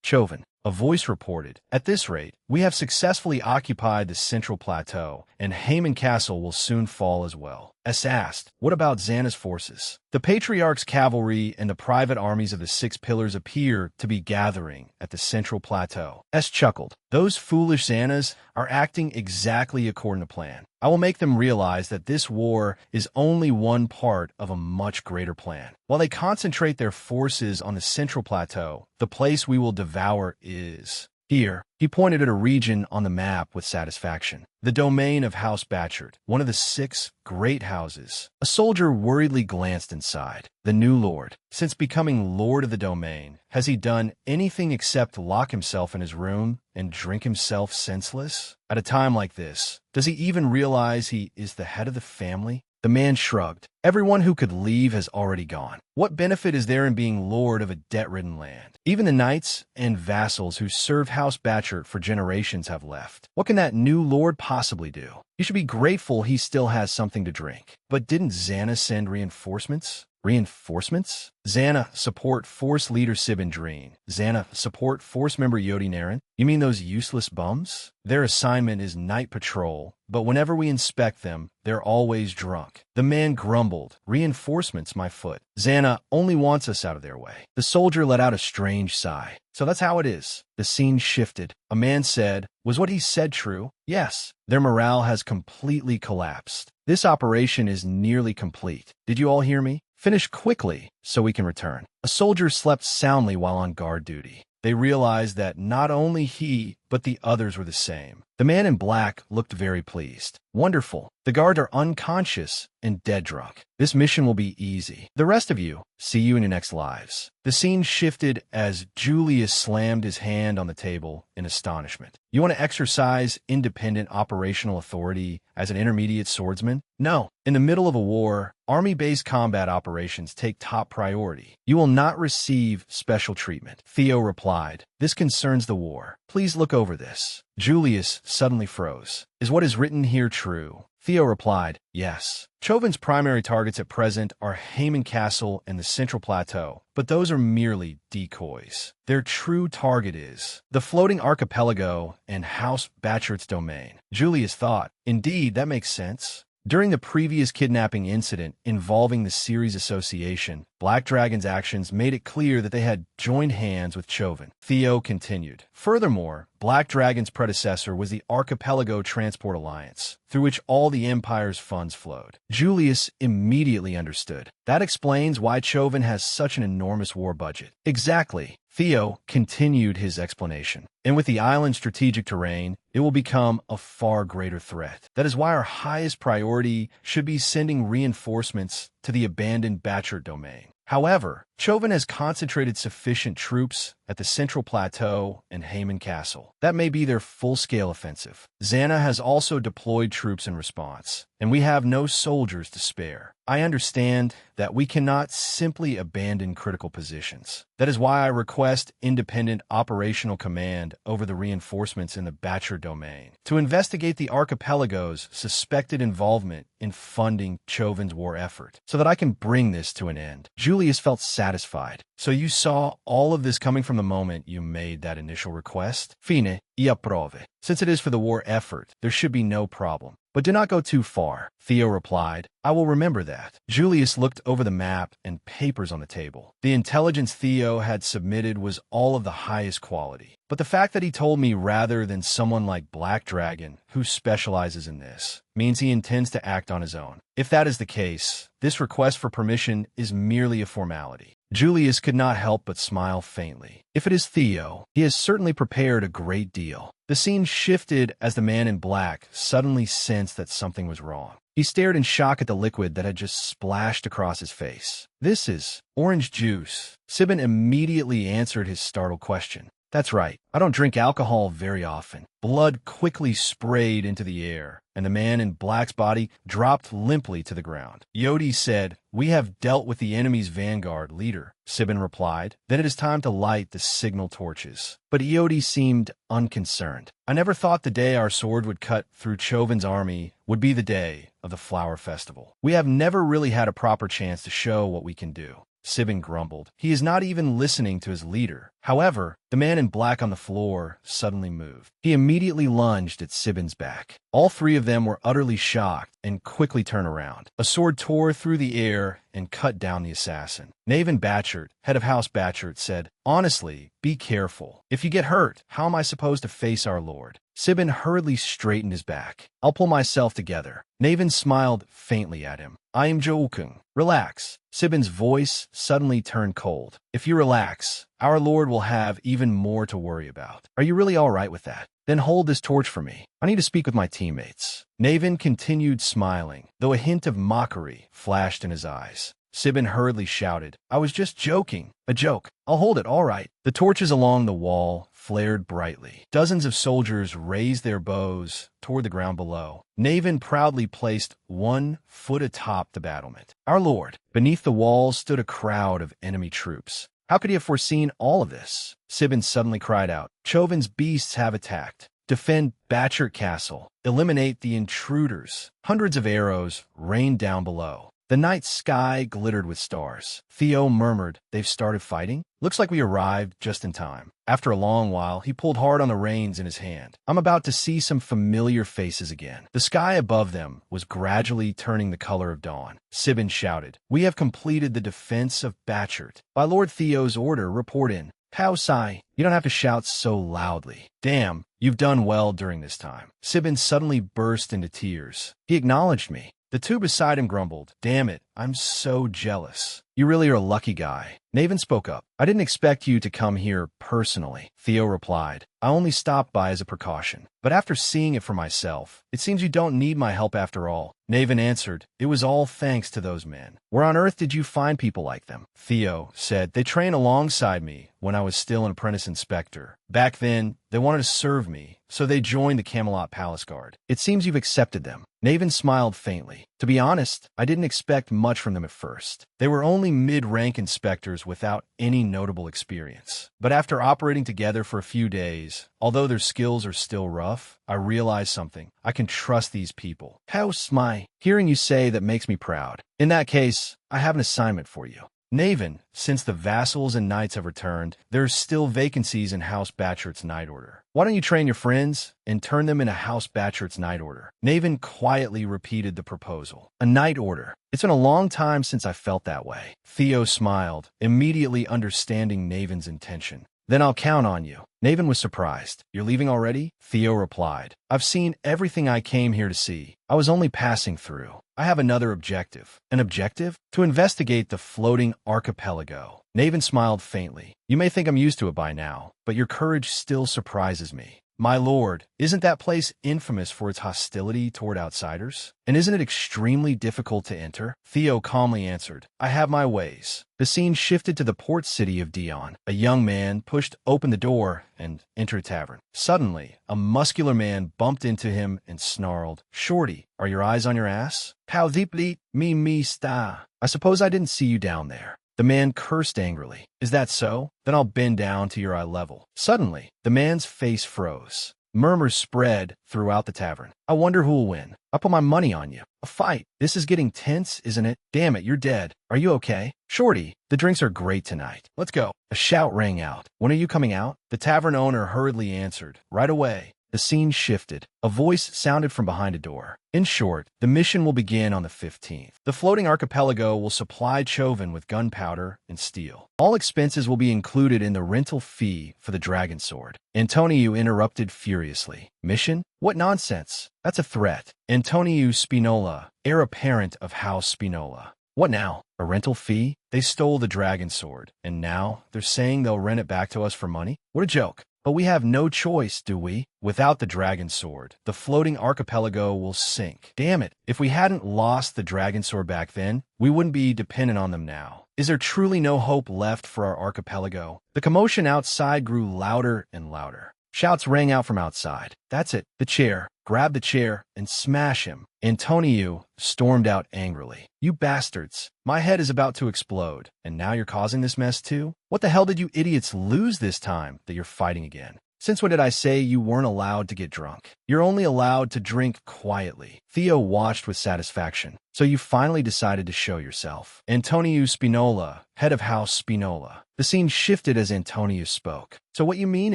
Chauvin. A voice reported, at this rate, we have successfully occupied the central plateau, and Haman Castle will soon fall as well. S asked, what about Xana's forces? The Patriarch's cavalry and the private armies of the 6 Pillars appear to be gathering at the central plateau. S chuckled, those foolish Xanas are acting exactly according to plan. I will make them realize that this war is only one part of a much greater plan. While they concentrate their forces on the central plateau, the place we will devour is here. He pointed at a region on the map with satisfaction. The domain of House Batchard, one of the 6 great houses. A soldier worriedly glanced inside. The new lord. Since becoming lord of the domain, has he done anything except lock himself in his room and drink himself senseless? At a time like this, does he even realize he is the head of the family? The man shrugged. Everyone who could leave has already gone. What benefit is there in being lord of a debt-ridden land? Even the knights and vassals who served House Batchard for generations have left. What can that new lord possibly do? You should be grateful he still has something to drink. But didn't Xana send reinforcements? Reinforcements? Xana, support force leader Sibin Dreen. Xana, support force member Yodi Naren. You mean those useless bums? Their assignment is night patrol, but whenever we inspect them, they're always drunk. The man grumbled. Reinforcements, my foot. Xana only wants us out of their way. The soldier let out a strange sigh. So that's how it is. The scene shifted. A man said, was what he said true? Yes. Their morale has completely collapsed. This operation is nearly complete. Did you all hear me? Finish quickly so we can return. A soldier slept soundly while on guard duty. They realized that not only he, but the others were the same. The man in black looked very pleased. Wonderful. The guards are unconscious and dead drunk. This mission will be easy. The rest of you, see you in your next lives. The scene shifted as Julius slammed his hand on the table in astonishment. You want to exercise independent operational authority as an intermediate swordsman? No. In the middle of a war, army-based combat operations take top priority. You will not receive special treatment. Theo replied, this concerns the war. Please look over this. Julius suddenly froze. Is what is written here true? Theo replied, yes. Chauvin's primary targets at present are Haman Castle and the Central Plateau, but those are merely decoys. Their true target is the floating archipelago and House Batchert's domain. Julius thought, indeed, that makes sense. During the previous kidnapping incident involving the Ceres Association, Black Dragon's actions made it clear that they had joined hands with Chauvin. Theo continued. Furthermore, Black Dragon's predecessor was the Archipelago Transport Alliance, through which all the Empire's funds flowed. Julius immediately understood. That explains why Chauvin has such an enormous war budget. Exactly. Theo continued his explanation. And with the island's strategic terrain, it will become a far greater threat. That is why our highest priority should be sending reinforcements to the abandoned Batchert domain. However, Chauvin has concentrated sufficient troops at the Central Plateau and Haman Castle. That may be their full-scale offensive. Xana has also deployed troops in response, and we have no soldiers to spare. I understand that we cannot simply abandon critical positions. That is why I request independent operational command over the reinforcements in the Batcher domain to investigate the archipelago's suspected involvement in funding Chauvin's war effort, so that I can bring this to an end. Julius felt satisfied. So you saw all of this coming from the moment you made that initial request? Fine, y approve. Since it is for the war effort, there should be no problem. But do not go too far, Theo replied. I will remember that. Julius looked over the map and papers on the table. The intelligence Theo had submitted was all of the highest quality. But the fact that he told me rather than someone like Black Dragon, who specializes in this, means he intends to act on his own. If that is the case, this request for permission is merely a formality. Julius could not help but smile faintly. If it is Theo, he has certainly prepared a great deal. The scene shifted as the man in black suddenly sensed that something was wrong. He stared in shock at the liquid that had just splashed across his face. This is orange juice. Sibin immediately answered his startled question. That's right. I don't drink alcohol very often. Blood quickly sprayed into the air, and the man in black's body dropped limply to the ground. Yodi said, we have dealt with the enemy's vanguard leader, Sibin replied. Then it is time to light the signal torches. But Yodi seemed unconcerned. I never thought the day our sword would cut through Chauvin's army would be the day of the flower festival. We have never really had a proper chance to show what we can do. Sibin grumbled. He is not even listening to his leader. However, the man in black on the floor suddenly moved. He immediately lunged at Sibin's back. All three of them were utterly shocked and quickly turned around. A sword tore through the air and cut down the assassin. Naven Batchert, head of House Batchert, said, honestly, be careful. If you get hurt, how am I supposed to face our lord? Sibin hurriedly straightened his back. I'll pull myself together. Naven smiled faintly at him. I am Joukung. Relax. Sibin's voice suddenly turned cold. If you relax, our lord will have even more to worry about. Are you really all right with that? Then hold this torch for me. I need to speak with my teammates. Naven continued smiling, though a hint of mockery flashed in his eyes. Sibin hurriedly shouted, I was just joking. A joke. I'll hold it, all right. The torches along the wall flared brightly. Dozens of soldiers raised their bows toward the ground below. Naven proudly placed 1 foot atop the battlement. Our lord. Beneath the walls stood a crowd of enemy troops. How could he have foreseen all of this? Sibin suddenly cried out, Chauvin's beasts have attacked. Defend Batchert Castle. Eliminate the intruders. Hundreds of arrows rained down below. The night sky glittered with stars. Theo murmured, "They've started fighting? Looks like we arrived just in time." After a long while, he pulled hard on the reins in his hand. I'm about to see some familiar faces again. The sky above them was gradually turning the color of dawn. Sibin shouted, "We have completed the defense of Batchert. By Lord Theo's order, report in." Pao Sai, you don't have to shout so loudly. Damn, you've done well during this time. Sibin suddenly burst into tears. He acknowledged me. The two beside him grumbled, "Damn it, I'm so jealous." "You really are a lucky guy." Naven spoke up. "I didn't expect you to come here personally." Theo replied, "I only stopped by as a precaution. But after seeing it for myself, it seems you don't need my help after all." Naven answered, "It was all thanks to those men." "Where on earth did you find people like them?" Theo said, "They trained alongside me when I was still an apprentice inspector. Back then, they wanted to serve me, so they joined the Camelot Palace Guard. It seems you've accepted them." Naven smiled faintly. "To be honest, I didn't expect much from them at first. They were only mid-rank inspectors without any notable experience. But after operating together for a few days, although their skills are still rough, I realized something. I can trust these people." "How's my hearing you say that makes me proud. In that case, I have an assignment for you." Naven, since the vassals and knights have returned, there are still vacancies in House Batchert's Knight Order. Why don't you train your friends and turn them into House Batchert's Knight Order? Naven quietly repeated the proposal. A Knight Order. It's been a long time since I felt that way. Theo smiled, immediately understanding Naven's intention. "Then I'll count on you." Naven was surprised. "You're leaving already?" Theo replied, "I've seen everything I came here to see. I was only passing through. I have another objective." "An objective?" "To investigate the floating archipelago." Naven smiled faintly. "You may think I'm used to it by now, but your courage still surprises me." "My lord, isn't that place infamous for its hostility toward outsiders? And isn't it extremely difficult to enter?" Theo calmly answered, "I have my ways." The scene shifted to the port city of Dion. A young man pushed open the door and entered a tavern. Suddenly, a muscular man bumped into him and snarled, "Shorty, are your eyes on your ass? How deeply me sta? I suppose I didn't see you down there." The man cursed angrily. "Is that so? Then I'll bend down to your eye level." Suddenly, the man's face froze. Murmurs spread throughout the tavern. "I wonder who'll win. I put my money on you. A fight. This is getting tense, isn't it? Damn it, you're dead. Are you okay?" "Shorty, the drinks are great tonight. Let's go." A shout rang out. "When are you coming out?" The tavern owner hurriedly answered, "Right away." The scene shifted. A voice sounded from behind a door. "In short, the mission will begin on the 15th. The floating archipelago will supply Chauvin with gunpowder and steel. All expenses will be included in the rental fee for the dragon sword." Antoniu interrupted furiously. "Mission? What nonsense. That's a threat." Antoniu Spinola, heir apparent of House Spinola. "What now? A rental fee? They stole the dragon sword, and now they're saying they'll rent it back to us for money? What a joke. But we have no choice, do we? Without the dragon sword, the floating archipelago will sink. Damn it, if we hadn't lost the dragon sword back then, we wouldn't be dependent on them now. Is there truly no hope left for our archipelago?" The commotion outside grew louder and louder. Shouts rang out from outside. "That's it, the chair. Grab the chair and smash him." Antoniu stormed out angrily. "You bastards. My head is about to explode, and now you're causing this mess too? What the hell did you idiots lose this time that you're fighting again? Since when did I say you weren't allowed to get drunk? You're only allowed to drink quietly." Theo watched with satisfaction. "So you finally decided to show yourself." Antoniu Spinola, head of House Spinola. The scene shifted as Antoniu spoke. "So what you mean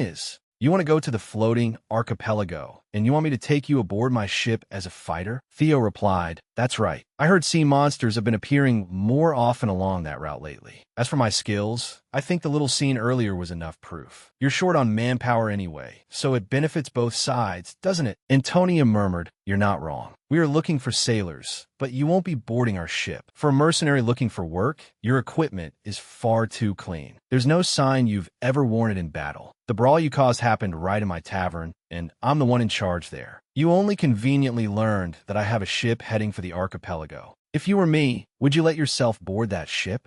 is, you want to go to the floating archipelago, and you want me to take you aboard my ship as a fighter?" Theo replied, "That's right. I heard sea monsters have been appearing more often along that route lately. As for my skills, I think the little scene earlier was enough proof. You're short on manpower anyway, so it benefits both sides, doesn't it?" Antonia murmured, "You're not wrong. We are looking for sailors, but you won't be boarding our ship. For a mercenary looking for work, your equipment is far too clean. There's no sign you've ever worn it in battle. The brawl you caused happened right in my tavern, and I'm the one in charge there. You only conveniently learned that I have a ship heading for the archipelago. If you were me, would you let yourself board that ship?"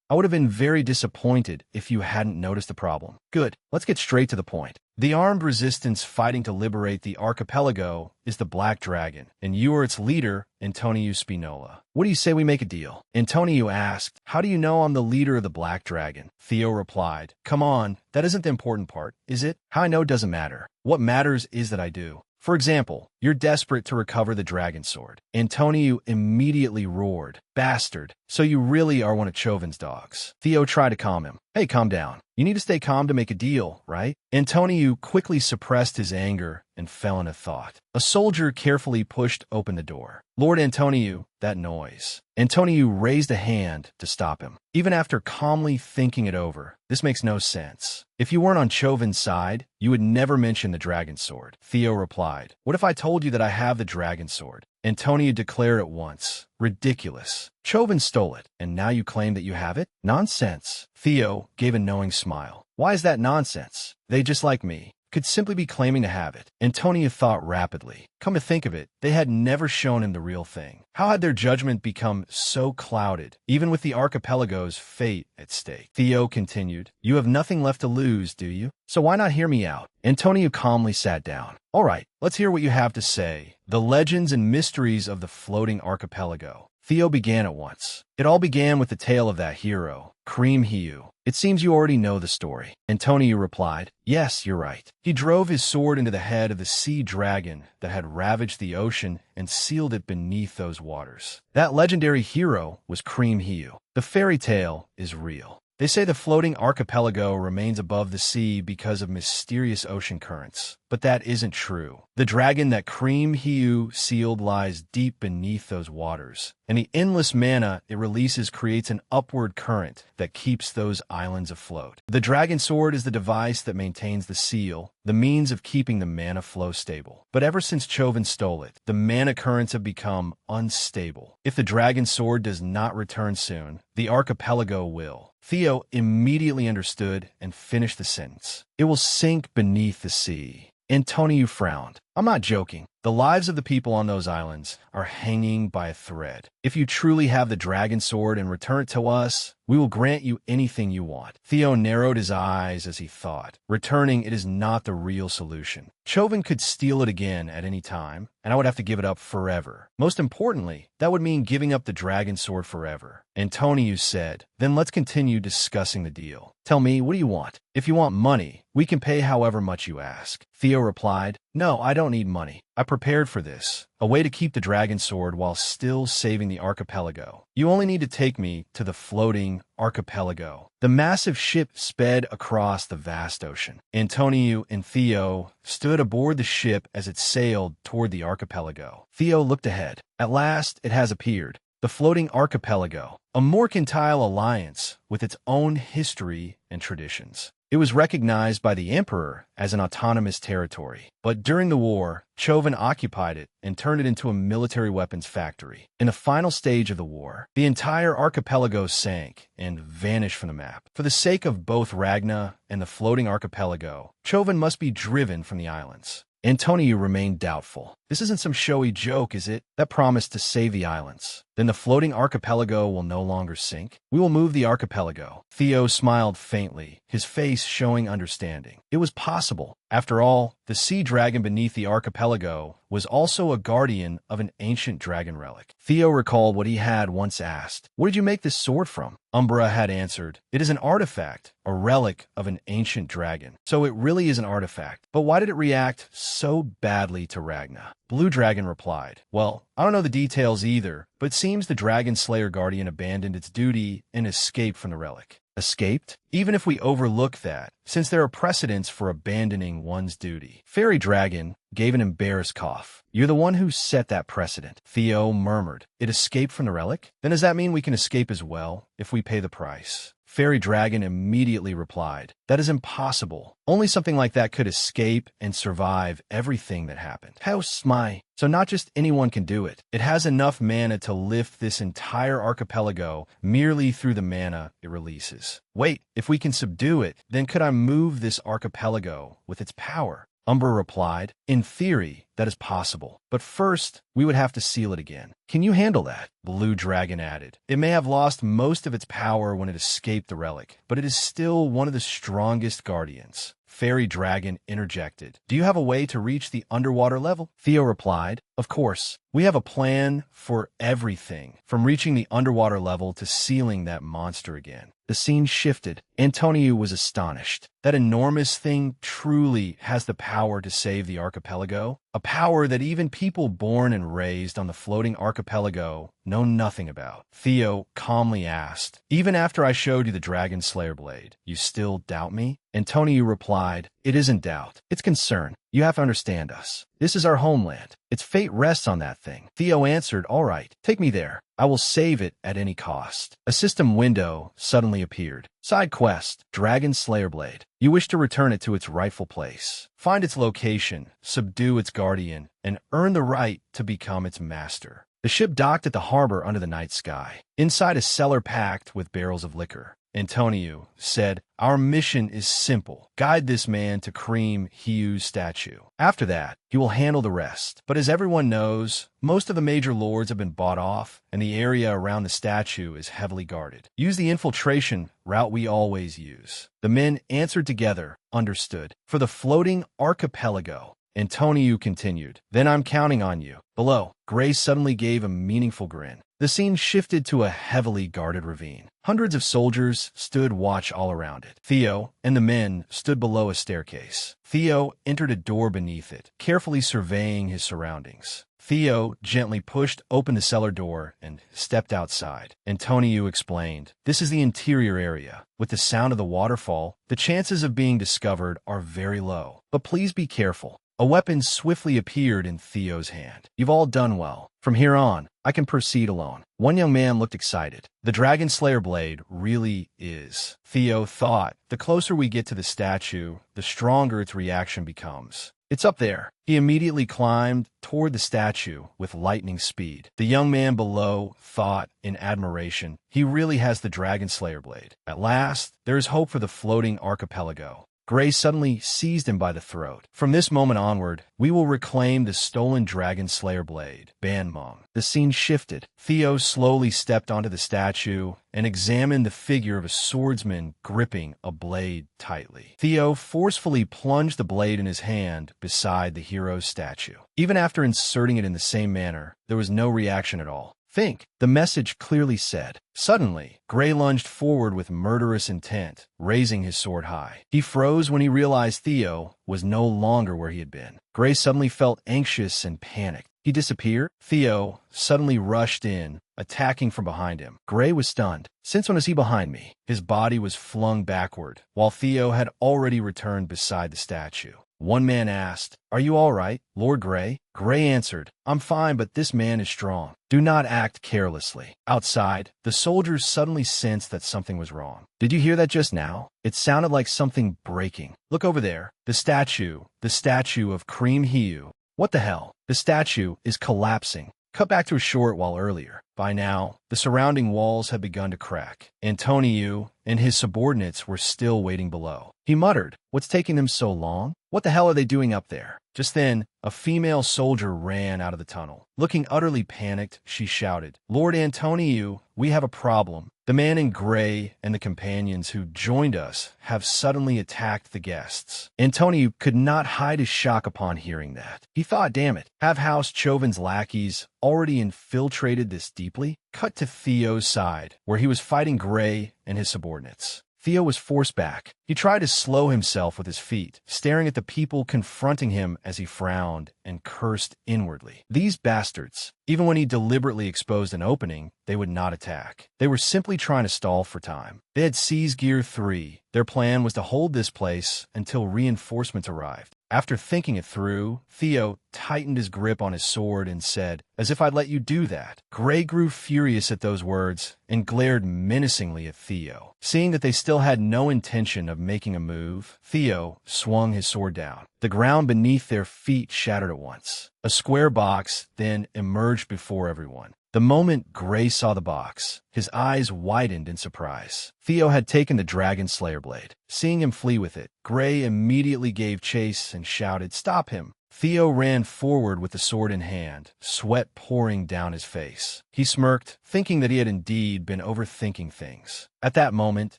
I would have been very disappointed if you hadn't noticed the problem." "Good. Let's get straight to the point. The armed resistance fighting to liberate the archipelago is the Black Dragon, and you are its leader, Antoniu Spinola. What do you say we make a deal?" Antoniu asked, "How do you know I'm the leader of the Black Dragon?" Theo replied, "Come on, that isn't the important part, is it? How I know doesn't matter. What matters is that I do. For example, you're desperate to recover the dragon sword. Antonio immediately roared, "Bastard, so you really are one of Chauvin's dogs." Theo tried to calm him. "Hey, calm down. You need to stay calm to make a deal, right?" Antonio quickly suppressed his anger and fell into thought. A soldier carefully pushed open the door. "Lord Antonio, that noise." Antonio raised a hand to stop him. Even after calmly thinking it over, this makes no sense. "If you weren't on Chauvin's side, you would never mention the dragon sword." Theo replied, "What if I told you that I have the dragon sword?" Antonio declared at once, "Ridiculous. Chauvin stole it, and now you claim that you have it? Nonsense." Theo gave a knowing smile. "Why is that nonsense? They, just like me, could simply be claiming to have it." Antonio thought rapidly. Come to think of it, they had never shown him the real thing. How had their judgment become so clouded, even with the archipelago's fate at stake? Theo continued, "You have nothing left to lose, do you? So why not hear me out?" Antonio calmly sat down. "All right, let's hear what you have to say. The legends and mysteries of the floating archipelago." Theo began at once. "It all began with the tale of that hero, Cream Hiu. It seems you already know the story." Antonio replied, "Yes, you're right. He drove his sword into the head of the sea dragon that had ravaged the ocean and sealed it beneath those waters. That legendary hero was Cream Hiu. The fairy tale is real. They say the floating archipelago remains above the sea because of mysterious ocean currents. But that isn't true. The dragon that Cream Hiu sealed lies deep beneath those waters, and the endless mana it releases creates an upward current that keeps those islands afloat. The dragon sword is the device that maintains the seal, the means of keeping the mana flow stable. But ever since Chauvin stole it, the mana currents have become unstable. If the dragon sword does not return soon, the archipelago will." Theo immediately understood and finished the sentence. "It will sink beneath the sea." Antonio frowned. "I'm not joking. The lives of the people on those islands are hanging by a thread. If you truly have the dragon sword and return it to us, we will grant you anything you want." Theo narrowed his eyes as he thought. Returning it is not the real solution. Chauvin could steal it again at any time, and I would have to give it up forever. Most importantly, that would mean giving up the dragon sword forever. Antonio said, "Then let's continue discussing the deal. Tell me, what do you want? If you want money, we can pay however much you ask." Theo replied, "No, I don't need money. I prepared for this. A way to keep the dragon sword while still saving the archipelago. You only need to take me to the floating archipelago." The massive ship sped across the vast ocean. Antonio and Theo stood aboard the ship as it sailed toward the archipelago. Theo looked ahead. At last, it has appeared. The floating archipelago, a mercantile alliance with its own history and traditions. It was recognized by the emperor as an autonomous territory. But during the war, Chauvin occupied it and turned it into a military weapons factory. In the final stage of the war, the entire archipelago sank and vanished from the map. For the sake of both Ragna and the floating archipelago, Chauvin must be driven from the islands. Antonio remained doubtful. "This isn't some showy joke, is it? That promised to save the islands. Then the floating archipelago will no longer sink? We will move the archipelago." Theo smiled faintly, his face showing understanding. It was possible. After all, the sea dragon beneath the archipelago was also a guardian of an ancient dragon relic. Theo recalled what he had once asked. "What did you make this sword from?" Umbra had answered, "It is an artifact, a relic of an ancient dragon." So it really is an artifact. But why did it react so badly to Ragna? Blue Dragon replied, "Well, I don't know the details either, but it seems the Dragon Slayer Guardian abandoned its duty and escaped from the relic." Escaped? Even if we overlook that, since there are precedents for abandoning one's duty. Fairy Dragon gave an embarrassed cough. "You're the one who set that precedent." Theo murmured, "It escaped from the relic? Then does that mean we can escape as well, if we pay the price?" Fairy Dragon immediately replied, "That is impossible. Only something like that could escape and survive everything that happened." How smai. So not just anyone can do it. It has enough mana to lift this entire archipelago merely through the mana it releases. Wait, if we can subdue it, then could I move this archipelago with its power? Umbra replied, "In theory, that is possible. But first, we would have to seal it again. Can you handle that?" Blue Dragon added, "It may have lost most of its power when it escaped the relic, but it is still one of the strongest guardians." Fairy Dragon interjected, "Do you have a way to reach the underwater level?" Theo replied, Of course, we have a plan for everything, from reaching the underwater level to sealing that monster again. The scene shifted. Antonio was astonished. That enormous thing truly has the power to save the archipelago, a power that even people born and raised on the floating archipelago know nothing about. Theo calmly asked, "Even after I showed you the Dragon Slayer blade, you still doubt me?" Antonio replied, "It isn't doubt, it's concern. You have to understand us. This is our homeland. Its fate rests on that thing." Theo answered, "All right, take me there. I will save it at any cost." A system window suddenly appeared. Side quest, Dragon Slayer Blade. You wish to return it to its rightful place. Find its location, subdue its guardian, and earn the right to become its master. The ship docked at the harbor under the night sky. Inside a cellar packed with barrels of liquor. Antonio said, "Our mission is simple. Guide this man to Cream Hiu's statue. After that, he will handle the rest." But as everyone knows, most of the major lords have been bought off, and the area around the statue is heavily guarded. Use the infiltration route we always use. The men answered together, "Understood." For the floating archipelago, Antonio continued, "Then I'm counting on you." Below, Gray suddenly gave a meaningful grin. The scene shifted to a heavily guarded ravine. Hundreds of soldiers stood watch all around it. Theo and the men stood below a staircase. Theo entered a door beneath it, carefully surveying his surroundings. Theo gently pushed open the cellar door and stepped outside. Antonio explained, "This is the interior area. With the sound of the waterfall, the chances of being discovered are very low. But please be careful." A weapon swiftly appeared in Theo's hand. "You've all done well. From here on, I can proceed alone." One young man looked excited. "The Dragon Slayer blade really is," Theo thought. "The closer we get to the statue, the stronger its reaction becomes. It's up there." He immediately climbed toward the statue with lightning speed. The young man below thought in admiration, "He really has the Dragon Slayer blade. At last, there is hope for the floating archipelago." Gray suddenly seized him by the throat. "From this moment onward, we will reclaim the stolen Dragon Slayer blade, Banmong." The scene shifted. Theo slowly stepped onto the statue and examined the figure of a swordsman gripping a blade tightly. Theo forcefully plunged the blade in his hand beside the hero's statue. Even after inserting it in the same manner, there was no reaction at all. "Think," the message clearly said. Suddenly, Gray lunged forward with murderous intent, raising his sword high. He froze when he realized Theo was no longer where he had been. Gray suddenly felt anxious and panicked. He disappeared? Theo suddenly rushed in, attacking from behind him. Gray was stunned. "Since when is he behind me?" His body was flung backward, while Theo had already returned beside the statue. One man asked, "Are you all right, Lord Gray?" Gray answered, "I'm fine, but this man is strong. Do not act carelessly." Outside, the soldiers suddenly sensed that something was wrong. "Did you hear that just now? It sounded like something breaking. Look over there. The statue of Cream Hiu. What the hell? The statue is collapsing." Cut back to a short while earlier. By now, the surrounding walls had begun to crack. Antonio and his subordinates were still waiting below. He muttered, "What's taking them so long? What the hell are they doing up there?" Just then, a female soldier ran out of the tunnel. Looking utterly panicked, she shouted, "Lord Antonio, we have a problem. The man in gray and the companions who joined us have suddenly attacked the guests." Antonio could not hide his shock upon hearing that. He thought, damn it, have House Chauvin's lackeys already infiltrated this deeply? Cut to Theo's side, where he was fighting Gray and his subordinates. Theo was forced back. He tried to slow himself with his feet, staring at the people confronting him as he frowned and cursed inwardly. These bastards. Even when he deliberately exposed an opening, they would not attack. They were simply trying to stall for time. They had seized Gear 3. Their plan was to hold this place until reinforcements arrived. After thinking it through, Theo tightened his grip on his sword and said, "As if I'd let you do that." Gray grew furious at those words and glared menacingly at Theo. Seeing that they still had no intention of making a move, Theo swung his sword down. The ground beneath their feet shattered at once. A square box then emerged before everyone. The moment Gray saw the box, his eyes widened in surprise. Theo had taken the Dragon Slayer blade. Seeing him flee with it, Gray immediately gave chase and shouted, "Stop him!" Theo ran forward with the sword in hand, sweat pouring down his face. He smirked, thinking that he had indeed been overthinking things. At that moment,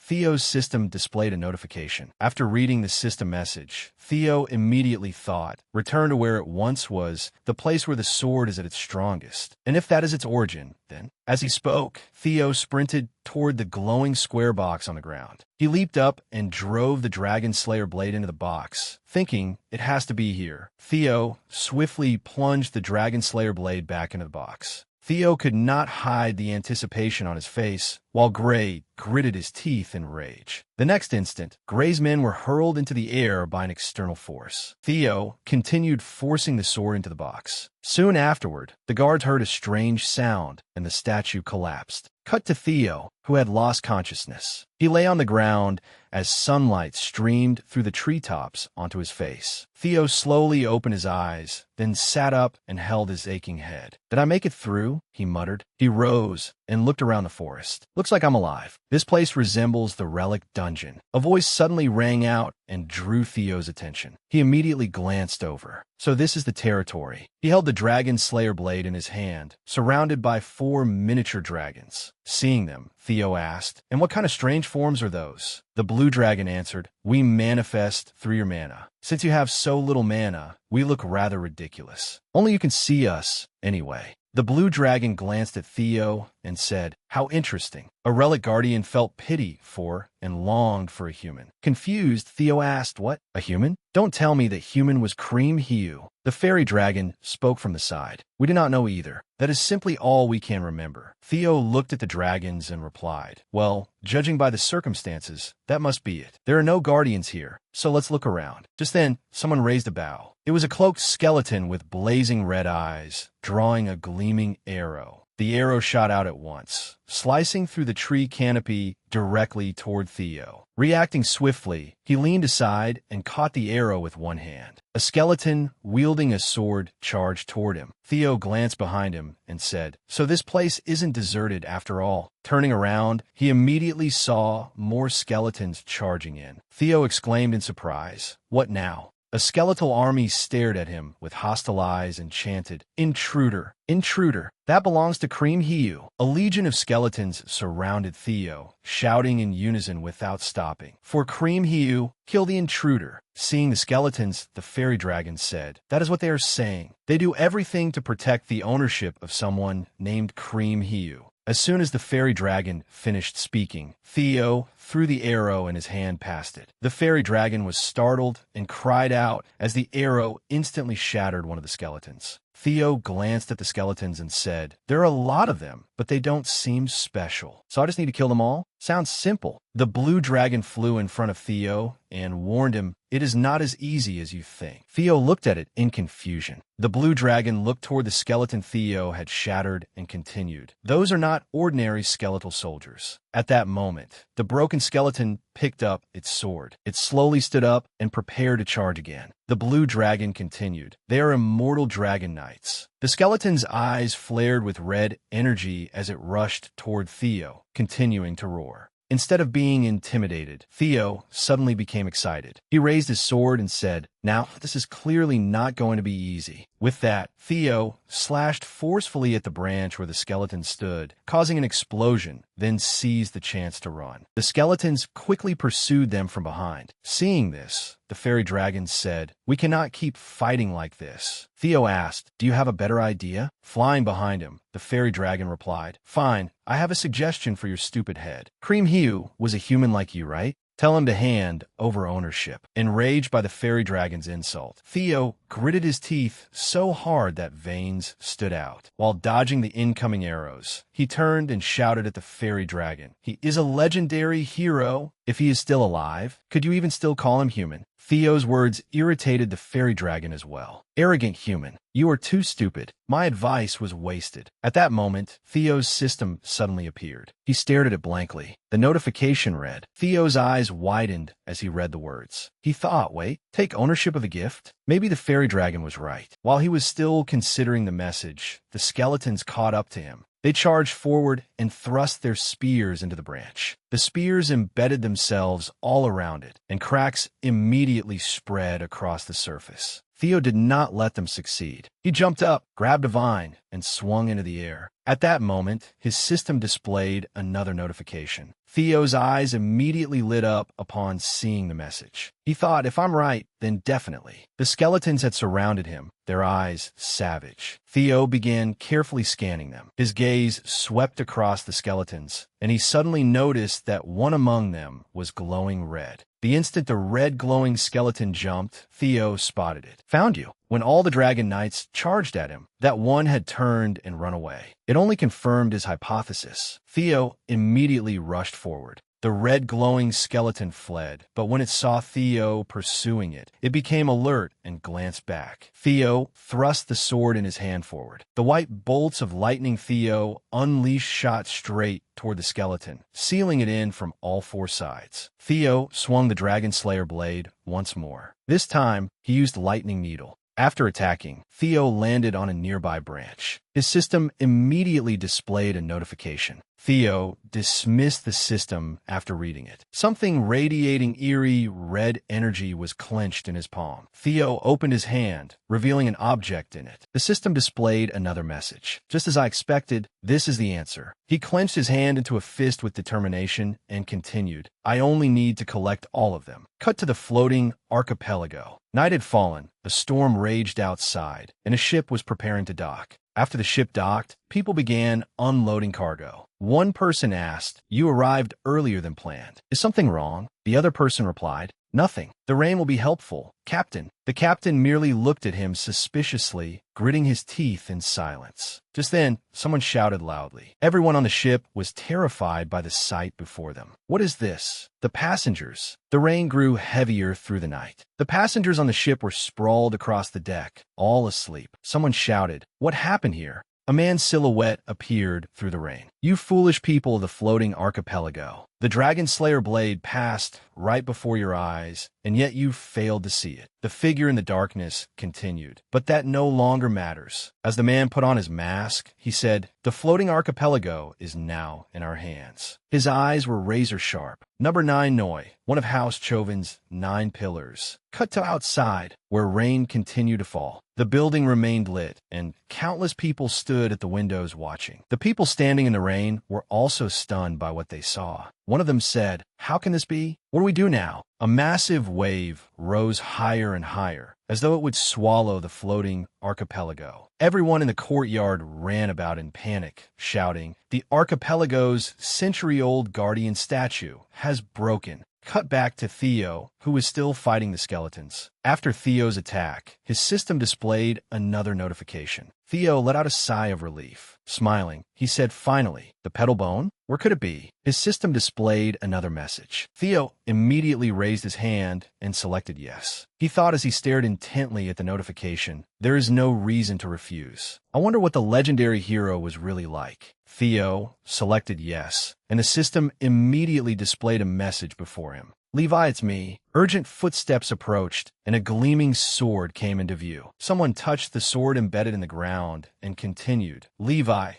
Theo's system displayed a notification. After reading the system message, Theo immediately thought, return to where it once was, the place where the sword is at its strongest. And if that is its origin, then, as he spoke, Theo sprinted toward the glowing square box on the ground. He leaped up and drove the Dragon Slayer blade into the box, thinking, it has to be here. Theo swiftly plunged the Dragon Slayer blade back into the box. Theo could not hide the anticipation on his face, while Gray gritted his teeth in rage. The next instant, Gray's men were hurled into the air by an external force. Theo continued forcing the sword into the box. Soon afterward, the guards heard a strange sound, and the statue collapsed. Cut to Theo, who had lost consciousness. He lay on the ground as sunlight streamed through the treetops onto his face. Theo slowly opened his eyes, then sat up and held his aching head. Did I make it through? He muttered. He rose and looked around the forest. Looks like I'm alive. This place resembles the relic dungeon. A voice suddenly rang out and drew Theo's attention. He immediately glanced over. So this is the territory. He held the Dragon Slayer blade in his hand, surrounded by 4 miniature dragons. Seeing them, Theo asked, and what kind of strange forms are those? The blue dragon answered, we manifest through your mana. Since you have so little mana, we look rather ridiculous. Only you can see us, anyway. The blue dragon glanced at Theo and said, how interesting. A relic guardian felt pity for and longed for a human. Confused, Theo asked, what? A human? Don't tell me that human was Cream Hiu. The fairy dragon spoke from the side. We do not know either. That is simply all we can remember. Theo looked at the dragons and replied, well, judging by the circumstances, that must be it. There are no guardians here, so let's look around. Just then, someone raised a bow. It was a cloaked skeleton with blazing red eyes, drawing a gleaming arrow. The arrow shot out at once, slicing through the tree canopy directly toward Theo. Reacting swiftly, he leaned aside and caught the arrow with one hand. A skeleton, wielding a sword, charged toward him. Theo glanced behind him and said, so this place isn't deserted after all. Turning around, he immediately saw more skeletons charging in. Theo exclaimed in surprise, what now? A skeletal army stared at him with hostile eyes and chanted, intruder, intruder. That belongs to Cream Hiu. A legion of skeletons surrounded Theo, shouting in unison without stopping. For Cream Hiu, kill the intruder. Seeing the skeletons, the fairy dragon said, that is what they are saying. They do everything to protect the ownership of someone named Cream Hiu. As soon as the fairy dragon finished speaking, Theo threw the arrow and his hand past it. The fairy dragon was startled and cried out as the arrow instantly shattered one of the skeletons. Theo glanced at the skeletons and said, there are a lot of them, but they don't seem special. So I just need to kill them all? Sounds simple. The blue dragon flew in front of Theo and warned him, it is not as easy as you think. Theo looked at it in confusion. The blue dragon looked toward the skeleton Theo had shattered and continued, those are not ordinary skeletal soldiers. At that moment, the broken skeleton picked up its sword. It slowly stood up and prepared to charge again. The blue dragon continued, they are immortal dragon knights. The skeleton's eyes flared with red energy as it rushed toward Theo, continuing to roar. Instead of being intimidated, Theo suddenly became excited. He raised his sword and said, now, this is clearly not going to be easy. With that, Theo slashed forcefully at the branch where the skeleton stood, causing an explosion, then seized the chance to run. The skeletons quickly pursued them from behind. Seeing this, the fairy dragon said, we cannot keep fighting like this. Theo asked, do you have a better idea? Flying behind him, the fairy dragon replied, fine, I have a suggestion for your stupid head. Cream Hiu was a human like you, right? Tell him to hand over ownership. Enraged by the fairy dragon's insult, Theo gritted his teeth so hard that veins stood out. While dodging the incoming arrows, he turned and shouted at the fairy dragon, he is a legendary hero. If he is still alive, could you even still call him human? Theo's words irritated the fairy dragon as well. Arrogant human, you are too stupid. My advice was wasted. At that moment, Theo's system suddenly appeared. He stared at it blankly. The notification read. Theo's eyes widened as he read the words. He thought, wait, take ownership of the gift? Maybe the fairy dragon was right. While he was still considering the message, the skeletons caught up to him. They charged forward and thrust their spears into the branch. The spears embedded themselves all around it, and cracks immediately spread across the surface. Theo did not let them succeed. He jumped up, grabbed a vine, and swung into the air. At that moment, his system displayed another notification. Theo's eyes immediately lit up upon seeing the message. He thought, if I'm right, then definitely. The skeletons had surrounded him, their eyes savage. Theo began carefully scanning them. His gaze swept across the skeletons, and he suddenly noticed that one among them was glowing red. The instant the red glowing skeleton jumped, Theo spotted it. Found you. When all the dragon knights charged at him, that one had turned and run away. It only confirmed his hypothesis. Theo immediately rushed forward. The red glowing skeleton fled, but when it saw Theo pursuing it, it became alert and glanced back. Theo thrust the sword in his hand forward. The white bolts of lightning Theo unleashed shot straight toward the skeleton, sealing it in from all four sides. Theo swung the Dragon Slayer blade once more. This time, he used Lightning Needle. After attacking, Theo landed on a nearby branch. His system immediately displayed a notification. Theo dismissed the system after reading it. Something radiating eerie red energy was clenched in his palm. Theo opened his hand, revealing an object in it. The system displayed another message. Just as I expected, this is the answer. He clenched his hand into a fist with determination and continued, I only need to collect all of them. Cut to the floating archipelago. Night had fallen, a storm raged outside, and a ship was preparing to dock. After the ship docked, people began unloading cargo. One person asked, You arrived earlier than planned. Is something wrong? The other person replied, Nothing. The rain will be helpful, Captain. The captain merely looked at him suspiciously, gritting his teeth in silence. Just then, someone shouted loudly. Everyone on the ship was terrified by the sight before them. What is this? The passengers. The rain grew heavier through the night. The passengers on the ship were sprawled across the deck, all asleep. Someone shouted, What happened here? A man's silhouette appeared through the rain. You foolish people of the floating archipelago. The Dragon Slayer blade passed right before your eyes, and yet you failed to see it. The figure in the darkness continued. But that no longer matters. As the man put on his mask, he said, The floating archipelago is now in our hands. His eyes were razor sharp. Number 9 Noi, one of House Chovin's 9 pillars. Cut to outside, where rain continued to fall. The building remained lit, and countless people stood at the windows watching. The people standing in the rain were also stunned by what they saw. One of them said, How can this be? What do we do now? A massive wave rose higher and higher, as though it would swallow the floating archipelago. Everyone in the courtyard ran about in panic, shouting, The archipelago's century-old guardian statue has broken. Cut back to Theo, who was still fighting the skeletons. After Theo's attack, his system displayed another notification. Theo let out a sigh of relief. Smiling, he said finally, The petal bone? Where could it be? His system displayed another message. Theo immediately raised his hand and selected yes. He thought as he stared intently at the notification, There is no reason to refuse. I wonder what the legendary hero was really like. Theo selected yes, and the system immediately displayed a message before him. Levi, it's me. Urgent footsteps approached, and a gleaming sword came into view. Someone touched the sword embedded in the ground and continued, Levi,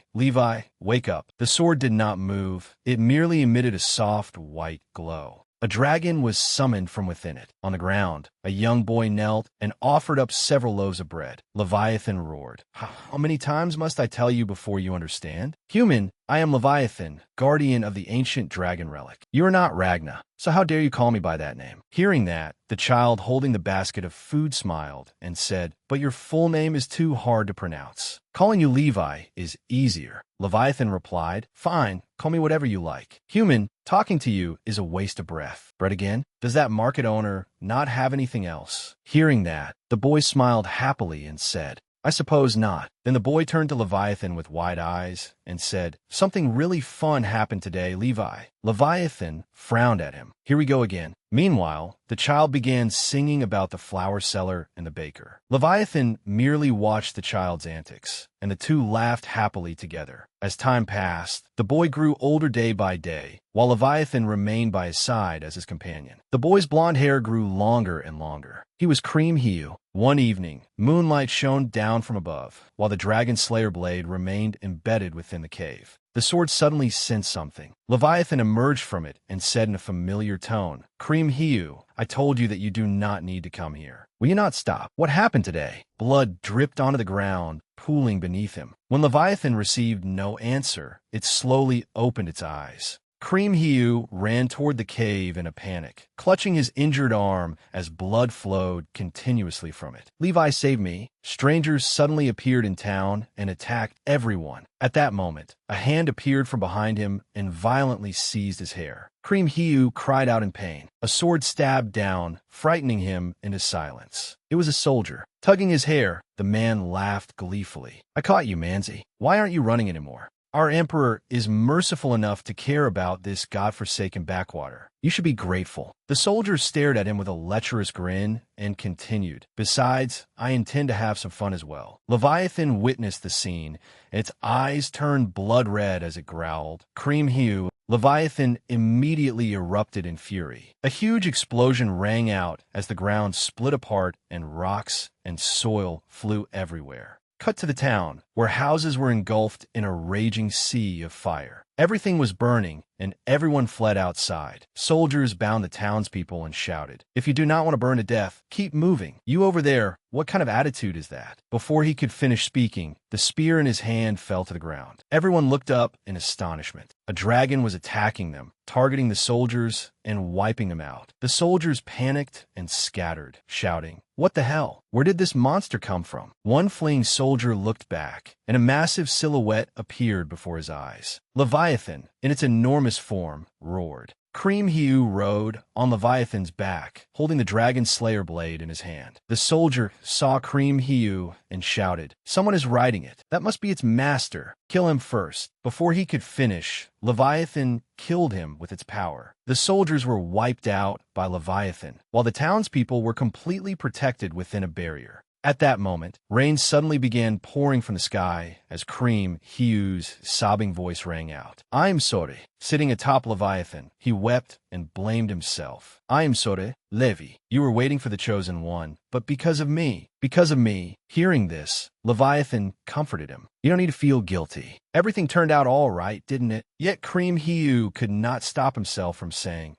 wake up. The sword did not move. It merely emitted a soft white glow. A dragon was summoned from within it. On the ground, a young boy knelt and offered up several loaves of bread. Leviathan roared, How many times must I tell you before you understand? Human, I am Leviathan, guardian of the ancient dragon relic. You are not Ragna, so how dare you call me by that name? Hearing that, the child holding the basket of food smiled and said, But your full name is too hard to pronounce. Calling you Levi is easier. Leviathan replied, Fine, call me whatever you like. Human, talking to you is a waste of breath. Bread again? Does that market owner not have anything else? Hearing that, the boy smiled happily and said, I suppose not. Then the boy turned to Leviathan with wide eyes and said, Something really fun happened today, Levi. Leviathan frowned at him. Here we go again. Meanwhile, the child began singing about the flour seller and the baker. Leviathan merely watched the child's antics, and the two laughed happily together. As time passed, the boy grew older day by day, while Leviathan remained by his side as his companion. The boy's blonde hair grew longer and longer. He was cream hue. One evening, moonlight shone down from above, while the Dragon Slayer blade remained embedded within the cave. The sword suddenly sensed something. Leviathan emerged from it and said in a familiar tone, Cream Hiu, I told you that you do not need to come here. Will you not stop? What happened today? Blood dripped onto the ground, pooling beneath him. When Leviathan received no answer, it slowly opened its eyes. Cream Hiu ran toward the cave in a panic, clutching his injured arm as blood flowed continuously from it. Levi, save me. Strangers suddenly appeared in town and attacked everyone. At that moment, a hand appeared from behind him and violently seized his hair. Cream Hiu cried out in pain. A sword stabbed down, frightening him into silence. It was a soldier. Tugging his hair, the man laughed gleefully. I caught you, Manzi. Why aren't you running anymore? Our emperor is merciful enough to care about this godforsaken backwater. You should be grateful. The soldier stared at him with a lecherous grin and continued. Besides, I intend to have some fun as well. Leviathan witnessed the scene, and its eyes turned blood red as it growled. Cream Hiu. Leviathan immediately erupted in fury. A huge explosion rang out as the ground split apart and rocks and soil flew everywhere. Cut to the town, where houses were engulfed in a raging sea of fire. Everything was burning, and everyone fled outside. Soldiers bound the townspeople and shouted, "If you do not want to burn to death, keep moving. You over there, what kind of attitude is that?" Before he could finish speaking, the spear in his hand fell to the ground. Everyone looked up in astonishment. A dragon was attacking them, targeting the soldiers and wiping them out. The soldiers panicked and scattered, shouting, "What the hell? Where did this monster come from?" One fleeing soldier looked back, and a massive silhouette appeared before his eyes. Leviathan, in its enormous form, roared. Cream Hiu rode on Leviathan's back, holding the dragon slayer blade in his hand. The soldier saw Cream Hiu and shouted, "Someone is riding it. That must be its master. Kill him first." Before he could finish, Leviathan killed him with its power. The soldiers were wiped out by Leviathan, while the townspeople were completely protected within a barrier. At that moment, rain suddenly began pouring from the sky as Cream Hiu's sobbing voice rang out. "I'm sorry." Sitting atop Leviathan, he wept and blamed himself. "I'm sorry, Levi. You were waiting for the chosen one, but because of me. Because of me." Hearing this, Leviathan comforted him. "You don't need to feel guilty. Everything turned out all right, didn't it?" Yet Cream Hiu could not stop himself from saying,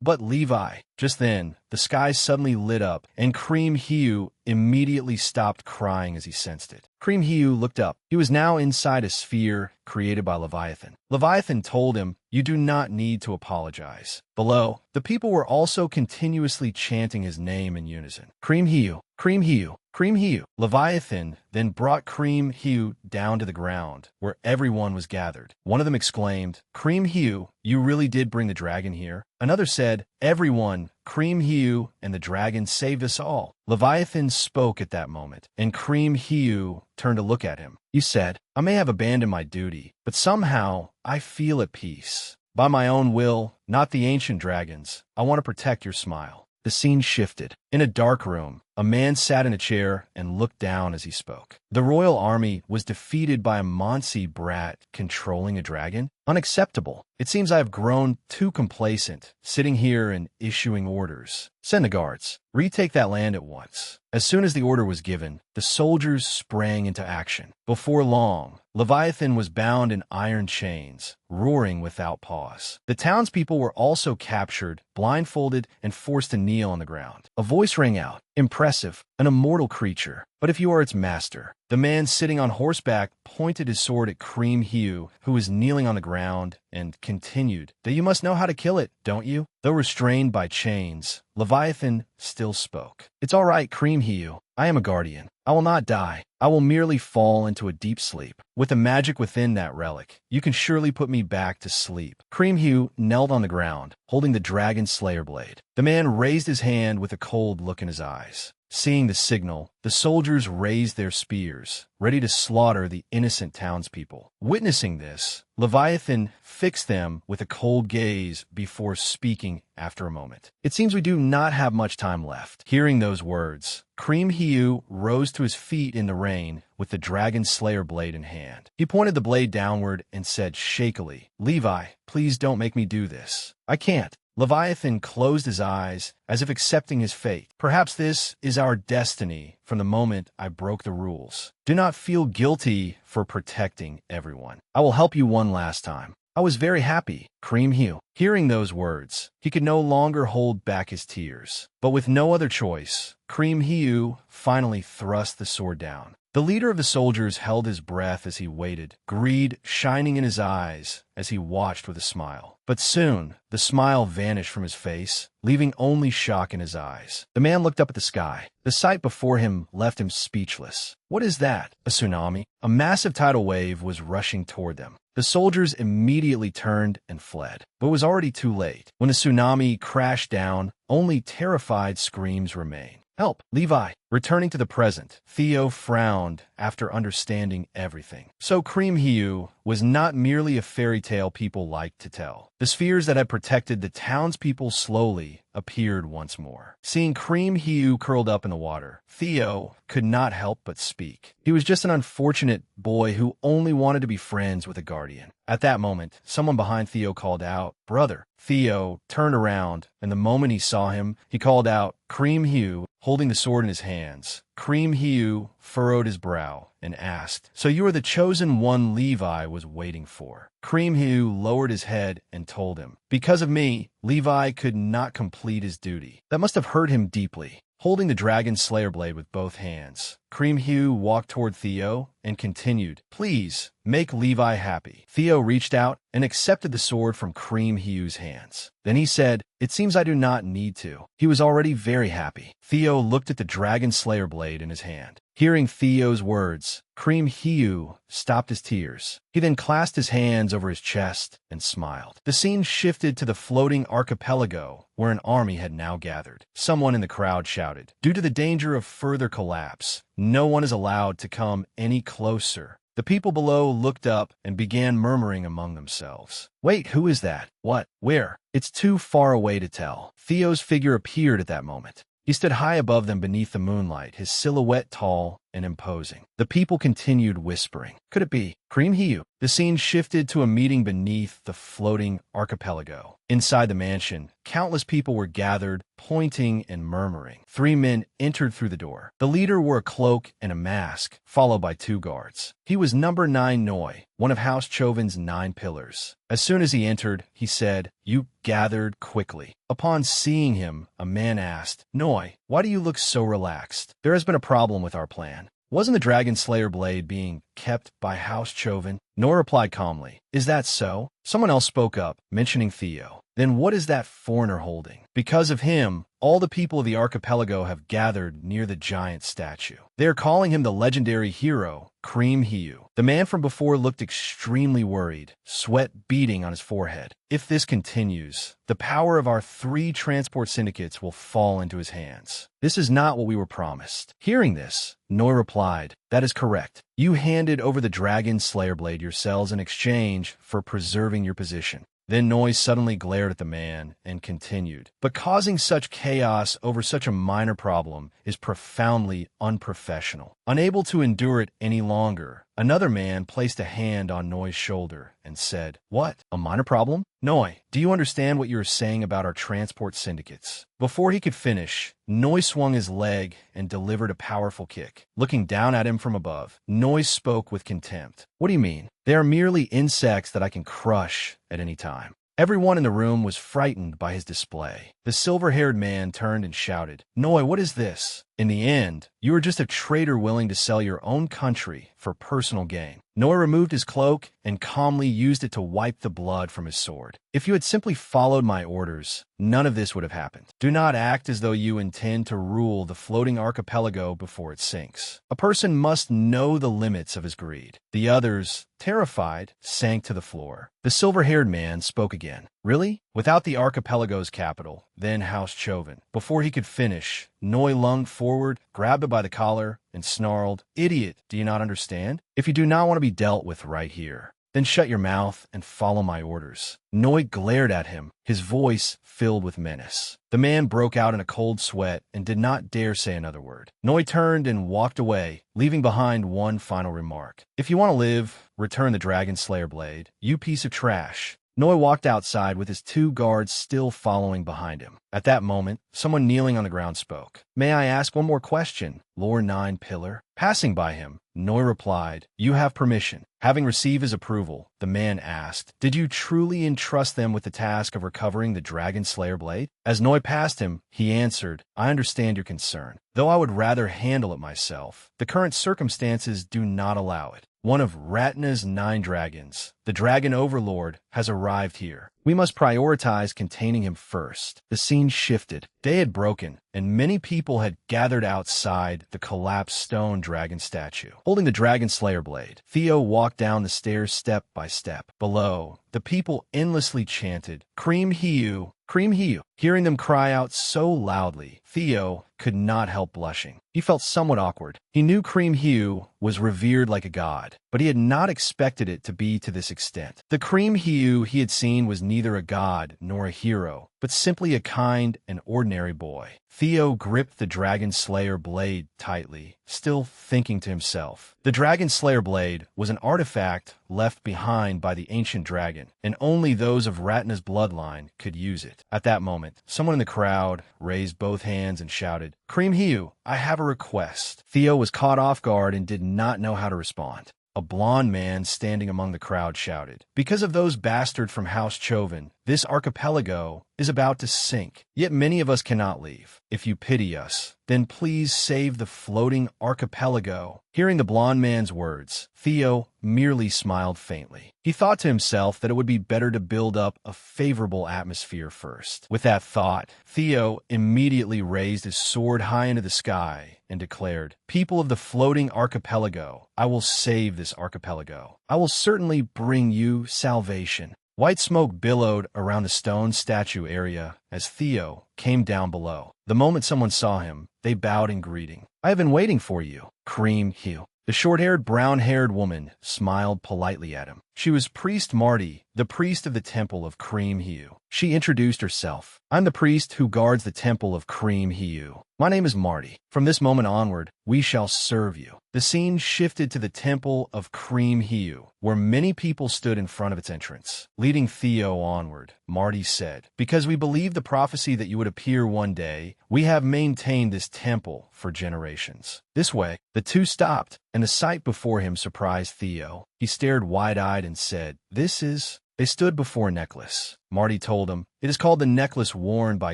But Levi." Just then, the sky suddenly lit up, and Cream Hiu immediately stopped crying as he sensed it. Cream Hiu looked up. He was now inside a sphere created by Leviathan. Leviathan told him, "You do not need to apologize." Below, the people were also continuously chanting his name in unison. Cream Hiu, Cream Hiu, Cream Hiu. Leviathan then brought Cream Hiu down to the ground, where everyone was gathered. One of them exclaimed, "Cream Hiu, you really did bring the dragon here." Another said, "Everyone, Cream Hiu and the dragon saved us all." Leviathan spoke at that moment, and Cream Hiu turned to look at him. He said, "I may have abandoned my duty, but somehow I feel at peace. By my own will, not the ancient dragon's, I want to protect your smile." The scene shifted. In a dark room, a man sat in a chair and looked down as he spoke. The royal army was defeated by a Mansi brat controlling a dragon? Unacceptable. It seems I have grown too complacent, sitting here and issuing orders. Send the guards. Retake that land at once. As soon as the order was given, the soldiers sprang into action. Before long, Leviathan was bound in iron chains, roaring without pause. The townspeople were also captured, blindfolded, and forced to kneel on the ground. A voice rang out. Impressive, an immortal creature. But if you are its master. The man sitting on horseback pointed his sword at Cream Hiu, who was kneeling on the ground, and continued, "That you must know how to kill it, don't you?" Though restrained by chains, Leviathan still spoke. "It's all right, Cream Hiu. I am a guardian. I will not die. I will merely fall into a deep sleep. With the magic within that relic, you can surely put me back to sleep." Cream Hiu knelt on the ground, holding the dragon slayer blade. The man raised his hand with a cold look in his eyes. Seeing the signal, the soldiers raised their spears, ready to slaughter the innocent townspeople. Witnessing this, Leviathan fixed them with a cold gaze before speaking after a moment. "It seems we do not have much time left." Hearing those words, Cream Hiu rose to his feet in the rain with the dragon slayer blade in hand. He pointed the blade downward and said shakily, "Levi, please don't make me do this. I can't." Leviathan closed his eyes as if accepting his fate. "Perhaps this is our destiny from the moment I broke the rules. Do not feel guilty for protecting everyone. I will help you one last time. I was very happy, Cream Hugh. Hearing those words, he could no longer hold back his tears. But with no other choice, Cream Hugh finally thrust the sword down. The leader of the soldiers held his breath as he waited, greed shining in his eyes as he watched with a smile. But soon, the smile vanished from his face, leaving only shock in his eyes. The man looked up at the sky. The sight before him left him speechless. What is that? A tsunami? A massive tidal wave was rushing toward them. The soldiers immediately turned and fled, but it was already too late. When the tsunami crashed down, only terrified screams remained. Help, Levi! Returning to the present, Theo frowned after understanding everything. So Cream Hugh was not merely a fairy tale people liked to tell. The spheres that had protected the townspeople slowly appeared once more. Seeing Cream Hugh curled up in the water, Theo could not help but speak. He was just an unfortunate boy who only wanted to be friends with a guardian. At that moment, someone behind Theo called out, "Brother." Theo turned around, and the moment he saw him, he called out, "Cream Hugh," holding the sword in his hands. Cream Hugh furrowed his brow and asked, "So you are the chosen one Levi was waiting for?" Cream Hugh lowered his head and told him, "Because of me, Levi could not complete his duty." That must have hurt him deeply. Holding the dragon slayer blade with both hands, Cream Hugh walked toward Theo and continued, "Please, make Levi happy." Theo reached out and accepted the sword from Cream Hugh's hands. Then he said, "It seems I do not need to." He was already very happy. Theo looked at the dragon slayer blade in his hand. Hearing Theo's words, Cream Hugh stopped his tears. He then clasped his hands over his chest and smiled. The scene shifted to the floating archipelago where an army had now gathered. Someone in the crowd shouted, "Due to the danger of further collapse, no one is allowed to come any closer." The people below looked up and began murmuring among themselves. "Wait, who is that? What? Where?" "It's too far away to tell." Theo's figure appeared at that moment. He stood high above them beneath the moonlight, his silhouette tall and imposing. The people continued whispering. Could it be Cream Hugh? The scene shifted to a meeting beneath the floating archipelago. Inside the mansion, countless people were gathered, pointing and murmuring. 3 men entered through the door. The leader wore a cloak and a mask, followed by 2 guards. He was number 9 Noi, one of House Chovin's 9 pillars. As soon as he entered, he said, "You gathered quickly." Upon seeing him, a man asked, "Noi, why do you look so relaxed?" "There has been a problem with our plan. Wasn't the Dragon Slayer blade being kept by House Chovin?" Noi replied calmly, "Is that so?" Someone else spoke up, mentioning Theo. "Then what is that foreigner holding?" "Because of him, all the people of the archipelago have gathered near the giant statue. They are calling him the legendary hero, Cream Hugh." The man from before looked extremely worried, sweat beading on his forehead. "If this continues, the power of our 3 transport syndicates will fall into his hands. This is not what we were promised." Hearing this, Noi replied, "That is correct. You handed over the Dragon Slayer blade yourselves in exchange for preserving your position." Then Noi suddenly glared at the man and continued, "But causing such chaos over such a minor problem is profoundly unprofessional." Unable to endure it any longer, another man placed a hand on Noi's shoulder and said, "What? A minor problem? Noi, do you understand what you are saying about our transport syndicates?" Before he could finish, Noi swung his leg and delivered a powerful kick. Looking down at him from above, Noi spoke with contempt. "What do you mean? They are merely insects that I can crush at any time." Everyone in the room was frightened by his display. The silver-haired man turned and shouted, "Noi, what is this? In the end, you are just a traitor willing to sell your own country for personal gain." Noi removed his cloak and calmly used it to wipe the blood from his sword. "If you had simply followed my orders, none of this would have happened. Do not act as though you intend to rule the floating archipelago before it sinks. A person must know the limits of his greed." The others, terrified, sank to the floor. The silver-haired man spoke again. "Really? Without the archipelago's capital, then House Chovin." Before he could finish, Noi lunged forward, grabbed him by the collar, and snarled, "Idiot, do you not understand? If you do not want to be dealt with right here, then shut your mouth and follow my orders." Noi glared at him, his voice filled with menace. The man broke out in a cold sweat and did not dare say another word. Noi turned and walked away, leaving behind one final remark. "If you want to live, return the Dragon Slayer blade, you piece of trash." Noi walked outside with his 2 guards still following behind him. At that moment, someone kneeling on the ground spoke. "May I ask one more question, Lord 9 Pillar?" Passing by him, Noi replied, "You have permission." Having received his approval, the man asked, "Did you truly entrust them with the task of recovering the Dragon Slayer blade?" As Noi passed him, he answered, "I understand your concern, though I would rather handle it myself. The current circumstances do not allow it. One of Ratna's 9 dragons, the Dragon Overlord, has arrived here. We must prioritize containing him first." The scene shifted. Day had broken, and many people had gathered outside the collapsed stone dragon statue. Holding the Dragon Slayer blade, Theo walked down the stairs step by step. Below, the people endlessly chanted, "Cream Hiu! Cream Hiu!" Hearing them cry out so loudly, Theo could not help blushing. He felt somewhat awkward. He knew Cream Hiu was revered like a god, but he had not expected it to be to this extent. The Cream Hiu he had seen was neither a god nor a hero, but simply a kind and ordinary boy. Theo gripped the Dragon Slayer blade tightly, still thinking to himself. The Dragon Slayer blade was an artifact left behind by the ancient dragon, and only those of Ratna's bloodline could use it. At that moment, someone in the crowd raised both hands and shouted, "Cream Hiu, I have a request." Theo was caught off guard and did not know how to respond. A blond man standing among the crowd shouted, "Because of those bastards from House Chovan, this archipelago is about to sink. Yet many of us cannot leave. If you pity us, then please save the floating archipelago." Hearing the blond man's words, Theo merely smiled faintly. He thought to himself that it would be better to build up a favorable atmosphere first. With that thought, Theo immediately raised his sword high into the sky and declared, "People of the floating archipelago, I will save this archipelago. I will certainly bring you salvation." White smoke billowed around the stone statue area as Theo came down below. The moment someone saw him, they bowed in greeting. "I have been waiting for you, Cream Hiu." The short-haired, brown-haired woman smiled politely at him. She was Priest Marty, the priest of the Temple of Cream Hiu. She introduced herself. "I'm the priest who guards the Temple of Cream Hiu. My name is Marty. From this moment onward, we shall serve you." The scene shifted to the Temple of Cream Hiu, where many people stood in front of its entrance. Leading Theo onward, Marty said, "Because we believe the prophecy that you would appear one day, we have maintained this temple for generations." This way, the two stopped, and the sight before him surprised Theo. He stared wide-eyed and said, "This is..." They stood before a necklace. Marty told him, "It is called the necklace worn by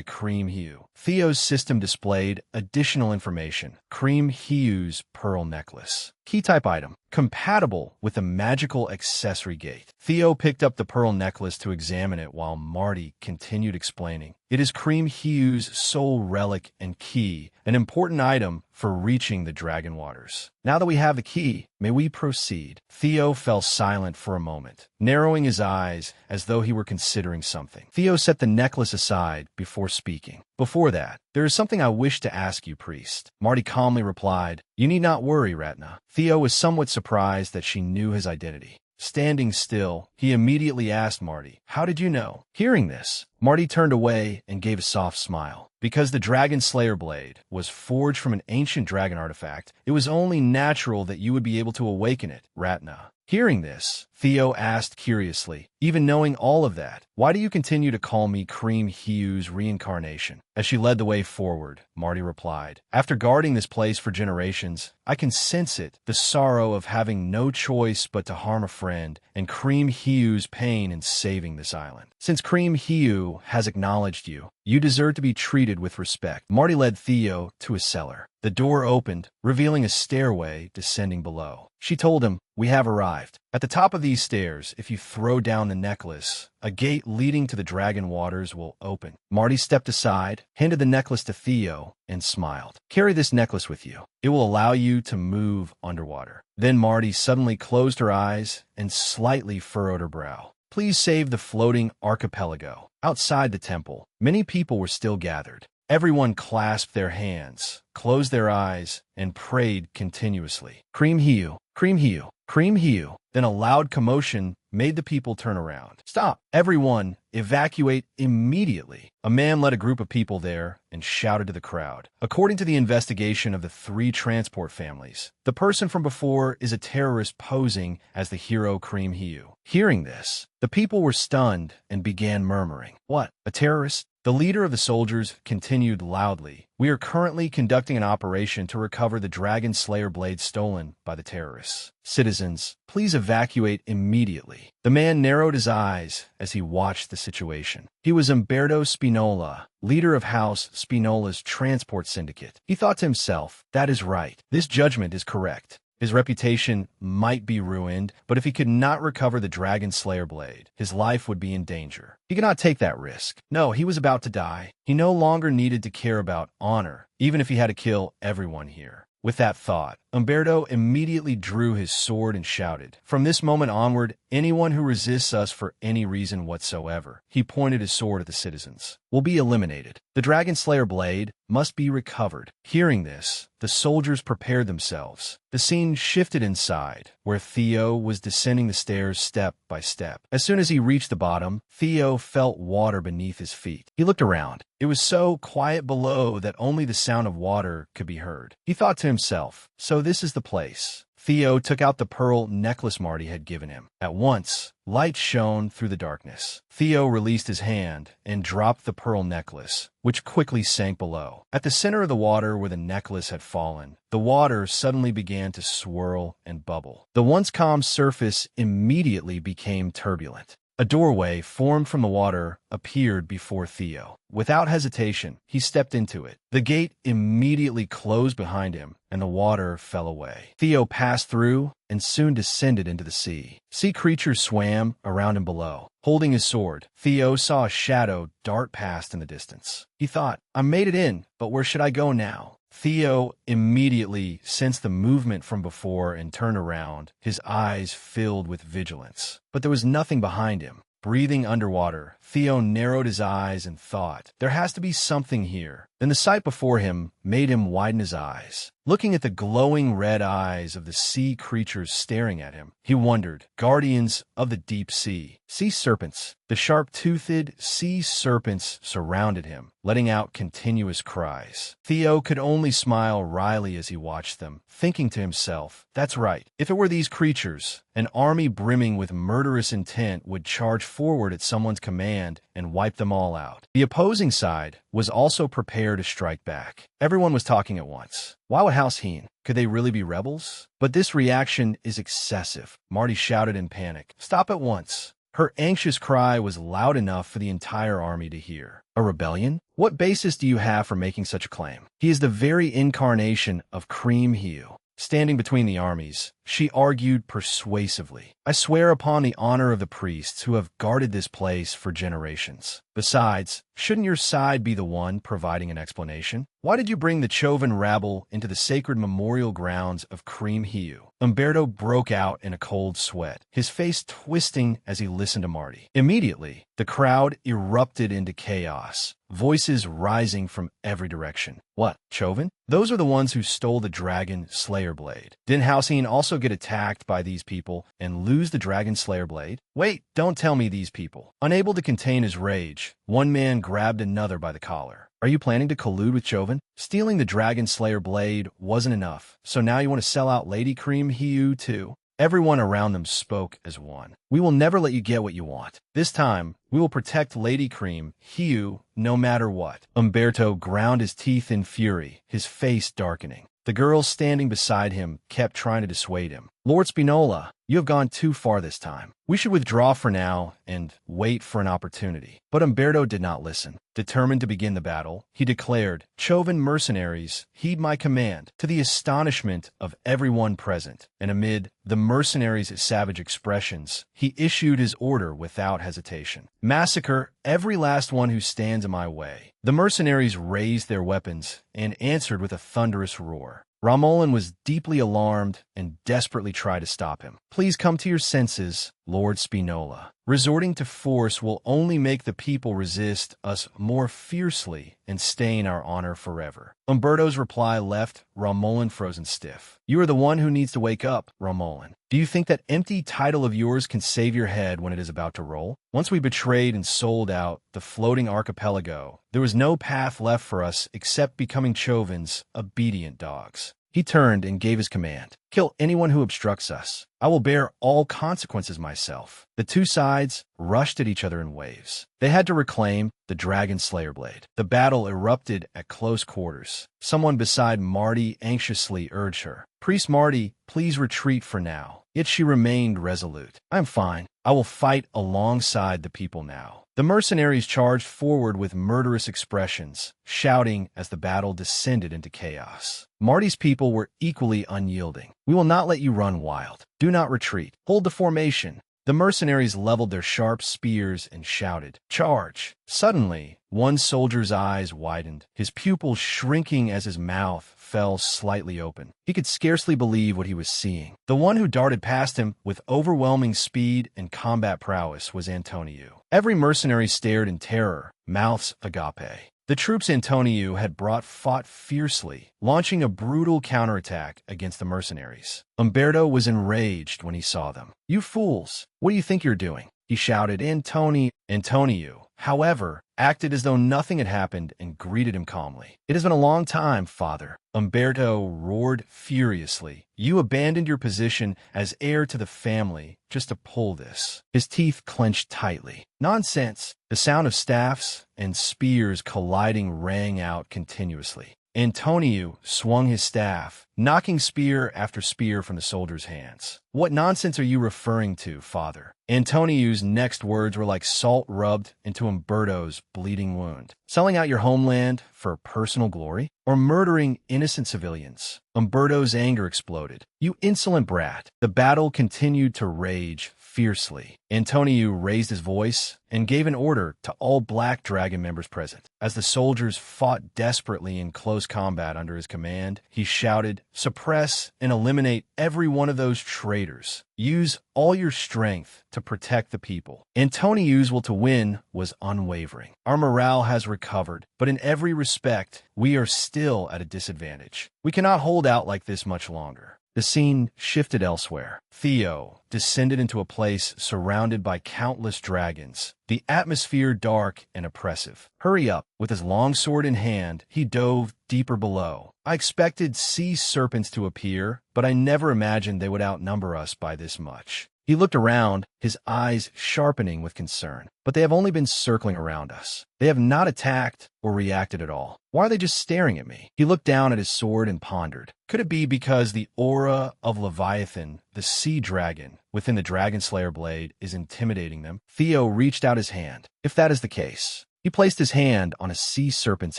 Cream Hiu." Theo's system displayed additional information. Cream Hiu's pearl necklace. Key type item, compatible with the magical accessory gate. Theo picked up the pearl necklace to examine it while Marty continued explaining. "It is Cream Hiu's sole relic and key, an important item for reaching the dragon waters. Now that we have the key, may we proceed?" Theo fell silent for a moment, narrowing his eyes as though he were considering something. Theo set the necklace aside before speaking. "Before that, there is something I wish to ask you, priest." Marty calmly replied, "You need not worry, Ratna." Theo was somewhat surprised that she knew his identity. Standing still, he immediately asked Marty, "How did you know?" Hearing this, Marty turned away and gave a soft smile. Because the Dragon Slayer blade was forged from an ancient dragon artifact, it was only natural that you would be able to awaken it, Ratna. Hearing this, Theo asked curiously, "Even knowing all of that, why do you continue to call me Cream Hiu's reincarnation?" As she led the way forward, Marty replied, "After guarding this place for generations, I can sense it, the sorrow of having no choice but to harm a friend, and Cream Hiu's pain in saving this island. Since Cream Hiu has acknowledged you, you deserve to be treated with respect." Marty led Theo to a cellar. The door opened, revealing a stairway descending below. She told him, "We have arrived. At the top of these stairs, if you throw down the necklace, a gate leading to the dragon waters will open." Marty stepped aside, handed the necklace to Theo, and smiled. "Carry this necklace with you. It will allow you to move underwater." Then Marty suddenly closed her eyes and slightly furrowed her brow. "Please save the floating archipelago." Outside the temple, many people were still gathered. Everyone clasped their hands, closed their eyes, and prayed continuously. "Cream Hiu, Cream Hiu, Cream Hiu." Then a loud commotion made the people turn around. "Stop! Everyone, evacuate immediately." A man led a group of people there and shouted to the crowd. "According to the investigation of the 3 transport families, the person from before is a terrorist posing as the hero Cream Hiu." Hearing this, the people were stunned and began murmuring. "What? A terrorist? The leader of the soldiers continued loudly. We are currently conducting an operation to recover the Dragon Slayer blade stolen by the terrorists. Citizens, please evacuate immediately. The man narrowed his eyes as he watched the situation. He was Umberto Spinola, leader of House Spinola's transport syndicate. He thought to himself, that is right. This judgment is correct. His reputation might be ruined, but if he could not recover the Dragon Slayer blade, his life would be in danger. He could not take that risk. No, he was about to die. He no longer needed to care about honor, even if he had to kill everyone here. With that thought, Umberto immediately drew his sword and shouted, "From this moment onward, anyone who resists us for any reason whatsoever," he pointed his sword at the citizens, "will be eliminated. The Dragon Slayer blade must be recovered." Hearing this, the soldiers prepared themselves. The scene shifted inside, where Theo was descending the stairs step by step. As soon as he reached the bottom, Theo felt water beneath his feet. He looked around. It was so quiet below that only the sound of water could be heard. He thought to himself, so this is the place. Theo took out the pearl necklace Marty had given him. At once, light shone through the darkness. Theo released his hand and dropped the pearl necklace, which quickly sank below. At the center of the water where the necklace had fallen, the water suddenly began to swirl and bubble. The once calm surface immediately became turbulent. A doorway formed from the water appeared before Theo. Without hesitation, he stepped into it. The gate immediately closed behind him, and the water fell away. Theo passed through and soon descended into the sea. Sea creatures swam around him below. Holding his sword, Theo saw a shadow dart past in the distance. He thought, I made it in, but where should I go now? Theo immediately sensed the movement from before and turned around, his eyes filled with vigilance. But there was nothing behind him. Breathing underwater, Theo narrowed his eyes and thought, there has to be something here. Then the sight before him made him widen his eyes. Looking at the glowing red eyes of the sea creatures staring at him, he wondered, guardians of the deep sea. Sea serpents. The sharp-toothed sea serpents surrounded him, letting out continuous cries. Theo could only smile wryly as he watched them, thinking to himself, that's right. If it were these creatures, an army brimming with murderous intent would charge forward at someone's command and wipe them all out. The opposing side was also prepared to strike back. Everyone was talking at once. Why would House Heen? Could they really be rebels? But this reaction is excessive. Marty shouted in panic. Stop at once. Her anxious cry was loud enough for the entire army to hear. A rebellion? What basis do you have for making such a claim? He is the very incarnation of Cream Hiu. Standing between the armies, she argued persuasively. I swear upon the honor of the priests who have guarded this place for generations. Besides, shouldn't your side be the one providing an explanation? Why did you bring the Chovan rabble into the sacred memorial grounds of Cream Hiu? Umberto broke out in a cold sweat, his face twisting as he listened to Marty. Immediately, the crowd erupted into chaos, voices rising from every direction. What, Chovan? Those are the ones who stole the Dragon Slayer blade. Didn't House Heen also get attacked by these people and lose the Dragon Slayer blade? Wait, don't tell me these people. Unable to contain his rage, one man grabbed another by the collar. Are you planning to collude with Chovan? Stealing the Dragon Slayer blade wasn't enough, so now you want to sell out Lady Cream Hiu too? Everyone around them spoke as one. We will never let you get what you want. This time, we will protect Lady Cream Hiu no matter what. Umberto ground his teeth in fury, his face darkening. The girl standing beside him kept trying to dissuade him. Lord Spinola, you have gone too far this time. We should withdraw for now and wait for an opportunity. But Umberto did not listen. Determined to begin the battle, he declared, Chovan mercenaries, heed my command, to the astonishment of everyone present. And amid the mercenaries' savage expressions, he issued his order without hesitation. Massacre every last one who stands in my way. The mercenaries raised their weapons and answered with a thunderous roar. Ramolin was deeply alarmed and desperately tried to stop him. Please come to your senses, Lord Spinola. Resorting to force will only make the people resist us more fiercely and stain our honor forever. Umberto's reply left Ramolin frozen stiff. You are the one who needs to wake up, Ramolin. Do you think that empty title of yours can save your head when it is about to roll? Once we betrayed and sold out the floating archipelago, there was no path left for us except becoming Chovan's obedient dogs. He turned and gave his command. Kill anyone who obstructs us. I will bear all consequences myself. The two sides rushed at each other in waves. They had to reclaim the Dragon Slayer blade. The battle erupted at close quarters. Someone beside Marty anxiously urged her. Priest Marty, please retreat for now. Yet she remained resolute. I am fine. I will fight alongside the people now. The mercenaries charged forward with murderous expressions, shouting as the battle descended into chaos. Marty's people were equally unyielding. We will not let you run wild. Do not retreat. Hold the formation. The mercenaries leveled their sharp spears and shouted, "Charge!" Suddenly, one soldier's eyes widened, his pupils shrinking as his mouth fell slightly open. He could scarcely believe what he was seeing. The one who darted past him with overwhelming speed and combat prowess was Antonio. Every mercenary stared in terror, mouths agape. The troops Antonio had brought fought fiercely, launching a brutal counterattack against the mercenaries. Umberto was enraged when he saw them. "You fools! What do you think you're doing?" he shouted. Antonio, however, acted as though nothing had happened and greeted him calmly. "It has been a long time, father." Umberto roared furiously. "You abandoned your position as heir to the family just to pull this." His teeth clenched tightly. "Nonsense!" The sound of staffs and spears colliding rang out continuously. Antonio swung his staff, knocking spear after spear from the soldier's hands. "What nonsense are you referring to, father?" Antonio's next words were like salt rubbed into Umberto's bleeding wound. "Selling out your homeland for personal glory? Or murdering innocent civilians?" Umberto's anger exploded. "You insolent brat!" The battle continued to rage fiercely. Antonio raised his voice and gave an order to all Black Dragon members present. As the soldiers fought desperately in close combat under his command, he shouted, "Suppress and eliminate every one of those traitors. Use all your strength to protect the people." Antonio's will to win was unwavering. "Our morale has recovered, but in every respect, we are still at a disadvantage. We cannot hold out like this much longer." The scene shifted elsewhere. Theo descended into a place surrounded by countless dragons, the atmosphere dark and oppressive. "Hurry up." With his long sword in hand, he dove deeper below. "I expected sea serpents to appear, but I never imagined they would outnumber us by this much." He looked around, his eyes sharpening with concern. "But they have only been circling around us. They have not attacked or reacted at all. Why are they just staring at me?" He looked down at his sword and pondered. Could it be because the aura of Leviathan, the sea dragon, within the Dragon Slayer blade is intimidating them? Theo reached out his hand. If that is the case, he placed his hand on a sea serpent's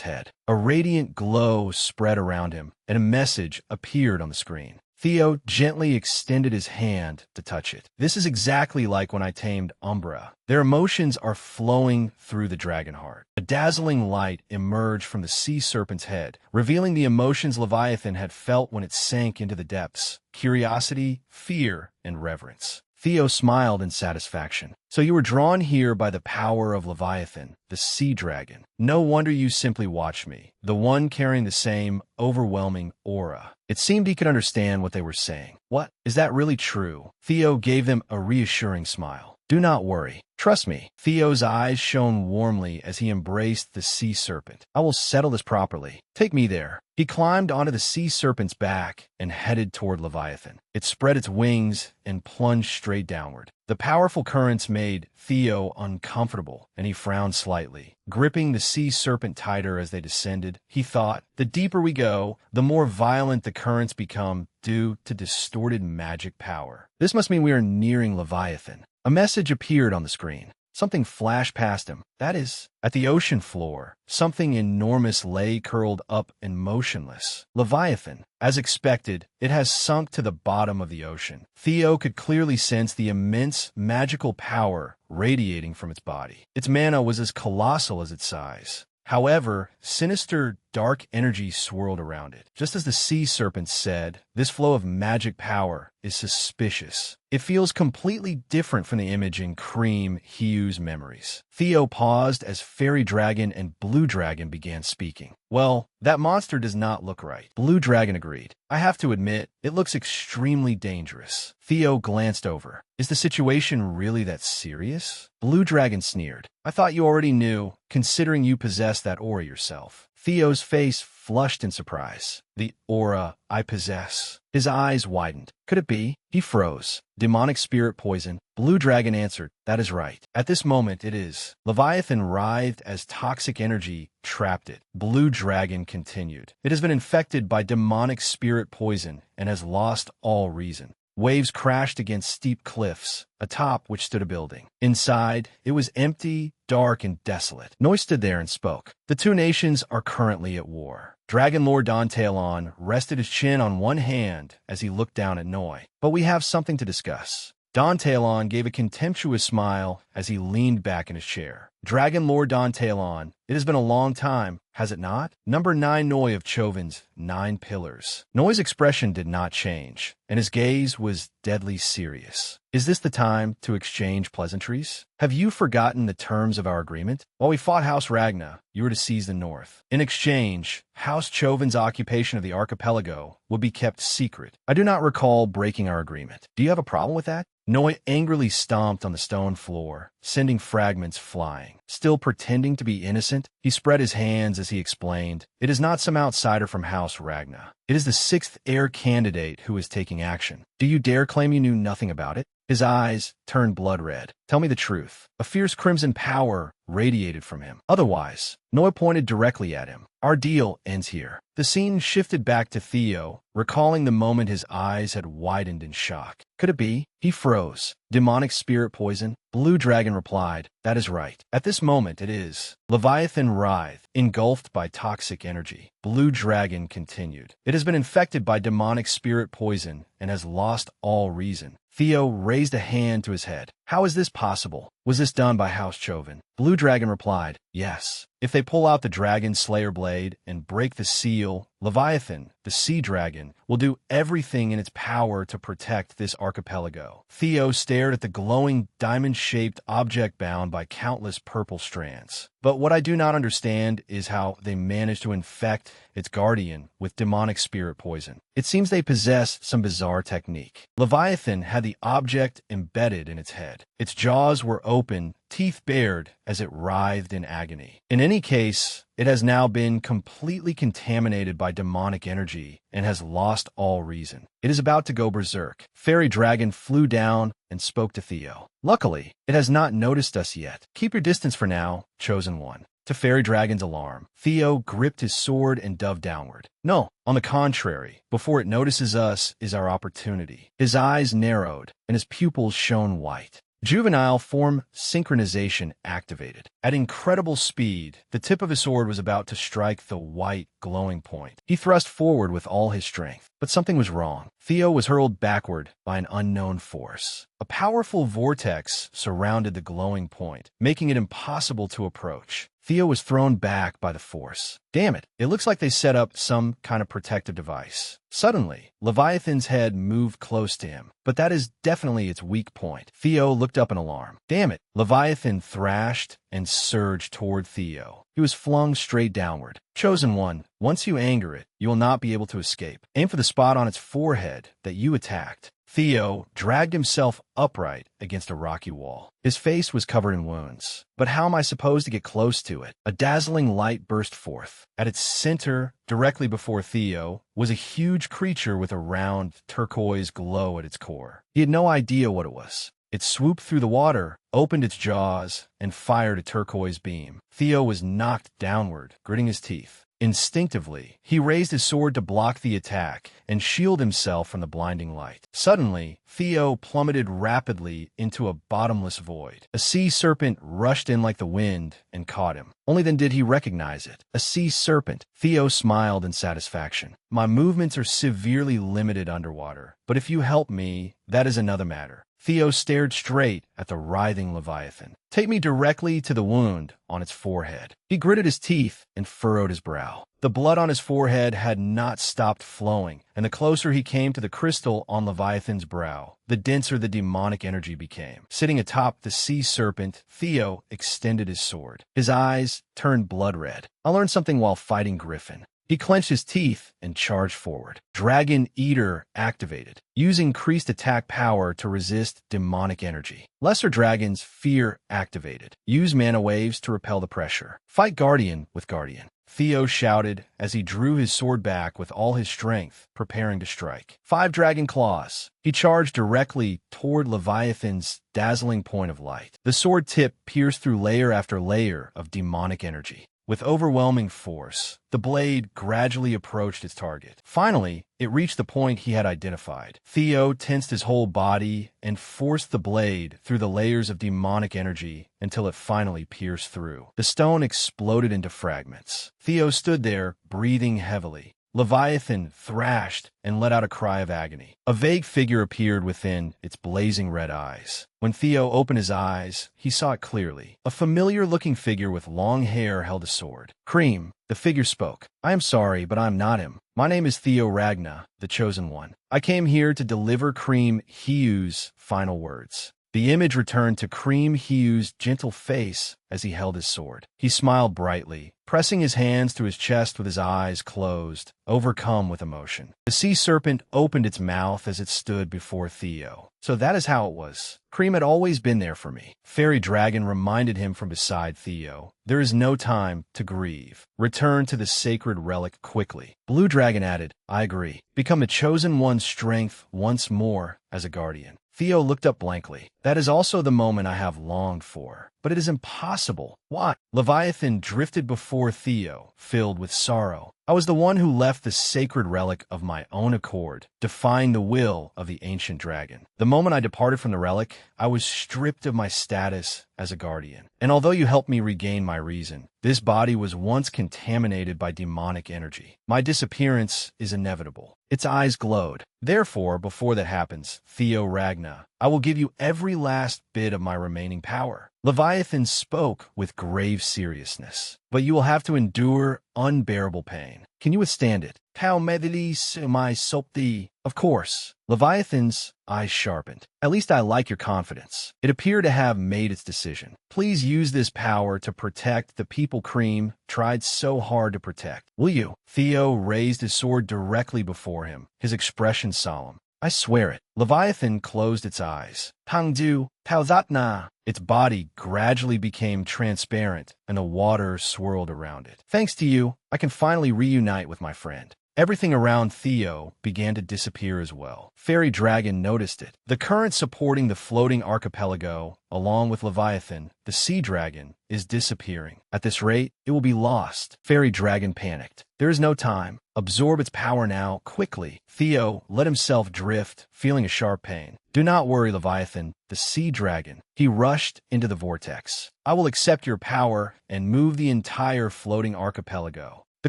head. A radiant glow spread around him, and a message appeared on the screen. Theo gently extended his hand to touch it. "This is exactly like when I tamed Umbra." Their emotions are flowing through the dragon heart. A dazzling light emerged from the sea serpent's head, revealing the emotions Leviathan had felt when it sank into the depths: curiosity, fear, and reverence. Theo smiled in satisfaction. "So you were drawn here by the power of Leviathan, the sea dragon. No wonder you simply watched me, the one carrying the same overwhelming aura." It seemed he could understand what they were saying. "What? Is that really true?" Theo gave them a reassuring smile. "Do not worry. Trust me." Theo's eyes shone warmly as he embraced the sea serpent. "I will settle this properly. Take me there." He climbed onto the sea serpent's back and headed toward Leviathan. It spread its wings and plunged straight downward. The powerful currents made Theo uncomfortable, and he frowned slightly. Gripping the sea serpent tighter as they descended, he thought, "The deeper we go, the more violent the currents become due to distorted magic power. This must mean we are nearing Leviathan." A message appeared on the screen. Something flashed past him. That is, at the ocean floor, something enormous lay curled up and motionless. Leviathan. As expected, it has sunk to the bottom of the ocean. Theo could clearly sense the immense magical power radiating from its body. Its mana was as colossal as its size. However, sinister, dark energy swirled around it. Just as the sea serpent said, this flow of magic power is suspicious. It feels completely different from the image in Cream Hugh's memories. Theo paused as Fairy Dragon and Blue Dragon began speaking. "Well, that monster does not look right." Blue Dragon agreed. "I have to admit, it looks extremely dangerous." Theo glanced over. "Is the situation really that serious?" Blue Dragon sneered. "I thought you already knew, considering you possess that aura yourself." Theo's face flushed in surprise. The aura I possess. His eyes widened. Could it be? He froze. Demonic spirit poison. Blue Dragon answered, that is right. At this moment, it is. Leviathan writhed as toxic energy trapped it. Blue Dragon continued. It has been infected by demonic spirit poison and has lost all reason. Waves crashed against steep cliffs, atop which stood a building. Inside, it was empty, dark, and desolate. Noi stood there and spoke. The two nations are currently at war. Dragon Lord Don Talon rested his chin on one hand as he looked down at Noi. But we have something to discuss. Don Talon gave a contemptuous smile as he leaned back in his chair. Dragon Lord Don Talon, it has been a long time, has it not? Number 9 Noi of Chovin's 9 Pillars. Noi's expression did not change, and his gaze was deadly serious. Is this the time to exchange pleasantries? Have you forgotten the terms of our agreement? While we fought House Ragna, you were to seize the north. In exchange, House Chovin's occupation of the archipelago would be kept secret. I do not recall breaking our agreement. Do you have a problem with that? Noi angrily stomped on the stone floor, sending fragments flying. Still pretending to be innocent, he spread his hands as he explained, it is not some outsider from House Ragna. It is the 6th heir candidate who is taking action. Do you dare claim you knew nothing about it? His eyes turned blood red. Tell me the truth. A fierce crimson power radiated from him. Otherwise, Noi pointed directly at him. Our deal ends here. The scene shifted back to Theo, recalling the moment his eyes had widened in shock. Could it be? He froze. Demonic spirit poison? Blue Dragon replied, that is right. At this moment, it is. Leviathan writhed, engulfed by toxic energy. Blue Dragon continued. It has been infected by demonic spirit poison and has lost all reason. Theo raised a hand to his head. How is this possible? Was this done by House Chovin? Blue Dragon replied, yes. If they pull out the Dragon Slayer blade and break the seal, Leviathan, the sea dragon, will do everything in its power to protect this archipelago. Theo stared at the glowing diamond-shaped object bound by countless purple strands. But what I do not understand is how they managed to infect its guardian with demonic spirit poison. It seems they possess some bizarre technique. Leviathan had the object embedded in its head. Its jaws were open, teeth bared as it writhed in agony. In any case, it has now been completely contaminated by demonic energy and has lost all reason. It is about to go berserk. Fairy Dragon flew down and spoke to Theo. Luckily, it has not noticed us yet. Keep your distance for now, Chosen One. To Fairy Dragon's alarm, Theo gripped his sword and dove downward. No, on the contrary, before it notices us is our opportunity. His eyes narrowed, and his pupils shone white. Juvenile form synchronization activated. At incredible speed, the tip of his sword was about to strike the white, glowing point. He thrust forward with all his strength, but something was wrong. Theo was hurled backward by an unknown force. A powerful vortex surrounded the glowing point, making it impossible to approach. Theo was thrown back by the force. Damn it, it looks like they set up some kind of protective device. Suddenly, Leviathan's head moved close to him, but that is definitely its weak point. Theo looked up in alarm. Damn it, Leviathan thrashed and surged toward Theo. He was flung straight downward. Chosen One, once you anger it, you will not be able to escape. Aim for the spot on its forehead that you attacked. Theo dragged himself upright against a rocky wall. His face was covered in wounds. But how am I supposed to get close to it? A dazzling light burst forth. At its center, directly before Theo, was a huge creature with a round turquoise glow at its core. He had no idea what it was. It swooped through the water, opened its jaws, and fired a turquoise beam. Theo was knocked downward, gritting his teeth. Instinctively, he raised his sword to block the attack and shield himself from the blinding light. Suddenly, Theo plummeted rapidly into a bottomless void. A sea serpent rushed in like the wind and caught him. Only then did he recognize it. A sea serpent. Theo smiled in satisfaction. My movements are severely limited underwater, but if you help me, that is another matter. Theo stared straight at the writhing Leviathan. Take me directly to the wound on its forehead. He gritted his teeth and furrowed his brow. The blood on his forehead had not stopped flowing, and the closer he came to the crystal on Leviathan's brow, the denser the demonic energy became. Sitting atop the sea serpent, Theo extended his sword. His eyes turned blood red. I learned something while fighting Griffin. He clenched his teeth and charged forward. Dragon Eater activated. Use increased attack power to resist demonic energy. Lesser Dragon's Fear activated. Use mana waves to repel the pressure. Fight Guardian with Guardian. Theo shouted as he drew his sword back with all his strength, preparing to strike. 5 dragon claws. He charged directly toward Leviathan's dazzling point of light. The sword tip pierced through layer after layer of demonic energy. With overwhelming force, the blade gradually approached its target. Finally, it reached the point he had identified. Theo tensed his whole body and forced the blade through the layers of demonic energy until it finally pierced through. The stone exploded into fragments. Theo stood there, breathing heavily. Leviathan thrashed and let out a cry of agony. A vague figure appeared within its blazing red eyes. When Theo opened his eyes, he saw it clearly. A familiar-looking figure with long hair held a sword. Cream, the figure spoke. I am sorry, but I am not him. My name is Theo Ragna, the Chosen One. I came here to deliver Cream Hiu's final words. The image returned to Cream Hiu's gentle face as he held his sword. He smiled brightly, pressing his hands to his chest with his eyes closed, overcome with emotion. The sea serpent opened its mouth as it stood before Theo. So that is how it was. Cream had always been there for me. Fairy Dragon reminded him from beside Theo. There is no time to grieve. Return to the sacred relic quickly. Blue Dragon added, I agree. Become the Chosen One's strength once more as a guardian. Theo looked up blankly. That is also the moment I have longed for. But it is impossible. Why? Leviathan drifted before Theo, filled with sorrow. I was the one who left the sacred relic of my own accord, defying the will of the ancient dragon. The moment I departed from the relic, I was stripped of my status as a guardian. And although you helped me regain my reason, this body was once contaminated by demonic energy. My disappearance is inevitable. Its eyes glowed. Therefore, before that happens, Theo Ragna, I will give you every last bit of my remaining power. Leviathan spoke with grave seriousness. But you will have to endure unbearable pain. Can you withstand it? How medlis my sopti? Of course. Leviathan's eyes sharpened. At least I like your confidence. It appeared to have made its decision. Please use this power to protect the people Cream tried so hard to protect. Will you? Theo raised his sword directly before him, his expression solemn. I swear it. Leviathan closed its eyes. Pangdu, Tauzatna. Its body gradually became transparent, and the water swirled around it. Thanks to you, I can finally reunite with my friend. Everything around Theo began to disappear as well. Fairy Dragon noticed it. The current supporting the floating archipelago, along with Leviathan, the sea dragon, is disappearing. At this rate, it will be lost. Fairy Dragon panicked. There is no time. Absorb its power now, quickly. Theo let himself drift, feeling a sharp pain. Do not worry, Leviathan, the sea dragon. He rushed into the vortex. I will accept your power and move the entire floating archipelago. The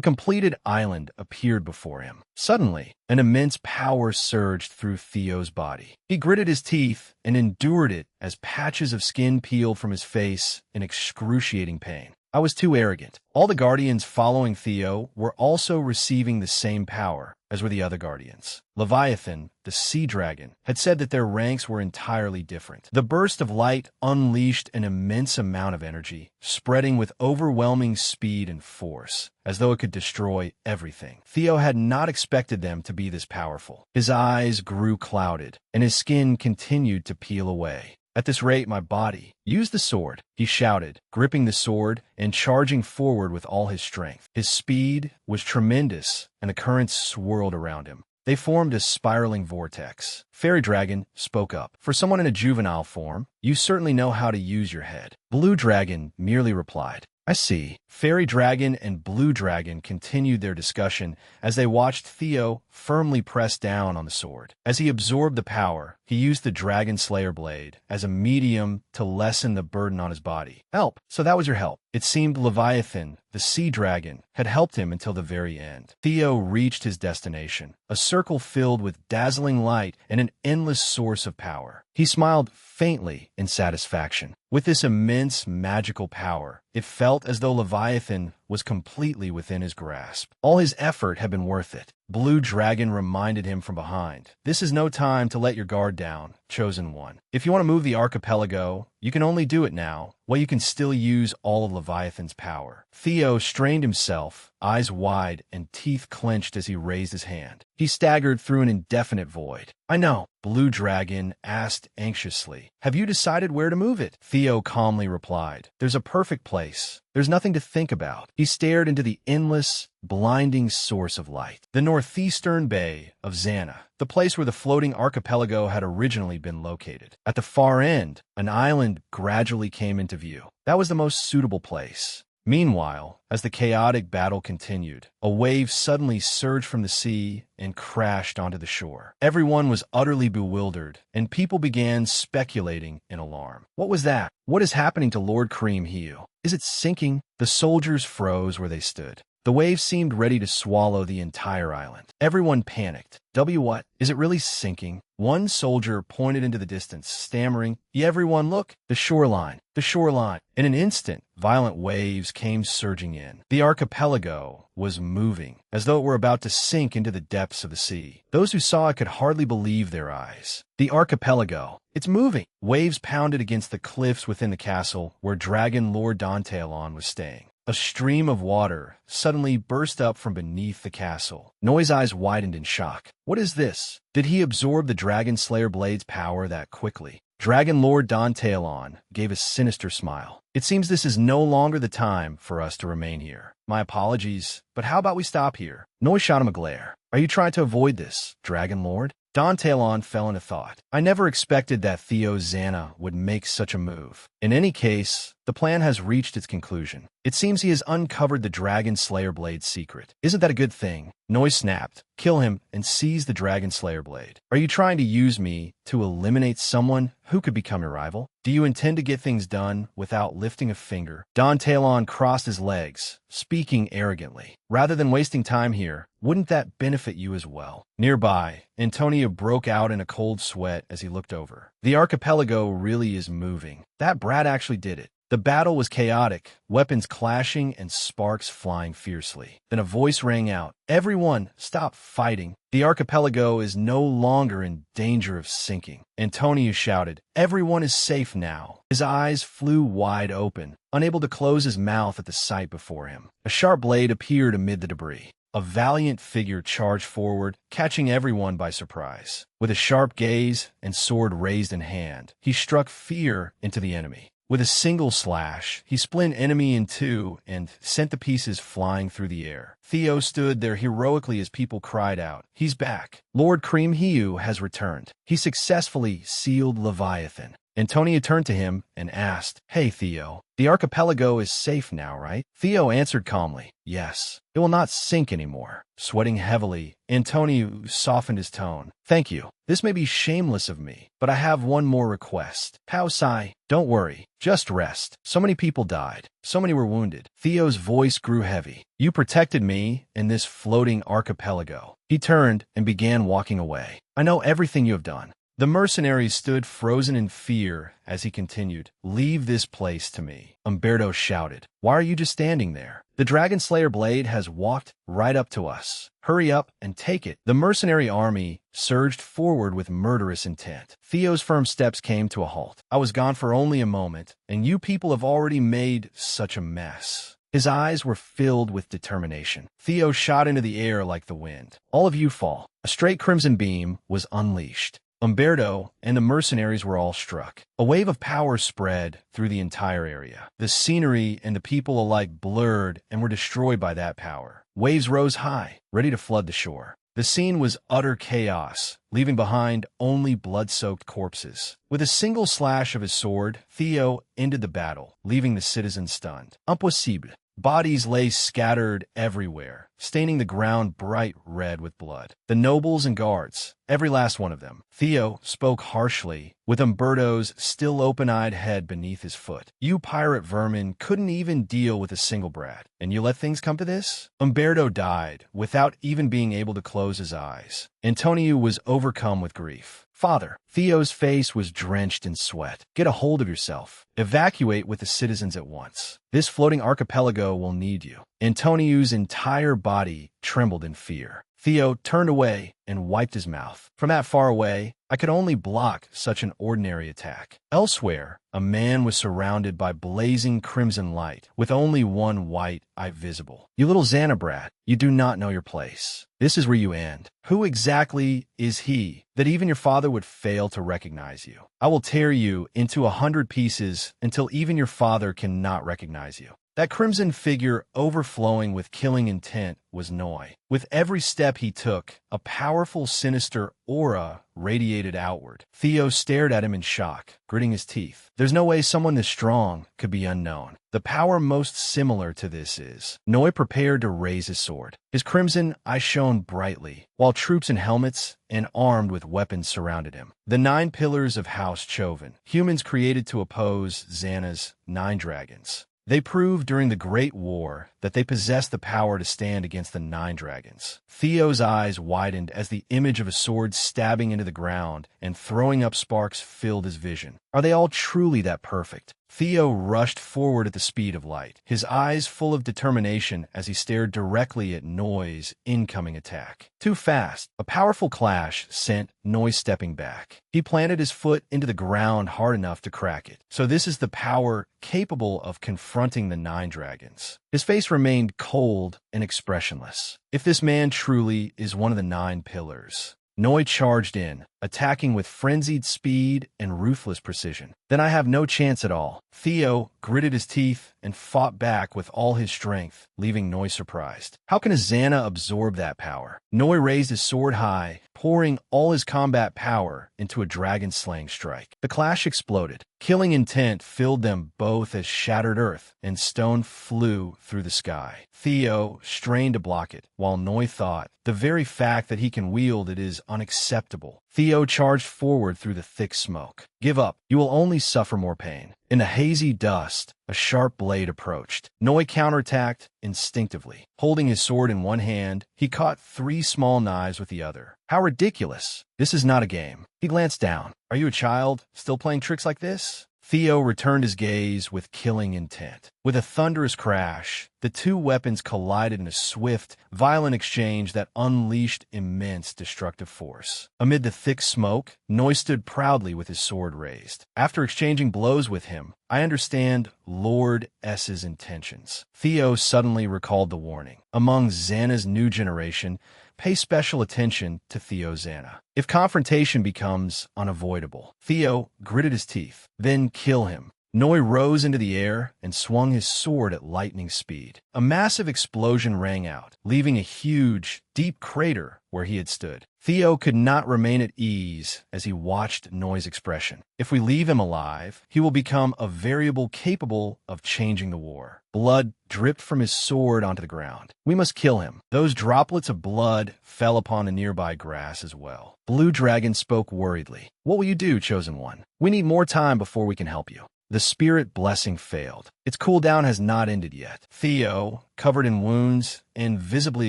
completed island appeared before him. Suddenly, an immense power surged through Theo's body. He gritted his teeth and endured it as patches of skin peeled from his face in excruciating pain. I was too arrogant. All the guardians following Theo were also receiving the same power, as were the other guardians. Leviathan, the sea dragon, had said that their ranks were entirely different. The burst of light unleashed an immense amount of energy, spreading with overwhelming speed and force, as though it could destroy everything. Theo had not expected them to be this powerful. His eyes grew clouded, and his skin continued to peel away. At this rate, my body. Use the sword, he shouted, gripping the sword and charging forward with all his strength. His speed was tremendous, and the currents swirled around him. They formed a spiraling vortex. Fairy Dragon spoke up. For someone in a juvenile form, you certainly know how to use your head. Blue Dragon merely replied, I see. Fairy Dragon and Blue Dragon continued their discussion as they watched Theo firmly press down on the sword. As he absorbed the power, he used the Dragon Slayer blade as a medium to lessen the burden on his body. Help! So that was your help. It seemed Leviathan, the sea dragon, had helped him until the very end. Theo reached his destination, a circle filled with dazzling light and an endless source of power. He smiled faintly in satisfaction. With this immense magical power, it felt as though Leviathan was completely within his grasp. All his effort had been worth it. Blue Dragon reminded him from behind. This is no time to let your guard down, Chosen One. If you want to move the archipelago, You can only do it now, while you can still use all of Leviathan's power. Theo strained himself, eyes wide and teeth clenched as he raised his hand. He staggered through an indefinite void. I know, Blue Dragon asked anxiously. Have you decided where to move it? Theo calmly replied. There's a perfect place. There's nothing to think about. He stared into the endless, blinding source of light. The northeastern bay of Xana, the place where the floating archipelago had originally been located. At the far end, an island gradually came into view. That was the most suitable place. Meanwhile, as the chaotic battle continued, a wave suddenly surged from the sea and crashed onto the shore. Everyone was utterly bewildered, and people began speculating in alarm. What was that? What is happening to Lord Cream Hiu? Is it sinking? The soldiers froze where they stood. The wave seemed ready to swallow the entire island. Everyone panicked. What? Is it really sinking? One soldier pointed into the distance, stammering, everyone look! The shoreline! The shoreline! In an instant, violent waves came surging in. The archipelago was moving, as though it were about to sink into the depths of the sea. Those who saw it could hardly believe their eyes. The archipelago! It's moving! Waves pounded against the cliffs within the castle where Dragon Lord Dantealon was staying. A stream of water suddenly burst up from beneath the castle. Noi's eyes widened in shock. What is this? Did he absorb the Dragon Slayer Blade's power that quickly? Dragon Lord Dantealon gave a sinister smile. It seems this is no longer the time for us to remain here. My apologies, but how about we stop here? Noi shot him a glare. Are you trying to avoid this, Dragon Lord? Dantealon fell into thought. I never expected that Theo Xana would make such a move. In any case, the plan has reached its conclusion. It seems he has uncovered the Dragon Slayer Blade's secret. Isn't that a good thing? Noi snapped. Kill him and seize the Dragon Slayer Blade. Are you trying to use me to eliminate someone who could become your rival? Do you intend to get things done without lifting a finger? Dantealon crossed his legs, speaking arrogantly. Rather than wasting time here, wouldn't that benefit you as well? Nearby, Antonio broke out in a cold sweat as he looked over. The archipelago really is moving. That brat actually did it. The battle was chaotic, weapons clashing and sparks flying fiercely. Then a voice rang out. Everyone, stop fighting. The archipelago is no longer in danger of sinking. Antonio shouted. Everyone is safe now. His eyes flew wide open, unable to close his mouth at the sight before him. A sharp blade appeared amid the debris. A valiant figure charged forward, catching everyone by surprise. With a sharp gaze and sword raised in hand, he struck fear into the enemy. With a single slash, he split an enemy in two and sent the pieces flying through the air. Theo stood there heroically as people cried out, He's back! Lord Cream Hiu has returned. He successfully sealed Leviathan. Antonio turned to him and asked, Hey, Theo, the archipelago is safe now, right? Theo answered calmly, Yes. It will not sink anymore. Sweating heavily, Antonio softened his tone. Thank you. This may be shameless of me, but I have one more request. Pao Sai, don't worry. Just rest. So many people died. So many were wounded. Theo's voice grew heavy. You protected me in this floating archipelago. He turned and began walking away. I know everything you have done. The mercenaries stood frozen in fear as he continued, Leave this place to me. Umberto shouted, Why are you just standing there? The Dragon Slayer Blade has walked right up to us. Hurry up and take it. The mercenary army surged forward with murderous intent. Theo's firm steps came to a halt. I was gone for only a moment, and you people have already made such a mess. His eyes were filled with determination. Theo shot into the air like the wind. All of you fall. A straight crimson beam was unleashed. Umberto and the mercenaries were all struck. A wave of power spread through the entire area. The scenery and the people alike blurred and were destroyed by that power. Waves rose high, ready to flood the shore. The scene was utter chaos, leaving behind only blood-soaked corpses. With a single slash of his sword, Theo ended the battle, leaving the citizens stunned. Impossible. Bodies lay scattered everywhere, staining the ground bright red with blood. The nobles and guards, every last one of them. Theo spoke harshly, with Umberto's still open-eyed head beneath his foot. You pirate vermin couldn't even deal with a single brat, and you let things come to this? Umberto died, without even being able to close his eyes. Antonio was overcome with grief. Father, Theo's face was drenched in sweat. Get a hold of yourself. Evacuate with the citizens at once. This floating archipelago will need you. Antonio's entire body trembled in fear. Theo turned away and wiped his mouth. From that far away, I could only block such an ordinary attack. Elsewhere, a man was surrounded by blazing crimson light, with only one white eye visible. You little Xanabrat, you do not know your place. This is where you end. Who exactly is he, that even your father would fail to recognize you? I will tear you into 100 pieces until even your father cannot recognize you. That crimson figure overflowing with killing intent was Noi. With every step he took, a powerful, sinister aura radiated outward. Theo stared at him in shock, gritting his teeth. There's no way someone this strong could be unknown. The power most similar to this is Noi prepared to raise his sword. His crimson eye shone brightly, while troops in helmets and armed with weapons surrounded him. The 9 pillars of House Choven, humans created to oppose Xana's 9 dragons. They proved during the Great War that they possessed the power to stand against the 9 dragons. Theo's eyes widened as the image of a sword stabbing into the ground and throwing up sparks filled his vision. Are they all truly that perfect? Theo rushed forward at the speed of light, his eyes full of determination as he stared directly at Noi's incoming attack. Too fast, a powerful clash sent Noi stepping back. He planted his foot into the ground hard enough to crack it. So this is the power capable of confronting the 9 dragons. His face remained cold and expressionless. If this man truly is one of the 9 pillars, Noi charged in, attacking with frenzied speed and ruthless precision. Then I have no chance at all. Theo gritted his teeth and fought back with all his strength, leaving Noi surprised. How can a Xana absorb that power? Noi raised his sword high, pouring all his combat power into a dragon-slaying strike. The clash exploded. Killing intent filled them both as shattered earth and stone flew through the sky. Theo strained to block it, while Noi thought, the very fact that he can wield it is unacceptable. Theo charged forward through the thick smoke. Give up. You will only suffer more pain. In the hazy dust, a sharp blade approached. Noi counterattacked instinctively. Holding his sword in one hand, he caught 3 small knives with the other. How ridiculous. This is not a game. He glanced down. Are you a child, still playing tricks like this? Theo returned his gaze with killing intent. With a thunderous crash, the 2 weapons collided in a swift, violent exchange that unleashed immense destructive force. Amid the thick smoke, Noi stood proudly with his sword raised. After exchanging blows with him, I understand Lord S's intentions. Theo suddenly recalled the warning. Among Xana's new generation, pay special attention to Theo Xana. If confrontation becomes unavoidable, Theo gritted his teeth. Then kill him. Noi rose into the air and swung his sword at lightning speed. A massive explosion rang out, leaving a huge, deep crater where he had stood. Theo could not remain at ease as he watched Noi's expression. If we leave him alive, he will become a variable capable of changing the war. Blood dripped from his sword onto the ground. We must kill him. Those droplets of blood fell upon the nearby grass as well. Blue Dragon spoke worriedly. What will you do, Chosen One? We need more time before we can help you. The spirit blessing failed. Its cooldown has not ended yet. Theo, covered in wounds and visibly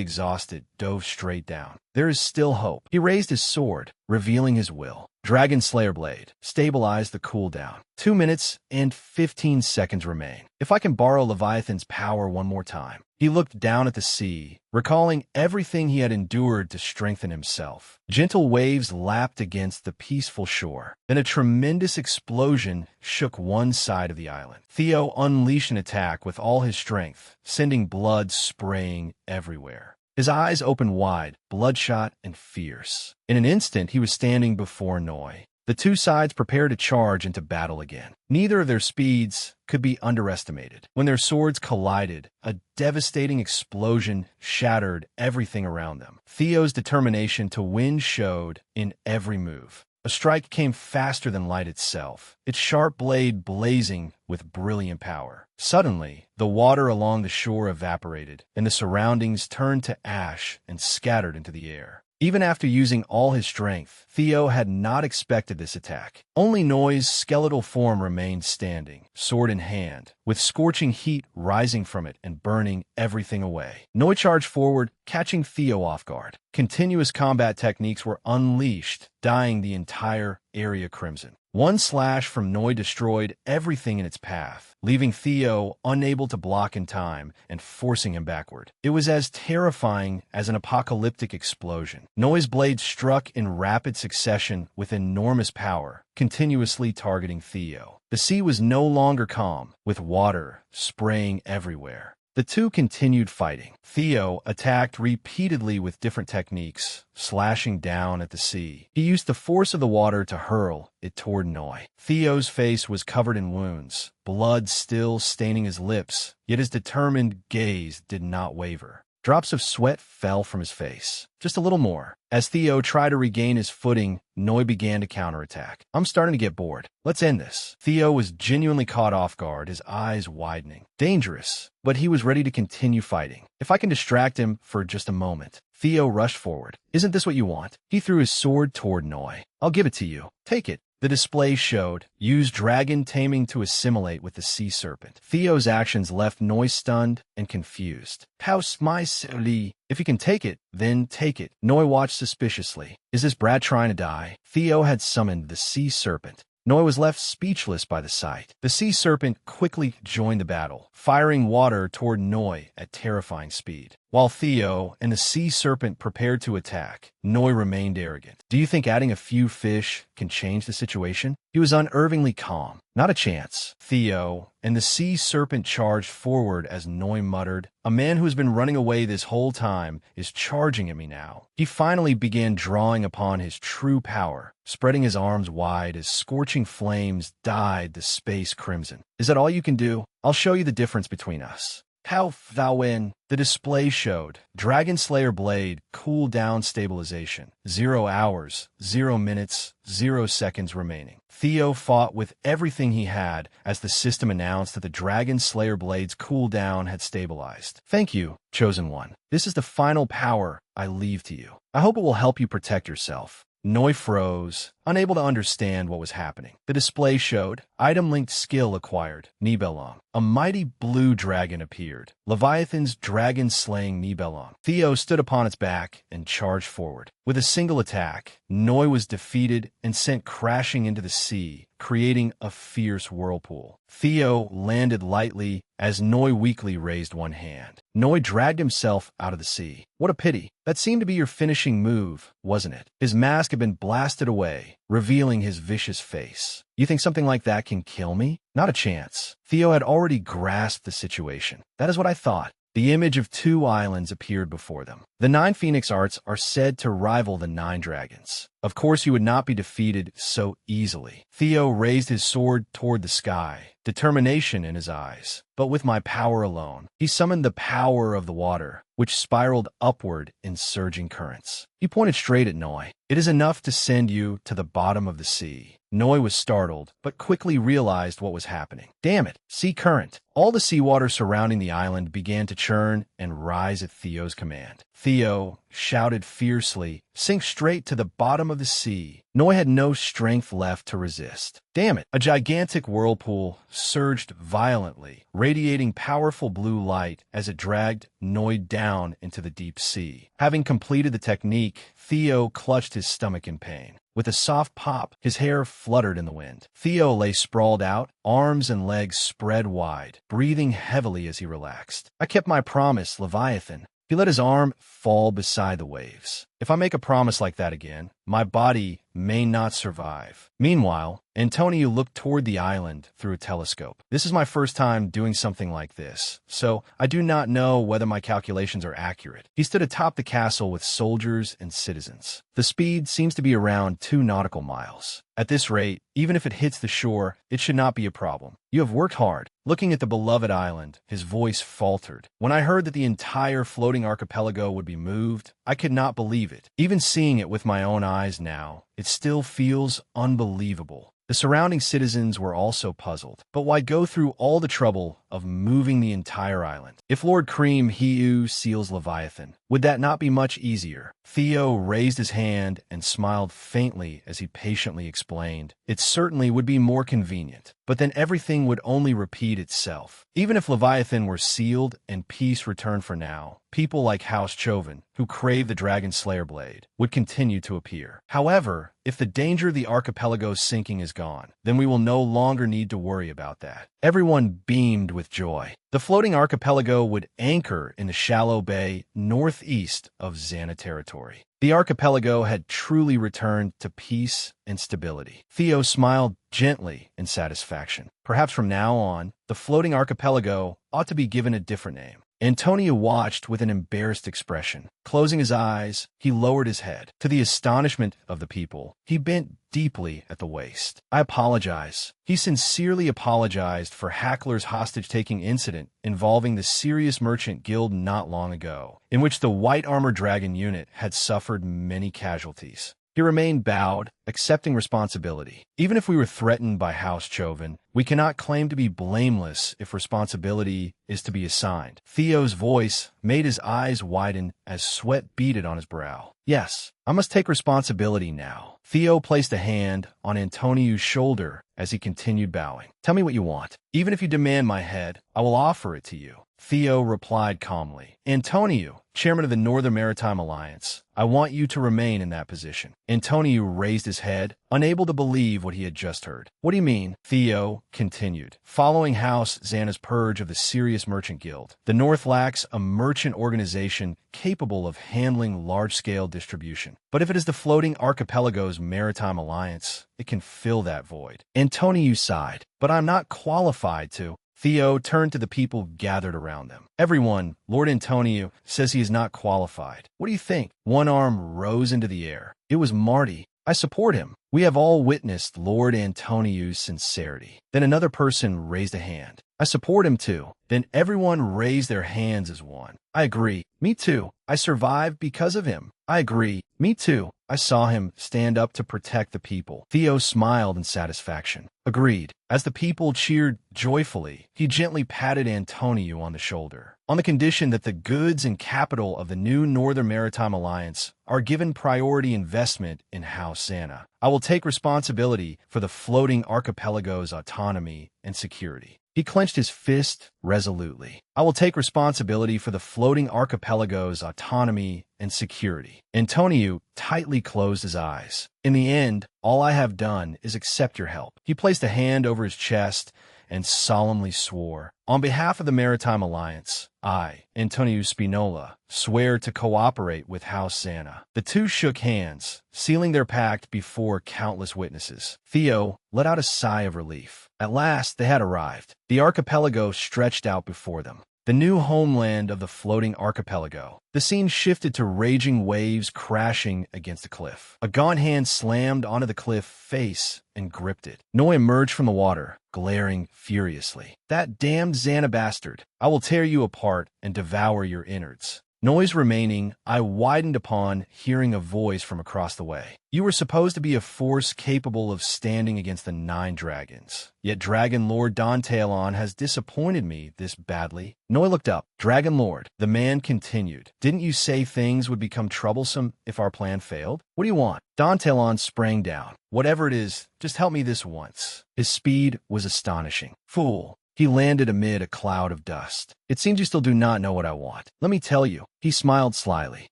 exhausted, dove straight down. There is still hope. He raised his sword, revealing his will. Dragon Slayer Blade stabilized the cooldown. 2 minutes and 15 seconds remain. If I can borrow Leviathan's power one more time. He looked down at the sea, recalling everything he had endured to strengthen himself. Gentle waves lapped against the peaceful shore. Then a tremendous explosion shook one side of the island. Theo unleashed an attack with all his strength, sending blood spraying everywhere. His eyes opened wide, bloodshot and fierce. In an instant, he was standing before Noi. The 2 sides prepared to charge into battle again. Neither of their speeds could be underestimated. When their swords collided, a devastating explosion shattered everything around them. Theo's determination to win showed in every move. A strike came faster than light itself, its sharp blade blazing with brilliant power. Suddenly, the water along the shore evaporated, and the surroundings turned to ash and scattered into the air. Even after using all his strength, Theo had not expected this attack. Only Noi's skeletal form remained standing, sword in hand, with scorching heat rising from it and burning everything away. Noi charged forward, catching Theo off guard. Continuous combat techniques were unleashed, dyeing the entire area crimson. One slash from Noi destroyed everything in its path, leaving Theo unable to block in time and forcing him backward. It was as terrifying as an apocalyptic explosion. Noi's blade struck in rapid succession with enormous power, continuously targeting Theo. The sea was no longer calm, with water spraying everywhere. The two continued fighting. Theo attacked repeatedly with different techniques, slashing down at the sea. He used the force of the water to hurl it toward Noi. Theo's face was covered in wounds, blood still staining his lips, yet his determined gaze did not waver. Drops of sweat fell from his face. Just a little more. As Theo tried to regain his footing, Noi began to counterattack. I'm starting to get bored. Let's end this. Theo was genuinely caught off guard, his eyes widening. Dangerous, but he was ready to continue fighting. If I can distract him for just a moment. Theo rushed forward. Isn't this what you want? He threw his sword toward Noi. I'll give it to you. Take it. The display showed, use dragon taming to assimilate with the sea serpent. Theo's actions left Noi stunned and confused. How silly. If you can take it, then take it. Noi watched suspiciously. Is this brat trying to die? Theo had summoned the sea serpent. Noi was left speechless by the sight. The sea serpent quickly joined the battle, firing water toward Noi at terrifying speed. While Theo and the sea serpent prepared to attack, Noi remained arrogant. Do you think adding a few fish can change the situation? He was unervingly calm. Not a chance. Theo and the sea serpent charged forward as Noi muttered, a man who has been running away this whole time is charging at me now. He finally began drawing upon his true power, spreading his arms wide as scorching flames dyed the space crimson. Is that all you can do? I'll show you the difference between us. How thou win. The display showed Dragon Slayer Blade cool down stabilization. 0 hours, 0 minutes, 0 seconds remaining. Theo fought with everything he had as the system announced that the Dragon Slayer Blade's cooldown had stabilized. Thank you, Chosen One. This is the final power I leave to you. I hope it will help you protect yourself. Noi froze, unable to understand what was happening. The display showed item-linked skill acquired, Nibelung. A mighty blue dragon appeared, Leviathan's dragon-slaying Nibelung. Theo stood upon its back and charged forward. With a single attack, Noi was defeated and sent crashing into the sea, creating a fierce whirlpool. Theo landed lightly as Noi weakly raised one hand. Noi dragged himself out of the sea. What a pity. That seemed to be your finishing move, wasn't it? His mask had been blasted away, revealing his vicious face. You think something like that can kill me? Not a chance. Theo had already grasped the situation. That is what I thought. The image of 2 islands appeared before them. The 9 Phoenix Arts are said to rival the 9 dragons. Of course, you would not be defeated so easily. Theo raised his sword toward the sky, determination in his eyes. But with my power alone, he summoned the power of the water, which spiraled upward in surging currents. He pointed straight at Noi. It is enough to send you to the bottom of the sea. Noi was startled, but quickly realized what was happening. Damn it, sea current. All the seawater surrounding the island began to churn and rise at Theo's command. Theo shouted fiercely, sink straight to the bottom of the sea. Noi had no strength left to resist. Damn it! A gigantic whirlpool surged violently, radiating powerful blue light as it dragged Noi down into the deep sea. Having completed the technique, Theo clutched his stomach in pain. With a soft pop, his hair fluttered in the wind. Theo lay sprawled out, arms and legs spread wide, breathing heavily as he relaxed. I kept my promise, Leviathan. He let his arm fall beside the waves. If I make a promise like that again, my body may not survive. Meanwhile, Antonio looked toward the island through a telescope. This is my first time doing something like this, so I do not know whether my calculations are accurate. He stood atop the castle with soldiers and citizens. The speed seems to be around 2 nautical miles. At this rate, even if it hits the shore, it should not be a problem. You have worked hard. Looking at the beloved island, his voice faltered. When I heard that the entire floating archipelago would be moved, I could not believe it. Even seeing it with my own eyes now, it still feels unbelievable. The surrounding citizens were also puzzled. But why go through all the trouble of moving the entire island? If Lord Cream Hiu seals Leviathan, would that not be much easier? Theo raised his hand and smiled faintly as he patiently explained, it certainly would be more convenient. but then everything would only repeat itself. Even if Leviathan were sealed and peace returned for now, people like House Chovan, who crave the Dragon Slayer blade, would continue to appear. However, if the danger of the archipelago's sinking is gone, then we will no longer need to worry about that. Everyone beamed with joy. The floating archipelago would anchor in the shallow bay northeast of Xana territory. The archipelago had truly returned to peace and stability. Theo smiled gently in satisfaction. Perhaps from now on, the floating archipelago ought to be given a different name. Antonio watched with an embarrassed expression. Closing his eyes, he lowered his head. To the astonishment of the people, he bent deeply at the waist. I apologize. He sincerely apologized for Hackler's hostage-taking incident involving the Sirius Merchant Guild not long ago, in which the White Armored Dragon unit had suffered many casualties. He remained bowed, accepting responsibility. Even if we were threatened by House Chovan, we cannot claim to be blameless if responsibility is to be assigned. Theo's voice made his eyes widen as sweat beaded on his brow. Yes, I must take responsibility now. Theo placed a hand on Antonio's shoulder as he continued bowing. Tell me what you want. Even if you demand my head, I will offer it to you. Theo replied calmly. Antonio, chairman of the Northern Maritime Alliance, I want you to remain in that position. Antonio raised his head, unable to believe what he had just heard. What do you mean? Theo continued. Following House Xana's purge of the Sirius Merchant Guild, the North lacks a merchant organization capable of handling large-scale distribution. But if it is the floating archipelago's maritime alliance, it can fill that void. Antonio sighed. But I'm not qualified to. Theo turned to the people gathered around them. Everyone, Lord Antonio, says he is not qualified. What do you think? One arm rose into the air. It was Marty. I support him. We have all witnessed Lord Antonio's sincerity. Then another person raised a hand. I support him too. Then everyone raised their hands as one. I agree. Me too. I survived because of him. I agree. Me too. I saw him stand up to protect the people. Theo smiled in satisfaction. Agreed. As the people cheered joyfully, he gently patted Antonio on the shoulder. On the condition that the goods and capital of the new Northern Maritime Alliance are given priority investment in House Xana, I will take responsibility for the floating archipelago's autonomy and security. He clenched his fist resolutely. I will take responsibility for the floating archipelago's autonomy and security. Antonio tightly closed his eyes. In the end, all I have done is accept your help. He placed a hand over his chest and solemnly swore, on behalf of the Maritime Alliance, I, Antonio Spinola, swear to cooperate with House Xana. The two shook hands, sealing their pact before countless witnesses. Theo let out a sigh of relief. At last, they had arrived. The archipelago stretched out before them. The new homeland of the floating archipelago. The scene shifted to raging waves crashing against a cliff. A gaunt hand slammed onto the cliff face and gripped it. Noi emerged from the water, glaring furiously. That damned Xana bastard! I will tear you apart and devour your innards. Noise remaining, I widened upon hearing a voice from across the way. You were supposed to be a force capable of standing against the 9 dragons. Yet Dragon Lord Don Talon has disappointed me this badly. Noi looked up. Dragon Lord, the man continued. Didn't you say things would become troublesome if our plan failed? What do you want? Don Talon sprang down. Whatever it is, just help me this once. His speed was astonishing. Fool. He landed amid a cloud of dust. It seems you still do not know what I want. Let me tell you. He smiled slyly.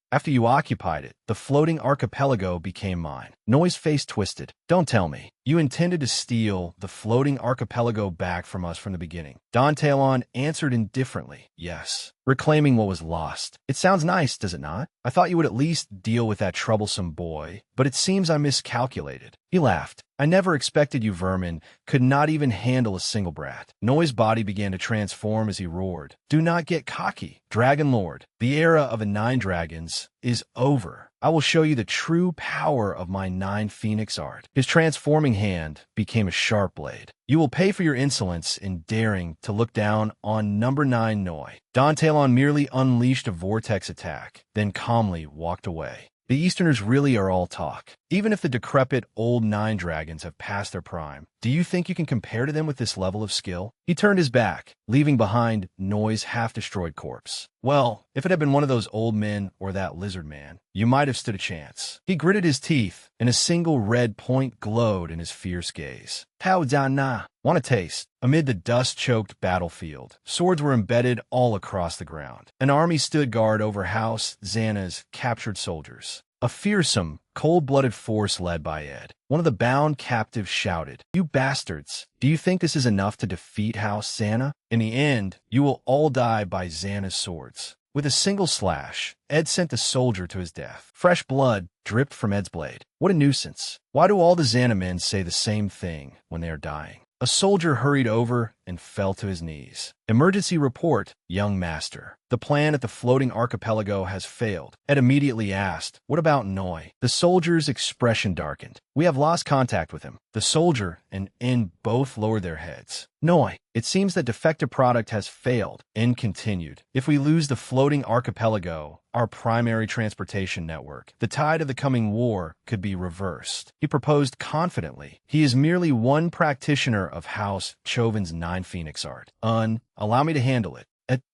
After you occupied it, the floating archipelago became mine. Noi's face twisted. Don't tell me. You intended to steal the floating archipelago back from us from the beginning. Don Talon answered indifferently. Yes. Reclaiming what was lost. It sounds nice, does it not? I thought you would at least deal with that troublesome boy, but it seems I miscalculated. He laughed. I never expected you vermin could not even handle a single brat. Noi's body began to transform as he roared. Do not get cocky, Dragon Lord. The era of the 9 dragons is over. I will show you the true power of my 9 phoenix art. His transforming hand became a sharp blade. You will pay for your insolence in daring to look down on number 9 Noi. Don Talon merely unleashed a vortex attack, then calmly walked away. The Easterners really are all talk. Even if the decrepit old nine dragons have passed their prime, do you think you can compare to them with this level of skill? He turned his back, leaving behind Noi's half-destroyed corpse. Well, if it had been one of those old men or that lizard man, you might have stood a chance. He gritted his teeth, and a single red point glowed in his fierce gaze. How da na? Want a taste? Amid the dust-choked battlefield, swords were embedded all across the ground. An army stood guard over House Xana's captured soldiers. A fearsome, cold-blooded force led by Ed. One of the bound captives shouted, "You bastards! Do you think this is enough to defeat House Xana? In the end, you will all die by Xana's swords." With a single slash, Ed sent the soldier to his death. Fresh blood dripped from Ed's blade. What a nuisance. Why do all the Xana men say the same thing when they are dying? A soldier hurried over and fell to his knees. Emergency report, young master. The plan at the floating archipelago has failed. Ed immediately asked, "What about Noi?" The soldier's expression darkened. "We have lost contact with him." The soldier and N both lowered their heads. "Noi, it seems that defective product has failed." N continued, "If we lose the floating archipelago, our primary transportation network, the tide of the coming war could be reversed." He proposed confidently. He is merely one practitioner of House Chauvin's 9 Phoenix art. Allow me to handle it.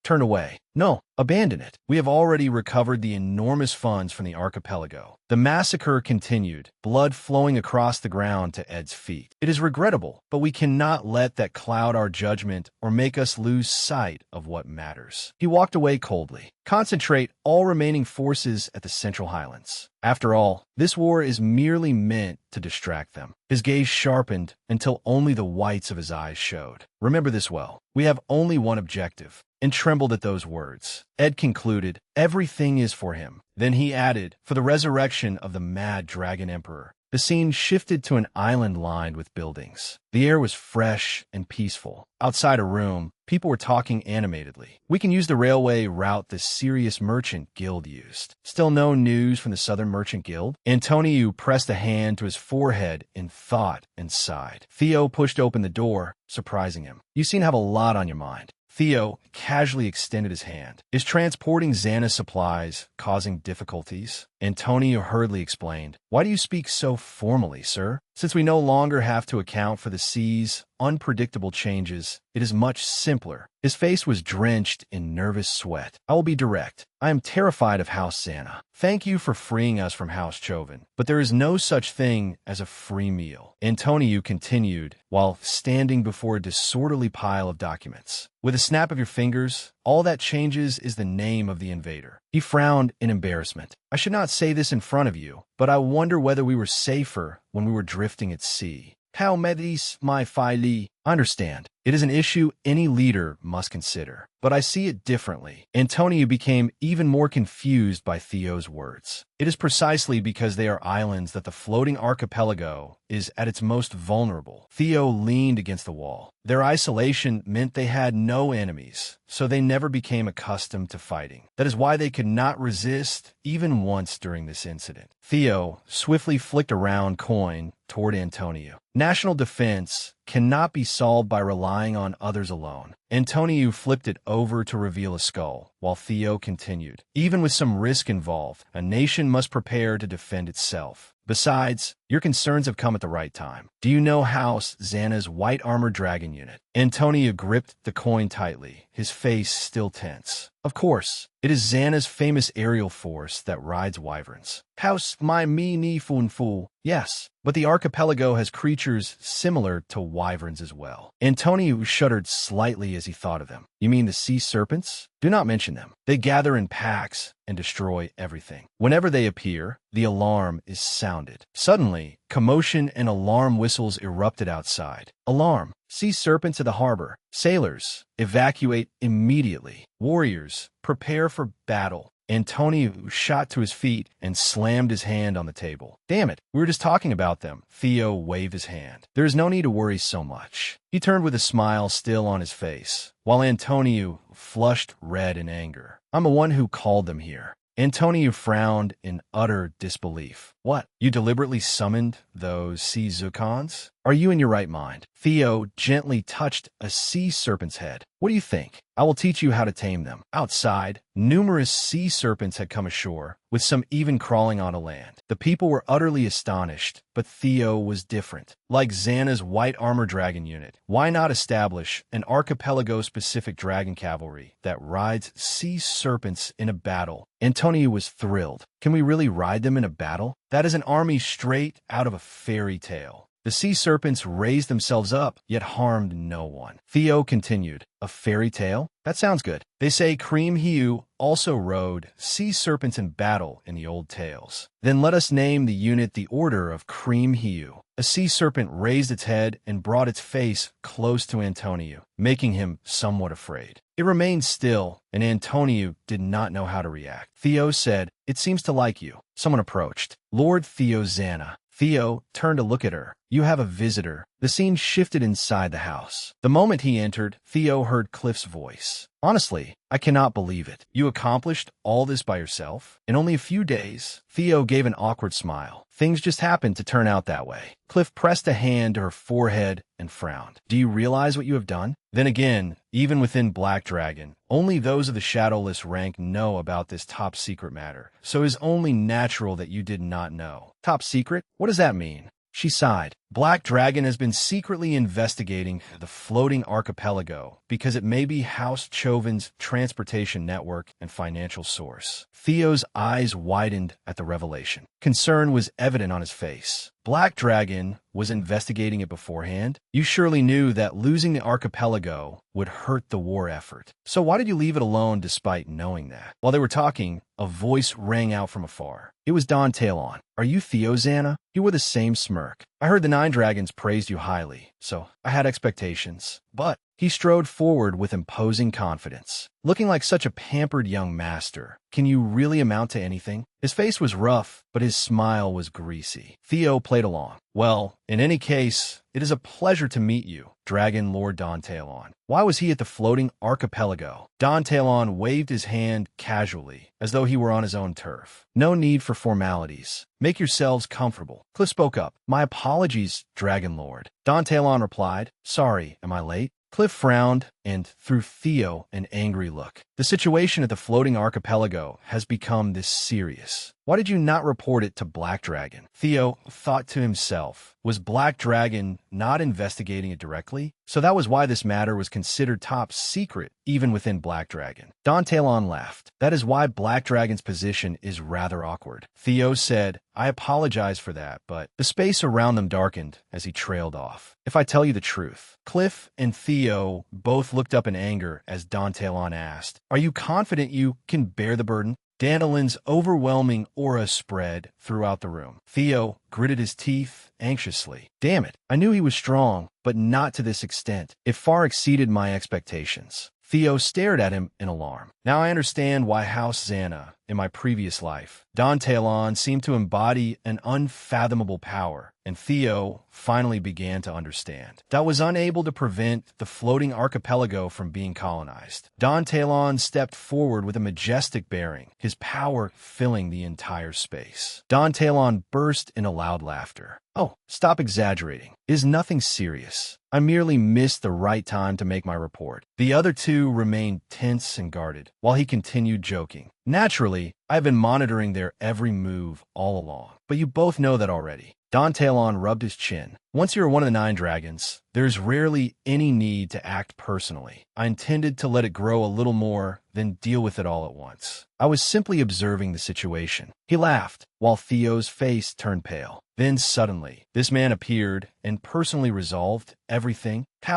Turn away. No, abandon it. We have already recovered the enormous funds from the archipelago. The massacre continued, blood flowing across the ground to Ed's feet. It is regrettable, but we cannot let that cloud our judgment or make us lose sight of what matters. He walked away coldly. Concentrate all remaining forces at the Central Highlands. After all, this war is merely meant to distract them. His gaze sharpened until only the whites of his eyes showed. Remember this well. We have only one objective. And trembled at those words. Ed concluded, everything is for him. Then he added, for the resurrection of the mad dragon emperor. The scene shifted to an island lined with buildings. The air was fresh and peaceful. Outside a room, people were talking animatedly. "We can use the railway route the Serious Merchant Guild used." Still no news from the Southern Merchant Guild? Antonio pressed a hand to his forehead in thought and sighed. Theo pushed open the door, surprising him. "You seem to have a lot on your mind." Theo casually extended his hand. "Is transporting Xana supplies causing difficulties?" Antonio hurriedly explained. "Why do you speak so formally, sir? Since we no longer have to account for the sea's unpredictable changes, it is much simpler." His face was drenched in nervous sweat. "I will be direct. I am terrified of House Xana. Thank you for freeing us from House Chauvin, but there is no such thing as a free meal." Antonio continued, while standing before a disorderly pile of documents. "With a snap of your fingers, all that changes is the name of the invader." He frowned in embarrassment. "I should not say this in front of you, but I wonder whether we were safer when we were drifting at sea." "How medis my fili?" "I understand. It is an issue any leader must consider, but I see it differently." Antonio became even more confused by Theo's words. "It is precisely because they are islands that the floating archipelago is at its most vulnerable." Theo leaned against the wall. Their isolation meant they had no enemies, so they never became accustomed to fighting. That is why they could not resist even once during this incident. Theo swiftly flicked a round coin toward Antonio. "National defense cannot be solved by relying on others alone." Antonio flipped it over to reveal a skull, while Theo continued. "Even with some risk involved, a nation must prepare to defend itself. Besides, your concerns have come at the right time. Do you know House Xana's White Armored Dragon Unit?" Antonio gripped the coin tightly, his face still tense. "Of course. It is Xana's famous aerial force that rides wyverns." "House my me ni fun fu." "Yes, but the archipelago has creatures similar to wyverns as well." Antonio shuddered slightly as he thought of them. "You mean the sea serpents? Do not mention them. They gather in packs and destroy everything. Whenever they appear, the alarm is sounded." Suddenly, commotion and alarm whistles erupted outside. "Alarm! Sea serpents at the harbor. Sailors, evacuate immediately. Warriors, prepare for battle." Antonio shot to his feet and slammed his hand on the table. "Damn it, we were just talking about them." Theo waved his hand. "There is no need to worry so much." He turned with a smile still on his face, while Antonio flushed red in anger. "I'm the one who called them here." Antonio frowned in utter disbelief. What? You deliberately summoned those sea zukons? Are you in your right mind? Theo gently touched a sea serpent's head. What do you think? I will teach you how to tame them. Outside, numerous sea serpents had come ashore, with some even crawling onto land. The people were utterly astonished, but Theo was different. Like Xana's white armor dragon unit, why not establish an archipelago-specific dragon cavalry that rides sea serpents in a battle? Antonio was thrilled. Can we really ride them in a battle? That is an army straight out of a fairy tale. The sea serpents raised themselves up, yet harmed no one. Theo continued, a fairy tale? That sounds good. They say Cream Hiu also rode sea serpents in battle in the old tales. Then let us name the unit the Order of Cream Hiu. A sea serpent raised its head and brought its face close to Antonio, making him somewhat afraid. It remained still, and Antonio did not know how to react. Theo said, "It seems to like you." Someone approached. Lord Theo Xana. Theo turned to look at her. You have a visitor. The scene shifted inside the house. The moment he entered, Theo heard Cliff's voice. Honestly, I cannot believe it. You accomplished all this by yourself? In only a few days? Theo gave an awkward smile. Things just happened to turn out that way. Cliff pressed a hand to her forehead and frowned. Do you realize what you have done? Then again, even within Black Dragon, only those of the Shadowless rank know about this top secret matter, so it is only natural that you did not know. Top secret? What does that mean? She sighed. Black Dragon has been secretly investigating the floating archipelago because it may be House Chauvin's transportation network and financial source. Theo's eyes widened at the revelation. Concern was evident on his face. Black Dragon was investigating it beforehand? You surely knew that losing the archipelago would hurt the war effort. So why did you leave it alone despite knowing that? While they were talking, a voice rang out from afar. It was Don Talon. Are you Theo Xana? You wore the same smirk. I heard the 9 dragons praised you highly, so I had expectations. But he strode forward with imposing confidence. Looking like such a pampered young master, can you really amount to anything? His face was rough, but his smile was greasy. Theo played along. Well, in any case, it is a pleasure to meet you, Dragon Lord Don Talon. Why was he at the floating archipelago? Don Talon waved his hand casually, as though he were on his own turf. No need for formalities. Make yourselves comfortable. Cliff spoke up. My apologies, Dragon Lord. Don Talon replied, Sorry, am I late? Cliff frowned and threw Theo an angry look. The situation at the floating archipelago has become this serious. Why did you not report it to Black Dragon? Theo thought to himself, was Black Dragon not investigating it directly? So that was why this matter was considered top secret, even within Black Dragon. Don Talon laughed. That is why Black Dragon's position is rather awkward. Theo said, I apologize for that, but the space around them darkened as he trailed off. If I tell you the truth, Cliff and Theo both looked up in anger as Don Talon asked, Are you confident you can bear the burden? Dandalin's overwhelming aura spread throughout the room. Theo gritted his teeth anxiously. Damn it, I knew he was strong, but not to this extent. It far exceeded my expectations. Theo stared at him in alarm. Now I understand why House Xana, in my previous life, Don Talon seemed to embody an unfathomable power, and Theo finally began to understand. That was unable to prevent the floating archipelago from being colonized. Don Talon stepped forward with a majestic bearing, his power filling the entire space. Don Talon burst into loud laughter. Oh, stop exaggerating. It is nothing serious. I merely missed the right time to make my report. The other two remained tense and guarded, while he continued joking. Naturally, I've been monitoring their every move all along, but you both know that already. Don Talon rubbed his chin. Once you're one of the 9 dragons, there's rarely any need to act personally. I intended to let it grow a little more, then deal with it all at once. I was simply observing the situation. He laughed, while Theo's face turned pale. Then suddenly, this man appeared and personally resolved everything. He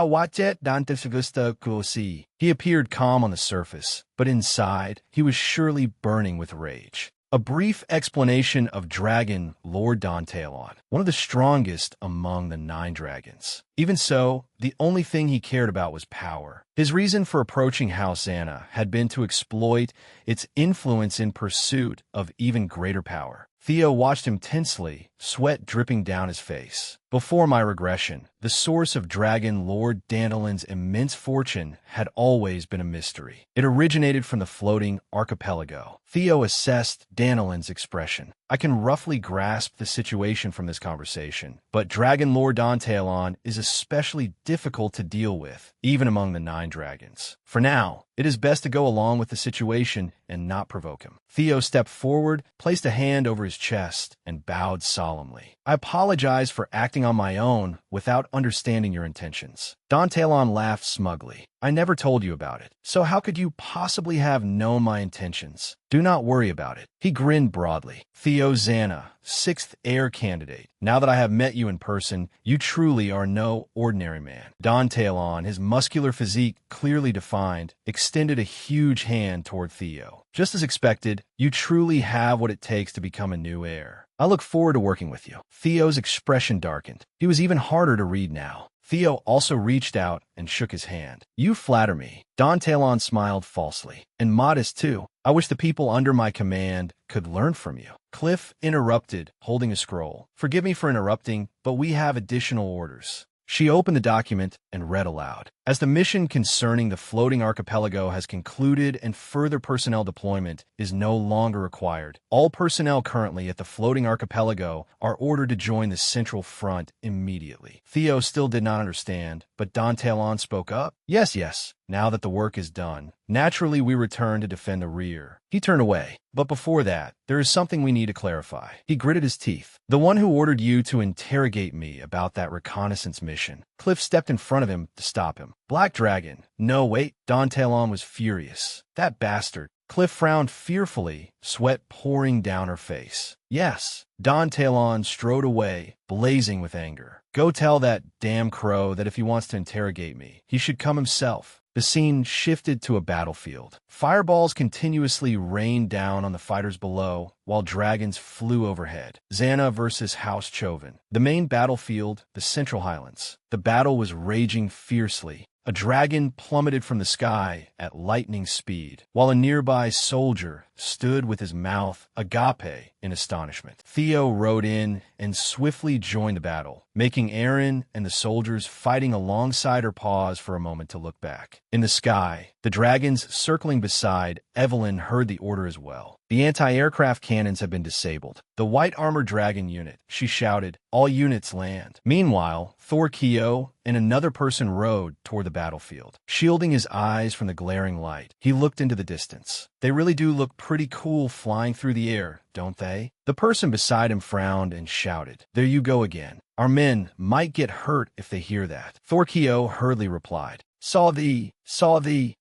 appeared calm on the surface, but inside, he was surely burning with rage. A brief explanation of Dragon Lord Don Talon, one of the strongest among the 9 dragons. Even so, the only thing he cared about was power. His reason for approaching House Xana had been to exploit its influence in pursuit of even greater power. Theo watched him tensely, sweat dripping down his face. Before my regression, the source of Dragon Lord Dandalin's immense fortune had always been a mystery. It originated from the floating archipelago. Theo assessed Dandalin's expression. I can roughly grasp the situation from this conversation, but Dragon Lord Don Talon is especially difficult to deal with, even among the 9 dragons. For now, it is best to go along with the situation and not provoke him. Theo stepped forward, placed a hand over his chest, and bowed solemnly. I apologize for acting on my own without understanding your intentions. Don Talon laughed smugly. I never told you about it, so how could you possibly have known my intentions? Do not worry about it. He grinned broadly. Theo Xana, 6th heir candidate. Now that I have met you in person, you truly are no ordinary man. Don Talon, his muscular physique clearly defined, extended a huge hand toward Theo. Just as expected, you truly have what it takes to become a new heir. I look forward to working with you. Theo's expression darkened. He was even harder to read now. Theo also reached out and shook his hand. You flatter me. Don Talon smiled falsely. And modest, too. I wish the people under my command could learn from you. Cliff interrupted, holding a scroll. Forgive me for interrupting, but we have additional orders. She opened the document and read aloud. As the mission concerning the floating archipelago has concluded and further personnel deployment is no longer required, all personnel currently at the floating archipelago are ordered to join the Central Front immediately. Theo still did not understand, but Don Talon spoke up. Yes. Now that the work is done, naturally we return to defend the rear. He turned away. But before that, there is something we need to clarify. He gritted his teeth. The one who ordered you to interrogate me about that reconnaissance mission. Cliff stepped in front of him to stop him. Black Dragon. No, wait. Don Talon was furious. That bastard. Cliff frowned fearfully, sweat pouring down her face. Yes. Don Talon strode away, blazing with anger. Go tell that damn crow that if he wants to interrogate me, he should come himself. The scene shifted to a battlefield. Fireballs continuously rained down on the fighters below, while dragons flew overhead. Xana versus House Choven. The main battlefield, the Central Highlands. The battle was raging fiercely. A dragon plummeted from the sky at lightning speed, while a nearby soldier stood with his mouth agape in astonishment. Theo rode in and swiftly joined the battle, making Aaron and the soldiers fighting alongside her pause for a moment to look back. In the sky, the dragons circling beside Evelyn heard the order as well. The anti-aircraft cannons have been disabled. The white armored dragon unit, she shouted, all units land. Meanwhile, Thor Keo and another person rode toward the battlefield, shielding his eyes from the glaring light. He looked into the distance. They really do look pretty cool flying through the air, don't they? The person beside him frowned and shouted, there you go again. Our men might get hurt if they hear that. Thor Keo hurriedly replied, Saw thee.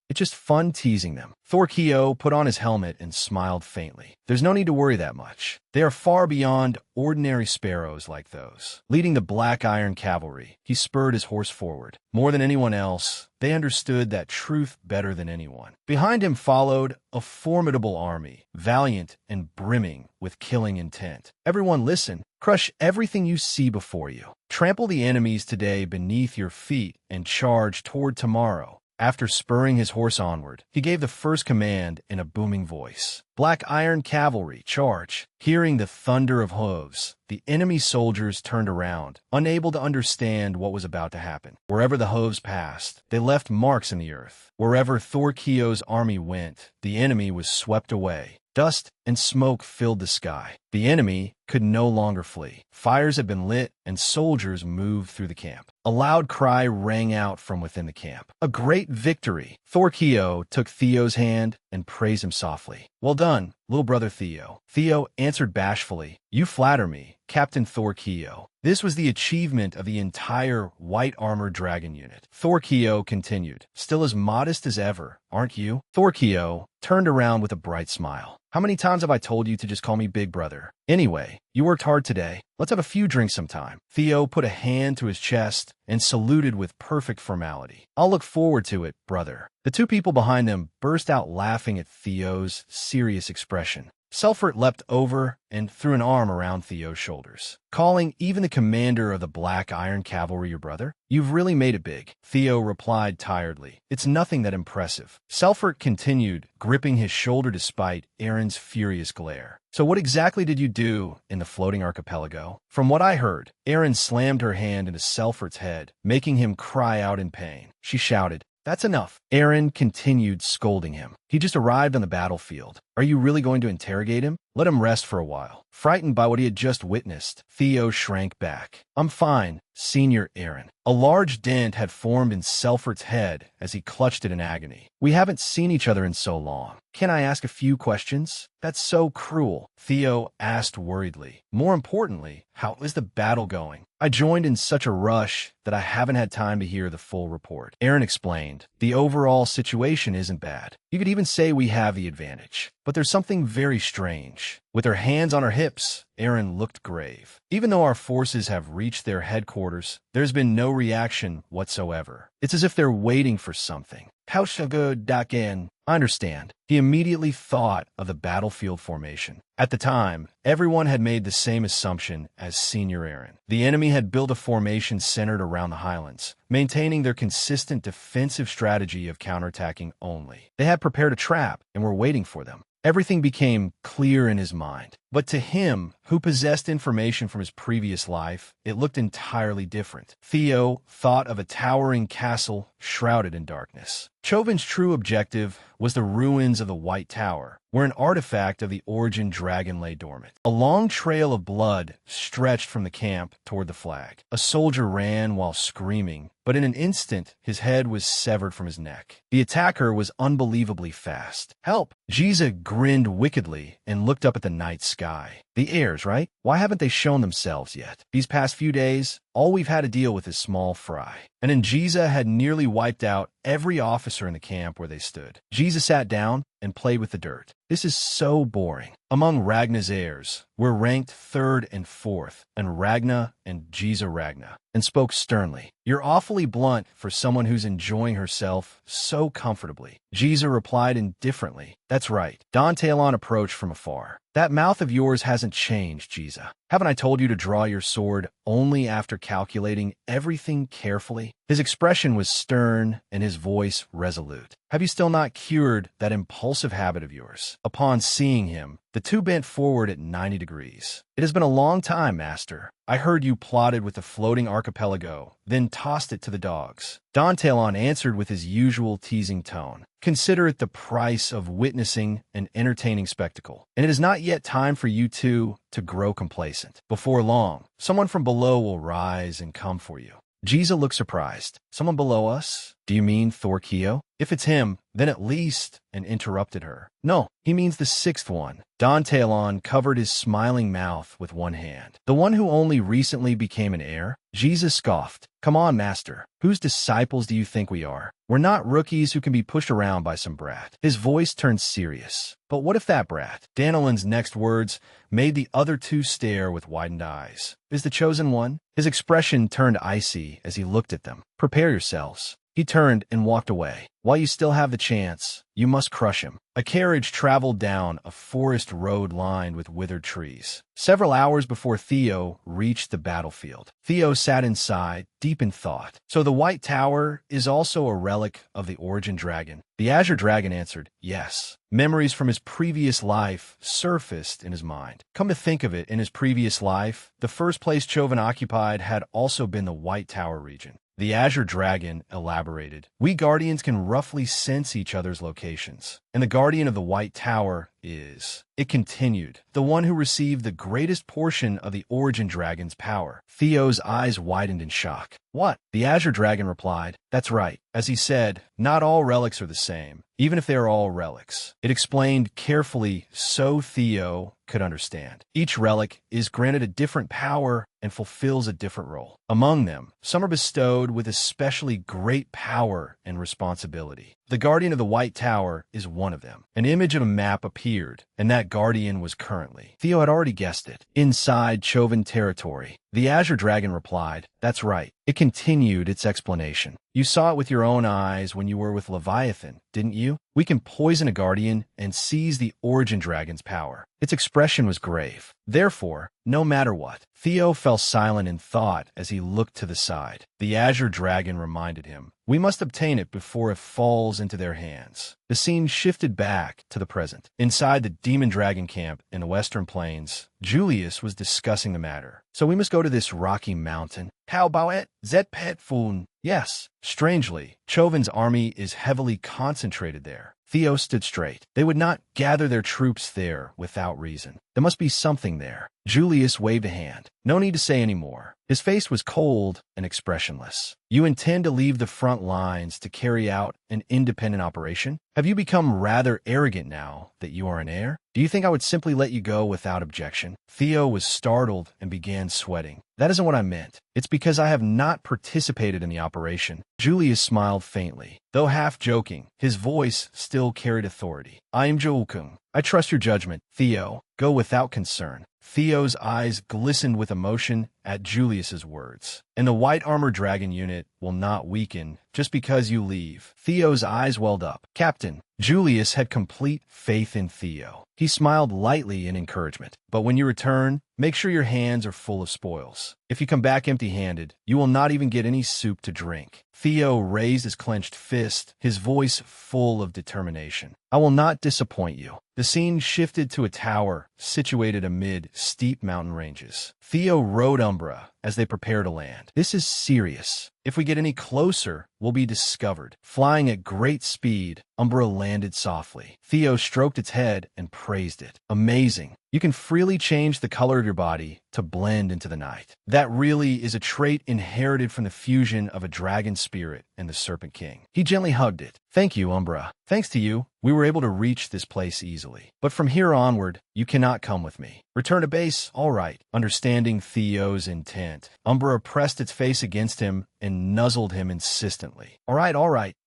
It's just fun teasing them. Thor Keo put on his helmet and smiled faintly. There's no need to worry that much. They are far beyond ordinary sparrows like those. Leading the Black Iron Cavalry, he spurred his horse forward. More than anyone else, they understood that truth better than anyone. Behind him followed a formidable army, valiant and brimming with killing intent. Everyone listen. Crush everything you see before you. Trample the enemies today beneath your feet and charge toward tomorrow. After spurring his horse onward, he gave the first command in a booming voice. Black Iron Cavalry, charge! Hearing the thunder of hooves, the enemy soldiers turned around, unable to understand what was about to happen. Wherever the hooves passed, they left marks in the earth. Wherever Thor Keo's army went, the enemy was swept away. Dust and smoke filled the sky. The enemy could no longer flee. Fires had been lit, and soldiers moved through the camp. A loud cry rang out from within the camp. A great victory! Thor Keo took Theo's hand and praised him softly. Well done, little brother Theo. Theo answered bashfully, You flatter me, Captain Thor Keo. This was the achievement of the entire white armored dragon unit. Thor Keo continued, still as modest as ever, aren't you? Thor Keo turned around with a bright smile. How many times have I told you to just call me Big Brother? Anyway, you worked hard today. Let's have a few drinks sometime. Theo put a hand to his chest and saluted with perfect formality. I'll look forward to it, brother. The two people behind them burst out laughing at Theo's serious expression. Selfert leapt over and threw an arm around Theo's shoulders, calling even the commander of the Black Iron Cavalry your brother. You've really made it big. Theo replied tiredly. It's nothing that impressive. Selfert continued, gripping his shoulder despite Aaron's furious glare. So what exactly did you do in the floating archipelago? From what I heard, Aaron slammed her hand into Selfert's head, making him cry out in pain. She shouted, That's enough. Aaron continued scolding him. He just arrived on the battlefield. Are you really going to interrogate him? Let him rest for a while. Frightened by what he had just witnessed, Theo shrank back. I'm fine, Senior Aaron. A large dent had formed in Selford's head as he clutched it in agony. We haven't seen each other in so long. Can I ask a few questions? That's so cruel, Theo asked worriedly. More importantly, how is the battle going? I joined in such a rush that I haven't had time to hear the full report. Aaron explained, the overall situation isn't bad. You could even say we have the advantage. But there's something very strange. With her hands on her hips, Aaron looked grave. Even though our forces have reached their headquarters, there's been no reaction whatsoever. It's as if they're waiting for something. How shall go Daken? I understand. He immediately thought of the battlefield formation. At the time, everyone had made the same assumption as Senior Aaron. The enemy had built a formation centered around the highlands, maintaining their consistent defensive strategy of counterattacking only. They had prepared a trap and were waiting for them. Everything became clear in his mind. But to him, who possessed information from his previous life, it looked entirely different. Theo thought of a towering castle shrouded in darkness. Chauvin's true objective was the ruins of the White Tower, where an artifact of the Origin Dragon lay dormant. A long trail of blood stretched from the camp toward the flag. A soldier ran while screaming, but in an instant, his head was severed from his neck. The attacker was unbelievably fast. Help! Jiza grinned wickedly and looked up at the night sky. The heirs, right? Why haven't they shown themselves yet? These past few days, all we've had to deal with is small fry. And Jiza had nearly wiped out every officer in the camp where they stood. Jiza sat down and played with the dirt. This is so boring. Among Ragna's heirs, we're ranked 3rd and 4th, and Ragna and Jiza Ragna, and spoke sternly. You're awfully blunt for someone who's enjoying herself so comfortably. Jiza replied indifferently. That's right. Don Talon approached from afar. That mouth of yours hasn't changed, Jiza. Haven't I told you to draw your sword only after calculating everything carefully? His expression was stern and his voice resolute. Have you still not cured that impulsive habit of yours? Upon seeing him, the two bent forward at 90 degrees. It has been a long time, Master. I heard you plotted with the floating archipelago, then tossed it to the dogs. Don Talon answered with his usual teasing tone. Consider it the price of witnessing an entertaining spectacle. And it is not yet time for you two to grow complacent. Before long, someone from below will rise and come for you. Jiza looked surprised. Someone below us? Do you mean Thorkio? If it's him, then at least, and interrupted her. No, he means the 6th one. Don Talon covered his smiling mouth with one hand. The one who only recently became an heir? Jiza scoffed. Come on, Master. Whose disciples do you think we are? We're not rookies who can be pushed around by some brat. His voice turned serious. But what if that brat? Danilin's next words made the other two stare with widened eyes. Is the chosen one? His expression turned icy as he looked at them. Prepare yourselves. He turned and walked away. While you still have the chance, you must crush him. A carriage traveled down a forest road lined with withered trees. Several hours before Theo reached the battlefield, Theo sat inside, deep in thought. So the White Tower is also a relic of the Origin Dragon. The Azure Dragon answered, yes. Memories from his previous life surfaced in his mind. Come to think of it, in his previous life, the first place Chauvin occupied had also been the White Tower region. The Azure Dragon elaborated, we Guardians can roughly sense each other's locations, and the Guardian of the White Tower is. It continued, the one who received the greatest portion of the Origin Dragon's power. Theo's eyes widened in shock. What? The Azure Dragon replied, that's right. As he said, not all relics are the same, even if they are all relics. It explained carefully so Theo could understand. Each relic is granted a different power and fulfills a different role. Among them, some are bestowed with especially great power and responsibility. The Guardian of the White Tower is one of them. An image of a map appeared, and that Guardian was currently. Theo had already guessed it. Inside Chauvin territory. The Azure Dragon replied, that's right. It continued its explanation. You saw it with your own eyes when you were with Leviathan, didn't you? We can poison a Guardian and seize the Origin Dragon's power. Its expression was grave. Therefore, no matter what, Theo fell silent in thought as he looked to the side. The Azure Dragon reminded him, we must obtain it before it falls into their hands. The scene shifted back to the present. Inside the Demon Dragon camp in the Western Plains, Julius was discussing the matter. So we must go to this rocky mountain. How about it? Zet Pet Foon. Yes. Strangely, Chauvin's army is heavily concentrated there. Theo stood straight. They would not gather their troops there without reason. There must be something there. Julius waved a hand. No need to say any more. His face was cold and expressionless. You intend to leave the front lines to carry out an independent operation? Have you become rather arrogant now that you are an heir? Do you think I would simply let you go without objection? Theo was startled and began sweating. That isn't what I meant. It's because I have not participated in the operation. Julius smiled faintly. Though half joking, his voice still carried authority. I am Joukung. I trust your judgment. Theo, go without concern. Theo's eyes glistened with emotion at Julius's words. And the white armor dragon unit will not weaken just because you leave. Theo's eyes welled up. Captain, Julius had complete faith in Theo. He smiled lightly in encouragement. But when you return, make sure your hands are full of spoils. If you come back empty-handed, you will not even get any soup to drink. Theo raised his clenched fist, his voice full of determination. I will not disappoint you. The scene shifted to a tower situated amid steep mountain ranges. Theo rode Umbra as they prepare to land. This is serious. If we get any closer, we'll be discovered. Flying at great speed, Umbra landed softly. Theo stroked its head and praised it. Amazing. You can freely change the color of your body to blend into the night. That really is a trait inherited from the fusion of a dragon spirit and the Serpent King. He gently hugged it. Thank you, Umbra. Thanks to you, we were able to reach this place easily. But from here onward, you cannot come with me. Return to base? All right. Understanding Theo's intent, Umbra pressed its face against him and nuzzled him insistently. All right.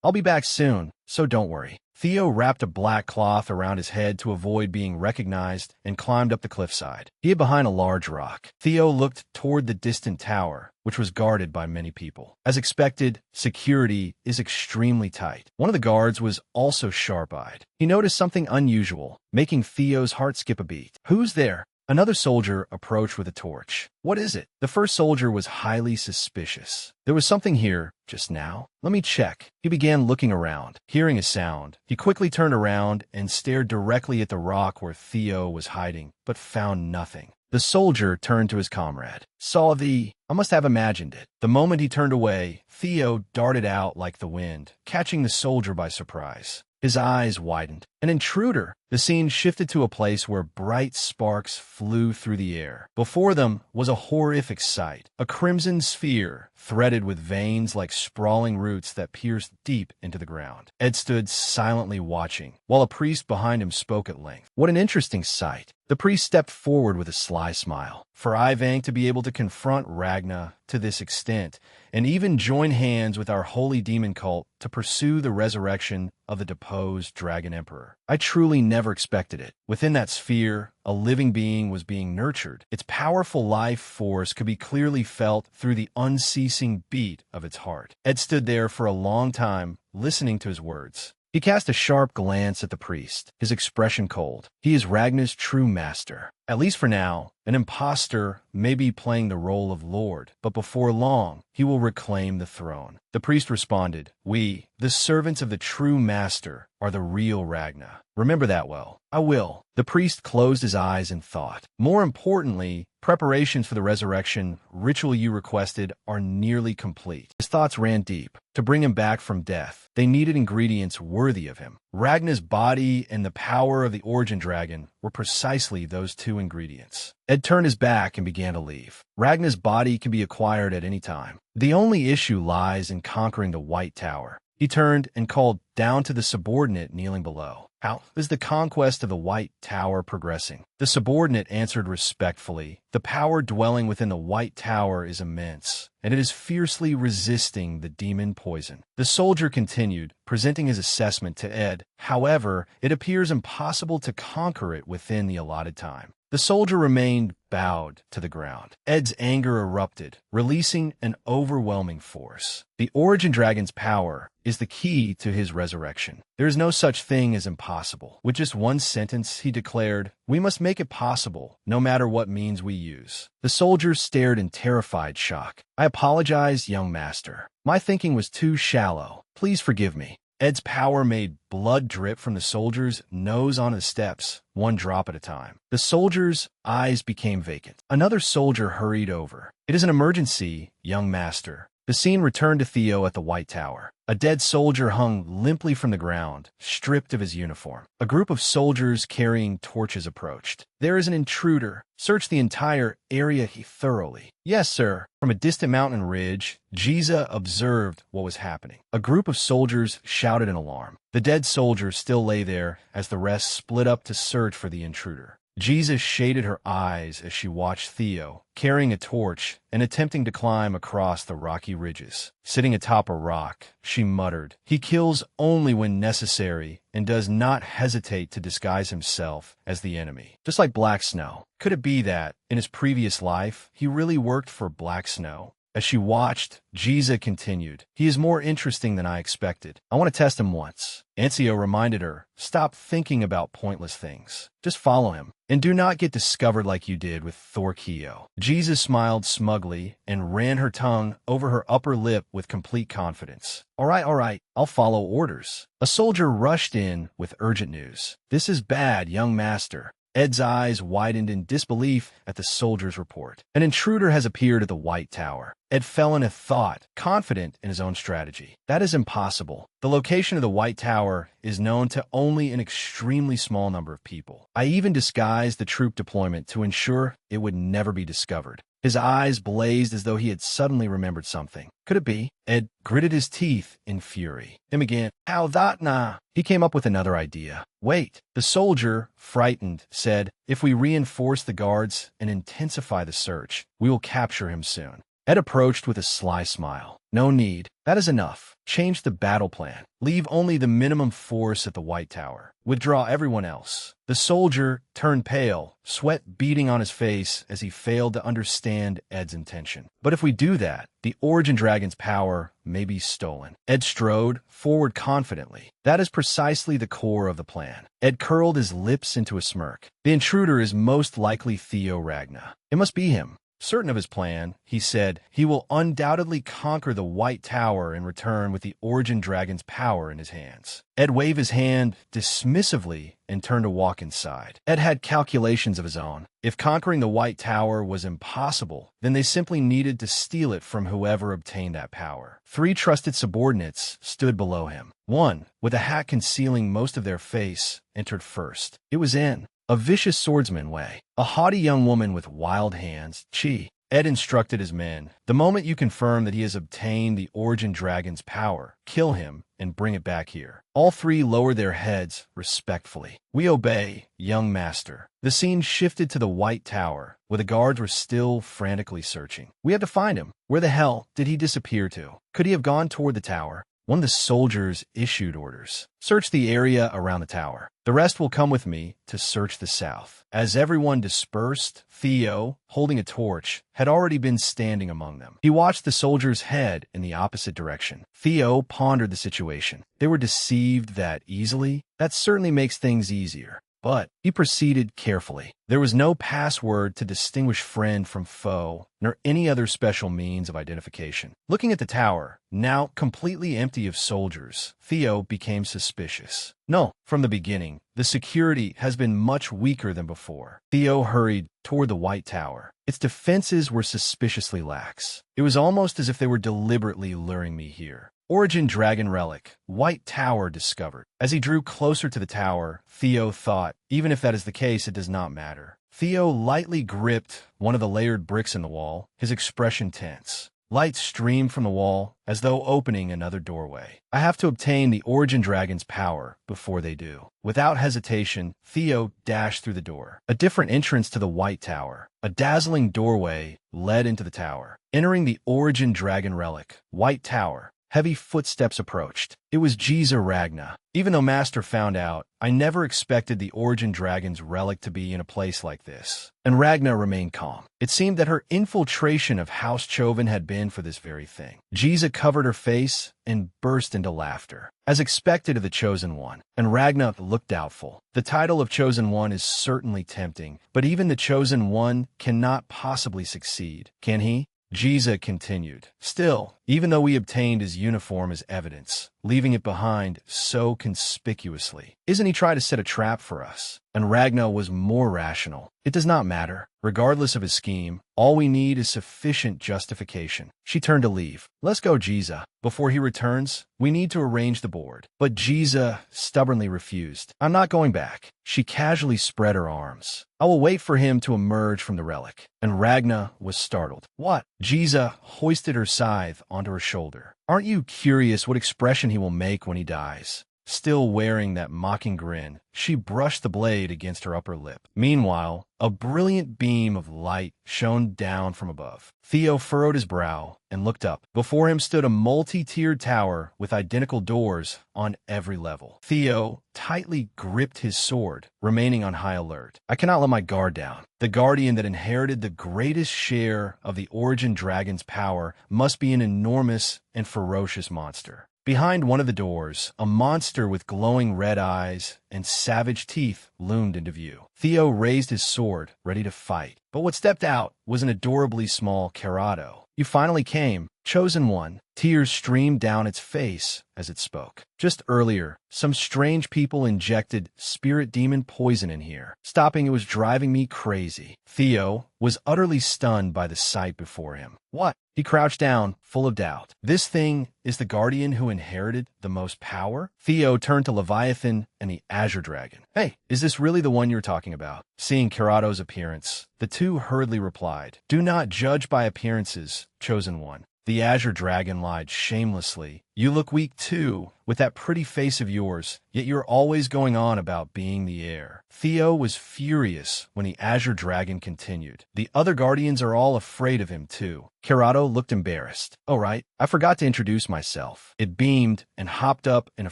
I'll be back soon, so don't worry. Theo wrapped a black cloth around his head to avoid being recognized and climbed up the cliffside. He hid behind a large rock. Theo looked toward the distant tower, which was guarded by many people. As expected, security is extremely tight. One of the guards was also sharp-eyed. He noticed something unusual, making Theo's heart skip a beat. Who's there? Another soldier approached with a torch. What is it? The first soldier was highly suspicious. There was something here just now. Let me check. He began looking around. Hearing a sound, he quickly turned around and stared directly at the rock where Theo was hiding, but found nothing. The soldier turned to his comrade. I must have imagined it. The moment he turned away, Theo darted out like the wind, catching the soldier by surprise. His eyes widened. An intruder! The scene shifted to a place where bright sparks flew through the air. Before them was a horrific sight. A crimson sphere, threaded with veins like sprawling roots that pierced deep into the ground. Ed stood silently watching, while a priest behind him spoke at length. What an interesting sight. The priest stepped forward with a sly smile. For Ivang to be able to confront Ragna to this extent, and even join hands with our holy demon cult to pursue the resurrection of the deposed Dragon Emperor. I truly never expected it. Within that sphere, a living being was being nurtured. Its powerful life force could be clearly felt through the unceasing beat of its heart. Ed stood there for a long time, listening to his words. He cast a sharp glance at the priest, his expression cold. He is Ragna's true master. At least for now, an impostor may be playing the role of lord, but before long, he will reclaim the throne. The priest responded, We, the servants of the true master, are the real Ragna. Remember that well. I will. The priest closed his eyes and thought. More importantly, preparations for the resurrection ritual you requested are nearly complete. His thoughts ran deep. To bring him back from death, they needed ingredients worthy of him. Ragna's body and the power of the origin dragon were precisely those two ingredients. Ed turned his back and began to leave. Ragna's body can be acquired at any time. The only issue lies in conquering the White Tower. He turned and called down to the subordinate kneeling below. How is the conquest of the White Tower progressing? The subordinate answered respectfully. The power dwelling within the White Tower is immense, and it is fiercely resisting the demon poison. The soldier continued, presenting his assessment to Ed. However, it appears impossible to conquer it within the allotted time. The soldier remained bowed to the ground. Ed's anger erupted, releasing an overwhelming force. The origin dragon's power is the key to his resurrection. There is no such thing as impossible. With just one sentence, he declared, We must make it possible, no matter what means we use. The soldier stared in terrified shock. I apologize, young master. My thinking was too shallow. Please forgive me. Ed's power made blood drip from the soldier's nose onto the steps, one drop at a time. The soldier's eyes became vacant. Another soldier hurried over. It is an emergency, young master. The scene returned to Theo at the White Tower. A dead soldier hung limply from the ground, stripped of his uniform. A group of soldiers carrying torches approached. "There is an intruder. Search the entire area thoroughly." "Yes, sir." From a distant mountain ridge, Jiza observed what was happening. A group of soldiers shouted in alarm. The dead soldier still lay there as the rest split up to search for the intruder. Jiza shaded her eyes as she watched Theo, carrying a torch and attempting to climb across the rocky ridges. Sitting atop a rock, she muttered, "He kills only when necessary and does not hesitate to disguise himself as the enemy. Just like Black Snow. Could it be that, in his previous life, he really worked for Black Snow?" As she watched, Jiza continued, "He is more interesting than I expected. I want to test him once." Ancio reminded her, "Stop thinking about pointless things. Just follow him. And do not get discovered like you did with Thorkio." Jiza smiled smugly and ran her tongue over her upper lip with complete confidence. All right, I'll follow orders." A soldier rushed in with urgent news. "This is bad, young master." Ed's eyes widened in disbelief at the soldier's report. "An intruder has appeared at the White Tower." Ed fell in a thought, confident in his own strategy. "That is impossible. The location of the White Tower is known to only an extremely small number of people. I even disguised the troop deployment to ensure it would never be discovered." His eyes blazed as though he had suddenly remembered something. Could it be? Ed gritted his teeth in fury. Him again. "How that nah?" He came up with another idea. "Wait." The soldier, frightened, said, "If we reinforce the guards and intensify the search, we will capture him soon." Ed approached with a sly smile. "No need. That is enough. Change the battle plan. Leave only the minimum force at the White Tower. Withdraw everyone else." The soldier turned pale, sweat beading on his face as he failed to understand Ed's intention. "But if we do that, the Origin Dragon's power may be stolen." Ed strode forward confidently. "That is precisely the core of the plan." Ed curled his lips into a smirk. "The intruder is most likely Theo Ragna. It must be him." Certain of his plan, he said, "He will undoubtedly conquer the White Tower and return with the Origin Dragon's power in his hands." Ed waved his hand dismissively and turned to walk inside. Ed had calculations of his own. If conquering the White Tower was impossible, then they simply needed to steal it from whoever obtained that power. 3 trusted subordinates stood below him. One, with a hat concealing most of their face, entered first. It was In, a vicious swordsman Wei, a haughty young woman with wild hands, Chi. Ed instructed his men, "The moment you confirm that he has obtained the Origin Dragon's power, kill him and bring it back here." All 3 lowered their heads respectfully. "We obey, young master." The scene shifted to the White Tower, where the guards were still frantically searching. "We have to find him. Where the hell did he disappear to? Could he have gone toward the tower?" One of the soldiers issued orders. "Search the area around the tower. The rest will come with me to search the south." As everyone dispersed, Theo, holding a torch, had already been standing among them. He watched the soldiers head in the opposite direction. Theo pondered the situation. They were deceived that easily? That certainly makes things easier. But he proceeded carefully. There was no password to distinguish friend from foe, nor any other special means of identification. Looking at the tower, now completely empty of soldiers, Theo became suspicious. No, from the beginning, the security has been much weaker than before. Theo hurried toward the White Tower. Its defenses were suspiciously lax. It was almost as if they were deliberately luring me here. Origin Dragon Relic, White Tower discovered. As he drew closer to the tower, Theo thought, even if that is the case, it does not matter. Theo lightly gripped one of the layered bricks in the wall, his expression tense. Light streamed from the wall, as though opening another doorway. "I have to obtain the Origin Dragon's power before they do." Without hesitation, Theo dashed through the door. A different entrance to the White Tower. A dazzling doorway led into the tower. Entering the Origin Dragon Relic, White Tower, heavy footsteps approached. It was Jiza Ragna. Even though Master found out, I never expected the Origin Dragon's relic to be in a place like this. And Ragna remained calm. It seemed that her infiltration of House Choven had been for this very thing. Jiza covered her face and burst into laughter, as expected of the Chosen One, and Ragna looked doubtful. The title of Chosen One is certainly tempting, but even the Chosen One cannot possibly succeed, can he? Jiza continued. "Still, even though we obtained his uniform as evidence, leaving it behind so conspicuously. Isn't he trying to set a trap for us? And Ragnar was more rational. It does not matter. Regardless of his scheme, all we need is sufficient justification. She turned to leave. Let's go, Giza. Before he returns, we need to arrange the board. But Giza stubbornly refused. I'm not going back. She casually spread her arms. I will wait for him to emerge from the relic. And Ragna was startled. What? Giza hoisted her scythe onto her shoulder. Aren't you curious what expression he will make when he dies? Still wearing that mocking grin, she brushed the blade against her upper lip. Meanwhile, a brilliant beam of light shone down from above. Theo furrowed his brow and looked up. Before him stood a multi-tiered tower with identical doors on every level. Theo tightly gripped his sword, remaining on high alert. I cannot let my guard down. The guardian that inherited the greatest share of the Origin Dragon's power must be an enormous and ferocious monster. Behind one of the doors, a monster with glowing red eyes and savage teeth loomed into view. Theo raised his sword, ready to fight. But what stepped out was an adorably small Kerado. You finally came, chosen one. Tears streamed down its face as it spoke. Just earlier, some strange people injected spirit demon poison in here. Stopping it was driving me crazy. Theo was utterly stunned by the sight before him. What? He crouched down, full of doubt. This thing is the guardian who inherited the most power? Theo turned to Leviathan and the Azure Dragon. Hey, is this really the one you're talking about? Seeing Kerado's appearance, the two hurriedly replied, Do not judge by appearances, chosen one. The Azure Dragon lied shamelessly. You look weak too, with that pretty face of yours, yet you're always going on about being the heir. Theo was furious when the Azure Dragon continued. The other Guardians are all afraid of him too. Kerado looked embarrassed. Oh right, I forgot to introduce myself. It beamed and hopped up in a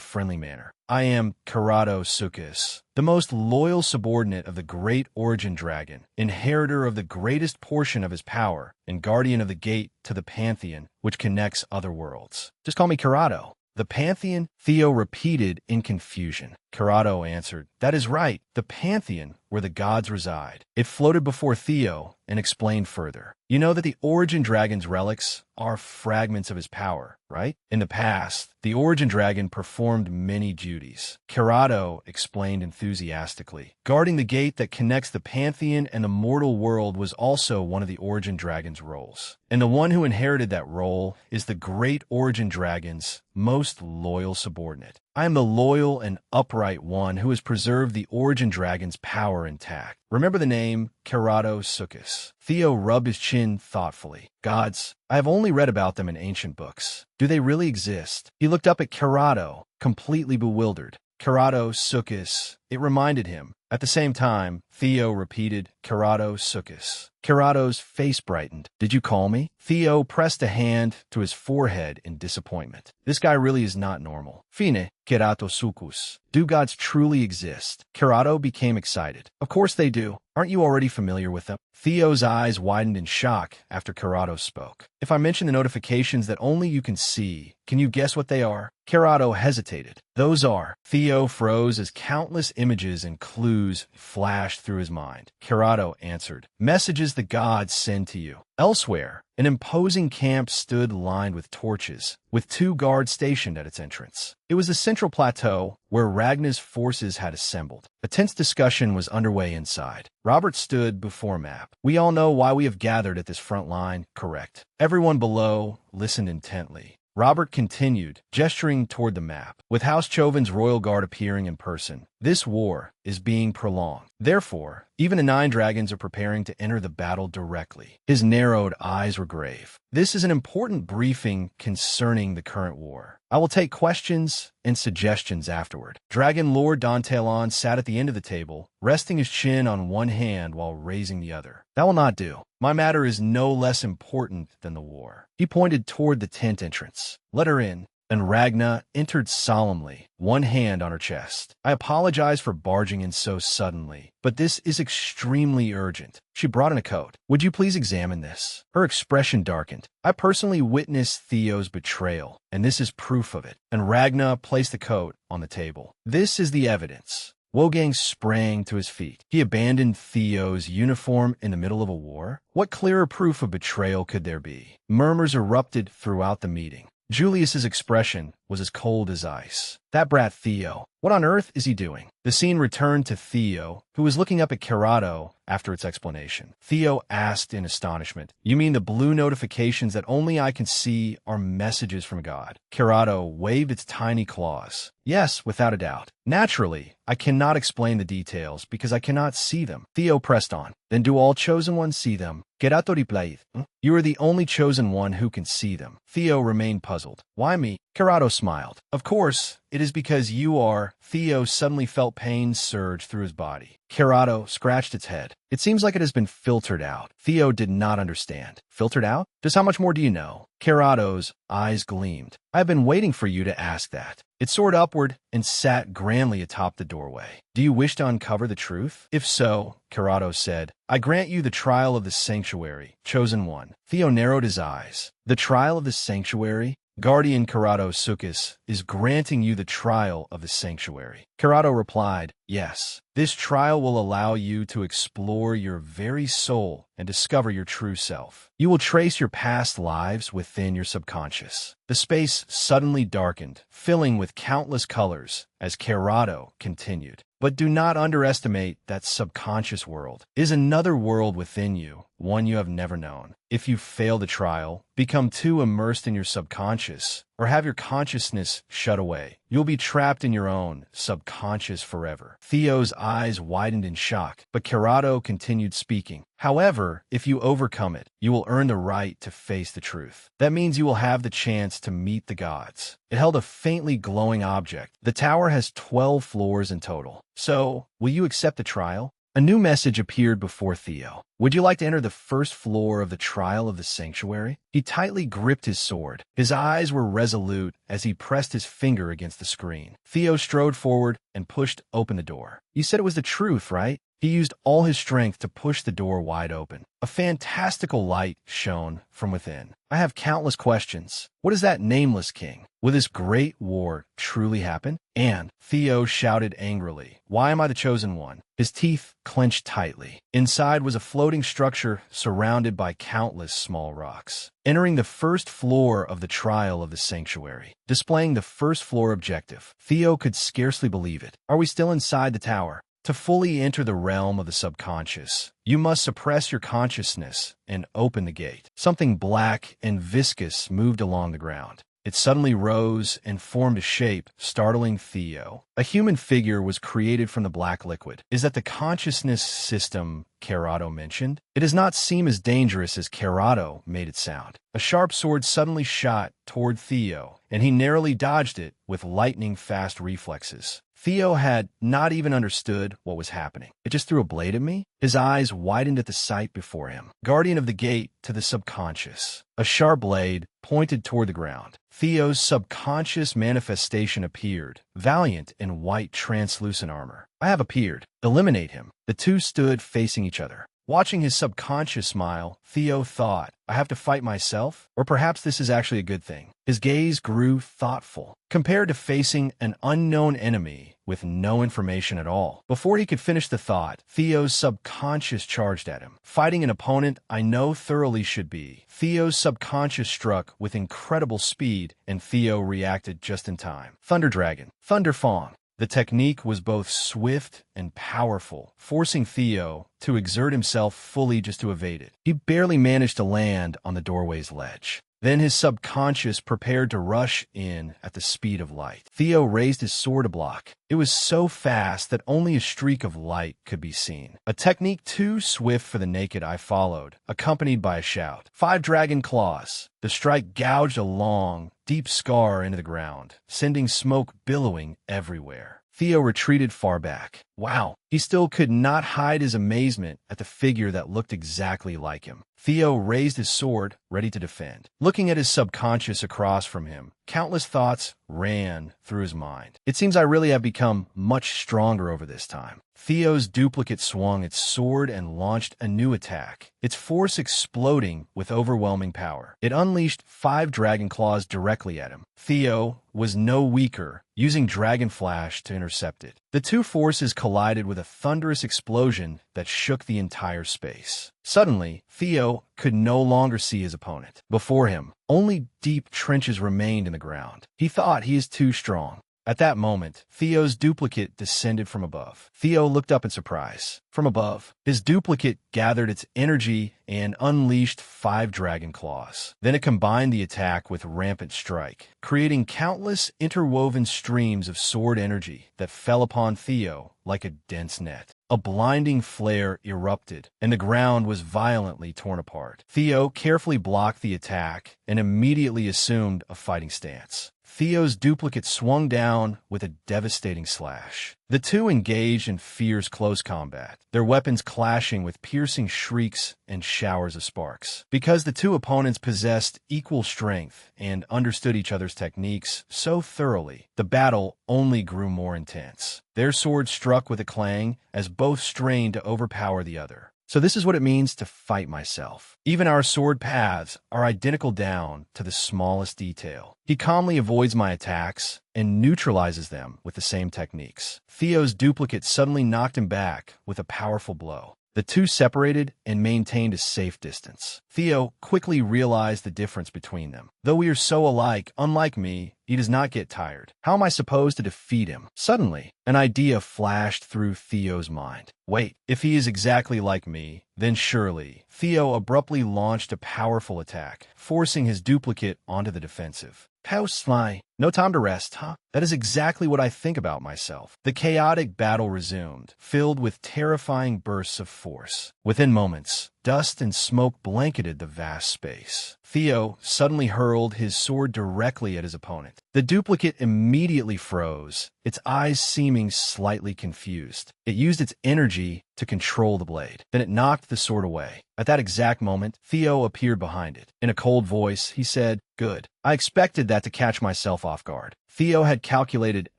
friendly manner. I am Kerado Sukis, the most loyal subordinate of the great Origin Dragon, inheritor of the greatest portion of his power, and guardian of the gate to the Pantheon, which connects other worlds. Just call me Kerado. The Pantheon? Theo repeated in confusion. Kerado answered, That is right, the Pantheon, where the gods reside. It floated before Theo and explained further. You know that the Origin Dragon's relics are fragments of his power, right? In the past, the Origin Dragon performed many duties. Kerado explained enthusiastically. Guarding the gate that connects the Pantheon and the mortal world was also one of the Origin Dragon's roles. And the one who inherited that role is the great Origin Dragon's most loyal subordinate. I am the loyal and upright one who has preserved the Origin Dragon's power intact. Remember the name Kerado Sukis. Theo rubbed his chin thoughtfully. Gods, I have only read about them in ancient books. Do they really exist? He looked up at Kerado, completely bewildered. Kerado Sukis. It reminded him. At the same time, Theo repeated, Kerado Sukis. Kerado's face brightened. Did you call me? Theo pressed a hand to his forehead in disappointment. This guy really is not normal. Fine, Kerato Sukus. Do gods truly exist? Kerado became excited. Of course they do. Aren't you already familiar with them? Theo's eyes widened in shock after Kerado spoke. If I mention the notifications that only you can see, can you guess what they are? Kerado hesitated. Those are. Theo froze as countless images and clues flashed through his mind. Kerado answered. Messages the gods send to you. Elsewhere, an imposing camp stood lined with torches, with 2 guards stationed at its entrance. It was the central plateau where Ragna's forces had assembled. A tense discussion was underway inside. Robert stood before a map. We all know why we have gathered at this front line, correct? Everyone below listened intently. Robert continued, gesturing toward the map. With House Chovin's royal guard appearing in person, this war is being prolonged. Therefore, even the 9 dragons are preparing to enter the battle directly. His narrowed eyes were grave. This is an important briefing concerning the current war. I will take questions and suggestions afterward. Dragon Lord Dantelon sat at the end of the table, resting his chin on one hand while raising the other. That will not do. My matter is no less important than the war. He pointed toward the tent entrance. Let her in. And Ragna entered solemnly, one hand on her chest. I apologize for barging in so suddenly, but this is extremely urgent. She brought in a coat. Would you please examine this? Her expression darkened. I personally witnessed Theo's betrayal, and this is proof of it. And Ragna placed the coat on the table. This is the evidence. Wogang sprang to his feet. He abandoned Theo's uniform in the middle of a war? What clearer proof of betrayal could there be? Murmurs erupted throughout the meeting. Julius's expression was as cold as ice. That brat Theo. What on earth is he doing? The scene returned to Theo, who was looking up at Kerato after its explanation. Theo asked in astonishment, "You mean the blue notifications that only I can see are messages from God?" Kerato waved its tiny claws. "Yes, without a doubt. Naturally, I cannot explain the details because I cannot see them." Theo pressed on. "Then do all chosen ones see them?" Kerato replied, "You are the only chosen one who can see them." Theo remained puzzled. "Why me?" Kerato smiled. "Of course, it is because you are." Theo suddenly felt pain surge through his body. Kerato scratched its head. "It seems like it has been filtered out." Theo did not understand. "Filtered out? Just how much more do you know?" Kerato's eyes gleamed. "I have been waiting for you to ask that." It soared upward and sat grandly atop the doorway. "Do you wish to uncover the truth? If so," Kerato said, "I grant you the trial of the sanctuary, chosen one." Theo narrowed his eyes. "The trial of the sanctuary?" Guardian Kerato Sukis is granting you the trial of the sanctuary. Kerato replied, "Yes. This trial will allow you to explore your very soul and discover your true self. You will trace your past lives within your subconscious." The space suddenly darkened, filling with countless colors as Kerato continued. "But do not underestimate that subconscious world. It is another world within you, one you have never known. If you fail the trial, become too immersed in your subconscious, or have your consciousness shut away, you'll be trapped in your own subconscious forever." Theo's eyes widened in shock, but Kerato continued speaking. "However, if you overcome it, you will earn the right to face the truth. That means you will have the chance to meet the gods." It held a faintly glowing object. "The tower has 12 floors in total. So, will you accept the trial?" A new message appeared before Theo. "Would you like to enter the first floor of the trial of the sanctuary?" He tightly gripped his sword. His eyes were resolute as he pressed his finger against the screen. Theo strode forward and pushed open the door. "You said it was the truth, right?" He used all his strength to push the door wide open. A fantastical light shone from within. "I have countless questions. What is that nameless king? Will this great war truly happen?" And Theo shouted angrily, "Why am I the chosen one?" His teeth clenched tightly. Inside was a floating structure surrounded by countless small rocks. Entering the first floor of the trial of the sanctuary, displaying the first floor objective. Theo could scarcely believe it. "Are we still inside the tower?" To fully enter the realm of the subconscious, you must suppress your consciousness and open the gate. Something black and viscous moved along the ground. It suddenly rose and formed a shape, startling Theo. A human figure was created from the black liquid. "Is that the consciousness system Kerato mentioned?" It does not seem as dangerous as Kerato made it sound. A sharp sword suddenly shot toward Theo, and he narrowly dodged it with lightning-fast reflexes. Theo had not even understood what was happening. "It just threw a blade at me?" His eyes widened at the sight before him. Guardian of the gate to the subconscious. A sharp blade pointed toward the ground. Theo's subconscious manifestation appeared, valiant in white translucent armor. "I have appeared. Eliminate him." The two stood facing each other. Watching his subconscious smile, Theo thought, "I have to fight myself? Or perhaps this is actually a good thing." His gaze grew thoughtful, compared to facing an unknown enemy with no information at all. Before he could finish the thought, Theo's subconscious charged at him. "Fighting an opponent I know thoroughly should be." Theo's subconscious struck with incredible speed, and Theo reacted just in time. Thunder Dragon, Thunder Fawn. The technique was both swift and powerful, forcing Theo to exert himself fully just to evade it. He barely managed to land on the doorway's ledge. Then his subconscious prepared to rush in at the speed of light. Theo raised his sword to block. It was so fast that only a streak of light could be seen. A technique too swift for the naked eye followed, accompanied by a shout. 5 dragon claws. The strike gouged a long, deep scar into the ground, sending smoke billowing everywhere. Theo retreated far back. Wow! He still could not hide his amazement at the figure that looked exactly like him. Theo raised his sword, ready to defend. Looking at his subconscious across from him, countless thoughts ran through his mind. "It seems I really have become much stronger over this time." Theo's duplicate swung its sword and launched a new attack, its force exploding with overwhelming power. It unleashed 5 dragon claws directly at him. Theo was no weaker, using Dragon Flash to intercept it. The two forces collided with a thunderous explosion that shook the entire space. Suddenly, Theo could no longer see his opponent. Before him, only deep trenches remained in the ground. He thought he is too strong. At that moment, Theo's duplicate descended from above. Theo looked up in surprise. From above, his duplicate gathered its energy and unleashed 5 dragon claws. Then it combined the attack with rampant strike, creating countless interwoven streams of sword energy that fell upon Theo like a dense net. A blinding flare erupted, and the ground was violently torn apart. Theo carefully blocked the attack and immediately assumed a fighting stance. Theo's duplicate swung down with a devastating slash. The two engaged in fierce close combat, their weapons clashing with piercing shrieks and showers of sparks. Because the two opponents possessed equal strength and understood each other's techniques so thoroughly, the battle only grew more intense. Their swords struck with a clang as both strained to overpower the other. So this is what it means to fight myself. Even our sword paths are identical down to the smallest detail. He calmly avoids my attacks and neutralizes them with the same techniques. Theo's duplicate suddenly knocked him back with a powerful blow. The two separated and maintained a safe distance. Theo quickly realized the difference between them. Though we are so alike, unlike me, he does not get tired. How am I supposed to defeat him? Suddenly, an idea flashed through Theo's mind. Wait, if he is exactly like me, then surely. Theo abruptly launched a powerful attack, forcing his duplicate onto the defensive. House fly. No time to rest, huh? That is exactly what I think about myself. The chaotic battle resumed, filled with terrifying bursts of force. Within moments, dust and smoke blanketed the vast space. Theo suddenly hurled his sword directly at his opponent. The duplicate immediately froze, its eyes seeming slightly confused. It used its energy to control the blade. Then it knocked the sword away. At that exact moment, Theo appeared behind it. In a cold voice, he said, "Good. I expected that to catch myself off guard." Theo had calculated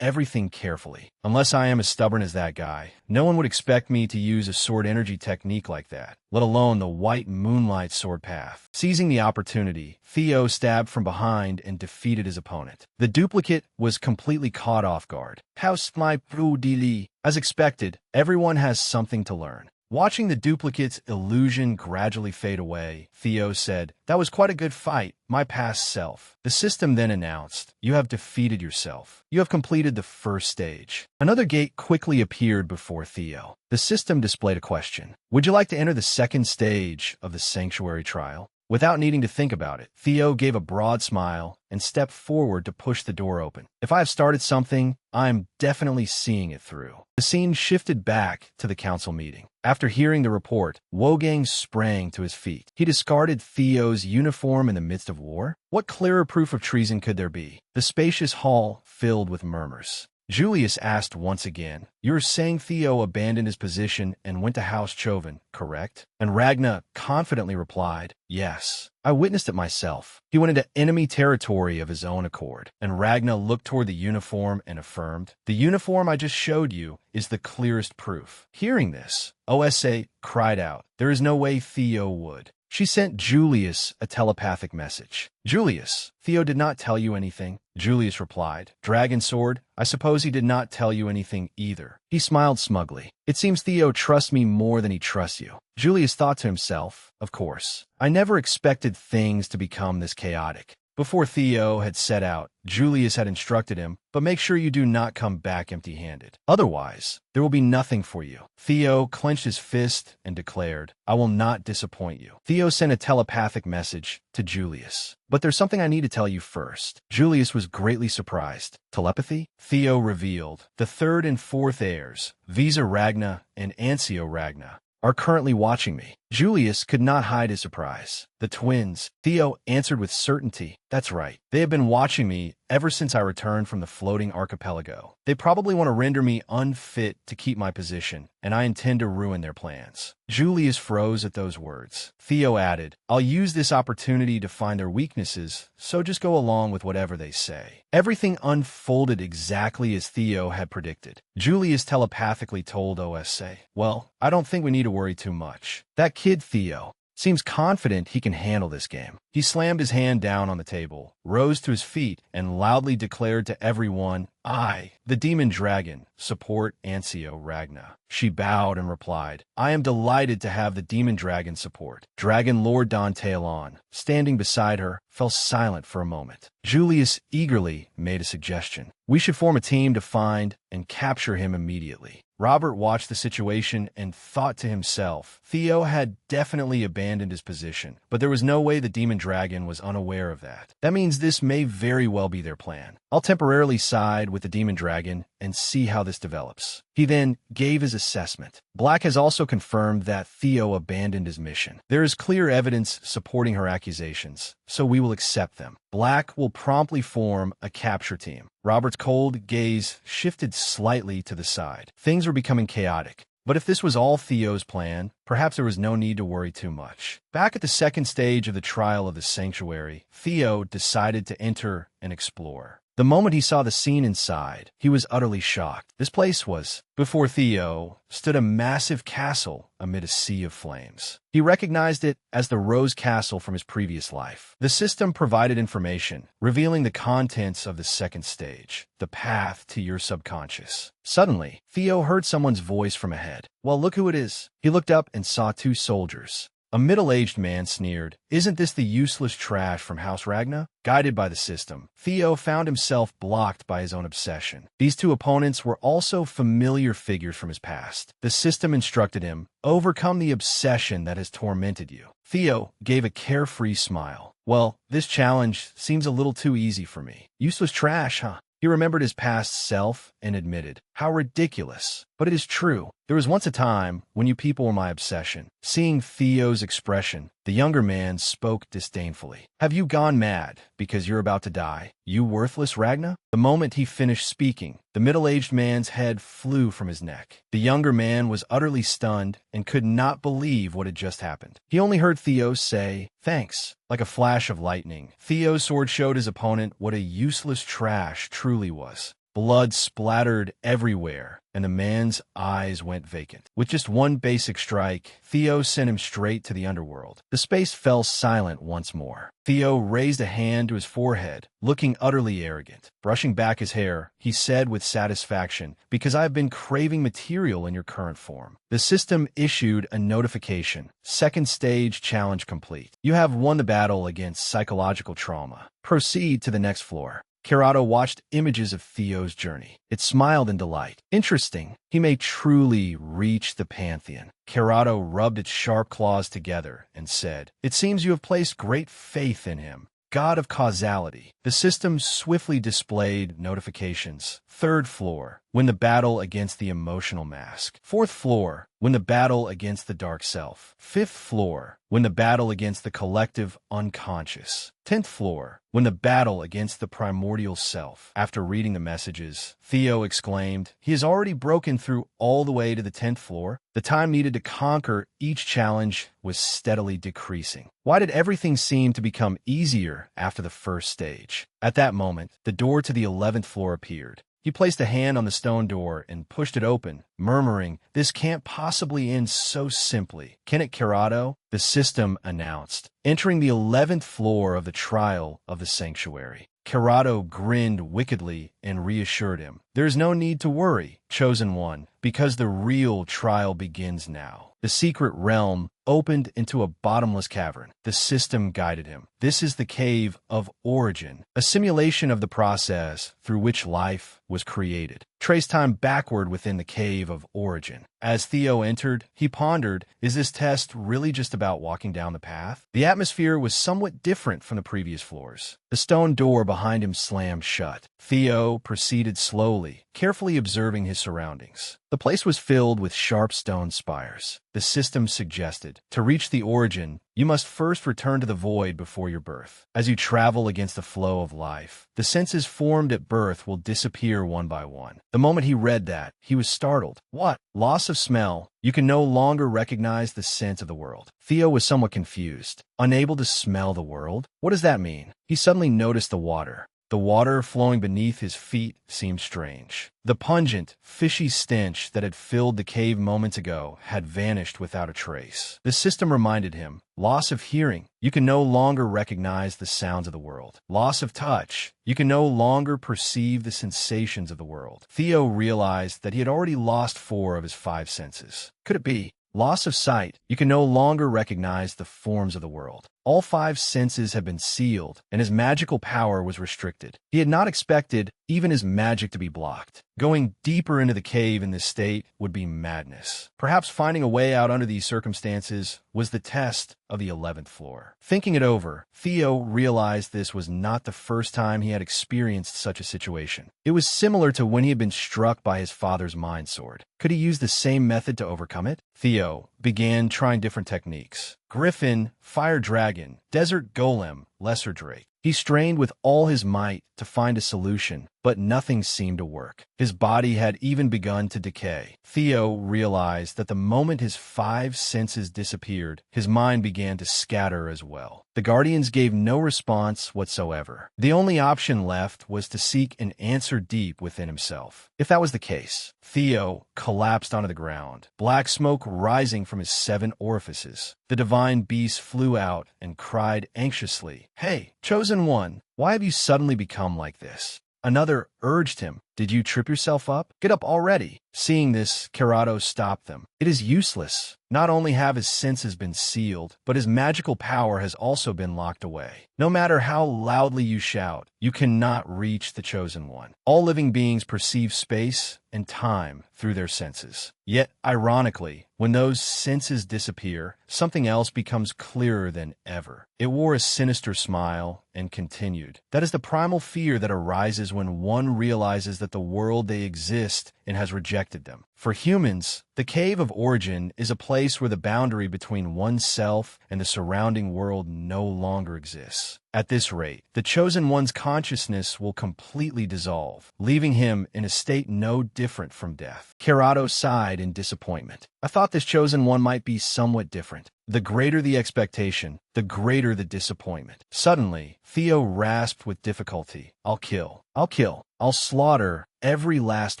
everything carefully. Unless I am as stubborn as that guy, no one would expect me to use a sword energy technique like that, let alone the white moonlight sword path. Seizing the opportunity, Theo stabbed from behind and defeated his opponent. The duplicate was completely caught off guard. House my prudili. As expected, everyone has something to learn. Watching the duplicate's illusion gradually fade away, Theo said, "That was quite a good fight, my past self." The system then announced, "You have defeated yourself. You have completed the first stage." Another gate quickly appeared before Theo. The system displayed a question. "Would you like to enter the second stage of the sanctuary trial?" Without needing to think about it, Theo gave a broad smile and stepped forward to push the door open. If I have started something, I am definitely seeing it through. The scene shifted back to the council meeting. After hearing the report, Wogang sprang to his feet. He discarded Theo's uniform in the midst of war. What clearer proof of treason could there be? The spacious hall filled with murmurs. Julius asked once again, "You're saying Theo abandoned his position and went to House Chauvin, correct?" And Ragna confidently replied, "Yes. I witnessed it myself. He went into enemy territory of his own accord." And Ragna looked toward the uniform and affirmed, "The uniform I just showed you is the clearest proof." Hearing this, OSA cried out, "There is no way Theo would." She sent Julius a telepathic message. "Julius, Theo did not tell you anything." Julius replied, "Dragon Sword, I suppose he did not tell you anything either." He smiled smugly. "It seems Theo trusts me more than he trusts you." Julius thought to himself, "Of course. I never expected things to become this chaotic." Before Theo had set out, Julius had instructed him, "But make sure you do not come back empty-handed. Otherwise, there will be nothing for you." Theo clenched his fist and declared, "I will not disappoint you." Theo sent a telepathic message to Julius. "But there's something I need to tell you first." Julius was greatly surprised. Telepathy? Theo revealed, "The third and fourth heirs, Visa Ragna and Ancio Ragna, are currently watching me." Julius could not hide his surprise. "The twins," Theo answered with certainty. "That's right. They have been watching me ever since I returned from the floating archipelago. They probably want to render me unfit to keep my position, and I intend to ruin their plans." Julius froze at those words. Theo added, "I'll use this opportunity to find their weaknesses, so just go along with whatever they say." Everything unfolded exactly as Theo had predicted. Julius telepathically told OSA, "Well, I don't think we need to worry too much. That kid Theo, Seems confident he can handle this game. He slammed his hand down on the table, rose to his feet, and loudly declared to everyone, "I, the demon dragon, support Ansio Ragna." She bowed and replied, "I am delighted to have the demon dragon support." Dragon Lord Don Taelon, standing beside her, fell silent for a moment. Julius eagerly made a suggestion. "We should form a team to find and capture him immediately." Robert watched the situation and thought to himself, Theo had definitely abandoned his position, but there was no way the demon dragon was unaware of that. That means this may very well be their plan. I'll temporarily side with the demon dragon and see how this develops. He then gave his assessment. Black has also confirmed that Theo abandoned his mission. There is clear evidence supporting her accusations, so we will accept them. Black will promptly form a capture team. Robert's cold gaze shifted slightly to the side. Things were becoming chaotic. But if this was all Theo's plan, perhaps there was no need to worry too much. Back at the second stage of the trial of the sanctuary, Theo decided to enter and explore. The moment he saw the scene inside, he was utterly shocked. This place was, before Theo, stood a massive castle amid a sea of flames. He recognized it as the Rose Castle from his previous life. The system provided information, revealing the contents of the second stage, the path to your subconscious. Suddenly, Theo heard someone's voice from ahead. "Well, look who it is." He looked up and saw two soldiers. A middle-aged man sneered, "Isn't this the useless trash from House Ragna?" Guided by the system, Theo found himself blocked by his own obsession. These two opponents were also familiar figures from his past. The system instructed him, "Overcome the obsession that has tormented you." Theo gave a carefree smile. "Well, this challenge seems a little too easy for me." Useless trash, huh? He remembered his past self and admitted, "How ridiculous." But it is true. There was once a time when you people were my obsession. Seeing Theo's expression, the younger man spoke disdainfully. "Have you gone mad because you're about to die? You worthless Ragna?" The moment he finished speaking, the middle-aged man's head flew from his neck. The younger man was utterly stunned and could not believe what had just happened. He only heard Theo say, "Thanks." Like a flash of lightning, Theo's sword showed his opponent what a useless trash truly was. Blood splattered everywhere, and the man's eyes went vacant. With just one basic strike, Theo sent him straight to the underworld. The space fell silent once more. Theo raised a hand to his forehead, looking utterly arrogant. Brushing back his hair, he said with satisfaction, "Because I have been craving material in your current form." The system issued a notification. Second stage challenge complete. You have won the battle against psychological trauma. Proceed to the next floor. Kerato watched images of Theo's journey. It smiled in delight. Interesting. He may truly reach the pantheon. Kerato rubbed its sharp claws together and said, "It seems you have placed great faith in him. God of causality." The system swiftly displayed notifications. Third floor, win the battle against the emotional mask. Fourth floor, win the battle against the dark self. Fifth floor, win the battle against the collective unconscious. 10th floor, win the battle against the primordial self. After reading the messages, Theo exclaimed, he has already broken through all the way to the 10th floor. The time needed to conquer each challenge was steadily decreasing. Why did everything seem to become easier after the first stage? At that moment, the door to the 11th floor appeared. He placed a hand on the stone door and pushed it open, murmuring, "This can't possibly end so simply. Can it, Kerato?" The system announced, entering the 11th floor of the trial of the sanctuary. Kerato grinned wickedly and reassured him, "There is no need to worry, Chosen One, because the real trial begins now." The secret realm opened into a bottomless cavern. The system guided him. This is the Cave of Origin, a simulation of the process through which life was created. Trace time backward within the Cave of Origin. As Theo entered, he pondered, is this test really just about walking down the path? The atmosphere was somewhat different from the previous floors. The stone door behind him slammed shut. Theo proceeded slowly, carefully observing his surroundings. The place was filled with sharp stone spires. The system suggested, to reach the origin, you must first return to the void before your birth. As you travel against the flow of life, the senses formed at birth will disappear one by one. The moment he read that, he was startled. What? Loss of smell? You can no longer recognize the scent of the world. Theo was somewhat confused. Unable to smell the world? What does that mean? He suddenly noticed the water. The water flowing beneath his feet seemed strange. The pungent, fishy stench that had filled the cave moments ago had vanished without a trace. The system reminded him, loss of hearing, you can no longer recognize the sounds of the world. Loss of touch, you can no longer perceive the sensations of the world. Theo realized that he had already lost 4 of his 5 senses. Could it be? Loss of sight, you can no longer recognize the forms of the world. All 5 senses had been sealed, and his magical power was restricted. He had not expected even his magic to be blocked. Going deeper into the cave in this state would be madness. Perhaps finding a way out under these circumstances was the test of the 11th floor. Thinking it over, Theo realized this was not the first time he had experienced such a situation. It was similar to when he had been struck by his father's mind sword. Could he use the same method to overcome it? Theo began trying different techniques. Griffin, Fire Dragon, Desert Golem, Lesser Drake. He strained with all his might to find a solution, but nothing seemed to work. His body had even begun to decay. Theo realized that the moment his 5 senses disappeared, his mind began to scatter as well. The Guardians gave no response whatsoever. The only option left was to seek an answer deep within himself. If that was the case, Theo collapsed onto the ground, black smoke rising from his 7 orifices. The divine beast flew out and cried anxiously, "Hey, Chosen One, why have you suddenly become like this?" Another urged him, "Did you trip yourself up? Get up already." Seeing this, Kerato stopped them. "It is useless. Not only have his senses been sealed, but his magical power has also been locked away. No matter how loudly you shout, you cannot reach the Chosen One. All living beings perceive space and time through their senses. Yet, ironically, when those senses disappear, something else becomes clearer than ever." It wore a sinister smile and continued, "That is the primal fear that arises when one realizes that the world they exist in has rejected them. For humans, the Cave of Origin is a place where the boundary between oneself and the surrounding world no longer exists. At this rate, the Chosen One's consciousness will completely dissolve, leaving him in a state no different from death." Kerato sighed in disappointment. "I thought this Chosen One might be somewhat different." The greater the expectation, the greater the disappointment. Suddenly, Theo rasped with difficulty, I'll kill. I'll slaughter every last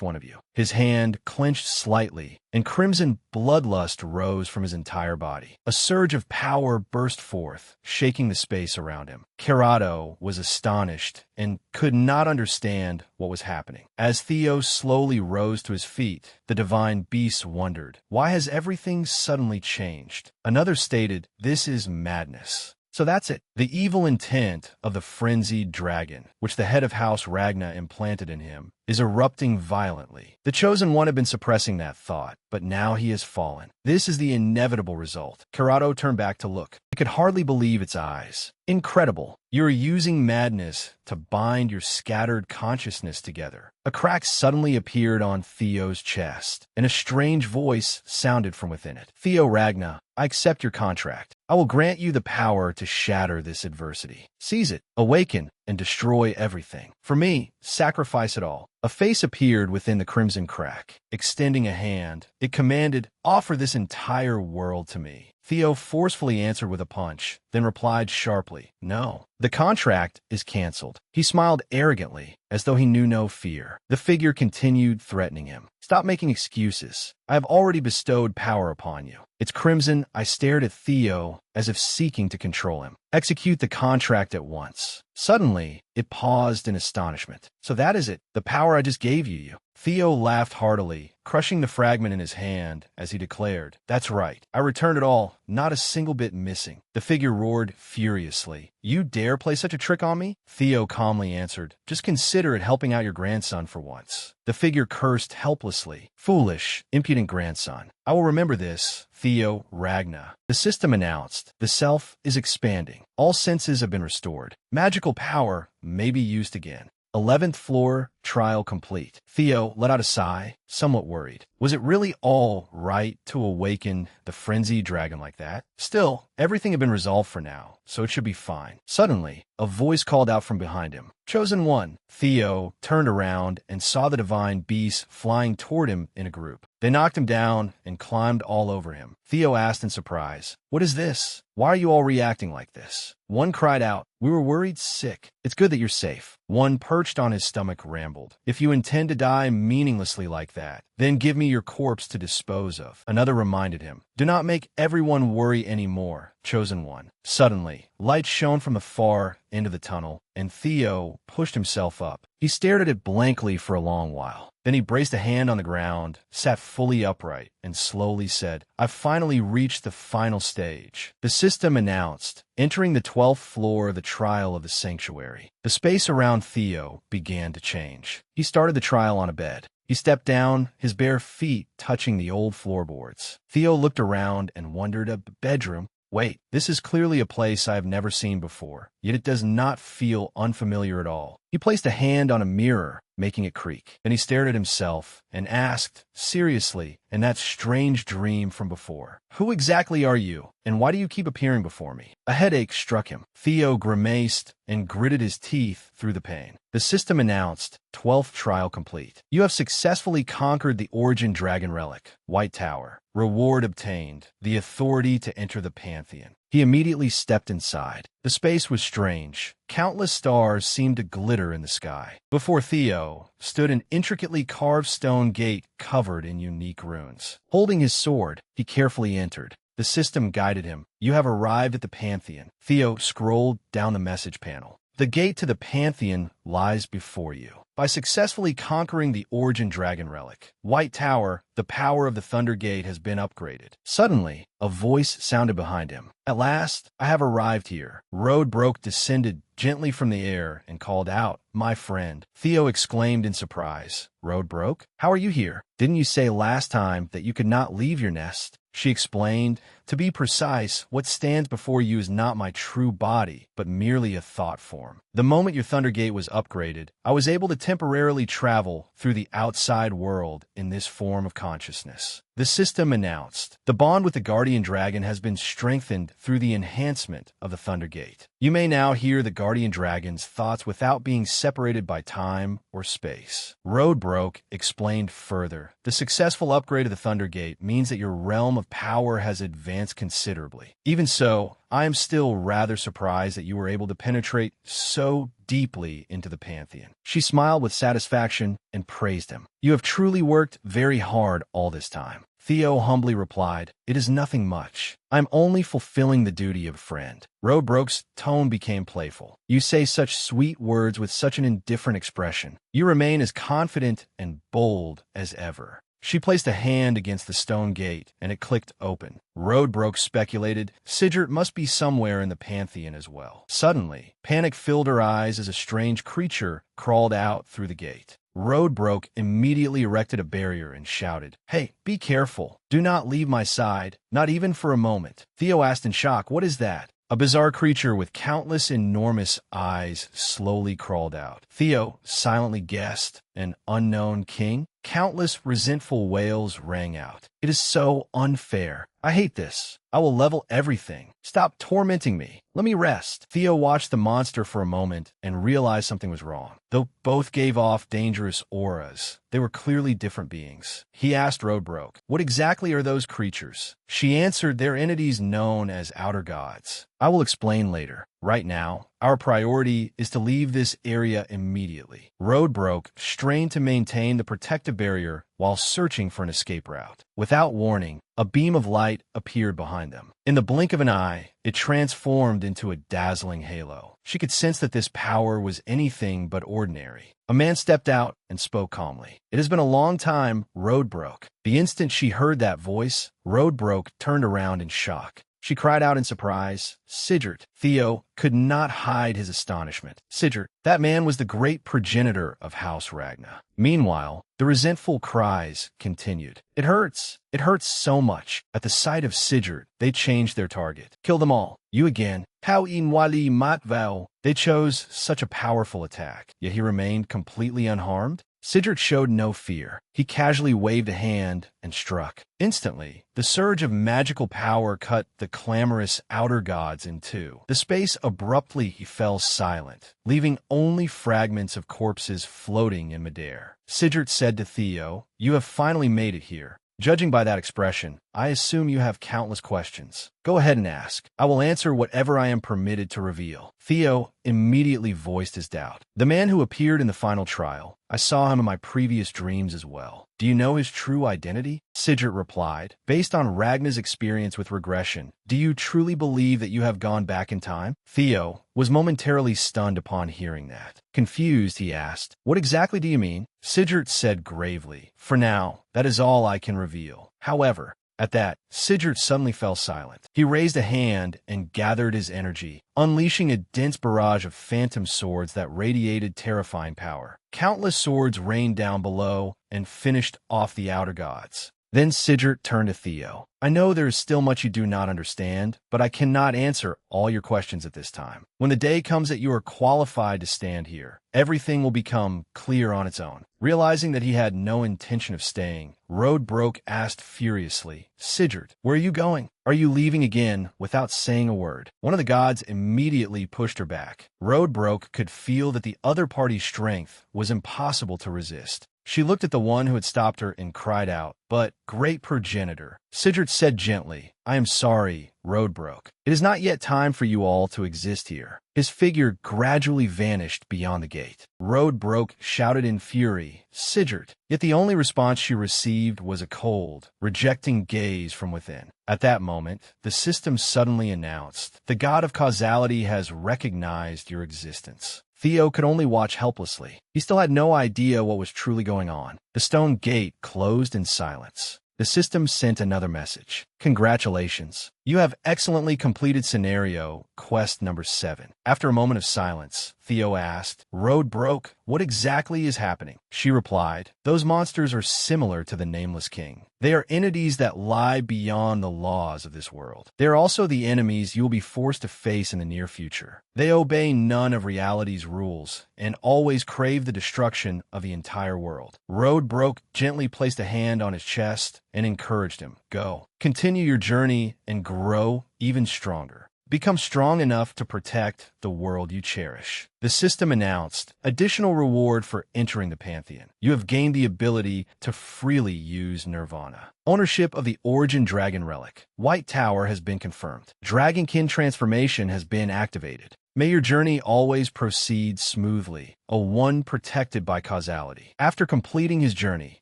one of you." His hand clenched slightly, and crimson bloodlust rose from his entire body. A surge of power burst forth, shaking the space around him. Kerato was astonished and could not understand what was happening. As Theo slowly rose to his feet, the divine beast wondered, "Why has everything suddenly changed?" Another stated, "This is madness." So that's it. The evil intent of the frenzied dragon, which the head of House Ragna implanted in him, is erupting violently. The Chosen One had been suppressing that thought, but now he has fallen. This is the inevitable result. Kerato turned back to look. He could hardly believe its eyes. Incredible. You're using madness to bind your scattered consciousness together. A crack suddenly appeared on Theo's chest, and a strange voice sounded from within it. "Theo Ragna, I accept your contract. I will grant you the power to shatter this adversity. Seize it, awaken, and destroy everything. For me, sacrifice it all." A face appeared within the crimson crack. Extending a hand, it commanded, "Offer this entire world to me." Theo forcefully answered with a punch, then replied sharply, "No. The contract is canceled." He smiled arrogantly, as though he knew no fear. The figure continued threatening him. "Stop making excuses. I have already bestowed power upon you." Its crimson, I stared at Theo as if seeking to control him. "Execute the contract at once." Suddenly, it paused in astonishment. "So that is it, the power I just gave you." Theo laughed heartily, crushing the fragment in his hand as he declared, "That's right. I returned it all, not a single bit missing." The figure roared furiously. "You dare play such a trick on me?" Theo calmly answered, "Just consider it helping out your grandson for once." The figure cursed helplessly. "Foolish, impudent grandson. I will remember this, Theo Ragna." The system announced, "The self is expanding. All senses have been restored. Magical power may be used again." 11th floor, trial complete. Theo let out a sigh, somewhat worried. Was it really all right to awaken the frenzied dragon like that? Still, everything had been resolved for now, so it should be fine. Suddenly, a voice called out from behind him, "Chosen One." Theo turned around and saw the divine beast flying toward him in a group. They knocked him down and climbed all over him. Theo asked in surprise, "What is this? Why are you all reacting like this?" One cried out, "We were worried sick. It's good that you're safe." One perched on his stomach rambled, "If you intend to die meaninglessly like that, then give me your corpse to dispose of." Another reminded him, "Do not make everyone worry anymore, chosen one." Suddenly, light shone from the far end of the tunnel, and Theo pushed himself up. He stared at it blankly for a long while. Then he braced a hand on the ground, sat fully upright, and slowly said, "I've finally reached the final stage." The system announced, entering the 12th floor of the trial of the sanctuary. The space around Theo began to change. He started the trial on a bed. He stepped down, his bare feet touching the old floorboards. Theo looked around and wondered, a bedroom? Wait, this is clearly a place I have never seen before, yet it does not feel unfamiliar at all. He placed a hand on a mirror, making it creak. Then he stared at himself and asked, seriously, in that strange dream from before, "Who exactly are you, and why do you keep appearing before me?" A headache struck him. Theo grimaced and gritted his teeth through the pain. The system announced, 12th trial complete. You have successfully conquered the Origin Dragon Relic, White Tower. Reward obtained, the authority to enter the Pantheon. He immediately stepped inside. The space was strange. Countless stars seemed to glitter in the sky. Before Theo stood an intricately carved stone gate covered in unique runes. Holding his sword, he carefully entered. The system guided him. You have arrived at the Pantheon. Theo scrolled down the message panel. The gate to the Pantheon lies before you. By successfully conquering the Origin Dragon Relic, White Tower, the power of the Thunder Gate has been upgraded. Suddenly, a voice sounded behind him. At last, I have arrived here. Roadbroke descended gently from the air and called out, "My friend." Theo exclaimed in surprise, "Roadbroke? How are you here? Didn't you say last time that you could not leave your nest?" She explained, "To be precise, what stands before you is not my true body, but merely a thought form. The moment your Thunder Gate was upgraded, I was able to temporarily travel through the outside world in this form of consciousness." The system announced, "The bond with the Guardian Dragon has been strengthened through the enhancement of the Thunder Gate. You may now hear the Guardian Dragon's thoughts without being separated by time or space." Roadbroke explained further, "The successful upgrade of the Thunder Gate means that your realm of power has advanced considerably. Even so, I am still rather surprised that you were able to penetrate so deeply into the Pantheon." She smiled with satisfaction and praised him. "You have truly worked very hard all this time." Theo humbly replied, "It is nothing much. I am only fulfilling the duty of a friend." Roadbroke's tone became playful. "You say such sweet words with such an indifferent expression. You remain as confident and bold as ever." She placed a hand against the stone gate, and it clicked open. Roadbroke speculated, Sigurd must be somewhere in the Pantheon as well. Suddenly, panic filled her eyes as a strange creature crawled out through the gate. Roadbroke immediately erected a barrier and shouted, "Hey, be careful. Do not leave my side, not even for a moment." Theo asked in shock, "What is that?" A bizarre creature with countless enormous eyes slowly crawled out. Theo silently guessed, an unknown king? Countless resentful wails rang out. "It is so unfair. I hate this. I will level everything. Stop tormenting me. Let me rest." Theo watched the monster for a moment and realized something was wrong. Though both gave off dangerous auras, they were clearly different beings. He asked Roadbroke, "What exactly are those creatures?" She answered, "They're entities known as outer gods. I will explain later. Right now, our priority is to leave this area immediately." Roadbroke strained to maintain the protective barrier while searching for an escape route. Without warning, a beam of light appeared behind them. In the blink of an eye, it transformed into a dazzling halo. She could sense that this power was anything but ordinary. A man stepped out and spoke calmly. "It has been a long time, Roadbroke." The instant she heard that voice, Roadbroke turned around in shock. She cried out in surprise, "Sigurd!" Theo could not hide his astonishment. Sigurd, that man was the great progenitor of House Ragna. Meanwhile, the resentful cries continued. "It hurts! It hurts so much." At the sight of Sigurd, they changed their target. "Kill them all. You again. How inwali matval." They chose such a powerful attack, yet he remained completely unharmed. Sigurd showed no fear. He casually waved a hand and struck. Instantly, the surge of magical power cut the clamorous outer gods in two. The space abruptly fell silent, leaving only fragments of corpses floating in midair. Sigurd said to Theo, "You have finally made it here. Judging by that expression, I assume you have countless questions. Go ahead and ask. I will answer whatever I am permitted to reveal. Theo immediately voiced his doubt. The man who appeared in the final trial, I saw him in my previous dreams as well. Do you know his true identity? Sigurd replied, based on Ragnar's experience with regression, do you truly believe that you have gone back in time? Theo was momentarily stunned upon hearing that. Confused, he asked, what exactly do you mean? Sigurd said gravely, for now, that is all I can reveal. However, at that, Sigurd suddenly fell silent. He raised a hand and gathered his energy, unleashing a dense barrage of phantom swords that radiated terrifying power. Countless swords rained down below and finished off the outer gods. Then Sigurd turned to Theo. I know there is still much you do not understand, but I cannot answer all your questions at this time. When the day comes that you are qualified to stand here, everything will become clear on its own. Realizing that he had no intention of staying, Roadbroke asked furiously, Sigurd, where are you going? Are you leaving again without saying a word? One of the gods immediately pushed her back. Roadbroke could feel that the other party's strength was impossible to resist. She looked at the one who had stopped her and cried out, but, great progenitor, Sigurd said gently, I am sorry, Roadbroke. It is not yet time for you all to exist here. His figure gradually vanished beyond the gate. Roadbroke shouted in fury, Sigurd. Yet the only response she received was a cold, rejecting gaze from within. At that moment, the system suddenly announced, the god of causality has recognized your existence. Theo could only watch helplessly. He still had no idea what was truly going on. The stone gate closed in silence. The system sent another message. Congratulations. You have excellently completed scenario quest number 7. After a moment of silence, Theo asked, Roadbroke, what exactly is happening? She replied, those monsters are similar to the Nameless King. They are entities that lie beyond the laws of this world. They are also the enemies you will be forced to face in the near future. They obey none of reality's rules and always crave the destruction of the entire world. Roadbroke gently placed a hand on his chest and encouraged him, go. Continue your journey and grow even stronger. Become strong enough to protect the world you cherish. The system announced, additional reward for entering the Pantheon. You have gained the ability to freely use Nirvana. Ownership of the Origin Dragon Relic. White Tower has been confirmed. Dragonkin transformation has been activated. May your journey always proceed smoothly, a one protected by causality. After completing his journey,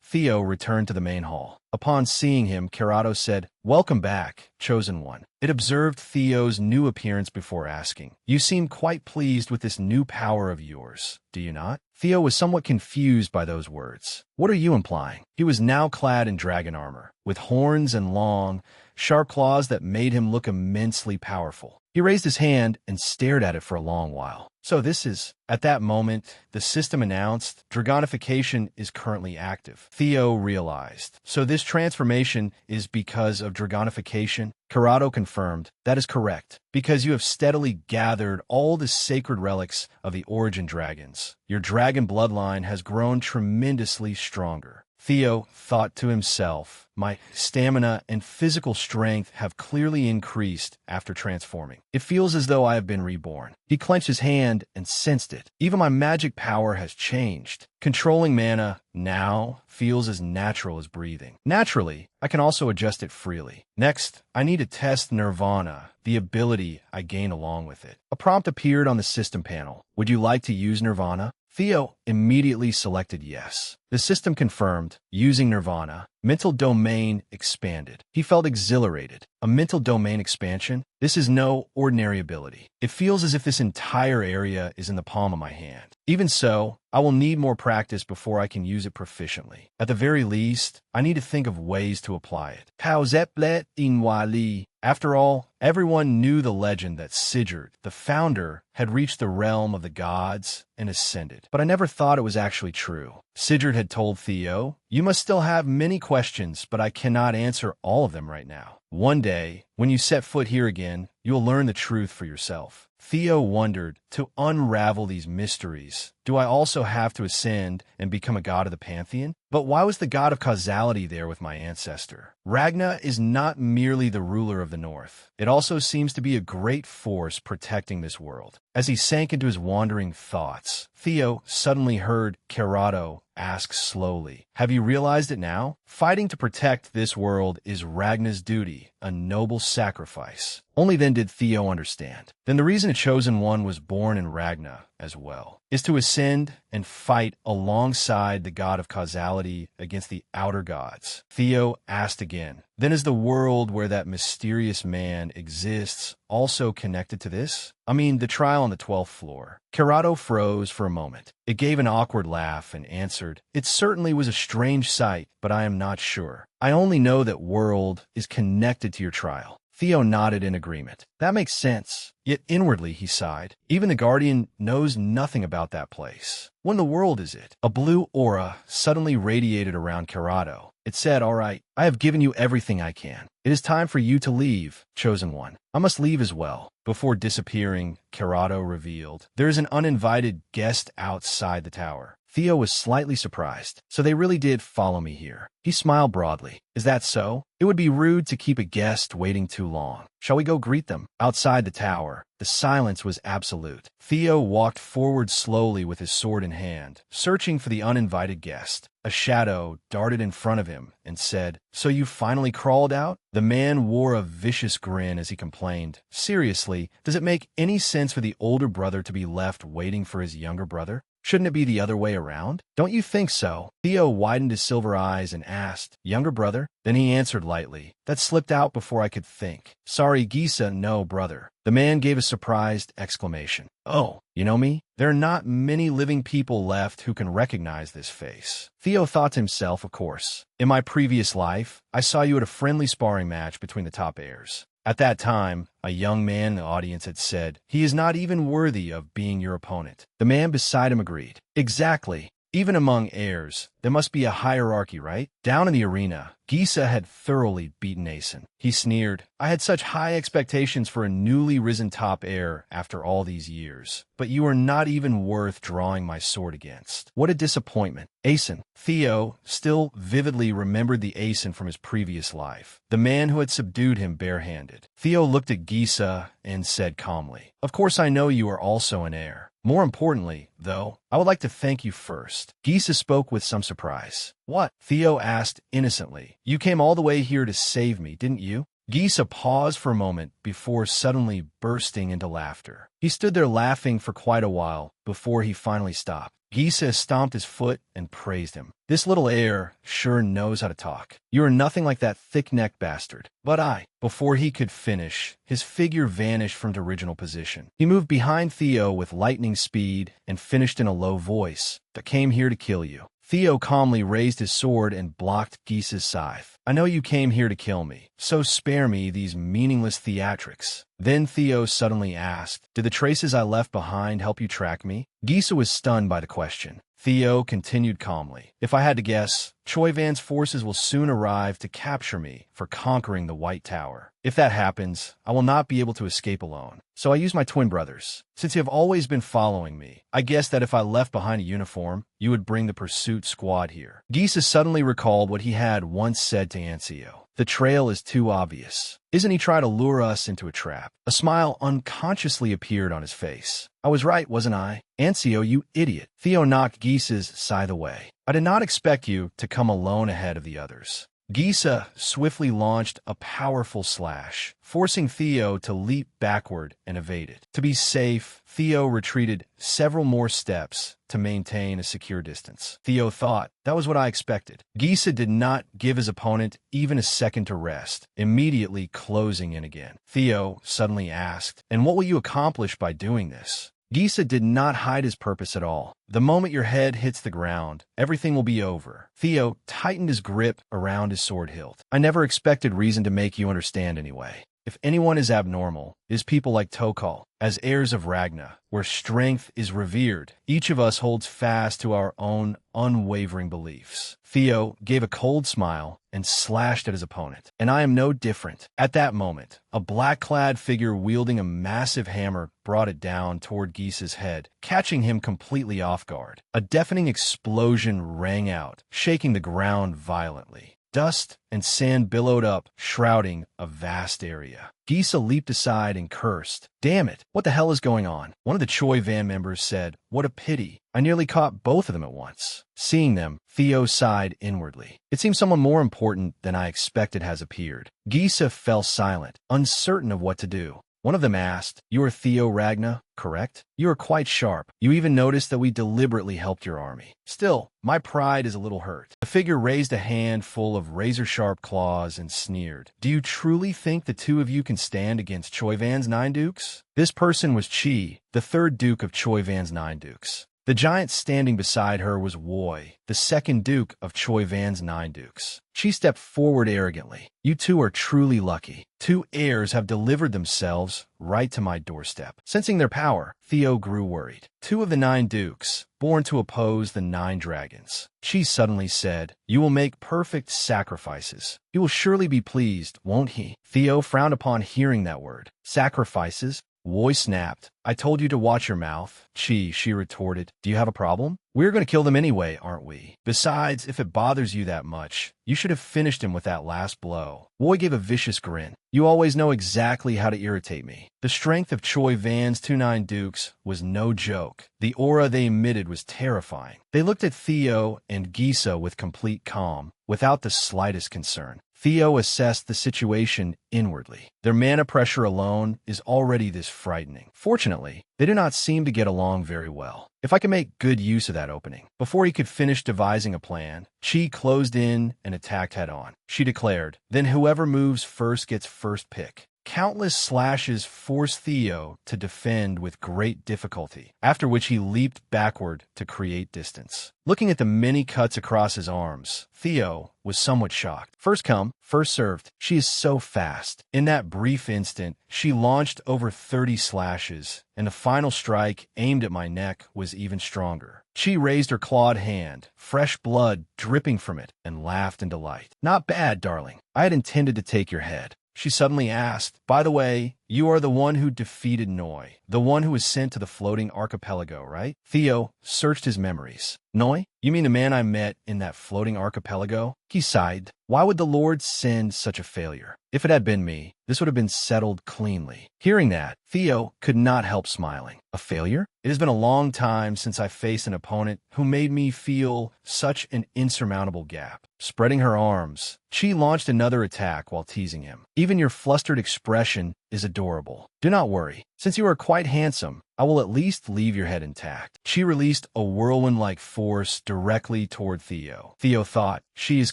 Theo returned to the main hall. Upon seeing him, Kerato said, welcome back, Chosen One. It observed Theo's new appearance before asking, you seem quite pleased with this new power of yours, do you not? Theo was somewhat confused by those words. What are you implying? He was now clad in dragon armor, with horns and long, sharp claws that made him look immensely powerful. He raised his hand and stared at it for a long while. So this is... At that moment, the system announced, Dragonification is currently active. Theo realized. So this transformation is because of Dragonification? Kerato confirmed, that is correct, because you have steadily gathered all the sacred relics of the Origin Dragons. Your dragon bloodline has grown tremendously stronger. Theo thought to himself, my stamina and physical strength have clearly increased after transforming. It feels as though I have been reborn. He clenched his hand and sensed it. Even my magic power has changed. Controlling mana now feels as natural as breathing. Naturally, I can also adjust it freely. Next, I need to test Nirvana, the ability I gain along with it. A prompt appeared on the system panel. Would you like to use Nirvana? Theo immediately selected yes. The system confirmed, using Nirvana, mental domain expanded. He felt exhilarated. A mental domain expansion? This is no ordinary ability. It feels as if this entire area is in the palm of my hand. Even so, I will need more practice before I can use it proficiently. At the very least, I need to think of ways to apply it. Kauzeplet inwali. After all, everyone knew the legend that Sigurd, the founder, had reached the realm of the gods and ascended. But I never thought it was actually true. Sigurd had told Theo, you must still have many questions, but I cannot answer all of them right now. One day, When you set foot here again, you'll learn the truth for yourself. Theo wondered, to unravel these mysteries, do I also have to ascend and become a god of the pantheon? But why was the god of causality there with my ancestor? Ragna is not merely the ruler of the north. It also seems to be a great force protecting this world. As he sank into his wandering thoughts, Theo suddenly heard Kerato ask slowly, have you realized it now? Fighting to protect this world is Ragna's duty, a noble sacrifice. Only then did Theo understand. Then the reason a chosen one was born in Ragna as well is to ascend and fight alongside the god of causality against the outer gods. Theo asked again, then is the world where that mysterious man exists also connected to this? I mean, the trial on the 12th floor. Kerato froze for a moment. It gave an awkward laugh and answered, it certainly was a strange sight, but I am not sure. I only know that world is connected to your trial. Theo nodded in agreement. That makes sense. Yet inwardly he sighed. Even the Guardian knows nothing about that place. What in the world is it? A blue aura suddenly radiated around Kerato. It said, all right, I have given you everything I can. It is time for you to leave, Chosen One. I must leave as well. Before disappearing, Kerato revealed, there is an uninvited guest outside the tower. Theo was slightly surprised. So they really did follow me here. He smiled broadly. Is that so? It would be rude to keep a guest waiting too long. Shall we go greet them? Outside the tower, the silence was absolute. Theo walked forward slowly with his sword in hand, searching for the uninvited guest. A shadow darted in front of him and said, so you finally crawled out? The man wore a vicious grin as he complained, seriously, does it make any sense for the older brother to be left waiting for his younger brother? Shouldn't it be the other way around? Don't you think so? Theo widened his silver eyes and asked, younger brother? Then he answered lightly, that slipped out before I could think. Sorry, Gisa, no, brother. The man gave a surprised exclamation. Oh, you know me? There are not many living people left who can recognize this face. Theo thought to himself, of course. In my previous life, I saw you at a friendly sparring match between the top heirs. At that time, a young man in the audience had said, he is not even worthy of being your opponent. The man beside him agreed. Exactly. Even among heirs, there must be a hierarchy, right? Down in the arena, Gisa had thoroughly beaten Asen. He sneered, I had such high expectations for a newly risen top heir after all these years, but you are not even worth drawing my sword against. What a disappointment. Asen. Theo still vividly remembered the Asen from his previous life, the man who had subdued him barehanded. Theo looked at Gisa and said calmly, of course I know you are also an heir. More importantly, though, I would like to thank you first. Gisa spoke with some surprise. What? Theo asked innocently. You came all the way here to save me, didn't you? Gisa paused for a moment before suddenly bursting into laughter. He stood there laughing for quite a while before he finally stopped. Gisa stomped his foot and praised him. This little heir sure knows how to talk. You are nothing like that thick-necked bastard. But before he could finish, his figure vanished from its original position. He moved behind Theo with lightning speed and finished in a low voice. I came here to kill you. Theo calmly raised his sword and blocked Gisa's scythe. I know you came here to kill me, so spare me these meaningless theatrics. Then Theo suddenly asked, did the traces I left behind help you track me? Gisa was stunned by the question. Theo continued calmly, if I had to guess, Choi Van's forces will soon arrive to capture me for conquering the White Tower. If that happens, I will not be able to escape alone. So I use my twin brothers. Since you have always been following me, I guess that if I left behind a uniform, you would bring the pursuit squad here. Gisa suddenly recalled what he had once said to Ancio. The trail is too obvious. Isn't he trying to lure us into a trap? A smile unconsciously appeared on his face. I was right, wasn't I? Ancio, you idiot. Theo knocked Gisa's scythe away. I did not expect you to come alone ahead of the others. Gisa swiftly launched a powerful slash, forcing Theo to leap backward and evade it. To be safe, Theo retreated several more steps to maintain a secure distance. Theo thought, that was what I expected. Gisa did not give his opponent even a second to rest, immediately closing in again. Theo suddenly asked, and what will you accomplish by doing this? Gisa did not hide his purpose at all. The moment your head hits the ground, everything will be over. Theo tightened his grip around his sword hilt. I never expected reason to make you understand anyway. if anyone is abnormal, it is people like Tokal, as heirs of Ragna, where strength is revered. Each of us holds fast to our own unwavering beliefs. Theo gave a cold smile and slashed at his opponent. And I am no different. At that moment, a black-clad figure wielding a massive hammer brought it down toward Gisa's head, catching him completely off guard. A deafening explosion rang out, shaking the ground violently. Dust and sand billowed up, shrouding a vast area. Gisa leaped aside and cursed. "Damn it, what the hell is going on?" One of the Choi van members said, "What a pity. I nearly caught both of them at once." Seeing them, Theo sighed inwardly. "It seems someone more important than I expected has appeared." Gisa fell silent, uncertain of what to do. One of them asked, "You are Theo Ragna, correct? You are quite sharp. You even noticed that we deliberately helped your army. Still, my pride is a little hurt." The figure raised a hand full of razor-sharp claws and sneered. "Do you truly think the two of you can stand against Choi Van's 9 dukes?" This person was Chi, the 3rd Duke of Choi Van's 9 dukes. The giant standing beside her was Woi, the 2nd Duke of Choi Van's 9 dukes. She stepped forward arrogantly. "You two are truly lucky. 2 heirs have delivered themselves right to my doorstep." Sensing their power, Theo grew worried. 2 of the 9 dukes, born to oppose the 9 dragons. She suddenly said, "You will make perfect sacrifices. He will surely be pleased, won't he?" Theo frowned upon hearing that word. "Sacrifices?" Woi snapped. "I told you to watch your mouth." "Chi," she retorted. "Do you have a problem? We're going to kill them anyway, aren't we? Besides, if it bothers you that much, you should have finished him with that last blow." Woi gave a vicious grin. "You always know exactly how to irritate me." The strength of Choi Van's 2 9 dukes was no joke. The aura they emitted was terrifying. They looked at Theo and Gisa with complete calm, without the slightest concern. Theo assessed the situation inwardly. Their mana pressure alone is already this frightening. Fortunately, they do not seem to get along very well. If I can make good use of that opening. Before he could finish devising a plan, Chi closed in and attacked head-on. She declared, "Then whoever moves first gets first pick." Countless slashes forced Theo to defend with great difficulty, after which he leaped backward to create distance. Looking at the many cuts across his arms, Theo was somewhat shocked. First come, first served. She is so fast. In that brief instant, she launched over 30 slashes, and the final strike aimed at my neck was even stronger. She raised her clawed hand, fresh blood dripping from it, and laughed in delight. "Not bad, darling. I had intended to take your head." She suddenly asked, "By the way, you are the one who defeated Noi, the one who was sent to the floating archipelago, right?" Theo searched his memories. "Noi? You mean the man I met in that floating archipelago?" He sighed. "Why would the Lord send such a failure? If it had been me, this would have been settled cleanly." Hearing that, Theo could not help smiling. "A failure? It has been a long time since I faced an opponent who made me feel such an insurmountable gap." Spreading her arms, Chi launched another attack while teasing him. "Even your flustered expression is adorable. Do not worry. Since you are quite handsome, I will at least leave your head intact." She released a whirlwind-like force directly toward Theo. Theo thought, "She is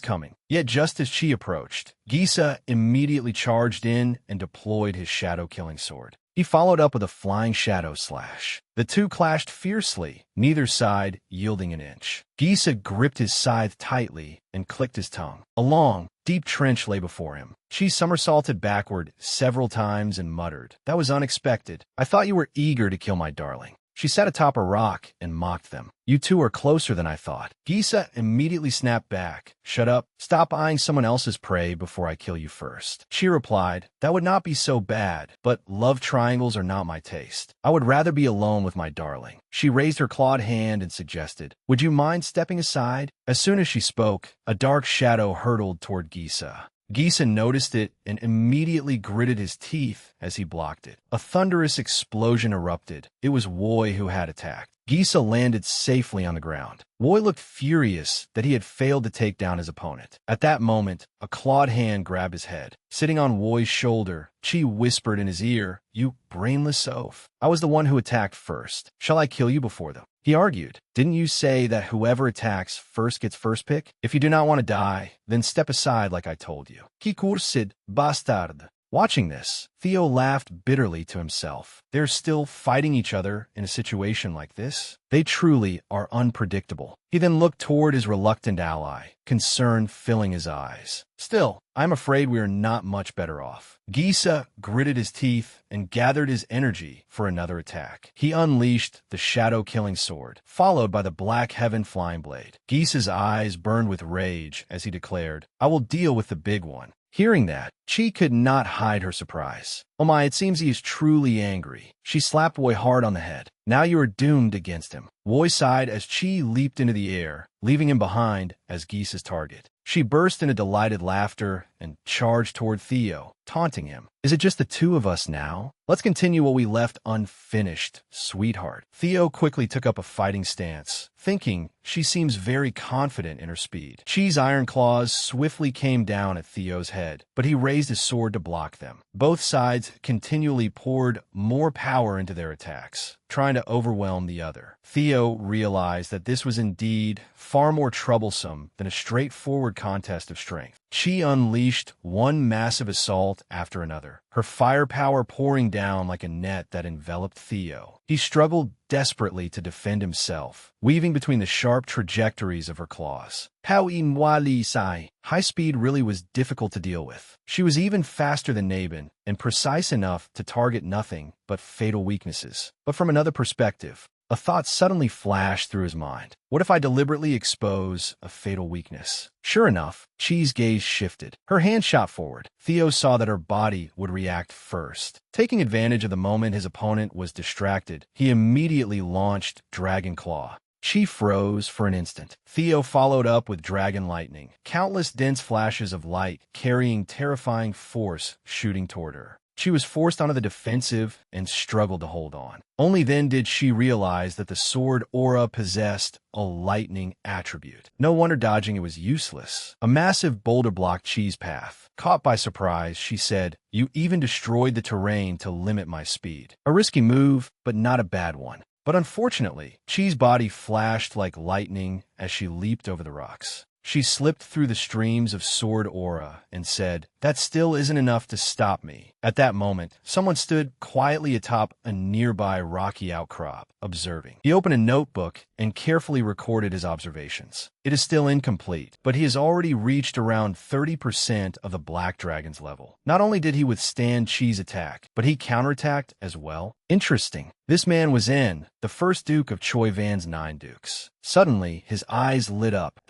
coming." Yet just as Chi approached, Gisa immediately charged in and deployed his shadow-killing sword. He followed up with a flying shadow slash. The two clashed fiercely, neither side yielding an inch. Gisa gripped his scythe tightly and clicked his tongue. A long, deep trench lay before him. She somersaulted backward several times and muttered, "That was unexpected. I thought you were eager to kill my darling." She sat atop a rock and mocked them. "You two are closer than I thought." Gisa immediately snapped back. "Shut up. Stop eyeing someone else's prey before I kill you first." She replied, "That would not be so bad, but love triangles are not my taste. I would rather be alone with my darling." She raised her clawed hand and suggested, "Would you mind stepping aside?" As soon as she spoke, a dark shadow hurtled toward Gisa. Gisa noticed it and immediately gritted his teeth as he blocked it. A thunderous explosion erupted. It was Woi who had attacked. Gisa landed safely on the ground. Woi looked furious that he had failed to take down his opponent. At that moment, a clawed hand grabbed his head. Sitting on Woi's shoulder, Chi whispered in his ear, "You brainless oaf. I was the one who attacked first. Shall I kill you before them?" He argued, "Didn't you say that whoever attacks first gets first pick? If you do not want to die, then step aside like I told you." "Ki kursid, bastard." Watching this, Theo laughed bitterly to himself. They're still fighting each other in a situation like this? They truly are unpredictable. He then looked toward his reluctant ally, concern filling his eyes. Still, I'm afraid we are not much better off. Gisa gritted his teeth and gathered his energy for another attack. He unleashed the shadow-killing sword, followed by the black heaven flying blade. Gisa's eyes burned with rage as he declared, "I will deal with the big one." Hearing that, Chi could not hide her surprise. "Oh my, it seems he is truly angry." She slapped Wei hard on the head. "Now you are doomed against him." Wei sighed as Chi leaped into the air, leaving him behind as Gisa's target. She burst into delighted laughter and charged toward Theo, taunting him. "Is it just the two of us now? Let's continue what we left unfinished, sweetheart." Theo quickly took up a fighting stance, thinking she seems very confident in her speed. Chi's iron claws swiftly came down at Theo's head, but he raised his sword to block them. Both sides continually poured more power into their attacks, trying to overwhelm the other. Theo realized that this was indeed far more troublesome than a straightforward contest of strength. Chi unleashed one massive assault after another, her firepower pouring down like a net that enveloped Theo. He struggled desperately to defend himself, weaving between the sharp trajectories of her claws. How Inwali Sai. High speed really was difficult to deal with. She was even faster than Nabin, and precise enough to target nothing but fatal weaknesses. But from another perspective, a thought suddenly flashed through his mind. What if I deliberately expose a fatal weakness? Sure enough, Chi's gaze shifted. Her hand shot forward. Theo saw that her body would react first. Taking advantage of the moment his opponent was distracted, he immediately launched Dragon Claw. Chi froze for an instant. Theo followed up with Dragon Lightning, countless dense flashes of light carrying terrifying force shooting toward her. She was forced onto the defensive and struggled to hold on. Only then did she realize that the sword aura possessed a lightning attribute. No wonder dodging it was useless. A massive boulder blocked Chi's path. Caught by surprise, she said, "You even destroyed the terrain to limit my speed." A risky move, but not a bad one. But unfortunately, Chi's body flashed like lightning as she leaped over the rocks. She slipped through the streams of sword aura and said, "That still isn't enough to stop me." At that moment, someone stood quietly atop a nearby rocky outcrop, observing. He opened a notebook and carefully recorded his observations. It is still incomplete, but he has already reached around 30% of the Black Dragon's level. Not only did he withstand Chi's attack, but he counterattacked as well. Interesting. This man was In, the first Duke of Choi Van's 9 Dukes. Suddenly, his eyes lit up.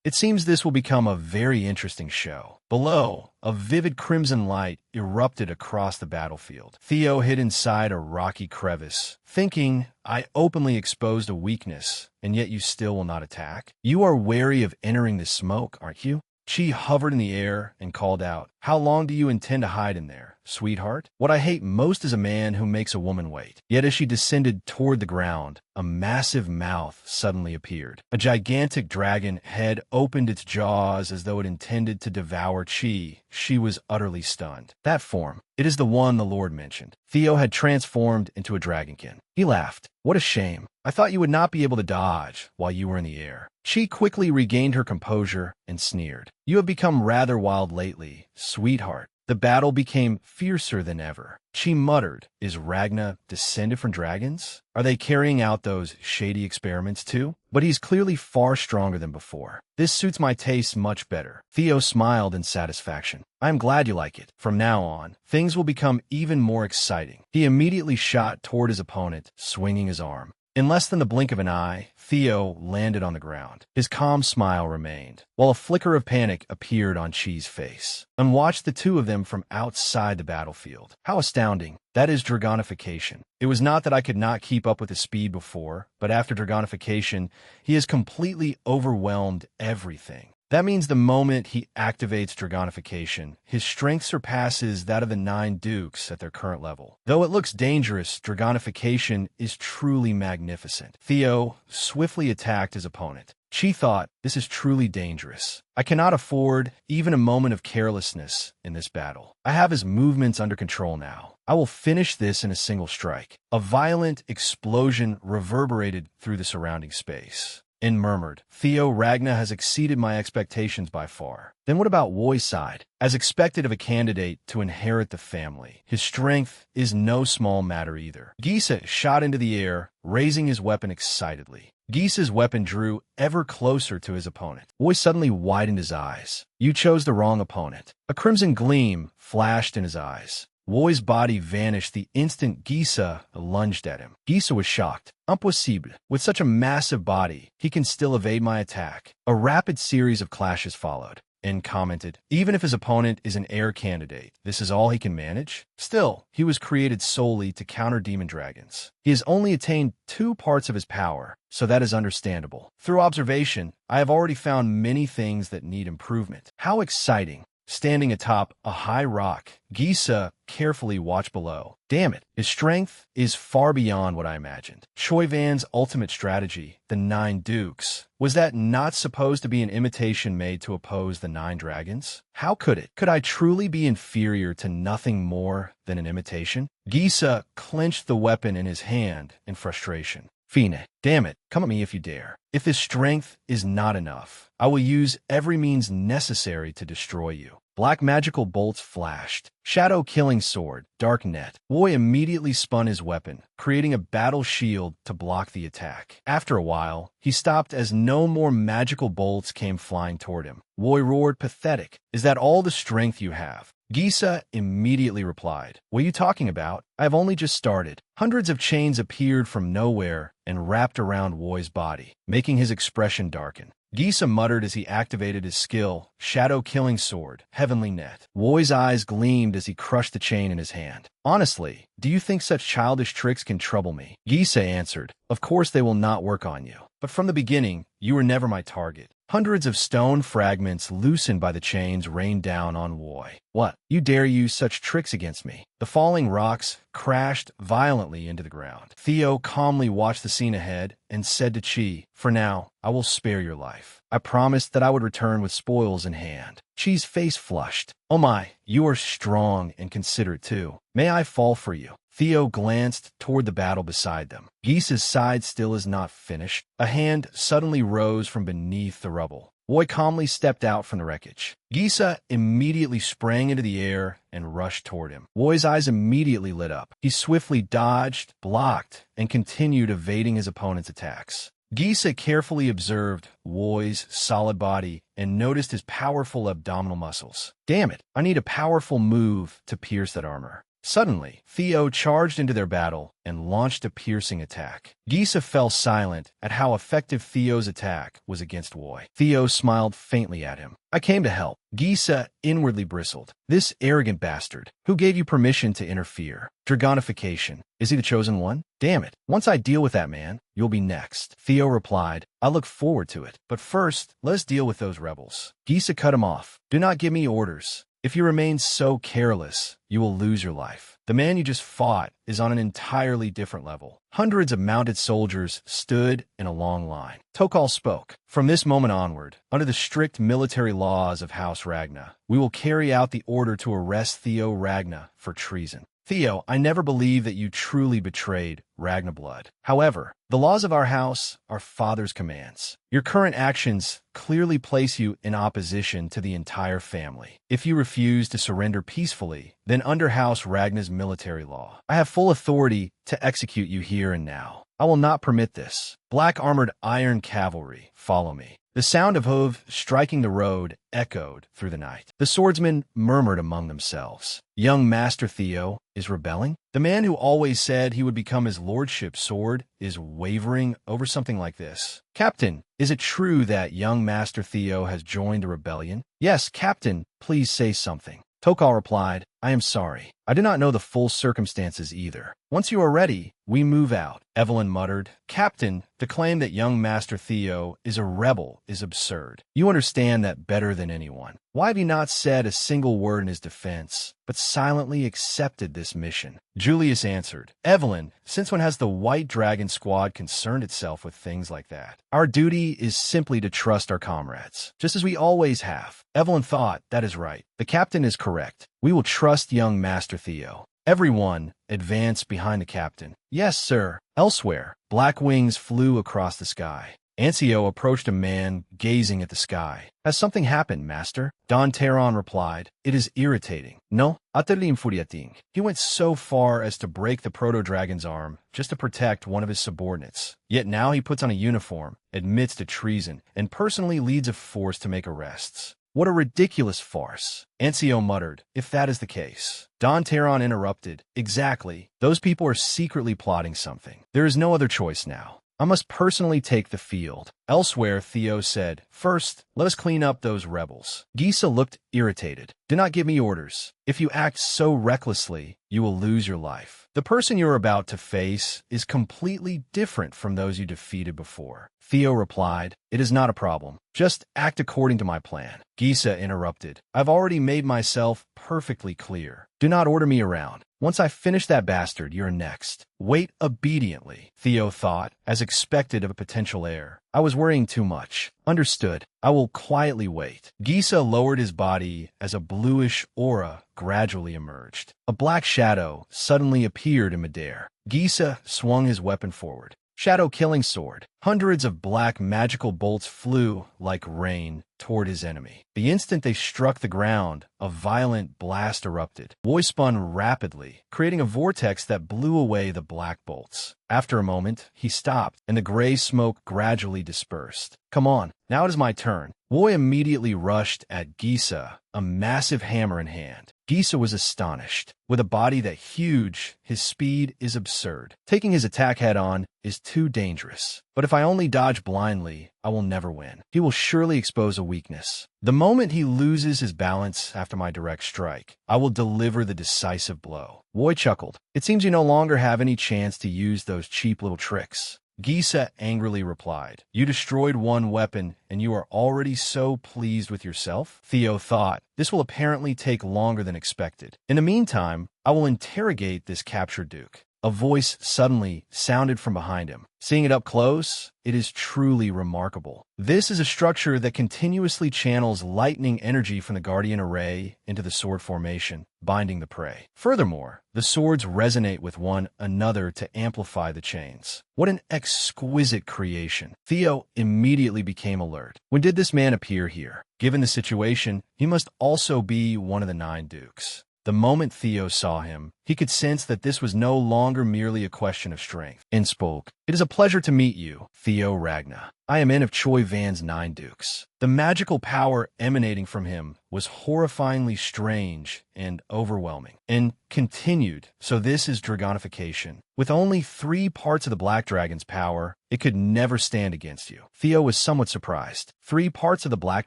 It seems this will become a very interesting show. Below, a vivid crimson light erupted across the battlefield. Theo hid inside a rocky crevice, thinking, "I openly exposed a weakness, and yet you still will not attack? You are wary of entering the smoke, aren't you?" Chi hovered in the air and called out, "How long do you intend to hide in there, sweetheart?" What I hate most is a man who makes a woman wait. Yet as she descended toward the ground, a massive mouth suddenly appeared. A gigantic dragon head opened its jaws as though it intended to devour Chi. She was utterly stunned. That form, it is the one the Lord mentioned. Theo had transformed into a dragonkin. He laughed. "What a shame. I thought you would not be able to dodge while you were in the air." Chi quickly regained her composure and sneered. "You have become rather wild lately, sweetheart." The battle became fiercer than ever. Chi muttered, "Is Ragna descended from dragons? Are they carrying out those shady experiments too?" But he's clearly far stronger than before. This suits my taste much better. Theo smiled in satisfaction. "I am glad you like it. From now on, things will become even more exciting." He immediately shot toward his opponent, swinging his arm. In less than the blink of an eye, Theo landed on the ground. His calm smile remained, while a flicker of panic appeared on Chi's face. And watched the two of them from outside the battlefield. How astounding. That is Dragonification. It was not that I could not keep up with his speed before, but after Dragonification, he has completely overwhelmed everything. That means the moment he activates Dragonification, his strength surpasses that of the 9 Dukes at their current level. Though it looks dangerous, Dragonification is truly magnificent. Theo swiftly attacked his opponent. Chi thought, "This is truly dangerous. I cannot afford even a moment of carelessness in this battle. I have his movements under control now. I will finish this in a single strike." A violent explosion reverberated through the surrounding space. and murmured, Theo Ragna has exceeded my expectations by far. Then what about Woi's side? As expected of a candidate to inherit the family, his strength is no small matter either. Gisa shot into the air, raising his weapon excitedly. Gisa's weapon drew ever closer to his opponent. Woi suddenly widened his eyes. You chose the wrong opponent. A crimson gleam flashed in his eyes. Woi's body vanished the instant Gisa lunged at him. Gisa was shocked. Impossible. With such a massive body, he can still evade my attack. A rapid series of clashes followed, and commented, even if his opponent is an heir candidate, this is all he can manage? Still, he was created solely to counter demon dragons. He has only attained 2 parts of his power, so that is understandable. Through observation, I have already found many things that need improvement. How exciting! Standing atop a high rock, Gisa carefully watched below. Damn it, his strength is far beyond what I imagined. Choi Van's ultimate strategy, the 9 Dukes, was that not supposed to be an imitation made to oppose the 9 dragons? How could it? Could I truly be inferior to nothing more than an imitation? Gisa clenched the weapon in his hand in frustration. Fine, damn it, come at me if you dare. If this strength is not enough, I will use every means necessary to destroy you. Black magical bolts flashed. Shadow killing sword, dark net. Woi immediately spun his weapon, creating a battle shield to block the attack. After a while, he stopped as no more magical bolts came flying toward him. Woi roared, pathetic. Is that all the strength you have? Gisa immediately replied, what are you talking about? I have only just started. Hundreds of chains appeared from nowhere and wrapped around Woi's body, making his expression darken. Gisa muttered as he activated his skill, Shadow Killing Sword, Heavenly Net. Woi's eyes gleamed as he crushed the chain in his hand. Honestly, do you think such childish tricks can trouble me? Gisa answered, of course they will not work on you. But from the beginning, you were never my target. Hundreds of stone fragments loosened by the chains rained down on Woi. What? You dare use such tricks against me? The falling rocks crashed violently into the ground. Theo calmly watched the scene ahead and said to Chi, for now, I will spare your life. I promised that I would return with spoils in hand. Chi's face flushed. Oh my, you are strong and considerate too. May I fall for you? Theo glanced toward the battle beside them. Gisa's side still is not finished. A hand suddenly rose from beneath the rubble. Woi calmly stepped out from the wreckage. Gisa immediately sprang into the air and rushed toward him. Woi's eyes immediately lit up. He swiftly dodged, blocked, and continued evading his opponent's attacks. Gisa carefully observed Woi's solid body and noticed his powerful abdominal muscles. Damn it, I need a powerful move to pierce that armor. Suddenly, Theo charged into their battle and launched a piercing attack. Gisa fell silent at how effective Theo's attack was against Woi. Theo smiled faintly at him. I came to help. Gisa inwardly bristled. This arrogant bastard. Who gave you permission to interfere? Dragonification. Is he the chosen one? Damn it. Once I deal with that man, you'll be next. Theo replied, I look forward to it. But first, let's deal with those rebels. Gisa cut him off. Do not give me orders. If you remain so careless, you will lose your life. The man you just fought is on an entirely different level. Hundreds of mounted soldiers stood in a long line. Tokal spoke. From this moment onward, under the strict military laws of House Ragna, we will carry out the order to arrest Theo Ragna for treason. Theo, I never believed that you truly betrayed Ragna blood. However, the laws of our house are father's commands. Your current actions clearly place you in opposition to the entire family. If you refuse to surrender peacefully, then under House Ragna's military law, I have full authority to execute you here and now. I will not permit this. Black armored iron cavalry, follow me. The sound of hooves striking the road echoed through the night. The swordsmen murmured among themselves. Young Master Theo is rebelling? The man who always said he would become his lordship's sword is wavering over something like this. Captain, is it true that young Master Theo has joined a rebellion? Yes, Captain, please say something. Tokal replied, I am sorry. I do not know the full circumstances either. Once you are ready, we move out. Evelyn muttered, Captain, to claim that young Master Theo is a rebel is absurd. You understand that better than anyone. Why have you not said a single word in his defense, but silently accepted this mission? Julius answered, Evelyn, since when has the White Dragon Squad concerned itself with things like that? Our duty is simply to trust our comrades, just as we always have. Evelyn thought, that is right. The captain is correct. We will trust young Master Theo. Everyone advanced behind the captain. Yes, sir. Elsewhere, black wings flew across the sky. Ancio approached a man gazing at the sky. Has something happened, master? Don Teron replied. It is irritating. No, atterlim furiating. He went so far as to break the proto-dragon's arm just to protect one of his subordinates. Yet now he puts on a uniform, admits to treason, and personally leads a force to make arrests. What a ridiculous farce. Ancio muttered, if that is the case. Don Teron interrupted. Exactly. Those people are secretly plotting something. There is no other choice now. I must personally take the field. Elsewhere, Theo said, first, let us clean up those rebels. Gisa looked irritated. Do not give me orders. If you act so recklessly, you will lose your life. The person you are about to face is completely different from those you defeated before. Theo replied, it is not a problem. Just act according to my plan. Gisa interrupted. I've already made myself perfectly clear. Do not order me around. Once I finish that bastard, you're next. Wait obediently, Theo thought, as expected of a potential heir. I was worrying too much. Understood. I will quietly wait. Gisa lowered his body as a bluish aura gradually emerged. A black shadow suddenly appeared in midair. Gisa swung his weapon forward. Shadow killing sword. Hundreds of black magical bolts flew like rain toward his enemy. The instant they struck the ground, a violent blast erupted. Woi spun rapidly, creating a vortex that blew away the black bolts. After a moment, he stopped, and the gray smoke gradually dispersed. Come on, now it is my turn. Woi immediately rushed at Gisa, a massive hammer in hand. Gisa was astonished. With a body that huge, his speed is absurd. Taking his attack head-on is too dangerous. But if I only dodge blindly, I will never win. He will surely expose a weakness. The moment he loses his balance after my direct strike, I will deliver the decisive blow. Woi chuckled. It seems you no longer have any chance to use those cheap little tricks. Gisa angrily replied, you destroyed one weapon, and you are already so pleased with yourself? Theo thought, this will apparently take longer than expected. In the meantime, I will interrogate this captured duke. A voice suddenly sounded from behind him. Seeing it up close, it is truly remarkable. This is a structure that continuously channels lightning energy from the Guardian Array into the sword formation, binding the prey. Furthermore, the swords resonate with one another to amplify the chains. What an exquisite creation. Theo immediately became alert. When did this man appear here? Given the situation, he must also be one of the 9 dukes. The moment Theo saw him, he could sense that this was no longer merely a question of strength, and spoke. It is a pleasure to meet you, Theo Ragna. I am in of Choi Van's 9 dukes. The magical power emanating from him was horrifyingly strange and overwhelming, and continued, so this is dragonification. With only 3 parts of the Black Dragon's power, it could never stand against you. Theo was somewhat surprised. 3 parts of the Black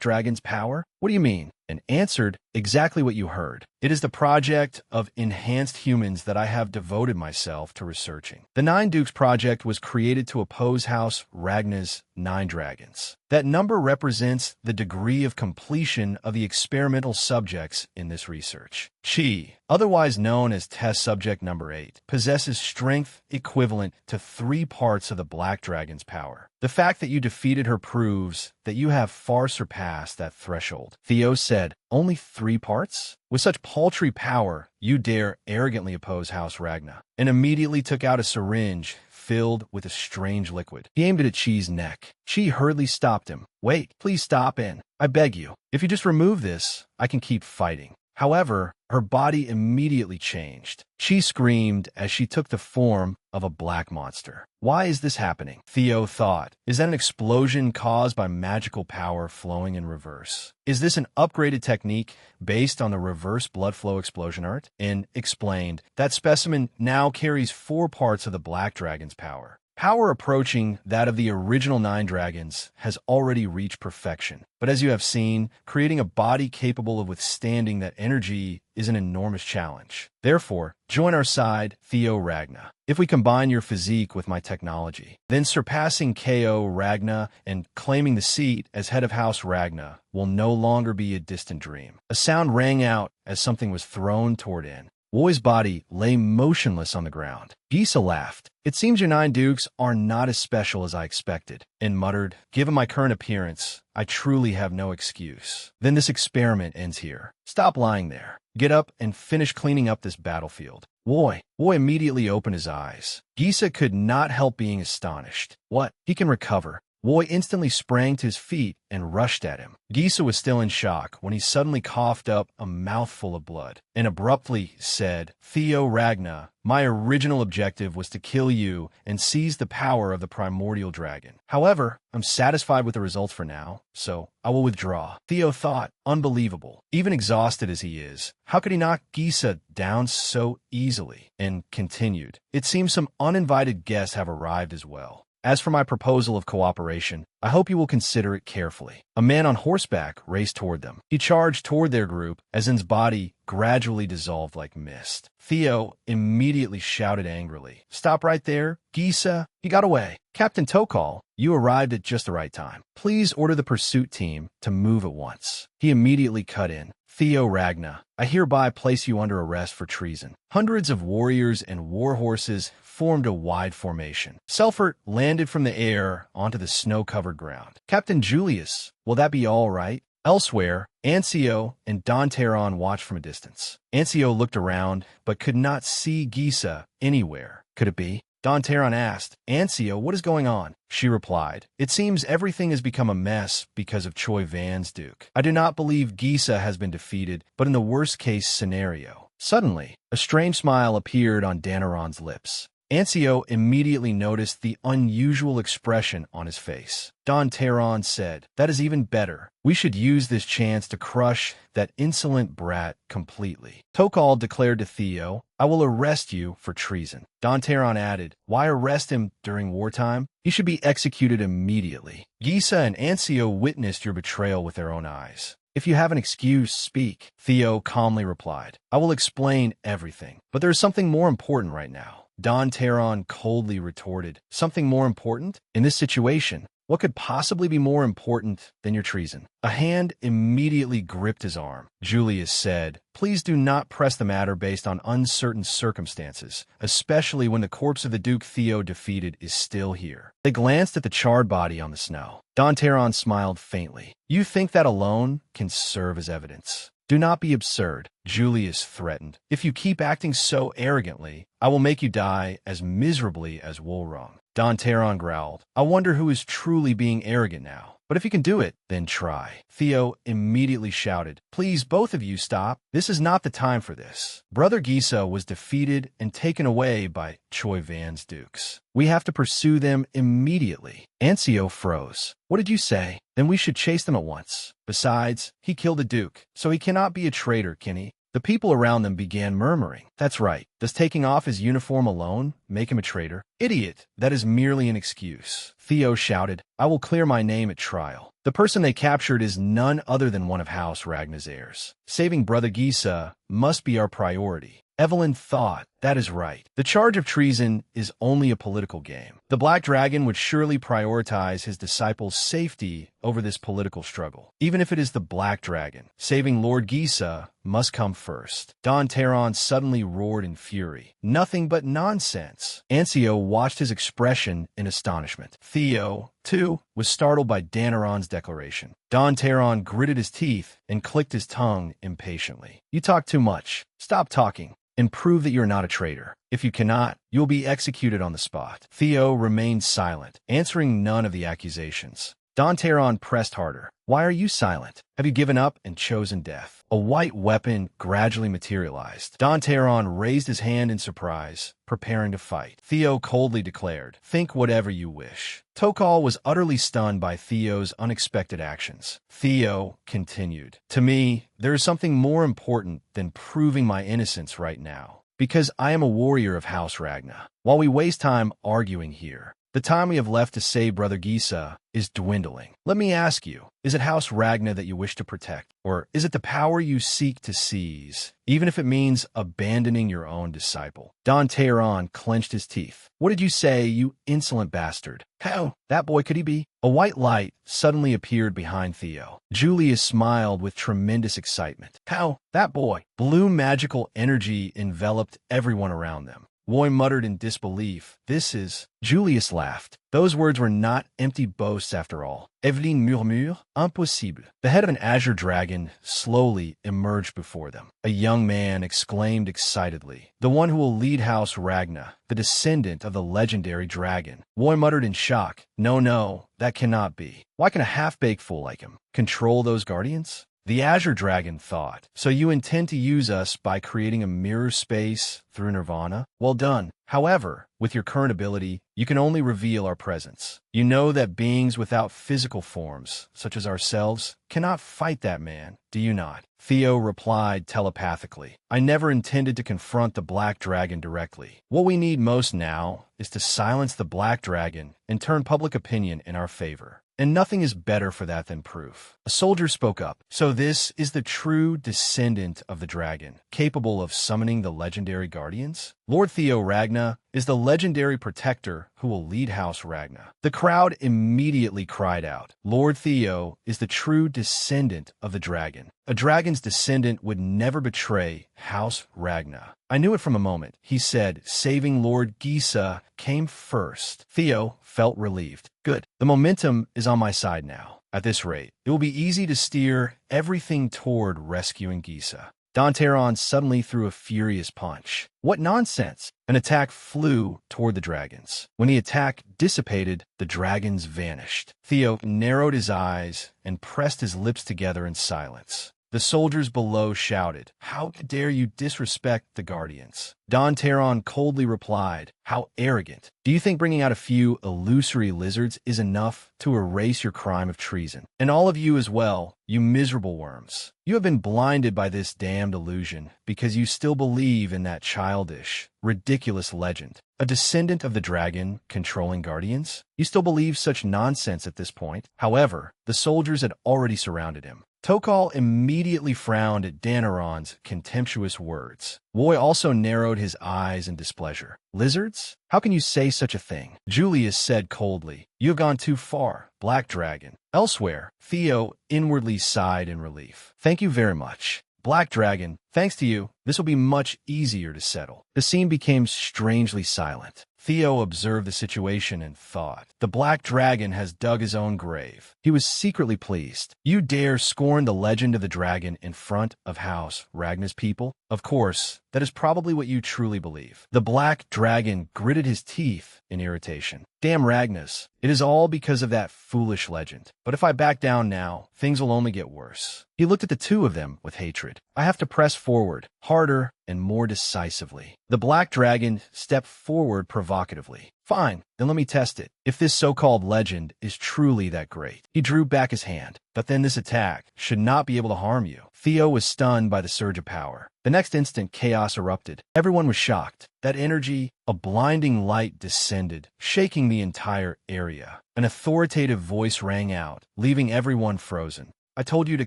Dragon's power? What do you mean? And answered exactly what you heard. It is the project of enhanced humans that I have devoted myself to researching. The 9 Dukes project was created to oppose House Ragna's 9 dragons. That number represents the degree of completion of the experimental subjects in this research. Chi, otherwise known as test subject number 8, possesses strength equivalent to 3 parts of the Black Dragon's power. The fact that you defeated her proves that you have far surpassed that threshold. Theo said, only 3 parts? With such paltry power, you dare arrogantly oppose House Ragna, and immediately took out a syringe filled with a strange liquid. He aimed it at Chi's neck. Chi hurriedly stopped him. Wait, please stop in. I beg you. If you just remove this, I can keep fighting. However, her body immediately changed. She screamed as she took the form of a black monster. Why is this happening? Theo thought. Is that an explosion caused by magical power flowing in reverse? Is this an upgraded technique based on the reverse blood flow explosion art? And explained, that specimen now carries 4 parts of the Black Dragon's power. Power approaching that of the original 9 dragons has already reached perfection. But as you have seen, creating a body capable of withstanding that energy is an enormous challenge. Therefore, join our side, Theo Ragna. If we combine your physique with my technology, then surpassing KO Ragna and claiming the seat as head of House Ragna will no longer be a distant dream. A sound rang out as something was thrown toward in. Woi's body lay motionless on the ground. Gisa laughed. It seems your 9 dukes are not as special as I expected, and muttered, given my current appearance, I truly have no excuse. Then this experiment ends here. Stop lying there. Get up and finish cleaning up this battlefield. Woi immediately opened his eyes. Gisa could not help being astonished. What? He can recover. Woi instantly sprang to his feet and rushed at him. Gisa was still in shock when he suddenly coughed up a mouthful of blood and abruptly said, "Theo Ragna, my original objective was to kill you and seize the power of the primordial dragon. However, I'm satisfied with the results for now, so I will withdraw." Theo thought, unbelievable. Even exhausted as he is, how could he knock Gisa down so easily? And continued, "It seems some uninvited guests have arrived as well. As for my proposal of cooperation, I hope you will consider it carefully." A man on horseback raced toward them. He charged toward their group as Zen's body gradually dissolved like mist. Theo immediately shouted angrily, "Stop right there, Gisa!" He got away. "Captain Tokal, you arrived at just the right time. Please order the pursuit team to move at once." He immediately cut in. "Theo Ragna, I hereby place you under arrest for treason." Hundreds of warriors and war horses formed a wide formation. Selfert landed from the air onto the snow-covered ground. "Captain Julius, will that be all right?" Elsewhere, Ancio and Don Terron watched from a distance. Ancio looked around, but could not see Gisa anywhere. Could it be? Don Terron asked, "Ancio, what is going on?" She replied, "It seems everything has become a mess because of Choi Van's Duke. I do not believe Gisa has been defeated, but in the worst-case scenario." Suddenly, a strange smile appeared on Danaron's lips. Ancio immediately noticed the unusual expression on his face. Don Terron said, "That is even better. We should use this chance to crush that insolent brat completely." Tokal declared to Theo, "I will arrest you for treason." Don Terron added, "Why arrest him during wartime? He should be executed immediately. Gisa and Ancio witnessed your betrayal with their own eyes. If you have an excuse, speak." Theo calmly replied, "I will explain everything, but there is something more important right now." Don Terron coldly retorted, "Something more important? In this situation, what could possibly be more important than your treason?" A hand immediately gripped his arm. Julius said, "Please do not press the matter based on uncertain circumstances, especially when the corpse of the Duke Theo defeated is still here." They glanced at the charred body on the snow. Don Terron smiled faintly. "You think that alone can serve as evidence? Do not be absurd," Julius threatened. "If you keep acting so arrogantly, I will make you die as miserably as Wolrong." Don Terron growled, "I wonder who is truly being arrogant now. But if you can do it, then try." Theo immediately shouted, "Please, both of you, stop. This is not the time for this. Brother Gisa was defeated and taken away by Choi Van's Dukes. We have to pursue them immediately." Ancio froze. "What did you say? Then we should chase them at once. Besides, he killed a duke, so he cannot be a traitor, can he?" The people around them began murmuring. "That's right. Does taking off his uniform alone make him a traitor?" "Idiot! That is merely an excuse." Theo shouted, "I will clear my name at trial. The person they captured is none other than one of House Ragna's heirs. Saving Brother Gisa must be our priority." Evelyn thought, "That is right. The charge of treason is only a political game. The Black Dragon would surely prioritize his disciples' safety over this political struggle. Even if it is the Black Dragon, saving Lord Gisa must come first." Don Terron suddenly roared in fury. "Nothing but nonsense." Ancio watched his expression in astonishment. Theo, too, was startled by Danaron's declaration. Don Terron gritted his teeth and clicked his tongue impatiently. "You talk too much. Stop talking and prove that you're not a traitor. If you cannot, you'll be executed on the spot." Theo remained silent, answering none of the accusations. Don Terron pressed harder. "Why are you silent? Have you given up and chosen death?" A white weapon gradually materialized. Don Terron raised his hand in surprise, preparing to fight. Theo coldly declared, "Think whatever you wish." Tokal was utterly stunned by Theo's unexpected actions. Theo continued, "To me, there is something more important than proving my innocence right now, because I am a warrior of House Ragna. While we waste time arguing here, the time we have left to save Brother Gisa is dwindling. Let me ask you, is it House Ragna that you wish to protect? Or is it the power you seek to seize, even if it means abandoning your own disciple?" Don Terron clenched his teeth. "What did you say, you insolent bastard? How? That boy could he be?" A white light suddenly appeared behind Theo. Julius smiled with tremendous excitement. "How? That boy?" Blue magical energy enveloped everyone around them. Roy muttered in disbelief. This is... Julius laughed. Those words were not empty boasts after all. Eveline murmure, impossible. The head of an azure dragon slowly emerged before them. A young man exclaimed excitedly, the one who will lead House Ragna, the descendant of the legendary dragon. Roy muttered in shock, no, that cannot be. Why can a half-baked fool like him control those guardians? The Azure Dragon thought, so you intend to use us by creating a mirror space through Nirvana? Well done. However, with your current ability, you can only reveal our presence. You know that beings without physical forms, such as ourselves, cannot fight that man, do you not? Theo replied telepathically. I never intended to confront the Black Dragon directly. What we need most now is to silence the Black Dragon and turn public opinion in our favor. And nothing is better for that than proof. A soldier spoke up. So this is the true descendant of the dragon, capable of summoning the legendary guardians? Lord Theo Ragna is the legendary protector who will lead House Ragna. The crowd immediately cried out. Lord Theo is the true descendant of the dragon. A dragon's descendant would never betray House Ragna. I knew it from a moment. He said, saving Lord Gisa came first. Theo felt relieved. Good. The momentum is on my side now. At this rate, it will be easy to steer everything toward rescuing Gisa. Don Teron suddenly threw a furious punch. What nonsense! An attack flew toward the dragons. When the attack dissipated, the dragons vanished. Theo narrowed his eyes and pressed his lips together in silence. The soldiers below shouted, how dare you disrespect the Guardians? Don Teron coldly replied, how arrogant. Do you think bringing out a few illusory lizards is enough to erase your crime of treason? And all of you as well, you miserable worms. You have been blinded by this damned illusion because you still believe in that childish, ridiculous legend. A descendant of the dragon controlling guardians? You still believe such nonsense at this point. However, the soldiers had already surrounded him. Tokal immediately frowned at Danaron's contemptuous words. Roy also narrowed his eyes in displeasure. Lizards? How can you say such a thing? Julius said coldly. You have gone too far, Black Dragon. Elsewhere, Theo inwardly sighed in relief. Thank you very much. Black Dragon, thanks to you, this will be much easier to settle. The scene became strangely silent. Theo observed the situation and thought, the Black Dragon has dug his own grave. He was secretly pleased. You dare scorn the legend of the dragon in front of House Ragna's people? Of course, that is probably what you truly believe. The Black Dragon gritted his teeth in irritation. Damn Ragnas, it is all because of that foolish legend. But if I back down now, things will only get worse. He looked at the two of them with hatred. I have to press forward, harder and more decisively. The Black Dragon stepped forward provocatively. Fine, then let me test it. If this so-called legend is truly that great. He drew back his hand. But then this attack should not be able to harm you. Theo was stunned by the surge of power. The next instant, chaos erupted. Everyone was shocked. That energy, a blinding light descended, shaking the entire area. An authoritative voice rang out, leaving everyone frozen. I told you to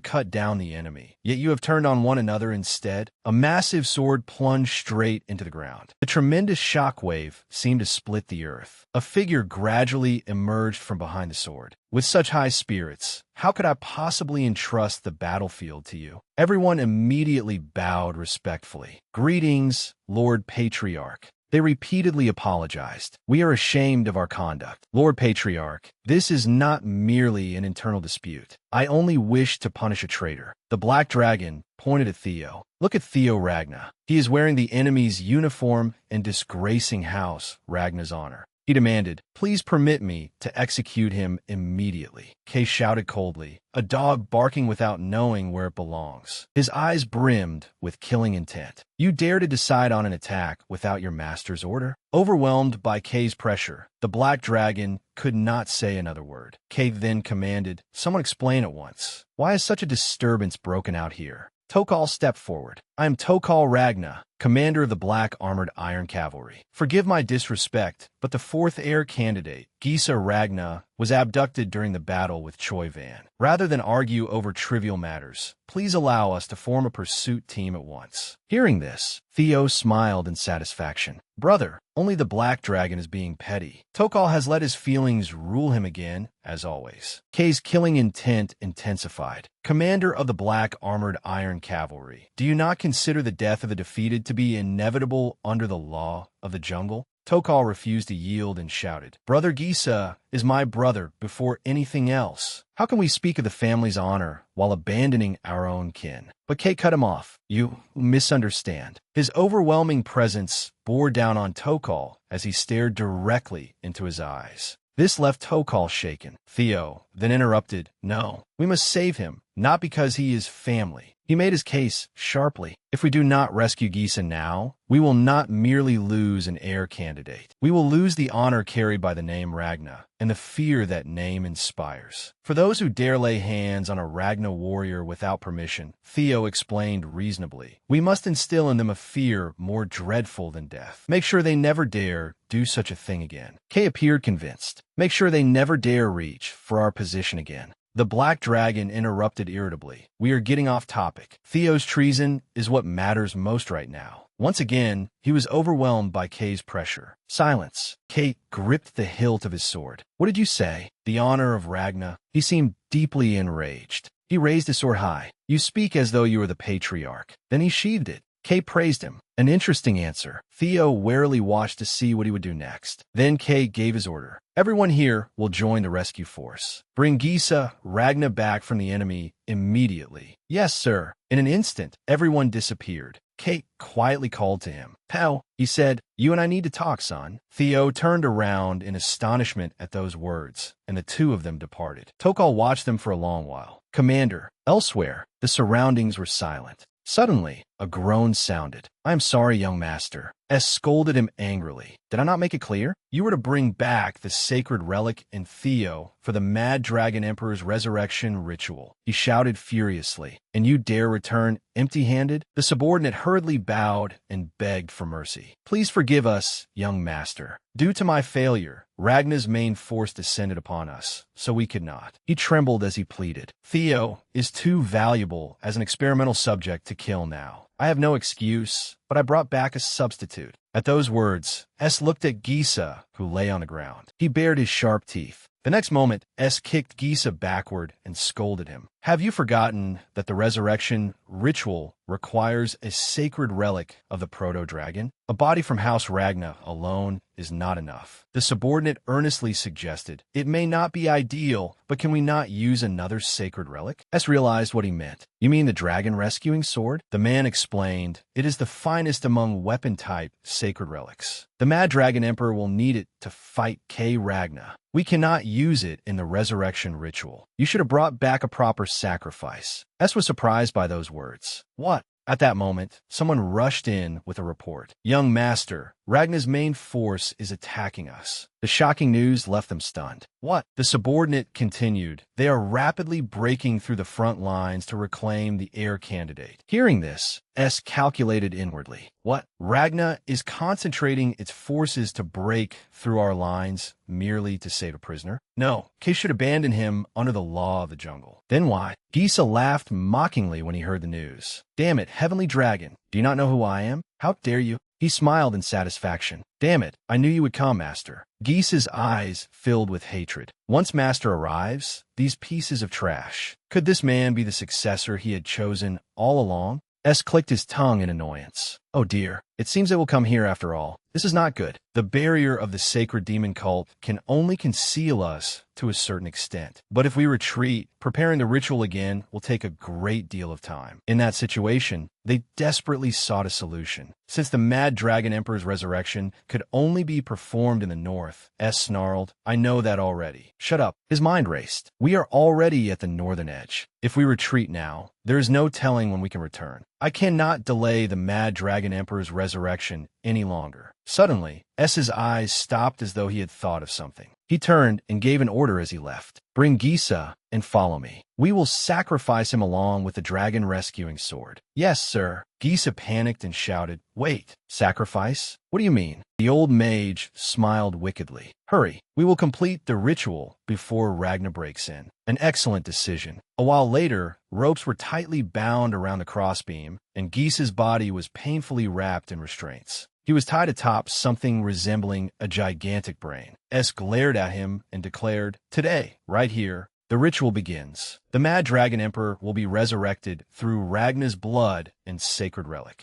cut down the enemy, yet you have turned on one another instead. A massive sword plunged straight into the ground. The tremendous shockwave seemed to split the earth. A figure gradually emerged from behind the sword. With such high spirits, how could I possibly entrust the battlefield to you? Everyone immediately bowed respectfully. Greetings, Lord Patriarch. They repeatedly apologized. We are ashamed of our conduct. Lord Patriarch, this is not merely an internal dispute. I only wish to punish a traitor. The Black Dragon pointed at Theo. Look at Theo Ragna. He is wearing the enemy's uniform and disgracing House Ragna's honor. He demanded, please permit me to execute him immediately. Kay shouted coldly, a dog barking without knowing where it belongs. His eyes brimmed with killing intent. You dare to decide on an attack without your master's order? Overwhelmed by Kay's pressure, the Black Dragon could not say another word. Kay then commanded, someone explain at once. Why is such a disturbance broken out here? Tokal stepped forward. I am Tokal Ragna, commander of the Black Armored Iron Cavalry. Forgive my disrespect, but the fourth heir candidate, Gisa Ragna, was abducted during the battle with Choi Van. Rather than argue over trivial matters, please allow us to form a pursuit team at once. Hearing this, Theo smiled in satisfaction. Brother, only the Black Dragon is being petty. Tokal has let his feelings rule him again, as always. Kay's killing intent intensified. Commander of the Black Armored Iron Cavalry, do you not consider the death of the defeated to be inevitable under the law of the jungle? Tokal refused to yield and shouted, Brother Gisa is my brother before anything else. How can we speak of the family's honor while abandoning our own kin? But Kate cut him off. You misunderstand. His overwhelming presence bore down on Tokal as he stared directly into his eyes. This left Tokal shaken. Theo then interrupted, No, we must save him, not because he is family. He made his case sharply. If we do not rescue Gisa now, we will not merely lose an heir candidate. We will lose the honor carried by the name Ragna and the fear that name inspires. For those who dare lay hands on a Ragna warrior without permission, Theo explained reasonably, we must instill in them a fear more dreadful than death. Make sure they never dare do such a thing again. Kay appeared convinced. Make sure they never dare reach for our position again. The Black Dragon interrupted irritably. We are getting off topic. Theo's treason is what matters most right now. Once again, he was overwhelmed by Kay's pressure. Silence. Kate gripped the hilt of his sword. What did you say? The honor of Ragna. He seemed deeply enraged. He raised his sword high. You speak as though you were the patriarch. Then he sheathed it. Kay praised him. An interesting answer. Theo warily watched to see what he would do next. Then Kay gave his order. Everyone here will join the rescue force. Bring Gisa, Ragna back from the enemy immediately. Yes, sir. In an instant, everyone disappeared. Kate quietly called to him. Pal, he said, you and I need to talk, son. Theo turned around in astonishment at those words, and the two of them departed. Tokal watched them for a long while. Commander, elsewhere, the surroundings were silent. Suddenly, a groan sounded. I am sorry, young master. S scolded him angrily. Did I not make it clear? You were to bring back the sacred relic in Theo for the Mad Dragon Emperor's resurrection ritual. He shouted furiously. And you dare return empty-handed? The subordinate hurriedly bowed and begged for mercy. Please forgive us, young master. Due to my failure, Ragna's main force descended upon us, so we could not. He trembled as he pleaded. Theo is too valuable as an experimental subject to kill now. I have no excuse, but I brought back a substitute. At those words, S looked at Gisa, who lay on the ground. He bared his sharp teeth. The next moment, S kicked Gisa backward and scolded him. Have you forgotten that the resurrection ritual requires a sacred relic of the proto-dragon? A body from House Ragna alone is not enough. The subordinate earnestly suggested, it may not be ideal, but can we not use another sacred relic? S realized what he meant. You mean the dragon rescuing sword? The man explained, it is the finest among weapon-type sacred relics. The Mad Dragon Emperor will need it to fight K. Ragna. We cannot use it in the resurrection ritual. You should have brought back a proper sacrifice. S was surprised by those words. What? At that moment, someone rushed in with a report. Young master, Ragna's main force is attacking us. The shocking news left them stunned. What? The subordinate continued. They are rapidly breaking through the front lines to reclaim the heir candidate. Hearing this, S calculated inwardly. What? Ragna is concentrating its forces to break through our lines merely to save a prisoner? No, Kay should abandon him under the law of the jungle. Then why? Gisa laughed mockingly when he heard the news. Damn it, Heavenly Dragon, do you not know who I am? How dare you? He smiled in satisfaction. Damn it, I knew you would come, Master. Gisa's eyes filled with hatred. Once Master arrives, these pieces of trash. Could this man be the successor he had chosen all along? S clicked his tongue in annoyance. Oh dear, it seems it will come here after all. This is not good. The barrier of the sacred demon cult can only conceal us to a certain extent. But if we retreat, preparing the ritual again will take a great deal of time. In that situation, they desperately sought a solution. Since the Mad Dragon Emperor's resurrection could only be performed in the north, S snarled, I know that already. Shut up. His mind raced. We are already at the northern edge. If we retreat now, there is no telling when we can return. I cannot delay the Mad Dragon Emperor's resurrection any longer. Suddenly, S's eyes stopped as though he had thought of something. He turned and gave an order as he left. Bring Gisa and follow me. We will sacrifice him along with the dragon rescuing sword. Yes, sir. Gisa panicked and shouted, Wait, sacrifice? What do you mean? The old mage smiled wickedly. Hurry, we will complete the ritual before Ragna breaks in. An excellent decision. A while later, ropes were tightly bound around the crossbeam, and Gisa's body was painfully wrapped in restraints. He was tied atop something resembling a gigantic brain. S glared at him and declared, Today, right here, the The ritual begins. The Mad Dragon Emperor will be resurrected through Ragna's blood and sacred relic.